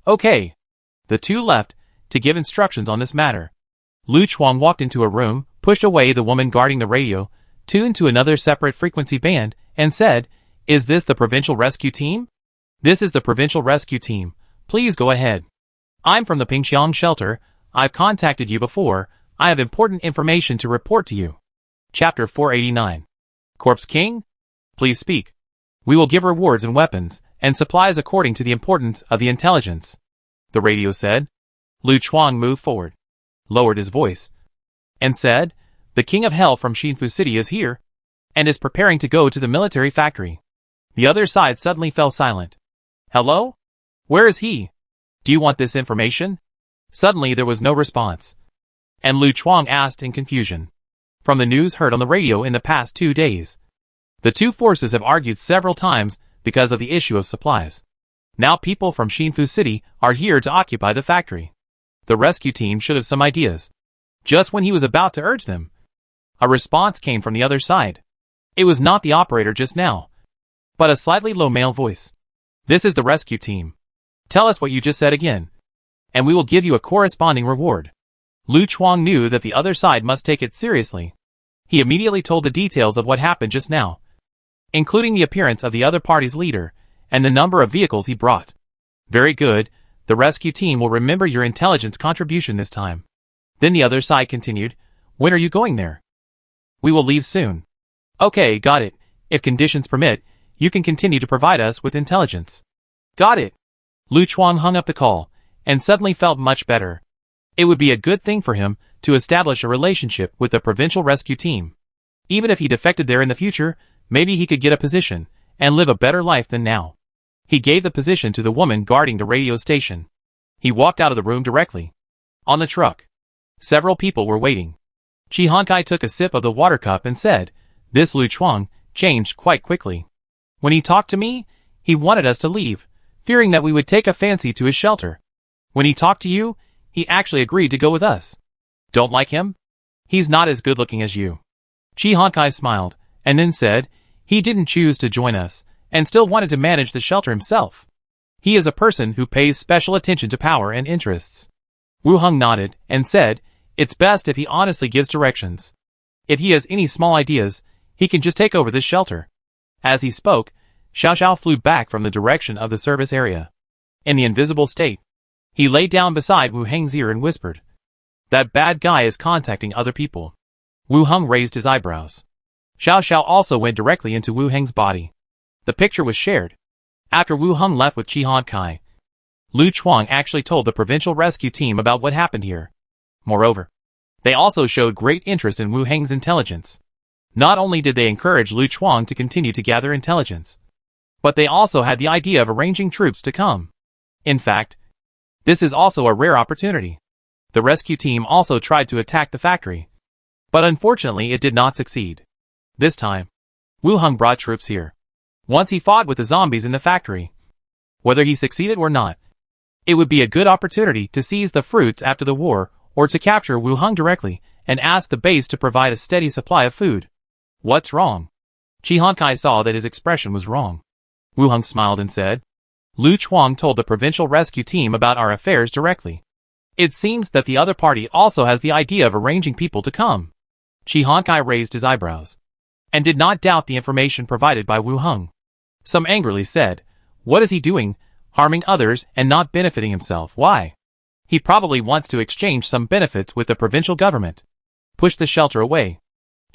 Okay." The 2 left, to give instructions on this matter. Lu Chuang walked into a room, pushed away the woman guarding the radio, tuned to another separate frequency band, and said, "Is this the provincial rescue team?" "This is the provincial rescue team. Please go ahead. I'm from the Pingxiang shelter. I've contacted you before. I have important information to report to you." Chapter 489. Corpse King? Please speak. We will give rewards and weapons, and supplies according to the importance of the intelligence, the radio said. Lu Chuang moved forward, lowered his voice, and said, "The King of Hell from Xinfu City is here, and is preparing to go to the military factory." The other side suddenly fell silent. "Hello? Where is he? Do you want this information?" Suddenly there was no response, and Lu Chuang asked in confusion. From the news heard on the radio in the past 2 days, the 2 forces have argued several times because of the issue of supplies. Now people from Xinfu City are here to occupy the factory. The rescue team should have some ideas. Just when he was about to urge them, a response came from the other side. It was not the operator just now, but a slightly low male voice. "This is the rescue team. Tell us what you just said again, and we will give you a corresponding reward." Lu Chuang knew that the other side must take it seriously. He immediately told the details of what happened just now, including the appearance of the other party's leader, and the number of vehicles he brought. "Very good. The rescue team will remember your intelligence contribution this time." Then the other side continued, "When are you going there?" "We will leave soon." "Okay, got it. If conditions permit, you can continue to provide us with intelligence." "Got it." Lu Chuang hung up the call, and suddenly felt much better. It would be a good thing for him to establish a relationship with the provincial rescue team. Even if he defected there in the future, maybe he could get a position and live a better life than now. He gave the position to the woman guarding the radio station. He walked out of the room directly. On the truck, several people were waiting. Chi Hankai took a sip of the water cup and said, "This Lu Chuang changed quite quickly. When he talked to me, he wanted us to leave, fearing that we would take a fancy to his shelter. When he talked to you, he actually agreed to go with us. Don't like him? He's not as good looking as you." Chi Hankai smiled, and then said, "He didn't choose to join us, and still wanted to manage the shelter himself. He is a person who pays special attention to power and interests." Wu Heng nodded, and said, "It's best if he honestly gives directions. If he has any small ideas, he can just take over this shelter." As he spoke, Xiao Xiao flew back from the direction of the service area. In the invisible state, he lay down beside Wu Heng's ear and whispered, "That bad guy is contacting other people." Wu Heng raised his eyebrows. Xiao Xiao also went directly into Wu Heng's body. The picture was shared. After Wu Heng left with Chi Hankai, Lu Chuang actually told the provincial rescue team about what happened here. Moreover, they also showed great interest in Wu Heng's intelligence. Not only did they encourage Lu Chuang to continue to gather intelligence, but they also had the idea of arranging troops to come. In fact, this is also a rare opportunity. The rescue team also tried to attack the factory, but unfortunately it did not succeed. This time, Wu Heng brought troops here. Once he fought with the zombies in the factory. Whether he succeeded or not, it would be a good opportunity to seize the fruits after the war, or to capture Wu Heng directly and ask the base to provide a steady supply of food. What's wrong? Chi Hankai saw that his expression was wrong. Wu Heng smiled and said, "Lu Chuang told the provincial rescue team about our affairs directly. It seems that the other party also has the idea of arranging people to come." Chi Hankai raised his eyebrows and did not doubt the information provided by Wu Heng. Some angrily said, "What is he doing, harming others and not benefiting himself? Why? He probably wants to exchange some benefits with the provincial government." "Push the shelter away,"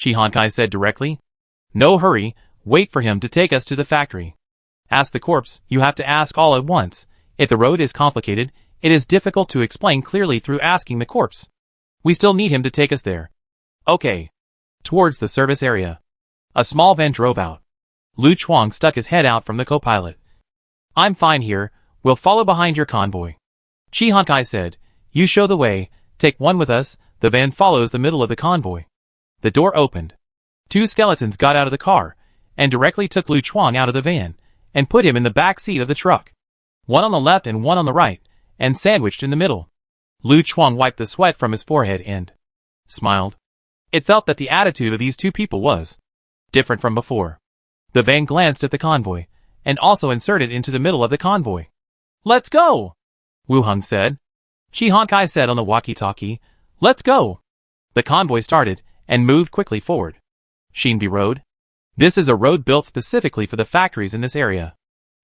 Chi Hankai said directly. "No hurry, wait for him to take us to the factory. Ask the corpse, you have to ask all at once. If the road is complicated, it is difficult to explain clearly through asking the corpse. We still need him to take us there." "Okay." Towards the service area, a small van drove out. Lu Chuang stuck his head out from the co-pilot. "I'm fine here, we'll follow behind your convoy." Chi Hankai said, "You show the way, take one with us." The van follows the middle of the convoy. The door opened. Two skeletons got out of the car, and directly took Lu Chuang out of the van, and put him in the back seat of the truck. One on the left and one on the right, and sandwiched in the middle. Lu Chuang wiped the sweat from his forehead and smiled. It felt that the attitude of these two people was different from before. The van glanced at the convoy, and also inserted into the middle of the convoy. "Let's go!" Wu Heng said. Chi Hankai said on the walkie-talkie, "Let's go!" The convoy started, and moved quickly forward. Shinbi Road. This is a road built specifically for the factories in this area.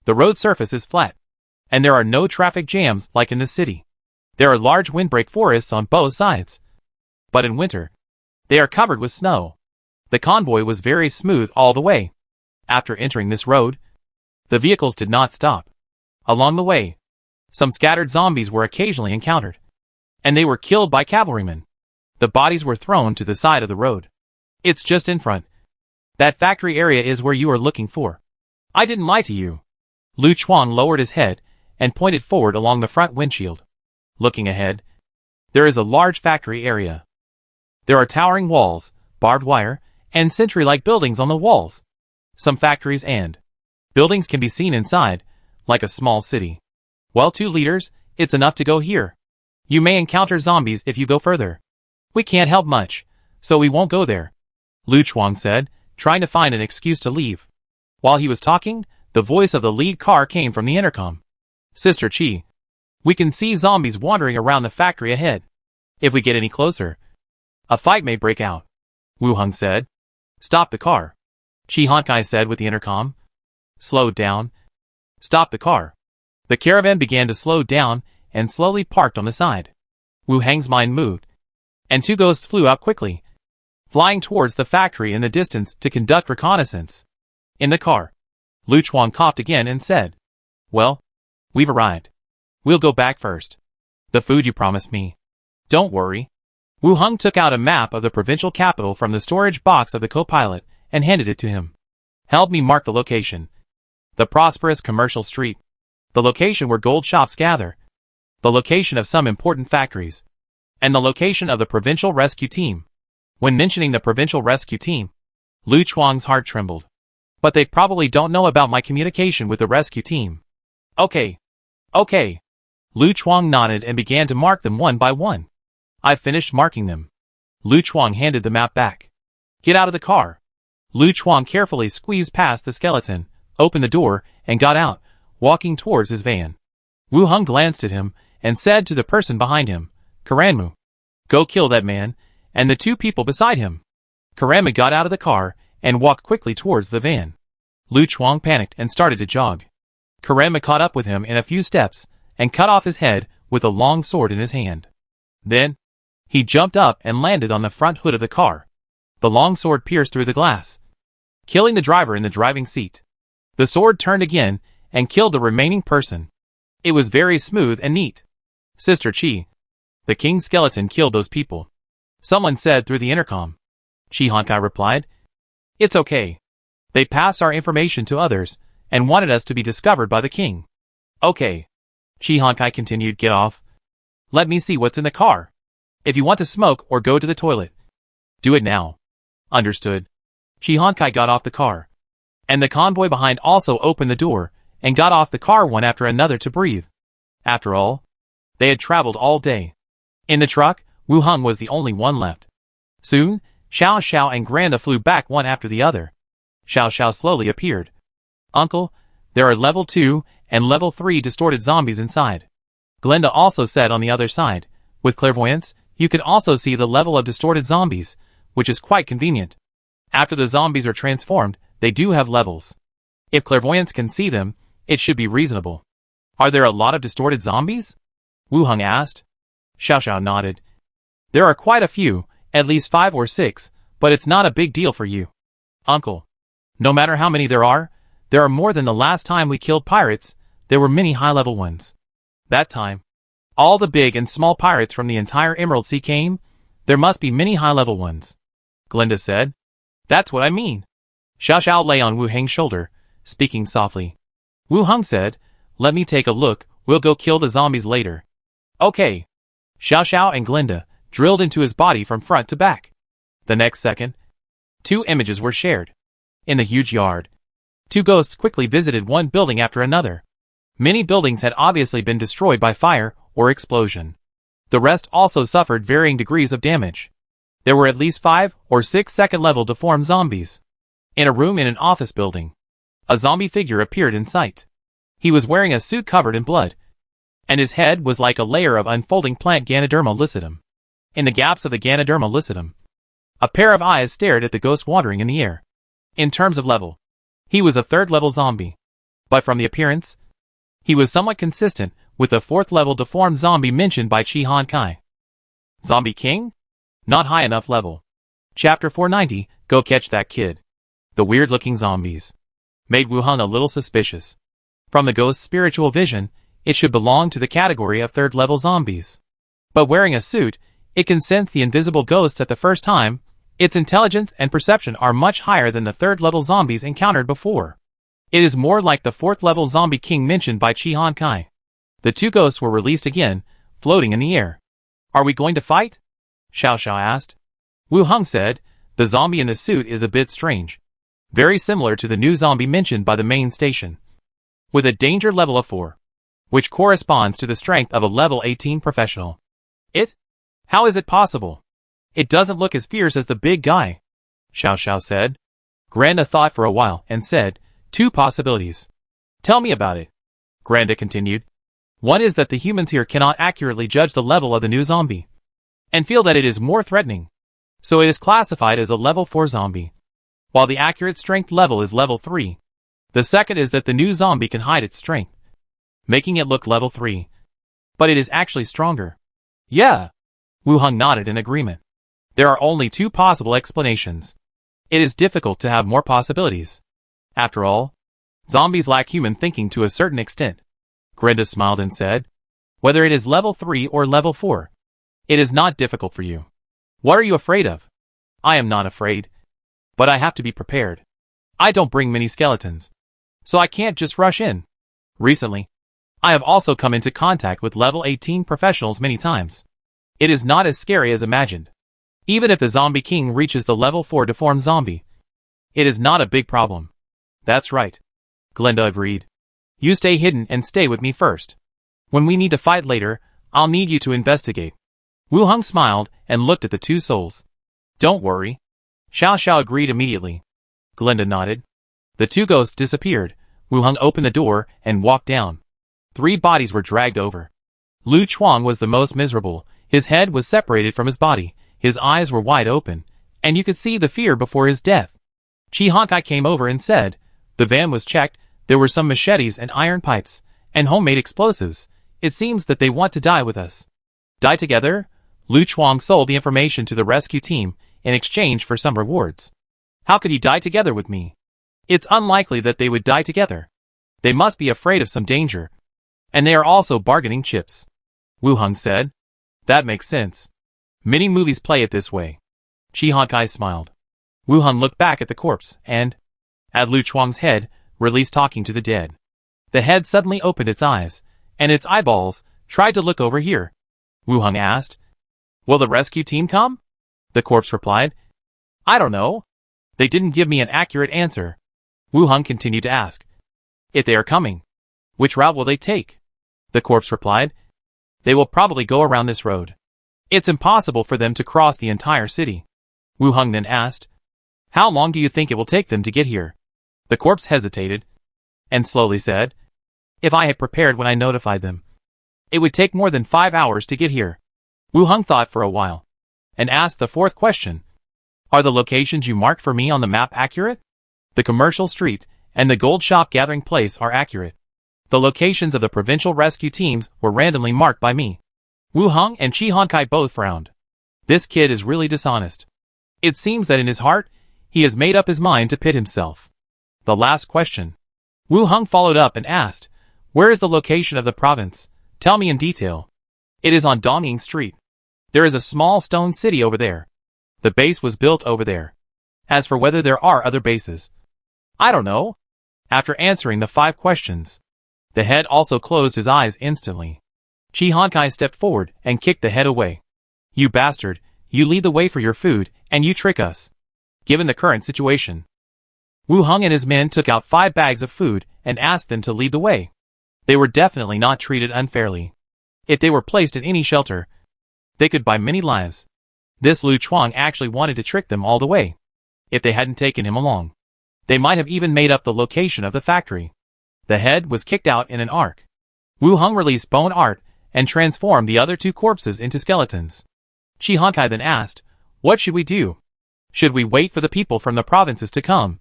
The road surface is flat, and there are no traffic jams like in the city. There are large windbreak forests on both sides. But in winter, they are covered with snow. The convoy was very smooth all the way. After entering this road, the vehicles did not stop. Along the way, some scattered zombies were occasionally encountered, and they were killed by cavalrymen. The bodies were thrown to the side of the road. "It's just in front. That factory area is where you are looking for. I didn't lie to you." Lu Chuang lowered his head and pointed forward along the front windshield. Looking ahead, there is a large factory area. There are towering walls, barbed wire, and sentry-like buildings on the walls. Some factories and buildings can be seen inside, like a small city. "Well, 2 liters, it's enough to go here. You may encounter zombies if you go further. We can't help much, so we won't go there," Lu Chuang said, trying to find an excuse to leave. While he was talking, the voice of the lead car came from the intercom. "Sister Chi, we can see zombies wandering around the factory ahead. If we get any closer, a fight may break out," Wu Heng said. "Stop the car," Chi Hankai said with the intercom. "Slow down. Stop the car." The caravan began to slow down and slowly parked on the side. Wu Heng's mind moved, and 2 ghosts flew out quickly, flying towards the factory in the distance to conduct reconnaissance. In the car, Lu Chuang coughed again and said, "Well, we've arrived. We'll go back first. The food you promised me. Don't worry." Wu Heng took out a map of the provincial capital from the storage box of the co-pilot and handed it to him. Help me mark the location. The prosperous commercial street. The location where gold shops gather. The location of some important factories. And the location of the provincial rescue team. When mentioning the provincial rescue team, Lu Chuang's heart trembled. But they probably don't know about my communication with the rescue team. Okay. Okay. Lu Chuang nodded and began to mark them one by one. I've finished marking them. Lu Chuang handed the map back. Get out of the car. Lu Chuang carefully squeezed past the skeleton, opened the door, and got out, walking towards his van. Wu Hung glanced at him and said to the person behind him, Karanmu, go kill that man, and the two people beside him. Karanmu got out of the car and walked quickly towards the van. Lu Chuang panicked and started to jog. Karanmu caught up with him in a few steps and cut off his head with a long sword in his hand. Then, he jumped up and landed on the front hood of the car. The long sword pierced through the glass, killing the driver in the driving seat. The sword turned again and killed the remaining person. It was very smooth and neat. Sister Chi, the king's skeleton killed those people. Someone said through the intercom. Chi Hankai replied, It's okay. They passed our information to others and wanted us to be discovered by the king. Okay. Chi Hankai continued, Get off. Let me see what's in the car. If you want to smoke or go to the toilet, do it now. Understood. Chi Hankai got off the car. And the convoy behind also opened the door and got off the car one after another to breathe. After all, they had traveled all day. In the truck, Wu Hung was the only one left. Soon, Xiao Xiao and Granda flew back one after the other. Xiao Xiao slowly appeared. Uncle, there are level 2 and level 3 distorted zombies inside. Glenda also said on the other side, with clairvoyance, you can also see the level of distorted zombies, which is quite convenient. After the zombies are transformed, they do have levels. If clairvoyance can see them, it should be reasonable. Are there a lot of distorted zombies? Wu Hung asked. Xiao Xiao nodded. There are quite a few, at least 5 or 6, but it's not a big deal for you. Uncle, no matter how many there are more than the last time we killed pirates. There were many high-level ones. That time, all the big and small pirates from the entire Emerald Sea came. There must be many high-level ones. Glenda said. That's what I mean. Xiao Xiao lay on Wu Heng's shoulder, speaking softly. Wu Hung said, Let me take a look, we'll go kill the zombies later. Okay. Xiao Xiao and Glenda drilled into his body from front to back. The next second, 2 images were shared. In the huge yard, 2 ghosts quickly visited one building after another. Many buildings had obviously been destroyed by fire or explosion. The rest also suffered varying degrees of damage. There were at least 5 or 6 second-level deformed zombies. In a room in an office building, a zombie figure appeared in sight. He was wearing a suit covered in blood, and his head was like a layer of unfolding plant Ganoderma lucidum. In the gaps of the Ganoderma lucidum, a pair of eyes stared at the ghost wandering in the air. In terms of level, he was a 3rd-level zombie. But from the appearance, he was somewhat consistent with the 4th-level deformed zombie mentioned by Chi Hankai. Zombie King? Not high enough level. Chapter 490, Go Catch That Kid. The weird-looking zombies made Wu Hung a little suspicious. From the ghost's spiritual vision, it should belong to the category of 3rd-level zombies. But wearing a suit, it can sense the invisible ghosts at the first time. Its intelligence and perception are much higher than the 3rd-level zombies encountered before. It is more like the 4th-level zombie king mentioned by Chi Hankai. The 2 ghosts were released again, floating in the air. Are we going to fight? Xiao Xiao asked. Wu Hung said, The zombie in the suit is a bit strange. Very similar to the new zombie mentioned by the main station. With a danger level of 4. Which corresponds to the strength of a level 18 professional. How is it possible? It doesn't look as fierce as the big guy. Xiao Xiao said. Granda thought for a while and said, 2 possibilities. Tell me about it. Granda continued. One is that the humans here cannot accurately judge the level of the new zombie, and feel that it is more threatening. So it is classified as a level 4 zombie, while the accurate strength level is level 3. The second is that the new zombie can hide its strength, making it look level 3. But it is actually stronger. Yeah. Wu Hung nodded in agreement. There are only 2 possible explanations. It is difficult to have more possibilities. After all, zombies lack human thinking to a certain extent. Grenda smiled and said, Whether it is level 3 or level 4, it is not difficult for you. What are you afraid of? I am not afraid. But I have to be prepared. I don't bring many skeletons, so I can't just rush in. Recently, I have also come into contact with level 18 professionals many times. It is not as scary as imagined. Even if the zombie king reaches the level 4 deformed zombie, it is not a big problem. That's right. Glinda agreed. You stay hidden and stay with me first. When we need to fight later, I'll need you to investigate. Wu Hung smiled and looked at the two souls. Don't worry. Xiao Xiao agreed immediately. Glinda nodded. The two ghosts disappeared. Wu Hung opened the door and walked down. 3 bodies were dragged over. Lu Chuang was the most miserable. His head was separated from his body, his eyes were wide open, and you could see the fear before his death. Chi Honkai came over and said, the van was checked, there were some machetes and iron pipes, and homemade explosives. It seems that they want to die with us. Die together? Lu Chuang sold the information to the rescue team in exchange for some rewards. How could he die together with me? It's unlikely that they would die together. They must be afraid of some danger. And they are also bargaining chips. Wu Hung said. That makes sense. Many movies play it this way. Chi Honkai smiled. Wu Hung looked back at the corpse and, at Lu Chuang's head, released talking to the dead. The head suddenly opened its eyes, and its eyeballs tried to look over here. Wu Hung asked, will the rescue team come? The corpse replied, I don't know. They didn't give me an accurate answer. Wu Hung continued to ask, if they are coming, which route will they take? The corpse replied, they will probably go around this road. It's impossible for them to cross the entire city. Wu Hung then asked, how long do you think it will take them to get here? The corpse hesitated, and slowly said, if I had prepared when I notified them, it would take more than 5 hours to get here. Wu Hung thought for a while, and asked the 4th question. Are the locations you marked for me on the map accurate? The commercial street and the gold shop gathering place are accurate. The locations of the provincial rescue teams were randomly marked by me. Wu Hung and Chi Honkai both frowned. This kid is really dishonest. It seems that in his heart, he has made up his mind to pit himself. The last question. Wu Hung followed up and asked, where is the location of the province? Tell me in detail. It is on Dongying Street. There is a small stone city over there. The base was built over there. As for whether there are other bases, I don't know. After answering the 5 questions, the head also closed his eyes instantly. Chi Honkai stepped forward and kicked the head away. You bastard, you lead the way for your food, and you trick us. Given the current situation, Wu Hung and his men took out 5 bags of food and asked them to lead the way. They were definitely not treated unfairly. If they were placed in any shelter, they could buy many lives. This Lu Chuang actually wanted to trick them all the way. If they hadn't taken him along, they might have even made up the location of the factory. The head was kicked out in an arc. Wu Hung released bone art and transformed the other 2 corpses into skeletons. Chi Honkai then asked, what should we do? Should we wait for the people from the provinces to come,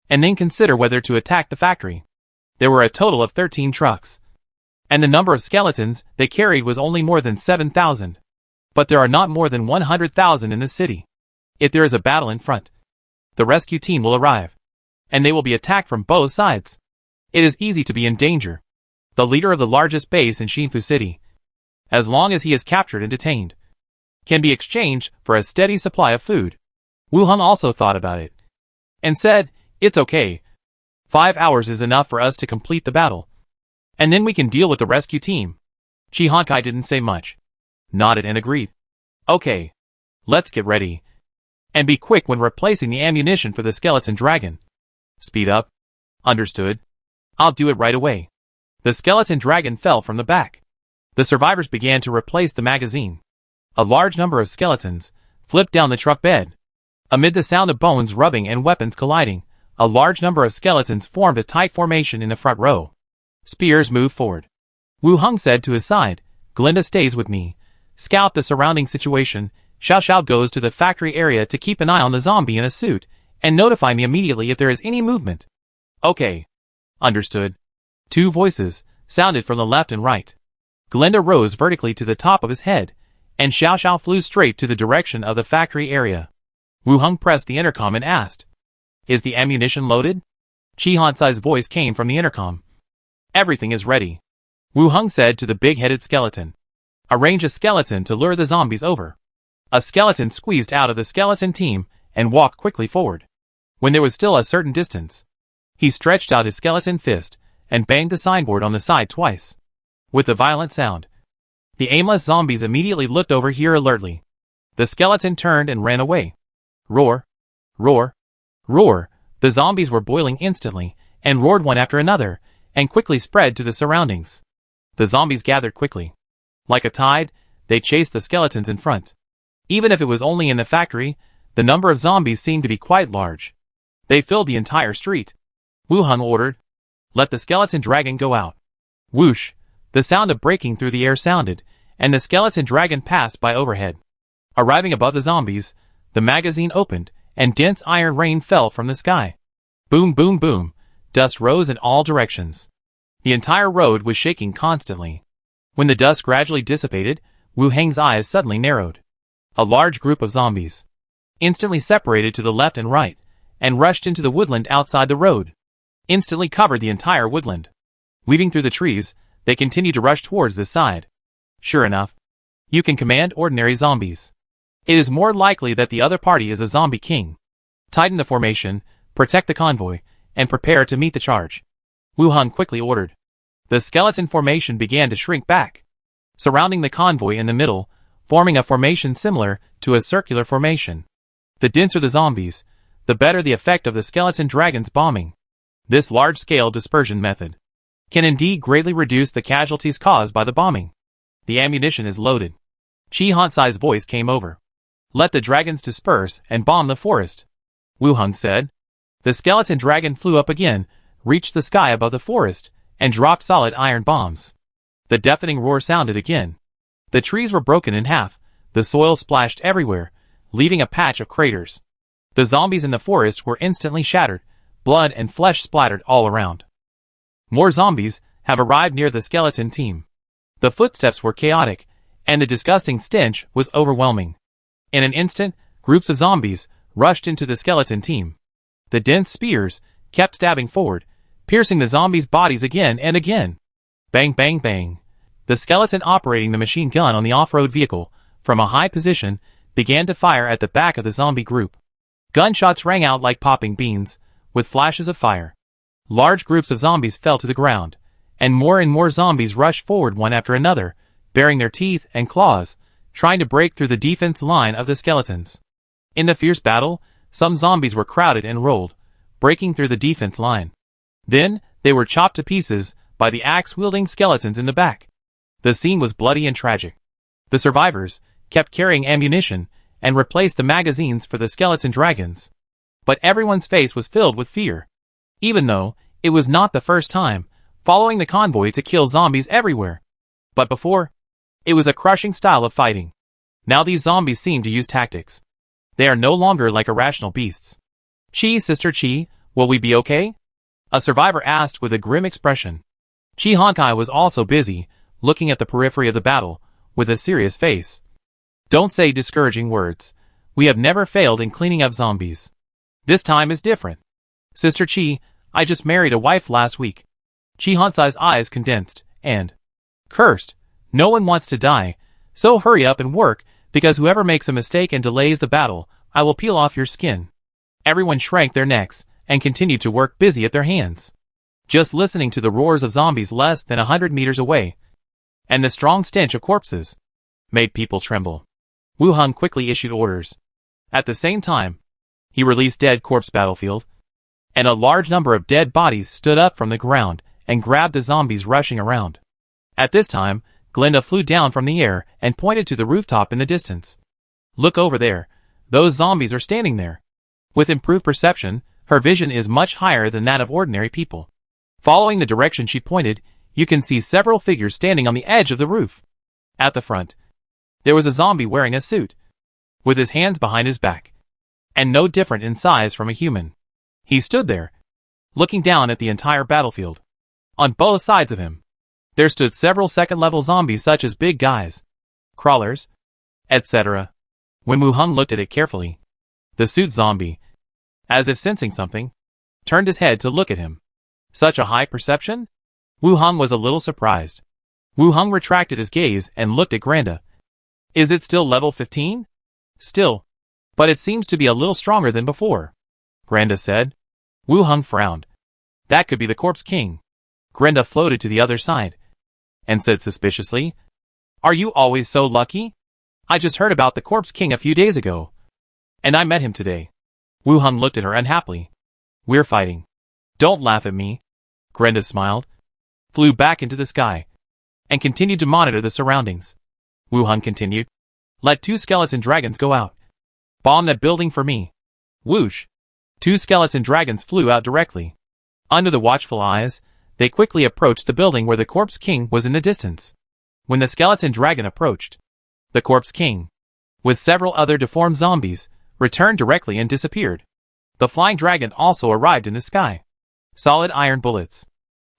and then consider whether to attack the factory? There were a total of 13 trucks, and the number of skeletons they carried was only more than 7,000. But there are not more than 100,000 in the city. If there is a battle in front, the rescue team will arrive, and they will be attacked from both sides. It is easy to be in danger. The leader of the largest base in Xinfu City, as long as he is captured and detained, can be exchanged for a steady supply of food. Wu Hung also thought about it, and said, it's okay. 5 hours is enough for us to complete the battle, and then we can deal with the rescue team. Chi Honkai didn't say much, nodded and agreed. Okay, let's get ready. And be quick when replacing the ammunition for the skeleton dragon. Speed up. Understood. I'll do it right away. The skeleton dragon fell from the back. The survivors began to replace the magazine. A large number of skeletons flipped down the truck bed. Amid the sound of bones rubbing and weapons colliding, a large number of skeletons formed a tight formation in the front row. Spears moved forward. Wu Hung said to his side, Glinda stays with me. Scout the surrounding situation. Xiao Xiao goes to the factory area to keep an eye on the zombie in a suit, and notify me immediately if there is any movement. Okay. Understood. 2 voices sounded from the left and right. Glinda rose vertically to the top of his head, and Xiao Xiao flew straight to the direction of the factory area. Wu Hung pressed the intercom and asked, is the ammunition loaded? Chi Hansai's voice came from the intercom. Everything is ready. Wu Hung said to the big-headed skeleton. Arrange a skeleton to lure the zombies over. A skeleton squeezed out of the skeleton team and walked quickly forward. When there was still a certain distance, he stretched out his skeleton fist and banged the signboard on the side twice. With a violent sound, the aimless zombies immediately looked over here alertly. The skeleton turned and ran away. Roar! Roar! Roar! The zombies were boiling instantly, and roared one after another, and quickly spread to the surroundings. The zombies gathered quickly. Like a tide, they chased the skeletons in front. Even if it was only in the factory, the number of zombies seemed to be quite large. They filled the entire street. Wu Hung ordered, "Let the skeleton dragon go out." Whoosh! The sound of breaking through the air sounded, and the skeleton dragon passed by overhead. Arriving above the zombies, the magazine opened, and dense iron rain fell from the sky. Boom, boom, boom. Dust rose in all directions. The entire road was shaking constantly. When the dust gradually dissipated, Wu Hang's eyes suddenly narrowed. A large group of zombies instantly separated to the left and right, and rushed into the woodland outside the road. Instantly covered the entire woodland. Weaving through the trees, they continued to rush towards this side. Sure enough, you can command ordinary zombies. It is more likely that the other party is a zombie king. Tighten the formation, protect the convoy, and prepare to meet the charge. Wu Hung quickly ordered. The skeleton formation began to shrink back, surrounding the convoy in the middle, forming a formation similar to a circular formation. The denser the zombies, the better the effect of the skeleton dragon's bombing. This large-scale dispersion method can indeed greatly reduce the casualties caused by the bombing. The ammunition is loaded. Chi Hansai's voice came over. "Let the dragons disperse and bomb the forest," Wu Hung said. The skeleton dragon flew up again, reached the sky above the forest, and dropped solid iron bombs. The deafening roar sounded again. The trees were broken in half, the soil splashed everywhere, leaving a patch of craters. The zombies in the forest were instantly shattered, blood and flesh splattered all around. More zombies have arrived near the skeleton team. The footsteps were chaotic, and the disgusting stench was overwhelming. In an instant, groups of zombies rushed into the skeleton team. The dense spears kept stabbing forward, piercing the zombies' bodies again and again. Bang, bang, bang. The skeleton operating the machine gun on the off-road vehicle, from a high position, began to fire at the back of the zombie group. Gunshots rang out like popping beans, with flashes of fire. Large groups of zombies fell to the ground, and more zombies rushed forward one after another, baring their teeth and claws, trying to break through the defense line of the skeletons. In the fierce battle, some zombies were crowded and rolled, breaking through the defense line. Then, they were chopped to pieces by the axe-wielding skeletons in the back. The scene was bloody and tragic. The survivors kept carrying ammunition and replaced the magazines for the skeleton dragons. But everyone's face was filled with fear. Even though it was not the first time following the convoy to kill zombies everywhere. But before, it was a crushing style of fighting. Now these zombies seem to use tactics. They are no longer like irrational beasts. "Chi, Sister Chi, will we be okay?" a survivor asked with a grim expression. Chi Honkai was also busy, looking at the periphery of the battle, with a serious face. "Don't say discouraging words. We have never failed in cleaning up zombies. This time is different. Sister Chi, I just married a wife last week." Chi Hansai's eyes condensed, and cursed. "No one wants to die, so hurry up and work, because whoever makes a mistake and delays the battle, I will peel off your skin." Everyone shrank their necks, and continued to work busy at their hands. Just listening to the roars of zombies less than 100 meters away, and the strong stench of corpses, made people tremble. Wu Hung quickly issued orders. At the same time, he released Dead Corpse Battlefield, and a large number of dead bodies stood up from the ground and grabbed the zombies rushing around. At this time, Glinda flew down from the air and pointed to the rooftop in the distance. "Look over there. Those zombies are standing there." With improved perception, her vision is much higher than that of ordinary people. Following the direction she pointed, you can see several figures standing on the edge of the roof. At the front, there was a zombie wearing a suit, with his hands behind his back, and no different in size from a human. He stood there, looking down at the entire battlefield. On both sides of him, there stood several second-level zombies such as big guys, crawlers, etc. When Wu Hung looked at it carefully, the suit zombie, as if sensing something, turned his head to look at him. Such a high perception? Wu Hung was a little surprised. Wu Hung retracted his gaze and looked at Granda. "Is it still level 15? "Still. But it seems to be a little stronger than before." Granda said. Wu Hung frowned. That could be the Corpse King. Grenda floated to the other side and said suspiciously, Are you always so lucky? I just heard about the Corpse King a few days ago, and I met him today. Wu Hung looked at her unhappily. We're fighting. Don't laugh at me. Grenda smiled, flew back into the sky, and continued to monitor the surroundings. Wu Hung continued. Let 2 skeleton dragons go out. Bomb that building for me. Whoosh. 2 skeleton dragons flew out directly. Under the watchful eyes, they quickly approached the building where the Corpse King was in the distance. When the skeleton dragon approached, the Corpse King, with several other deformed zombies, returned directly and disappeared. The flying dragon also arrived in the sky. Solid iron bullets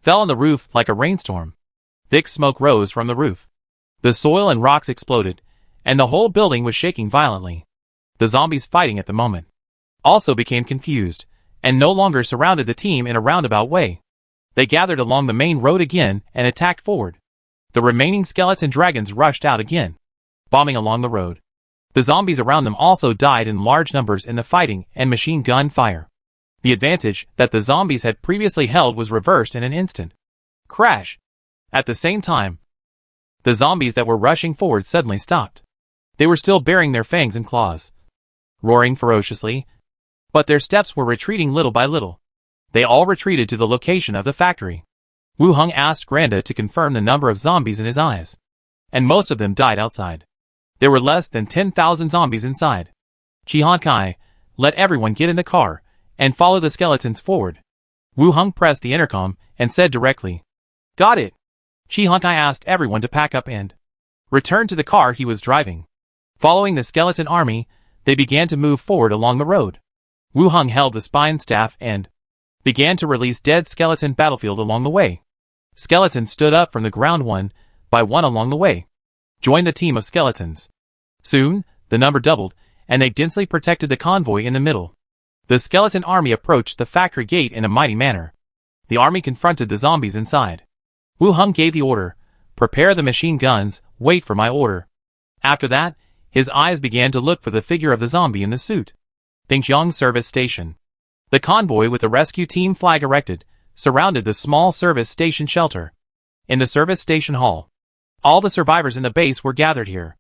fell on the roof like a rainstorm. Thick smoke rose from the roof. The soil and rocks exploded, and the whole building was shaking violently. The zombies fighting at the moment also became confused, and no longer surrounded the team in a roundabout way. They gathered along the main road again and attacked forward. The remaining skeleton dragons rushed out again, bombing along the road. The zombies around them also died in large numbers in the fighting and machine gun fire. The advantage that the zombies had previously held was reversed in an instant. Crash! At the same time, the zombies that were rushing forward suddenly stopped. They were still baring their fangs and claws, roaring ferociously, but their steps were retreating little by little. They all retreated to the location of the factory. Wu Hung asked Granda to confirm the number of zombies in his eyes, and most of them died outside. There were less than 10,000 zombies inside. Chi Han Kai, let everyone get in the car and follow the skeletons forward. Wu Hung pressed the intercom and said directly, Got it. Chi Han Kai asked everyone to pack up and return to the car he was driving. Following the skeleton army, they began to move forward along the road. Wu Hung held the spine staff and began to release dead skeleton battlefield along the way. Skeletons stood up from the ground one by one along the way, joined the team of skeletons. Soon, the number doubled, and they densely protected the convoy in the middle. The skeleton army approached the factory gate in a mighty manner. The army confronted the zombies inside. Wu Hung gave the order, Prepare the machine guns, wait for my order. After that, his eyes began to look for the figure of the zombie in the suit. Bingxiang Service Station. The convoy with the rescue team flag erected surrounded the small service station shelter. In the service station hall, all the survivors in the base were gathered here.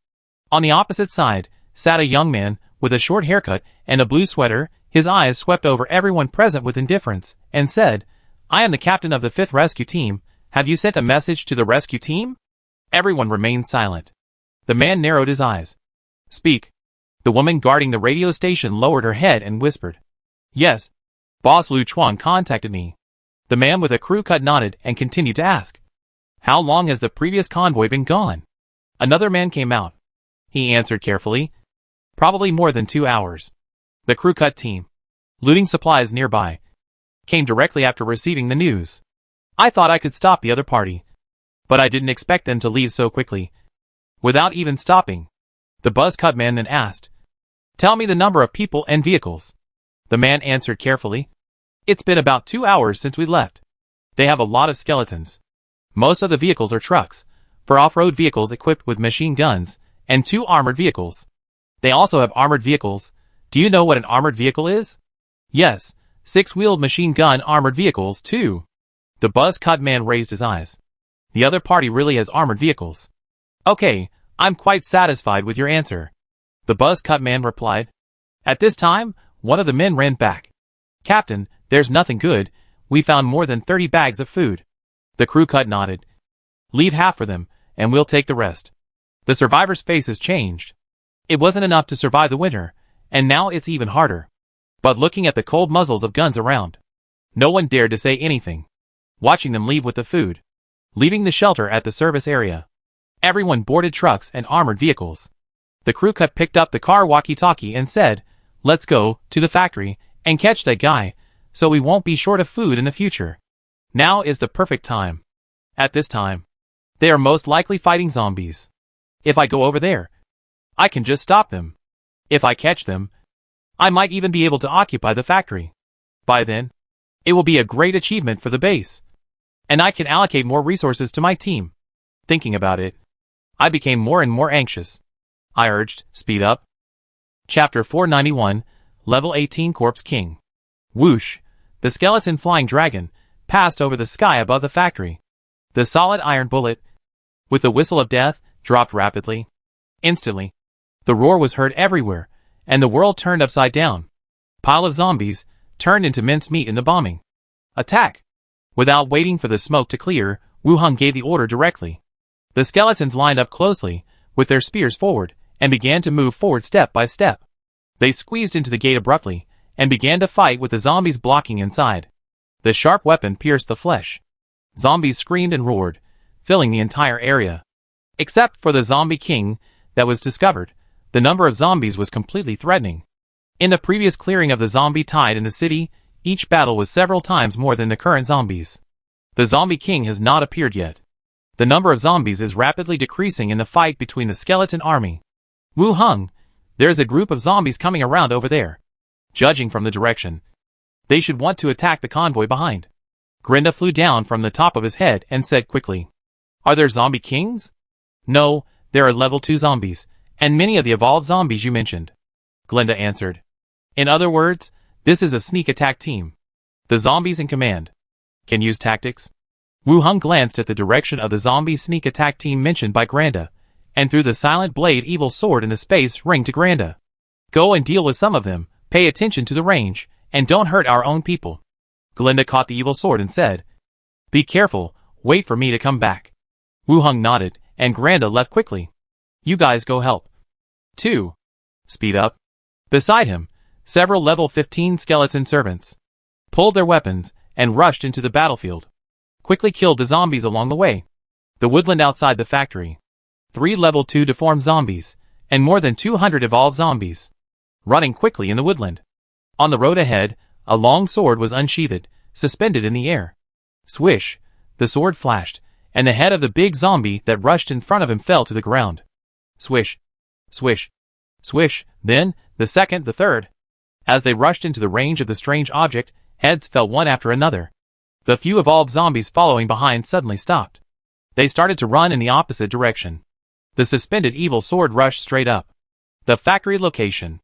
On the opposite side sat a young man with a short haircut and a blue sweater. His eyes swept over everyone present with indifference and said, I am the captain of the 5th rescue team. Have you sent a message to the rescue team? Everyone remained silent. The man narrowed his eyes. Speak. The woman guarding the radio station lowered her head and whispered. Yes. Boss Lu Chuan contacted me. The man with a crew cut nodded and continued to ask. How long has the previous convoy been gone? Another man came out. He answered carefully. Probably more than 2 hours. The crew cut team, looting supplies nearby, came directly after receiving the news. I thought I could stop the other party, but I didn't expect them to leave so quickly. Without even stopping, the buzz cut man then asked, Tell me the number of people and vehicles. The man answered carefully. It's been about 2 hours since we left. They have a lot of skeletons. Most of the vehicles are trucks, for off-road vehicles equipped with machine guns, and 2 armored vehicles. They also have armored vehicles. Do you know what an armored vehicle is? Yes, 6-wheeled machine gun armored vehicles too. The buzz cut man raised his eyes. The other party really has armored vehicles. Okay, I'm quite satisfied with your answer. The buzz cut man replied. At this time, one of the men ran back. Captain, there's nothing good. We found more than 30 bags of food. The crew cut nodded. Leave half for them, and we'll take the rest. The survivors' faces changed. It wasn't enough to survive the winter, and now it's even harder. But looking at the cold muzzles of guns around, no one dared to say anything. Watching them leave with the food, leaving the shelter at the service area. Everyone boarded trucks and armored vehicles. The crew cut picked up the car walkie-talkie and said, Let's go to the factory and catch that guy, so we won't be short of food in the future. Now is the perfect time. At this time, they are most likely fighting zombies. If I go over there, I can just stop them. If I catch them, I might even be able to occupy the factory. By then, it will be a great achievement for the base, and I can allocate more resources to my team. Thinking about it, I became more and more anxious. I urged, speed up. Chapter 491, Level 18 Corpse King. Whoosh! The skeleton flying dragon passed over the sky above the factory. The solid iron bullet, with the whistle of death, dropped rapidly. Instantly, the roar was heard everywhere, and the world turned upside down. Pile of zombies turned into mincemeat in the bombing. Attack! Without waiting for the smoke to clear, Wu Hung gave the order directly. The skeletons lined up closely, with their spears forward, and began to move forward step by step. They squeezed into the gate abruptly, and began to fight with the zombies blocking inside. The sharp weapon pierced the flesh. Zombies screamed and roared, filling the entire area. Except for the zombie king that was discovered, the number of zombies was completely threatening. In the previous clearing of the zombie tide in the city, each battle was several times more than the current zombies. The zombie king has not appeared yet. The number of zombies is rapidly decreasing in the fight between the skeleton army. Wu Hung, there's a group of zombies coming around over there. Judging from the direction, they should want to attack the convoy behind. Grinda flew down from the top of his head and said quickly, "Are there zombie kings?" "No, there are level 2 zombies, and many of the evolved zombies you mentioned," Glinda answered. "In other words, this is a sneak attack team. The zombies in command can use tactics." Wu Hung glanced at the direction of the zombie sneak attack team mentioned by Granda, and threw the silent blade evil sword in the space ring to Granda. "Go and deal with some of them, pay attention to the range, and don't hurt our own people." Glinda caught the evil sword and said, "Be careful, wait for me to come back." Wu Hung nodded, and Granda left quickly. "You guys go help." 2. Speed up. Beside him, several level 15 skeleton servants pulled their weapons and rushed into the battlefield. Quickly killed the zombies along the way. The woodland outside the factory. 3 level 2 deformed zombies, and more than 200 evolved zombies. Running quickly in the woodland. On the road ahead, a long sword was unsheathed, suspended in the air. Swish! The sword flashed, and the head of the big zombie that rushed in front of him fell to the ground. Swish! Swish! Swish! Then, the second, the third. As they rushed into the range of the strange object, heads fell one after another. The few evolved zombies following behind suddenly stopped. They started to run in the opposite direction. The suspended evil sword rushed straight up. The factory location.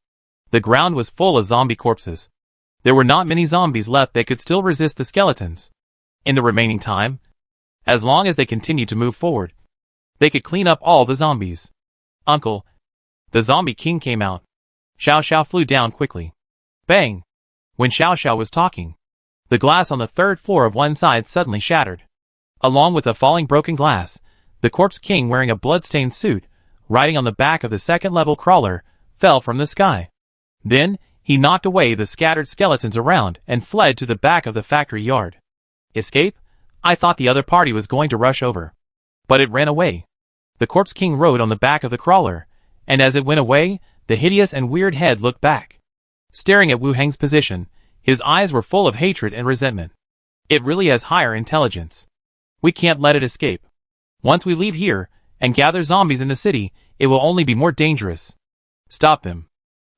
The ground was full of zombie corpses. There were not many zombies left that could still resist the skeletons. In the remaining time, as long as they continued to move forward, they could clean up all the zombies. "Uncle." The zombie king came out. Xiao Xiao flew down quickly. Bang! When Xiao Xiao was talking, the glass on the 3rd floor of one side suddenly shattered. Along with the falling broken glass, the corpse king wearing a blood-stained suit, riding on the back of the 2nd level crawler, fell from the sky. Then, he knocked away the scattered skeletons around and fled to the back of the factory yard. Escape? I thought the other party was going to rush over. But it ran away. The corpse king rode on the back of the crawler, and as it went away, the hideous and weird head looked back. Staring at Wu Hang's position, his eyes were full of hatred and resentment. It really has higher intelligence. We can't let it escape. Once we leave here, and gather zombies in the city, it will only be more dangerous. Stop them.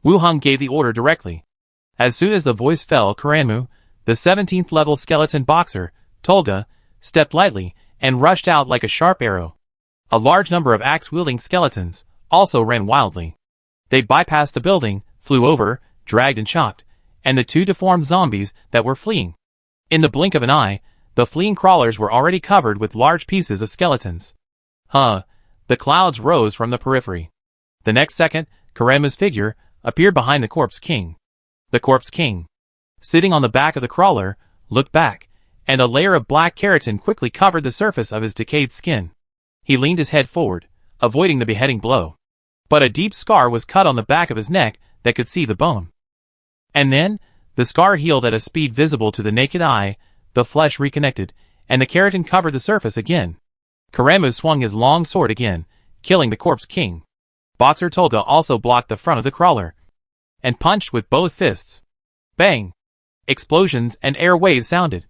Wu Hung gave the order directly. As soon as the voice fell, Karanmu, the 17th level skeleton boxer, Tolga, stepped lightly, and rushed out like a sharp arrow. A large number of axe-wielding skeletons also ran wildly. They bypassed the building, flew over, dragged and chopped, and the 2 deformed zombies that were fleeing. In the blink of an eye, the fleeing crawlers were already covered with large pieces of skeletons. The clouds rose from the periphery. The next second, Karema's figure appeared behind the corpse king. The corpse king, sitting on the back of the crawler, looked back, and a layer of black keratin quickly covered the surface of his decayed skin. He leaned his head forward, avoiding the beheading blow. But a deep scar was cut on the back of his neck that could see the bone. And then, the scar healed at a speed visible to the naked eye, the flesh reconnected, and the keratin covered the surface again. Karemu swung his long sword again, killing the corpse king. Boxer Tolga also blocked the front of the crawler, and punched with both fists. Bang! Explosions and air waves sounded,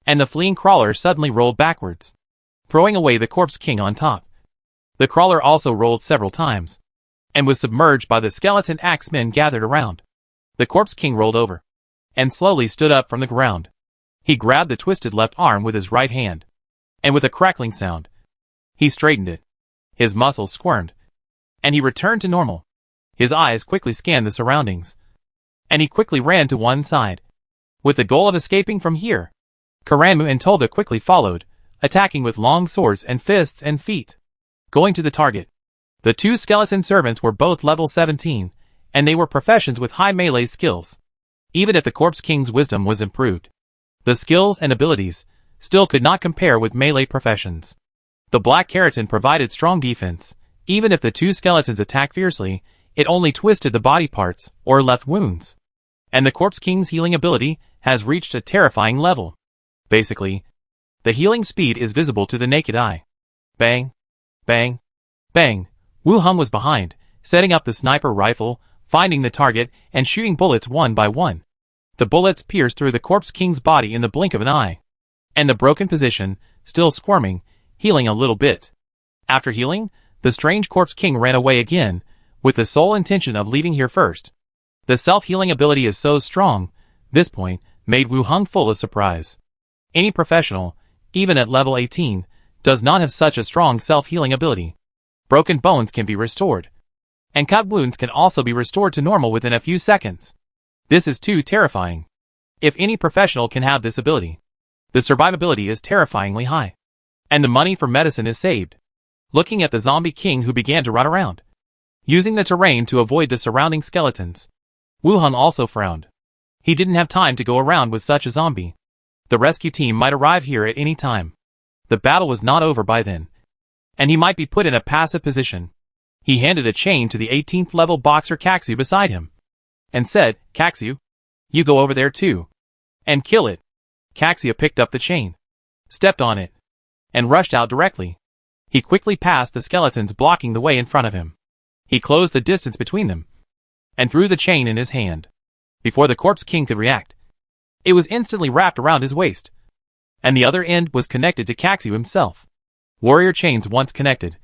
and the fleeing crawler suddenly rolled backwards, throwing away the corpse king on top. The crawler also rolled several times, and was submerged by the skeleton axemen gathered around. The corpse king rolled over, and slowly stood up from the ground. He grabbed the twisted left arm with his right hand, and with a crackling sound, he straightened it. His muscles squirmed, and he returned to normal. His eyes quickly scanned the surroundings, and he quickly ran to one side. with the goal of escaping from here. Karanmu and Tolga quickly followed, attacking with long swords and fists and feet. Going to the target. The two skeleton servants were both level 17, and they were professions with high melee skills. Even if the Corpse King's wisdom was improved, the skills and abilities still could not compare with melee professions. The Black Keratin provided strong defense. Even if the two skeletons attacked fiercely, it only twisted the body parts or left wounds. And the Corpse King's healing ability has reached a terrifying level. Basically, the healing speed is visible to the naked eye. Bang, bang, bang. Wu Hung was behind, setting up the sniper rifle, finding the target, and shooting bullets one by one. The bullets pierced through the Corpse King's body in the blink of an eye. And the broken position, still squirming, healing a little bit. After healing, the strange Corpse King ran away again, with the sole intention of leaving here first. The self-healing ability is so strong, this point made Wu Hung full of surprise. Any professional, even at level 18, does not have such a strong self-healing ability. Broken bones can be restored, and cut wounds can also be restored to normal within a few seconds. This is too terrifying. If any professional can have this ability, the survivability is terrifyingly high, and the money for medicine is saved. Looking at the zombie king who began to run around, using the terrain to avoid the surrounding skeletons, Wu Hung also frowned. He didn't have time to go around with such a zombie. The rescue team might arrive here at any time. The battle was not over by then, and he might be put in a passive position. He handed a chain to the 18th level boxer Kaxu beside him, and said, "Kaxu, you go over there too, and kill it." Kaxu picked up the chain, stepped on it, and rushed out directly. He quickly passed the skeletons blocking the way in front of him. He closed the distance between them, and threw the chain in his hand. Before the Corpse King could react, it was instantly wrapped around his waist, and the other end was connected to Kaxu himself. Warrior chains once connected,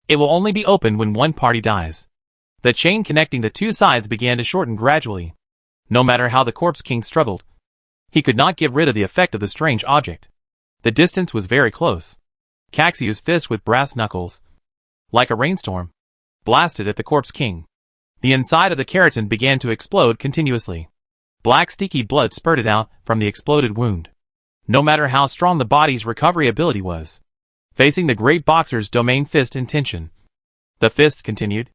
it will only be opened when one party dies. The chain connecting the two sides began to shorten gradually. No matter how the Corpse King struggled, he could not get rid of the effect of the strange object. The distance was very close. Kaxu's fist with brass knuckles, like a rainstorm, blasted at the Corpse King. The inside of the keratin began to explode continuously. Black sticky blood spurted out from the exploded wound. No matter how strong the body's recovery ability was, facing the great boxer's domain fist intention, the fists continued.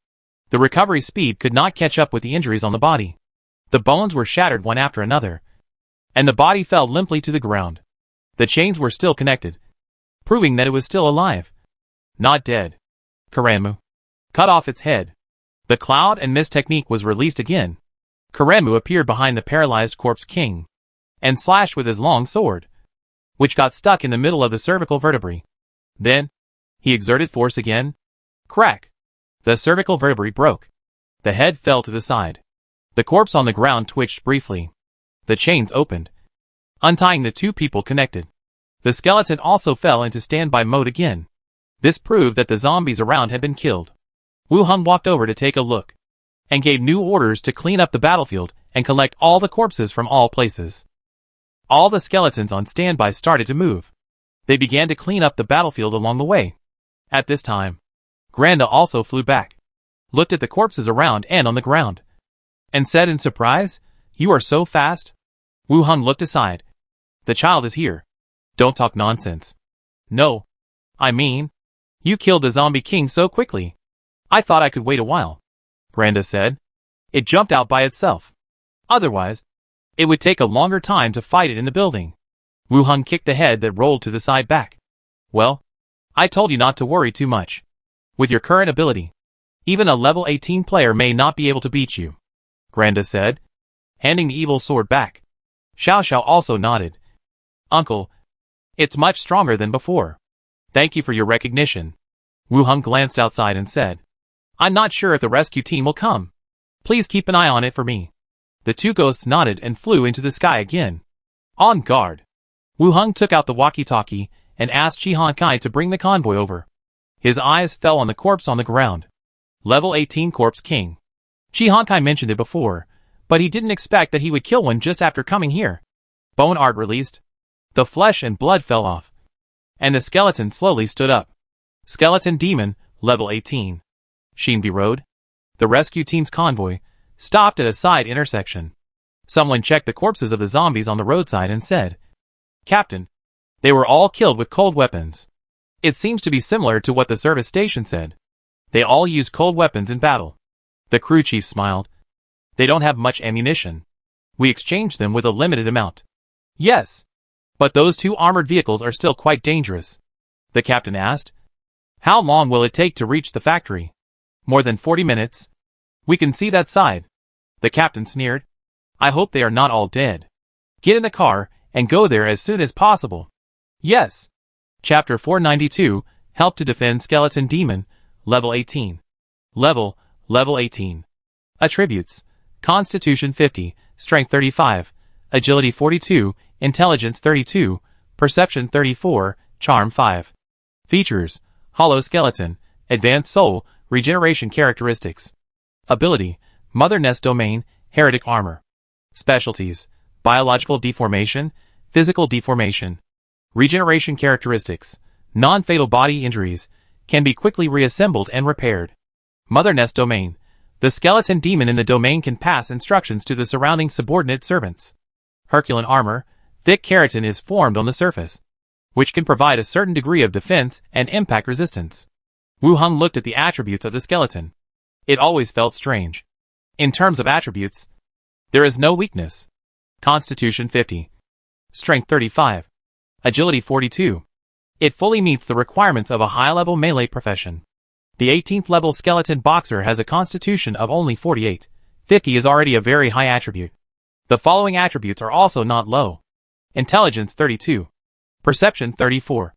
The recovery speed could not catch up with the injuries on the body. The bones were shattered one after another, and the body fell limply to the ground. The chains were still connected, proving that it was still alive. Not dead. Karanmu. Cut off its head. The cloud and mist technique was released again. Karanmu appeared behind the paralyzed Corpse King, and slashed with his long sword, which got stuck in the middle of the cervical vertebrae. Then, he exerted force again. Crack! The cervical vertebrae broke. The head fell to the side. The corpse on the ground twitched briefly. The chains opened, untying the two people connected. The skeleton also fell into standby mode again. This proved that the zombies around had been killed. Wu Hung walked over to take a look, and gave new orders to clean up the battlefield and collect all the corpses from all places. All the skeletons on standby started to move. They began to clean up the battlefield along the way. At this time, Granda also flew back, looked at the corpses around and on the ground, and said in surprise, "You are so fast?" Wu Hung looked aside. "The child is here. Don't talk nonsense." "No. I mean, you killed the zombie king so quickly. I thought I could wait a while," Granda said. "It jumped out by itself. Otherwise, it would take a longer time to fight it in the building." Wu Hung kicked the head that rolled to the side back. "Well, I told you not to worry too much. With your current ability, even a level 18 player may not be able to beat you," Granda said, handing the evil sword back. Xiao Xiao also nodded. "Uncle, it's much stronger than before. Thank you for your recognition." Wu Hung glanced outside and said, "I'm not sure if the rescue team will come. Please keep an eye on it for me." The two ghosts nodded and flew into the sky again. On guard. Wu Hung took out the walkie-talkie and asked Chi Han Kai to bring the convoy over. His eyes fell on the corpse on the ground. Level 18 Corpse King. Chi Han Kai mentioned it before, but he didn't expect that he would kill one just after coming here. Bone art released. The flesh and blood fell off, and the skeleton slowly stood up. Skeleton Demon, level 18. Shinbi Road. The rescue team's convoy stopped at a side intersection. Someone checked the corpses of the zombies on the roadside and said, "Captain, they were all killed with cold weapons." It seems to be similar to what the service station said. They all used cold weapons in battle. The crew chief smiled. They don't have much ammunition. We exchanged them with a limited amount. Yes. But those 2 armored vehicles are still quite dangerous. The captain asked. How long will it take to reach the factory? More than 40 minutes. We can see that side. The captain sneered. I hope they are not all dead. Get in the car and go there as soon as possible. Yes. Chapter 492, Help to Defend Skeleton Demon, Level 18. Level 18. Attributes: Constitution 50, Strength 35, Agility 42, Intelligence 32, Perception 34, Charm 5. Features: Hollow Skeleton, Advanced Soul, Regeneration Characteristics. Ability: Mother Nest Domain, Heretic Armor. Specialties: Biological Deformation, Physical Deformation. Regeneration Characteristics: Non-fatal body injuries, can be quickly reassembled and repaired. Mother Nest Domain: the skeleton demon in the domain can pass instructions to the surrounding subordinate servants. Herculean Armor: thick keratin is formed on the surface, which can provide a certain degree of defense and impact resistance. Wu Heng looked at the attributes of the skeleton. It always felt strange. In terms of attributes, there is no weakness. Constitution 50. Strength 35. Agility 42. It fully meets the requirements of a high-level melee profession. The 18th level skeleton boxer has a constitution of only 48. 50 is already a very high attribute. The following attributes are also not low. Intelligence 32. Perception 34.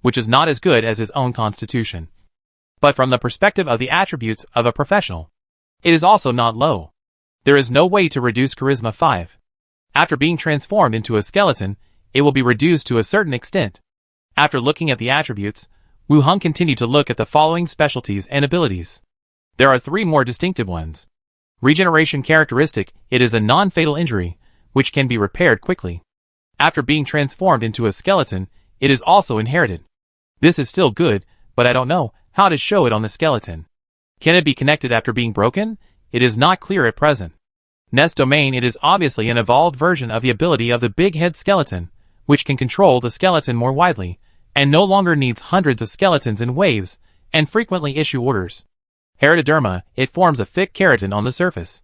Which is not as good as his own constitution. But from the perspective of the attributes of a professional, it is also not low. There is no way to reduce Charisma 5. After being transformed into a skeleton, it will be reduced to a certain extent. After looking at the attributes, Wu Heng continued to look at the following specialties and abilities. There are 3 more distinctive ones. Regeneration Characteristic: it is a non-fatal injury, which can be repaired quickly. After being transformed into a skeleton, it is also inherited. This is still good, but I don't know how to show it on the skeleton. Can it be connected after being broken? It is not clear at present. Nest Domain: it is obviously an evolved version of the ability of the big head skeleton, which can control the skeleton more widely, and no longer needs hundreds of skeletons in waves, and frequently issue orders. Heretoderma: it forms a thick keratin on the surface.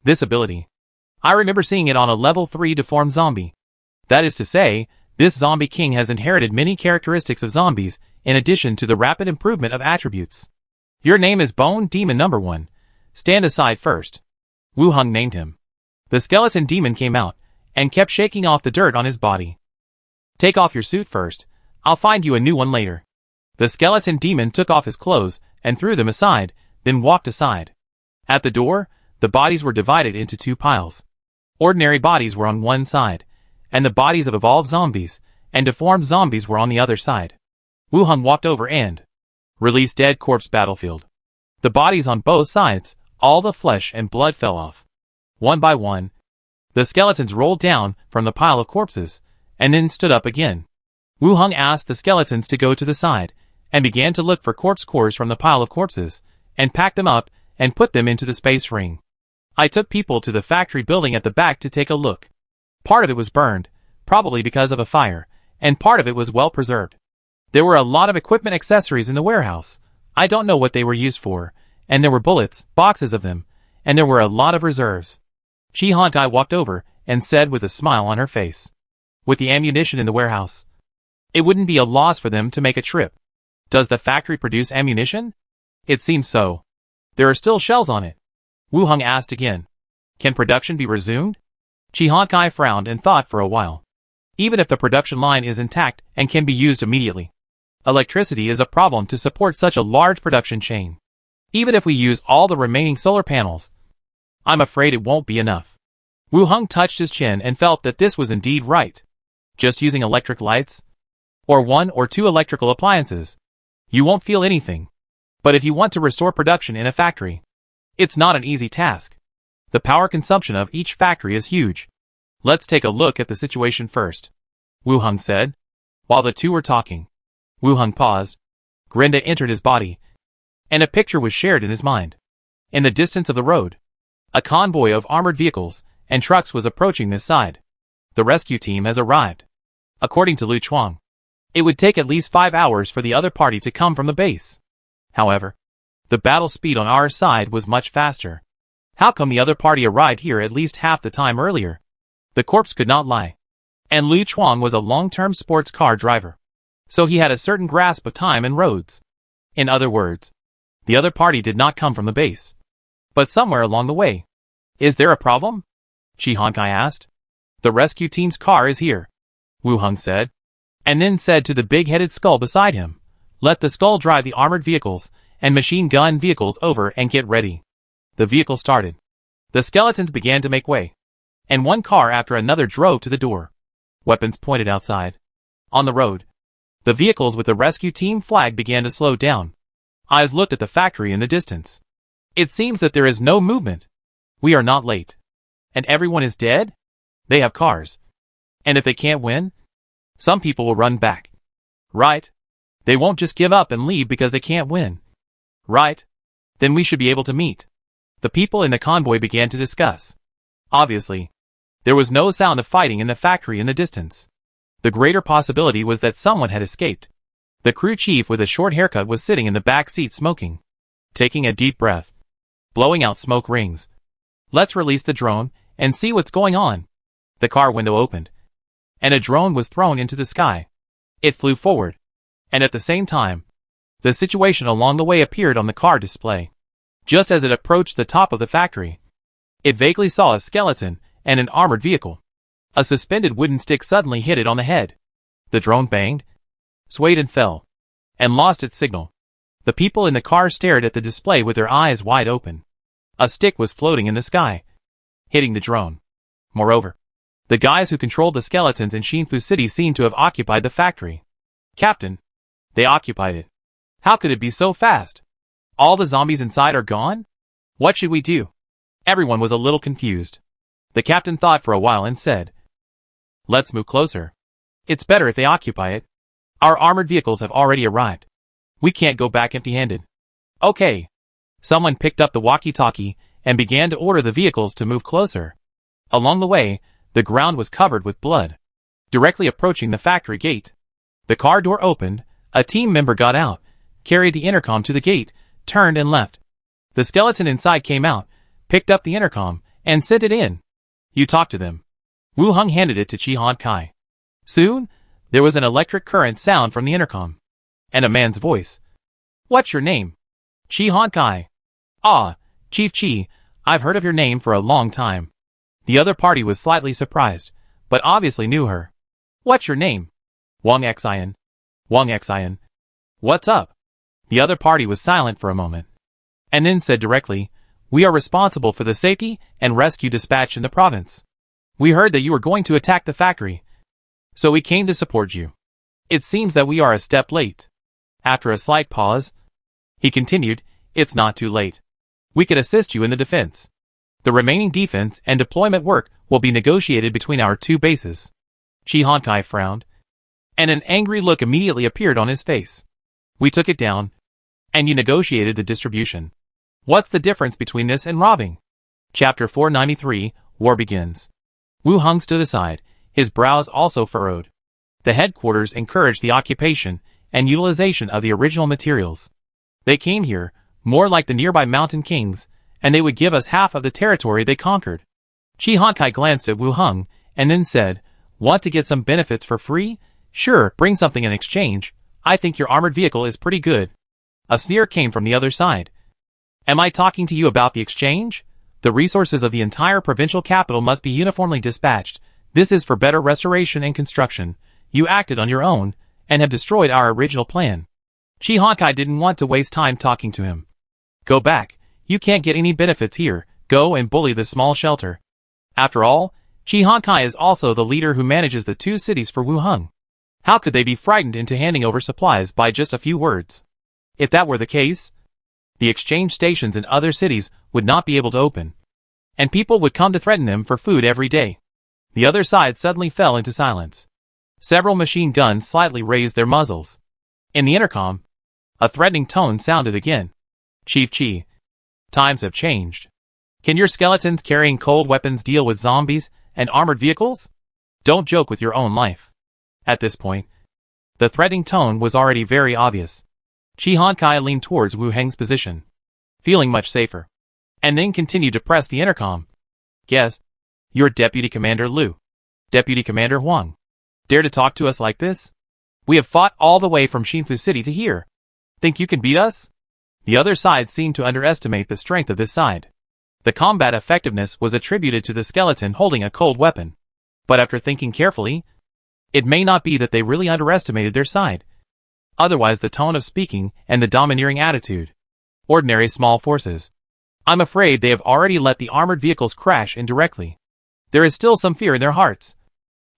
This ability, I remember seeing it on a level 3 deformed zombie. That is to say, this zombie king has inherited many characteristics of zombies, in addition to the rapid improvement of attributes. Your name is Bone Demon Number 1. Stand aside first. Wu Heng named him. The skeleton demon came out, and kept shaking off the dirt on his body. Take off your suit first. I'll find you a new one later. The skeleton demon took off his clothes, and threw them aside, then walked aside. At the door, the bodies were divided into 2 piles. Ordinary bodies were on one side, and the bodies of evolved zombies and deformed zombies were on the other side. Wu Heng walked over and released Dead Corpse Battlefield. The bodies on both sides, all the flesh and blood fell off. One by one, the skeletons rolled down from the pile of corpses, and then stood up again. Wu Heng asked the skeletons to go to the side, and began to look for corpse cores from the pile of corpses, and pack them up, and put them into the space ring. I took people to the factory building at the back to take a look. Part of it was burned, probably because of a fire, and part of it was well preserved. There were a lot of equipment accessories in the warehouse. I don't know what they were used for, and there were bullets, boxes of them, and there were a lot of reserves. Chi Hankai walked over, and said with a smile on her face. With the ammunition in the warehouse, it wouldn't be a loss for them to make a trip. Does the factory produce ammunition? It seems so. There are still shells on it. Wu Heng asked again. Can production be resumed? Chi Hankai frowned and thought for a while. Even if the production line is intact and can be used immediately, electricity is a problem to support such a large production chain. Even if we use all the remaining solar panels, I'm afraid it won't be enough. Wu Heng touched his chin and felt that this was indeed right. Just using electric lights? Or 1 or 2 electrical appliances? You won't feel anything. But if you want to restore production in a factory, it's not an easy task. The power consumption of each factory is huge. Let's take a look at the situation first, Wu Heng said. While the two were talking, Wu Heng paused. Grinda entered his body, and a picture was shared in his mind. In the distance of the road, a convoy of armored vehicles and trucks was approaching this side. The rescue team has arrived. According to Lu Chuang, it would take at least 5 hours for the other party to come from the base. However, the battle speed on our side was much faster. How come the other party arrived here at least half the time earlier? The corpse could not lie. And Lu Chuang was a long-term sports car driver, so he had a certain grasp of time and roads. In other words, the other party did not come from the base, but somewhere along the way. Is there a problem? Chi Honkai asked. The rescue team's car is here, Wu Hung said, and then said to the big-headed skull beside him, let the skull drive the armored vehicles and machine gun vehicles over and get ready. The vehicle started. The skeletons began to make way, and one car after another drove to the door. Weapons pointed outside. On the road, the vehicles with the rescue team flag began to slow down. Eyes looked at the factory in the distance. It seems that there is no movement. We are not late. And everyone is dead? They have cars. And if they can't win, some people will run back. Right? They won't just give up and leave because they can't win. Right? Then we should be able to meet. The people in the convoy began to discuss. Obviously, there was no sound of fighting in the factory in the distance. The greater possibility was that someone had escaped. The crew chief with a short haircut was sitting in the back seat smoking, taking a deep breath, blowing out smoke rings. Let's release the drone and see what's going on. The car window opened, and a drone was thrown into the sky. It flew forward, and at the same time, the situation along the way appeared on the car display. Just as it approached the top of the factory, it vaguely saw a skeleton and an armored vehicle. A suspended wooden stick suddenly hit it on the head. The drone banged, swayed and fell, and lost its signal. The people in the car stared at the display with their eyes wide open. A stick was floating in the sky, hitting the drone. Moreover, the guys who controlled the skeletons in Shinfu City seemed to have occupied the factory. Captain, they occupied it. How could it be so fast? All the zombies inside are gone? What should we do? Everyone was a little confused. The captain thought for a while and said, let's move closer. It's better if they occupy it. Our armored vehicles have already arrived. We can't go back empty-handed. Okay. Someone picked up the walkie-talkie and began to order the vehicles to move closer. Along the way, the ground was covered with blood. Directly approaching the factory gate, the car door opened, a team member got out, carried the intercom to the gate, turned and left. The skeleton inside came out, picked up the intercom, and sent it in. You talk to them. Wu Hung handed it to Chi Honkai. Soon, there was an electric current sound from the intercom, and a man's voice. What's your name? Chi Honkai. Ah, Chief Chi, I've heard of your name for a long time. The other party was slightly surprised, but obviously knew her. What's your name? Wang Xian. Wang Xian. What's up? The other party was silent for a moment, and then said directly, we are responsible for the safety and rescue dispatch in the province. We heard that you were going to attack the factory, so we came to support you. It seems that we are a step late. After a slight pause, he continued, it's not too late. We could assist you in the defense. The remaining defense and deployment work will be negotiated between our two bases. Chi Honkai frowned, and an angry look immediately appeared on his face. We took it down, and you negotiated the distribution. What's the difference between this and robbing? Chapter 493, War Begins. Wu Hung stood aside, his brows also furrowed. The headquarters encouraged the occupation and utilization of the original materials. They came here, more like the nearby mountain kings, and they would give us half of the territory they conquered. Chi Honkai glanced at Wu Hung, and then said, want to get some benefits for free? Sure, bring something in exchange. I think your armored vehicle is pretty good. A sneer came from the other side. Am I talking to you about the exchange? The resources of the entire provincial capital must be uniformly dispatched. This is for better restoration and construction. You acted on your own, and have destroyed our original plan. Chi Honkai didn't want to waste time talking to him. Go back. You can't get any benefits here. Go and bully the small shelter. After all, Chi Honkai is also the leader who manages the two cities for Wu Hung. How could they be frightened into handing over supplies by just a few words? If that were the case, the exchange stations in other cities would not be able to open, and people would come to threaten them for food every day. The other side suddenly fell into silence. Several machine guns slightly raised their muzzles. In the intercom, a threatening tone sounded again. Chief Chi, times have changed. Can your skeletons carrying cold weapons deal with zombies and armored vehicles? Don't joke with your own life. At this point, the threatening tone was already very obvious. Chi Honkai leaned towards Wu Heng's position, feeling much safer, and then continued to press the intercom. Guess, you're Deputy Commander Liu. Deputy Commander Huang. Dare to talk to us like this? We have fought all the way from Xinfu City to here. Think you can beat us? The other side seemed to underestimate the strength of this side. The combat effectiveness was attributed to the skeleton holding a cold weapon. But after thinking carefully, it may not be that they really underestimated their side. Otherwise the tone of speaking and the domineering attitude. Ordinary small forces. I'm afraid they have already let the armored vehicles crash indirectly. There is still some fear in their hearts.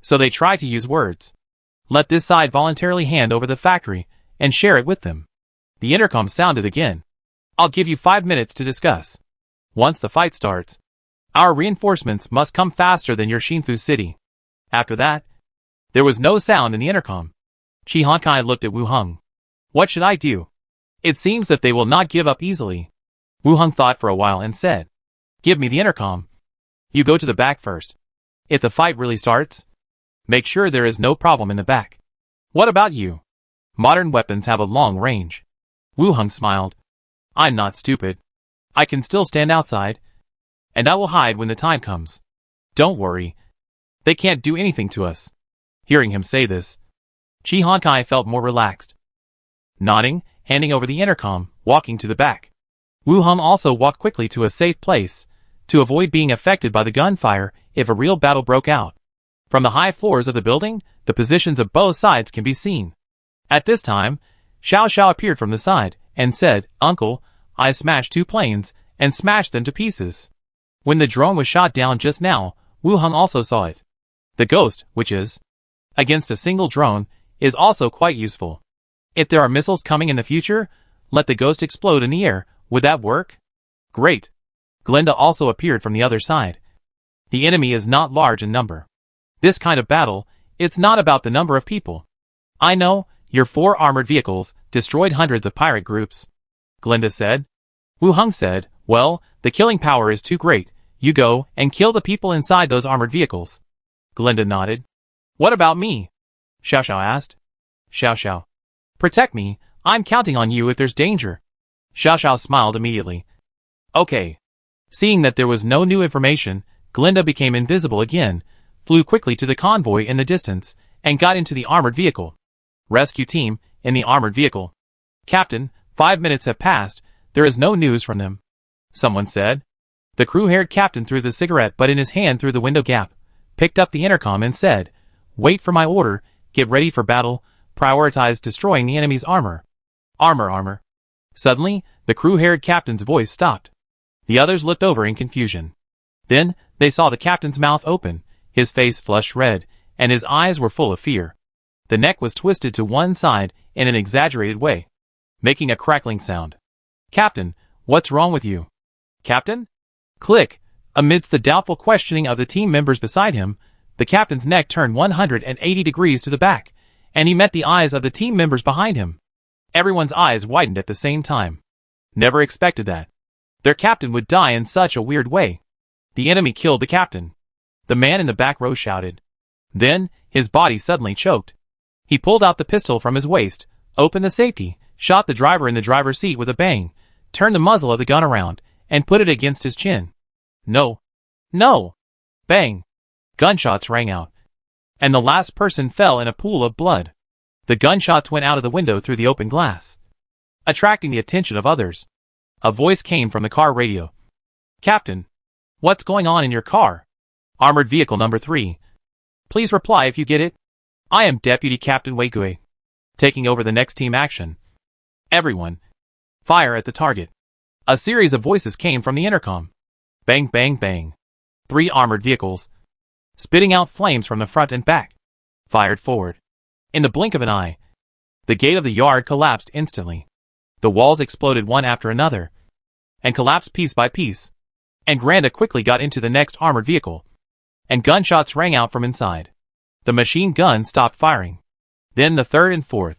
So they try to use words. Let this side voluntarily hand over the factory and share it with them. The intercom sounded again. I'll give you 5 minutes to discuss. Once the fight starts, our reinforcements must come faster than your Xinfu City. After that, there was no sound in the intercom. Chi Honkai looked at Wu Heng. What should I do? It seems that they will not give up easily. Wu Heng thought for a while and said, Give me the intercom. You go to the back first. If the fight really starts, make sure there is no problem in the back. What about you? Modern weapons have a long range. Wu Heng smiled. I'm not stupid. I can still stand outside, and I will hide when the time comes. Don't worry. They can't do anything to us. Hearing him say this, Chi Honkai felt more relaxed. Nodding, handing over the intercom, walking to the back. Wu Heng also walked quickly to a safe place, to avoid being affected by the gunfire if a real battle broke out. From the high floors of the building, the positions of both sides can be seen. At this time, Xiao Xiao appeared from the side, and said, Uncle, I smashed 2 planes, and smashed them to pieces. When the drone was shot down just now, Wu Heng also saw it. The ghost, which is against a single drone, is also quite useful. If there are missiles coming in the future, let the ghost explode in the air. Would that work? Great. Glenda also appeared from the other side. The enemy is not large in number. This kind of battle, it's not about the number of people. I know, your 4 armored vehicles destroyed hundreds of pirate groups. Glenda said. Wu Heng said, well, the killing power is too great. You go and kill the people inside those armored vehicles. Glenda nodded. What about me? Xiao Xiao asked. Xiao Xiao. Protect me, I'm counting on you if there's danger. Xiao Xiao smiled immediately. Okay. Seeing that there was no new information, Glenda became invisible again, flew quickly to the convoy in the distance, and got into the armored vehicle. Rescue team, in the armored vehicle. Captain, 5 minutes have passed, there is no news from them. Someone said. The crew-haired captain threw the cigarette butt in his hand through the window gap, picked up the intercom and said, Wait for my order, get ready for battle, prioritize destroying the enemy's armor. Armor. Suddenly, the crew-haired captain's voice stopped. The others looked over in confusion. Then, they saw the captain's mouth open, his face flushed red, and his eyes were full of fear. The neck was twisted to one side in an exaggerated way, making a crackling sound. Captain, what's wrong with you? Captain? Click. Amidst the doubtful questioning of the team members beside him, the captain's neck turned 180 degrees to the back, and he met the eyes of the team members behind him. Everyone's eyes widened at the same time. Never expected that. Their captain would die in such a weird way. The enemy killed the captain. The man in the back row shouted. Then, his body suddenly choked. He pulled out the pistol from his waist, opened the safety, shot the driver in the driver's seat with a bang, turned the muzzle of the gun around, and put it against his chin. No. Bang. Gunshots rang out, and the last person fell in a pool of blood. The gunshots went out of the window through the open glass, attracting the attention of others. A voice came from the car radio. Captain, what's going on in your car? Armored vehicle number 3. Please reply if you get it. I am Deputy Captain Wei Gui. Taking over the next team action. Everyone, fire at the target. A series of voices came from the intercom. Bang, bang, bang. 3 armored vehicles, spitting out flames from the front and back, fired forward. In the blink of an eye, the gate of the yard collapsed instantly. The walls exploded one after another, and collapsed piece by piece. And Granda quickly got into the next armored vehicle, and gunshots rang out from inside. The machine gun stopped firing. Then the third and fourth.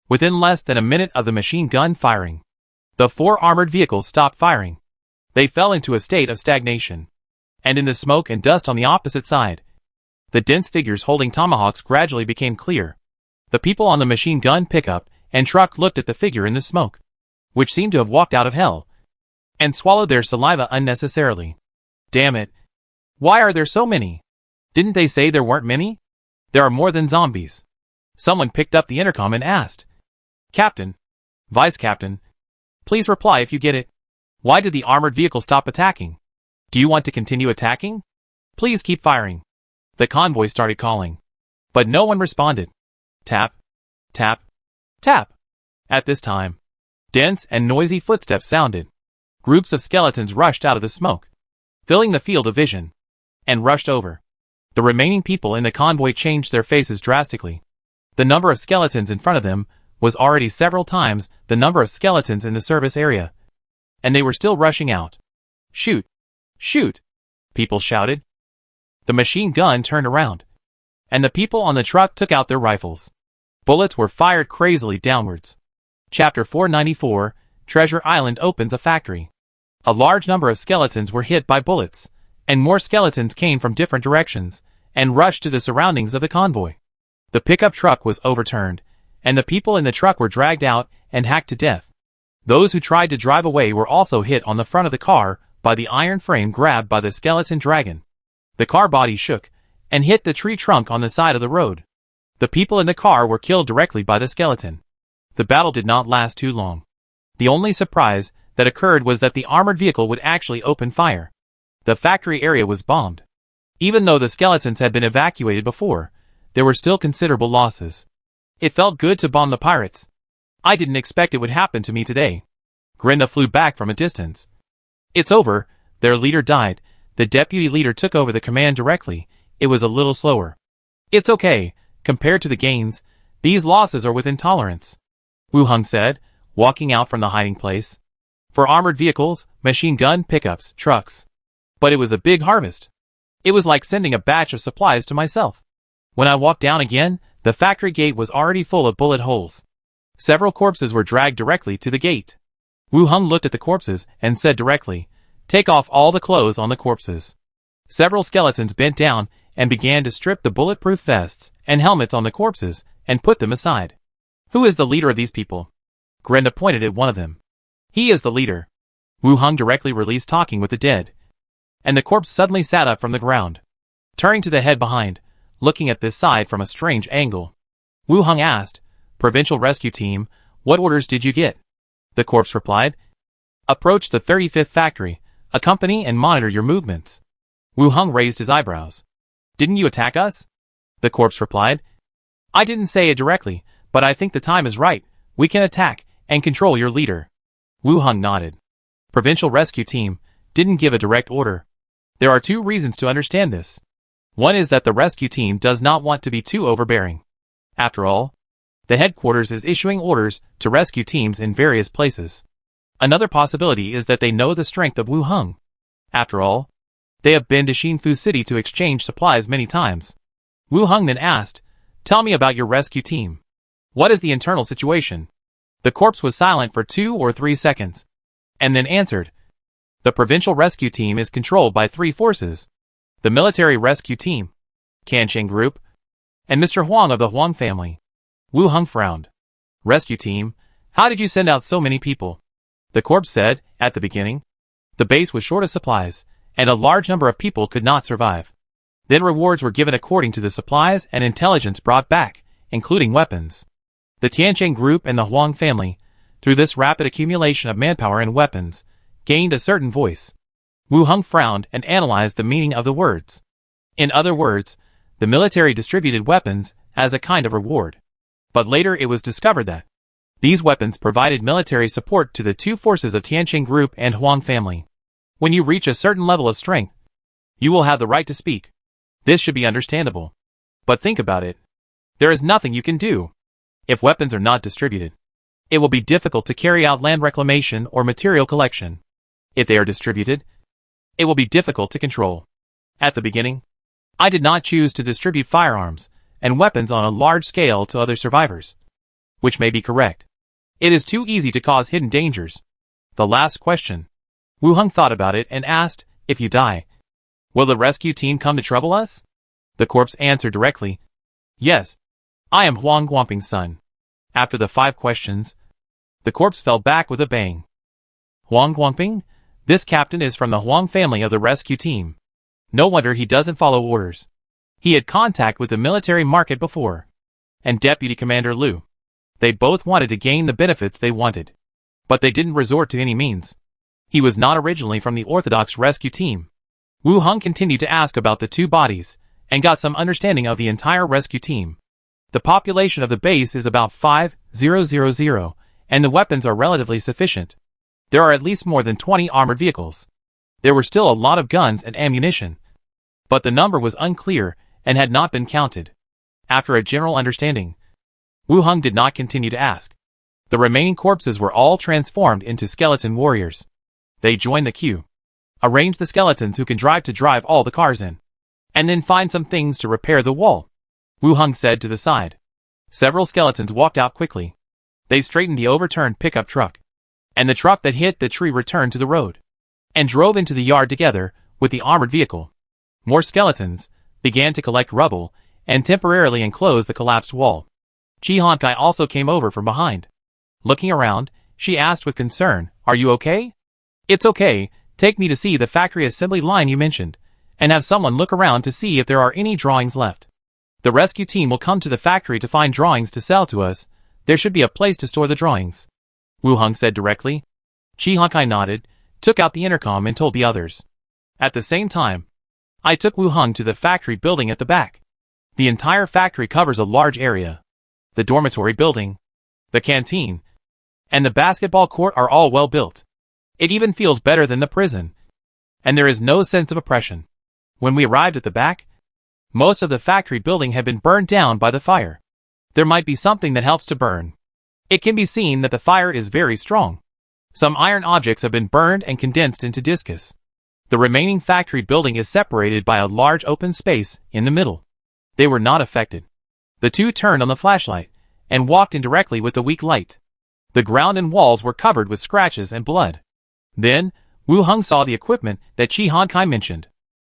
Within less than a minute of the machine gun firing, the 4 armored vehicles stopped firing. They fell into a state of stagnation. And in the smoke and dust on the opposite side, the dense figures holding tomahawks gradually became clear. The people on the machine gun pickup and truck looked at the figure in the smoke, which seemed to have walked out of hell, and swallowed their saliva unnecessarily. Damn it. Why are there so many? Didn't they say there weren't many? There are more than zombies. Someone picked up the intercom and asked, Captain, Vice Captain, please reply if you get it. Why did the armored vehicle stop attacking? Do you want to continue attacking? Please keep firing. The convoy started calling, but no one responded. Tap, tap, tap. At this time, dense and noisy footsteps sounded. Groups of skeletons rushed out of the smoke, filling the field of vision, and rushed over. The remaining people in the convoy changed their faces drastically. The number of skeletons in front of them was already several times the number of skeletons in the service area, and they were still rushing out. Shoot! Shoot! People shouted. The machine gun turned around, and the people on the truck took out their rifles. Bullets were fired crazily downwards. Chapter 494, Treasure Island opens a factory. A large number of skeletons were hit by bullets, and more skeletons came from different directions and rushed to the surroundings of the convoy. The pickup truck was overturned, and the people in the truck were dragged out and hacked to death. Those who tried to drive away were also hit on the front of the car by the iron frame grabbed by the skeleton dragon. The car body shook and hit the tree trunk on the side of the road. The people in the car were killed directly by the skeleton. The battle did not last too long. The only surprise that occurred was that the armored vehicle would actually open fire. The factory area was bombed. Even though the skeletons had been evacuated before, there were still considerable losses. It felt good to bomb the pirates. I didn't expect it would happen to me today. Grinda flew back from a distance. It's over. Their leader died. The deputy leader took over the command directly. It was a little slower. It's okay. Compared to the gains, these losses are within tolerance, Wu Hung said, walking out from the hiding place. For armored vehicles, machine gun pickups, trucks. But it was a big harvest. It was like sending a batch of supplies to myself. When I walked down again, the factory gate was already full of bullet holes. Several corpses were dragged directly to the gate. Wu Hung looked at the corpses and said directly, "Take off all the clothes on the corpses." Several skeletons bent down and began to strip the bulletproof vests and helmets on the corpses and put them aside. Who is the leader of these people? Grenda pointed at one of them. He is the leader. Wu Hung directly released talking with the dead, and the corpse suddenly sat up from the ground. Turning to the head behind, looking at this side from a strange angle, Wu Hung asked, "Provincial Rescue Team, what orders did you get?" The corpse replied, "Approach the 35th factory, accompany and monitor your movements." Wu Hung raised his eyebrows. "Didn't you attack us?" The corpse replied, "I didn't say it directly, but I think the time is right. We can attack and control your leader." Wu Hung nodded. Provincial Rescue Team didn't give a direct order. There are two reasons to understand this. One is that the rescue team does not want to be too overbearing. After all, the headquarters is issuing orders to rescue teams in various places. Another possibility is that they know the strength of Wu Hung. After all, they have been to Xinfu City to exchange supplies many times. Wu Hung then asked, "Tell me about your rescue team. What is the internal situation?" The corpse was silent for 2 or 3 seconds, and then answered, "The provincial rescue team is controlled by 3 forces. The military rescue team, Kanching Group, and Mr. Huang of the Huang family." Wu Hung frowned. "Rescue team? How did you send out so many people?" The corpse said, "At the beginning, the base was short of supplies, and a large number of people could not survive. Then rewards were given according to the supplies and intelligence brought back, including weapons. The Tiancheng Group and the Huang family, through this rapid accumulation of manpower and weapons, gained a certain voice." Wu Hung frowned and analyzed the meaning of the words. In other words, the military distributed weapons as a kind of reward. But later it was discovered that these weapons provided military support to the 2 forces of Tiancheng Group and Huang family. When you reach a certain level of strength, you will have the right to speak. This should be understandable. But think about it. There is nothing you can do. If weapons are not distributed, it will be difficult to carry out land reclamation or material collection. If they are distributed, it will be difficult to control. At the beginning, I did not choose to distribute firearms and weapons on a large scale to other survivors, which may be correct. It is too easy to cause hidden dangers. The last question. Wu Heng thought about it and asked, if you die, will the rescue team come to trouble us? The corpse answered directly, yes. I am Huang Guangping's son. After the 5 questions, the corpse fell back with a bang. Huang Guangping? This captain is from the Huang family of the rescue team. No wonder he doesn't follow orders. He had contact with the military market before. And Deputy Commander Liu. They both wanted to gain the benefits they wanted. But they didn't resort to any means. He was not originally from the Orthodox rescue team. Wu Heng continued to ask about the 2 bodies, and got some understanding of the entire rescue team. The population of the base is about 5,000, and the weapons are relatively sufficient. There are at least more than 20 armored vehicles. There were still a lot of guns and ammunition. But the number was unclear, and had not been counted. After a general understanding, Wu Heng did not continue to ask. The remaining corpses were all transformed into skeleton warriors. They joined the queue. Arrange the skeletons who can drive all the cars in. And then find some things to repair the wall, Wu Heng said to the side. Several skeletons walked out quickly. They straightened the overturned pickup truck. And the truck that hit the tree returned to the road. And drove into the yard together with the armored vehicle. More skeletons began to collect rubble and temporarily enclose the collapsed wall. Chi Hankai also came over from behind. Looking around, she asked with concern, are you okay? It's okay, take me to see the factory assembly line you mentioned, and have someone look around to see if there are any drawings left. The rescue team will come to the factory to find drawings to sell to us. There should be a place to store the drawings, Wu Heng said directly. Chi Hankai nodded, took out the intercom and told the others. At the same time, I took Wu Heng to the factory building at the back. The entire factory covers a large area. The dormitory building, the canteen, and the basketball court are all well built. It even feels better than the prison. And there is no sense of oppression. When we arrived at the back, most of the factory building had been burned down by the fire. There might be something that helps to burn. It can be seen that the fire is very strong. Some iron objects have been burned and condensed into discus. The remaining factory building is separated by a large open space in the middle. They were not affected. The 2 turned on the flashlight and walked in directly with the weak light. The ground and walls were covered with scratches and blood. Then, Wu Heng saw the equipment that Chi Hankai mentioned.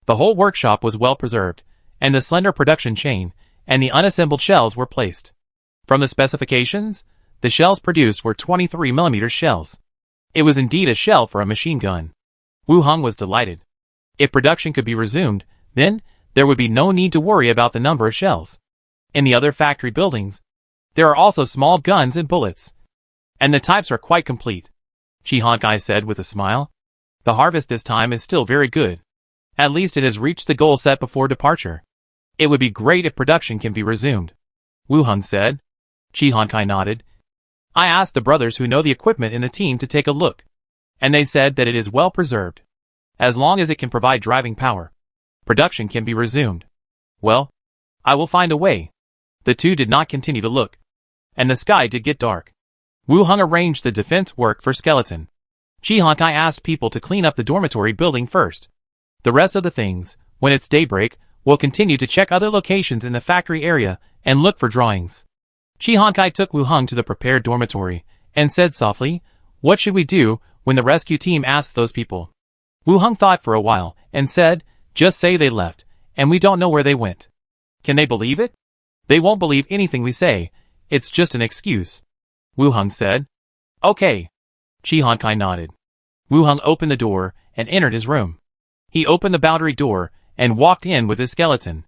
The whole workshop was well preserved, and the slender production chain and the unassembled shells were placed. From the specifications, the shells produced were 23mm shells. It was indeed a shell for a machine gun. Wu Heng was delighted. If production could be resumed, then there would be no need to worry about the number of shells. In the other factory buildings, there are also small guns and bullets. And the types are quite complete, Chi Hankai said with a smile. The harvest this time is still very good. At least it has reached the goal set before departure. It would be great if production can be resumed, Wu Heng said. Chi Hankai nodded. I asked the brothers who know the equipment in the team to take a look, and they said that it is well preserved. As long as it can provide driving power, production can be resumed. Well, I will find a way. The 2 did not continue to look, and the sky did get dark. Wu Heng arranged the defense work for skeleton. Chi Hankai asked people to clean up the dormitory building first. The rest of the things, when it's daybreak, will continue to check other locations in the factory area and look for drawings. Chi Hankai took Wu Heng to the prepared dormitory and said softly, what should we do when the rescue team asks those people? Wu Heng thought for a while and said, just say they left, and we don't know where they went. Can they believe it? They won't believe anything we say. It's just an excuse, Wu Heng said. Okay. Chi Hankai nodded. Wu Heng opened the door and entered his room. He opened the boundary door and walked in with his skeleton.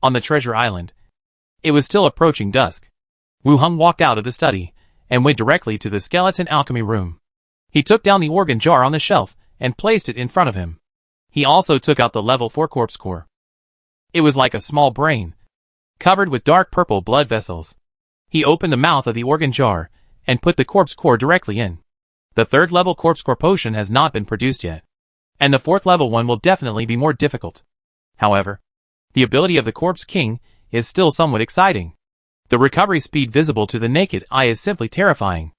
On the treasure island, it was still approaching dusk. Wu Heng walked out of the study and went directly to the skeleton alchemy room. He took down the organ jar on the shelf and placed it in front of him. He also took out the level 4 corpse core. It was like a small brain, covered with dark purple blood vessels. He opened the mouth of the organ jar and put the corpse core directly in. The 3rd level corpse core potion has not been produced yet, and the 4th level one will definitely be more difficult. However, the ability of the Corpse King is still somewhat exciting. The recovery speed visible to the naked eye is simply terrifying.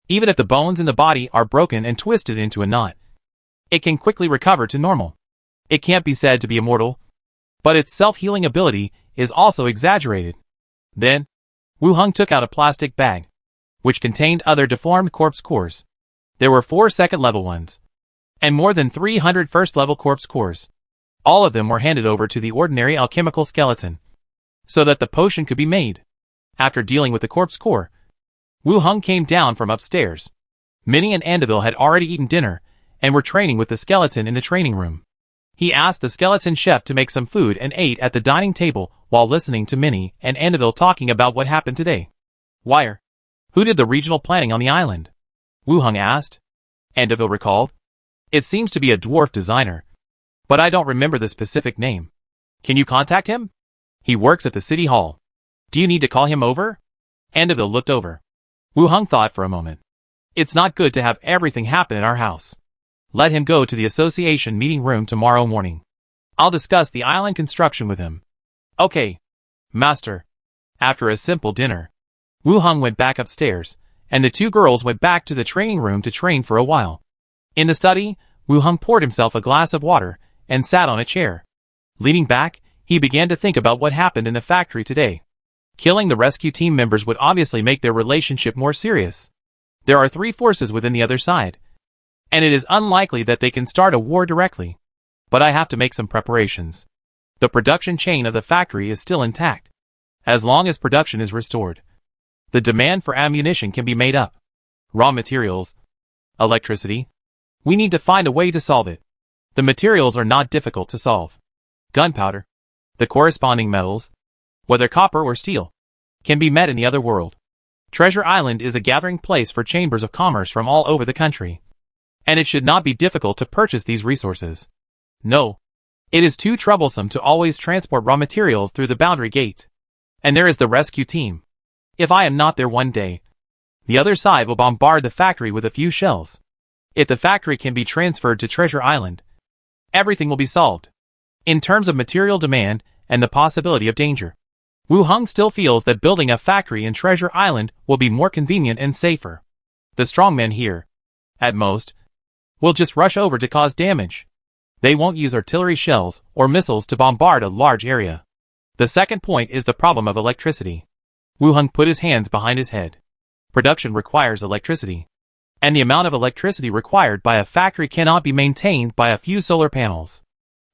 Even if the bones in the body are broken and twisted into a knot, it can quickly recover to normal. It can't be said to be immortal, but its self-healing ability is also exaggerated. Then, Wu Heng took out a plastic bag, which contained other deformed corpse cores. There were 4 second level ones, and more than 300 first-level corpse cores. All of them were handed over to the ordinary alchemical skeleton, so that the potion could be made. After dealing with the corpse core, Wu Heng came down from upstairs. Minnie and Andeville had already eaten dinner, and were training with the skeleton in the training room. He asked the skeleton chef to make some food and ate at the dining table while listening to Minnie and Andeville talking about what happened today. Wire. Who did the regional planning on the island? Wu Heng asked. Andeville recalled. It seems to be a dwarf designer, but I don't remember the specific name. Can you contact him? He works at the city hall. Do you need to call him over? Andeville looked over. Wu Heng thought for a moment. It's not good to have everything happen at our house. Let him go to the association meeting room tomorrow morning. I'll discuss the island construction with him. Okay, master. After a simple dinner, Wu Heng went back upstairs, and the two girls went back to the training room to train for a while. In the study, Wu Heng poured himself a glass of water and sat on a chair. Leaning back, he began to think about what happened in the factory today. Killing the rescue team members would obviously make their relationship more serious. There are 3 forces within the other side, and it is unlikely that they can start a war directly. But I have to make some preparations. The production chain of the factory is still intact. As long as production is restored, the demand for ammunition can be made up. Raw materials, electricity. We need to find a way to solve it. The materials are not difficult to solve. Gunpowder, the corresponding metals, whether copper or steel, can be met in the other world. Treasure Island is a gathering place for chambers of commerce from all over the country, and it should not be difficult to purchase these resources. No, it is too troublesome to always transport raw materials through the boundary gate. And there is the rescue team. If I am not there one day, the other side will bombard the factory with a few shells. If the factory can be transferred to Treasure Island, everything will be solved. In terms of material demand and the possibility of danger, Wu Heng still feels that building a factory in Treasure Island will be more convenient and safer. The strongmen here, at most, will just rush over to cause damage. They won't use artillery shells or missiles to bombard a large area. The second point is the problem of electricity. Wu Heng put his hands behind his head. Production requires electricity, and the amount of electricity required by a factory cannot be maintained by a few solar panels.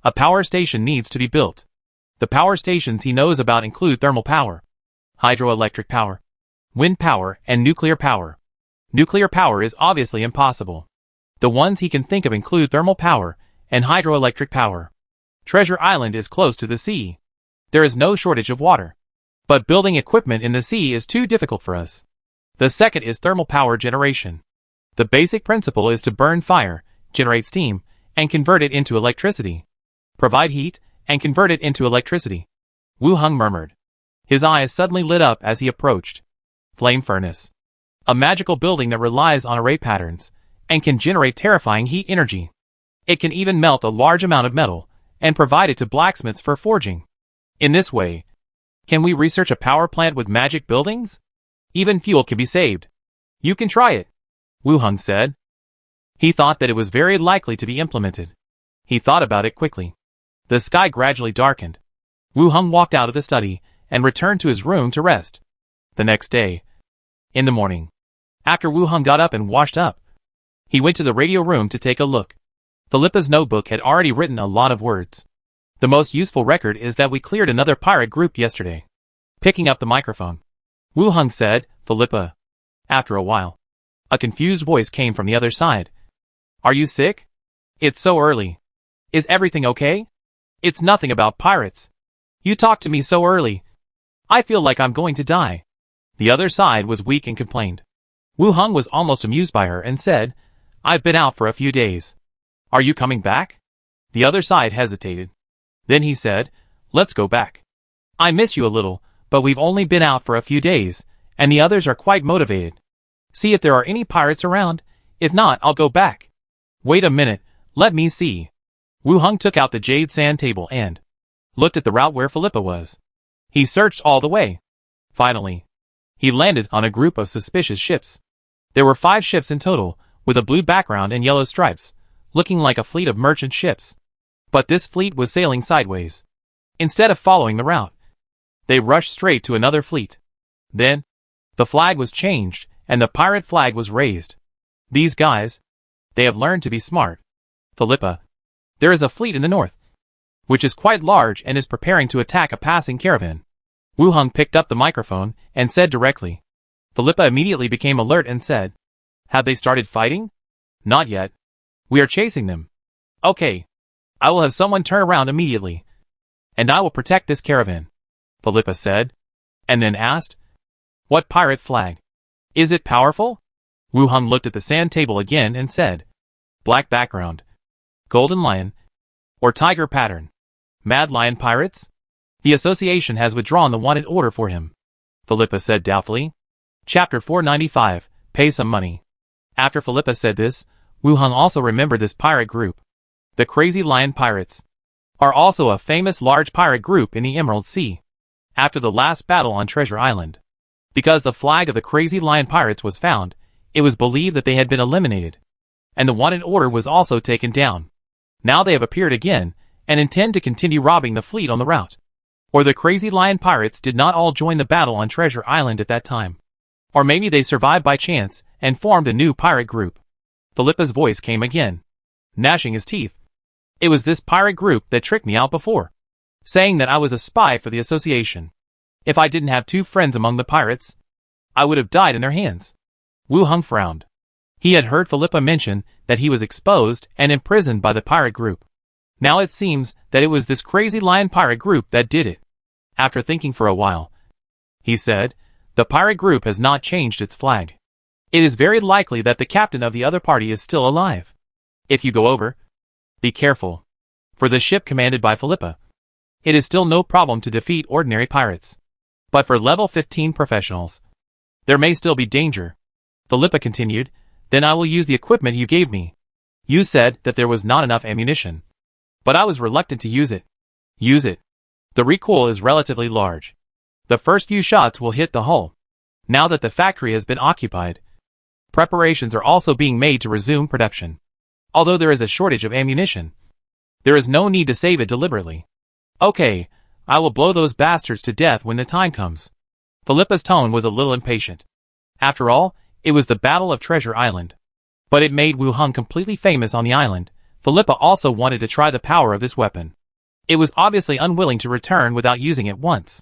A power station needs to be built. The power stations he knows about include thermal power, hydroelectric power, wind power, and nuclear power. Nuclear power is obviously impossible. The ones he can think of include thermal power and hydroelectric power. Treasure Island is close to the sea. There is no shortage of water. But building equipment in the sea is too difficult for us. The second is thermal power generation. The basic principle is to burn fire, generate steam, and convert it into electricity. Provide heat, and convert it into electricity. Wu Heng murmured. His eyes suddenly lit up as he approached. Flame furnace. A magical building that relies on array patterns, and can generate terrifying heat energy. It can even melt a large amount of metal, and provide it to blacksmiths for forging. In this way, can we research a power plant with magic buildings? Even fuel can be saved. You can try it, Wu Heng said. He thought that it was very likely to be implemented. He thought about it quickly. The sky gradually darkened. Wu Heng walked out of the study and returned to his room to rest. The next day, in the morning, after Wu Heng got up and washed up, he went to the radio room to take a look. Philippa's notebook had already written a lot of words. The most useful record is that we cleared another pirate group yesterday. Picking up the microphone, Wu Heng said, Philippa. After a while, a confused voice came from the other side. Are you sick? It's so early. Is everything okay? It's nothing about pirates. You talked to me so early. I feel like I'm going to die. The other side was weak and complained. Wu Heng was almost amused by her and said, I've been out for a few days. Are you coming back? The other side hesitated. Then he said, let's go back. I miss you a little, but we've only been out for a few days, and the others are quite motivated. See if there are any pirates around. If not, I'll go back. Wait a minute, let me see. Wu Heng took out the jade sand table and looked at the route where Philippa was. He searched all the way. Finally, he landed on a group of suspicious ships. There were 5 ships in total, with a blue background and yellow stripes, looking like a fleet of merchant ships. But this fleet was sailing sideways. Instead of following the route, they rushed straight to another fleet. Then, the flag was changed, and the pirate flag was raised. These guys, they have learned to be smart. Philippa, there is a fleet in the north, which is quite large and is preparing to attack a passing caravan. Wu Hong picked up the microphone and said directly. Philippa immediately became alert and said, have they started fighting? Not yet. We are chasing them. Okay. I will have someone turn around immediately. And I will protect this caravan, Philippa said, and then asked, what pirate flag? Is it powerful? Wu Hong looked at the sand table again and said, black background, golden lion, or tiger pattern. Mad Lion Pirates? The association has withdrawn the wanted order for him, Philippa said doubtfully. Chapter 495, Pay Some Money. After Philippa said this, Wu Hong also remembered this pirate group. The Crazy Lion Pirates are also a famous large pirate group in the Emerald Sea. After the last battle on Treasure Island, because the flag of the Crazy Lion Pirates was found, it was believed that they had been eliminated, and the wanted order was also taken down. Now they have appeared again, and intend to continue robbing the fleet on the route. Or the Crazy Lion Pirates did not all join the battle on Treasure Island at that time. Or maybe they survived by chance, and formed a new pirate group. Philippa's voice came again, gnashing his teeth. It was this pirate group that tricked me out before, saying that I was a spy for the association. If I didn't have 2 friends among the pirates, I would have died in their hands. Wu Hong frowned. He had heard Philippa mention that he was exposed and imprisoned by the pirate group. Now it seems that it was this Crazy Lion pirate group that did it. After thinking for a while, he said, the pirate group has not changed its flag. It is very likely that the captain of the other party is still alive. If you go over, be careful. For the ship commanded by Philippa, it is still no problem to defeat ordinary pirates. But for level 15 professionals, there may still be danger. Philippa continued, then I will use the equipment you gave me. You said that there was not enough ammunition, but I was reluctant to use it. Use it. The recoil is relatively large. The first few shots will hit the hull. Now that the factory has been occupied, preparations are also being made to resume production. Although there is a shortage of ammunition, there is no need to save it deliberately. Okay, I will blow those bastards to death when the time comes. Philippa's tone was a little impatient. After all, it was the Battle of Treasure Island. But it made Wu Hong completely famous on the island. Philippa also wanted to try the power of this weapon. It was obviously unwilling to return without using it once.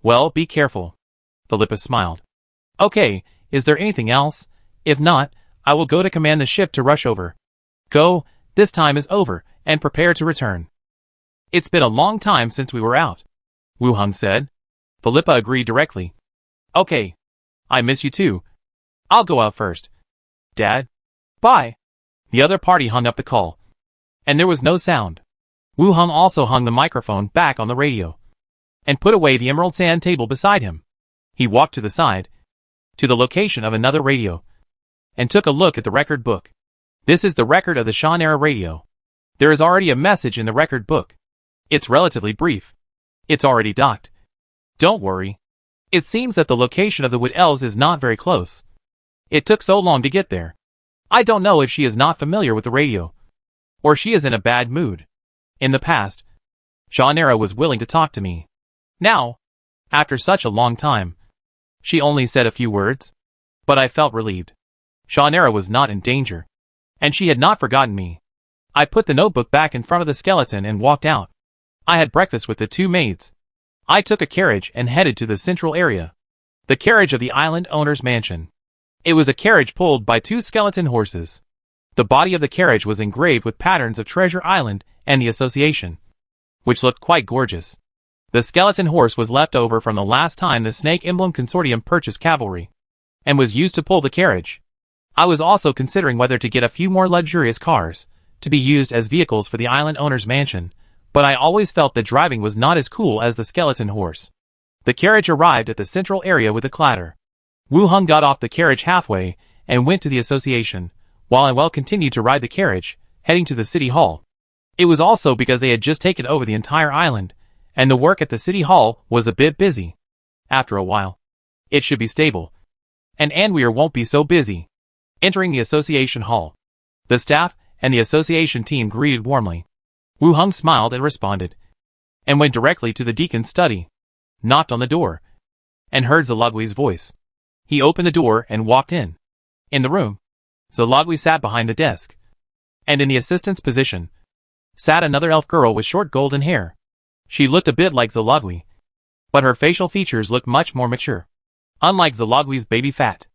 Well, be careful. Philippa smiled. Okay, is there anything else? If not, I will go to command the ship to rush over. Go, this time is over, and prepare to return. It's been a long time since we were out, Wu Hong said. Philippa agreed directly. Okay. I miss you too. I'll go out first. Dad? Bye. The other party hung up the call. And there was no sound. Wu Hong also hung the microphone back on the radio, and put away the emerald sand table beside him. He walked to the side, to the location of another radio, and took a look at the record book. This is the record of the Shannara radio. There is already a message in the record book. It's relatively brief. It's already docked. Don't worry. It seems that the location of the Wood Elves is not very close. It took so long to get there. I don't know if she is not familiar with the radio, or she is in a bad mood. In the past, Shannara was willing to talk to me. Now, after such a long time, she only said a few words, but I felt relieved. Shannara was not in danger, and she had not forgotten me. I put the notebook back in front of the skeleton and walked out. I had breakfast with the 2 maids. I took a carriage and headed to the central area, the carriage of the island owner's mansion. It was a carriage pulled by 2 skeleton horses. The body of the carriage was engraved with patterns of Treasure Island and the association, which looked quite gorgeous. The skeleton horse was left over from the last time the Snake Emblem Consortium purchased cavalry, and was used to pull the carriage. I was also considering whether to get a few more luxurious cars, to be used as vehicles for the island owner's mansion, but I always felt that driving was not as cool as the skeleton horse. The carriage arrived at the central area with a clatter. Wu Hong got off the carriage halfway, and went to the association, while I continued to ride the carriage, heading to the city hall. It was also because they had just taken over the entire island, and the work at the city hall was a bit busy. After a while, it should be stable, and Anweer won't be so busy. Entering the association hall, the staff and the association team greeted warmly. Wu Hong smiled and responded, and went directly to the deacon's study, knocked on the door, and heard Zalagwi's voice. He opened the door and walked in. In the room, Zalagwi sat behind the desk, And in the assistant's position sat another elf girl with short golden hair. She looked a bit like Zalagwi, but her facial features looked much more mature. Unlike Zalagwi's baby fat,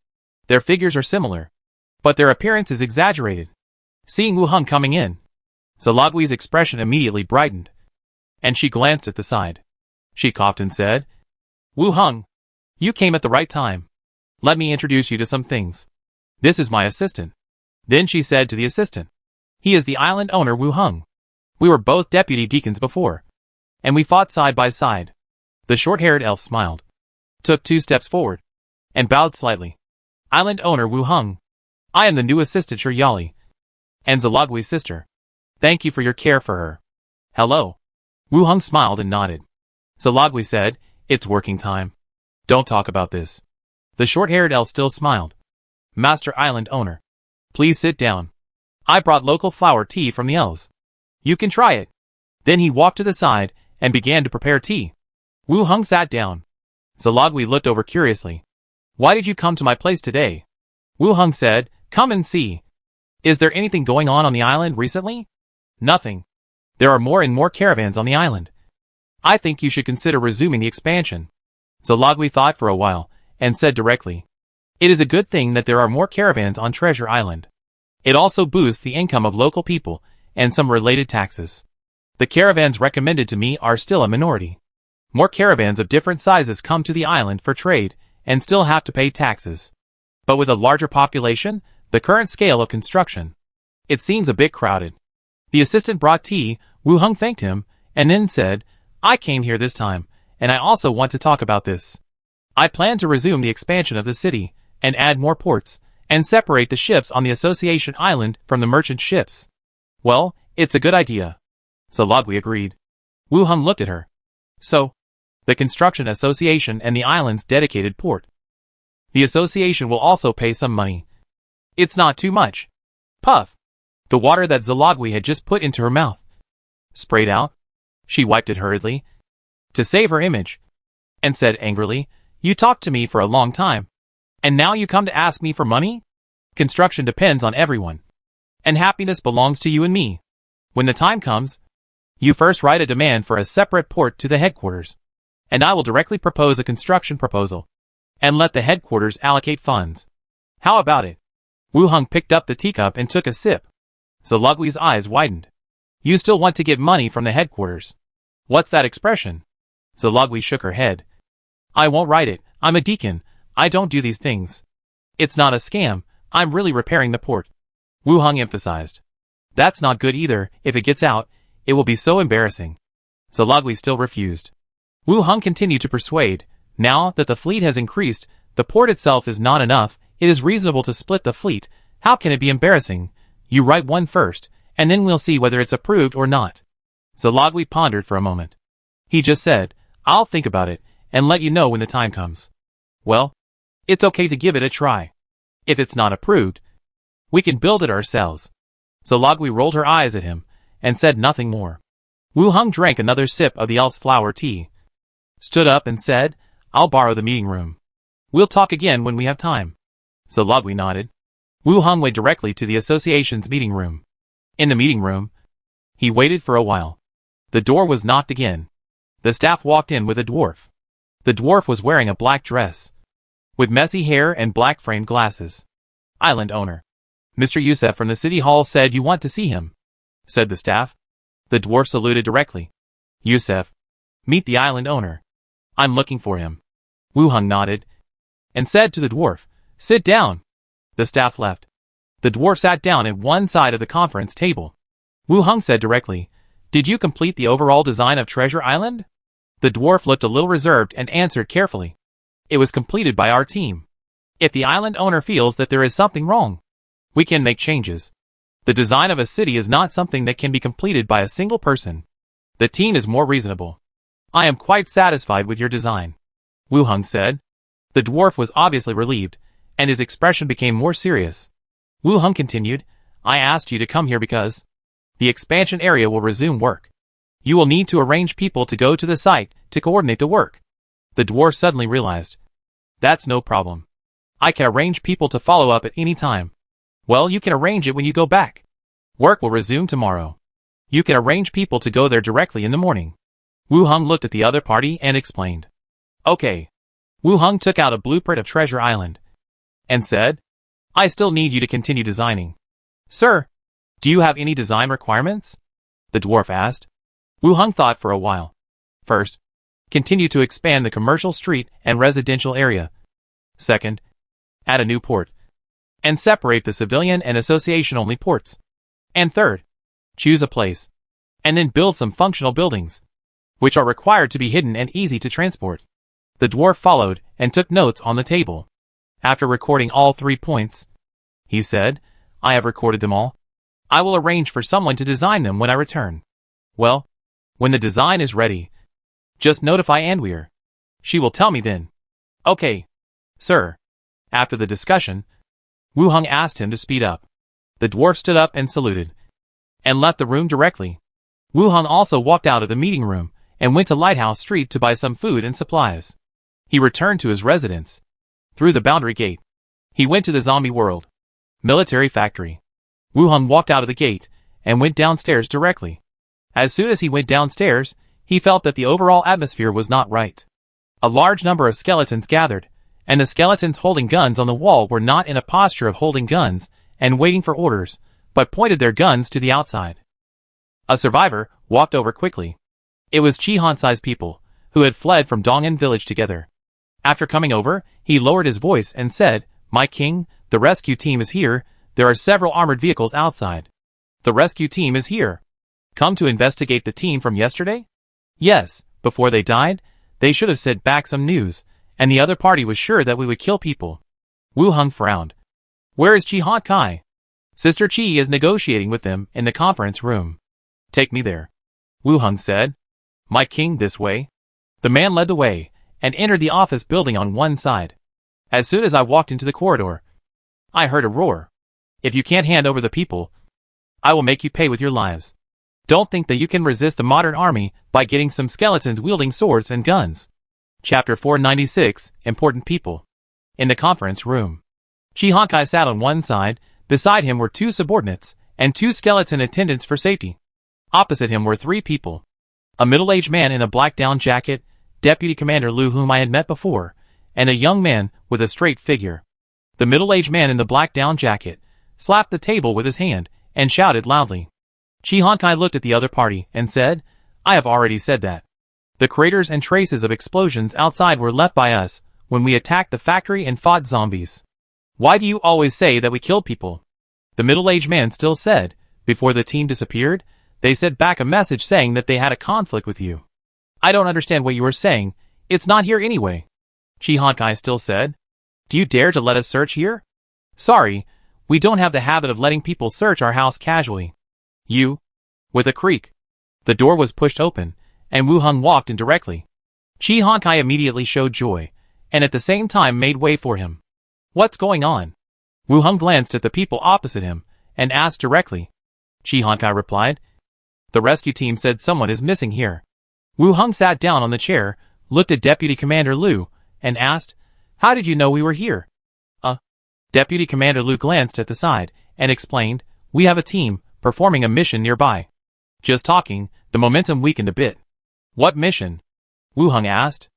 their figures are similar, but their appearance is exaggerated. Seeing Wu Heng coming in, Zalagwi's expression immediately brightened, and she glanced at the side. She coughed and said, "Wu Heng, you came at the right time. Let me introduce you to some things. This is my assistant." Then she said to the assistant, "He is the island owner Wu Heng. We were both deputy deacons before, and we fought side by side." The short-haired elf smiled, took 2 steps forward, and bowed slightly. "Island owner Wu Heng, I am the new assistant Shiryali, and Zalagwi's sister. Thank you for your care for her." "Hello." Wu Heng smiled and nodded. Zalagwi said, "It's working time. Don't talk about this." The short-haired elf still smiled. "Master Island owner, please sit down. I brought local flower tea from the elves. You can try it." Then he walked to the side and began to prepare tea. Wu Heng sat down. Zalagwi looked over curiously. "Why did you come to my place today?" Wu Heng said, "Come and see. Is there anything going on the island recently?" "Nothing. There are more and more caravans on the island. I think you should consider resuming the expansion." Zalagwi thought for a while, and said directly, "It is a good thing that there are more caravans on Treasure Island. It also boosts the income of local people, and some related taxes. The caravans recommended to me are still a minority. More caravans of different sizes come to the island for trade, and still have to pay taxes. But with a larger population, the current scale of construction, it seems a bit crowded." The assistant brought tea. Wu Heng thanked him, and then said, "I came here this time, and I also want to talk about this. I plan to resume the expansion of the city, and add more ports, and separate the ships on the Association Island from the merchant ships." "Well, it's a good idea." Zalagwi agreed. Wu Heng looked at her. "So, the Construction Association and the island's dedicated port. The association will also pay some money. It's not too much." Puff. The water that Zalagwi had just put into her mouth sprayed out. She wiped it hurriedly to save her image, and said angrily, "You talked to me for a long time, and now you come to ask me for money? Construction depends on everyone, and happiness belongs to you and me. When the time comes, you first write a demand for a separate port to the headquarters, and I will directly propose a construction proposal, and let the headquarters allocate funds. How about it?" Wu Heng picked up the teacup and took a sip. Zalagwi's eyes widened. "You still want to get money from the headquarters? What's that expression?" Zalagwi shook her head. "I won't write it. I'm a deacon. I don't do these things. It's not a scam. I'm really repairing the port." Wu Heng emphasized. "That's not good either. If it gets out, it will be so embarrassing." Zalagwi still refused. Wu Heng continued to persuade. "Now that the fleet has increased, the port itself is not enough. It is reasonable to split the fleet. How can it be embarrassing? You write one first, and then we'll see whether it's approved or not." Zalagwi pondered for a moment. He just said, "I'll think about it, and let you know when the time comes." "Well, it's okay to give it a try. If it's not approved, we can build it ourselves." Zalagwi rolled her eyes at him, and said nothing more. Wu Heng drank another sip of the elf's flower tea, stood up and said, "I'll borrow the meeting room. We'll talk again when we have time." Zalagwi nodded. Wu Heng went directly to the association's meeting room. In the meeting room, he waited for a while. The door was knocked again. The staff walked in with a dwarf. The dwarf was wearing a black dress, with messy hair and black framed glasses. "Island owner, Mr. Yusef from the city hall said you want to see him," said the staff. The dwarf saluted directly. "Yusef, meet the island owner. I'm looking for him." Wu Heng nodded, and said to the dwarf, "Sit down." The staff left. The dwarf sat down at one side of the conference table. Wu Heng said directly, "Did you complete the overall design of Treasure Island?" The dwarf looked a little reserved and answered carefully, "It was completed by our team. If the island owner feels that there is something wrong, we can make changes. The design of a city is not something that can be completed by a single person. The team is more reasonable. I am quite satisfied with your design," Wu Heng said. The dwarf was obviously relieved, and his expression became more serious. Wu Heng continued, "I asked you to come here because the expansion area will resume work. You will need to arrange people to go to the site to coordinate the work." The dwarf suddenly realized, "That's no problem. I can arrange people to follow up at any time." "Well, you can arrange it when you go back." Work will resume tomorrow. You can arrange people to go there directly in the morning. Wu Heng looked at the other party and explained. Okay. Wu Heng took out a blueprint of Treasure Island and said, I still need you to continue designing. Sir, do you have any design requirements? The dwarf asked. Wu Heng thought for a while. First, continue to expand the commercial street and residential area. Second, add a new port. And separate the civilian and association-only ports. And third, choose a place. And then build some functional buildings, which are required to be hidden and easy to transport. The dwarf followed and took notes on the table. After recording all 3 points, he said, I have recorded them all. I will arrange for someone to design them when I return. Well, when the design is ready, just notify Anweer. She will tell me then. Okay, sir. After the discussion, Wu Heng asked him to speed up. The dwarf stood up and saluted, and left the room directly. Wu Heng also walked out of the meeting room and went to Lighthouse Street to buy some food and supplies. He returned to his residence. Through the boundary gate, he went to the zombie world. Military factory. Wu Heng walked out of the gate and went downstairs directly. As soon as he went downstairs, he felt that the overall atmosphere was not right. A large number of skeletons gathered, and the skeletons holding guns on the wall were not in a posture of holding guns and waiting for orders, but pointed their guns to the outside. A survivor walked over quickly. It was Chi Hansai's people, who had fled from Dong'an village together. After coming over, he lowered his voice and said, My king, the rescue team is here. There are several armored vehicles outside. The rescue team is here. Come to investigate the team from yesterday? Yes, before they died, they should have sent back some news, and the other party was sure that we would kill people. Wu Heng frowned. Where is Chi Han Kai? Sister Chi is negotiating with them in the conference room. Take me there. Wu Heng said. My king, this way. The man led the way, and entered the office building on one side. As soon as I walked into the corridor, I heard a roar. If you can't hand over the people, I will make you pay with your lives. Don't think that you can resist the modern army by getting some skeletons wielding swords and guns. Chapter 496, Important People. In the conference room, Chi Hankai sat on one side. Beside him were 2 subordinates and 2 skeleton attendants for safety. Opposite him were 3 people. A middle-aged man in a black down jacket, Deputy Commander Lu, whom I had met before, and a young man with a straight figure. The middle-aged man in the black down jacket slapped the table with his hand and shouted loudly. Chi Hankai looked at the other party and said, I have already said that. The craters and traces of explosions outside were left by us when we attacked the factory and fought zombies. Why do you always say that we killed people? The middle-aged man still said. Before the team disappeared, they sent back a message saying that they had a conflict with you. I don't understand what you are saying. It's not here anyway. Chi Hankai still said. Do you dare to let us search here? Sorry, we don't have the habit of letting people search our house casually. You? With a creak, the door was pushed open, and Wu Heng walked in directly. Chi Hankai immediately showed joy, and at the same time made way for him. What's going on? Wu Heng glanced at the people opposite him, and asked directly. Chi Hankai replied. The rescue team said someone is missing here. Wu Heng sat down on the chair, looked at Deputy Commander Lu, and asked, How did you know we were here? Deputy Commander Lu glanced at the side, and explained, We have a team, performing a mission nearby. Just talking, the momentum weakened a bit. What mission? Wu Heng asked.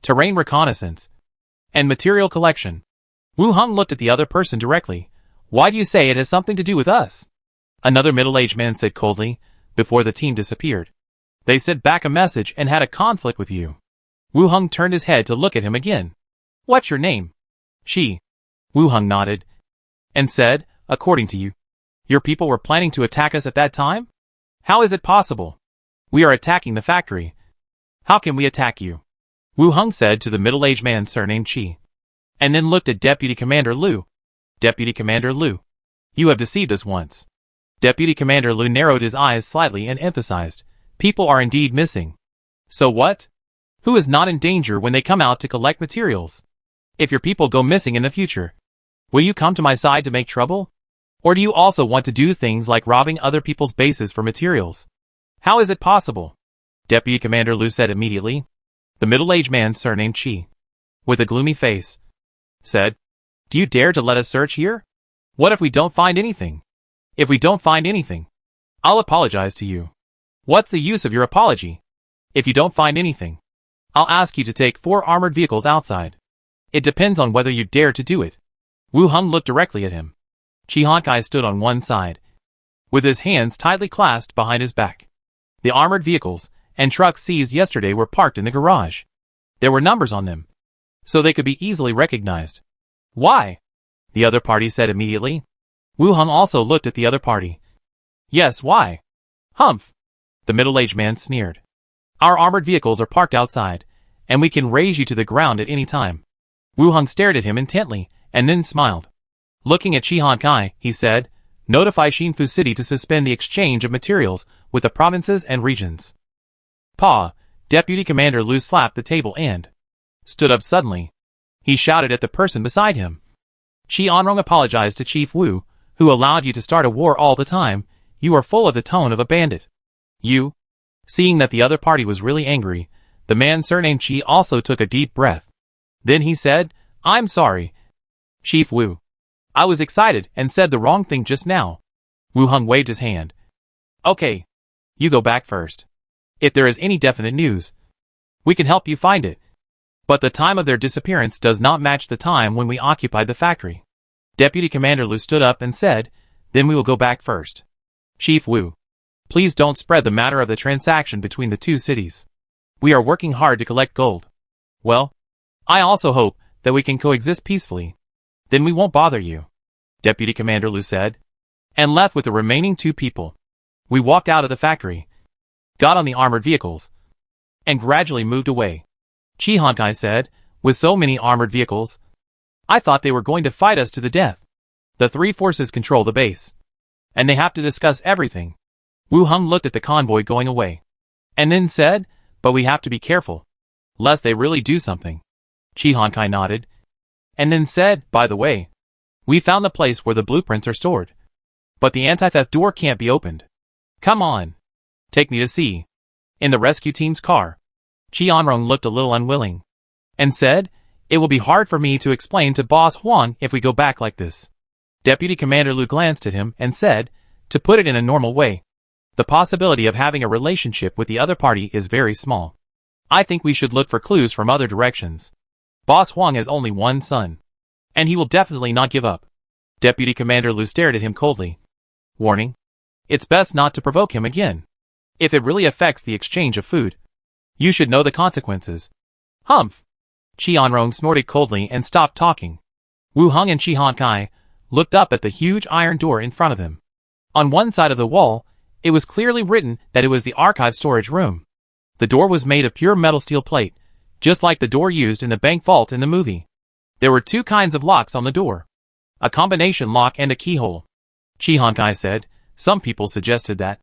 Terrain reconnaissance. And material collection. Wu Heng looked at the other person directly. Why do you say it has something to do with us? Another middle-aged man said coldly, before the team disappeared. They sent back a message and had a conflict with you. Wu Heng turned his head to look at him again. What's your name? Shi. Wu Heng nodded, and said, According to you, your people were planning to attack us at that time? How is it possible? We are attacking the factory. How can we attack you? Wu Heng said to the middle-aged man surnamed Chi, and then looked at Deputy Commander Lu. Deputy Commander Lu, you have deceived us once. Deputy Commander Lu narrowed his eyes slightly and emphasized, People are indeed missing. So what? Who is not in danger when they come out to collect materials? If your people go missing in the future, will you come to my side to make trouble? Or do you also want to do things like robbing other people's bases for materials? How is it possible? Deputy Commander Lu said immediately. The middle-aged man surnamed Chi, with a gloomy face, said, Do you dare to let us search here? What if we don't find anything? If we don't find anything, I'll apologize to you. What's the use of your apology? If you don't find anything, I'll ask you to take 4 armored vehicles outside. It depends on whether you dare to do it. Wu Hung looked directly at him. Chi Honkai stood on one side, with his hands tightly clasped behind his back. The armored vehicles and trucks seized yesterday were parked in the garage. There were numbers on them, so they could be easily recognized. Why? The other party said immediately. Wu Hung also looked at the other party. Yes, why? Humph! The middle-aged man sneered. Our armored vehicles are parked outside, and we can raze you to the ground at any time. Wu Hung stared at him intently, and then smiled. Looking at Chi Honkai, he said, notify Shinfu City to suspend the exchange of materials with the provinces and regions. Pa, Deputy Commander Lu slapped the table and stood up suddenly. He shouted at the person beside him. Chi Onrong apologized to Chief Wu, who allowed you to start a war all the time. You are full of the tone of a bandit. You? Seeing that the other party was really angry, the man surnamed Chi also took a deep breath. Then he said, I'm sorry, Chief Wu. I was excited and said the wrong thing just now. Wu Hung waved his hand. Okay. You go back first. If there is any definite news, we can help you find it. But the time of their disappearance does not match the time when we occupied the factory. Deputy Commander Lu stood up and said, then we will go back first. Chief Wu, please don't spread the matter of the transaction between the two cities. We are working hard to collect gold. Well, I also hope that we can coexist peacefully. Then we won't bother you, Deputy Commander Lu said, and left with the remaining 2 people. We walked out of the factory, got on the armored vehicles, and gradually moved away. Chi Honkai said, with so many armored vehicles, I thought they were going to fight us to the death. The 3 forces control the base, and they have to discuss everything. Wu Hung looked at the convoy going away, and then said, but we have to be careful, lest they really do something. Chi Honkai nodded, and then said, by the way, we found the place where the blueprints are stored, but the anti-theft door can't be opened. Come on. Take me to see. In the rescue team's car. Chi Onrong looked a little unwilling, and said, it will be hard for me to explain to Boss Huang if we go back like this. Deputy Commander Lu glanced at him and said, to put it in a normal way, the possibility of having a relationship with the other party is very small. I think we should look for clues from other directions. Boss Huang has only one son, and he will definitely not give up. Deputy Commander Lu stared at him coldly. Warning. It's best not to provoke him again. If it really affects the exchange of food, you should know the consequences. Humph! Chi Onrong snorted coldly and stopped talking. Wu Hung and Chi Honkai looked up at the huge iron door in front of them. On one side of the wall, it was clearly written that it was the archive storage room. The door was made of pure metal steel plate, just like the door used in the bank vault in the movie. There were 2 kinds of locks on the door, a combination lock and a keyhole. Chi Honkai said, some people suggested that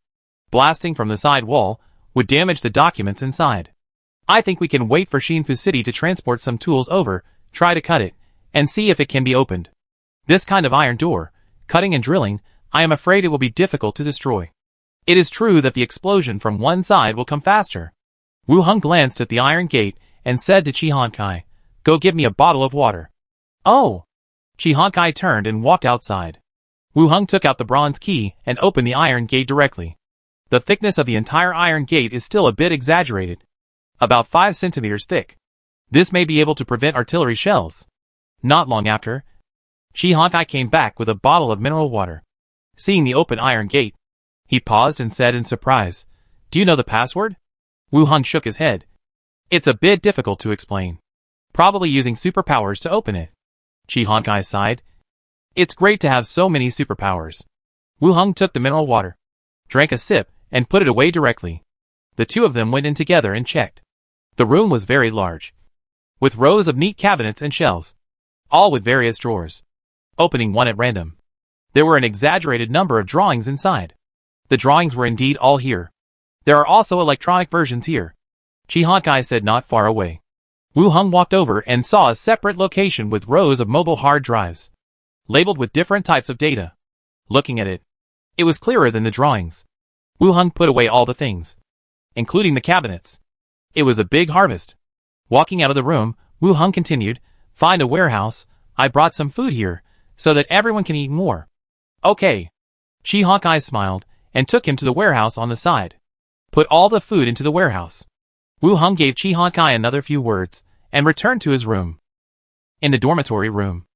blasting from the side wall would damage the documents inside. I think we can wait for Shinfu City to transport some tools over, try to cut it, and see if it can be opened. This kind of iron door, cutting and drilling, I am afraid it will be difficult to destroy. It is true that the explosion from one side will come faster. Wu Hung glanced at the iron gate and said to Chi Honkai, go give me a bottle of water. Oh! Chi Honkai turned and walked outside. Wu Hung took out the bronze key and opened the iron gate directly. The thickness of the entire iron gate is still a bit exaggerated. About 5 centimeters thick. This may be able to prevent artillery shells. Not long after, Chi Honkai came back with a bottle of mineral water. Seeing the open iron gate, he paused and said in surprise, do you know the password? Wu Hung shook his head. It's a bit difficult to explain. Probably using superpowers to open it. Chi Honkai sighed. It's great to have so many superpowers. Wu Hung took the mineral water, drank a sip, and put it away directly. The 2 of them went in together and checked. The room was very large, with rows of neat cabinets and shelves, all with various drawers, opening one at random. There were an exaggerated number of drawings inside. The drawings were indeed all here. There are also electronic versions here, Chi Honkai said not far away. Wu Hung walked over and saw a separate location with rows of mobile hard drives, labeled with different types of data. Looking at it, it was clearer than the drawings. Wu Hung put away all the things, including the cabinets. It was a big harvest. Walking out of the room, Wu Hung continued, find a warehouse, I brought some food here, so that everyone can eat more. Okay. Chi Hawkeye smiled, and took him to the warehouse on the side. Put all the food into the warehouse. Wu Hung gave Chi Hawkeye another few words, and returned to his room. In the dormitory room,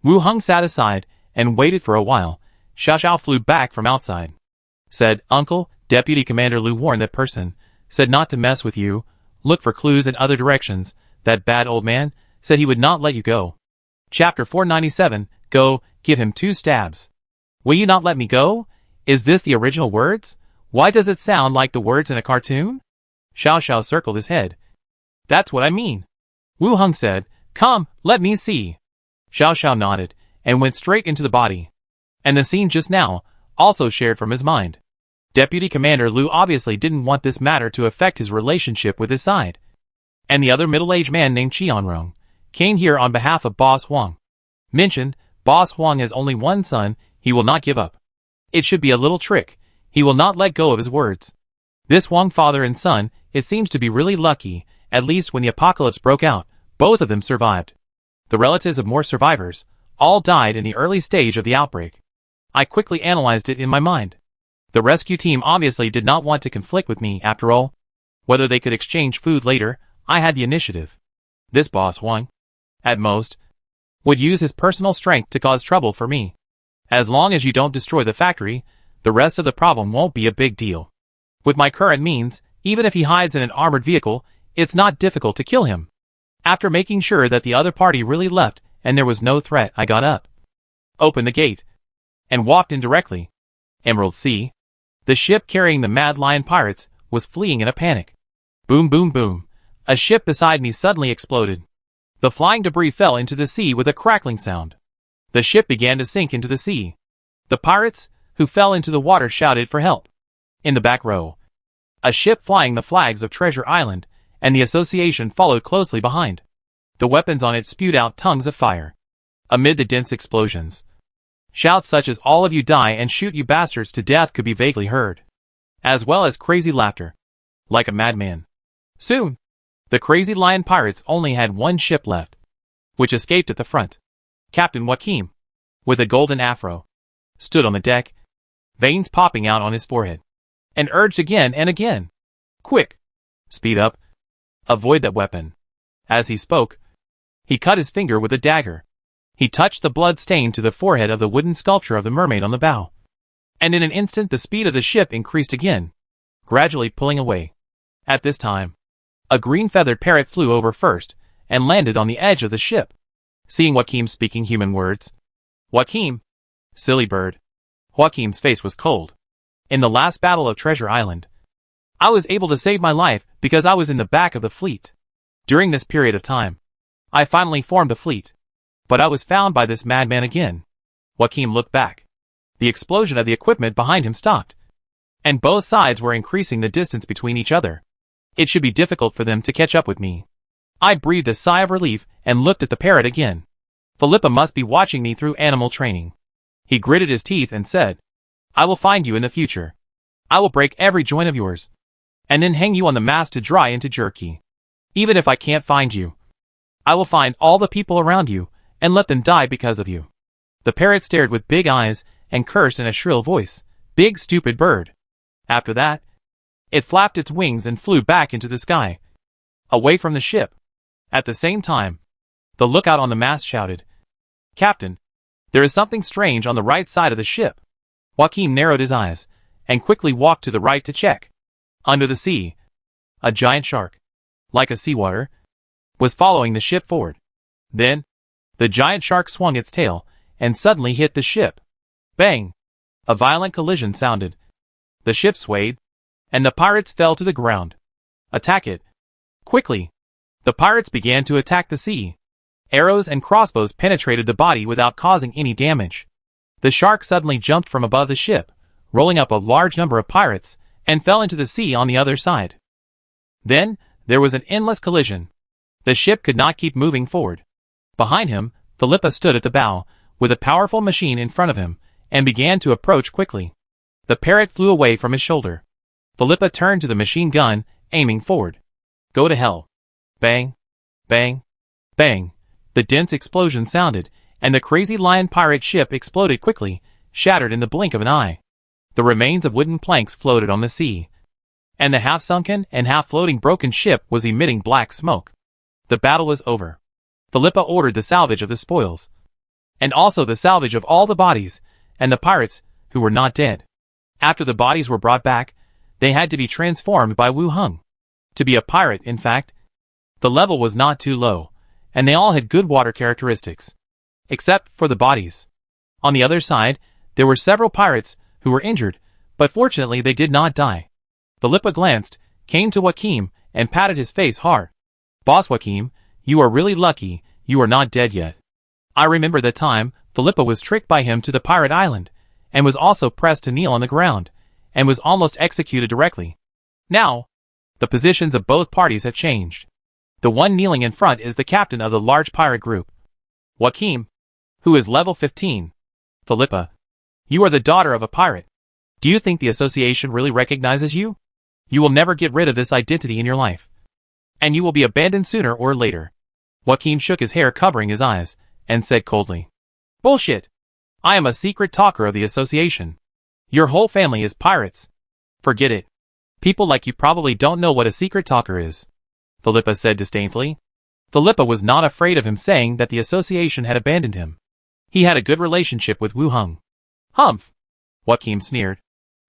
Wu Hung sat aside, and waited for a while. Xiao Xiao flew back from outside. Said, Uncle, Deputy Commander Lu warned that person. Said not to mess with you. Look for clues in other directions. That bad old man said he would not let you go. Chapter 497, Go, give him 2 stabs. Will you not let me go? Is this the original words? Why does it sound like the words in a cartoon? Xiao Xiao circled his head. That's what I mean. Wu Hung said, Come, let me see. Xiao Xiao nodded, and went straight into the body. And the scene just now, also shared from his mind. Deputy Commander Lu obviously didn't want this matter to affect his relationship with his side. And the other middle-aged man named Qianrong came here on behalf of Boss Huang. Mentioned, Boss Huang has only one son, he will not give up. It should be a little trick, he will not let go of his words. This Huang father and son, it seems to be really lucky, at least when the apocalypse broke out, both of them survived. The relatives of more survivors, all died in the early stage of the outbreak. I quickly analyzed it in my mind. The rescue team obviously did not want to conflict with me after all. Whether they could exchange food later, I had the initiative. This Boss Huang, at most, would use his personal strength to cause trouble for me. As long as you don't destroy the factory, the rest of the problem won't be a big deal. With my current means, even if he hides in an armored vehicle, it's not difficult to kill him. After making sure that the other party really left and there was no threat, I got up, opened the gate, and walked in directly. Emerald Sea. The ship carrying the Mad Lion pirates was fleeing in a panic. Boom boom boom. A ship beside me suddenly exploded. The flying debris fell into the sea with a crackling sound. The ship began to sink into the sea. The pirates, who fell into the water, shouted for help. In the back row, a ship flying the flags of Treasure Island and the Association followed closely behind. The weapons on it spewed out tongues of fire. Amid the dense explosions, shouts such as "all of you die and shoot you bastards to death" could be vaguely heard, as well as crazy laughter, like a madman. Soon, the Crazy Lion pirates only had one ship left, which escaped at the front. Captain Joachim, with a golden afro, stood on the deck, veins popping out on his forehead, and urged again and again, "Quick! Speed up! Avoid that weapon!" As he spoke, he cut his finger with a dagger. He touched the blood stain to the forehead of the wooden sculpture of the mermaid on the bow. And in an instant the speed of the ship increased again, gradually pulling away. At this time, a green-feathered parrot flew over first, and landed on the edge of the ship. Seeing Joachim speaking human words, "Joachim, silly bird." Joachim's face was cold. In the last battle of Treasure Island, I was able to save my life because I was in the back of the fleet. During this period of time, I finally formed a fleet. But I was found by this madman again. Joachim looked back. The explosion of the equipment behind him stopped, and both sides were increasing the distance between each other. It should be difficult for them to catch up with me. I breathed a sigh of relief and looked at the parrot again. Philippa must be watching me through animal training. He gritted his teeth and said, "I will find you in the future. I will break every joint of yours, and then hang you on the mast to dry into jerky. Even if I can't find you, I will find all the people around you and let them die because of you." The parrot stared with big eyes and cursed in a shrill voice, "Big stupid bird." After that, it flapped its wings and flew back into the sky, away from the ship. At the same time, the lookout on the mast shouted, "Captain, there is something strange on the right side of the ship." Joachim narrowed his eyes and quickly walked to the right to check. Under the sea, a giant shark, like a seawater, was following the ship forward. Then, the giant shark swung its tail and suddenly hit the ship. Bang! A violent collision sounded. The ship swayed, and the pirates fell to the ground. Attack it! Quickly! The pirates began to attack the sea. Arrows and crossbows penetrated the body without causing any damage. The shark suddenly jumped from above the ship, rolling up a large number of pirates, and fell into the sea on the other side. Then, there was an endless collision. The ship could not keep moving forward. Behind him, Philippa stood at the bow, with a powerful machine in front of him, and began to approach quickly. The parrot flew away from his shoulder. Philippa turned to the machine gun, aiming forward. "Go to hell." Bang, bang, bang. The dense explosion sounded, and the Crazy Lion pirate ship exploded quickly, shattered in the blink of an eye. The remains of wooden planks floated on the sea, and the half-sunken and half-floating broken ship was emitting black smoke. The battle was over. Philippa ordered the salvage of the spoils, and also the salvage of all the bodies, and the pirates, who were not dead. After the bodies were brought back, they had to be transformed by Wu Hung. To be a pirate, in fact. The level was not too low, and they all had good water characteristics. Except for the bodies. On the other side, there were several pirates who were injured, but fortunately they did not die. Philippa glanced, came to Joachim, and patted his face hard. Boss Joachim, you are really lucky, you are not dead yet. I remember the time Philippa was tricked by him to the pirate island, and was also pressed to kneel on the ground, and was almost executed directly. Now, the positions of both parties have changed. The one kneeling in front is the captain of the large pirate group, Joachim, who is level 15. Philippa, you are the daughter of a pirate. Do you think the association really recognizes you? You will never get rid of this identity in your life, and you will be abandoned sooner or later. Joachim shook his hair covering his eyes, and said coldly, Bullshit! I am a secret talker of the association. Your whole family is pirates. Forget it. People like you probably don't know what a secret talker is, Philippa said disdainfully. Philippa was not afraid of him saying that the association had abandoned him. He had a good relationship with Wu Hung. Humph! Joachim sneered,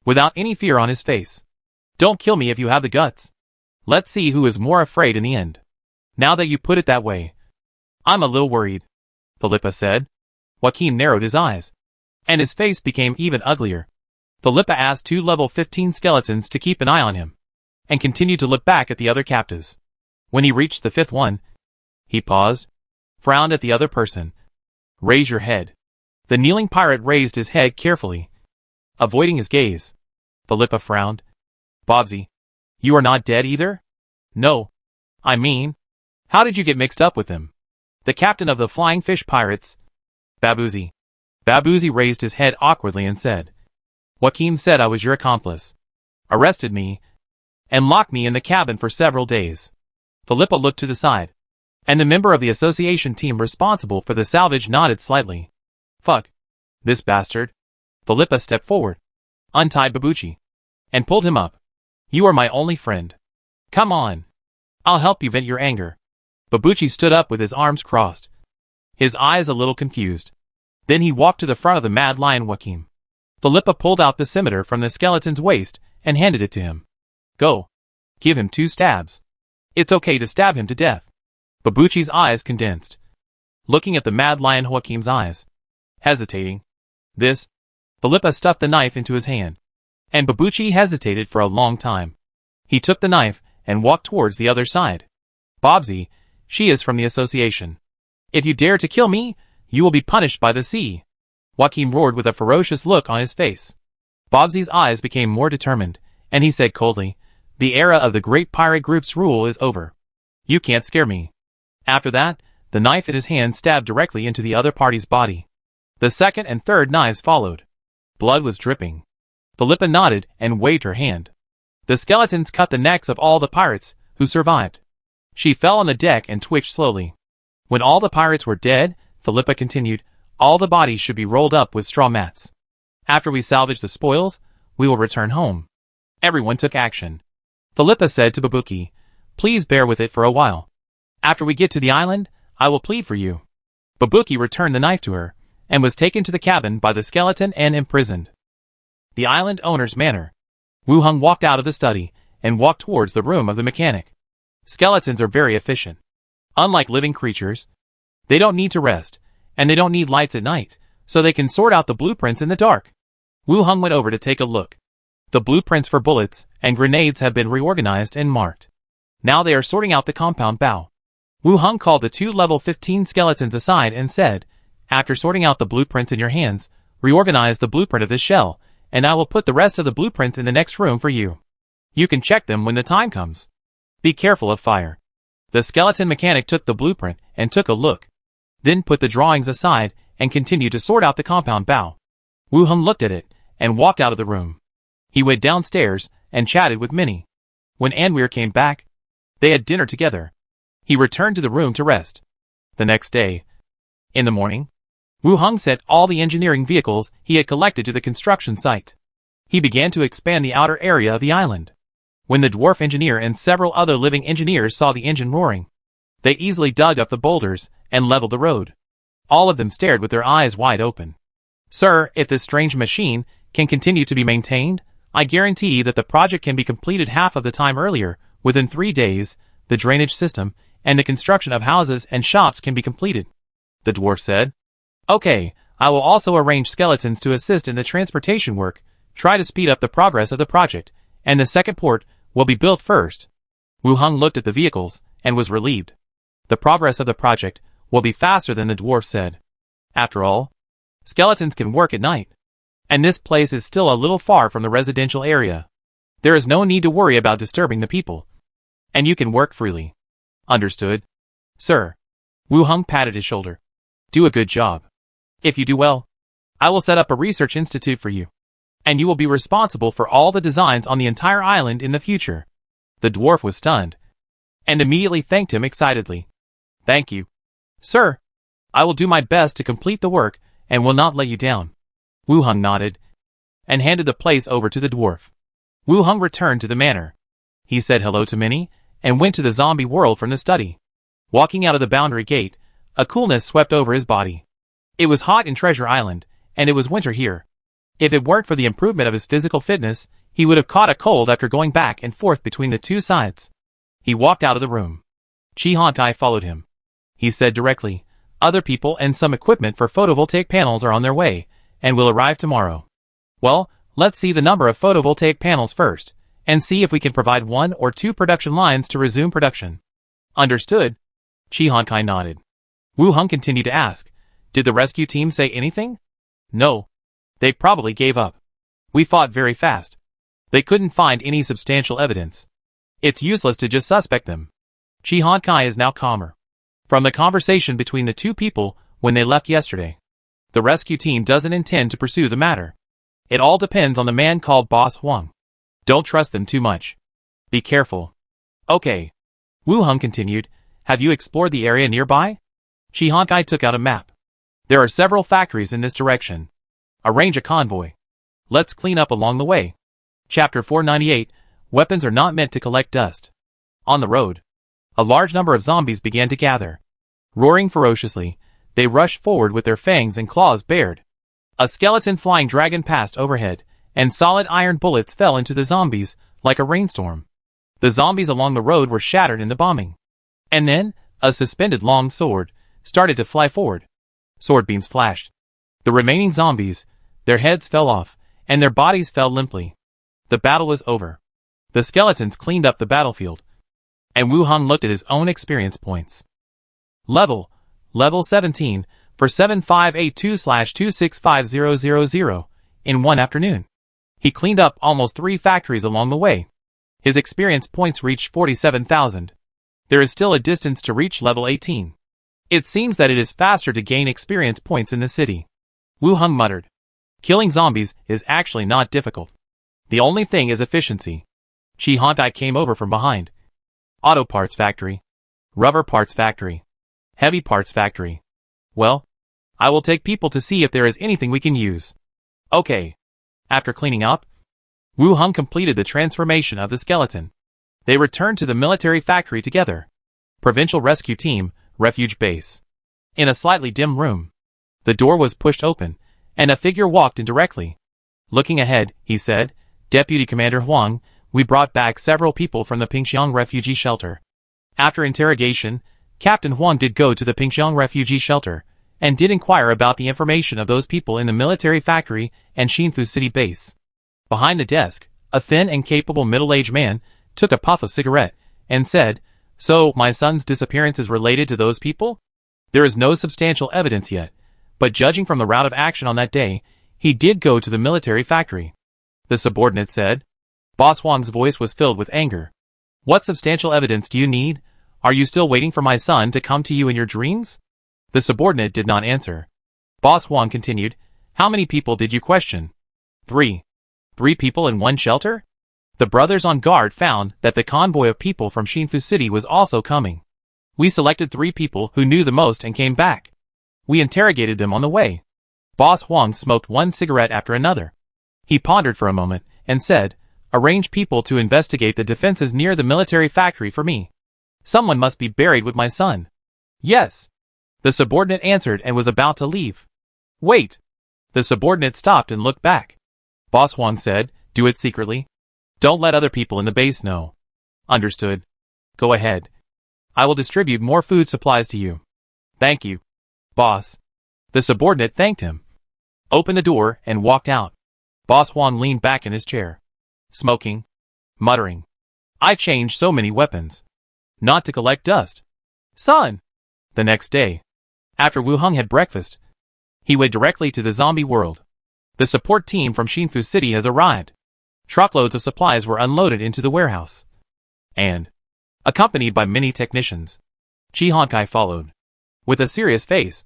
without any fear on his face. Don't kill me if you have the guts. Let's see who is more afraid in the end. Now that you put it that way, I'm a little worried, Philippa said. Joachim narrowed his eyes, and his face became even uglier. Philippa asked 2 level 15 skeletons to keep an eye on him, and continued to look back at the other captives. When he reached the 5th one, he paused, frowned at the other person. Raise your head. The kneeling pirate raised his head carefully, avoiding his gaze. Philippa frowned. Bobsy, you are not dead either? No. I mean, how did you get mixed up with them? The captain of the Flying Fish Pirates, Babuzi. Babuzi raised his head awkwardly and said, Joachim said I was your accomplice, arrested me, and locked me in the cabin for several days. Philippa looked to the side, and the member of the association team responsible for the salvage nodded slightly. Fuck. This bastard. Philippa stepped forward, untied Babuchi, and pulled him up. You are my only friend. Come on. I'll help you vent your anger. Babuchi stood up with his arms crossed, his eyes a little confused. Then he walked to the front of the mad lion Joachim. Philippa pulled out the scimitar from the skeleton's waist and handed it to him. Go. Give him 2 stabs. It's okay to stab him to death. Babuchi's eyes condensed, looking at the mad lion Joachim's eyes. Hesitating. This. Philippa stuffed the knife into his hand, and Babuchi hesitated for a long time. He took the knife and walked towards the other side. Bobsy, she is from the association. If you dare to kill me, you will be punished by the sea. Joachim roared with a ferocious look on his face. Bobsy's eyes became more determined, and he said coldly, The era of the great pirate group's rule is over. You can't scare me. After that, the knife in his hand stabbed directly into the other party's body. The second and third knives followed. Blood was dripping. Philippa nodded and waved her hand. The skeletons cut the necks of all the pirates, who survived. She fell on the deck and twitched slowly. When all the pirates were dead, Philippa continued, all the bodies should be rolled up with straw mats. After we salvage the spoils, we will return home. Everyone took action. Philippa said to Babuki, Please bear with it for a while. After we get to the island, I will plead for you. Babuki returned the knife to her, and was taken to the cabin by the skeleton and imprisoned. The island owner's manor. Wu Hung walked out of the study, and walked towards the room of the mechanic. Skeletons are very efficient. Unlike living creatures, they don't need to rest, and they don't need lights at night, so they can sort out the blueprints in the dark. Wu Hung went over to take a look. The blueprints for bullets and grenades have been reorganized and marked. Now they are sorting out the compound bow. Wu Hung called the 2 level 15 skeletons aside and said, After sorting out the blueprints in your hands, reorganize the blueprint of this shell, and I will put the rest of the blueprints in the next room for you. You can check them when the time comes. Be careful of fire. The skeleton mechanic took the blueprint and took a look, then put the drawings aside and continued to sort out the compound bow. Wu Hung looked at it and walked out of the room. He went downstairs and chatted with Minnie. When Anweer came back, they had dinner together. He returned to the room to rest. The next day, in the morning, Wu Hung sent all the engineering vehicles he had collected to the construction site. He began to expand the outer area of the island. When the dwarf engineer and several other living engineers saw the engine roaring, they easily dug up the boulders and leveled the road. All of them stared with their eyes wide open. Sir, if this strange machine can continue to be maintained, I guarantee that the project can be completed half of the time earlier. Within 3 days, the drainage system and the construction of houses and shops can be completed, the dwarf said. Okay, I will also arrange skeletons to assist in the transportation work, try to speed up the progress of the project, and the second port will be built first. Wu Heng looked at the vehicles and was relieved. The progress of the project will be faster than the dwarf said. After all, skeletons can work at night. And this place is still a little far from the residential area. There is no need to worry about disturbing the people. And you can work freely. Understood? Sir. Wu Heng patted his shoulder. Do a good job. If you do well, I will set up a research institute for you. And you will be responsible for all the designs on the entire island in the future. The dwarf was stunned, and immediately thanked him excitedly. Thank you. Sir, I will do my best to complete the work and will not let you down. Wu Heng nodded and handed the place over to the dwarf. Wu Heng returned to the manor. He said hello to Minnie and went to the zombie world from the study. Walking out of the boundary gate, a coolness swept over his body. It was hot in Treasure Island, and it was winter here. If it weren't for the improvement of his physical fitness, he would have caught a cold after going back and forth between the two sides. He walked out of the room. Chi Honkai followed him. He said directly, other people and some equipment for photovoltaic panels are on their way, and will arrive tomorrow. Well, let's see the number of photovoltaic panels first, and see if we can provide 1 or 2 production lines to resume production. Understood? Chi Honkai nodded. Wu Heng continued to ask, did the rescue team say anything? No. They probably gave up. We fought very fast. They couldn't find any substantial evidence. It's useless to just suspect them. Chi Honkai is now calmer. From the conversation between the two people when they left yesterday, the rescue team doesn't intend to pursue the matter. It all depends on the man called Boss Huang. Don't trust them too much. Be careful. Okay. Wu Heng continued, have you explored the area nearby? Chi Honkai took out a map. There are several factories in this direction. Arrange a convoy. Let's clean up along the way. Chapter 498, Weapons are not meant to collect dust. On the road, a large number of zombies began to gather. Roaring ferociously, they rushed forward with their fangs and claws bared. A skeleton flying dragon passed overhead, and solid iron bullets fell into the zombies like a rainstorm. The zombies along the road were shattered in the bombing. And then, a suspended long sword started to fly forward. Sword beams flashed. The remaining zombies, their heads fell off, and their bodies fell limply. The battle was over. The skeletons cleaned up the battlefield. And Wu Heng looked at his own experience points. Level 17, for 7582/265000, in one afternoon. He cleaned up almost 3 factories along the way. His experience points reached 47,000. There is still a distance to reach level 18. It seems that it is faster to gain experience points in the city. Wu Heng muttered. Killing zombies is actually not difficult. The only thing is efficiency. Chi Honkai came over from behind. Auto parts factory. Rubber parts factory. Heavy parts factory. Well, I will take people to see if there is anything we can use. Okay. After cleaning up, Wu Heng completed the transformation of the skeleton. They returned to the military factory together. Provincial Rescue Team, Refuge Base. In a slightly dim room, the door was pushed open, and a figure walked in directly. Looking ahead, he said, Deputy Commander Huang, we brought back several people from the Pingxiang refugee shelter. After interrogation, Captain Huang did go to the Pingxiang refugee shelter, and did inquire about the information of those people in the military factory and Xinfu city base. Behind the desk, a thin and capable middle-aged man took a puff of cigarette, and said, So, my son's disappearance is related to those people? There is no substantial evidence yet, but judging from the route of action on that day, he did go to the military factory. The subordinate said. Boss Huang's voice was filled with anger. What substantial evidence do you need? Are you still waiting for my son to come to you in your dreams? The subordinate did not answer. Boss Huang continued, How many people did you question? 3. 3 people in one shelter? The brothers on guard found that the convoy of people from Xinfu City was also coming. We selected 3 people who knew the most and came back. We interrogated them on the way. Boss Huang smoked one cigarette after another. He pondered for a moment, and said, "Arrange people to investigate the defenses near the military factory for me. Someone must be buried with my son." "Yes." The subordinate answered and was about to leave. "Wait." The subordinate stopped and looked back. Boss Huang said, "Do it secretly. Don't let other people in the base know." "Understood. Go ahead. I will distribute more food supplies to you." "Thank you, boss." The subordinate thanked him, opened the door, and walked out. Boss Huang leaned back in his chair, smoking, muttering, "I changed so many weapons. Not to collect dust. Son!" The next day, after Wu Hong had breakfast, he went directly to the zombie world. The support team from Xinfu City has arrived. Truckloads of supplies were unloaded into the warehouse. And, accompanied by many technicians, Chi Honkai followed, with a serious face.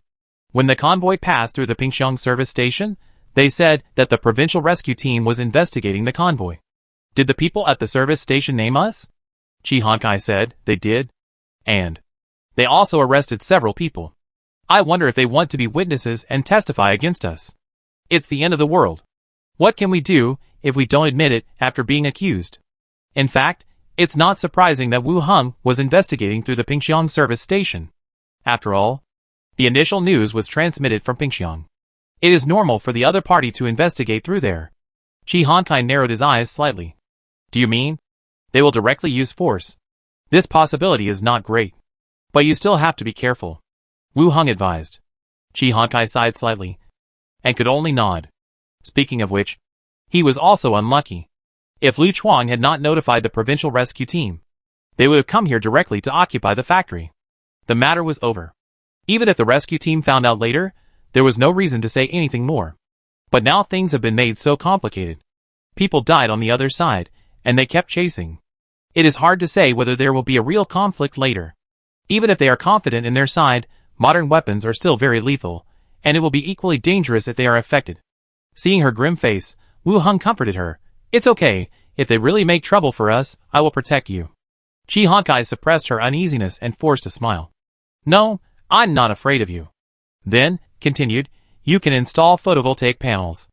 When the convoy passed through the Pingxiang service station, they said that the provincial rescue team was investigating the convoy. "Did the people at the service station name us?" Chi Honkai said they did. "And they also arrested several people. I wonder if they want to be witnesses and testify against us. It's the end of the world. What can we do if we don't admit it after being accused?" In fact, it's not surprising that Wu Hong was investigating through the Pingxiang service station. After all, the initial news was transmitted from Pingxiang. It is normal for the other party to investigate through there. Chi Honkai narrowed his eyes slightly. "Do you mean they will directly use force?" "This possibility is not great. But you still have to be careful," Wu Hong advised. Chi Honkai sighed slightly, and could only nod. Speaking of which, he was also unlucky. If Lu Chuang had not notified the provincial rescue team, they would have come here directly to occupy the factory. The matter was over. Even if the rescue team found out later, there was no reason to say anything more. But now things have been made so complicated. People died on the other side, and they kept chasing. It is hard to say whether there will be a real conflict later. Even if they are confident in their side, modern weapons are still very lethal, and it will be equally dangerous if they are affected. Seeing her grim face, Wu Hong comforted her. "It's okay. If they really make trouble for us, I will protect you." Chi Honkai suppressed her uneasiness and forced a smile. "No, I'm not afraid of you." Then, continued, "You can install photovoltaic panels.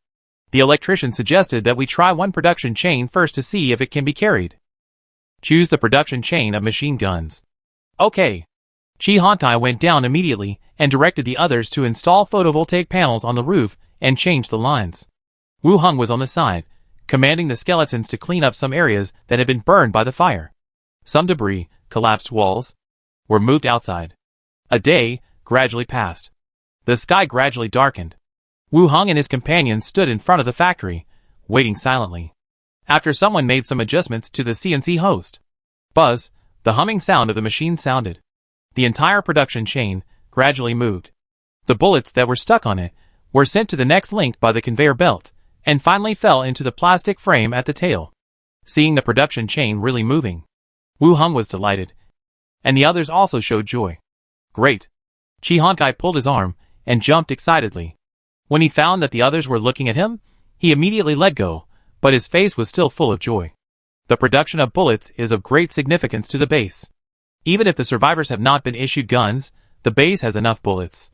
The electrician suggested that we try one production chain first to see if it can be carried. Choose the production chain of machine guns." "Okay." Chi Honkai went down immediately and directed the others to install photovoltaic panels on the roof and change the lines. Wu Hong was on the side, commanding the skeletons to clean up some areas that had been burned by the fire. Some debris, collapsed walls, were moved outside. A day gradually passed. The sky gradually darkened. Wu Hong and his companions stood in front of the factory, waiting silently. After someone made some adjustments to the CNC host, buzz, the humming sound of the machine sounded. The entire production chain gradually moved. The bullets that were stuck on it were sent to the next link by the conveyor belt, and finally fell into the plastic frame at the tail. Seeing the production chain really moving, Wu Hong was delighted, and the others also showed joy. "Great." Chi Honkai pulled his arm and jumped excitedly. When he found that the others were looking at him, he immediately let go, but his face was still full of joy. The production of bullets is of great significance to the base. Even if the survivors have not been issued guns, the base has enough bullets,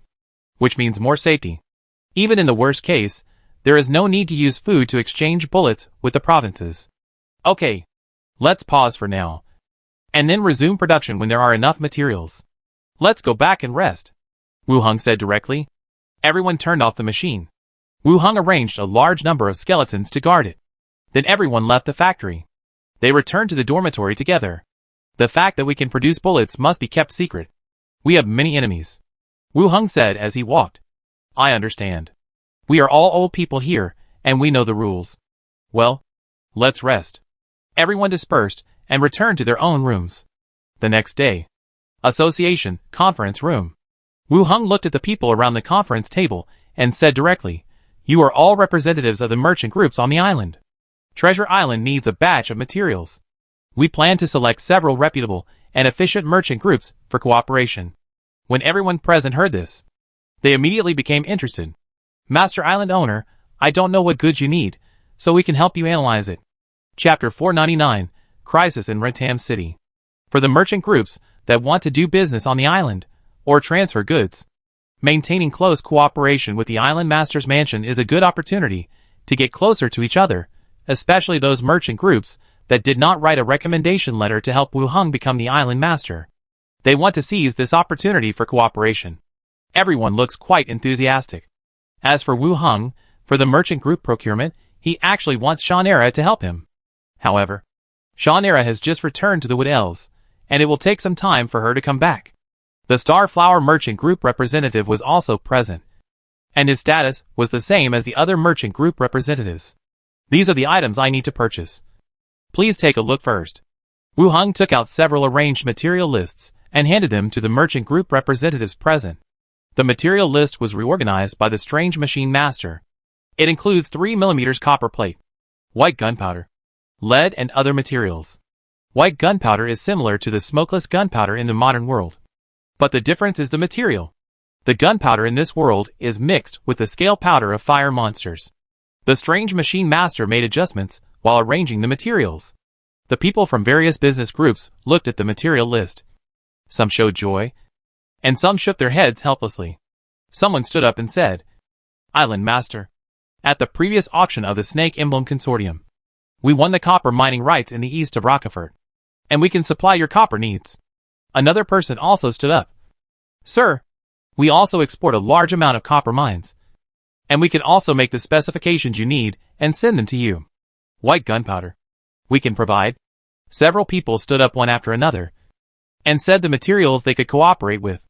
which means more safety. Even in the worst case, there is no need to use food to exchange bullets with the provinces. "Okay, let's pause for now, and then resume production when there are enough materials. Let's go back and rest," Wu Hong said directly. Everyone turned off the machine. Wu Hong arranged a large number of skeletons to guard it. Then everyone left the factory. They returned to the dormitory together. "The fact that we can produce bullets must be kept secret. We have many enemies," Wu Hong said as he walked. "I understand. We are all old people here, and we know the rules. Well, let's rest." Everyone dispersed and returned to their own rooms. The next day, Association Conference Room. Wu Hong looked at the people around the conference table and said directly, "You are all representatives of the merchant groups on the island. Treasure Island needs a batch of materials. We plan to select several reputable and efficient merchant groups for cooperation." When everyone present heard this, they immediately became interested. "Master Island Owner, I don't know what goods you need, so we can help you analyze it." Chapter 499, Crisis in Rentam City. For the merchant groups that want to do business on the island, or transfer goods, maintaining close cooperation with the Island Master's Mansion is a good opportunity, to get closer to each other, especially those merchant groups that did not write a recommendation letter to help Wu Heng become the island master. They want to seize this opportunity for cooperation. Everyone looks quite enthusiastic. As for Wu Heng, for the merchant group procurement, he actually wants Shannara to help him. However, Shannara has just returned to the Wood Elves, and it will take some time for her to come back. The Starflower merchant group representative was also present, and his status was the same as the other merchant group representatives. These are the items I need to purchase. Please take a look first. Wu Heng took out several arranged material lists and handed them to the merchant group representatives present. The material list was reorganized by the strange machine master. It includes 3mm copper plate, white gunpowder, lead and other materials. White gunpowder is similar to the smokeless gunpowder in the modern world. But the difference is the material. The gunpowder in this world is mixed with the scale powder of fire monsters. The strange machine master made adjustments while arranging the materials. The people from various business groups looked at the material list. Some showed joy, and some shook their heads helplessly. Someone stood up and said, "Island Master, at the previous auction of the Snake Emblem Consortium, we won the copper mining rights in the east of Rockefort, and we can supply your copper needs." Another person also stood up. "Sir, we also export a large amount of copper mines, and we can also make the specifications you need and send them to you. White gunpowder, we can provide." Several people stood up one after another and said the materials they could cooperate with.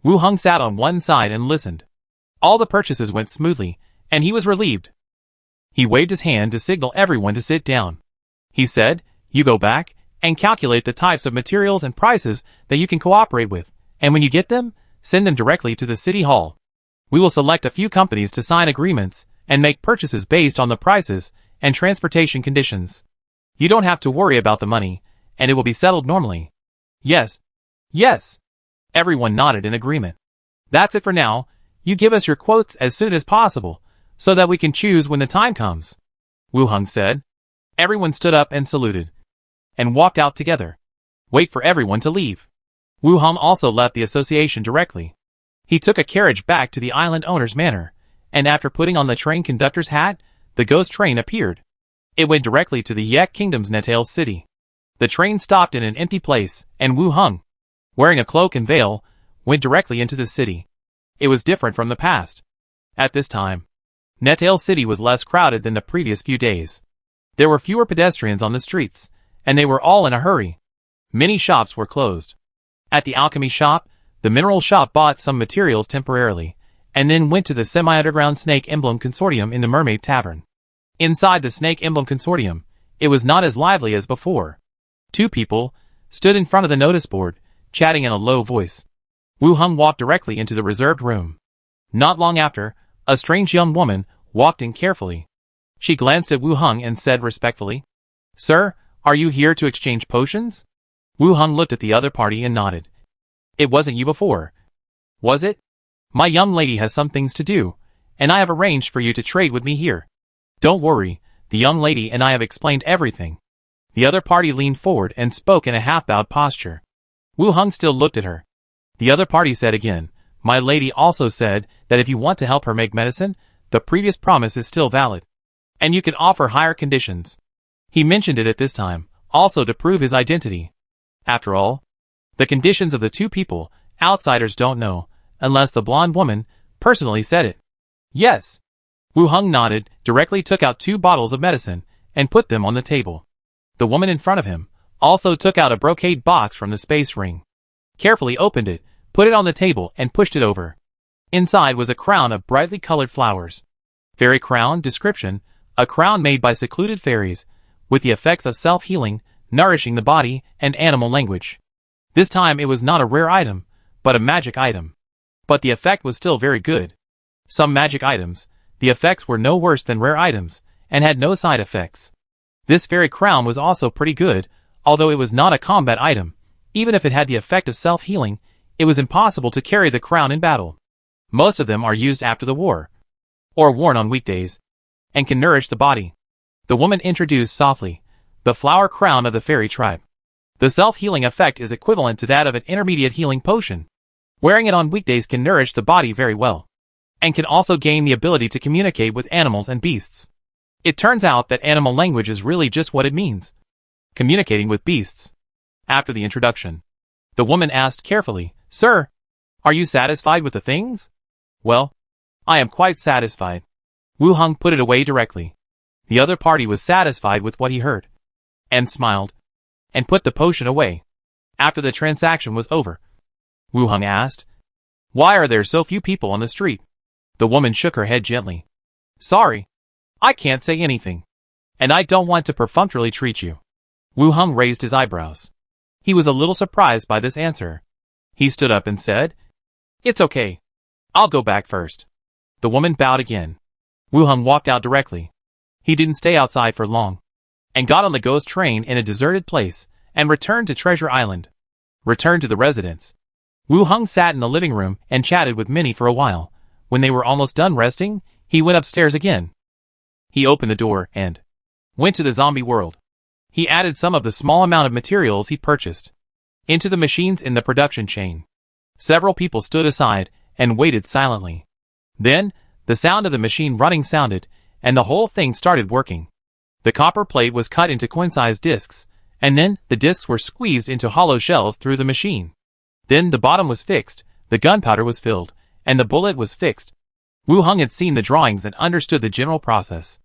Wu Heng sat on one side and listened. All the purchases went smoothly, and he was relieved. He waved his hand to signal everyone to sit down. He said, "You go back and calculate the types of materials and prices that you can cooperate with, and when you get them, send them directly to the City Hall. We will select a few companies to sign agreements and make purchases based on the prices and transportation conditions. You don't have to worry about the money, and it will be settled normally." "Yes. Yes." Everyone nodded in agreement. "That's it for now. You give us your quotes as soon as possible, so that we can choose when the time comes," Wu Heng said. Everyone stood up and saluted, and walked out together. Wait for everyone to leave. Wu Heng also left the association directly. He took a carriage back to the island owner's manor, and after putting on the train conductor's hat, the ghost train appeared. It went directly to the Yek Kingdom's Netal city. The train stopped in an empty place, and Wu Heng, wearing a cloak and veil, went directly into the city. It was different from the past. At this time, Netal city was less crowded than the previous few days. There were fewer pedestrians on the streets, and they were all in a hurry. Many shops were closed. At the alchemy shop, the mineral shop bought some materials temporarily, and then went to the semi-underground Snake Emblem Consortium in the Mermaid Tavern. Inside the Snake Emblem Consortium, it was not as lively as before. Two people stood in front of the notice board, chatting in a low voice. Wu Heng walked directly into the reserved room. Not long after, a strange young woman walked in carefully. She glanced at Wu Heng and said respectfully, "Sir, are you here to exchange potions?" Wu Heng looked at the other party and nodded. "It wasn't you before, was it? My young lady has some things to do, and I have arranged for you to trade with me here. Don't worry, the young lady and I have explained everything." The other party leaned forward and spoke in a half-bowed posture. Wu Heng still looked at her. The other party said again, "My lady also said that if you want to help her make medicine, the previous promise is still valid, and you can offer higher conditions." He mentioned it at this time, also to prove his identity. After all, the conditions of the two people, outsiders don't know, unless the blonde woman personally said it. "Yes." Wu Heng nodded, directly took out 2 bottles of medicine, and put them on the table. The woman in front of him also took out a brocade box from the space ring, carefully opened it, put it on the table, and pushed it over. Inside was a crown of brightly colored flowers. Fairy crown description: a crown made by secluded fairies, with the effects of self-healing, nourishing the body, and animal language. This time it was not a rare item, but a magic item. But the effect was still very good. Some magic items, the effects were no worse than rare items, and had no side effects. This fairy crown was also pretty good, although it was not a combat item. Even if it had the effect of self-healing, it was impossible to carry the crown in battle. Most of them are used after the war, or worn on weekdays, and can nourish the body. The woman introduced softly, the flower crown of the fairy tribe. The self-healing effect is equivalent to that of an intermediate healing potion. Wearing it on weekdays can nourish the body very well, and can also gain the ability to communicate with animals and beasts. It turns out that animal language is really just what it means. Communicating with beasts. After the introduction, the woman asked carefully, "Sir, are you satisfied with the things?" "Well, I am quite satisfied." Wu Hong put it away directly. The other party was satisfied with what he heard, and smiled, and put the potion away. After the transaction was over, Wu Hong asked, "Why are there so few people on the street?" The woman shook her head gently. "Sorry, I can't say anything, and I don't want to perfunctorily treat you." Wu Hong raised his eyebrows. He was a little surprised by this answer. He stood up and said, "It's okay. I'll go back first." The woman bowed again. Wu Hong walked out directly. He didn't stay outside for long, and got on the ghost train in a deserted place, and returned to Treasure Island. Returned to the residence. Wu Hong sat in the living room and chatted with Minnie for a while. When they were almost done resting, he went upstairs again. He opened the door and went to the zombie world. He added some of the small amount of materials he purchased into the machines in the production chain. Several people stood aside and waited silently. Then, the sound of the machine running sounded, and the whole thing started working. The copper plate was cut into coin-sized discs, and then the discs were squeezed into hollow shells through the machine. Then the bottom was fixed, the gunpowder was filled, and the bullet was fixed. Wu Hong had seen the drawings and understood the general process.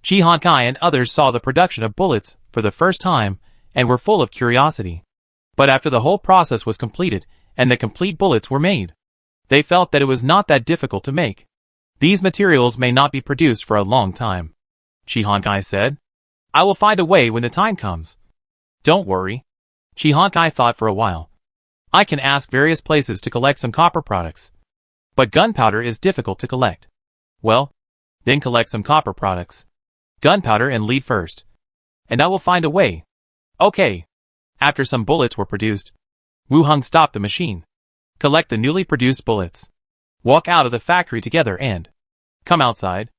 Chi Han Kai and others saw the production of bullets for the first time and were full of curiosity. But after the whole process was completed and the complete bullets were made, they felt that it was not that difficult to make. "These materials may not be produced for a long time," Chi Han Kai said. "I will find a way when the time comes. Don't worry." Chi Han Kai thought for a while. "I can ask various places to collect some copper products. But gunpowder is difficult to collect." "Well, then collect some copper products. Gunpowder and lead first. And I will find a way." "Okay." After some bullets were produced, Wu Hong stopped the machine. "Collect the newly produced bullets. Walk out of the factory together and come outside.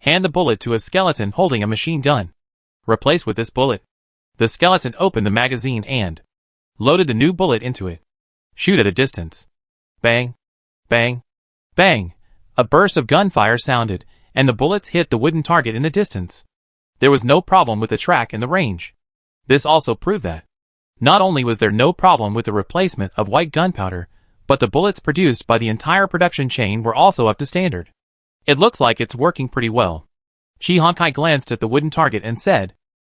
Hand the bullet to a skeleton holding a machine gun. Replace with this bullet." The skeleton opened the magazine and loaded the new bullet into it. "Shoot at a distance." Bang, bang, bang. A burst of gunfire sounded, and the bullets hit the wooden target in the distance. There was no problem with the track and the range. This also proved that not only was there no problem with the replacement of white gunpowder, but the bullets produced by the entire production chain were also up to standard. "It looks like it's working pretty well." Chi Han Kai glanced at the wooden target and said,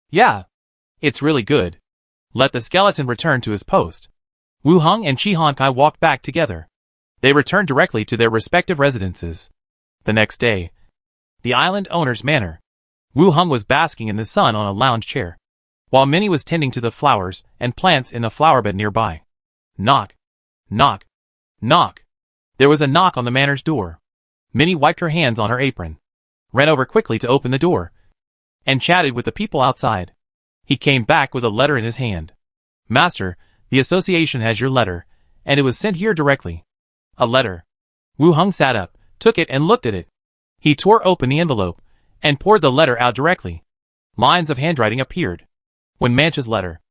"Yeah, it's really good. Let the skeleton return to his post." Wu Hong and Chi Han Kai walked back together. They returned directly to their respective residences. The next day, the island owner's manor. Wu Hong was basking in the sun on a lounge chair, while Minnie was tending to the flowers and plants in the flowerbed nearby. Knock, knock, knock. There was a knock on the manor's door. Minnie wiped her hands on her apron, ran over quickly to open the door, and chatted with the people outside. He came back with a letter in his hand. "Master, the association has your letter, and it was sent here directly." "A letter?" Wu Hong sat up, took it and looked at it. He tore open the envelope, and poured the letter out directly. Lines of handwriting appeared. When Mancha's letter.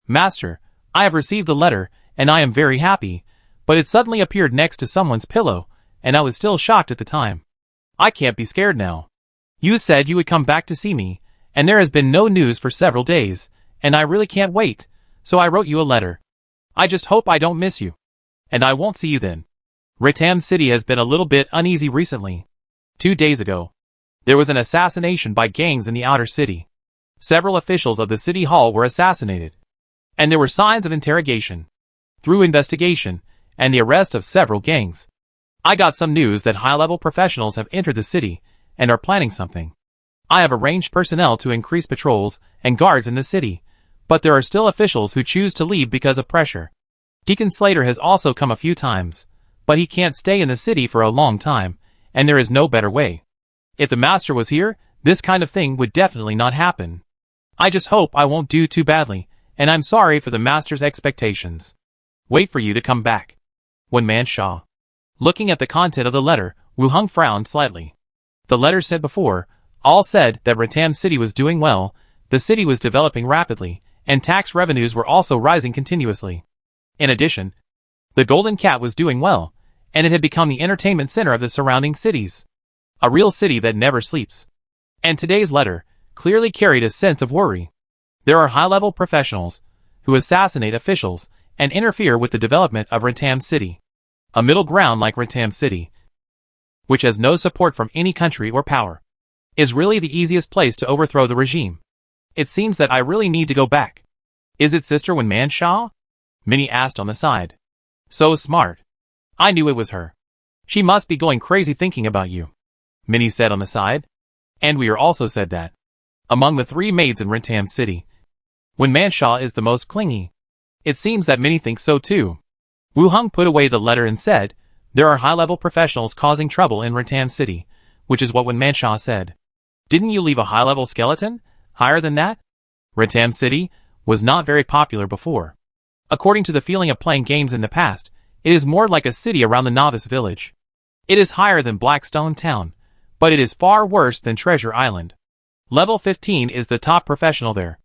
"Master, I have received the letter, and I am very happy, but it suddenly appeared next to someone's pillow, and I was still shocked at the time. I can't be scared now. You said you would come back to see me, and there has been no news for several days, and I really can't wait, so I wrote you a letter. I just hope I don't miss you. And I won't see you then. Ratam City has been a little bit uneasy recently. 2 days ago, there was an assassination by gangs in the outer city. Several officials of the city hall were assassinated, and there were signs of interrogation, through investigation, and the arrest of several gangs. I got some news that high-level professionals have entered the city and are planning something. I have arranged personnel to increase patrols and guards in the city, but there are still officials who choose to leave because of pressure. Deacon Slater has also come a few times, but he can't stay in the city for a long time, and there is no better way. If the master was here, this kind of thing would definitely not happen. I just hope I won't do too badly, and I'm sorry for the master's expectations. Wait for you to come back. One Man Shaw. Looking at the content of the letter, Wu Hong frowned slightly. The letter said before, all said that Ratam City was doing well, the city was developing rapidly, and tax revenues were also rising continuously. In addition, the Golden Cat was doing well, and it had become the entertainment center of the surrounding cities. A real city that never sleeps. And today's letter, clearly carried a sense of worry. There are high-level professionals who assassinate officials and interfere with the development of Rentam City. A middle ground like Rentam City, which has no support from any country or power, is really the easiest place to overthrow the regime. It seems that I really need to go back. Is it Sister Wenman Shah? Minnie asked on the side. So smart. I knew it was her. She must be going crazy thinking about you, Minnie said on the side. And we are also said that, among the 3 maids in Rentam City, Wenman Shah is the most clingy. It seems that Minnie thinks so too. Wu Hung put away the letter and said, there are high-level professionals causing trouble in Rentam City, which is what Wenman Shah said. Didn't you leave a high-level skeleton? Higher than that? Rentam City was not very popular before. According to the feeling of playing games in the past, it is more like a city around the novice village. It is higher than Blackstone Town, but it is far worse than Treasure Island. Level 15 is the top professional there.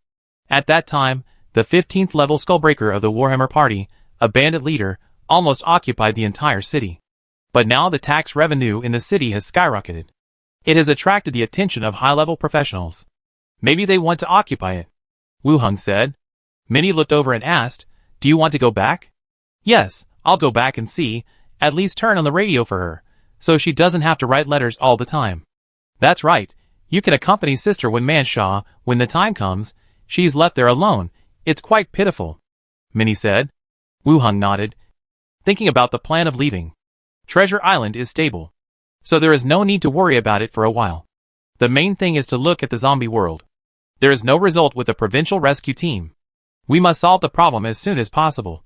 At that time, the 15th level Skullbreaker of the Warhammer Party, a bandit leader, almost occupied the entire city. But now the tax revenue in the city has skyrocketed. It has attracted the attention of high-level professionals. Maybe they want to occupy it, Wu Hung said. Minnie looked over and asked, do you want to go back? Yes, I'll go back and see, at least turn on the radio for her, so she doesn't have to write letters all the time. That's right, you can accompany Sister Wenman Shah when the time comes. She's left there alone. It's quite pitiful, Minnie said. Wu Hung nodded, thinking about the plan of leaving. Treasure Island is stable, so there is no need to worry about it for a while. The main thing is to look at the zombie world. There is no result with the provincial rescue team. We must solve the problem as soon as possible.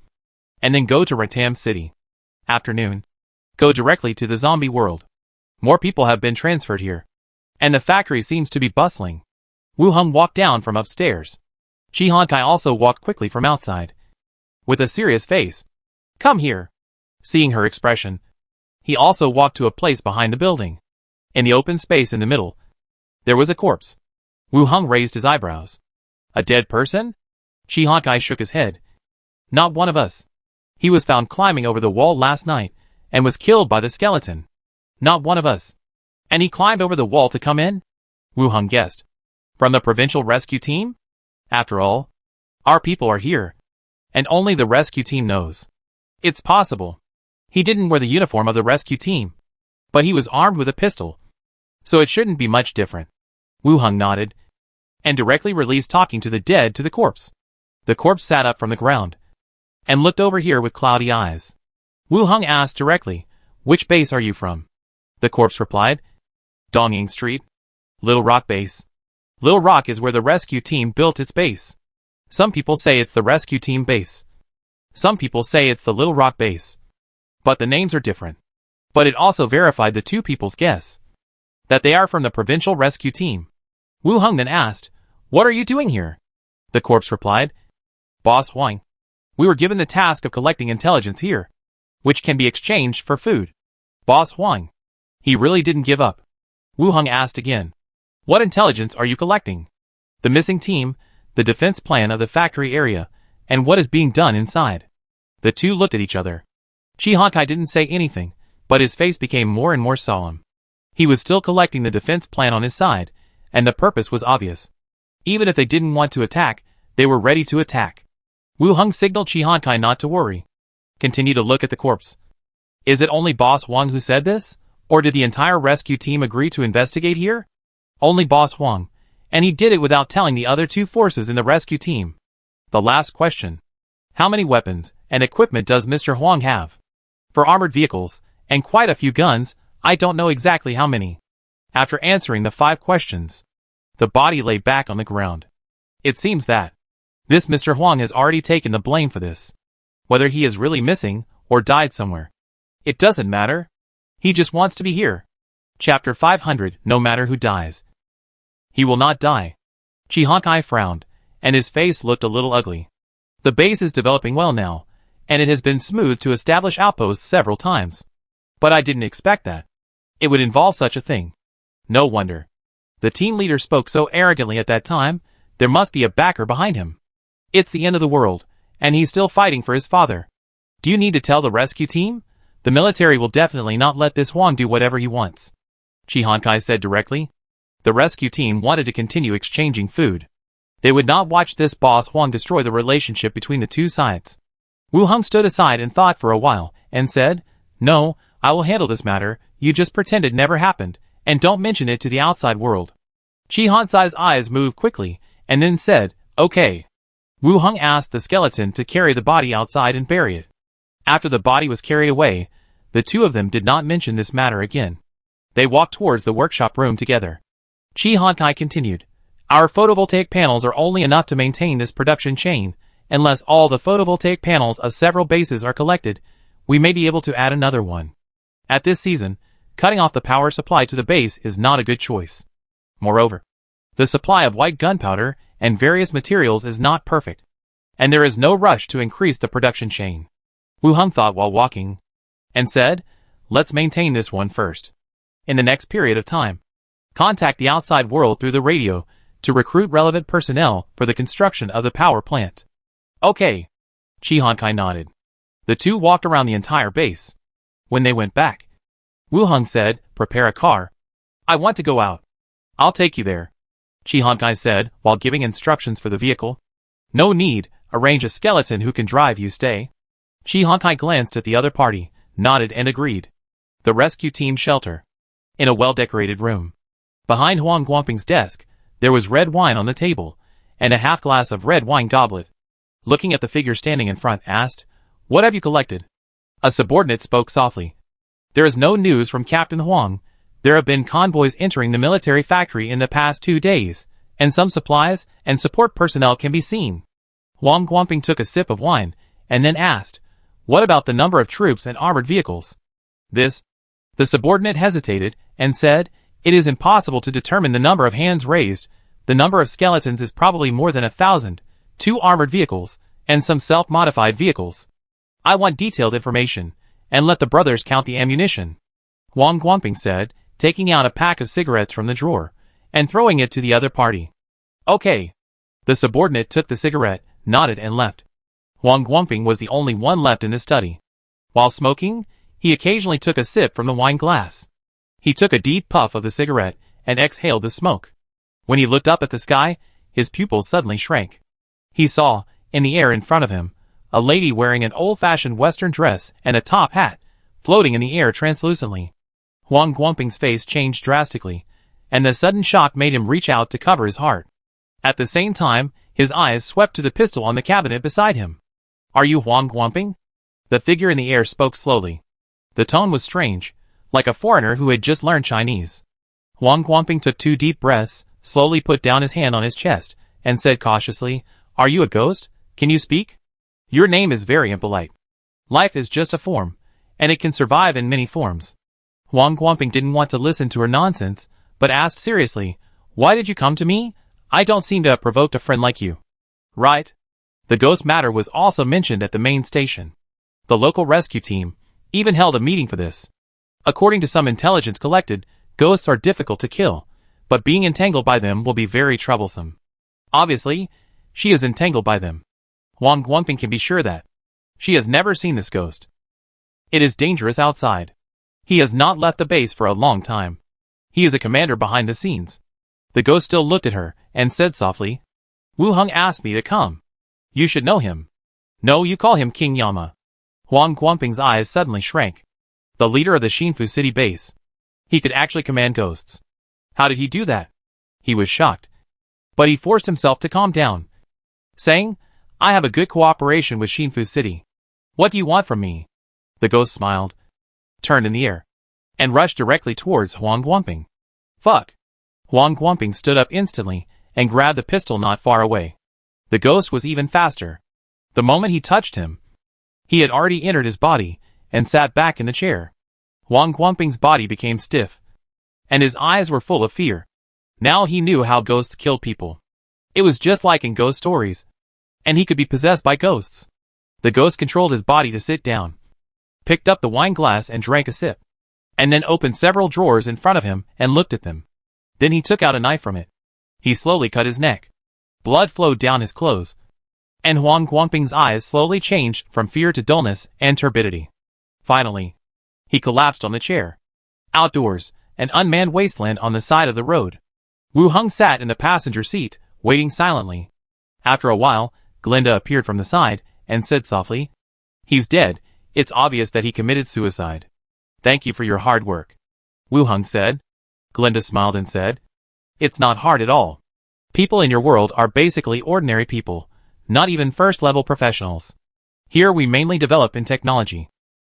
And then go to Rentam City. Afternoon. Go directly to the zombie world. More people have been transferred here. And the factory seems to be bustling. Wu Hung walked down from upstairs. Chi Han Kai also walked quickly from outside, with a serious face. Come here. Seeing her expression, he also walked to a place behind the building. In the open space in the middle, there was a corpse. Wu Hung raised his eyebrows. A dead person? Chi Han Kai shook his head. Not one of us. He was found climbing over the wall last night, and was killed by the skeleton. Not one of us. And he climbed over the wall to come in? Wu Hung guessed. From the provincial rescue team? After all, our people are here, and only the rescue team knows. It's possible. He didn't wear the uniform of the rescue team, but he was armed with a pistol, so it shouldn't be much different. Wu Hung nodded, and directly released talking to the dead to the corpse. The corpse sat up from the ground, and looked over here with cloudy eyes. Wu Hung asked directly, which base are you from? The corpse replied, Dongying Street, Little Rock Base. Little Rock is where the rescue team built its base. Some people say it's the rescue team base. Some people say it's the Little Rock base. But the names are different. But it also verified the 2 people's guess, that they are from the provincial rescue team. Wu Hung then asked, what are you doing here? The corpse replied, Boss Huang. We were given the task of collecting intelligence here, which can be exchanged for food. Boss Huang. He really didn't give up. Wu Hung asked again, what intelligence are you collecting? The missing team, the defense plan of the factory area, and what is being done inside. The 2 looked at each other. Chi Han Kai didn't say anything, but his face became more and more solemn. He was still collecting the defense plan on his side, and the purpose was obvious. Even if they didn't want to attack, they were ready to attack. Wu Hung signaled Chi Han Kai not to worry. Continue to look at the corpse. Is it only Boss Huang who said this? Or did the entire rescue team agree to investigate here? Only Boss Huang, and he did it without telling the other 2 forces in the rescue team. The last question. How many weapons and equipment does Mr. Huang have? For armored vehicles, and quite a few guns, I don't know exactly how many. After answering the 5 questions, the body lay back on the ground. It seems that this Mr. Huang has already taken the blame for this. Whether he is really missing, or died somewhere, it doesn't matter. He just wants to be here. Chapter 500. No matter who dies, he will not die. Chi Han Kai frowned, and his face looked a little ugly. The base is developing well now, and it has been smooth to establish outposts several times. But I didn't expect that it would involve such a thing. No wonder. The team leader spoke so arrogantly at that time. There must be a backer behind him. It's the end of the world, and he's still fighting for his father. Do you need to tell the rescue team? The military will definitely not let this Huang do whatever he wants, Chi Han Kai said directly. The rescue team wanted to continue exchanging food. They would not watch this boss Huang destroy the relationship between the two sides. Wu Hong stood aside and thought for a while, and said, "No, I will handle this matter, you just pretend it never happened, and don't mention it to the outside world." Chi Hansai's eyes moved quickly, and then said, "Okay." Wu Hong asked the skeleton to carry the body outside and bury it. After the body was carried away, the two of them did not mention this matter again. They walked towards the workshop room together. Chi Hankai continued, "Our photovoltaic panels are only enough to maintain this production chain. Unless all the photovoltaic panels of several bases are collected, we may be able to add another one. At this season, cutting off the power supply to the base is not a good choice. Moreover, the supply of white gunpowder and various materials is not perfect, and there is no rush to increase the production chain." Wu Hong thought while walking, and said, "Let's maintain this one first. In the next period of time, contact the outside world through the radio to recruit relevant personnel for the construction of the power plant." "Okay." Chi Hankai nodded. The two walked around the entire base. When they went back, Wu Hong said, "Prepare a car. I want to go out." "I'll take you there," Chi Hankai said while giving instructions for the vehicle. "No need, arrange a skeleton who can drive you stay." Chi Hankai glanced at the other party, nodded and agreed. The rescue team shelter. In a well-decorated room. Behind Huang Guangping's desk, there was red wine on the table, and a half glass of red wine goblet. Looking at the figure standing in front, asked, "What have you collected?" A subordinate spoke softly. "There is no news from Captain Huang. There have been convoys entering the military factory in the past 2 days, and some supplies and support personnel can be seen." Huang Guangping took a sip of wine, and then asked, "What about the number of troops and armored vehicles?" "This." The subordinate hesitated, and said, "It is impossible to determine the number of hands raised. The number of skeletons is probably more than 1,000, 2 armored vehicles, and some self-modified vehicles. I want detailed information, and let the brothers count the ammunition." Huang Guangping said, taking out a pack of cigarettes from the drawer, and throwing it to the other party. "Okay." The subordinate took the cigarette, nodded and left. Huang Guangping was the only one left in the study. While smoking, he occasionally took a sip from the wine glass. He took a deep puff of the cigarette, and exhaled the smoke. When he looked up at the sky, his pupils suddenly shrank. He saw, in the air in front of him, a lady wearing an old-fashioned Western dress and a top hat, floating in the air translucently. Huang Guangping's face changed drastically, and the sudden shock made him reach out to cover his heart. At the same time, his eyes swept to the pistol on the cabinet beside him. "Are you Huang Guangping?" The figure in the air spoke slowly. The tone was strange, like a foreigner who had just learned Chinese. Huang Guangping took 2 deep breaths, slowly put down his hand on his chest, and said cautiously, "Are you a ghost? Can you speak? Your name is very impolite. Life is just a form, and it can survive in many forms." Huang Guangping didn't want to listen to her nonsense, but asked seriously, "Why did you come to me? I don't seem to have provoked a friend like you." "Right." The ghost matter was also mentioned at the main station. The local rescue team even held a meeting for this. According to some intelligence collected, ghosts are difficult to kill, but being entangled by them will be very troublesome. Obviously, she is entangled by them. Huang Guangping can be sure that. She has never seen this ghost. It is dangerous outside. He has not left the base for a long time. He is a commander behind the scenes. The ghost still looked at her, and said softly, "Wu Hong asked me to come. You should know him." "No, you call him King Yama." Huang Guangping's eyes suddenly shrank. The leader of the Xinfu city base. He could actually command ghosts. How did he do that? He was shocked. But he forced himself to calm down, saying, "I have a good cooperation with Xinfu city. What do you want from me?" The ghost smiled, turned in the air, and rushed directly towards Huang Guangping. "Fuck!" Huang Guangping stood up instantly, and grabbed the pistol not far away. The ghost was even faster. The moment he touched him, he had already entered his body, and sat back in the chair. Huang Guangping's body became stiff, and his eyes were full of fear. Now he knew how ghosts killed people. It was just like in ghost stories, and he could be possessed by ghosts. The ghost controlled his body to sit down, picked up the wine glass and drank a sip, and then opened several drawers in front of him and looked at them. Then he took out a knife from it. He slowly cut his neck. Blood flowed down his clothes, and Huang Guangping's eyes slowly changed from fear to dullness and turbidity. Finally, he collapsed on the chair. Outdoors, an unmanned wasteland on the side of the road. Wu Hung sat in the passenger seat, waiting silently. After a while, Glinda appeared from the side, and said softly, "He's dead. It's obvious that he committed suicide. Thank you for your hard work." Wu Hung said. Glinda smiled and said, "It's not hard at all. People in your world are basically ordinary people, not even first-level professionals. Here we mainly develop in technology.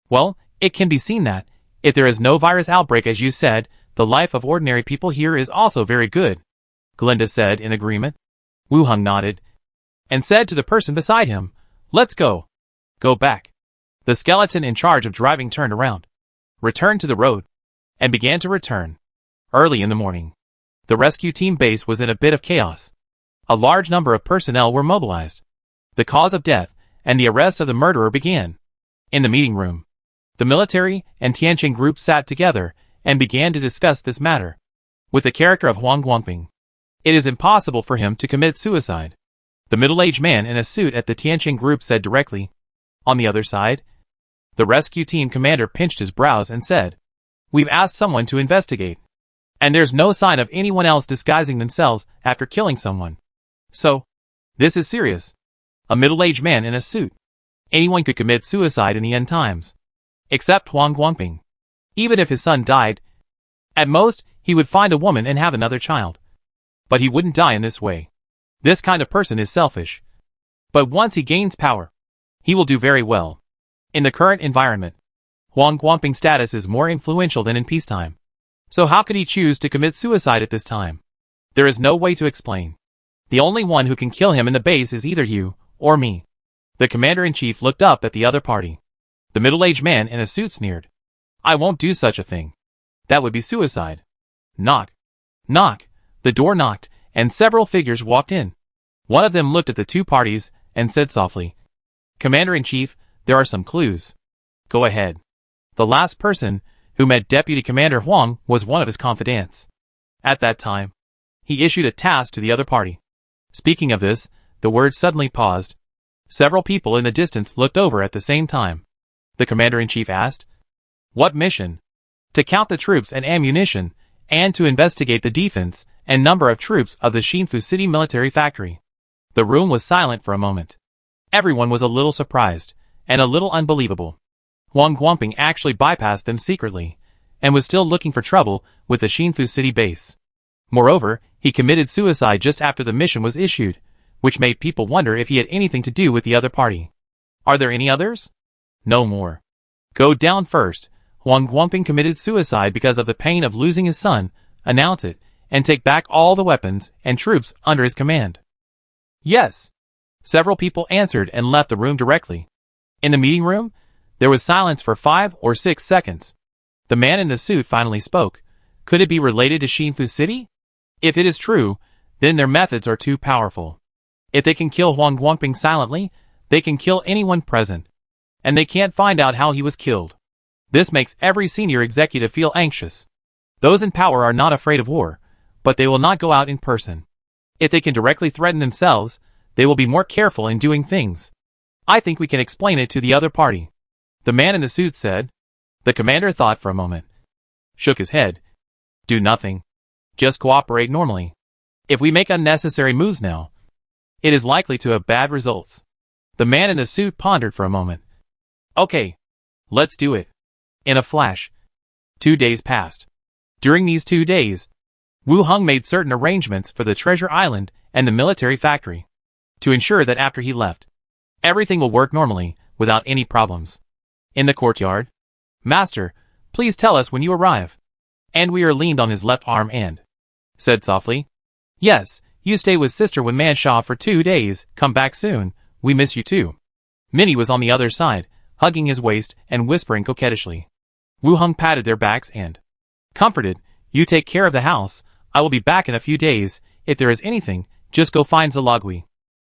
Well, it can be seen that, if there is no virus outbreak as you said, the life of ordinary people here is also very good," Glinda said in agreement. Wu Hung nodded, and said to the person beside him, "Let's go. Go back." The skeleton in charge of driving turned around, returned to the road, and began to return. Early in the morning, the rescue team base was in a bit of chaos. A large number of personnel were mobilized. The cause of death and the arrest of the murderer began. In the meeting room, the military and Tianqing group sat together and began to discuss this matter. With the character of Huang Guangping, it is impossible for him to commit suicide. The middle-aged man in a suit at the Tianqing group said directly. On the other side, the rescue team commander pinched his brows and said, "We've asked someone to investigate, and there's no sign of anyone else disguising themselves after killing someone. So, this is serious. A middle-aged man in a suit. Anyone could commit suicide in the end times. Except Huang Guangping. Even if his son died, at most, he would find a woman and have another child. But he wouldn't die in this way. This kind of person is selfish. But once he gains power, he will do very well. In the current environment, Huang Guangping's status is more influential than in peacetime. So how could he choose to commit suicide at this time? There is no way to explain. The only one who can kill him in the base is either you or me." The commander-in-chief looked up at the other party. The middle-aged man in a suit sneered. "I won't do such a thing. That would be suicide." Knock. Knock. The door knocked, and several figures walked in. One of them looked at the two parties and said softly, "Commander-in-chief, there are some clues." "Go ahead." The last person who met Deputy Commander Huang was one of his confidants. At that time, he issued a task to the other party. Speaking of this, the word suddenly paused. Several people in the distance looked over at the same time. The commander-in-chief asked, "What mission?" "To count the troops and ammunition, and to investigate the defense and number of troops of the Xinfu City military factory." The room was silent for a moment. Everyone was a little surprised, and a little unbelievable. Huang Guangping actually bypassed them secretly, and was still looking for trouble with the Xinfu City base. Moreover, he committed suicide just after the mission was issued, which made people wonder if he had anything to do with the other party. Are there any others? No more. Go down first. Huang Guangping committed suicide because of the pain of losing his son, announce it, and take back all the weapons and troops under his command. Yes. Several people answered and left the room directly. In the meeting room, there was silence for 5 or 6 seconds. The man in the suit finally spoke. Could it be related to Xinfu City? If it is true, then their methods are too powerful. If they can kill Huang Guangping silently, they can kill anyone present. And they can't find out how he was killed. This makes every senior executive feel anxious. Those in power are not afraid of war, but they will not go out in person. If they can directly threaten themselves, they will be more careful in doing things. I think we can explain it to the other party. The man in the suit said. The commander thought for a moment. Shook his head. Do nothing. Just cooperate normally. If we make unnecessary moves now, it is likely to have bad results. The man in the suit pondered for a moment. Okay. Let's do it. In a flash. 2 days passed. During these 2 days, Wu Hung made certain arrangements for the treasure island and the military factory, to ensure that after he left, everything will work normally, without any problems. In the courtyard, Master, please tell us when you arrive. And Weir leaned on his left arm and said softly, Yes, you stay with Sister Wen Shaw for 2 days, come back soon, we miss you too. Minnie was on the other side, hugging his waist and whispering coquettishly. Wu Hung patted their backs and comforted, You take care of the house, I will be back in a few days, if there is anything, just go find Zalagui.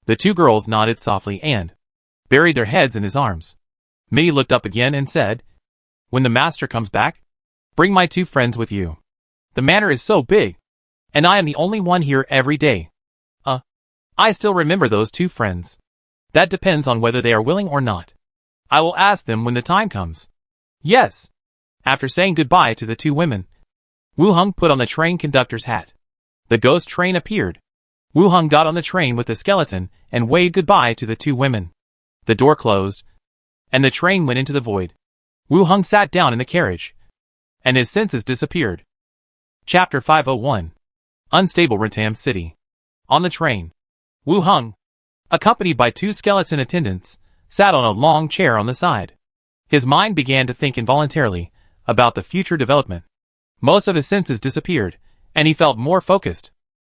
The 2 girls nodded softly and buried their heads in his arms. Minnie looked up again and said, When the master comes back, bring my 2 friends with you. The manor is so big, and I am the only one here every day. I still remember those 2 friends. That depends on whether they are willing or not. I will ask them when the time comes. Yes. After saying goodbye to the 2 women, Wu Hung put on the train conductor's hat. The ghost train appeared. Wu Hong got on the train with the skeleton and waved goodbye to the two women. The door closed, and the train went into the void. Wu Hong sat down in the carriage, and his senses disappeared. Chapter 501. Unstable Rentam City. On the train, Wu Hong, accompanied by two skeleton attendants, sat on a long chair on the side. His mind began to think involuntarily about the future development. Most of his senses disappeared, and he felt more focused.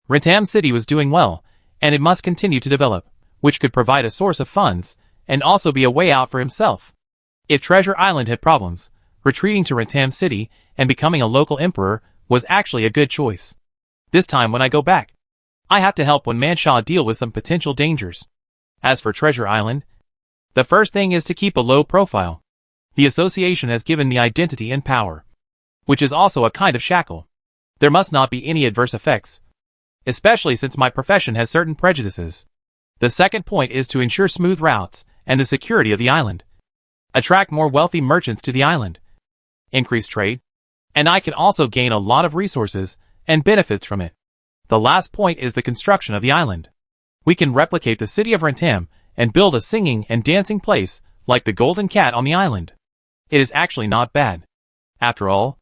Rentam City was doing well, and it must continue to develop, which could provide a source of funds, and also be a way out for himself. If Treasure Island had problems, retreating to Rentam City and becoming a local emperor was actually a good choice. This time when I go back, I have to help One Man Shah deal with some potential dangers. As for Treasure Island, the first thing is to keep a low profile. The association has given me identity and power, which is also a kind of shackle. There must not be any adverse effects, especially since my profession has certain prejudices. The second point is to ensure smooth routes and the security of the island. Attract more wealthy merchants to the island. Increase trade, and I can also gain a lot of resources and benefits from it. The last point is the construction of the island. We can replicate the city of Rentam and build a singing and dancing place like the Golden Cat on the island. It is actually not bad. After all,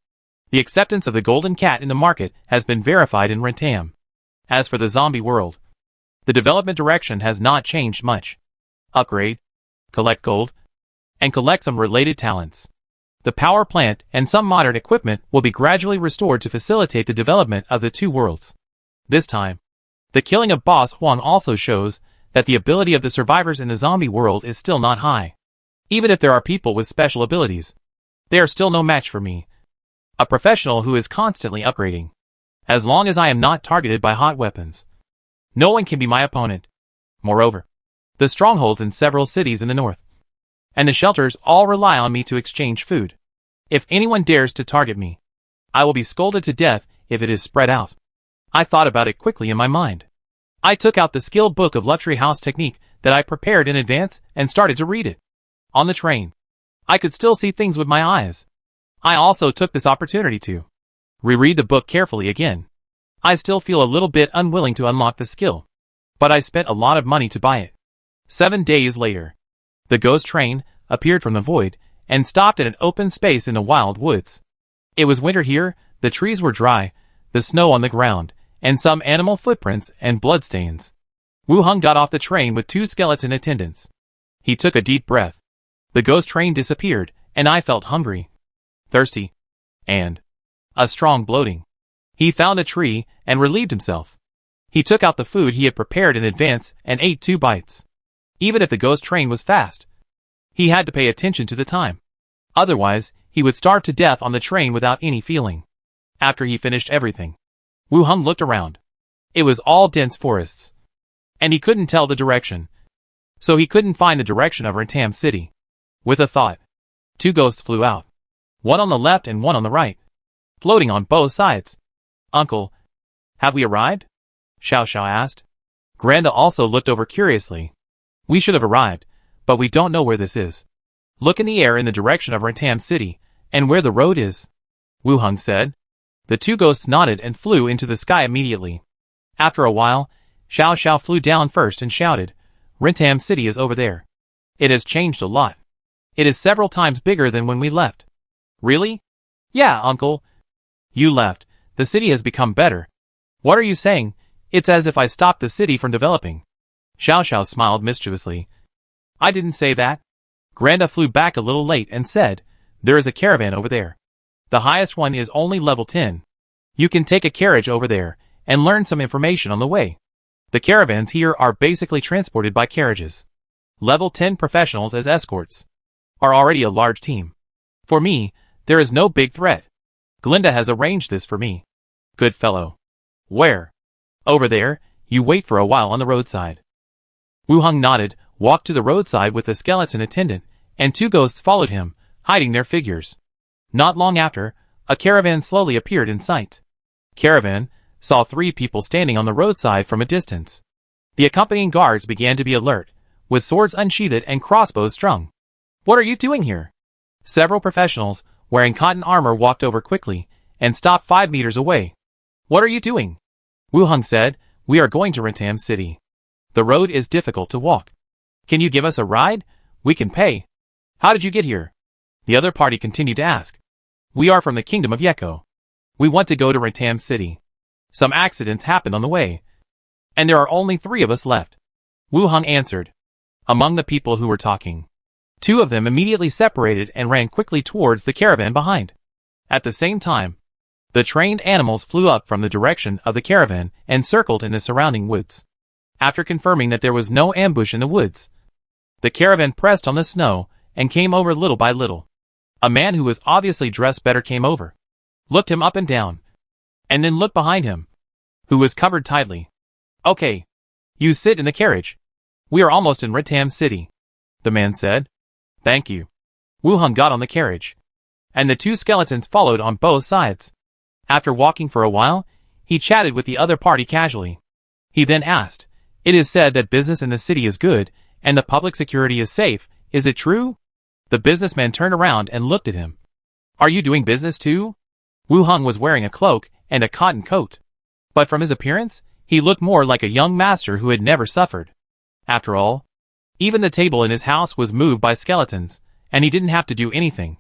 the acceptance of the Golden Cat in the market has been verified in Rentam. As for the zombie world, the development direction has not changed much. Upgrade, collect gold, and collect some related talents. The power plant and some modern equipment will be gradually restored to facilitate the development of the two worlds. This time, the killing of Boss Huang also shows that the ability of the survivors in the zombie world is still not high. Even if there are people with special abilities, they are still no match for me, a professional who is constantly upgrading. As long as I am not targeted by hot weapons, no one can be my opponent. Moreover, the strongholds in several cities in the north and the shelters all rely on me to exchange food. If anyone dares to target me, I will be scolded to death if it is spread out. I thought about it quickly in my mind. I took out the skill book of luxury house technique that I prepared in advance and started to read it. On the train, I could still see things with my eyes. I also took this opportunity to reread the book carefully again. I still feel a little bit unwilling to unlock the skill, but I spent a lot of money to buy it. 7 days later, the ghost train appeared from the void and stopped at an open space in the wild woods. It was winter here, the trees were dry, the snow on the ground, and some animal footprints and bloodstains. Wu Hong got off the train with two skeleton attendants. He took a deep breath. The ghost train disappeared, and I felt hungry, thirsty, and a strong bloating. He found a tree and relieved himself. He took out the food he had prepared in advance and ate 2 bites. Even if the ghost train was fast, he had to pay attention to the time. Otherwise, he would starve to death on the train without any feeling. After he finished everything, Wu Hong looked around. It was all dense forests, and he couldn't tell the direction, so he couldn't find the direction of Rentam City. With a thought, 2 ghosts flew out, one on the left and one on the right, floating on both sides. "Uncle, have we arrived?" Xiao Xiao asked. Granda also looked over curiously. "We should have arrived, but we don't know where this is. Look in the air in the direction of Rentam City, and where the road is," Wu Hong said. The 2 ghosts nodded and flew into the sky immediately. After a while, Xiao Xiao flew down first and shouted, "Rentam City is over there. It has changed a lot. It is several times bigger than when we left." "Really?" "Yeah, uncle. You left. The city has become better." "What are you saying? It's as if I stopped the city from developing." Xiao Xiao smiled mischievously. "I didn't say that." Granda flew back a little late and said, "There is a caravan over there. The highest one is only level 10. You can take a carriage over there and learn some information on the way. The caravans here are basically transported by carriages. Level 10 professionals as escorts are already a large team. For me, there is no big threat. Glinda has arranged this for me." "Good fellow." "Where?" "Over there. You wait for a while on the roadside." Wu Hong nodded, walked to the roadside with the skeleton attendant, and 2 ghosts followed him, hiding their figures. Not long after, a caravan slowly appeared in sight. Caravan saw 3 people standing on the roadside from a distance. The accompanying guards began to be alert, with swords unsheathed and crossbows strung. "What are you doing here?" Several professionals, wearing cotton armor, walked over quickly and stopped 5 meters away. "What are you doing?" Wu Hung said, "We are going to Rentam City. The road is difficult to walk. Can you give us a ride? We can pay." "How did you get here?" the other party continued to ask. "We are from the kingdom of Yeko. We want to go to Rentam City. Some accidents happened on the way, and there are only 3 of us left," Wu Hung answered. Among the people who were talking, 2 of them immediately separated and ran quickly towards the caravan behind. At the same time, the trained animals flew up from the direction of the caravan and circled in the surrounding woods. After confirming that there was no ambush in the woods, the caravan pressed on the snow and came over little by little. A man who was obviously dressed better came over, looked him up and down, and then looked behind him, who was covered tightly. "Okay. You sit in the carriage. We are almost in Rentam City," the man said. "Thank you." Wu Hung got on the carriage, and the 2 skeletons followed on both sides. After walking for a while, he chatted with the other party casually. He then asked, "It is said that business in the city is good, and the public security is safe. Is it true?" The businessman turned around and looked at him. "Are you doing business too?" Wu Hung was wearing a cloak and a cotton coat, but from his appearance, he looked more like a young master who had never suffered. After all, even the table in his house was moved by skeletons, and he didn't have to do anything.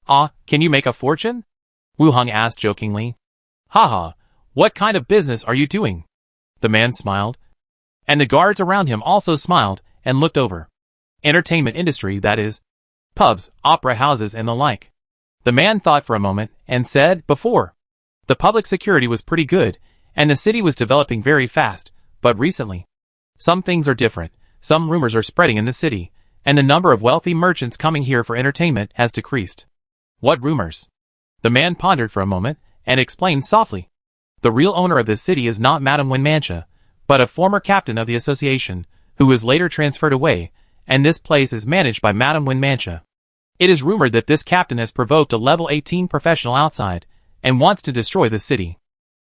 "Ah, can you make a fortune?" Wu Hung asked jokingly. "Haha, what kind of business are you doing?" The man smiled, and the guards around him also smiled and looked over. "Entertainment industry, that is. Pubs, opera houses and the like." The man thought for a moment and said, "Before, the public security was pretty good, and the city was developing very fast, but recently, some things are different. Some rumors are spreading in the city, and the number of wealthy merchants coming here for entertainment has decreased." "What rumors?" The man pondered for a moment and explained softly. "The real owner of this city is not Madame Winmancha, but a former captain of the association, who was later transferred away, and this place is managed by Madame Winmancha. It is rumored that this captain has provoked a level 18 professional outside, and wants to destroy the city.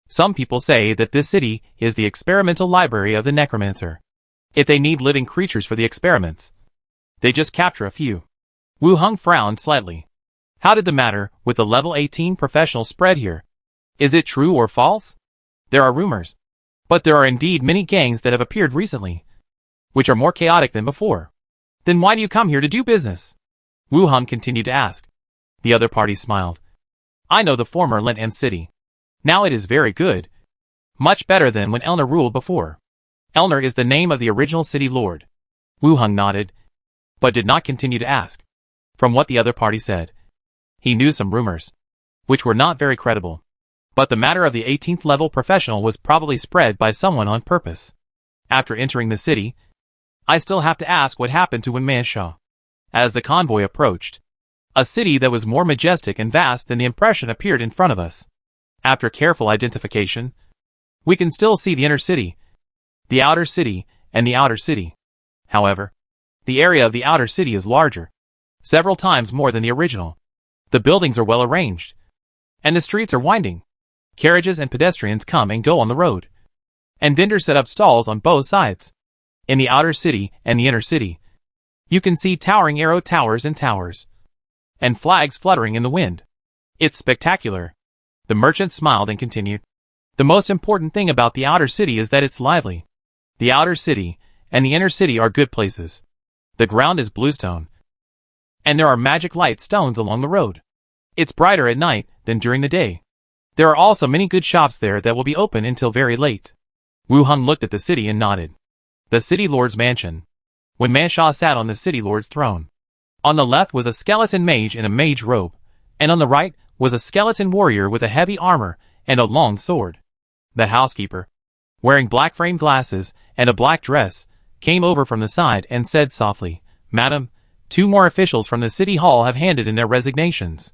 Some people say that this city is the experimental library of the Necromancer. If they need living creatures for the experiments, they just capture a few." Wu Hung frowned slightly. "How did the matter with the level 18 professional spread here? Is it true or false?" "There are rumors, but there are indeed many gangs that have appeared recently, which are more chaotic than before." "Then why do you come here to do business?" Wu Hung continued to ask. The other party smiled. "I know the former Rentam City. Now it is very good. Much better than when Elner ruled before." "Elner is the name of the original city lord." Wu Hung nodded, but did not continue to ask. From what the other party said, he knew some rumors, which were not very credible. But the matter of the 18th level professional was probably spread by someone on purpose. After entering the city, I still have to ask what happened to Winmancha. As the convoy approached, a city that was more majestic and vast than the impression appeared in front of us. After careful identification, we can still see the inner city, the outer city, and the outer city. However, the area of the outer city is larger, several times more than the original. The buildings are well arranged, and the streets are winding. Carriages and pedestrians come and go on the road, and vendors set up stalls on both sides. In the outer city and the inner city, you can see towering arrow towers and towers, and flags fluttering in the wind. It's spectacular. The merchant smiled and continued. The most important thing about the outer city is that it's lively. The outer city and the inner city are good places. The ground is bluestone, and there are magic light stones along the road. It's brighter at night than during the day. There are also many good shops there that will be open until very late. Wu Hung looked at the city and nodded. The city lord's mansion. Winmancha sat on the city lord's throne. On the left was a skeleton mage in a mage robe, and on the right was a skeleton warrior with a heavy armor and a long sword. The housekeeper, wearing black framed glasses and a black dress, came over from the side and said softly, "Madam, 2 more officials from the city hall have handed in their resignations."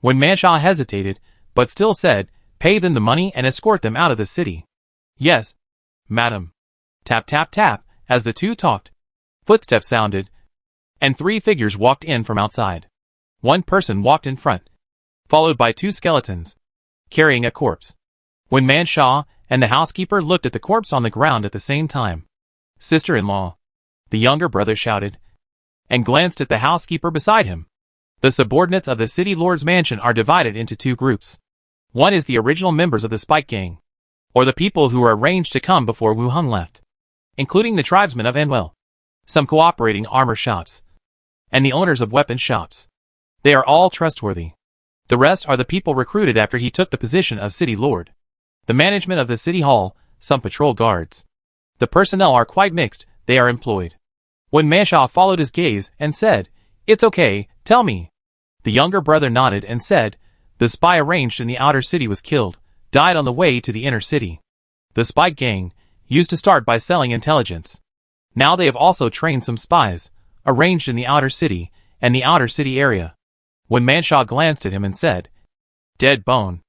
Winmancha hesitated, but still said, "Pay them the money and escort them out of the city." "Yes, madam." Tap tap tap, as the 2 talked. Footsteps sounded, and 3 figures walked in from outside. One person walked in front, followed by 2 skeletons, carrying a corpse. Winmancha and the housekeeper looked at the corpse on the ground at the same time. "Sister-in-law," the younger brother shouted, and glanced at the housekeeper beside him. The subordinates of the city lord's mansion are divided into 2 groups. One is the original members of the Spike Gang, or the people who were arranged to come before Wu Hung left, including the tribesmen of Anwell, some cooperating armor shops, and the owners of weapon shops. They are all trustworthy. The rest are the people recruited after he took the position of city lord. The management of the city hall, some patrol guards. The personnel are quite mixed, they are employed. When Manshaw followed his gaze and said, "It's okay, tell me." The younger brother nodded and said, "The spy arranged in the outer city was killed, died on the way to the inner city. The spy gang used to start by selling intelligence. Now they have also trained some spies, arranged in the outer city and the outer city area." When Manshaw glanced at him and said, "Dead bone.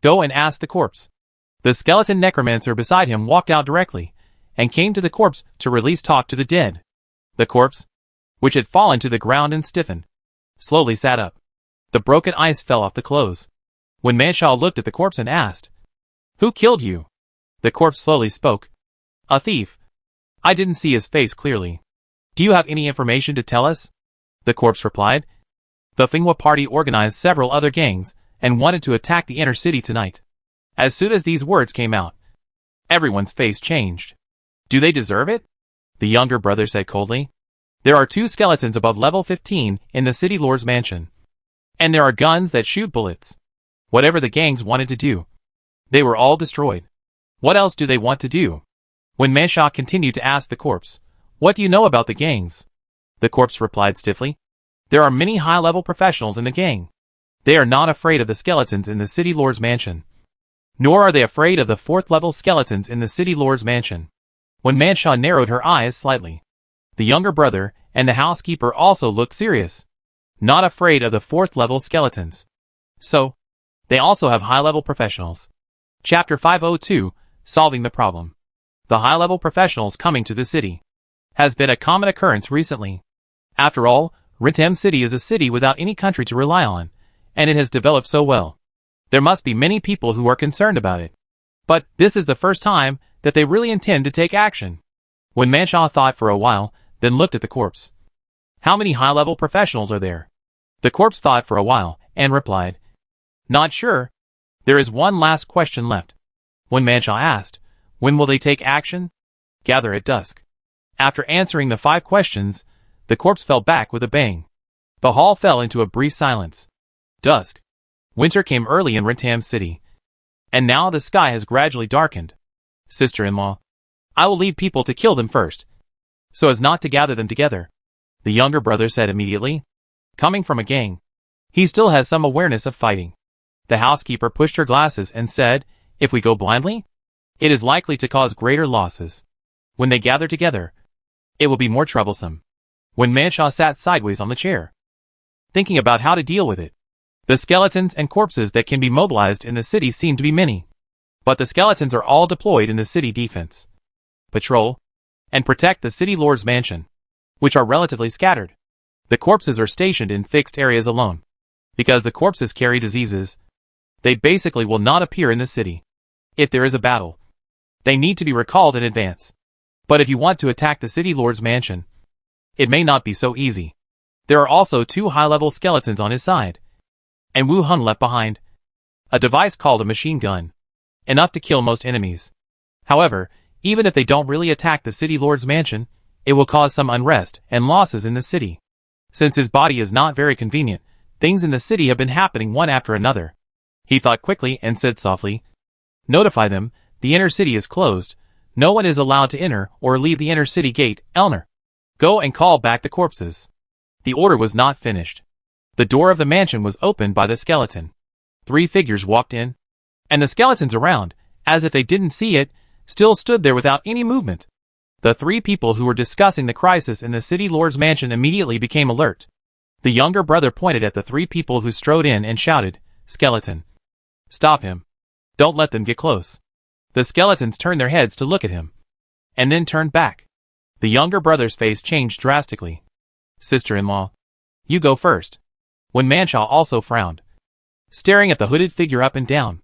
Go and ask the corpse." The skeleton necromancer beside him walked out directly, and came to the corpse to release talk to the dead. The corpse, which had fallen to the ground and stiffened, slowly sat up. The broken ice fell off the clothes. When Manshaw looked at the corpse and asked, "Who killed you?" The corpse slowly spoke. "A thief." I didn't see his face clearly. "Do you have any information to tell us?" The corpse replied, "The Finghua party organized several other gangs, and wanted to attack the inner city tonight." As soon as these words came out, everyone's face changed. "Do they deserve it?" The younger brother said coldly. "There are 2 skeletons above level 15 in the city lord's mansion. And there are guns that shoot bullets. Whatever the gangs wanted to do, they were all destroyed. What else do they want to do?" When Manshaw continued to ask the corpse, "What do you know about the gangs?" The corpse replied stiffly, "There are many high-level professionals in the gang. They are not afraid of the skeletons in the city lord's mansion. Nor are they afraid of the 4th-level skeletons in the city lord's mansion." When Manshaw narrowed her eyes slightly, the younger brother and the housekeeper also looked serious. Not afraid of the 4th-level skeletons. So, they also have high-level professionals. Chapter 502, Solving the Problem. The high-level professionals coming to the city has been a common occurrence recently. After all, Rintem City is a city without any country to rely on, and it has developed so well. There must be many people who are concerned about it. But this is the first time that they really intend to take action. When Manshaw thought for a while, then looked at the corpse. "How many high-level professionals are there?" The corpse thought for a while, and replied, "Not sure. There is one last question left." When Manshaw asked, "When will they take action?" "Gather at dusk." After answering the 5 questions, the corpse fell back with a bang. The hall fell into a brief silence. Dusk. Winter came early in Rintem City. And now the sky has gradually darkened. "Sister-in-law, I will lead people to kill them first, so as not to gather them together," the younger brother said immediately. Coming from a gang, he still has some awareness of fighting. The housekeeper pushed her glasses and said, "If we go blindly, it is likely to cause greater losses. When they gather together, it will be more troublesome." When Manshaw sat sideways on the chair, thinking about how to deal with it. The skeletons and corpses that can be mobilized in the city seem to be many. But the skeletons are all deployed in the city defense, patrol, and protect the city lord's mansion, which are relatively scattered. The corpses are stationed in fixed areas alone. Because the corpses carry diseases, they basically will not appear in the city. If there is a battle, they need to be recalled in advance. But if you want to attack the city lord's mansion, it may not be so easy. There are also 2 high-level skeletons on his side, and Wu Hung left behind a device called a machine gun, enough to kill most enemies. However, even if they don't really attack the city lord's mansion, it will cause some unrest and losses in the city. Since his body is not very convenient, things in the city have been happening one after another. He thought quickly and said softly, "Notify them, the inner city is closed. No one is allowed to enter or leave the inner city gate. Elner, go and call back the corpses." The order was not finished. The door of the mansion was opened by the skeleton. 3 figures walked in, and the skeletons around, as if they didn't see it, still stood there without any movement. The 3 people who were discussing the crisis in the city lord's mansion immediately became alert. The younger brother pointed at the 3 people who strode in and shouted, "Skeleton, stop him. Don't let them get close." The skeletons turned their heads to look at him, and then turned back. The younger brother's face changed drastically. "Sister-in-law, you go first." When Manshaw also frowned, staring at the hooded figure up and down.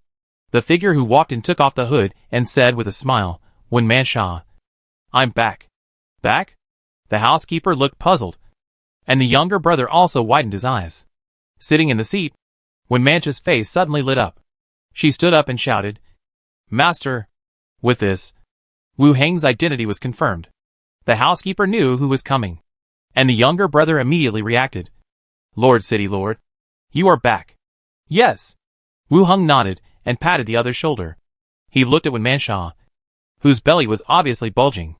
The figure who walked in took off the hood and said with a smile, when Manshaw, "I'm back." "Back?" The housekeeper looked puzzled, and the younger brother also widened his eyes. Sitting in the seat, when Mancha's face suddenly lit up, she stood up and shouted, "Master, With this, Wu Hang's identity was confirmed. The housekeeper knew who was coming, and the younger brother immediately reacted. Lord City Lord, you are back. Yes. Wu Hang nodded and patted the other's shoulder. He looked at Wen Mansha, whose belly was obviously bulging.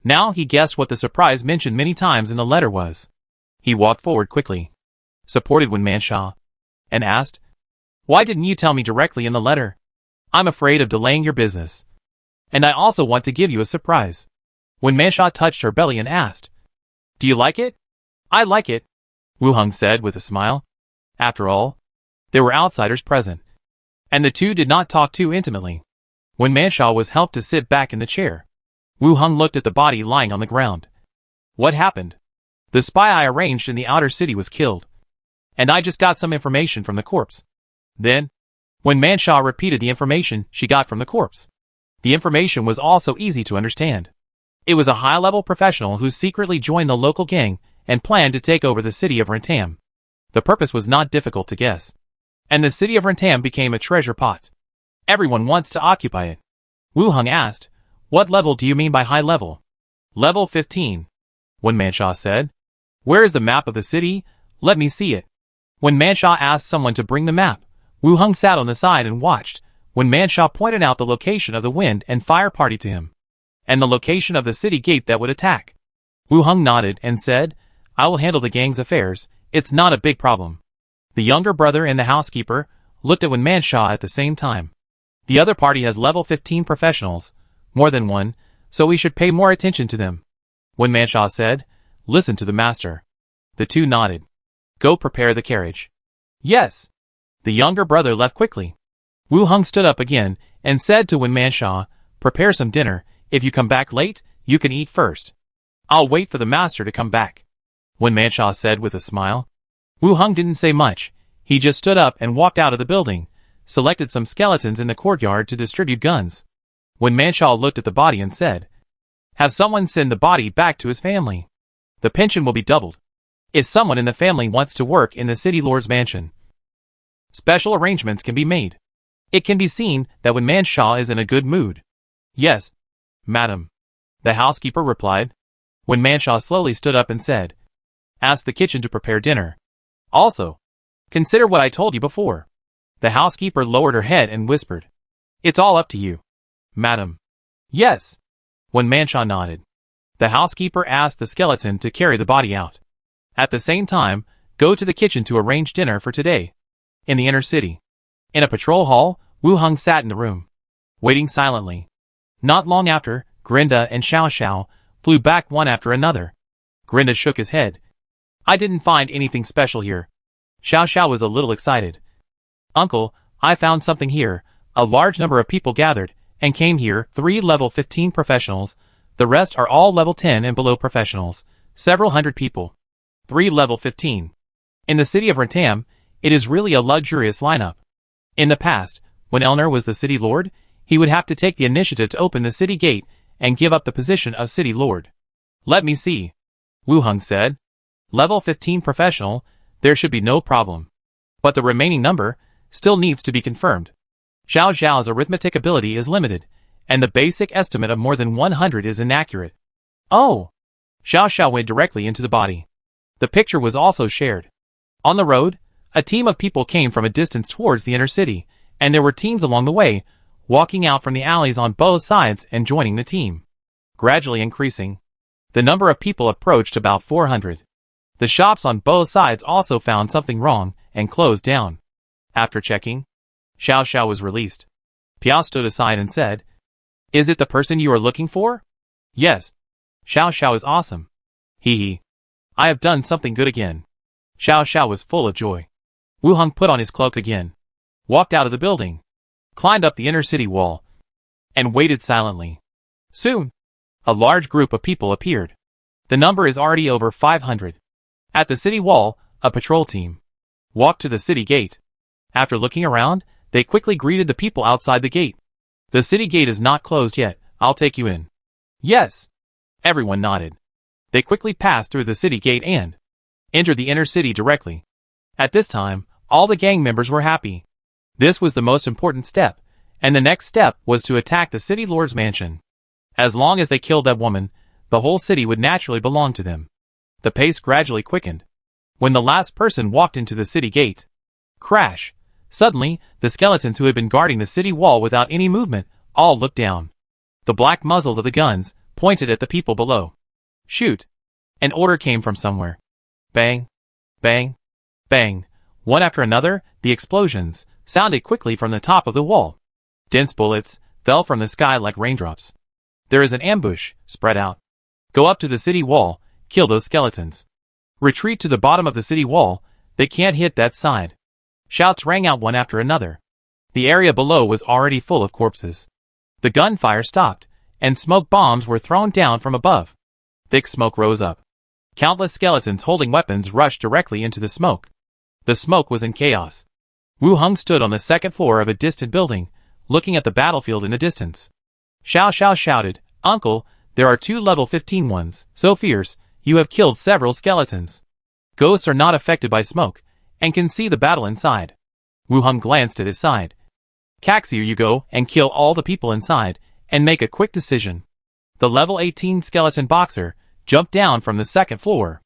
Now he guessed what the surprise mentioned many times in the letter was. He walked forward quickly, supported Wen Mansha, and asked, Why didn't you tell me directly in the letter? I'm afraid of delaying your business. And I also want to give you a surprise. Wen Mansha touched her belly and asked, Do you like it? I like it, Wu Hang said with a smile. After all, there were outsiders present, and the two did not talk too intimately. Wen Mansha was helped to sit back in the chair. Wu Hang looked at the body lying on the ground. What happened? The spy I arranged in the outer city was killed, and I just got some information from the corpse. Then, Wen Mansha repeated the information she got from the corpse. The information was also easy to understand. It was a high-level professional who secretly joined the local gang and planned to take over the city of Rentam. The purpose was not difficult to guess, and the city of Rentam became a treasure pot. Everyone wants to occupy it. Wu Hang asked, What level do you mean by high level? Level 15. Wen Mansha said. Where is the map of the city? Let me see it. Wen Mansha asked someone to bring the map. Wu Hang sat on the side and watched. Wen Mansha pointed out the location of the wind and fire party to him, and the location of the city gate that would attack. Wu Hang nodded and said, I will handle the gang's affairs, it's not a big problem. The younger brother and the housekeeper looked at Wen Mansha at the same time. The other party has level 15 professionals, more than one, so we should pay more attention to them. Wen Mansha said, Listen to the master. The two nodded. Go prepare the carriage. Yes. The younger brother left quickly. Wu Hang stood up again and said to Wen Mansha, Prepare some dinner. If you come back late, you can eat first. I'll wait for the master to come back, Wen Mansha said with a smile. Wu Hang didn't say much. He just stood up and walked out of the building, selected some skeletons in the courtyard to distribute guns. Wen Mansha looked at the body and said, Have someone send the body back to his family. The pension will be doubled. If someone in the family wants to work in the city lord's mansion, special arrangements can be made. It can be seen that Wen Mansha is in a good mood. Yes, madam, the housekeeper replied. Wen Mansha slowly stood up and said, Ask the kitchen to prepare dinner. Also, consider what I told you before. The housekeeper lowered her head and whispered, It's all up to you, madam. Yes. Wen Mansha nodded. The housekeeper asked the skeleton to carry the body out. At the same time, go to the kitchen to arrange dinner for today. In the inner city, in a patrol hall, Wu Hang sat in the room, waiting silently. Not long after, Grinda and Xiao Xiao flew back one after another. Grinda shook his head. I didn't find anything special here. Xiao Xiao was a little excited. Uncle, I found something here. A large number of people gathered and came here, 3 level 15 professionals. The rest are all level 10 and below professionals. Several hundred people. 3 level 15. In the city of Rentam, it is really a luxurious lineup. In the past, when Elner was the city lord, he would have to take the initiative to open the city gate and give up the position of city lord. Let me see, Wu Hang said. Level 15 professional, there should be no problem. But the remaining number still needs to be confirmed. Xiao Xiao's arithmetic ability is limited, and the basic estimate of more than 100 is inaccurate. Oh! Xiao Xiao went directly into the body. The picture was also shared. On the road, a team of people came from a distance towards the inner city, and there were teams along the way, walking out from the alleys on both sides and joining the team. Gradually increasing, the number of people approached about 400. The shops on both sides also found something wrong and closed down. After checking, Xiao Xiao was released. Piao stood aside and said, Is it the person you are looking for? Yes. Xiao Xiao is awesome. Hee hee. I have done something good again. Xiao Xiao was full of joy. Wu Hang put on his cloak again, walked out of the building, climbed up the inner city wall, and waited silently. Soon, a large group of people appeared. The number is already over 500. At the city wall, a patrol team walked to the city gate. After looking around, they quickly greeted the people outside the gate. The city gate is not closed yet, I'll take you in. Yes. Everyone nodded. They quickly passed through the city gate and entered the inner city directly. At this time, all the gang members were happy. This was the most important step, and the next step was to attack the city lord's mansion. As long as they killed that woman, the whole city would naturally belong to them. The pace gradually quickened. When the last person walked into the city gate, crash! Suddenly, the skeletons who had been guarding the city wall without any movement all looked down. The black muzzles of the guns pointed at the people below. Shoot! An order came from somewhere. Bang! Bang! Bang! One after another, the explosions sounded quickly from the top of the wall. Dense bullets fell from the sky like raindrops. There is an ambush, spread out. Go up to the city wall, kill those skeletons. Retreat to the bottom of the city wall, they can't hit that side. Shouts rang out one after another. The area below was already full of corpses. The gunfire stopped, and smoke bombs were thrown down from above. Thick smoke rose up. Countless skeletons holding weapons rushed directly into the smoke. The smoke was in chaos. Wu Hung stood on the second floor of a distant building, looking at the battlefield in the distance. Xiao Xiao shouted, "Uncle, there are 2 level 15 ones, so fierce, you have killed several skeletons. Ghosts are not affected by smoke, and can see the battle inside." Wu Hung glanced at his side. "Caxiu, you go and kill all the people inside, and make a quick decision." The level 18 skeleton boxer jumped down from the second floor.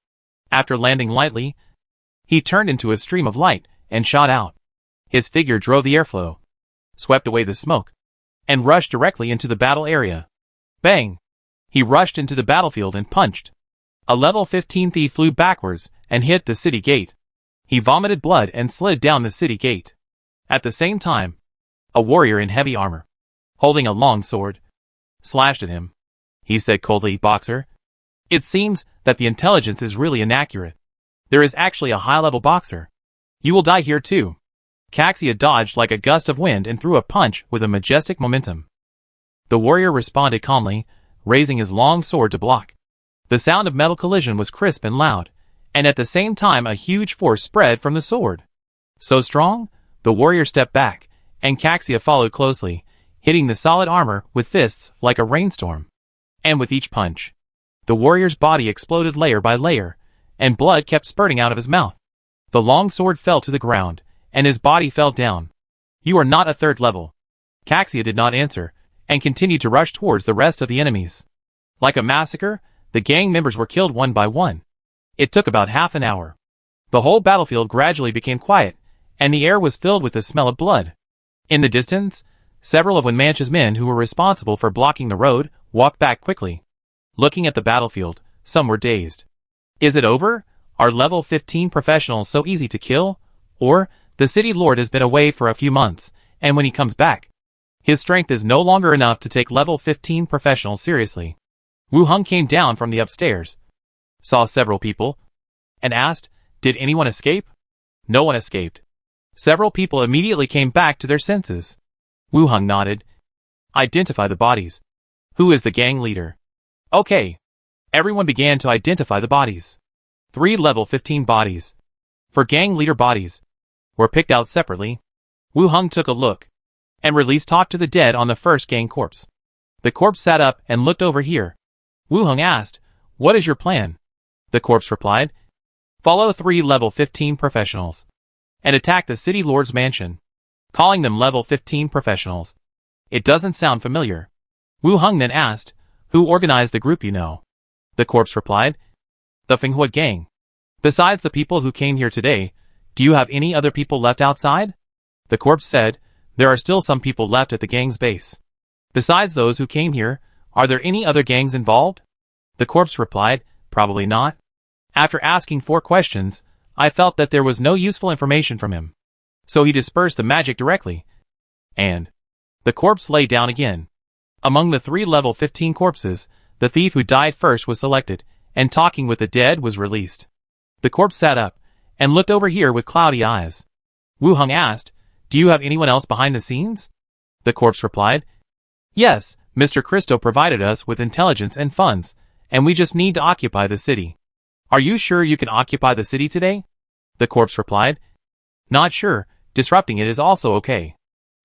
After landing lightly, he turned into a stream of light and shot out. His figure drove the airflow, swept away the smoke, and rushed directly into the battle area. Bang! He rushed into the battlefield and punched. A level 15 thief flew backwards and hit the city gate. He vomited blood and slid down the city gate. At the same time, a warrior in heavy armor, holding a long sword, slashed at him. He said coldly, "Boxer, it seems that the intelligence is really inaccurate. There is actually a high-level boxer. You will die here too." Caxia dodged like a gust of wind and threw a punch with a majestic momentum. The warrior responded calmly, raising his long sword to block. The sound of metal collision was crisp and loud, and at the same time a huge force spread from the sword. So strong, the warrior stepped back, and Caxia followed closely, hitting the solid armor with fists like a rainstorm. And with each punch, the warrior's body exploded layer by layer, and blood kept spurting out of his mouth. The long sword fell to the ground, and his body fell down. "You are not a 3rd level." Caxia did not answer, and continued to rush towards the rest of the enemies. Like a massacre, the gang members were killed one by one. It took about half an hour. The whole battlefield gradually became quiet, and the air was filled with the smell of blood. In the distance, several of Wen Manchu's men who were responsible for blocking the road walked back quickly. Looking at the battlefield, some were dazed. Is it over? Are level 15 professionals so easy to kill? Or, the city lord has been away for a few months, and when he comes back, his strength is no longer enough to take level 15 professionals seriously. Wu Hung came down from the upstairs, saw several people, and asked, "Did anyone escape?" No one escaped. Several people immediately came back to their senses. Wu Hung nodded. "Identify the bodies. Who is the gang leader?" "Okay." Everyone began to identify the bodies. 3 level 15 bodies, for gang leader bodies, were picked out separately. Wu Hung took a look, and released Talk to the Dead on the first gang corpse. The corpse sat up and looked over here. Wu Hung asked, "What is your plan?" The corpse replied, "Follow 3 level 15 professionals, and attack the city lord's mansion." Calling them level 15 professionals. It doesn't sound familiar. Wu Hung then asked, "Who organized the group you know?" The corpse replied, "The Fenghua gang." "Besides the people who came here today, do you have any other people left outside?" The corpse said, "There are still some people left at the gang's base. Besides those who came here, are there any other gangs involved?" The corpse replied, "Probably not." After asking 4 questions, I felt that there was no useful information from him. So he dispersed the magic directly. And the corpse lay down again. Among the 3 level 15 corpses, the thief who died first was selected, and Talking with the Dead was released. The corpse sat up, and looked over here with cloudy eyes. Wu Hung asked, "Do you have anyone else behind the scenes?" The corpse replied, "Yes, Mr. Christo provided us with intelligence and funds, and we just need to occupy the city." "Are you sure you can occupy the city today?" The corpse replied, "Not sure, disrupting it is also okay."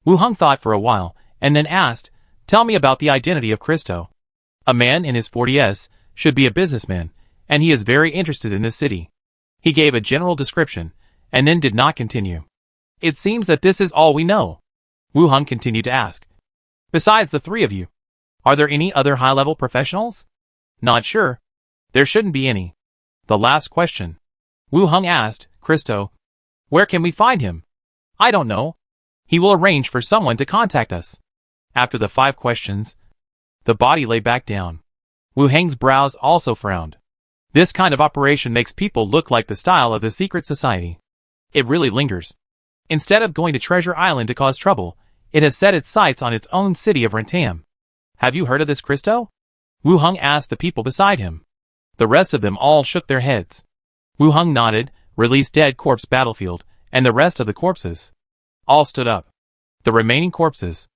Wu Hung thought for a while, and then asked, "Tell me about the identity of Christo." "A man in his 40s, should be a businessman, and he is very interested in this city." He gave a general description, and then did not continue. "It seems that this is all we know." Wu Hung continued to ask. Besides the three of you, are there any other high-level professionals? Not sure. There shouldn't be any. The last question. Wu Hung asked, Christo, where can we find him? I don't know. He will arrange for someone to contact us. After the 5 questions, the body lay back down. Wu Hang's brows also frowned. This kind of operation makes people look like the style of the secret society. It really lingers. Instead of going to Treasure Island to cause trouble, it has set its sights on its own city of Rentam. Have you heard of this, Christo? Wu Hung asked the people beside him. The rest of them all shook their heads. Wu Hung nodded, released Dead Corpse Battlefield, and the rest of the corpses all stood up. The remaining corpses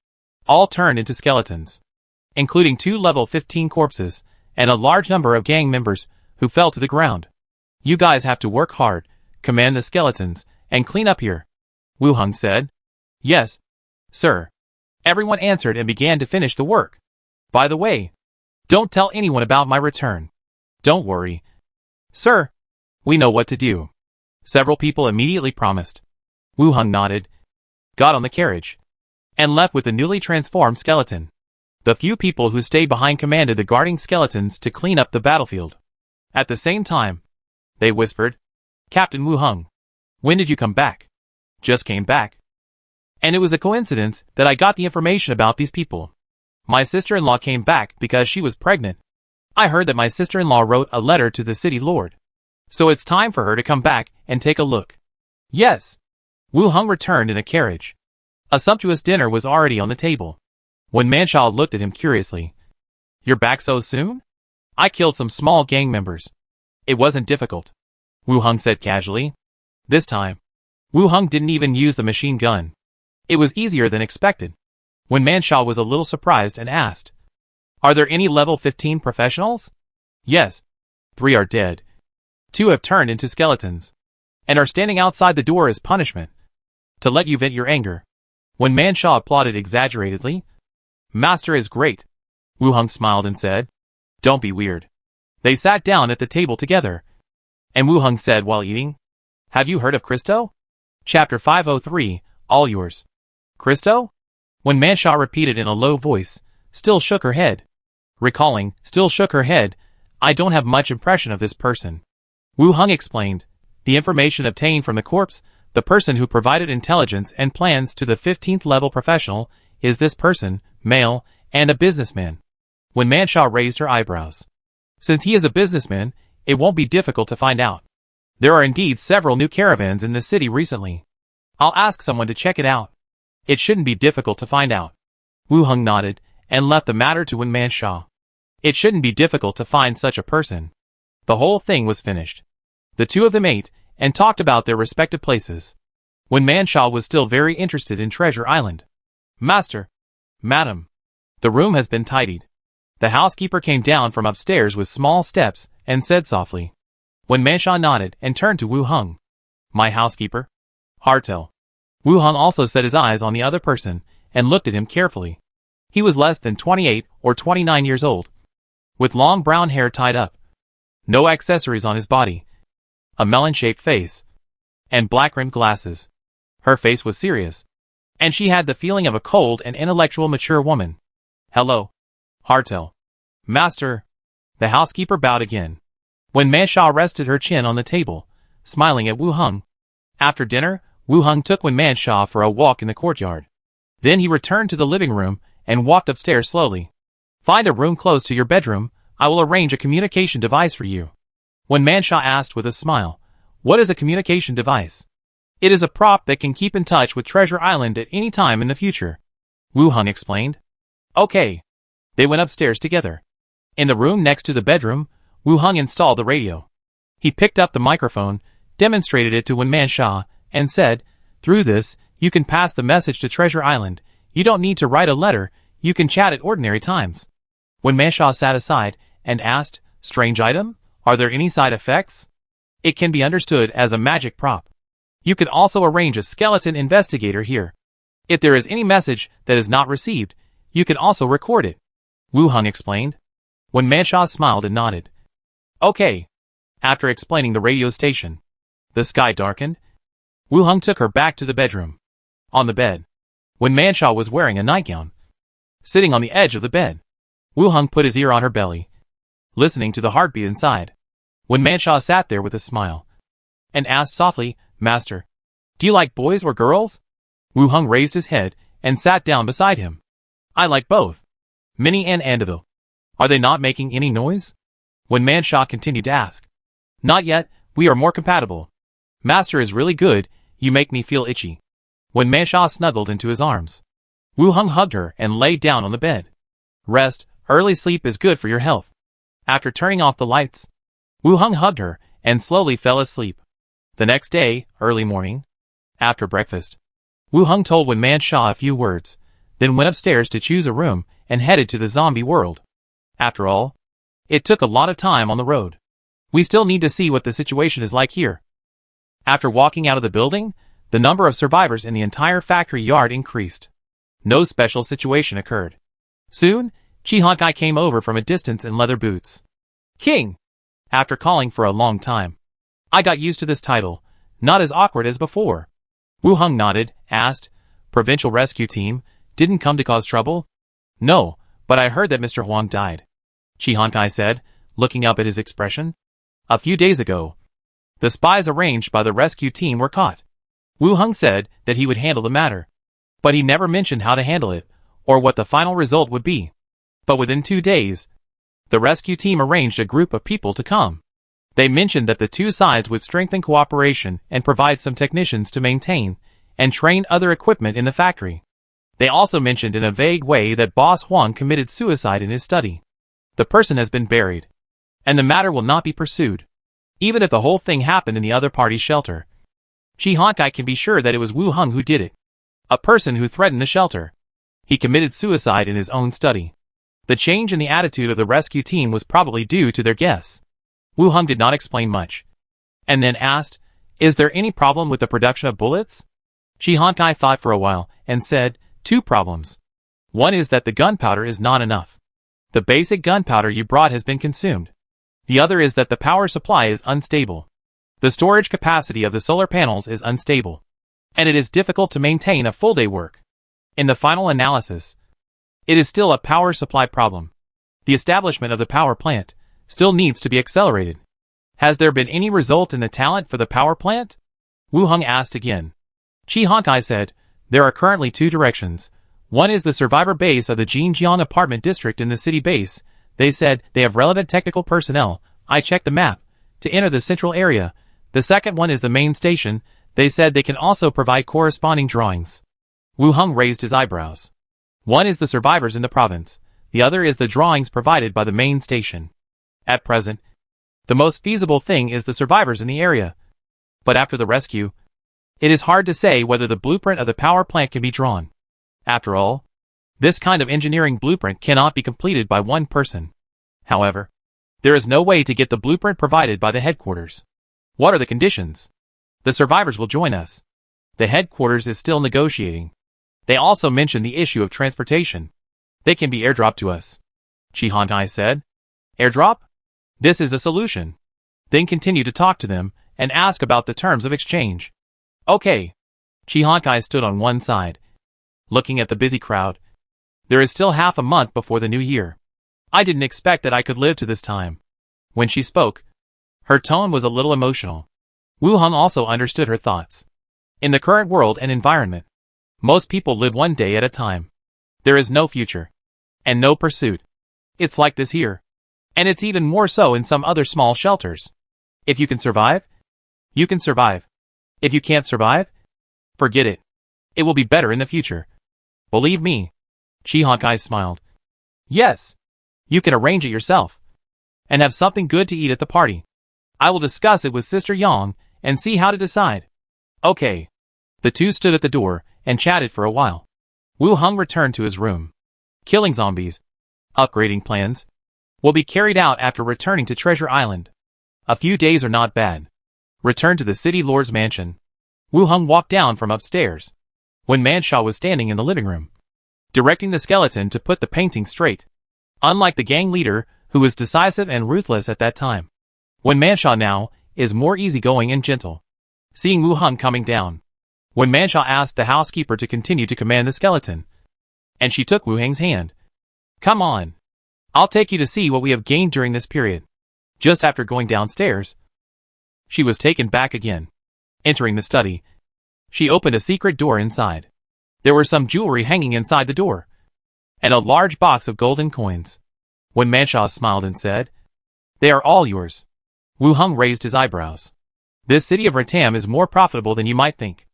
all turned into skeletons, including 2 level 15 corpses and a large number of gang members who fell to the ground. You guys have to work hard, command the skeletons, and clean up here, Wu Hung said. Yes, sir. Everyone answered and began to finish the work. By the way, don't tell anyone about my return. Don't worry. Sir, we know what to do. Several people immediately promised. Wu Hung nodded, got on the carriage, and left with the newly transformed skeleton. The few people who stayed behind commanded the guarding skeletons to clean up the battlefield. At the same time, they whispered, Captain Wu Hung, when did you come back? Just came back. And it was a coincidence that I got the information about these people. My sister-in-law came back because she was pregnant. I heard that my sister-in-law wrote a letter to the city lord. So it's time for her to come back and take a look. Yes. Wu Hung returned in a carriage. A sumptuous dinner was already on the table. When Manshaw looked at him curiously. You're back so soon? I killed some small gang members. It wasn't difficult, Wu Hung said casually. This time, Wu Hung didn't even use the machine gun. It was easier than expected. When Manshaw was a little surprised and asked, Are there any level 15 professionals? Yes. 3 are dead. 2 have turned into skeletons, and are standing outside the door as punishment, to let you vent your anger. When Manshaw applauded exaggeratedly, Master is great, Wu Hung smiled and said, Don't be weird. They sat down at the table together, and Wu Hung said while eating, Have you heard of Christo? Chapter 503, all yours. Christo? When Manshaw repeated in a low voice, still shook her head. Recalling, still shook her head, I don't have much impression of this person. Wu Hung explained, the information obtained from the corpse, the person who provided intelligence and plans to the 15th level professional, is this person, male, and a businessman. When Manshaw raised her eyebrows. Since he is a businessman, it won't be difficult to find out. There are indeed several new caravans in the city recently. I'll ask someone to check it out. It shouldn't be difficult to find out. Wu Hung nodded, and left the matter to Wen Manshaw. It shouldn't be difficult to find such a person. The whole thing was finished. The two of them ate, and talked about their respective places. Wen Manshaw was still very interested in Treasure Island. Master. Madam. The room has been tidied. The housekeeper came down from upstairs with small steps, and said softly. Wen Manshaw nodded, and turned to Wu Hung. My housekeeper? Hartel. Wu Hung also set his eyes on the other person, and looked at him carefully. He was less than 28 or 29 years old, with long brown hair tied up, no accessories on his body, a melon-shaped face, and black-rimmed glasses. Her face was serious, and she had the feeling of a cold and intellectual mature woman. Hello, Hartel. Master. The housekeeper bowed again. When Manshaw rested her chin on the table, smiling at Wu Hung. After dinner, Wu Hung took Wen Manshaw for a walk in the courtyard. Then he returned to the living room, and walked upstairs slowly. Find a room close to your bedroom, I will arrange a communication device for you. Wen Manshaw asked with a smile, What is a communication device? It is a prop that can keep in touch with Treasure Island at any time in the future, Wu Hung explained. Okay. They went upstairs together. In the room next to the bedroom, Wu Hung installed the radio. He picked up the microphone, demonstrated it to Wen Manshaw, and said, Through this, you can pass the message to Treasure Island. You don't need to write a letter, you can chat at ordinary times. Wen Manshaw sat aside, and asked, Strange item? Are there any side effects? It can be understood as a magic prop. You can also arrange a skeleton investigator here. If there is any message that is not received, you can also record it, Wu Hung explained. Wen Manshaw smiled and nodded. Okay. After explaining the radio station, the sky darkened. Wu Hung took her back to the bedroom. On the bed, when Manshaw was wearing a nightgown. Sitting on the edge of the bed, Wu Hung put his ear on her belly, listening to the heartbeat inside. When Manshaw sat there with a smile, and asked softly, "Master, do you like boys or girls?" Wu Hung raised his head and sat down beside him. "I like both. Minnie and Andeville. Are they not making any noise?" When Manshaw continued to ask. "Not yet, we are more compatible. Master is really good, you make me feel itchy." When Manshaw snuggled into his arms, Wu Hung hugged her and lay down on the bed. "Rest, early sleep is good for your health." After turning off the lights, Wu Hung hugged her and slowly fell asleep. The next day, early morning, after breakfast, Wu Hung told Wen Manshaw a few words, then went upstairs to choose a room and headed to the zombie world. After all, it took a lot of time on the road. We still need to see what the situation is like here. After walking out of the building, the number of survivors in the entire factory yard increased. No special situation occurred. Soon, Chi Honkai came over from a distance in leather boots. "King!" After calling for a long time. "I got used to this title, not as awkward as before." Wu Hung nodded, asked, "Provincial rescue team, didn't come to cause trouble?" "No, but I heard that Mr. Huang died," Chi Honkai said, looking up at his expression. "A few days ago, the spies arranged by the rescue team were caught." Wu Hung said that he would handle the matter, but he never mentioned how to handle it, or what the final result would be. But within 2 days, the rescue team arranged a group of people to come. They mentioned that the two sides would strengthen cooperation and provide some technicians to maintain and train other equipment in the factory. They also mentioned in a vague way that Boss Huang committed suicide in his study. The person has been buried, and the matter will not be pursued. Even if the whole thing happened in the other party's shelter, Chi Honkai can be sure that it was Wu Hung who did it. A person who threatened the shelter. He committed suicide in his own study. The change in the attitude of the rescue team was probably due to their guess. Wu Hung did not explain much, and then asked, "Is there any problem with the production of bullets?" Chi Honkai thought for a while, and said, "2 problems. One is that the gunpowder is not enough. The basic gunpowder you brought has been consumed. The other is that the power supply is unstable. The storage capacity of the solar panels is unstable, and it is difficult to maintain a full day work. In the final analysis, it is still a power supply problem. The establishment of the power plant still needs to be accelerated." "Has there been any result in the talent for the power plant?" Wu Hung asked again. Chi Honkai said, "There are currently 2 directions. One is the survivor base of the Jinjiang apartment district in the city base. They said they have relevant technical personnel. I checked the map to enter the central area. The second one is the main station. They said they can also provide corresponding drawings." Wu Hung raised his eyebrows. "One is the survivors in the province. The other is the drawings provided by the main station. At present, the most feasible thing is the survivors in the area. But after the rescue, it is hard to say whether the blueprint of the power plant can be drawn. After all, this kind of engineering blueprint cannot be completed by one person. However, there is no way to get the blueprint provided by the headquarters." "What are the conditions?" "The survivors will join us. The headquarters is still negotiating. They also mentioned the issue of transportation. They can be airdropped to us," Chi Honkai said. "Airdrop? This is a solution. Then continue to talk to them and ask about the terms of exchange." "Okay." Chi Honkai stood on one side, looking at the busy crowd. "There is still half a month before the new year. I didn't expect that I could live to this time." When she spoke, her tone was a little emotional. Wu Hung also understood her thoughts. In the current world and environment, most people live one day at a time. There is no future, and no pursuit. It's like this here. And it's even more so in some other small shelters. If you can survive, you can survive. If you can't survive, forget it. It will be better in the future. Believe me. Chi Honkai smiled. "Yes. You can arrange it yourself. And have something good to eat at the party. I will discuss it with Sister Yang and see how to decide." "Okay." The two stood at the door and chatted for a while. Wu Hung returned to his room. Killing zombies. Upgrading plans will be carried out after returning to Treasure Island. A few days are not bad. Return to the city lord's mansion. Wu Hung walked down from upstairs, when Manshaw was standing in the living room, directing the skeleton to put the painting straight. Unlike the gang leader, who was decisive and ruthless at that time, when Manshaw now is more easygoing and gentle. Seeing Wu Hung coming down, When Manshaw asked the housekeeper to continue to command the skeleton, and she took Wu Hang's hand. Come on. I'll take you to see what we have gained during this period. Just after going downstairs, she was taken back again. Entering the study, she opened a secret door inside. There were some jewelry hanging inside the door, and a large box of golden coins. When Manshaw smiled and said, "They are all yours." Wu Hang raised his eyebrows. This city of Ratam is more profitable than you might think.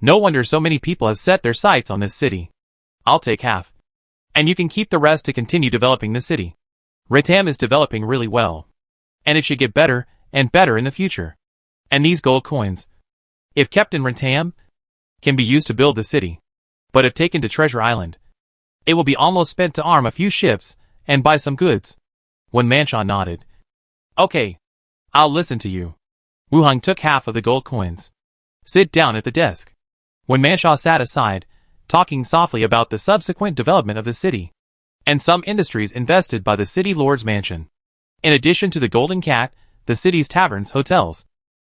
No wonder so many people have set their sights on this city. I'll take half, and you can keep the rest to continue developing the city. Ratam is developing really well, and it should get better and better in the future. And these gold coins, if kept in Ratam, can be used to build the city. But if taken to Treasure Island, it will be almost spent to arm a few ships and buy some goods. When Manshaw nodded, "Okay, I'll listen to you." Wu Hang took half of the gold coins. "Sit down at the desk." When Manshaw sat aside, talking softly about the subsequent development of the city, and some industries invested by the city lord's mansion. In addition to the Golden Cat, the city's taverns, hotels,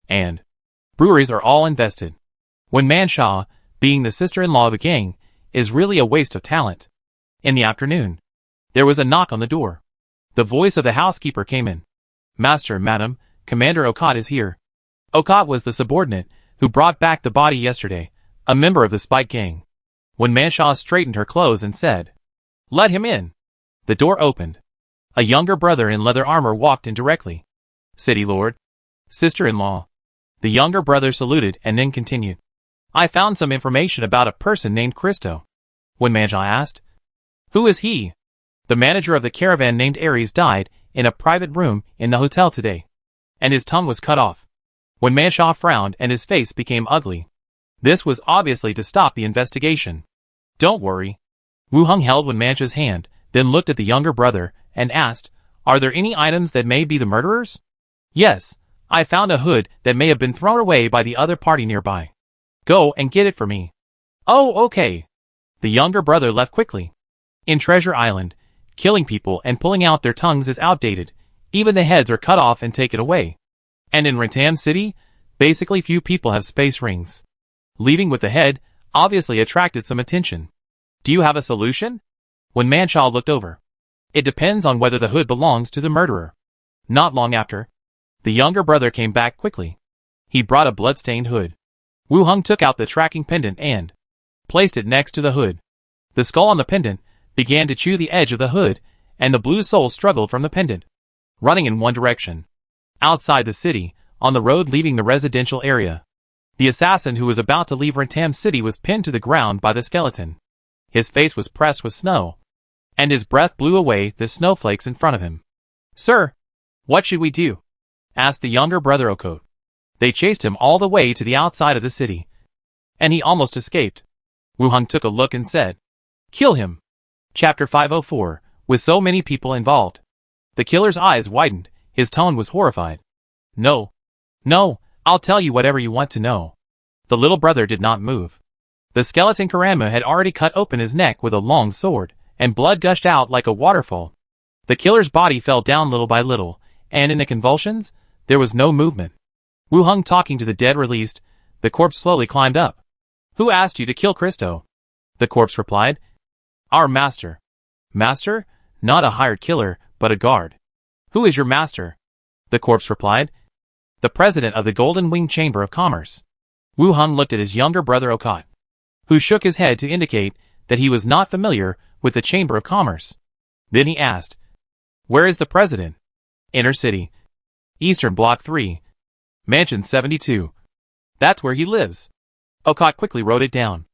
and breweries are all invested. When Manshaw, being the sister-in-law of the gang, is really a waste of talent. In the afternoon, there was a knock on the door. The voice of the housekeeper came in. "Master, madam, Commander Okot is here." Okot was the subordinate who brought back the body yesterday, a member of the Spike gang. When Manshaw straightened her clothes and said, "Let him in," the door opened. A younger brother in leather armor walked in directly. "City lord, sister-in-law." The younger brother saluted and then continued, "I found some information about a person named Christo." When Manshaw asked, "Who is he?" "The manager of the caravan named Ares died in a private room in the hotel today, and his tongue was cut off." When Manshaw frowned and his face became ugly. This was obviously to stop the investigation. "Don't worry." Wu Hang held Wen Mancha's hand, then looked at the younger brother and asked, "Are there any items that may be the murderers?" "Yes, I found a hood that may have been thrown away by the other party nearby. Go and get it for me." "Oh, okay." The younger brother left quickly. In Treasure Island, killing people and pulling out their tongues is outdated. Even the heads are cut off and taken away. And in Ratam City, basically few people have space rings. Leaving with the head obviously attracted some attention. "Do you have a solution?" When Manshaw looked over. "It depends on whether the hood belongs to the murderer." Not long after, the younger brother came back quickly. He brought a blood-stained hood. Wu Hang took out the tracking pendant and placed it next to the hood. The skull on the pendant began to chew the edge of the hood, and the blue soul struggled from the pendant, running in one direction. Outside the city, on the road leaving the residential area, the assassin who was about to leave Ratam City was pinned to the ground by the skeleton. His face was pressed with snow, and his breath blew away the snowflakes in front of him. "Sir, what should we do?" asked the younger brother Okot. They chased him all the way to the outside of the city, and he almost escaped. Wu Hang took a look and said, "Kill him." Chapter 504, with so many people involved. The killer's eyes widened, his tone was horrified. No, I'll tell you whatever you want to know." The little brother did not move. The skeleton Karama had already cut open his neck with a long sword, and blood gushed out like a waterfall. The killer's body fell down little by little, and in the convulsions, there was no movement. Wu Hang talking to the dead released, the corpse slowly climbed up. "Who asked you to kill Christo?" The corpse replied, "Our master." "Master? Not a hired killer, but a guard." "Who is your master?" The corpse replied, "The president of the Golden Wing Chamber of Commerce." Wu Hang looked at his younger brother Okot, who shook his head to indicate that he was not familiar with the Chamber of Commerce. Then he asked, "Where is the president?" "Inner City. Eastern Block 3. Mansion 72. That's where he lives." Okot quickly wrote it down.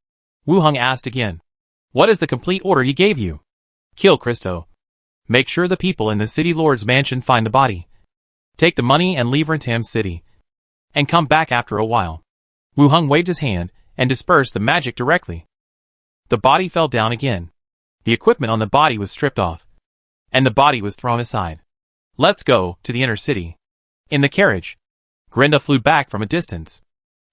Wu Hang asked again, "What is the complete order he gave you?" "Kill Christo. Make sure the people in the city lord's mansion find the body. Take the money and leave Ratam City. And come back after a while." Wu Hang waved his hand and dispersed the magic directly. The body fell down again. The equipment on the body was stripped off, and the body was thrown aside. "Let's go to the inner city." In the carriage, Grinda flew back from a distance.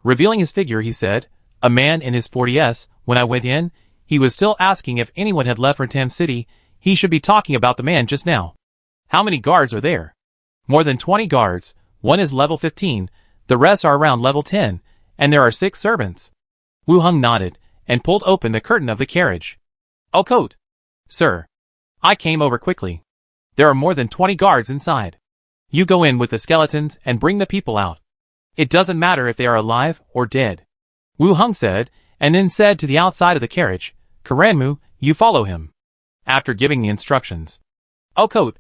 Revealing his figure, he said, "A man in his 40s, when I went in, he was still asking if anyone had left Ratam City. He should be talking about the man just now." "How many guards are there?" "More than 20 guards, one is level 15, the rest are around level 10, and there are 6 servants." Wu Hung nodded, and pulled open the curtain of the carriage. "Oh, coat. Sir. I came over quickly. There are more than 20 guards inside. You go in with the skeletons and bring the people out. It doesn't matter if they are alive or dead," Wu Hung said, and then said to the outside of the carriage, "Karanmu, you follow him." After giving the instructions, "Oh, coat,"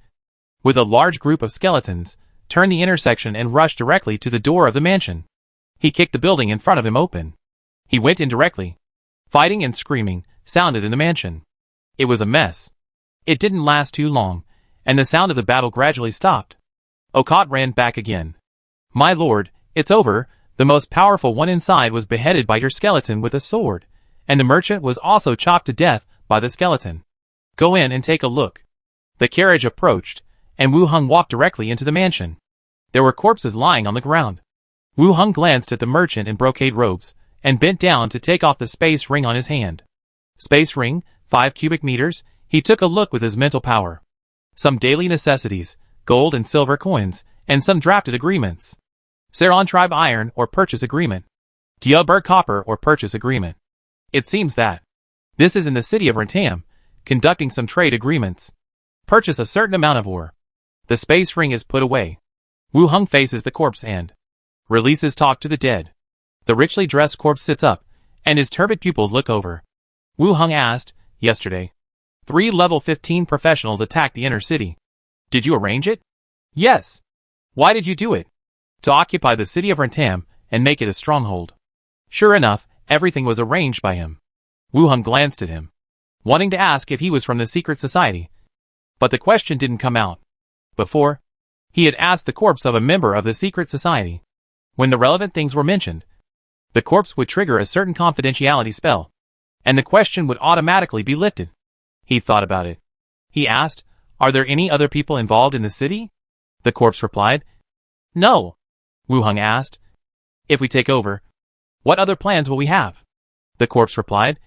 with a large group of skeletons, turned the intersection and rushed directly to the door of the mansion. He kicked the building in front of him open. He went in directly. Fighting and screaming sounded in the mansion. It was a mess. It didn't last too long, and the sound of the battle gradually stopped. Okot ran back again. "My lord, it's over. The most powerful one inside was beheaded by your skeleton with a sword, and the merchant was also chopped to death by the skeleton. Go in and take a look." The carriage approached, and Wu Hung walked directly into the mansion. There were corpses lying on the ground. Wu Hung glanced at the merchant in brocade robes, and bent down to take off the space ring on his hand. Space ring, 5 cubic meters. He took a look with his mental power. Some daily necessities, gold and silver coins, and some drafted agreements. Saron tribe iron or purchase agreement. Diaberg copper or purchase agreement. It seems that this is in the city of Rentam, conducting some trade agreements. Purchase a certain amount of ore. The space ring is put away. Wu Hung faces the corpse and releases talk to the dead. The richly dressed corpse sits up, and his turbid pupils look over. Wu Hung asked, "Yesterday, 3 level 15 professionals attacked the inner city. Did you arrange it?" "Yes." "Why did you do it?" "To occupy the city of Rentam and make it a stronghold." Sure enough, everything was arranged by him. Wu Hung glanced at him, wanting to ask if he was from the secret society. But the question didn't come out. Before, he had asked the corpse of a member of the secret society. When the relevant things were mentioned, the corpse would trigger a certain confidentiality spell, and the question would automatically be lifted. He thought about it. He asked, "Are there any other people involved in the city?" The corpse replied, "No." Wu Hung asked, "If we take over, what other plans will we have?" The corpse replied,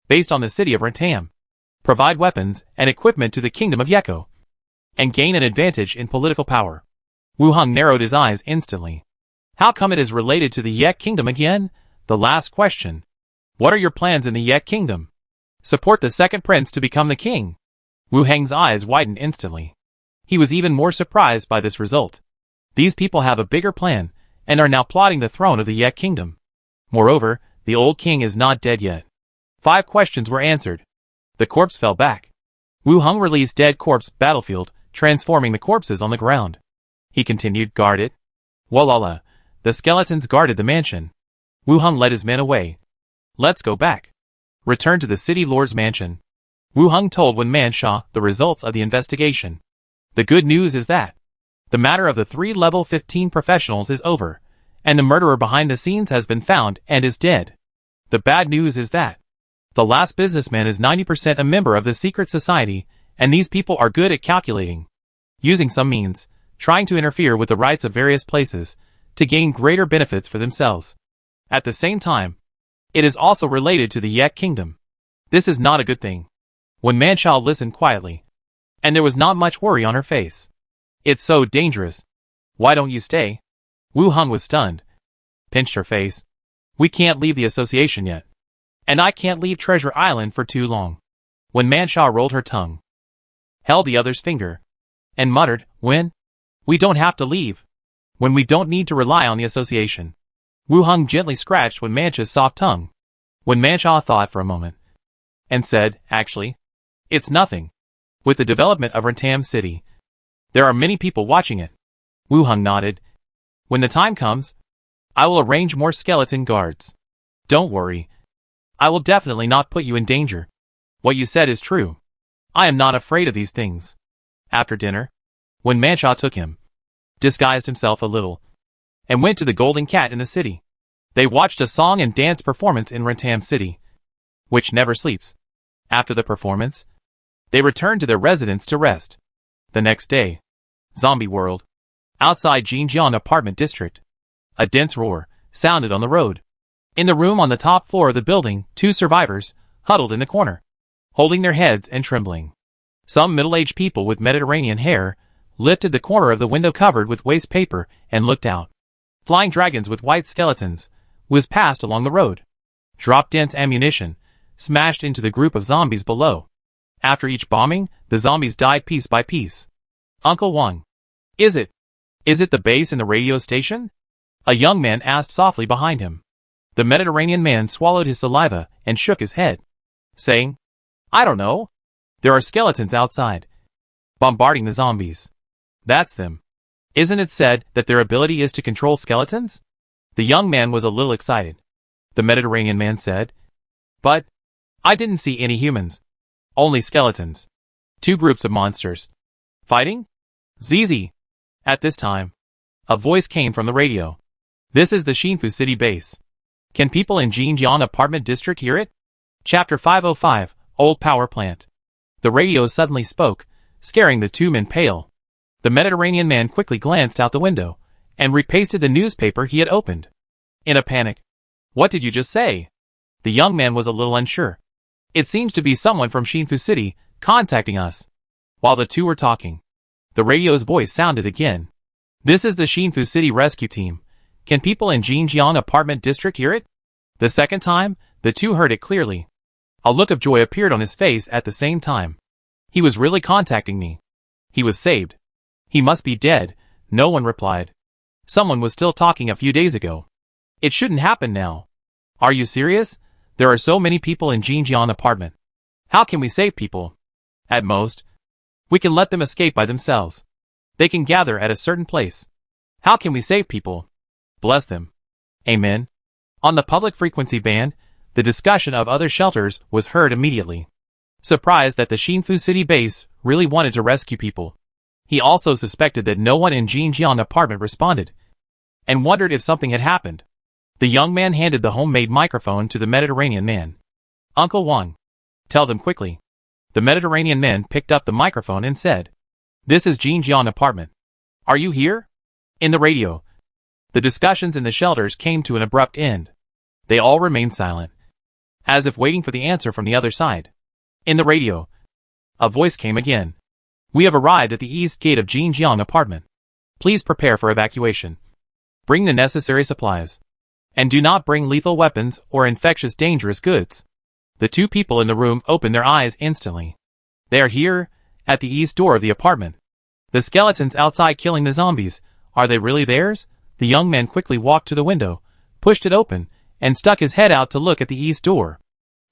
"Based on the city of Rentam, provide weapons and equipment to the kingdom of Yeko, and gain an advantage in political power." Wu Hung narrowed his eyes instantly. How come it is related to the Yek kingdom again? The last question. What are your plans in the Yek kingdom? Support the second prince to become the king. Wu Hang's eyes widened instantly. He was even more surprised by this result. These people have a bigger plan, and are now plotting the throne of the Yek kingdom. Moreover, the old king is not dead yet. 5 questions were answered. The corpse fell back. Wu Hung released dead corpse battlefield, transforming the corpses on the ground. He continued, "Guard it." Walala. The skeletons guarded the mansion. Wu Hung led his men away. "Let's go back." Return to the city lord's mansion. Wu Hung told Wen Mansha the results of the investigation. The good news is that the matter of the 3 level 15 professionals is over, and the murderer behind the scenes has been found and is dead. The bad news is that the last businessman is 90% a member of the secret society, and these people are good at calculating, using some means, trying to interfere with the rights of various places, to gain greater benefits for themselves. At the same time, it is also related to the Yek kingdom. This is not a good thing. When Manshal listened quietly, and there was not much worry on her face. "It's so dangerous. Why don't you stay?" Wu Hung was stunned. Pinched her face. "We can't leave the association yet. And I can't leave Treasure Island for too long." When Manshal rolled her tongue, held the other's finger, and muttered, "When? We don't have to leave. When we don't need to rely on the association." Wu Hung gently scratched Wen Mancha's soft tongue. Wen Mancha thought for a moment, and said, "Actually, it's nothing. With the development of Rentam City, there are many people watching it." Wu Hung nodded. "When the time comes, I will arrange more skeleton guards. Don't worry. I will definitely not put you in danger. What you said is true. I am not afraid of these things." After dinner, Wen Mancha took him, disguised himself a little, and went to the Golden Cat in the city. They watched a song and dance performance in Rentam City, which never sleeps. After the performance, they returned to their residence to rest. The next day, Zombie World. Outside Jinjiang apartment district, a dense roar sounded on the road. In the room on the top floor of the building, 2 survivors huddled in the corner, holding their heads and trembling. Some middle-aged people with Mediterranean hair lifted the corner of the window covered with waste paper and looked out. Flying dragons with white skeletons whizzed past along the road. dropped dense ammunition, smashed into the group of zombies below. After each bombing, the zombies died piece by piece. Uncle Wang. Is it the base in the radio station? A young man asked softly behind him. The Mediterranean man swallowed his saliva and shook his head, saying, I don't know. There are skeletons outside, bombarding the zombies. That's them. Isn't it said that their ability is to control skeletons? The young man was a little excited. The Mediterranean man said, But I didn't see any humans. Only skeletons. 2 groups of monsters. Fighting? ZZ. At this time, a voice came from the radio. This is the Xinfu City base. Can people in Jinjiang apartment district hear it? Chapter 505, Old Power Plant. The radio suddenly spoke, scaring the 2 men pale. The Mediterranean man quickly glanced out the window, and repasted the newspaper he had opened. In a panic. What did you just say? The young man was a little unsure. It seems to be someone from Xinfu City, contacting us. While the 2 were talking, the radio's voice sounded again. This is the Xinfu City rescue team. Can people in Jinjiang apartment district hear it? The second time, the 2 heard it clearly. A look of joy appeared on his face at the same time. He was really contacting me. He was saved. He must be dead, no one replied. Someone was still talking a few days ago. It shouldn't happen now. Are you serious? There are so many people in Jinjiang apartment. How can we save people? At most, we can let them escape by themselves. They can gather at a certain place. How can we save people? Bless them. Amen. On the public frequency band, the discussion of other shelters was heard immediately. Surprised that the Xinfu City base really wanted to rescue people. He also suspected that no one in Jinjiang apartment responded, and wondered if something had happened. The young man handed the homemade microphone to the Mediterranean man. Uncle Wang. Tell them quickly. The Mediterranean man picked up the microphone and said, This is Jinjiang apartment. Are you here? In the radio. The discussions in the shelters came to an abrupt end. They all remained silent, as if waiting for the answer from the other side. In the radio, a voice came again. We have arrived at the east gate of Jinjiang apartment. Please prepare for evacuation. Bring the necessary supplies. And do not bring lethal weapons or infectious dangerous goods. The 2 people in the room opened their eyes instantly. They are here, at the east door of the apartment. The skeletons outside killing the zombies, are they really theirs? The young man quickly walked to the window, pushed it open, and stuck his head out to look at the east door.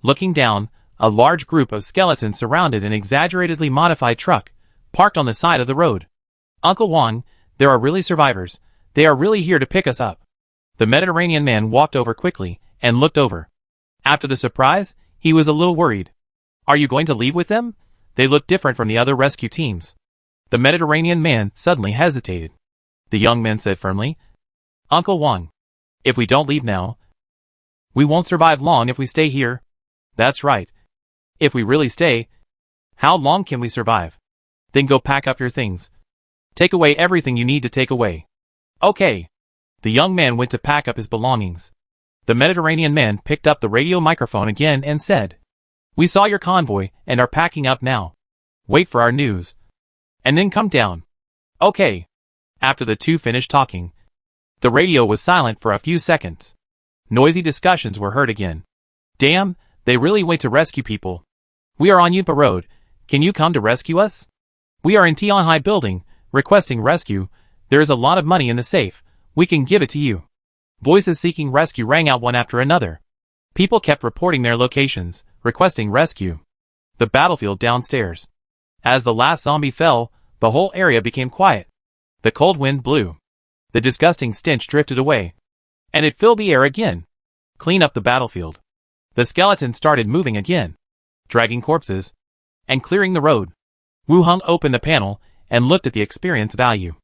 Looking down, a large group of skeletons surrounded an exaggeratedly modified truck, parked on the side of the road. Uncle Wang, there are really survivors. They are really here to pick us up. The Mediterranean man walked over quickly, and looked over. After the surprise, he was a little worried. Are you going to leave with them? They look different from the other rescue teams. The Mediterranean man suddenly hesitated. The young man said firmly, Uncle Wang, if we don't leave now, we won't survive long if we stay here. That's right. If we really stay, how long can we survive? Then go pack up your things. Take away everything you need to take away. Okay. The young man went to pack up his belongings. The Mediterranean man picked up the radio microphone again and said, We saw your convoy and are packing up now. Wait for our news. And then come down. Okay. After the 2 finished talking, the radio was silent for a few seconds. Noisy discussions were heard again. Damn, they really went to rescue people. We are on Yunpa Road. Can you come to rescue us? We are in Tianhai building, requesting rescue. There is a lot of money in the safe. We can give it to you. Voices seeking rescue rang out one after another. People kept reporting their locations, requesting rescue. The battlefield downstairs. As the last zombie fell, the whole area became quiet. The cold wind blew. The disgusting stench drifted away. And it filled the air again. Clean up the battlefield. The skeleton started moving again, dragging corpses, and clearing the road. Wu Hung opened the panel, and looked at the experience value.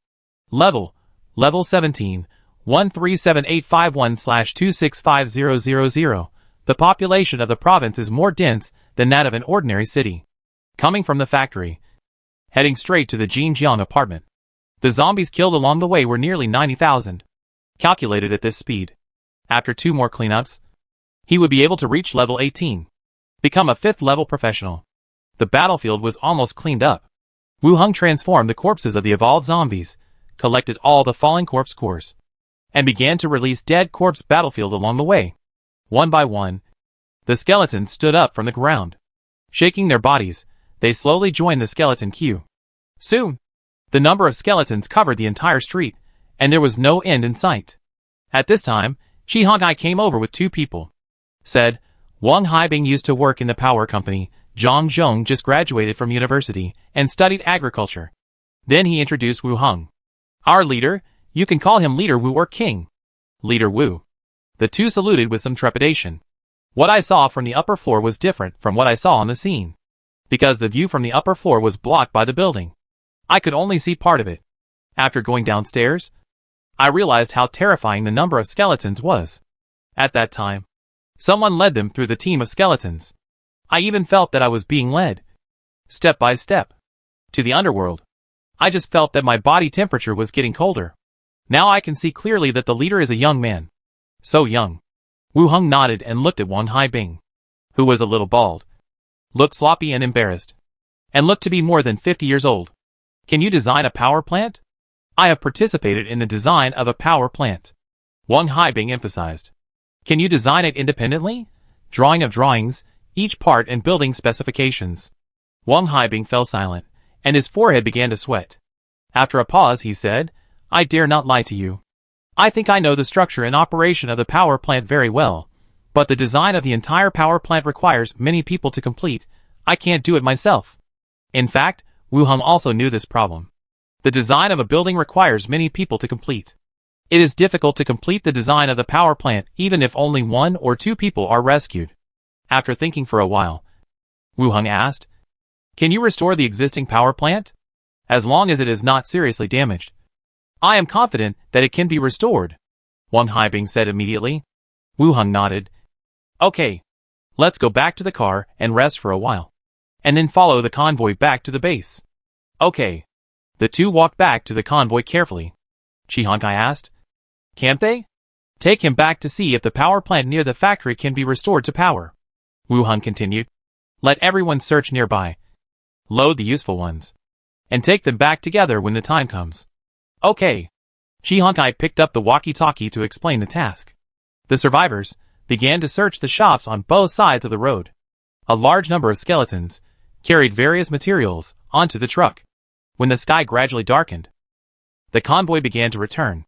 Level 17, 137851/265000. The population of the province is more dense than that of an ordinary city. Coming from the factory, heading straight to the Jinjiang apartment. The zombies killed along the way were nearly 90,000. Calculated at this speed, after 2 more cleanups, he would be able to reach level 18. Become a 5th level professional. The battlefield was almost cleaned up. Wu Hung transformed the corpses of the evolved zombies, collected all the fallen corpse cores, and began to release dead corpse battlefield along the way. One by one, The skeletons stood up from the ground. Shaking their bodies, they slowly joined the skeleton queue. Soon, the number of skeletons covered the entire street, and there was no end in sight. At this time, Chi Honkai came over with two people. Said, Wang Haibing used to work in the power company, Zhang Zhong just graduated from university, and studied agriculture. Then he introduced Wu Heng. Our leader, you can call him Leader Wu or King. Leader Wu. The two saluted with some trepidation. What I saw from the upper floor was different from what I saw on the scene. Because the view from the upper floor was blocked by the building. I could only see part of it. After going downstairs, I realized how terrifying the number of skeletons was. At that time, someone led them through the team of skeletons. I even felt that I was being led, step by step, to the underworld. I just felt that my body temperature was getting colder. Now I can see clearly that the leader is a young man. So young. Wu Heng nodded and looked at Wang Haibing, who was a little bald, looked sloppy and embarrassed, and looked to be more than 50 years old. Can you design a power plant? I have participated in the design of a power plant. Wang Haibing emphasized. Can you design it independently? Drawing of drawings, each part and building specifications. Wang Haibing fell silent, and his forehead began to sweat. After a pause he said, I dare not lie to you. I think I know the structure and operation of the power plant very well, but the design of the entire power plant requires many people to complete. I can't do it myself. In fact, Wu Heng also knew this problem. The design of a building requires many people to complete. It is difficult to complete the design of the power plant even if only 1 or 2 people are rescued. After thinking for a while, Wu Heng asked, Can you restore the existing power plant? As long as it is not seriously damaged. I am confident that it can be restored, Wang Haibing said immediately. Wu Heng nodded. Okay. Let's go back to the car and rest for a while. And then follow the convoy back to the base. Okay. The two walked back to the convoy carefully. Chi Honkai asked. Can't they? Take him back to see if the power plant near the factory can be restored to power. Wu Heng continued. Let everyone search nearby. Load the useful ones. And take them back together when the time comes. Okay. Chi Honkai picked up the walkie-talkie to explain the task. The survivors began to search the shops on both sides of the road. A large number of skeletons carried various materials onto the truck. When the sky gradually darkened, the convoy began to return.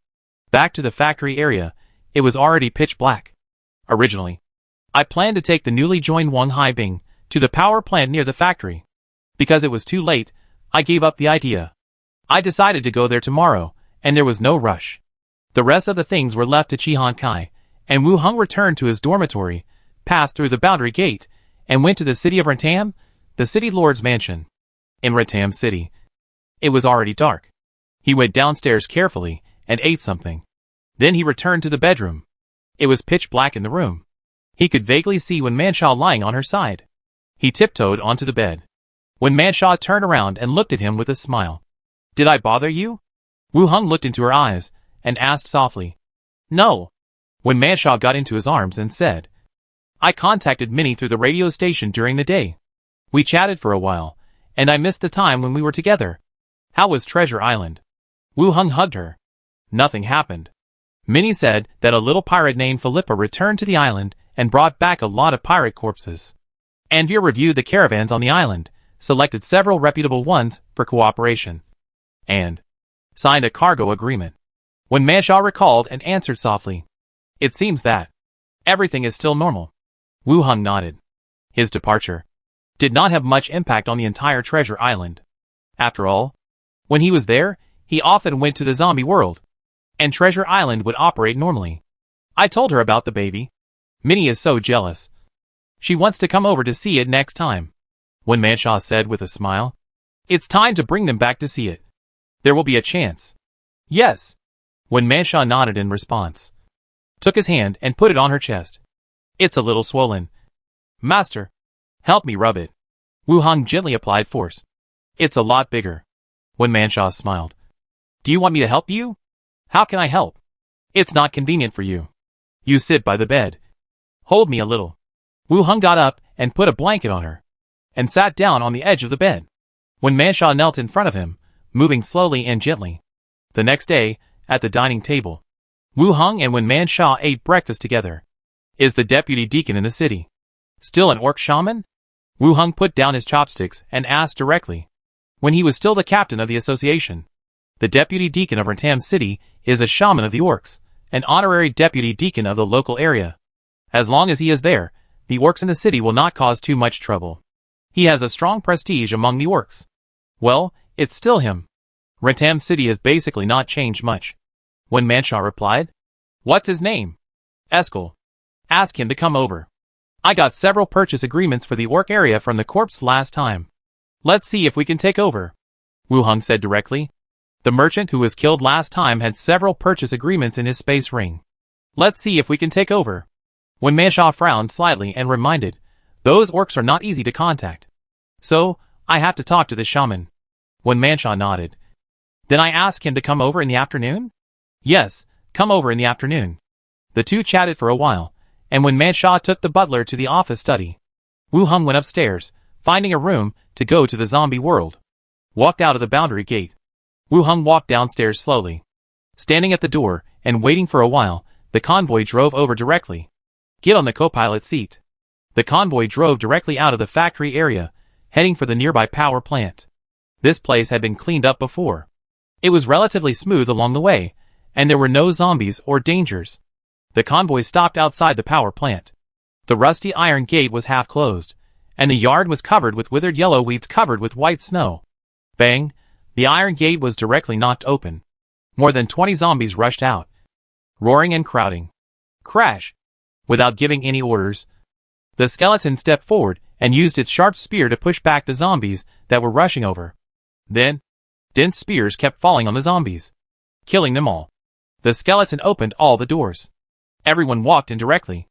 Back to the factory area, it was already pitch black. Originally, I planned to take the newly joined Wang Haibing to the power plant near the factory. Because it was too late, I gave up the idea. I decided to go there tomorrow, and there was no rush. The rest of the things were left to Chi Honkai, and Wu Heng returned to his dormitory, passed through the boundary gate, and went to the city of Ratam, the city lord's mansion. In Ratam City, it was already dark. He went downstairs carefully and ate something. Then he returned to the bedroom. It was pitch black in the room. He could vaguely see Wen Mansha lying on her side. He tiptoed onto the bed. Wen Mansha turned around and looked at him with a smile. Did I bother you? Wu Heng looked into her eyes and asked softly. No. Wen Mansha got into his arms and said, I contacted Minnie through the radio station during the day. We chatted for a while, and I missed the time when we were together. How was Treasure Island? Wu Heng hugged her. Nothing happened. Minnie said that a little pirate named Philippa returned to the island and brought back a lot of pirate corpses. Anvir reviewed the caravans on the island, selected several reputable ones for cooperation, and signed a cargo agreement. When Mansha recalled and answered softly, It seems that everything is still normal. Wu Heng nodded. His departure did not have much impact on the entire Treasure Island. After all, when he was there, he often went to the zombie world, and Treasure Island would operate normally. I told her about the baby. Minnie is so jealous. She wants to come over to see it next time. When Mansha said with a smile, It's time to bring them back to see it. There will be a chance. Yes. When Mansha nodded in response, took his hand and put it on her chest. It's a little swollen. Master, help me rub it. Wu Heng gently applied force. It's a lot bigger. When Mansha smiled. Do you want me to help you? How can I help? It's not convenient for you. You sit by the bed. Hold me a little. Wu Heng got up and put a blanket on her, and sat down on the edge of the bed. When Mansha knelt in front of him, moving slowly and gently. The next day, at the dining table, Wu Heng and Wen Mansha ate breakfast together. Is the deputy deacon in the city? Still an orc shaman? Wu Hung put down his chopsticks and asked directly. When he was still the captain of the association. The deputy deacon of Rantam City is a shaman of the orcs, an honorary deputy deacon of the local area. As long as he is there, the orcs in the city will not cause too much trouble. He has a strong prestige among the orcs. Well, it's still him. Rantam City has basically not changed much. When Manshaw replied, What's his name? Eskel. Ask him to come over. I got several purchase agreements for the orc area from the corpse last time. Let's see if we can take over. Wu Hung said directly. The merchant who was killed last time had several purchase agreements in his space ring. Let's see if we can take over. When Manshaw frowned slightly and reminded, those orcs are not easy to contact. So, I have to talk to the shaman. When Manshaw nodded. Then I asked him to come over in the afternoon? Yes, come over in the afternoon. The two chatted for a while, and when Manshaw took the butler to the office study, Wu Hung went upstairs, finding a room to go to the zombie world. Walked out of the boundary gate. Wu Hung walked downstairs slowly. Standing at the door, and waiting for a while, the convoy drove over directly. Get on the co-pilot seat. The convoy drove directly out of the factory area, heading for the nearby power plant. This place had been cleaned up before. It was relatively smooth along the way, and there were no zombies or dangers. The convoy stopped outside the power plant. The rusty iron gate was half closed, and the yard was covered with withered yellow weeds covered with white snow. Bang! The iron gate was directly knocked open. More than 20 zombies rushed out, roaring and crowding. Crash! Without giving any orders, the skeleton stepped forward and used its sharp spear to push back the zombies that were rushing over. Then, dense spears kept falling on the zombies, killing them all. The skeleton opened all the doors. Everyone walked in directly.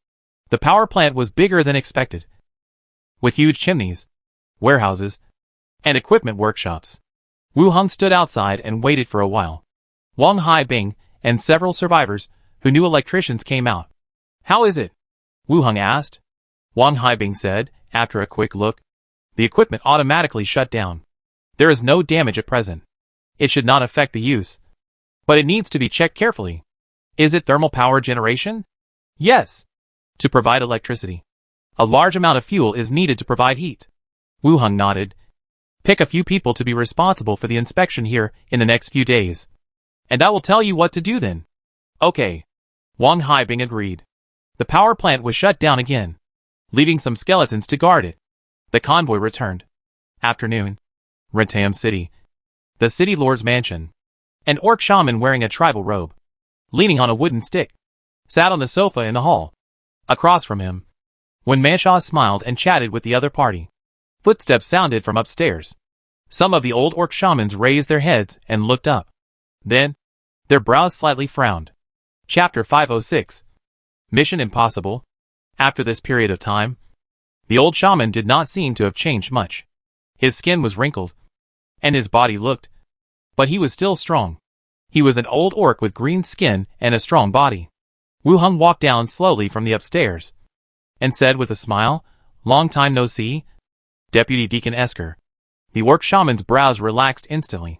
The power plant was bigger than expected, with huge chimneys, warehouses, and equipment workshops. Wu Hung stood outside and waited for a while. Wang Haibing and several survivors who knew electricians came out. How is it? Wu Hung asked. Wang Haibing said, after a quick look. The equipment automatically shut down. There is no damage at present. It should not affect the use, but it needs to be checked carefully. Is it thermal power generation? Yes. To provide electricity. A large amount of fuel is needed to provide heat. Wu Hung nodded. Pick a few people to be responsible for the inspection here in the next few days. And I will tell you what to do then. Okay. Wang Haibing agreed. The power plant was shut down again, leaving some skeletons to guard it. The convoy returned. Afternoon. Rantam City. The city lord's mansion. An orc shaman wearing a tribal robe, leaning on a wooden stick, sat on the sofa in the hall. Across from him, when Manshaw smiled and chatted with the other party, footsteps sounded from upstairs. Some of the old orc shamans raised their heads and looked up. Then, their brows slightly frowned. Chapter 506. Mission Impossible. After this period of time, the old shaman did not seem to have changed much. His skin was wrinkled, and his body looked, but he was still strong. He was an old orc with green skin and a strong body. Wu Hung walked down slowly from the upstairs, and said with a smile, Long time no see, Deputy Deacon Esker. The orc shaman's brows relaxed instantly,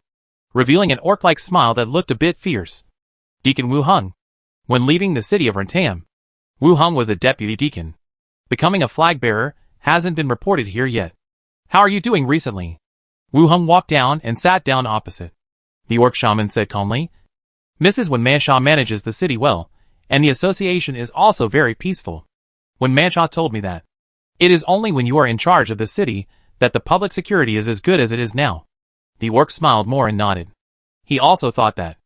revealing an orc-like smile that looked a bit fierce. Deacon Wu Hung. When leaving the city of Rantam, Wu Hung was a deputy deacon. Becoming a flag bearer hasn't been reported here yet. How are you doing recently? Wu Hung walked down and sat down opposite. The orc shaman said calmly, Mrs. Wen Manshaw manages the city well, and the association is also very peaceful. When Manshaw told me that. It is only when you are in charge of the city that the public security is as good as it is now. The orc smiled more and nodded. He also thought that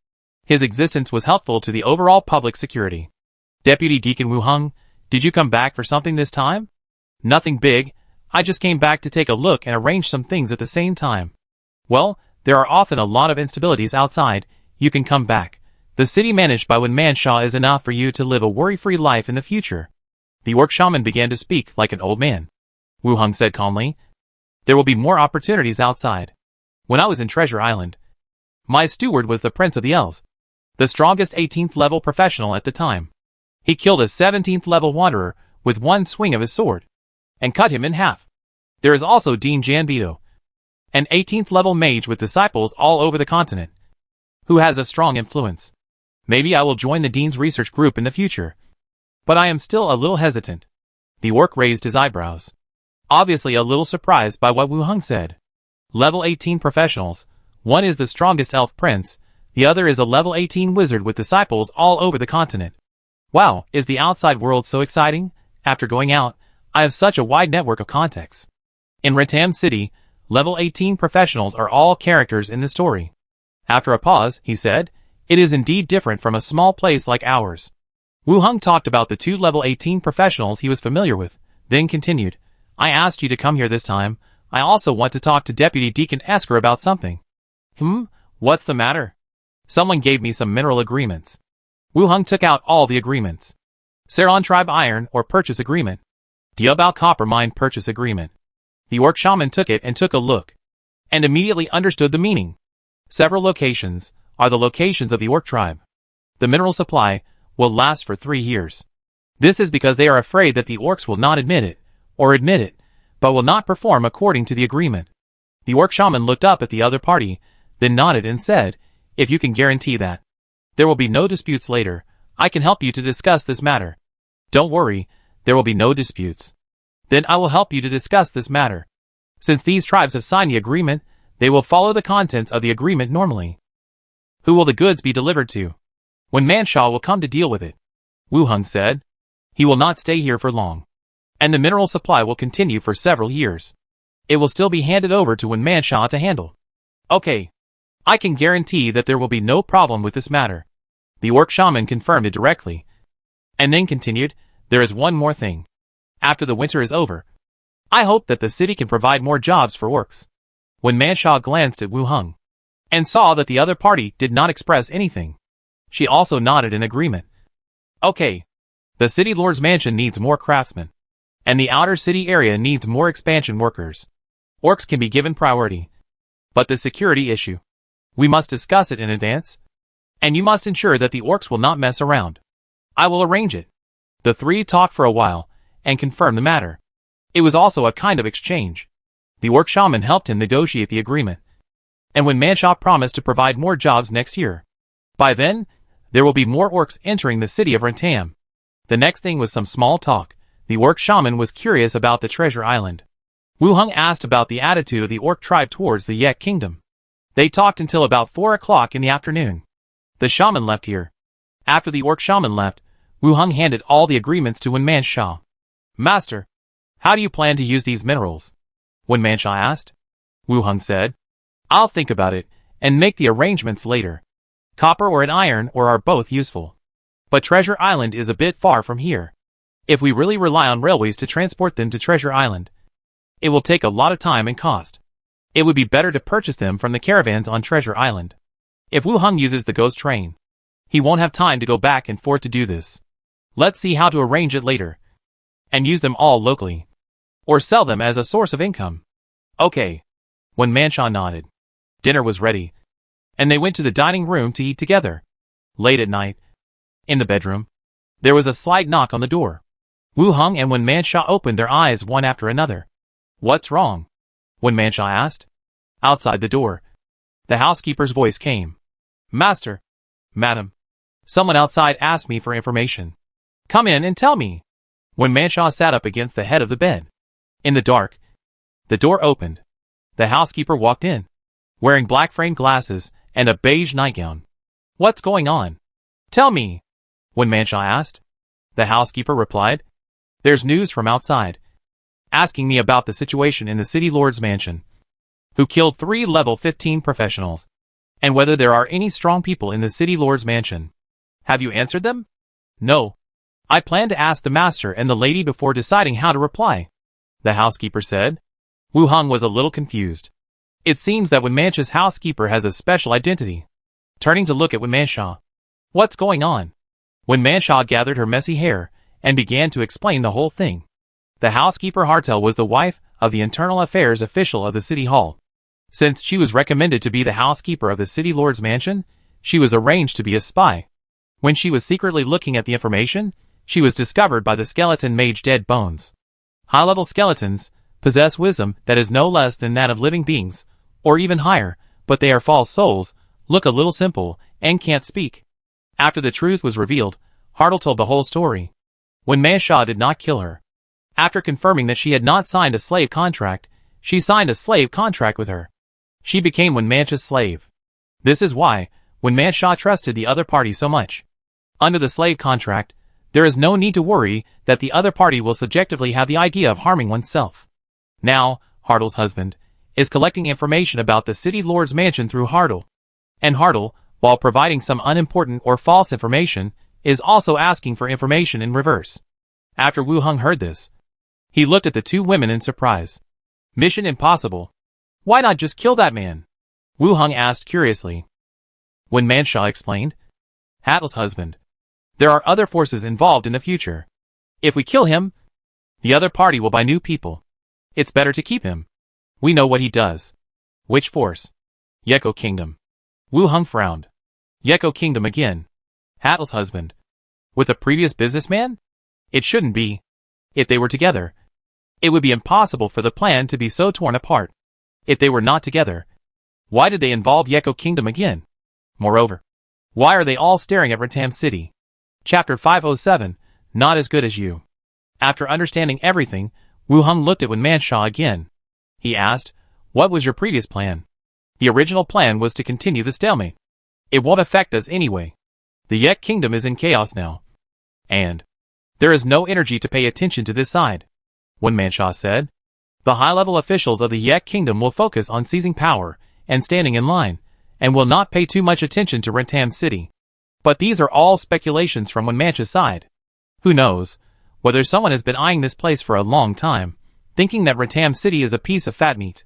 his existence was helpful to the overall public security. Deputy Deacon Wu Hung, did you come back for something this time? Nothing big, I just came back to take a look and arrange some things at the same time. Well, there are often a lot of instabilities outside, you can come back. The city managed by Wen Manshaw is enough for you to live a worry-free life in the future. The orc shaman began to speak like an old man. Wu Hung said calmly, There will be more opportunities outside. When I was in Treasure Island, my steward was the Prince of the Elves, the strongest 18th level professional at the time. He killed a 17th level wanderer with one swing of his sword, and cut him in half. There is also Dean Janbito, an 18th level mage with disciples all over the continent, who has a strong influence. Maybe I will join the Dean's research group in the future, but I am still a little hesitant. The orc raised his eyebrows, obviously a little surprised by what Wu Hung said. Level 18 professionals. One is the strongest elf prince, the other is a level 18 wizard with disciples all over the continent. Wow, is the outside world so exciting? After going out, I have such a wide network of contacts. In Rentam City, level 18 professionals are all characters in the story. After a pause, he said, it is indeed different from a small place like ours. Wu Hung talked about the 2 level 18 professionals he was familiar with, then continued, I asked you to come here this time. I also want to talk to Deputy Deacon Esker about something. What's the matter? Someone gave me some mineral agreements. Wu Hung took out all the agreements. Saron Tribe Iron or Purchase Agreement. Diabao Copper Mine Purchase Agreement. The orc shaman took it and took a look, and immediately understood the meaning. Several locations are the locations of the orc tribe. The mineral supply will last for 3 years. This is because they are afraid that the orcs will not admit it, but will not perform according to the agreement. The orc shaman looked up at the other party, then nodded and said, if you can guarantee that there will be no disputes later, I can help you to discuss this matter. Don't worry, there will be no disputes. Then I will help you to discuss this matter. Since these tribes have signed the agreement, they will follow the contents of the agreement normally. Who will the goods be delivered to? When Manshaw will come to deal with it. Wu Hung said. He will not stay here for long. And the mineral supply will continue for several years. It will still be handed over to Wen Manshaw to handle. Okay. I can guarantee that there will be no problem with this matter. The orc shaman confirmed it directly. And then continued, there is one more thing. After the winter is over, I hope that the city can provide more jobs for orcs. When Manshaw glanced at Wu Hung and saw that the other party did not express anything, she also nodded in agreement. Okay. The city lord's mansion needs more craftsmen, and the outer city area needs more expansion workers. Orcs can be given priority. But the security issue, we must discuss it in advance, and you must ensure that the orcs will not mess around. I will arrange it. The 3 talked for a while and confirmed the matter. It was also a kind of exchange. The orc shaman helped him negotiate the agreement. And when Manshaw promised to provide more jobs next year, by then, there will be more orcs entering the city of Rentam. The next thing was some small talk. The orc shaman was curious about the treasure island. Wu Hung asked about the attitude of the orc tribe towards the Yek kingdom. They talked until about 4 o'clock in the afternoon. The shaman left here. After the orc shaman left, Wu Hung handed all the agreements to Wen Manshaw. Master, how do you plan to use these minerals? Wen Manshaw asked. Wu Hung said, I'll think about it and make the arrangements later. Copper or an iron ore are both useful. But Treasure Island is a bit far from here. If we really rely on railways to transport them to Treasure Island, it will take a lot of time and cost. It would be better to purchase them from the caravans on Treasure Island. If Wu Hung uses the ghost train, he won't have time to go back and forth to do this. Let's see how to arrange it later. And use them all locally. Or sell them as a source of income. Okay. When Manshaw nodded, dinner was ready, and they went to the dining room to eat together. Late at night, in the bedroom, there was a slight knock on the door. Wu Hung and Wen Manshaw opened their eyes one after another. What's wrong? Wen Manshaw asked. Outside the door, the housekeeper's voice came. Master, madam, someone outside asked me for information. Come in and tell me. Wen Manshaw sat up against the head of the bed. In the dark, the door opened. The housekeeper walked in, wearing black framed glasses and a beige nightgown. What's going on? Tell me, Wen Manshaw asked. The housekeeper replied, There's news from outside, asking me about the situation in the city lord's mansion, who killed 3 level 15 professionals, and whether there are any strong people in the city lord's mansion. Have you answered them? No. I plan to ask the master and the lady before deciding how to reply, the housekeeper said. Wu Hung was a little confused. It seems that Wen Manshaw's housekeeper has a special identity. Turning to look at Wen Manshaw. What's going on? Wen Manshaw gathered her messy hair and began to explain the whole thing. The housekeeper Hartel was the wife of the internal affairs official of the city hall. Since she was recommended to be the housekeeper of the city lord's mansion, she was arranged to be a spy. When she was secretly looking at the information, she was discovered by the skeleton mage Dead Bones. High-level skeletons possess wisdom that is no less than that of living beings, or even higher, but they are false souls, look a little simple, and can't speak. After the truth was revealed, Hartel told the whole story. Wen Manshaw did not kill her. After confirming that she had not signed a slave contract, she signed a slave contract with her. She became Wenmancha's slave. This is why Wenmancha trusted the other party so much. Under the slave contract, there is no need to worry that the other party will subjectively have the idea of harming oneself. Now, Hartle's husband is collecting information about the city lord's mansion through Hartle. And Hartle, while providing some unimportant or false information, is also asking for information in reverse. After Wu Heng heard this, he looked at the two women in surprise. Mission impossible. Why not just kill that man? Wu Heng asked curiously. Wenmancha explained. Hartle's husband. There are other forces involved in the future. If we kill him, the other party will buy new people. It's better to keep him. We know what he does. Which force? Yeko Kingdom. Wu Heng frowned. Yeko Kingdom again. Hartle's husband. With a previous businessman? It shouldn't be. If they were together, it would be impossible for the plan to be so torn apart. If they were not together, why did they involve Yeko Kingdom again? Moreover, why are they all staring at Ratam City? Chapter 507, Not as Good as You. After understanding everything, Wu Heng looked at Wenmancha again. He asked, what was your previous plan? The original plan was to continue the stalemate. It won't affect us anyway. The Yek Kingdom is in chaos now. And there is no energy to pay attention to this side. Wenmancha said. The high-level officials of the Yek Kingdom will focus on seizing power and standing in line, and will not pay too much attention to Ratam City. But these are all speculations from Wenmancha's side. Who knows whether someone has been eyeing this place for a long time, thinking that Ratam City is a piece of fat meat.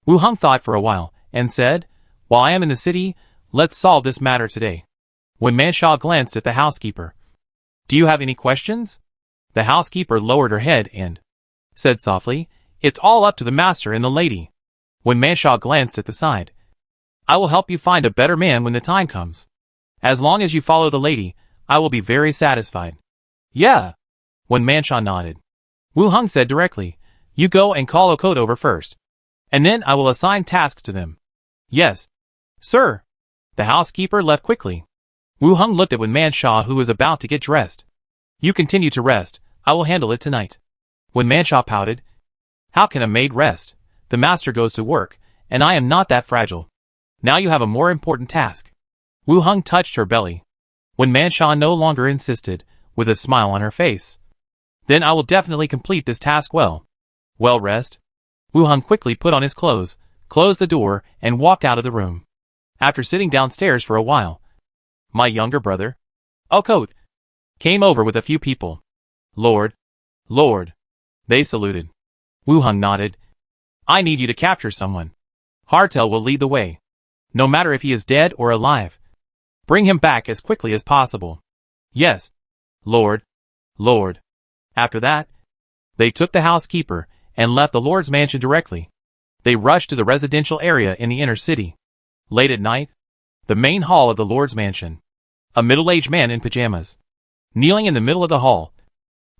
Wu Heng thought for a while, and said, while I am in the city, let's solve this matter today. Wenmancha glanced at the housekeeper. Do you have any questions? The housekeeper lowered her head and said softly, it's all up to the master and the lady. Wenmancha glanced at the side. I will help you find a better man when the time comes. As long as you follow the lady, I will be very satisfied. Yeah. Wenmancha nodded. Wu Heng said directly, you go and call Okot over first. And then I will assign tasks to them. Yes. Sir. The housekeeper left quickly. Wu Heng looked at Wenmancha, who was about to get dressed. You continue to rest, I will handle it tonight. Wenmancha pouted. How can a maid rest? The master goes to work, and I am not that fragile. Now you have a more important task. Wu Heng touched her belly. Wenmancha no longer insisted, with a smile on her face. Then I will definitely complete this task well. Well, rest. Wu Heng quickly put on his clothes, closed the door, and walked out of the room. After sitting downstairs for a while, my younger brother, Okot, came over with a few people. Lord. They saluted. Wu Heng nodded. I need you to capture someone. Hartel will lead the way. No matter if he is dead or alive. Bring him back as quickly as possible. Yes. Lord. After that, they took the housekeeper and left the Lord's mansion directly. They rushed to the residential area in the inner city. Late at night, the main hall of the Lord's mansion. A middle-aged man in pajamas, kneeling in the middle of the hall,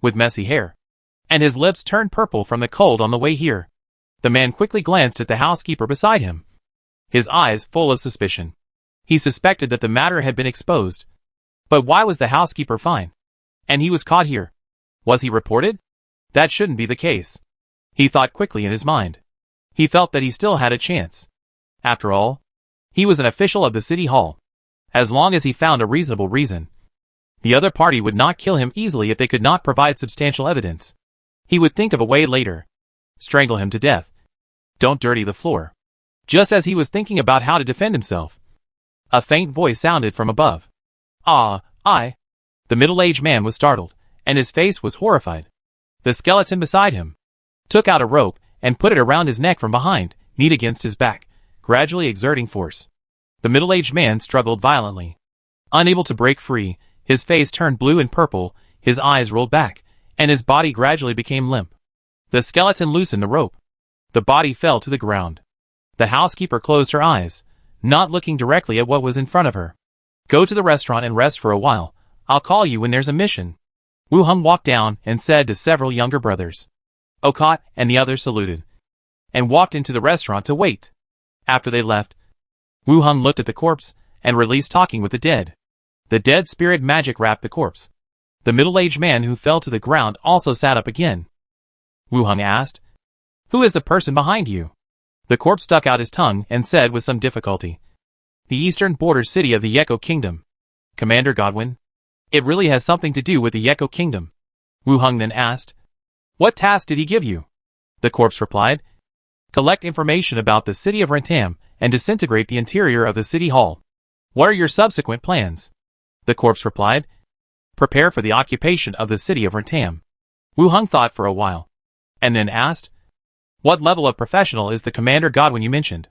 with messy hair, and his lips turned purple from the cold on the way here. The man quickly glanced at the housekeeper beside him, his eyes full of suspicion. He suspected that the matter had been exposed. But why was the housekeeper fine? And he was caught here. Was he reported? That shouldn't be the case. He thought quickly in his mind. He felt that he still had a chance. After all, he was an official of the city hall. As long as he found a reasonable reason, the other party would not kill him easily if they could not provide substantial evidence. He would think of a way later. Strangle him to death. Don't dirty the floor. Just as he was thinking about how to defend himself, a faint voice sounded from above. The middle-aged man was startled, and his face was horrified. The skeleton beside him took out a rope and put it around his neck from behind, knee against his back, gradually exerting force. The middle-aged man struggled violently. Unable to break free, his face turned blue and purple, his eyes rolled back, and his body gradually became limp. The skeleton loosened the rope. The body fell to the ground. The housekeeper closed her eyes, not looking directly at what was in front of her. Go to the restaurant and rest for a while. I'll call you when there's a mission. Wu Heng walked down and said to several younger brothers. Okot and the others saluted, and walked into the restaurant to wait. After they left, Wu Heng looked at the corpse and released talking with the dead. The dead spirit magic wrapped the corpse. The middle-aged man who fell to the ground also sat up again. Wu Hung asked. Who is the person behind you? The corpse stuck out his tongue and said with some difficulty. The eastern border city of the Yeko Kingdom. Commander Godwin? It really has something to do with the Yeko Kingdom. Wu Hung then asked. What task did he give you? The corpse replied. Collect information about the city of Rentam and disintegrate the interior of the city hall. What are your subsequent plans? The corpse replied. Prepare for the occupation of the city of Rentam. Wu Hung thought for a while, and then asked, What level of professional is the Commander Godwin you mentioned?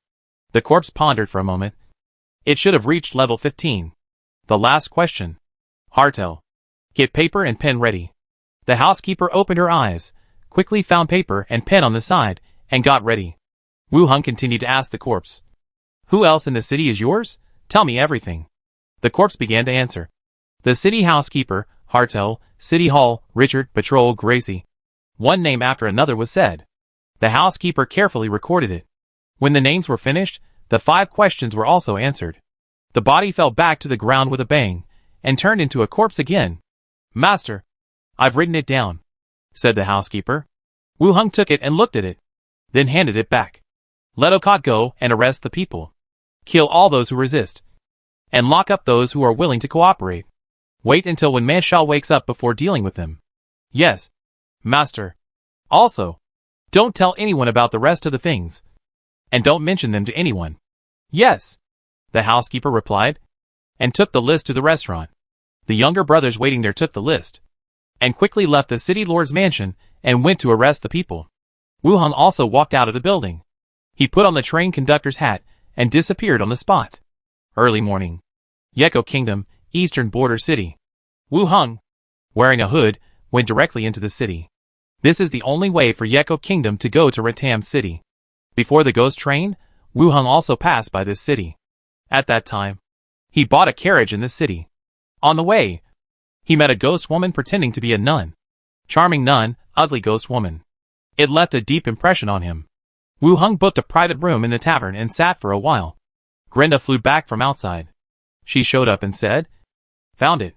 The corpse pondered for a moment. It should have reached level 15. The last question. Hartel. Get paper and pen ready. The housekeeper opened her eyes, quickly found paper and pen on the side, and got ready. Wu Hung continued to ask the corpse. Who else in the city is yours? Tell me everything. The corpse began to answer. The city housekeeper, Hartel, City Hall, Richard, Patrol, Gracie. One name after another was said. The housekeeper carefully recorded it. When the names were finished, the 5 questions were also answered. The body fell back to the ground with a bang, and turned into a corpse again. Master, I've written it down, said the housekeeper. Wu Hung took it and looked at it, then handed it back. Let Okot go and arrest the people. Kill all those who resist, and lock up those who are willing to cooperate. Wait until when Manshal wakes up before dealing with them. Yes, Master. Also, don't tell anyone about the rest of the things, and don't mention them to anyone. Yes, the housekeeper replied, and took the list to the restaurant. The younger brothers waiting there took the list, and quickly left the city lord's mansion and went to arrest the people. Wu Hung also walked out of the building. He put on the train conductor's hat and disappeared on the spot. Early morning. Yeko Kingdom, eastern border city. Wu Hung, wearing a hood, went directly into the city. This is the only way for Yeko Kingdom to go to Rentam City. Before the ghost train, Wu Hung also passed by this city. At that time, he bought a carriage in the city. On the way, he met a ghost woman pretending to be a nun. Charming nun, ugly ghost woman. It left a deep impression on him. Wu Hung booked a private room in the tavern and sat for a while. Grenda flew back from outside. She showed up and said, Found it.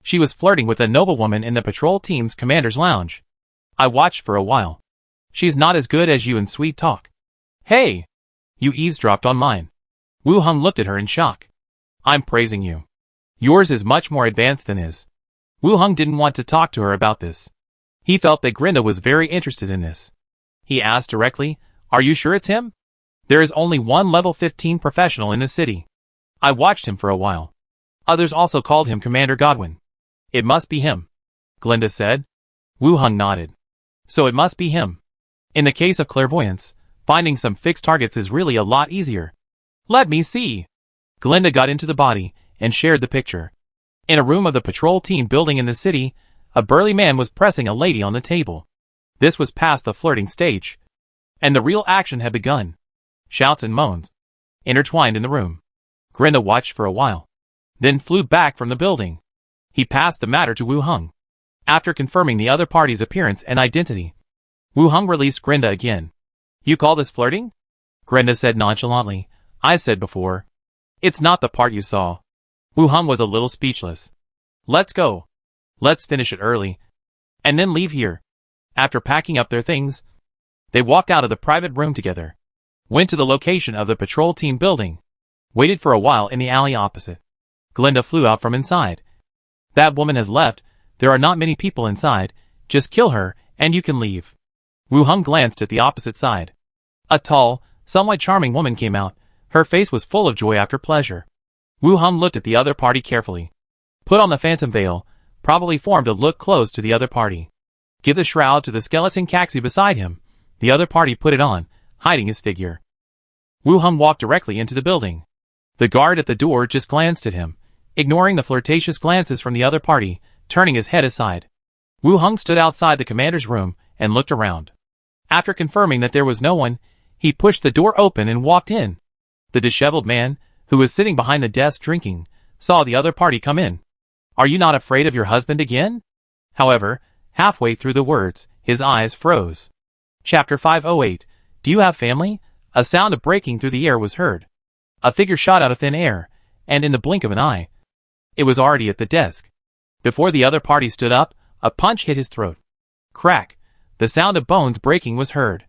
She was flirting with a noblewoman in the patrol team's commander's lounge. I watched for a while. She's not as good as you in sweet talk. Hey! You eavesdropped on mine. Wu Hung looked at her in shock. I'm praising you. Yours is much more advanced than his. Wu Hung didn't want to talk to her about this. He felt that Grenda was very interested in this. He asked directly, Are you sure it's him? There is only one level 15 professional in the city. I watched him for a while. Others also called him Commander Godwin. It must be him, Glenda said. Wu Hung nodded. So it must be him. In the case of clairvoyance, finding some fixed targets is really a lot easier. Let me see. Glenda got into the body and shared the picture. In a room of the patrol team building in the city, a burly man was pressing a lady on the table. This was past the flirting stage, and the real action had begun. Shouts and moans intertwined in the room. Grenda watched for a while, then flew back from the building. He passed the matter to Wu Hung. After confirming the other party's appearance and identity, Wu Hung released Grenda again. You call this flirting? Grenda said nonchalantly. I said before. It's not the part you saw. Wu Hung was a little speechless. Let's go. Let's finish it early, and then leave here. After packing up their things, they walked out of the private room together, went to the location of the patrol team building, waited for a while in the alley opposite. Glenda flew out from inside. That woman has left. There are not many people inside. Just kill her, and you can leave. Wu Hung glanced at the opposite side. A tall, somewhat charming woman came out. Her face was full of joy after pleasure. Wu Hung looked at the other party carefully. Put on the phantom veil, probably formed to look close to the other party. Give the shroud to the skeleton Kaxi beside him. The other party put it on, hiding his figure. Wu Hung walked directly into the building. The guard at the door just glanced at him, ignoring the flirtatious glances from the other party, turning his head aside. Wu Hung stood outside the commander's room and looked around. After confirming that there was no one, he pushed the door open and walked in. The disheveled man, who was sitting behind the desk drinking, saw the other party come in. Are you not afraid of your husband again? However, halfway through the words, his eyes froze. Chapter 508. Do you have family? A sound of breaking through the air was heard. A figure shot out of thin air, and in the blink of an eye, it was already at the desk. Before the other party stood up, a punch hit his throat. Crack! The sound of bones breaking was heard.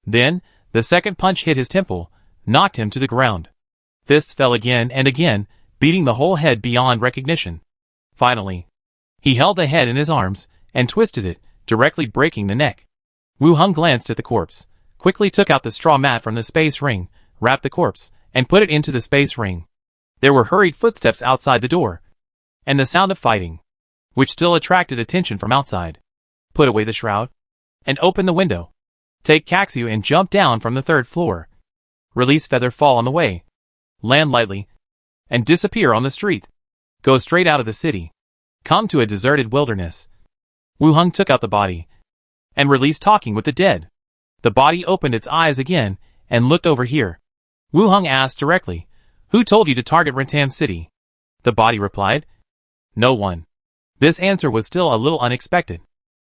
Then, the second punch hit his temple, knocked him to the ground. Fists fell again and again, beating the whole head beyond recognition. Finally, he held the head in his arms and twisted it, directly breaking the neck. Wu Hung glanced at the corpse, quickly took out the straw mat from the space ring, wrapped the corpse, and put it into the space ring. There were hurried footsteps outside the door, and the sound of fighting, which still attracted attention from outside. Put away the shroud, and open the window. Take Kaxu and jump down from the 3rd floor. Release Feather Fall on the way. Land lightly, and disappear on the street. Go straight out of the city. Come to a deserted wilderness. Wu Hung took out the body, and released Talking with the Dead. The body opened its eyes again, and looked over here. Wu Hung asked directly, "Who told you to target Rentam City?" The body replied, "No one." This answer was still a little unexpected.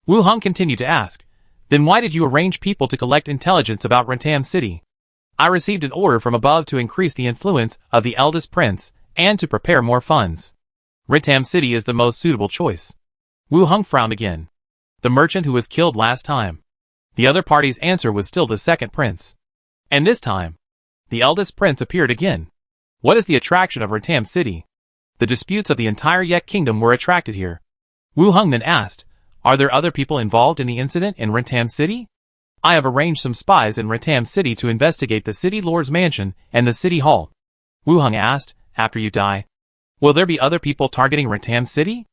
Wu Hung continued to ask, "Then why did you arrange people to collect intelligence about Rentam City?" "I received an order from above to increase the influence of the eldest prince, and to prepare more funds. Rentam City is the most suitable choice." Wu Hung frowned again. The merchant who was killed last time. The other party's answer was still the second prince. And this time, the eldest prince appeared again. What is the attraction of Rentam City? The disputes of the entire Yek kingdom were attracted here. Wu Hung then asked, "Are there other people involved in the incident in Rentam City?" "I have arranged some spies in Rentam City to investigate the city lord's mansion and the city hall." Wu Hung asked, "After you die, will there be other people targeting Rentam City?"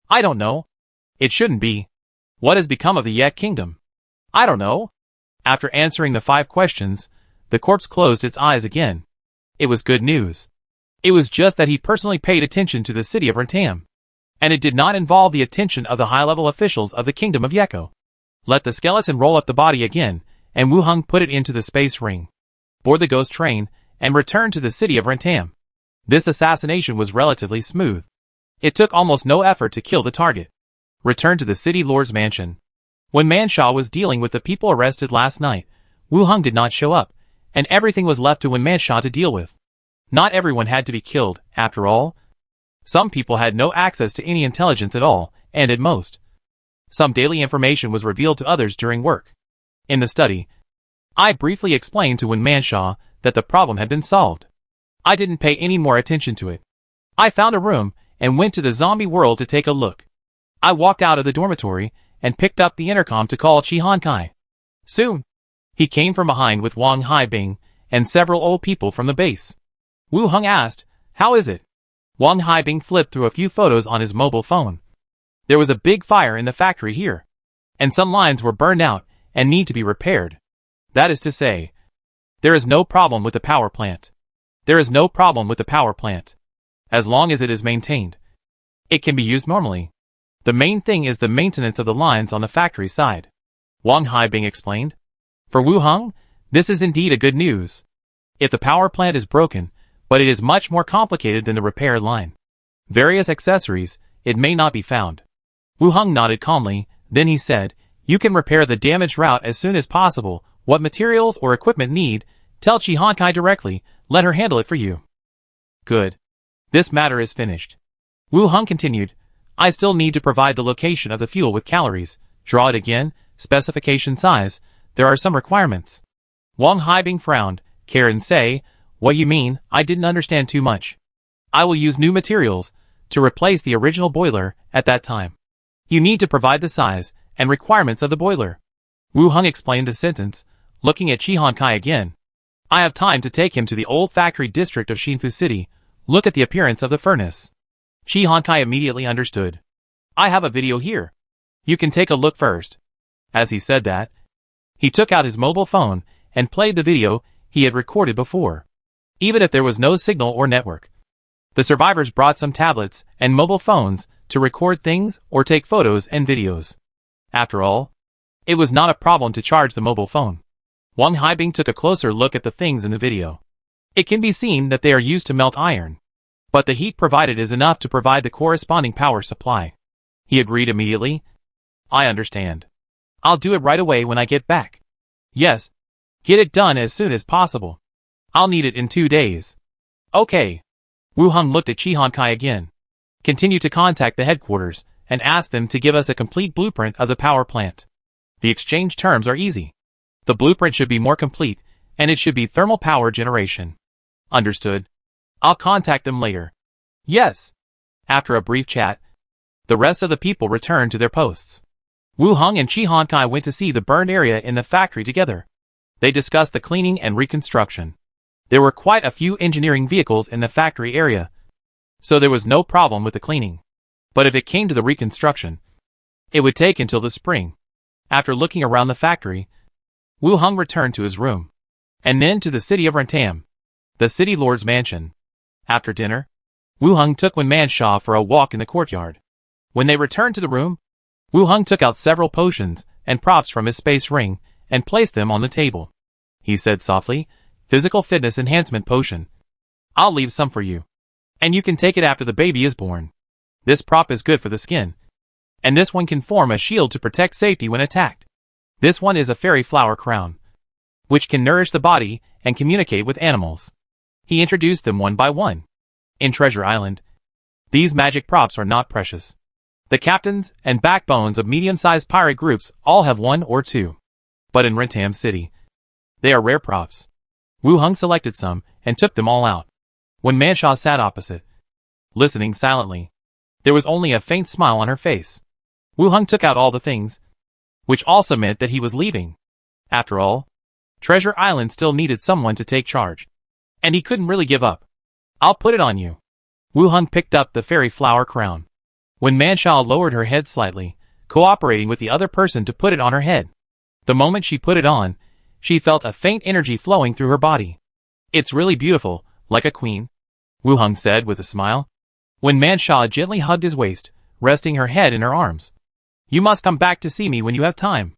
"I don't know. It shouldn't be." "What has become of the Yek kingdom?" "I don't know." After answering the 5 questions, the corpse closed its eyes again. It was good news. It was just that he personally paid attention to the city of Rentam, and it did not involve the attention of the high-level officials of the kingdom of Yeko. Let the skeleton roll up the body again, and Wu Hung put it into the space ring, board the ghost train, and return to the city of Rentam. This assassination was relatively smooth. It took almost no effort to kill the target. Return to the city lord's mansion. When Manshaw was dealing with the people arrested last night, Wu Hung did not show up, and everything was left to Manshaw to deal with. Not everyone had to be killed, after all. Some people had no access to any intelligence at all, and at most, some daily information was revealed to others during work. In the study, I briefly explained to Manshaw that the problem had been solved. I didn't pay any more attention to it. I found a room, and went to the zombie world to take a look. I walked out of the dormitory, and picked up the intercom to call Chi Han Kai. Soon, he came from behind with Wang Haibing, and several old people from the base. Wu Hung asked, "How is it?" Wang Haibing flipped through a few photos on his mobile phone. There was a big fire in the factory here, and some lines were burned out and need to be repaired. That is to say, there is no problem with the power plant. There is no problem with the power plant. As long as it is maintained, it can be used normally. The main thing is the maintenance of the lines on the factory side, Wang Haibing explained. For Wu Hung, this is indeed a good news. If the power plant is broken, but it is much more complicated than the repair line. Various accessories, it may not be found. Wu Hung nodded calmly, then he said, "You can repair the damaged route as soon as possible. What materials or equipment need, tell Chi Han Kai directly, let her handle it for you." Good. This matter is finished. Wu Hung continued, "I still need to provide the location of the fuel with calories, draw it again, specification size, there are some requirements." Wang Haibing frowned, Karen say, "What you mean? I didn't understand too much." "I will use new materials to replace the original boiler at that time. You need to provide the size and requirements of the boiler." Wu Hung explained the sentence, looking at Chi Han Kai again. "I have time to take him to the old factory district of Shinfu City, look at the appearance of the furnace." Chi Han Kai immediately understood. "I have a video here. You can take a look first." As he said that, he took out his mobile phone and played the video he had recorded before. Even if there was no signal or network, the survivors brought some tablets and mobile phones to record things or take photos and videos. After all, it was not a problem to charge the mobile phone. Wang Haibing took a closer look at the things in the video. It can be seen that they are used to melt iron, but the heat provided is enough to provide the corresponding power supply. He agreed immediately. "I understand. I'll do it right away when I get back." "Yes. Get it done as soon as possible. I'll need it in 2 days." "Okay." Wu Hung looked at Chi Han Kai again. "Continue to contact the headquarters and ask them to give us a complete blueprint of the power plant. The exchange terms are easy. The blueprint should be more complete, and it should be thermal power generation. Understood. I'll contact them later. Yes. After a brief chat, the rest of the people returned to their posts. Wu Hong and Chi Han Kai went to see the burned area in the factory together. They discussed the cleaning and reconstruction. There were quite a few engineering vehicles in the factory area, so there was no problem with the cleaning. But if it came to the reconstruction, it would take until the spring. After looking around the factory, Wu Hong returned to his room, and then to the city of Rentam, the city lord's mansion. After dinner, Wu Hong took Wen Man Sha for a walk in the courtyard. When they returned to the room, Wu Hong took out several potions and props from his space ring and placed them on the table. He said softly, "Physical fitness enhancement potion. I'll leave some for you. And you can take it after the baby is born. This prop is good for the skin. And this one can form a shield to protect safety when attacked. This one is a fairy flower crown, which can nourish the body and communicate with animals." He introduced them one by one. In Treasure Island, these magic props are not precious. The captains and backbones of medium-sized pirate groups all have one or two. But in Rentam City, they are rare props. Wu Hong selected some and took them all out. When Manshaw sat opposite, listening silently, there was only a faint smile on her face. Wu Hong took out all the things, which also meant that he was leaving. After all, Treasure Island still needed someone to take charge, and he couldn't really give up. "I'll put it on you." Wu Hong picked up the fairy flower crown. When Manshaw lowered her head slightly, cooperating with the other person to put it on her head. The moment she put it on, she felt a faint energy flowing through her body. "It's really beautiful, like a queen," Wu Hong said with a smile. When Manshaw gently hugged his waist, resting her head in her arms. "You must come back to see me when you have time.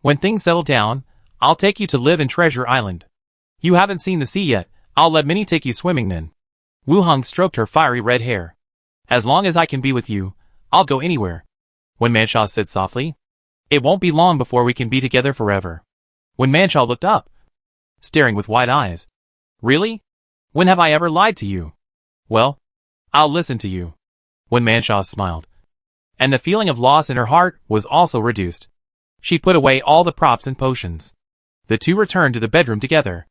When things settle down, I'll take you to live in Treasure Island. You haven't seen the sea yet, I'll let Minnie take you swimming then." Wu Hong stroked her fiery red hair. "As long as I can be with you, I'll go anywhere." When Manshaw said softly, "It won't be long before we can be together forever." When Manshaw looked up, staring with wide eyes. "Really? When have I ever lied to you?" "Well, I'll listen to you." When Manshaw smiled, and the feeling of loss in her heart was also reduced. She put away all the props and potions. The two returned to the bedroom together.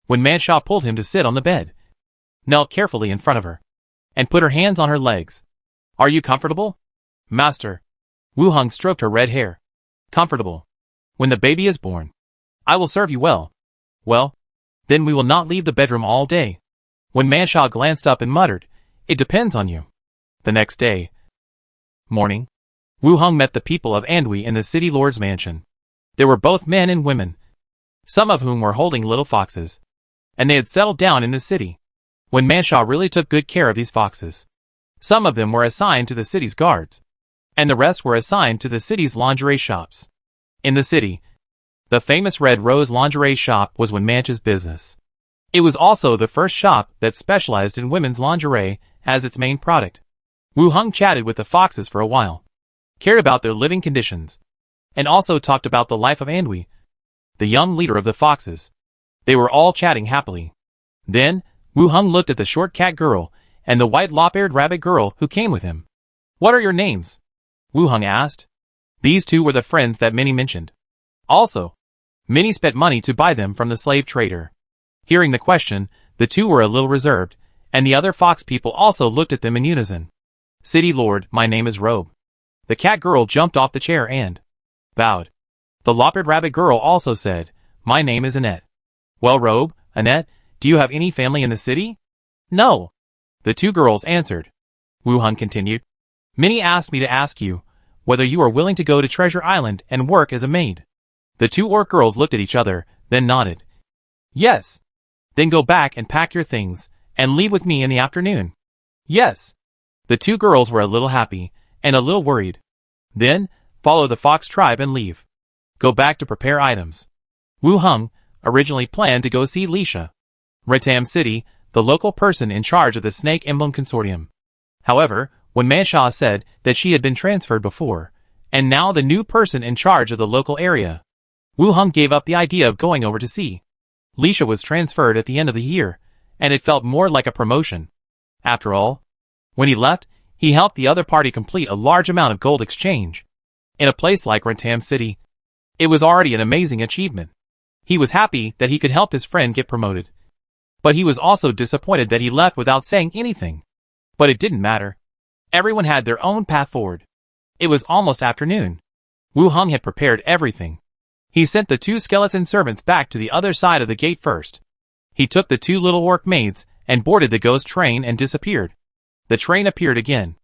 When Manshaw pulled him to sit on the bed, knelt carefully in front of her, and put her hands on her legs. "Are you comfortable, master?" Wu Hong stroked her red hair. "Comfortable. When the baby is born, I will serve you well." "Well, then we will not leave the bedroom all day." When Manshaw glanced up and muttered, "It depends on you." The next day, morning, Wu Hong met the people of Andui in the city lord's mansion. There were both men and women, some of whom were holding little foxes, and they had settled down in the city. When Manshaw really took good care of these foxes. Some of them were assigned to the city's guards, and the rest were assigned to the city's lingerie shops. In the city, the famous Red Rose lingerie shop was Wen Mancha's business. It was also the first shop that specialized in women's lingerie as its main product. Wu Hong chatted with the foxes for a while, cared about their living conditions, and also talked about the life of Andui, the young leader of the foxes. They were all chatting happily. Then, Wu Hong looked at the short cat girl and the white lop-eared rabbit girl who came with him. "What are your names?" Wu Hong asked. These two were the friends that Minnie mentioned. Also, Minnie spent money to buy them from the slave trader. Hearing the question, the two were a little reserved, and the other fox people also looked at them in unison. "City Lord, my name is Robe." The cat girl jumped off the chair and bowed. The lop-eared rabbit girl also said, "My name is Annette." "Well, Robe, Annette, do you have any family in the city?" "No." The two girls answered. Wu Hong continued. "Minnie asked me to ask you whether you are willing to go to Treasure Island and work as a maid." The two orc girls looked at each other, then nodded. "Yes." "Then go back and pack your things, and leave with me in the afternoon." "Yes." The two girls were a little happy, and a little worried. Then, follow the fox tribe and leave. Go back to prepare items. Wu Hong originally planned to go see Lisha, Rentam City, the local person in charge of the Snake Emblem Consortium. However, when Manshaw said that she had been transferred before, and now the new person in charge of the local area, Wu Hong gave up the idea of going over to see. Lisha was transferred at the end of the year, and it felt more like a promotion. After all, when he left, he helped the other party complete a large amount of gold exchange. In a place like Rentam City, It was already an amazing achievement. He was happy that he could help his friend get promoted. But he was also disappointed that he left without saying anything. But it didn't matter. Everyone had their own path forward. It was almost afternoon. Wu Hong had prepared everything. He sent the 2 skeleton servants back to the other side of the gate first. He took the 2 little orc maids and boarded the ghost train and disappeared. The train appeared again.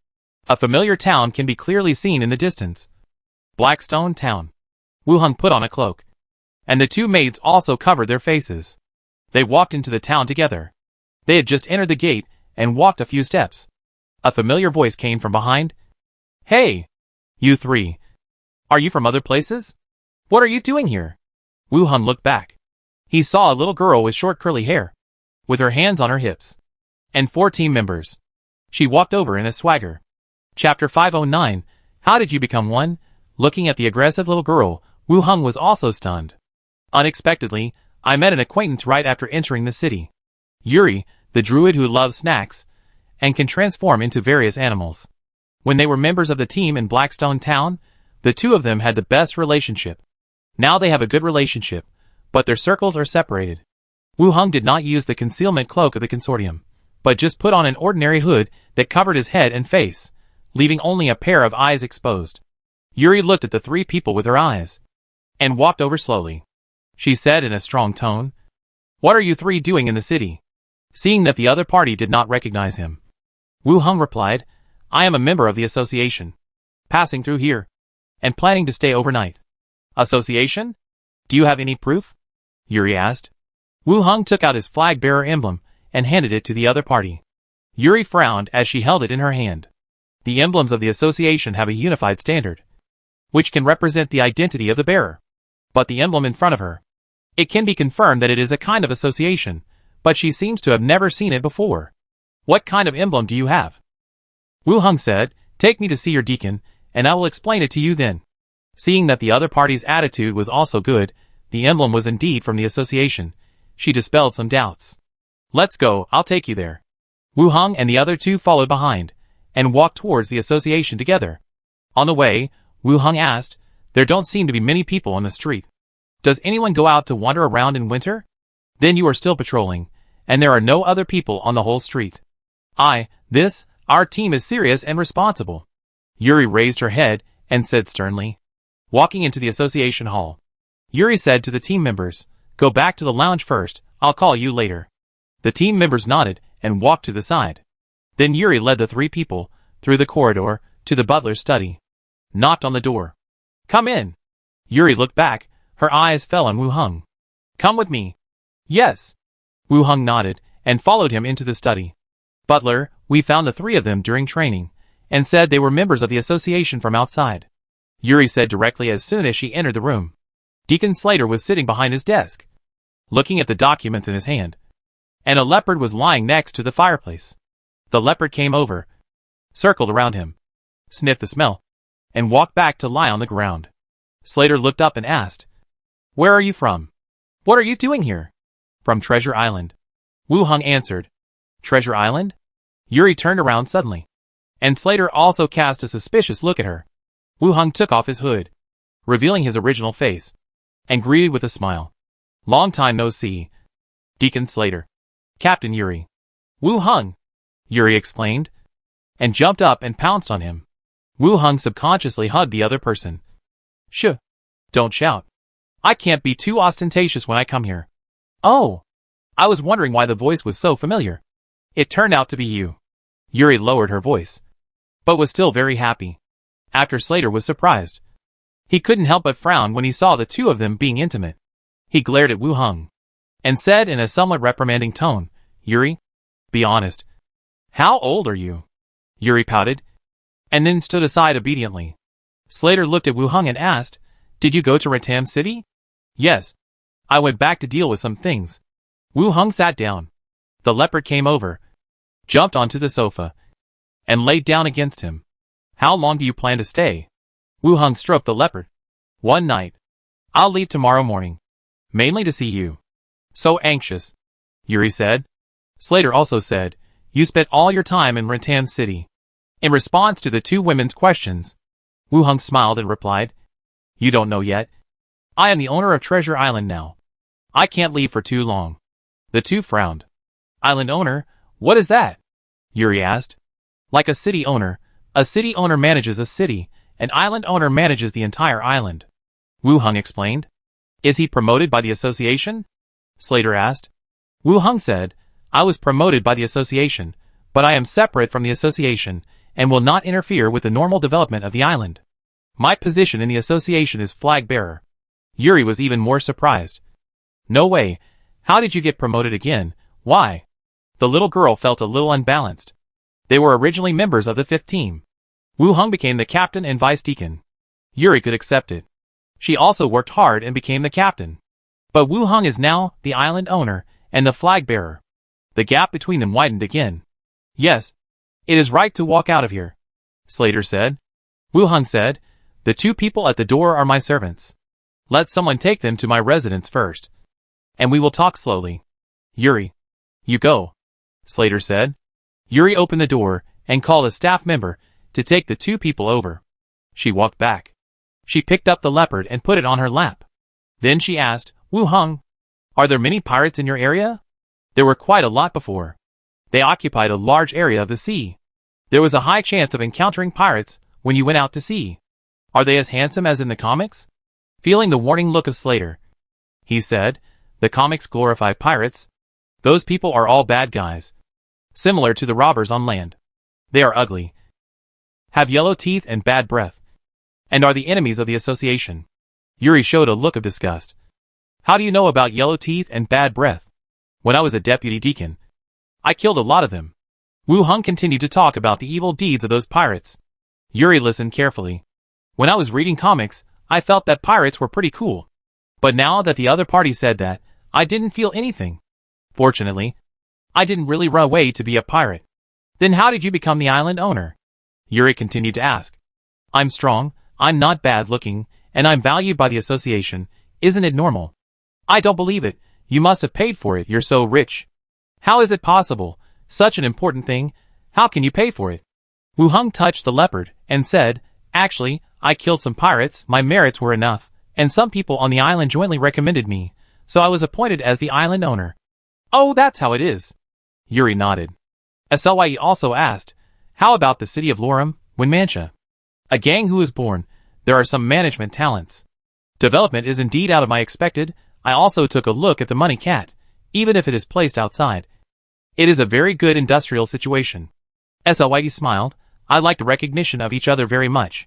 A familiar town can be clearly seen in the distance. Blackstone Town. Wu Hong put on a cloak. And the 2 maids also covered their faces. They walked into the town together. They had just entered the gate and walked a few steps. A familiar voice came from behind. "Hey! You 3. Are you from other places? What are you doing here?" Wu Hong looked back. He saw a little girl with short curly hair, with her hands on her hips, and 4 team members. She walked over in a swagger. Chapter 509, How Did You Become One? Looking at the aggressive little girl, Wu Hong was also stunned. Unexpectedly, I met an acquaintance right after entering the city. Yuri, the druid who loves snacks, and can transform into various animals. When they were members of the team in Blackstone Town, the 2 of them had the best relationship. Now they have a good relationship, but their circles are separated. Wu Hong did not use the concealment cloak of the consortium, but just put on an ordinary hood that covered his head and face, leaving only a pair of eyes exposed. Yuri looked at the 3 people with her eyes, and walked over slowly. She said in a strong tone, "What are you 3 doing in the city?" Seeing that the other party did not recognize him, Wu Hong replied, "I am a member of the association, passing through here, and planning to stay overnight." "Association? Do you have any proof?" Yuri asked. Wu Hong took out his flag-bearer emblem and handed it to the other party. Yuri frowned as she held it in her hand. The emblems of the association have a unified standard, which can represent the identity of the bearer. But the emblem in front of her, it can be confirmed that it is a kind of association, but she seems to have never seen it before. "What kind of emblem do you have?" Wu Hong said, "Take me to see your deacon, and I will explain it to you then." Seeing that the other party's attitude was also good, the emblem was indeed from the association, she dispelled some doubts. "Let's go, I'll take you there." Wu Hong and the other 2 followed behind, and walked towards the association together. On the way, Wu Hong asked, "There don't seem to be many people on the street. Does anyone go out to wander around in winter? Then you are still patrolling, and there are no other people on the whole street." Our team is serious and responsible." Yuri raised her head and said sternly. Walking into the association hall, Yuri said to the team members, "Go back to the lounge first, I'll call you later." The team members nodded and walked to the side. Then Yuri led the 3 people through the corridor to the butler's study. Knocked on the door. "Come in." Yuri looked back, her eyes fell on Wu Hong. "Come with me." "Yes." Wu Hong nodded and followed him into the study. "Butler, we found the 3 of them during training, and said they were members of the association from outside," Yuri said directly as soon as she entered the room. Deacon Slater was sitting behind his desk, looking at the documents in his hand, and a leopard was lying next to the fireplace. The leopard came over, circled around him, sniffed the smell, and walked back to lie on the ground. Slater looked up and asked, "Where are you from? What are you doing here?" "From Treasure Island," Wu Hong answered. "Treasure Island?" Yuri turned around suddenly, and Slater also cast a suspicious look at her. Wu Hong took off his hood, revealing his original face, and greeted with a smile. "Long time no see, Deacon Slater." "Captain Yuri." "Wu Hong!" Yuri exclaimed, and jumped up and pounced on him. Wu Hong subconsciously hugged the other person. "Shh! Don't shout. I can't be too ostentatious when I come here." "Oh! I was wondering why the voice was so familiar. It turned out to be you." Yuri lowered her voice, but was still very happy. After Slater was surprised, he couldn't help but frown when he saw the 2 of them being intimate. He glared at Wu Hong, and said in a somewhat reprimanding tone, "Yuri, be honest. How old are you?" Yuri pouted, and then stood aside obediently. Slater looked at Wu Hong and asked, "Did you go to Ratam City?" "Yes. I went back to deal with some things." Wu Hong sat down. The leopard came over, jumped onto the sofa, and laid down against him. "How long do you plan to stay?" Wu Hong stroked the leopard. "One night. I'll leave tomorrow morning. Mainly to see you." "So anxious," Yuri said. Slater also said, "You spent all your time in Ratam City." In response to the 2 women's questions, Wu Hong smiled and replied, "You don't know yet. I am the owner of Treasure Island now. I can't leave for too long. The two frowned. Island owner? What is that? Yuri asked. Like a city owner manages a city, an island owner manages the entire island. Wu Hung explained. Is he promoted by the association? Slater asked. Wu Hung said, I was promoted by the association, but I am separate from the association, and will not interfere with the normal development of the island. My position in the association is flag bearer. Yuri was even more surprised. No way. How did you get promoted again? Why? The little girl felt a little unbalanced. They were originally members of the 5th team. Wu Hung became the captain and vice deacon. Yuri could accept it. She also worked hard and became the captain. But Wu Hung is now the island owner and the flag bearer. The gap between them widened again. Yes. It is right to walk out of here, Slater said. Wu Hung said, the two people at the door are my servants. Let someone take them to my residence first. And we will talk slowly. Yuri. You go, Slater said. Yuri opened the door and called a staff member to take the two people over. She walked back. She picked up the leopard and put it on her lap. Then she asked, Wu Hung, are there many pirates in your area? There were quite a lot before. They occupied a large area of the sea. There was a high chance of encountering pirates when you went out to sea. Are they as handsome as in the comics? Feeling the warning look of Slater, he said, the comics glorify pirates. Those people are all bad guys. Similar to the robbers on land. They are ugly, have yellow teeth and bad breath, and are the enemies of the association. Yuri showed a look of disgust. How do you know about yellow teeth and bad breath? When I was a deputy deacon, I killed a lot of them. Wu Hung continued to talk about the evil deeds of those pirates. Yuri listened carefully. When I was reading comics, I felt that pirates were pretty cool. But now that the other party said that, I didn't feel anything. Fortunately, I didn't really run away to be a pirate. Then how did you become the island owner? Yuri continued to ask. I'm strong, I'm not bad looking, and I'm valued by the association. Isn't it normal? I don't believe it. You must have paid for it, you're so rich. How is it possible? Such an important thing. How can you pay for it? Wu Hung touched the leopard and said, actually, I killed some pirates, my merits were enough, and some people on the island jointly recommended me, so I was appointed as the island owner. Oh, that's how it is. Yuri nodded. Slye also asked, how about the city of Lorem, Winmancha? A gang who is born, there are some management talents. Development is indeed out of my expected. I also took a look at the money cat, even if it is placed outside. It is a very good industrial situation. Slye smiled. I like the recognition of each other very much.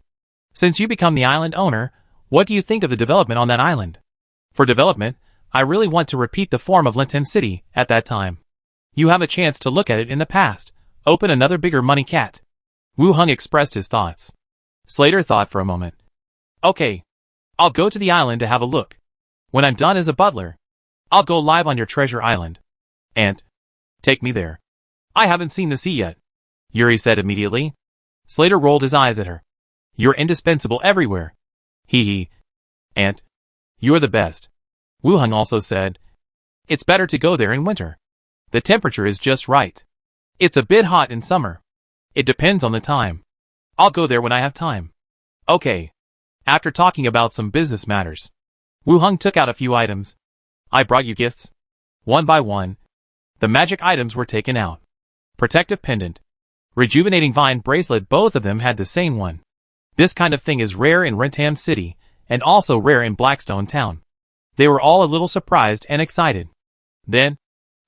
Since you become the island owner, what do you think of the development on that island? For development, I really want to repeat the form of Linton City at that time. You have a chance to look at it in the past. Open another bigger money cat. Wu Hung expressed his thoughts. Slater thought for a moment. Okay. I'll go to the island to have a look. When I'm done as a butler, I'll go live on your treasure island. And take me there. I haven't seen the sea yet, Yuri said immediately. Slater rolled his eyes at her. You're indispensable everywhere. Hee hee. And you're the best. Wu Hung also said, it's better to go there in winter. The temperature is just right. It's a bit hot in summer. It depends on the time. I'll go there when I have time. Okay. After talking about some business matters, Wu Hung took out a few items. I brought you gifts. One by one, the magic items were taken out. Protective pendant. Rejuvenating vine bracelet, both of them had the same one. This kind of thing is rare in Rentham City, and also rare in Blackstone Town. They were all a little surprised and excited. Then,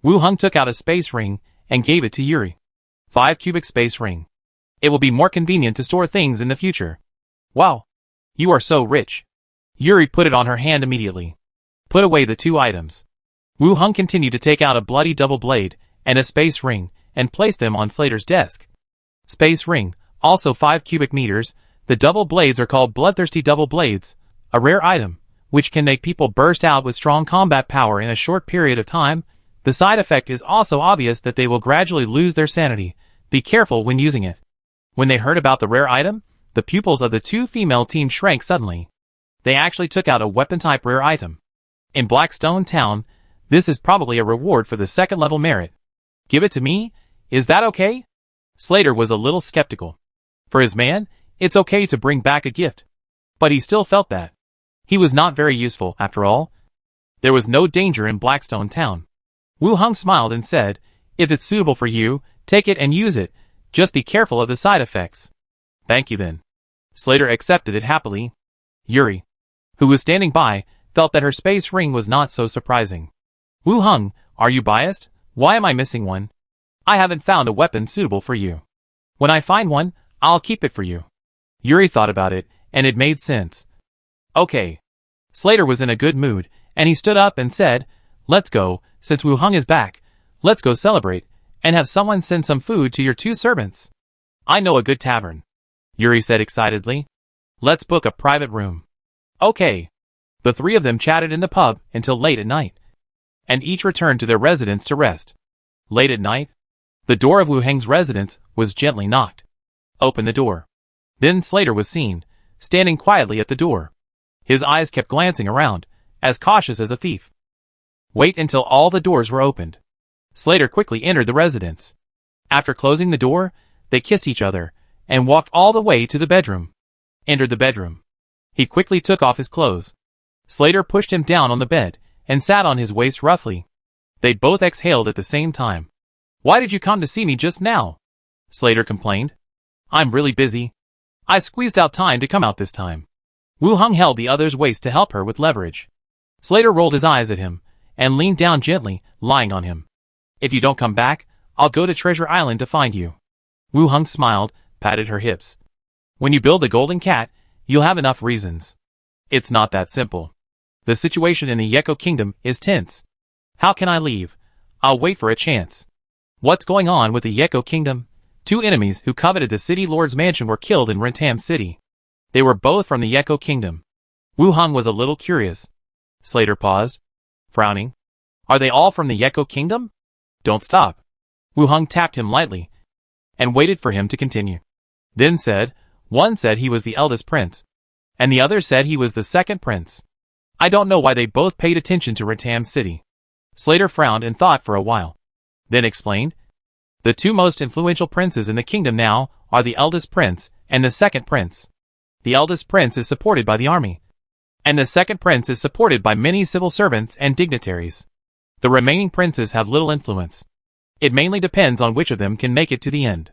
Wu Hung took out a space ring and gave it to Yuri. 5 cubic space ring. It will be more convenient to store things in the future. Wow. You are so rich. Yuri put it on her hand immediately. Put away the 2 items. Wu Hung continued to take out a bloody double blade and a space ring and place them on Slater's desk. Space ring, also 5 cubic meters. The double blades are called bloodthirsty double blades, a rare item, which can make people burst out with strong combat power in a short period of time. The side effect is also obvious that they will gradually lose their sanity. Be careful when using it. When they heard about the rare item, the pupils of the 2 female teams shrank suddenly. They actually took out a weapon-type rare item. In Blackstone Town, this is probably a reward for the 2nd level merit. Give it to me? Is that okay? Slater was a little skeptical. For his man, it's okay to bring back a gift. But he still felt that He was not very useful, after all. There was no danger in Blackstone Town. Wu Hong smiled and said, "If it's suitable for you, take it and use it. Just be careful of the side effects." "Thank you then." Slater accepted it happily. Yuri, who was standing by, felt that her space ring was not so surprising. "Wu Hong, are you biased? Why am I missing one? I haven't found a weapon suitable for you. When I find one, I'll keep it for you." Yuri thought about it, and it made sense. "Okay." Slater was in a good mood, and he stood up and said, "Let's go, since Wu Hong is back. Let's go celebrate, and have someone send some food to your 2 servants. I know a good tavern," Yuri said excitedly. "Let's book a private room." "Okay." The 3 of them chatted in the pub until late at night, and each returned to their residence to rest. Late at night, the door of Wu Hong's residence was gently knocked. "Open the door." Then Slater was seen, standing quietly at the door. His eyes kept glancing around, as cautious as a thief. "Wait until all the doors were opened." Slater quickly entered the residence. After closing the door, they kissed each other, and walked all the way to the bedroom. Entered the bedroom. He quickly took off his clothes. Slater pushed him down on the bed, and sat on his waist roughly. They both exhaled at the same time. "Why did you come to see me just now?" Slater complained. "I'm really busy. I squeezed out time to come out this time." Wu Hong held the other's waist to help her with leverage. Slater rolled his eyes at him, and leaned down gently, lying on him. "If you don't come back, I'll go to Treasure Island to find you." Wu Hong smiled, patted her hips. "When you build the golden cat, you'll have enough reasons." "It's not that simple. The situation in the Yeko Kingdom is tense. How can I leave? I'll wait for a chance." "What's going on with the Yeko Kingdom?" 2 enemies who coveted the city lord's mansion were killed in Rentam City. They were both from the Yeko Kingdom. Wu Hong was a little curious. Slater paused, frowning. "Are they all from the Yeko Kingdom?" "Don't stop." Wu Hong tapped him lightly, and waited for him to continue. Then said, "One said he was the eldest prince, and the other said he was the 2nd prince. I don't know why they both paid attention to Rentam City." Slater frowned and thought for a while, then explained, "The 2 most influential princes in the kingdom now are the eldest prince and the 2nd prince. The eldest prince is supported by the army, and the 2nd prince is supported by many civil servants and dignitaries. The remaining princes have little influence. It mainly depends on which of them can make it to the end."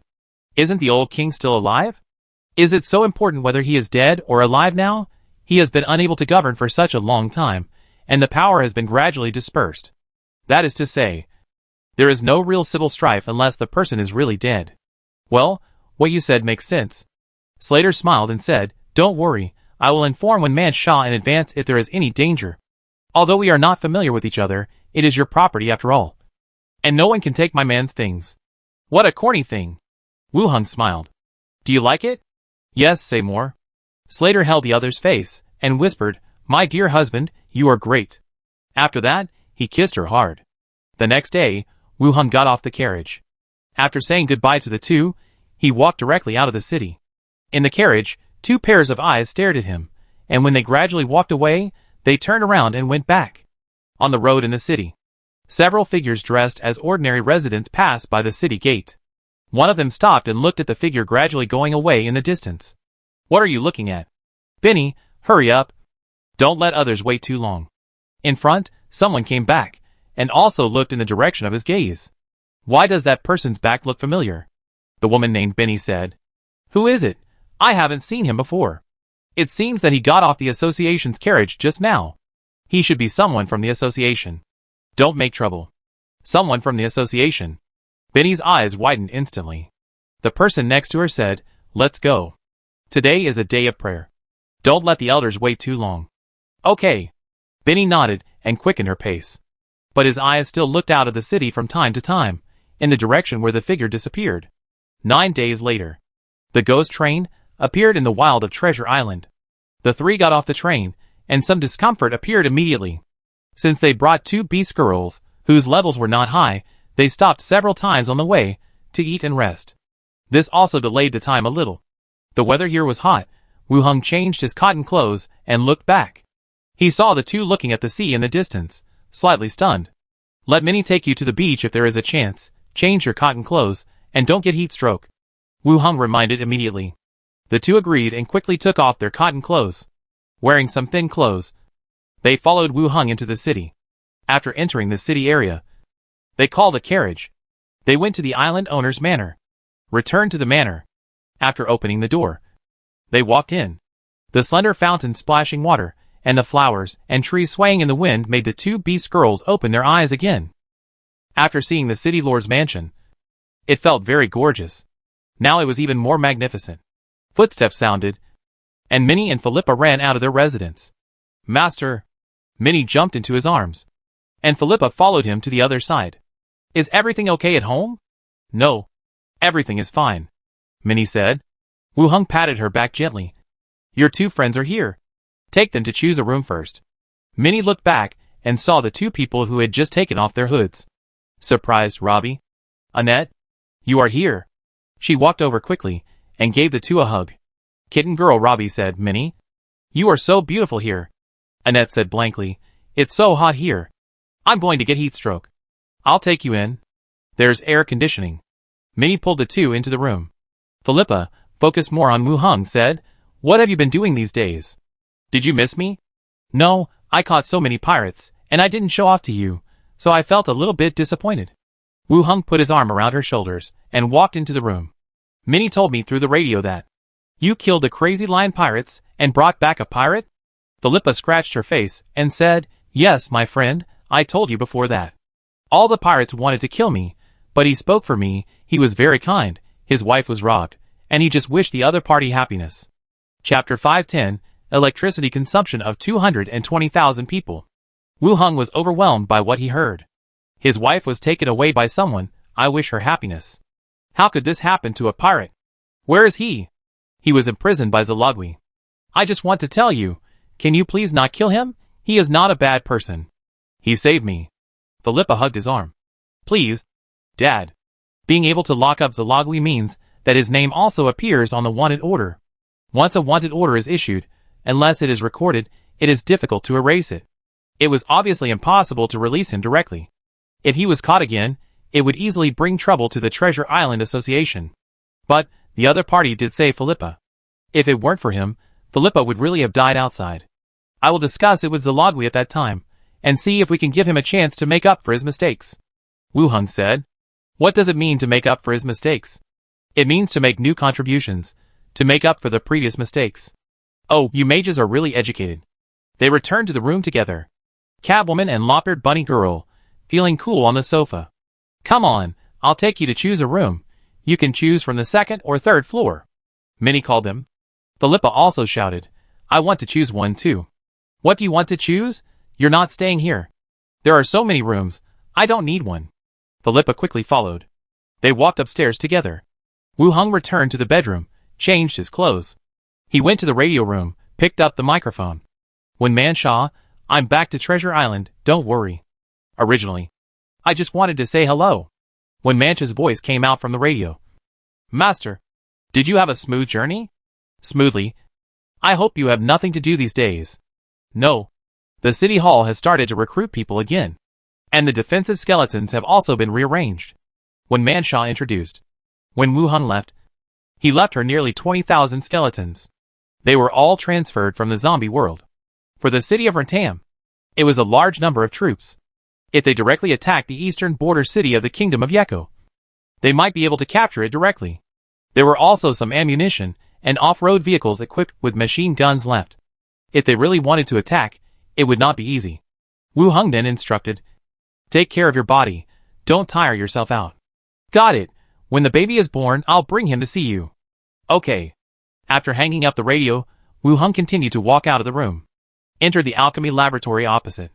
"Isn't the old king still alive? Is it so important whether he is dead or alive now? He has been unable to govern for such a long time, and the power has been gradually dispersed. That is to say, there is no real civil strife unless the person is really dead." "Well, what you said makes sense." Slater smiled and said, "Don't worry, I will inform Wen Man Sha in advance if there is any danger. Although we are not familiar with each other, it is your property after all. And no one can take my man's things." "What a corny thing." Wu Hong smiled. "Do you like it?" "Yes, say more." Slater held the other's face, and whispered, "My dear husband, you are great." After that, he kissed her hard. The next day, Wu Hong got off the carriage. After saying goodbye to the 2, he walked directly out of the city. In the carriage, 2 pairs of eyes stared at him, and when they gradually walked away, they turned around and went back. On the road in the city, several figures dressed as ordinary residents passed by the city gate. One of them stopped and looked at the figure gradually going away in the distance. "What are you looking at?" "Benny, hurry up. Don't let others wait too long." In front, someone came back, and also looked in the direction of his gaze. "Why does that person's back look familiar?" The woman named Benny said. "Who is it? I haven't seen him before. It seems that he got off the association's carriage just now. He should be someone from the association. Don't make trouble." "Someone from the association." Benny's eyes widened instantly. The person next to her said, "Let's go. Today is a day of prayer. Don't let the elders wait too long." "Okay." Benny nodded and quickened her pace. But his eyes still looked out of the city from time to time, in the direction where the figure disappeared. 9 days later, the ghost train appeared in the wild of Treasure Island. The 3 got off the train, and some discomfort appeared immediately. Since they brought 2 beast girls, whose levels were not high, they stopped several times on the way, to eat and rest. This also delayed the time a little. The weather here was hot. Wu Hong changed his cotton clothes, and looked back. He saw the 2 looking at the sea in the distance, slightly stunned. "Let Minnie take you to the beach if there is a chance. Change your cotton clothes, and don't get heat stroke," Wu Hong reminded immediately. The 2 agreed and quickly took off their cotton clothes. wearing some thin clothes. They followed Wu Hung into the city. After entering the city area, they called a carriage. They went to the island owner's manor. Returned to the manor. After opening the door, they walked in. The slender fountain splashing water, and the flowers and trees swaying in the wind made the two beast girls open their eyes again. After seeing the city lord's mansion, it felt very gorgeous. Now it was even more magnificent. Footsteps sounded, and Minnie and Philippa ran out of their residence. Master! Minnie jumped into his arms, and Philippa followed him to the other side. Is everything okay at home? No. Everything is fine, Minnie said. Wu Hung patted her back gently. Your two friends are here. Take them to choose a room first. Minnie looked back and saw the two people who had just taken off their hoods. Surprised, Robbie? Annette? You are here. She walked over quickly and gave the two a hug. Kitten girl, Robbie said, Minnie. You are so beautiful here. Annette said blankly, It's so hot here. I'm going to get heat stroke. I'll take you in. There's air conditioning. Minnie pulled the two into the room. Philippa, focused more on Wu Hung, said, What have you been doing these days? Did you miss me? No, I caught so many pirates, and I didn't show off to you, so I felt a little bit disappointed. Wu Hung put his arm around her shoulders and walked into the room. Minnie told me through the radio that you killed the crazy lion pirates and brought back a pirate? Philippa scratched her face and said, Yes, my friend, I told you before that. All the pirates wanted to kill me, but he spoke for me. He was very kind. His wife was robbed, and he just wished the other party happiness. Chapter 510, Electricity consumption of 220,000 people. Wu Hung was overwhelmed by what he heard. His wife was taken away by someone. I wish her happiness. How could this happen to a pirate? Where is he? He was imprisoned by Zalagui. I just want to tell you, can you please not kill him? He is not a bad person. He saved me. Philippa hugged his arm. Please, Dad. Being able to lock up Zalagui means that his name also appears on the wanted order. Once a wanted order is issued, unless it is recorded, it is difficult to erase it. It was obviously impossible to release him directly. If he was caught again, it would easily bring trouble to the Treasure Island Association. But the other party did save Philippa. If it weren't for him, Philippa would really have died outside. I will discuss it with Zalagui at that time, and see if we can give him a chance to make up for his mistakes. Wu Hung said. What does it mean to make up for his mistakes? It means to make new contributions, to make up for the previous mistakes. Oh, you mages are really educated. They returned to the room together. Catwoman and Lop-Eared Bunny Girl, feeling cool on the sofa. Come on, I'll take you to choose a room. You can choose from the second or third floor. Minnie called them. Philippa also shouted, I want to choose one too. What do you want to choose? You're not staying here. There are so many rooms, I don't need one. Philippa quickly followed. They walked upstairs together. Wu Hung returned to the bedroom, changed his clothes. He went to the radio room, picked up the microphone. When Manshaw, I'm back to Treasure Island, don't worry. Originally, I just wanted to say hello. When Mancha's voice came out from the radio. Master, did you have a smooth journey? Smoothly. I hope you have nothing to do these days. No. The city hall has started to recruit people again. And the defensive skeletons have also been rearranged. When Manshaw introduced. When Wu Hung left, he left her nearly 20,000 skeletons. They were all transferred from the zombie world. For the city of Rentam, it was a large number of troops. If they directly attacked the eastern border city of the Kingdom of Yeko, they might be able to capture it directly. There were also some ammunition and off-road vehicles equipped with machine guns left. If they really wanted to attack, it would not be easy. Wu Hung then instructed, Take care of your body, don't tire yourself out. Got it. When the baby is born, I'll bring him to see you. Okay. After hanging up the radio, Wu Hung continued to walk out of the room. Entered the alchemy laboratory opposite.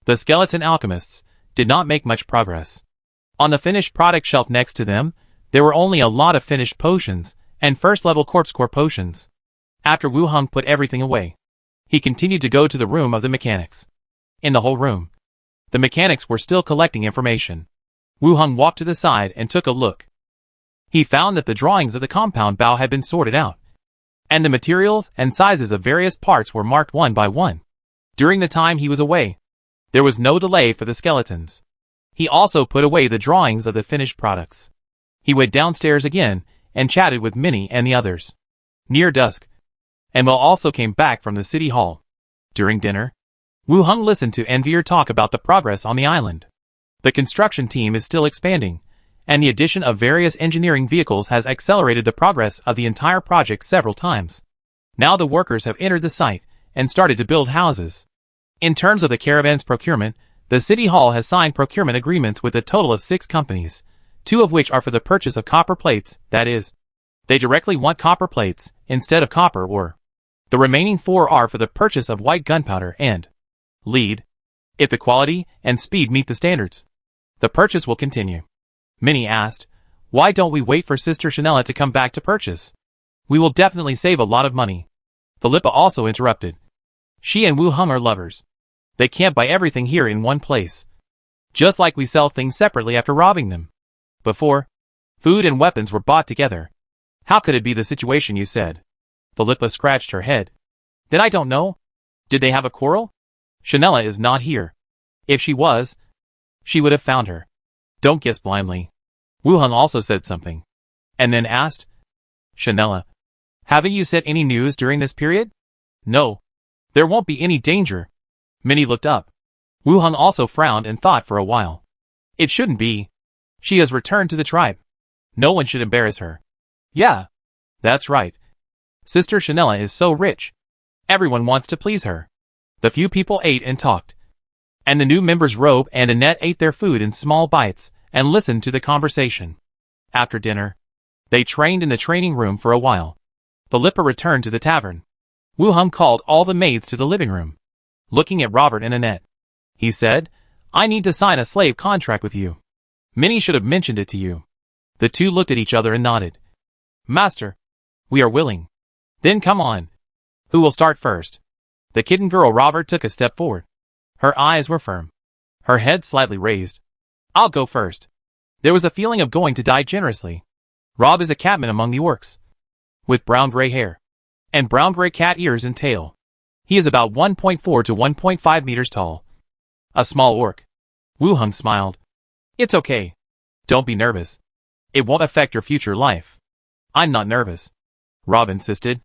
The skeleton alchemists did not make much progress. On the finished product shelf next to them, there were only a lot of finished potions and first-level corpse core potions. After Wu Hung put everything away, he continued to go to the room of the mechanics. In the whole room, the mechanics were still collecting information. Wu Hung walked to the side and took a look. He found that the drawings of the compound bow had been sorted out, and the materials and sizes of various parts were marked one by one. During the time he was away, there was no delay for the skeletons. He also put away the drawings of the finished products. He went downstairs again and chatted with Minnie and the others. Near dusk, Emil also came back from the city hall. During dinner, Wu Heng listened to Envier talk about the progress on the island. The construction team is still expanding, and the addition of various engineering vehicles has accelerated the progress of the entire project several times. Now the workers have entered the site and started to build houses. In terms of the caravan's procurement, the City Hall has signed procurement agreements with a total of 6 companies, 2 of which are for the purchase of copper plates, that is, they directly want copper plates instead of copper ore. The remaining 4 are for the purchase of white gunpowder and lead. If the quality and speed meet the standards, the purchase will continue. Minnie asked, why don't we wait for Sister Chanella to come back to purchase? We will definitely save a lot of money. Philippa also interrupted. She and Wu Heng are lovers. They can't buy everything here in one place. Just like we sell things separately after robbing them. Before, food and weapons were bought together. How could it be the situation you said? Philippa scratched her head. Then I don't know. Did they have a quarrel? Chanella is not here. If she was, she would have found her. Don't guess blindly. Wu Heng also said something. And then asked, Chanella, haven't you said any news during this period? No. There won't be any danger. Minnie looked up. Wu Heng also frowned and thought for a while. It shouldn't be. She has returned to the tribe. No one should embarrass her. Yeah. That's right. Sister Chanella is so rich. Everyone wants to please her. The few people ate and talked. And the new members Robe and Annette ate their food in small bites and listened to the conversation. After dinner, they trained in the training room for a while. Philippa returned to the tavern. Wu Heng called all the maids to the living room. Looking at Robert and Annette, he said, I need to sign a slave contract with you. Minnie should have mentioned it to you. The two looked at each other and nodded. Master, we are willing. Then come on. Who will start first? The kitten girl Robert took a step forward. Her eyes were firm. Her head slightly raised. I'll go first. There was a feeling of going to die generously. Rob is a catman among the orcs, with brown-gray hair, and brown-gray cat ears and tail. He is about 1.4 to 1.5 meters tall. A small orc. Wu Heng smiled. It's okay. Don't be nervous. It won't affect your future life. I'm not nervous. Rob insisted.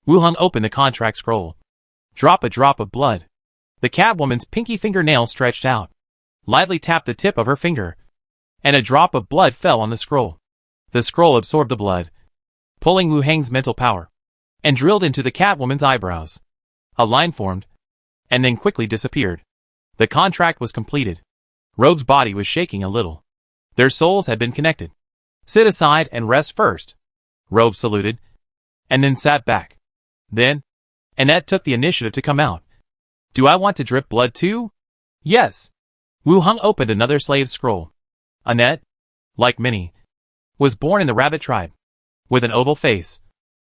Wu Heng opened the contract scroll. Drop a drop of blood. The catwoman's pinky fingernail stretched out, lightly tapped the tip of her finger, and a drop of blood fell on the scroll. The scroll absorbed the blood, pulling Wu Heng's mental power, and drilled into the catwoman's eyebrows. A line formed, and then quickly disappeared. The contract was completed. Robe's body was shaking a little. Their souls had been connected. Sit aside and rest first. Robe saluted, and then sat back. Then, Annette took the initiative to come out. Do I want to drip blood too? Yes. Wu Heng opened another slave scroll. Annette, like Minnie, was born in the rabbit tribe, with an oval face,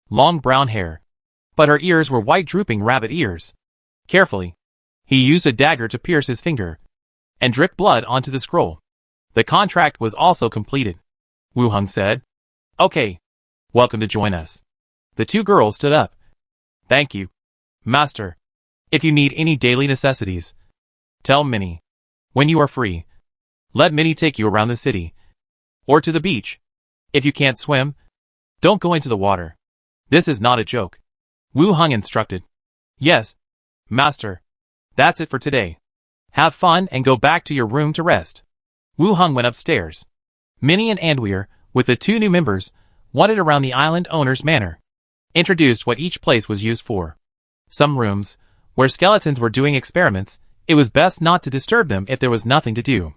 long brown hair, but her ears were white drooping rabbit ears. Carefully, he used a dagger to pierce his finger, and dripped blood onto the scroll. The contract was also completed. Wu Heng said, Okay, welcome to join us. The two girls stood up. Thank you, Master. If you need any daily necessities, tell Minnie. When you are free, let Minnie take you around the city, or to the beach. If you can't swim, don't go into the water. This is not a joke. Wu Heng instructed. Yes, Master. That's it for today. Have fun and go back to your room to rest. Wu Heng went upstairs. Minnie and Andweir, with the two new members, wandered around the island owner's manor, introduced what each place was used for. Some rooms, where skeletons were doing experiments, it was best not to disturb them if there was nothing to do.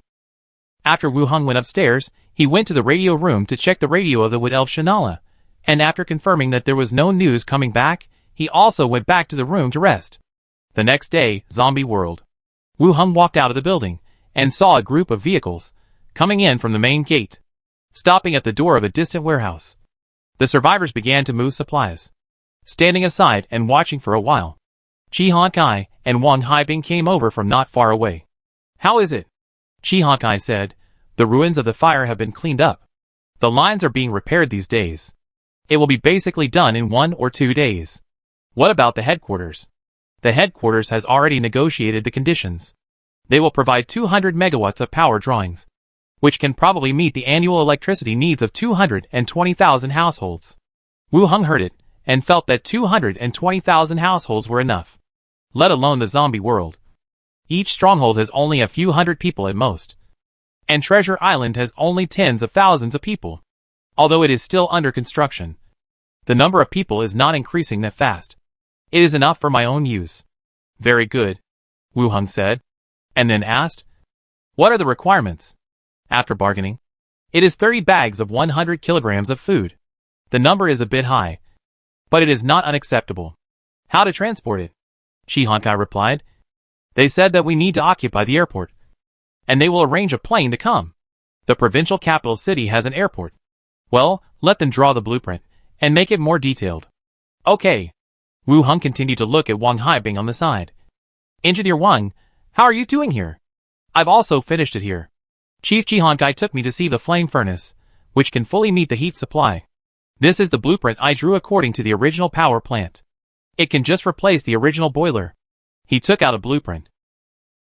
After Wu Heng went upstairs, he went to the radio room to check the radio of the wood elf Chanella, and after confirming that there was no news coming back, he also went back to the room to rest. The next day, zombie world. Wu Heng walked out of the building, and saw a group of vehicles, coming in from the main gate, stopping at the door of a distant warehouse. The survivors began to move supplies, standing aside and watching for a while. Chi Han Kai and Wang Haibing came over from not far away. How is it? Chi Han Kai said, the ruins of the fire have been cleaned up. The lines are being repaired these days. It will be basically done in 1 or 2 days. What about the headquarters? The headquarters has already negotiated the conditions. They will provide 200 megawatts of power drawings, which can probably meet the annual electricity needs of 220,000 households. Wu Heng heard it, and felt that 220,000 households were enough. let alone the zombie world. Each stronghold has only a few hundred people at most. And Treasure Island has only tens of thousands of people. Although it is still under construction, the number of people is not increasing that fast. It is enough for my own use. Very good, Wu Hong said, and then asked, what are the requirements? After bargaining, it is 30 bags of 100 kilograms of food. The number is a bit high, but it is not unacceptable. How to transport it? Shi Hankai replied. They said that we need to occupy the airport, and they will arrange a plane to come. The provincial capital city has an airport. Well, let them draw the blueprint, and make it more detailed. Okay. Wu Hong continued to look at Wang Haibing on the side. Engineer Wang, how are you doing here? I've also finished it here. Chief Shi Hankai took me to see the flame furnace, which can fully meet the heat supply. This is the blueprint I drew according to the original power plant. It can just replace the original boiler. He took out a blueprint.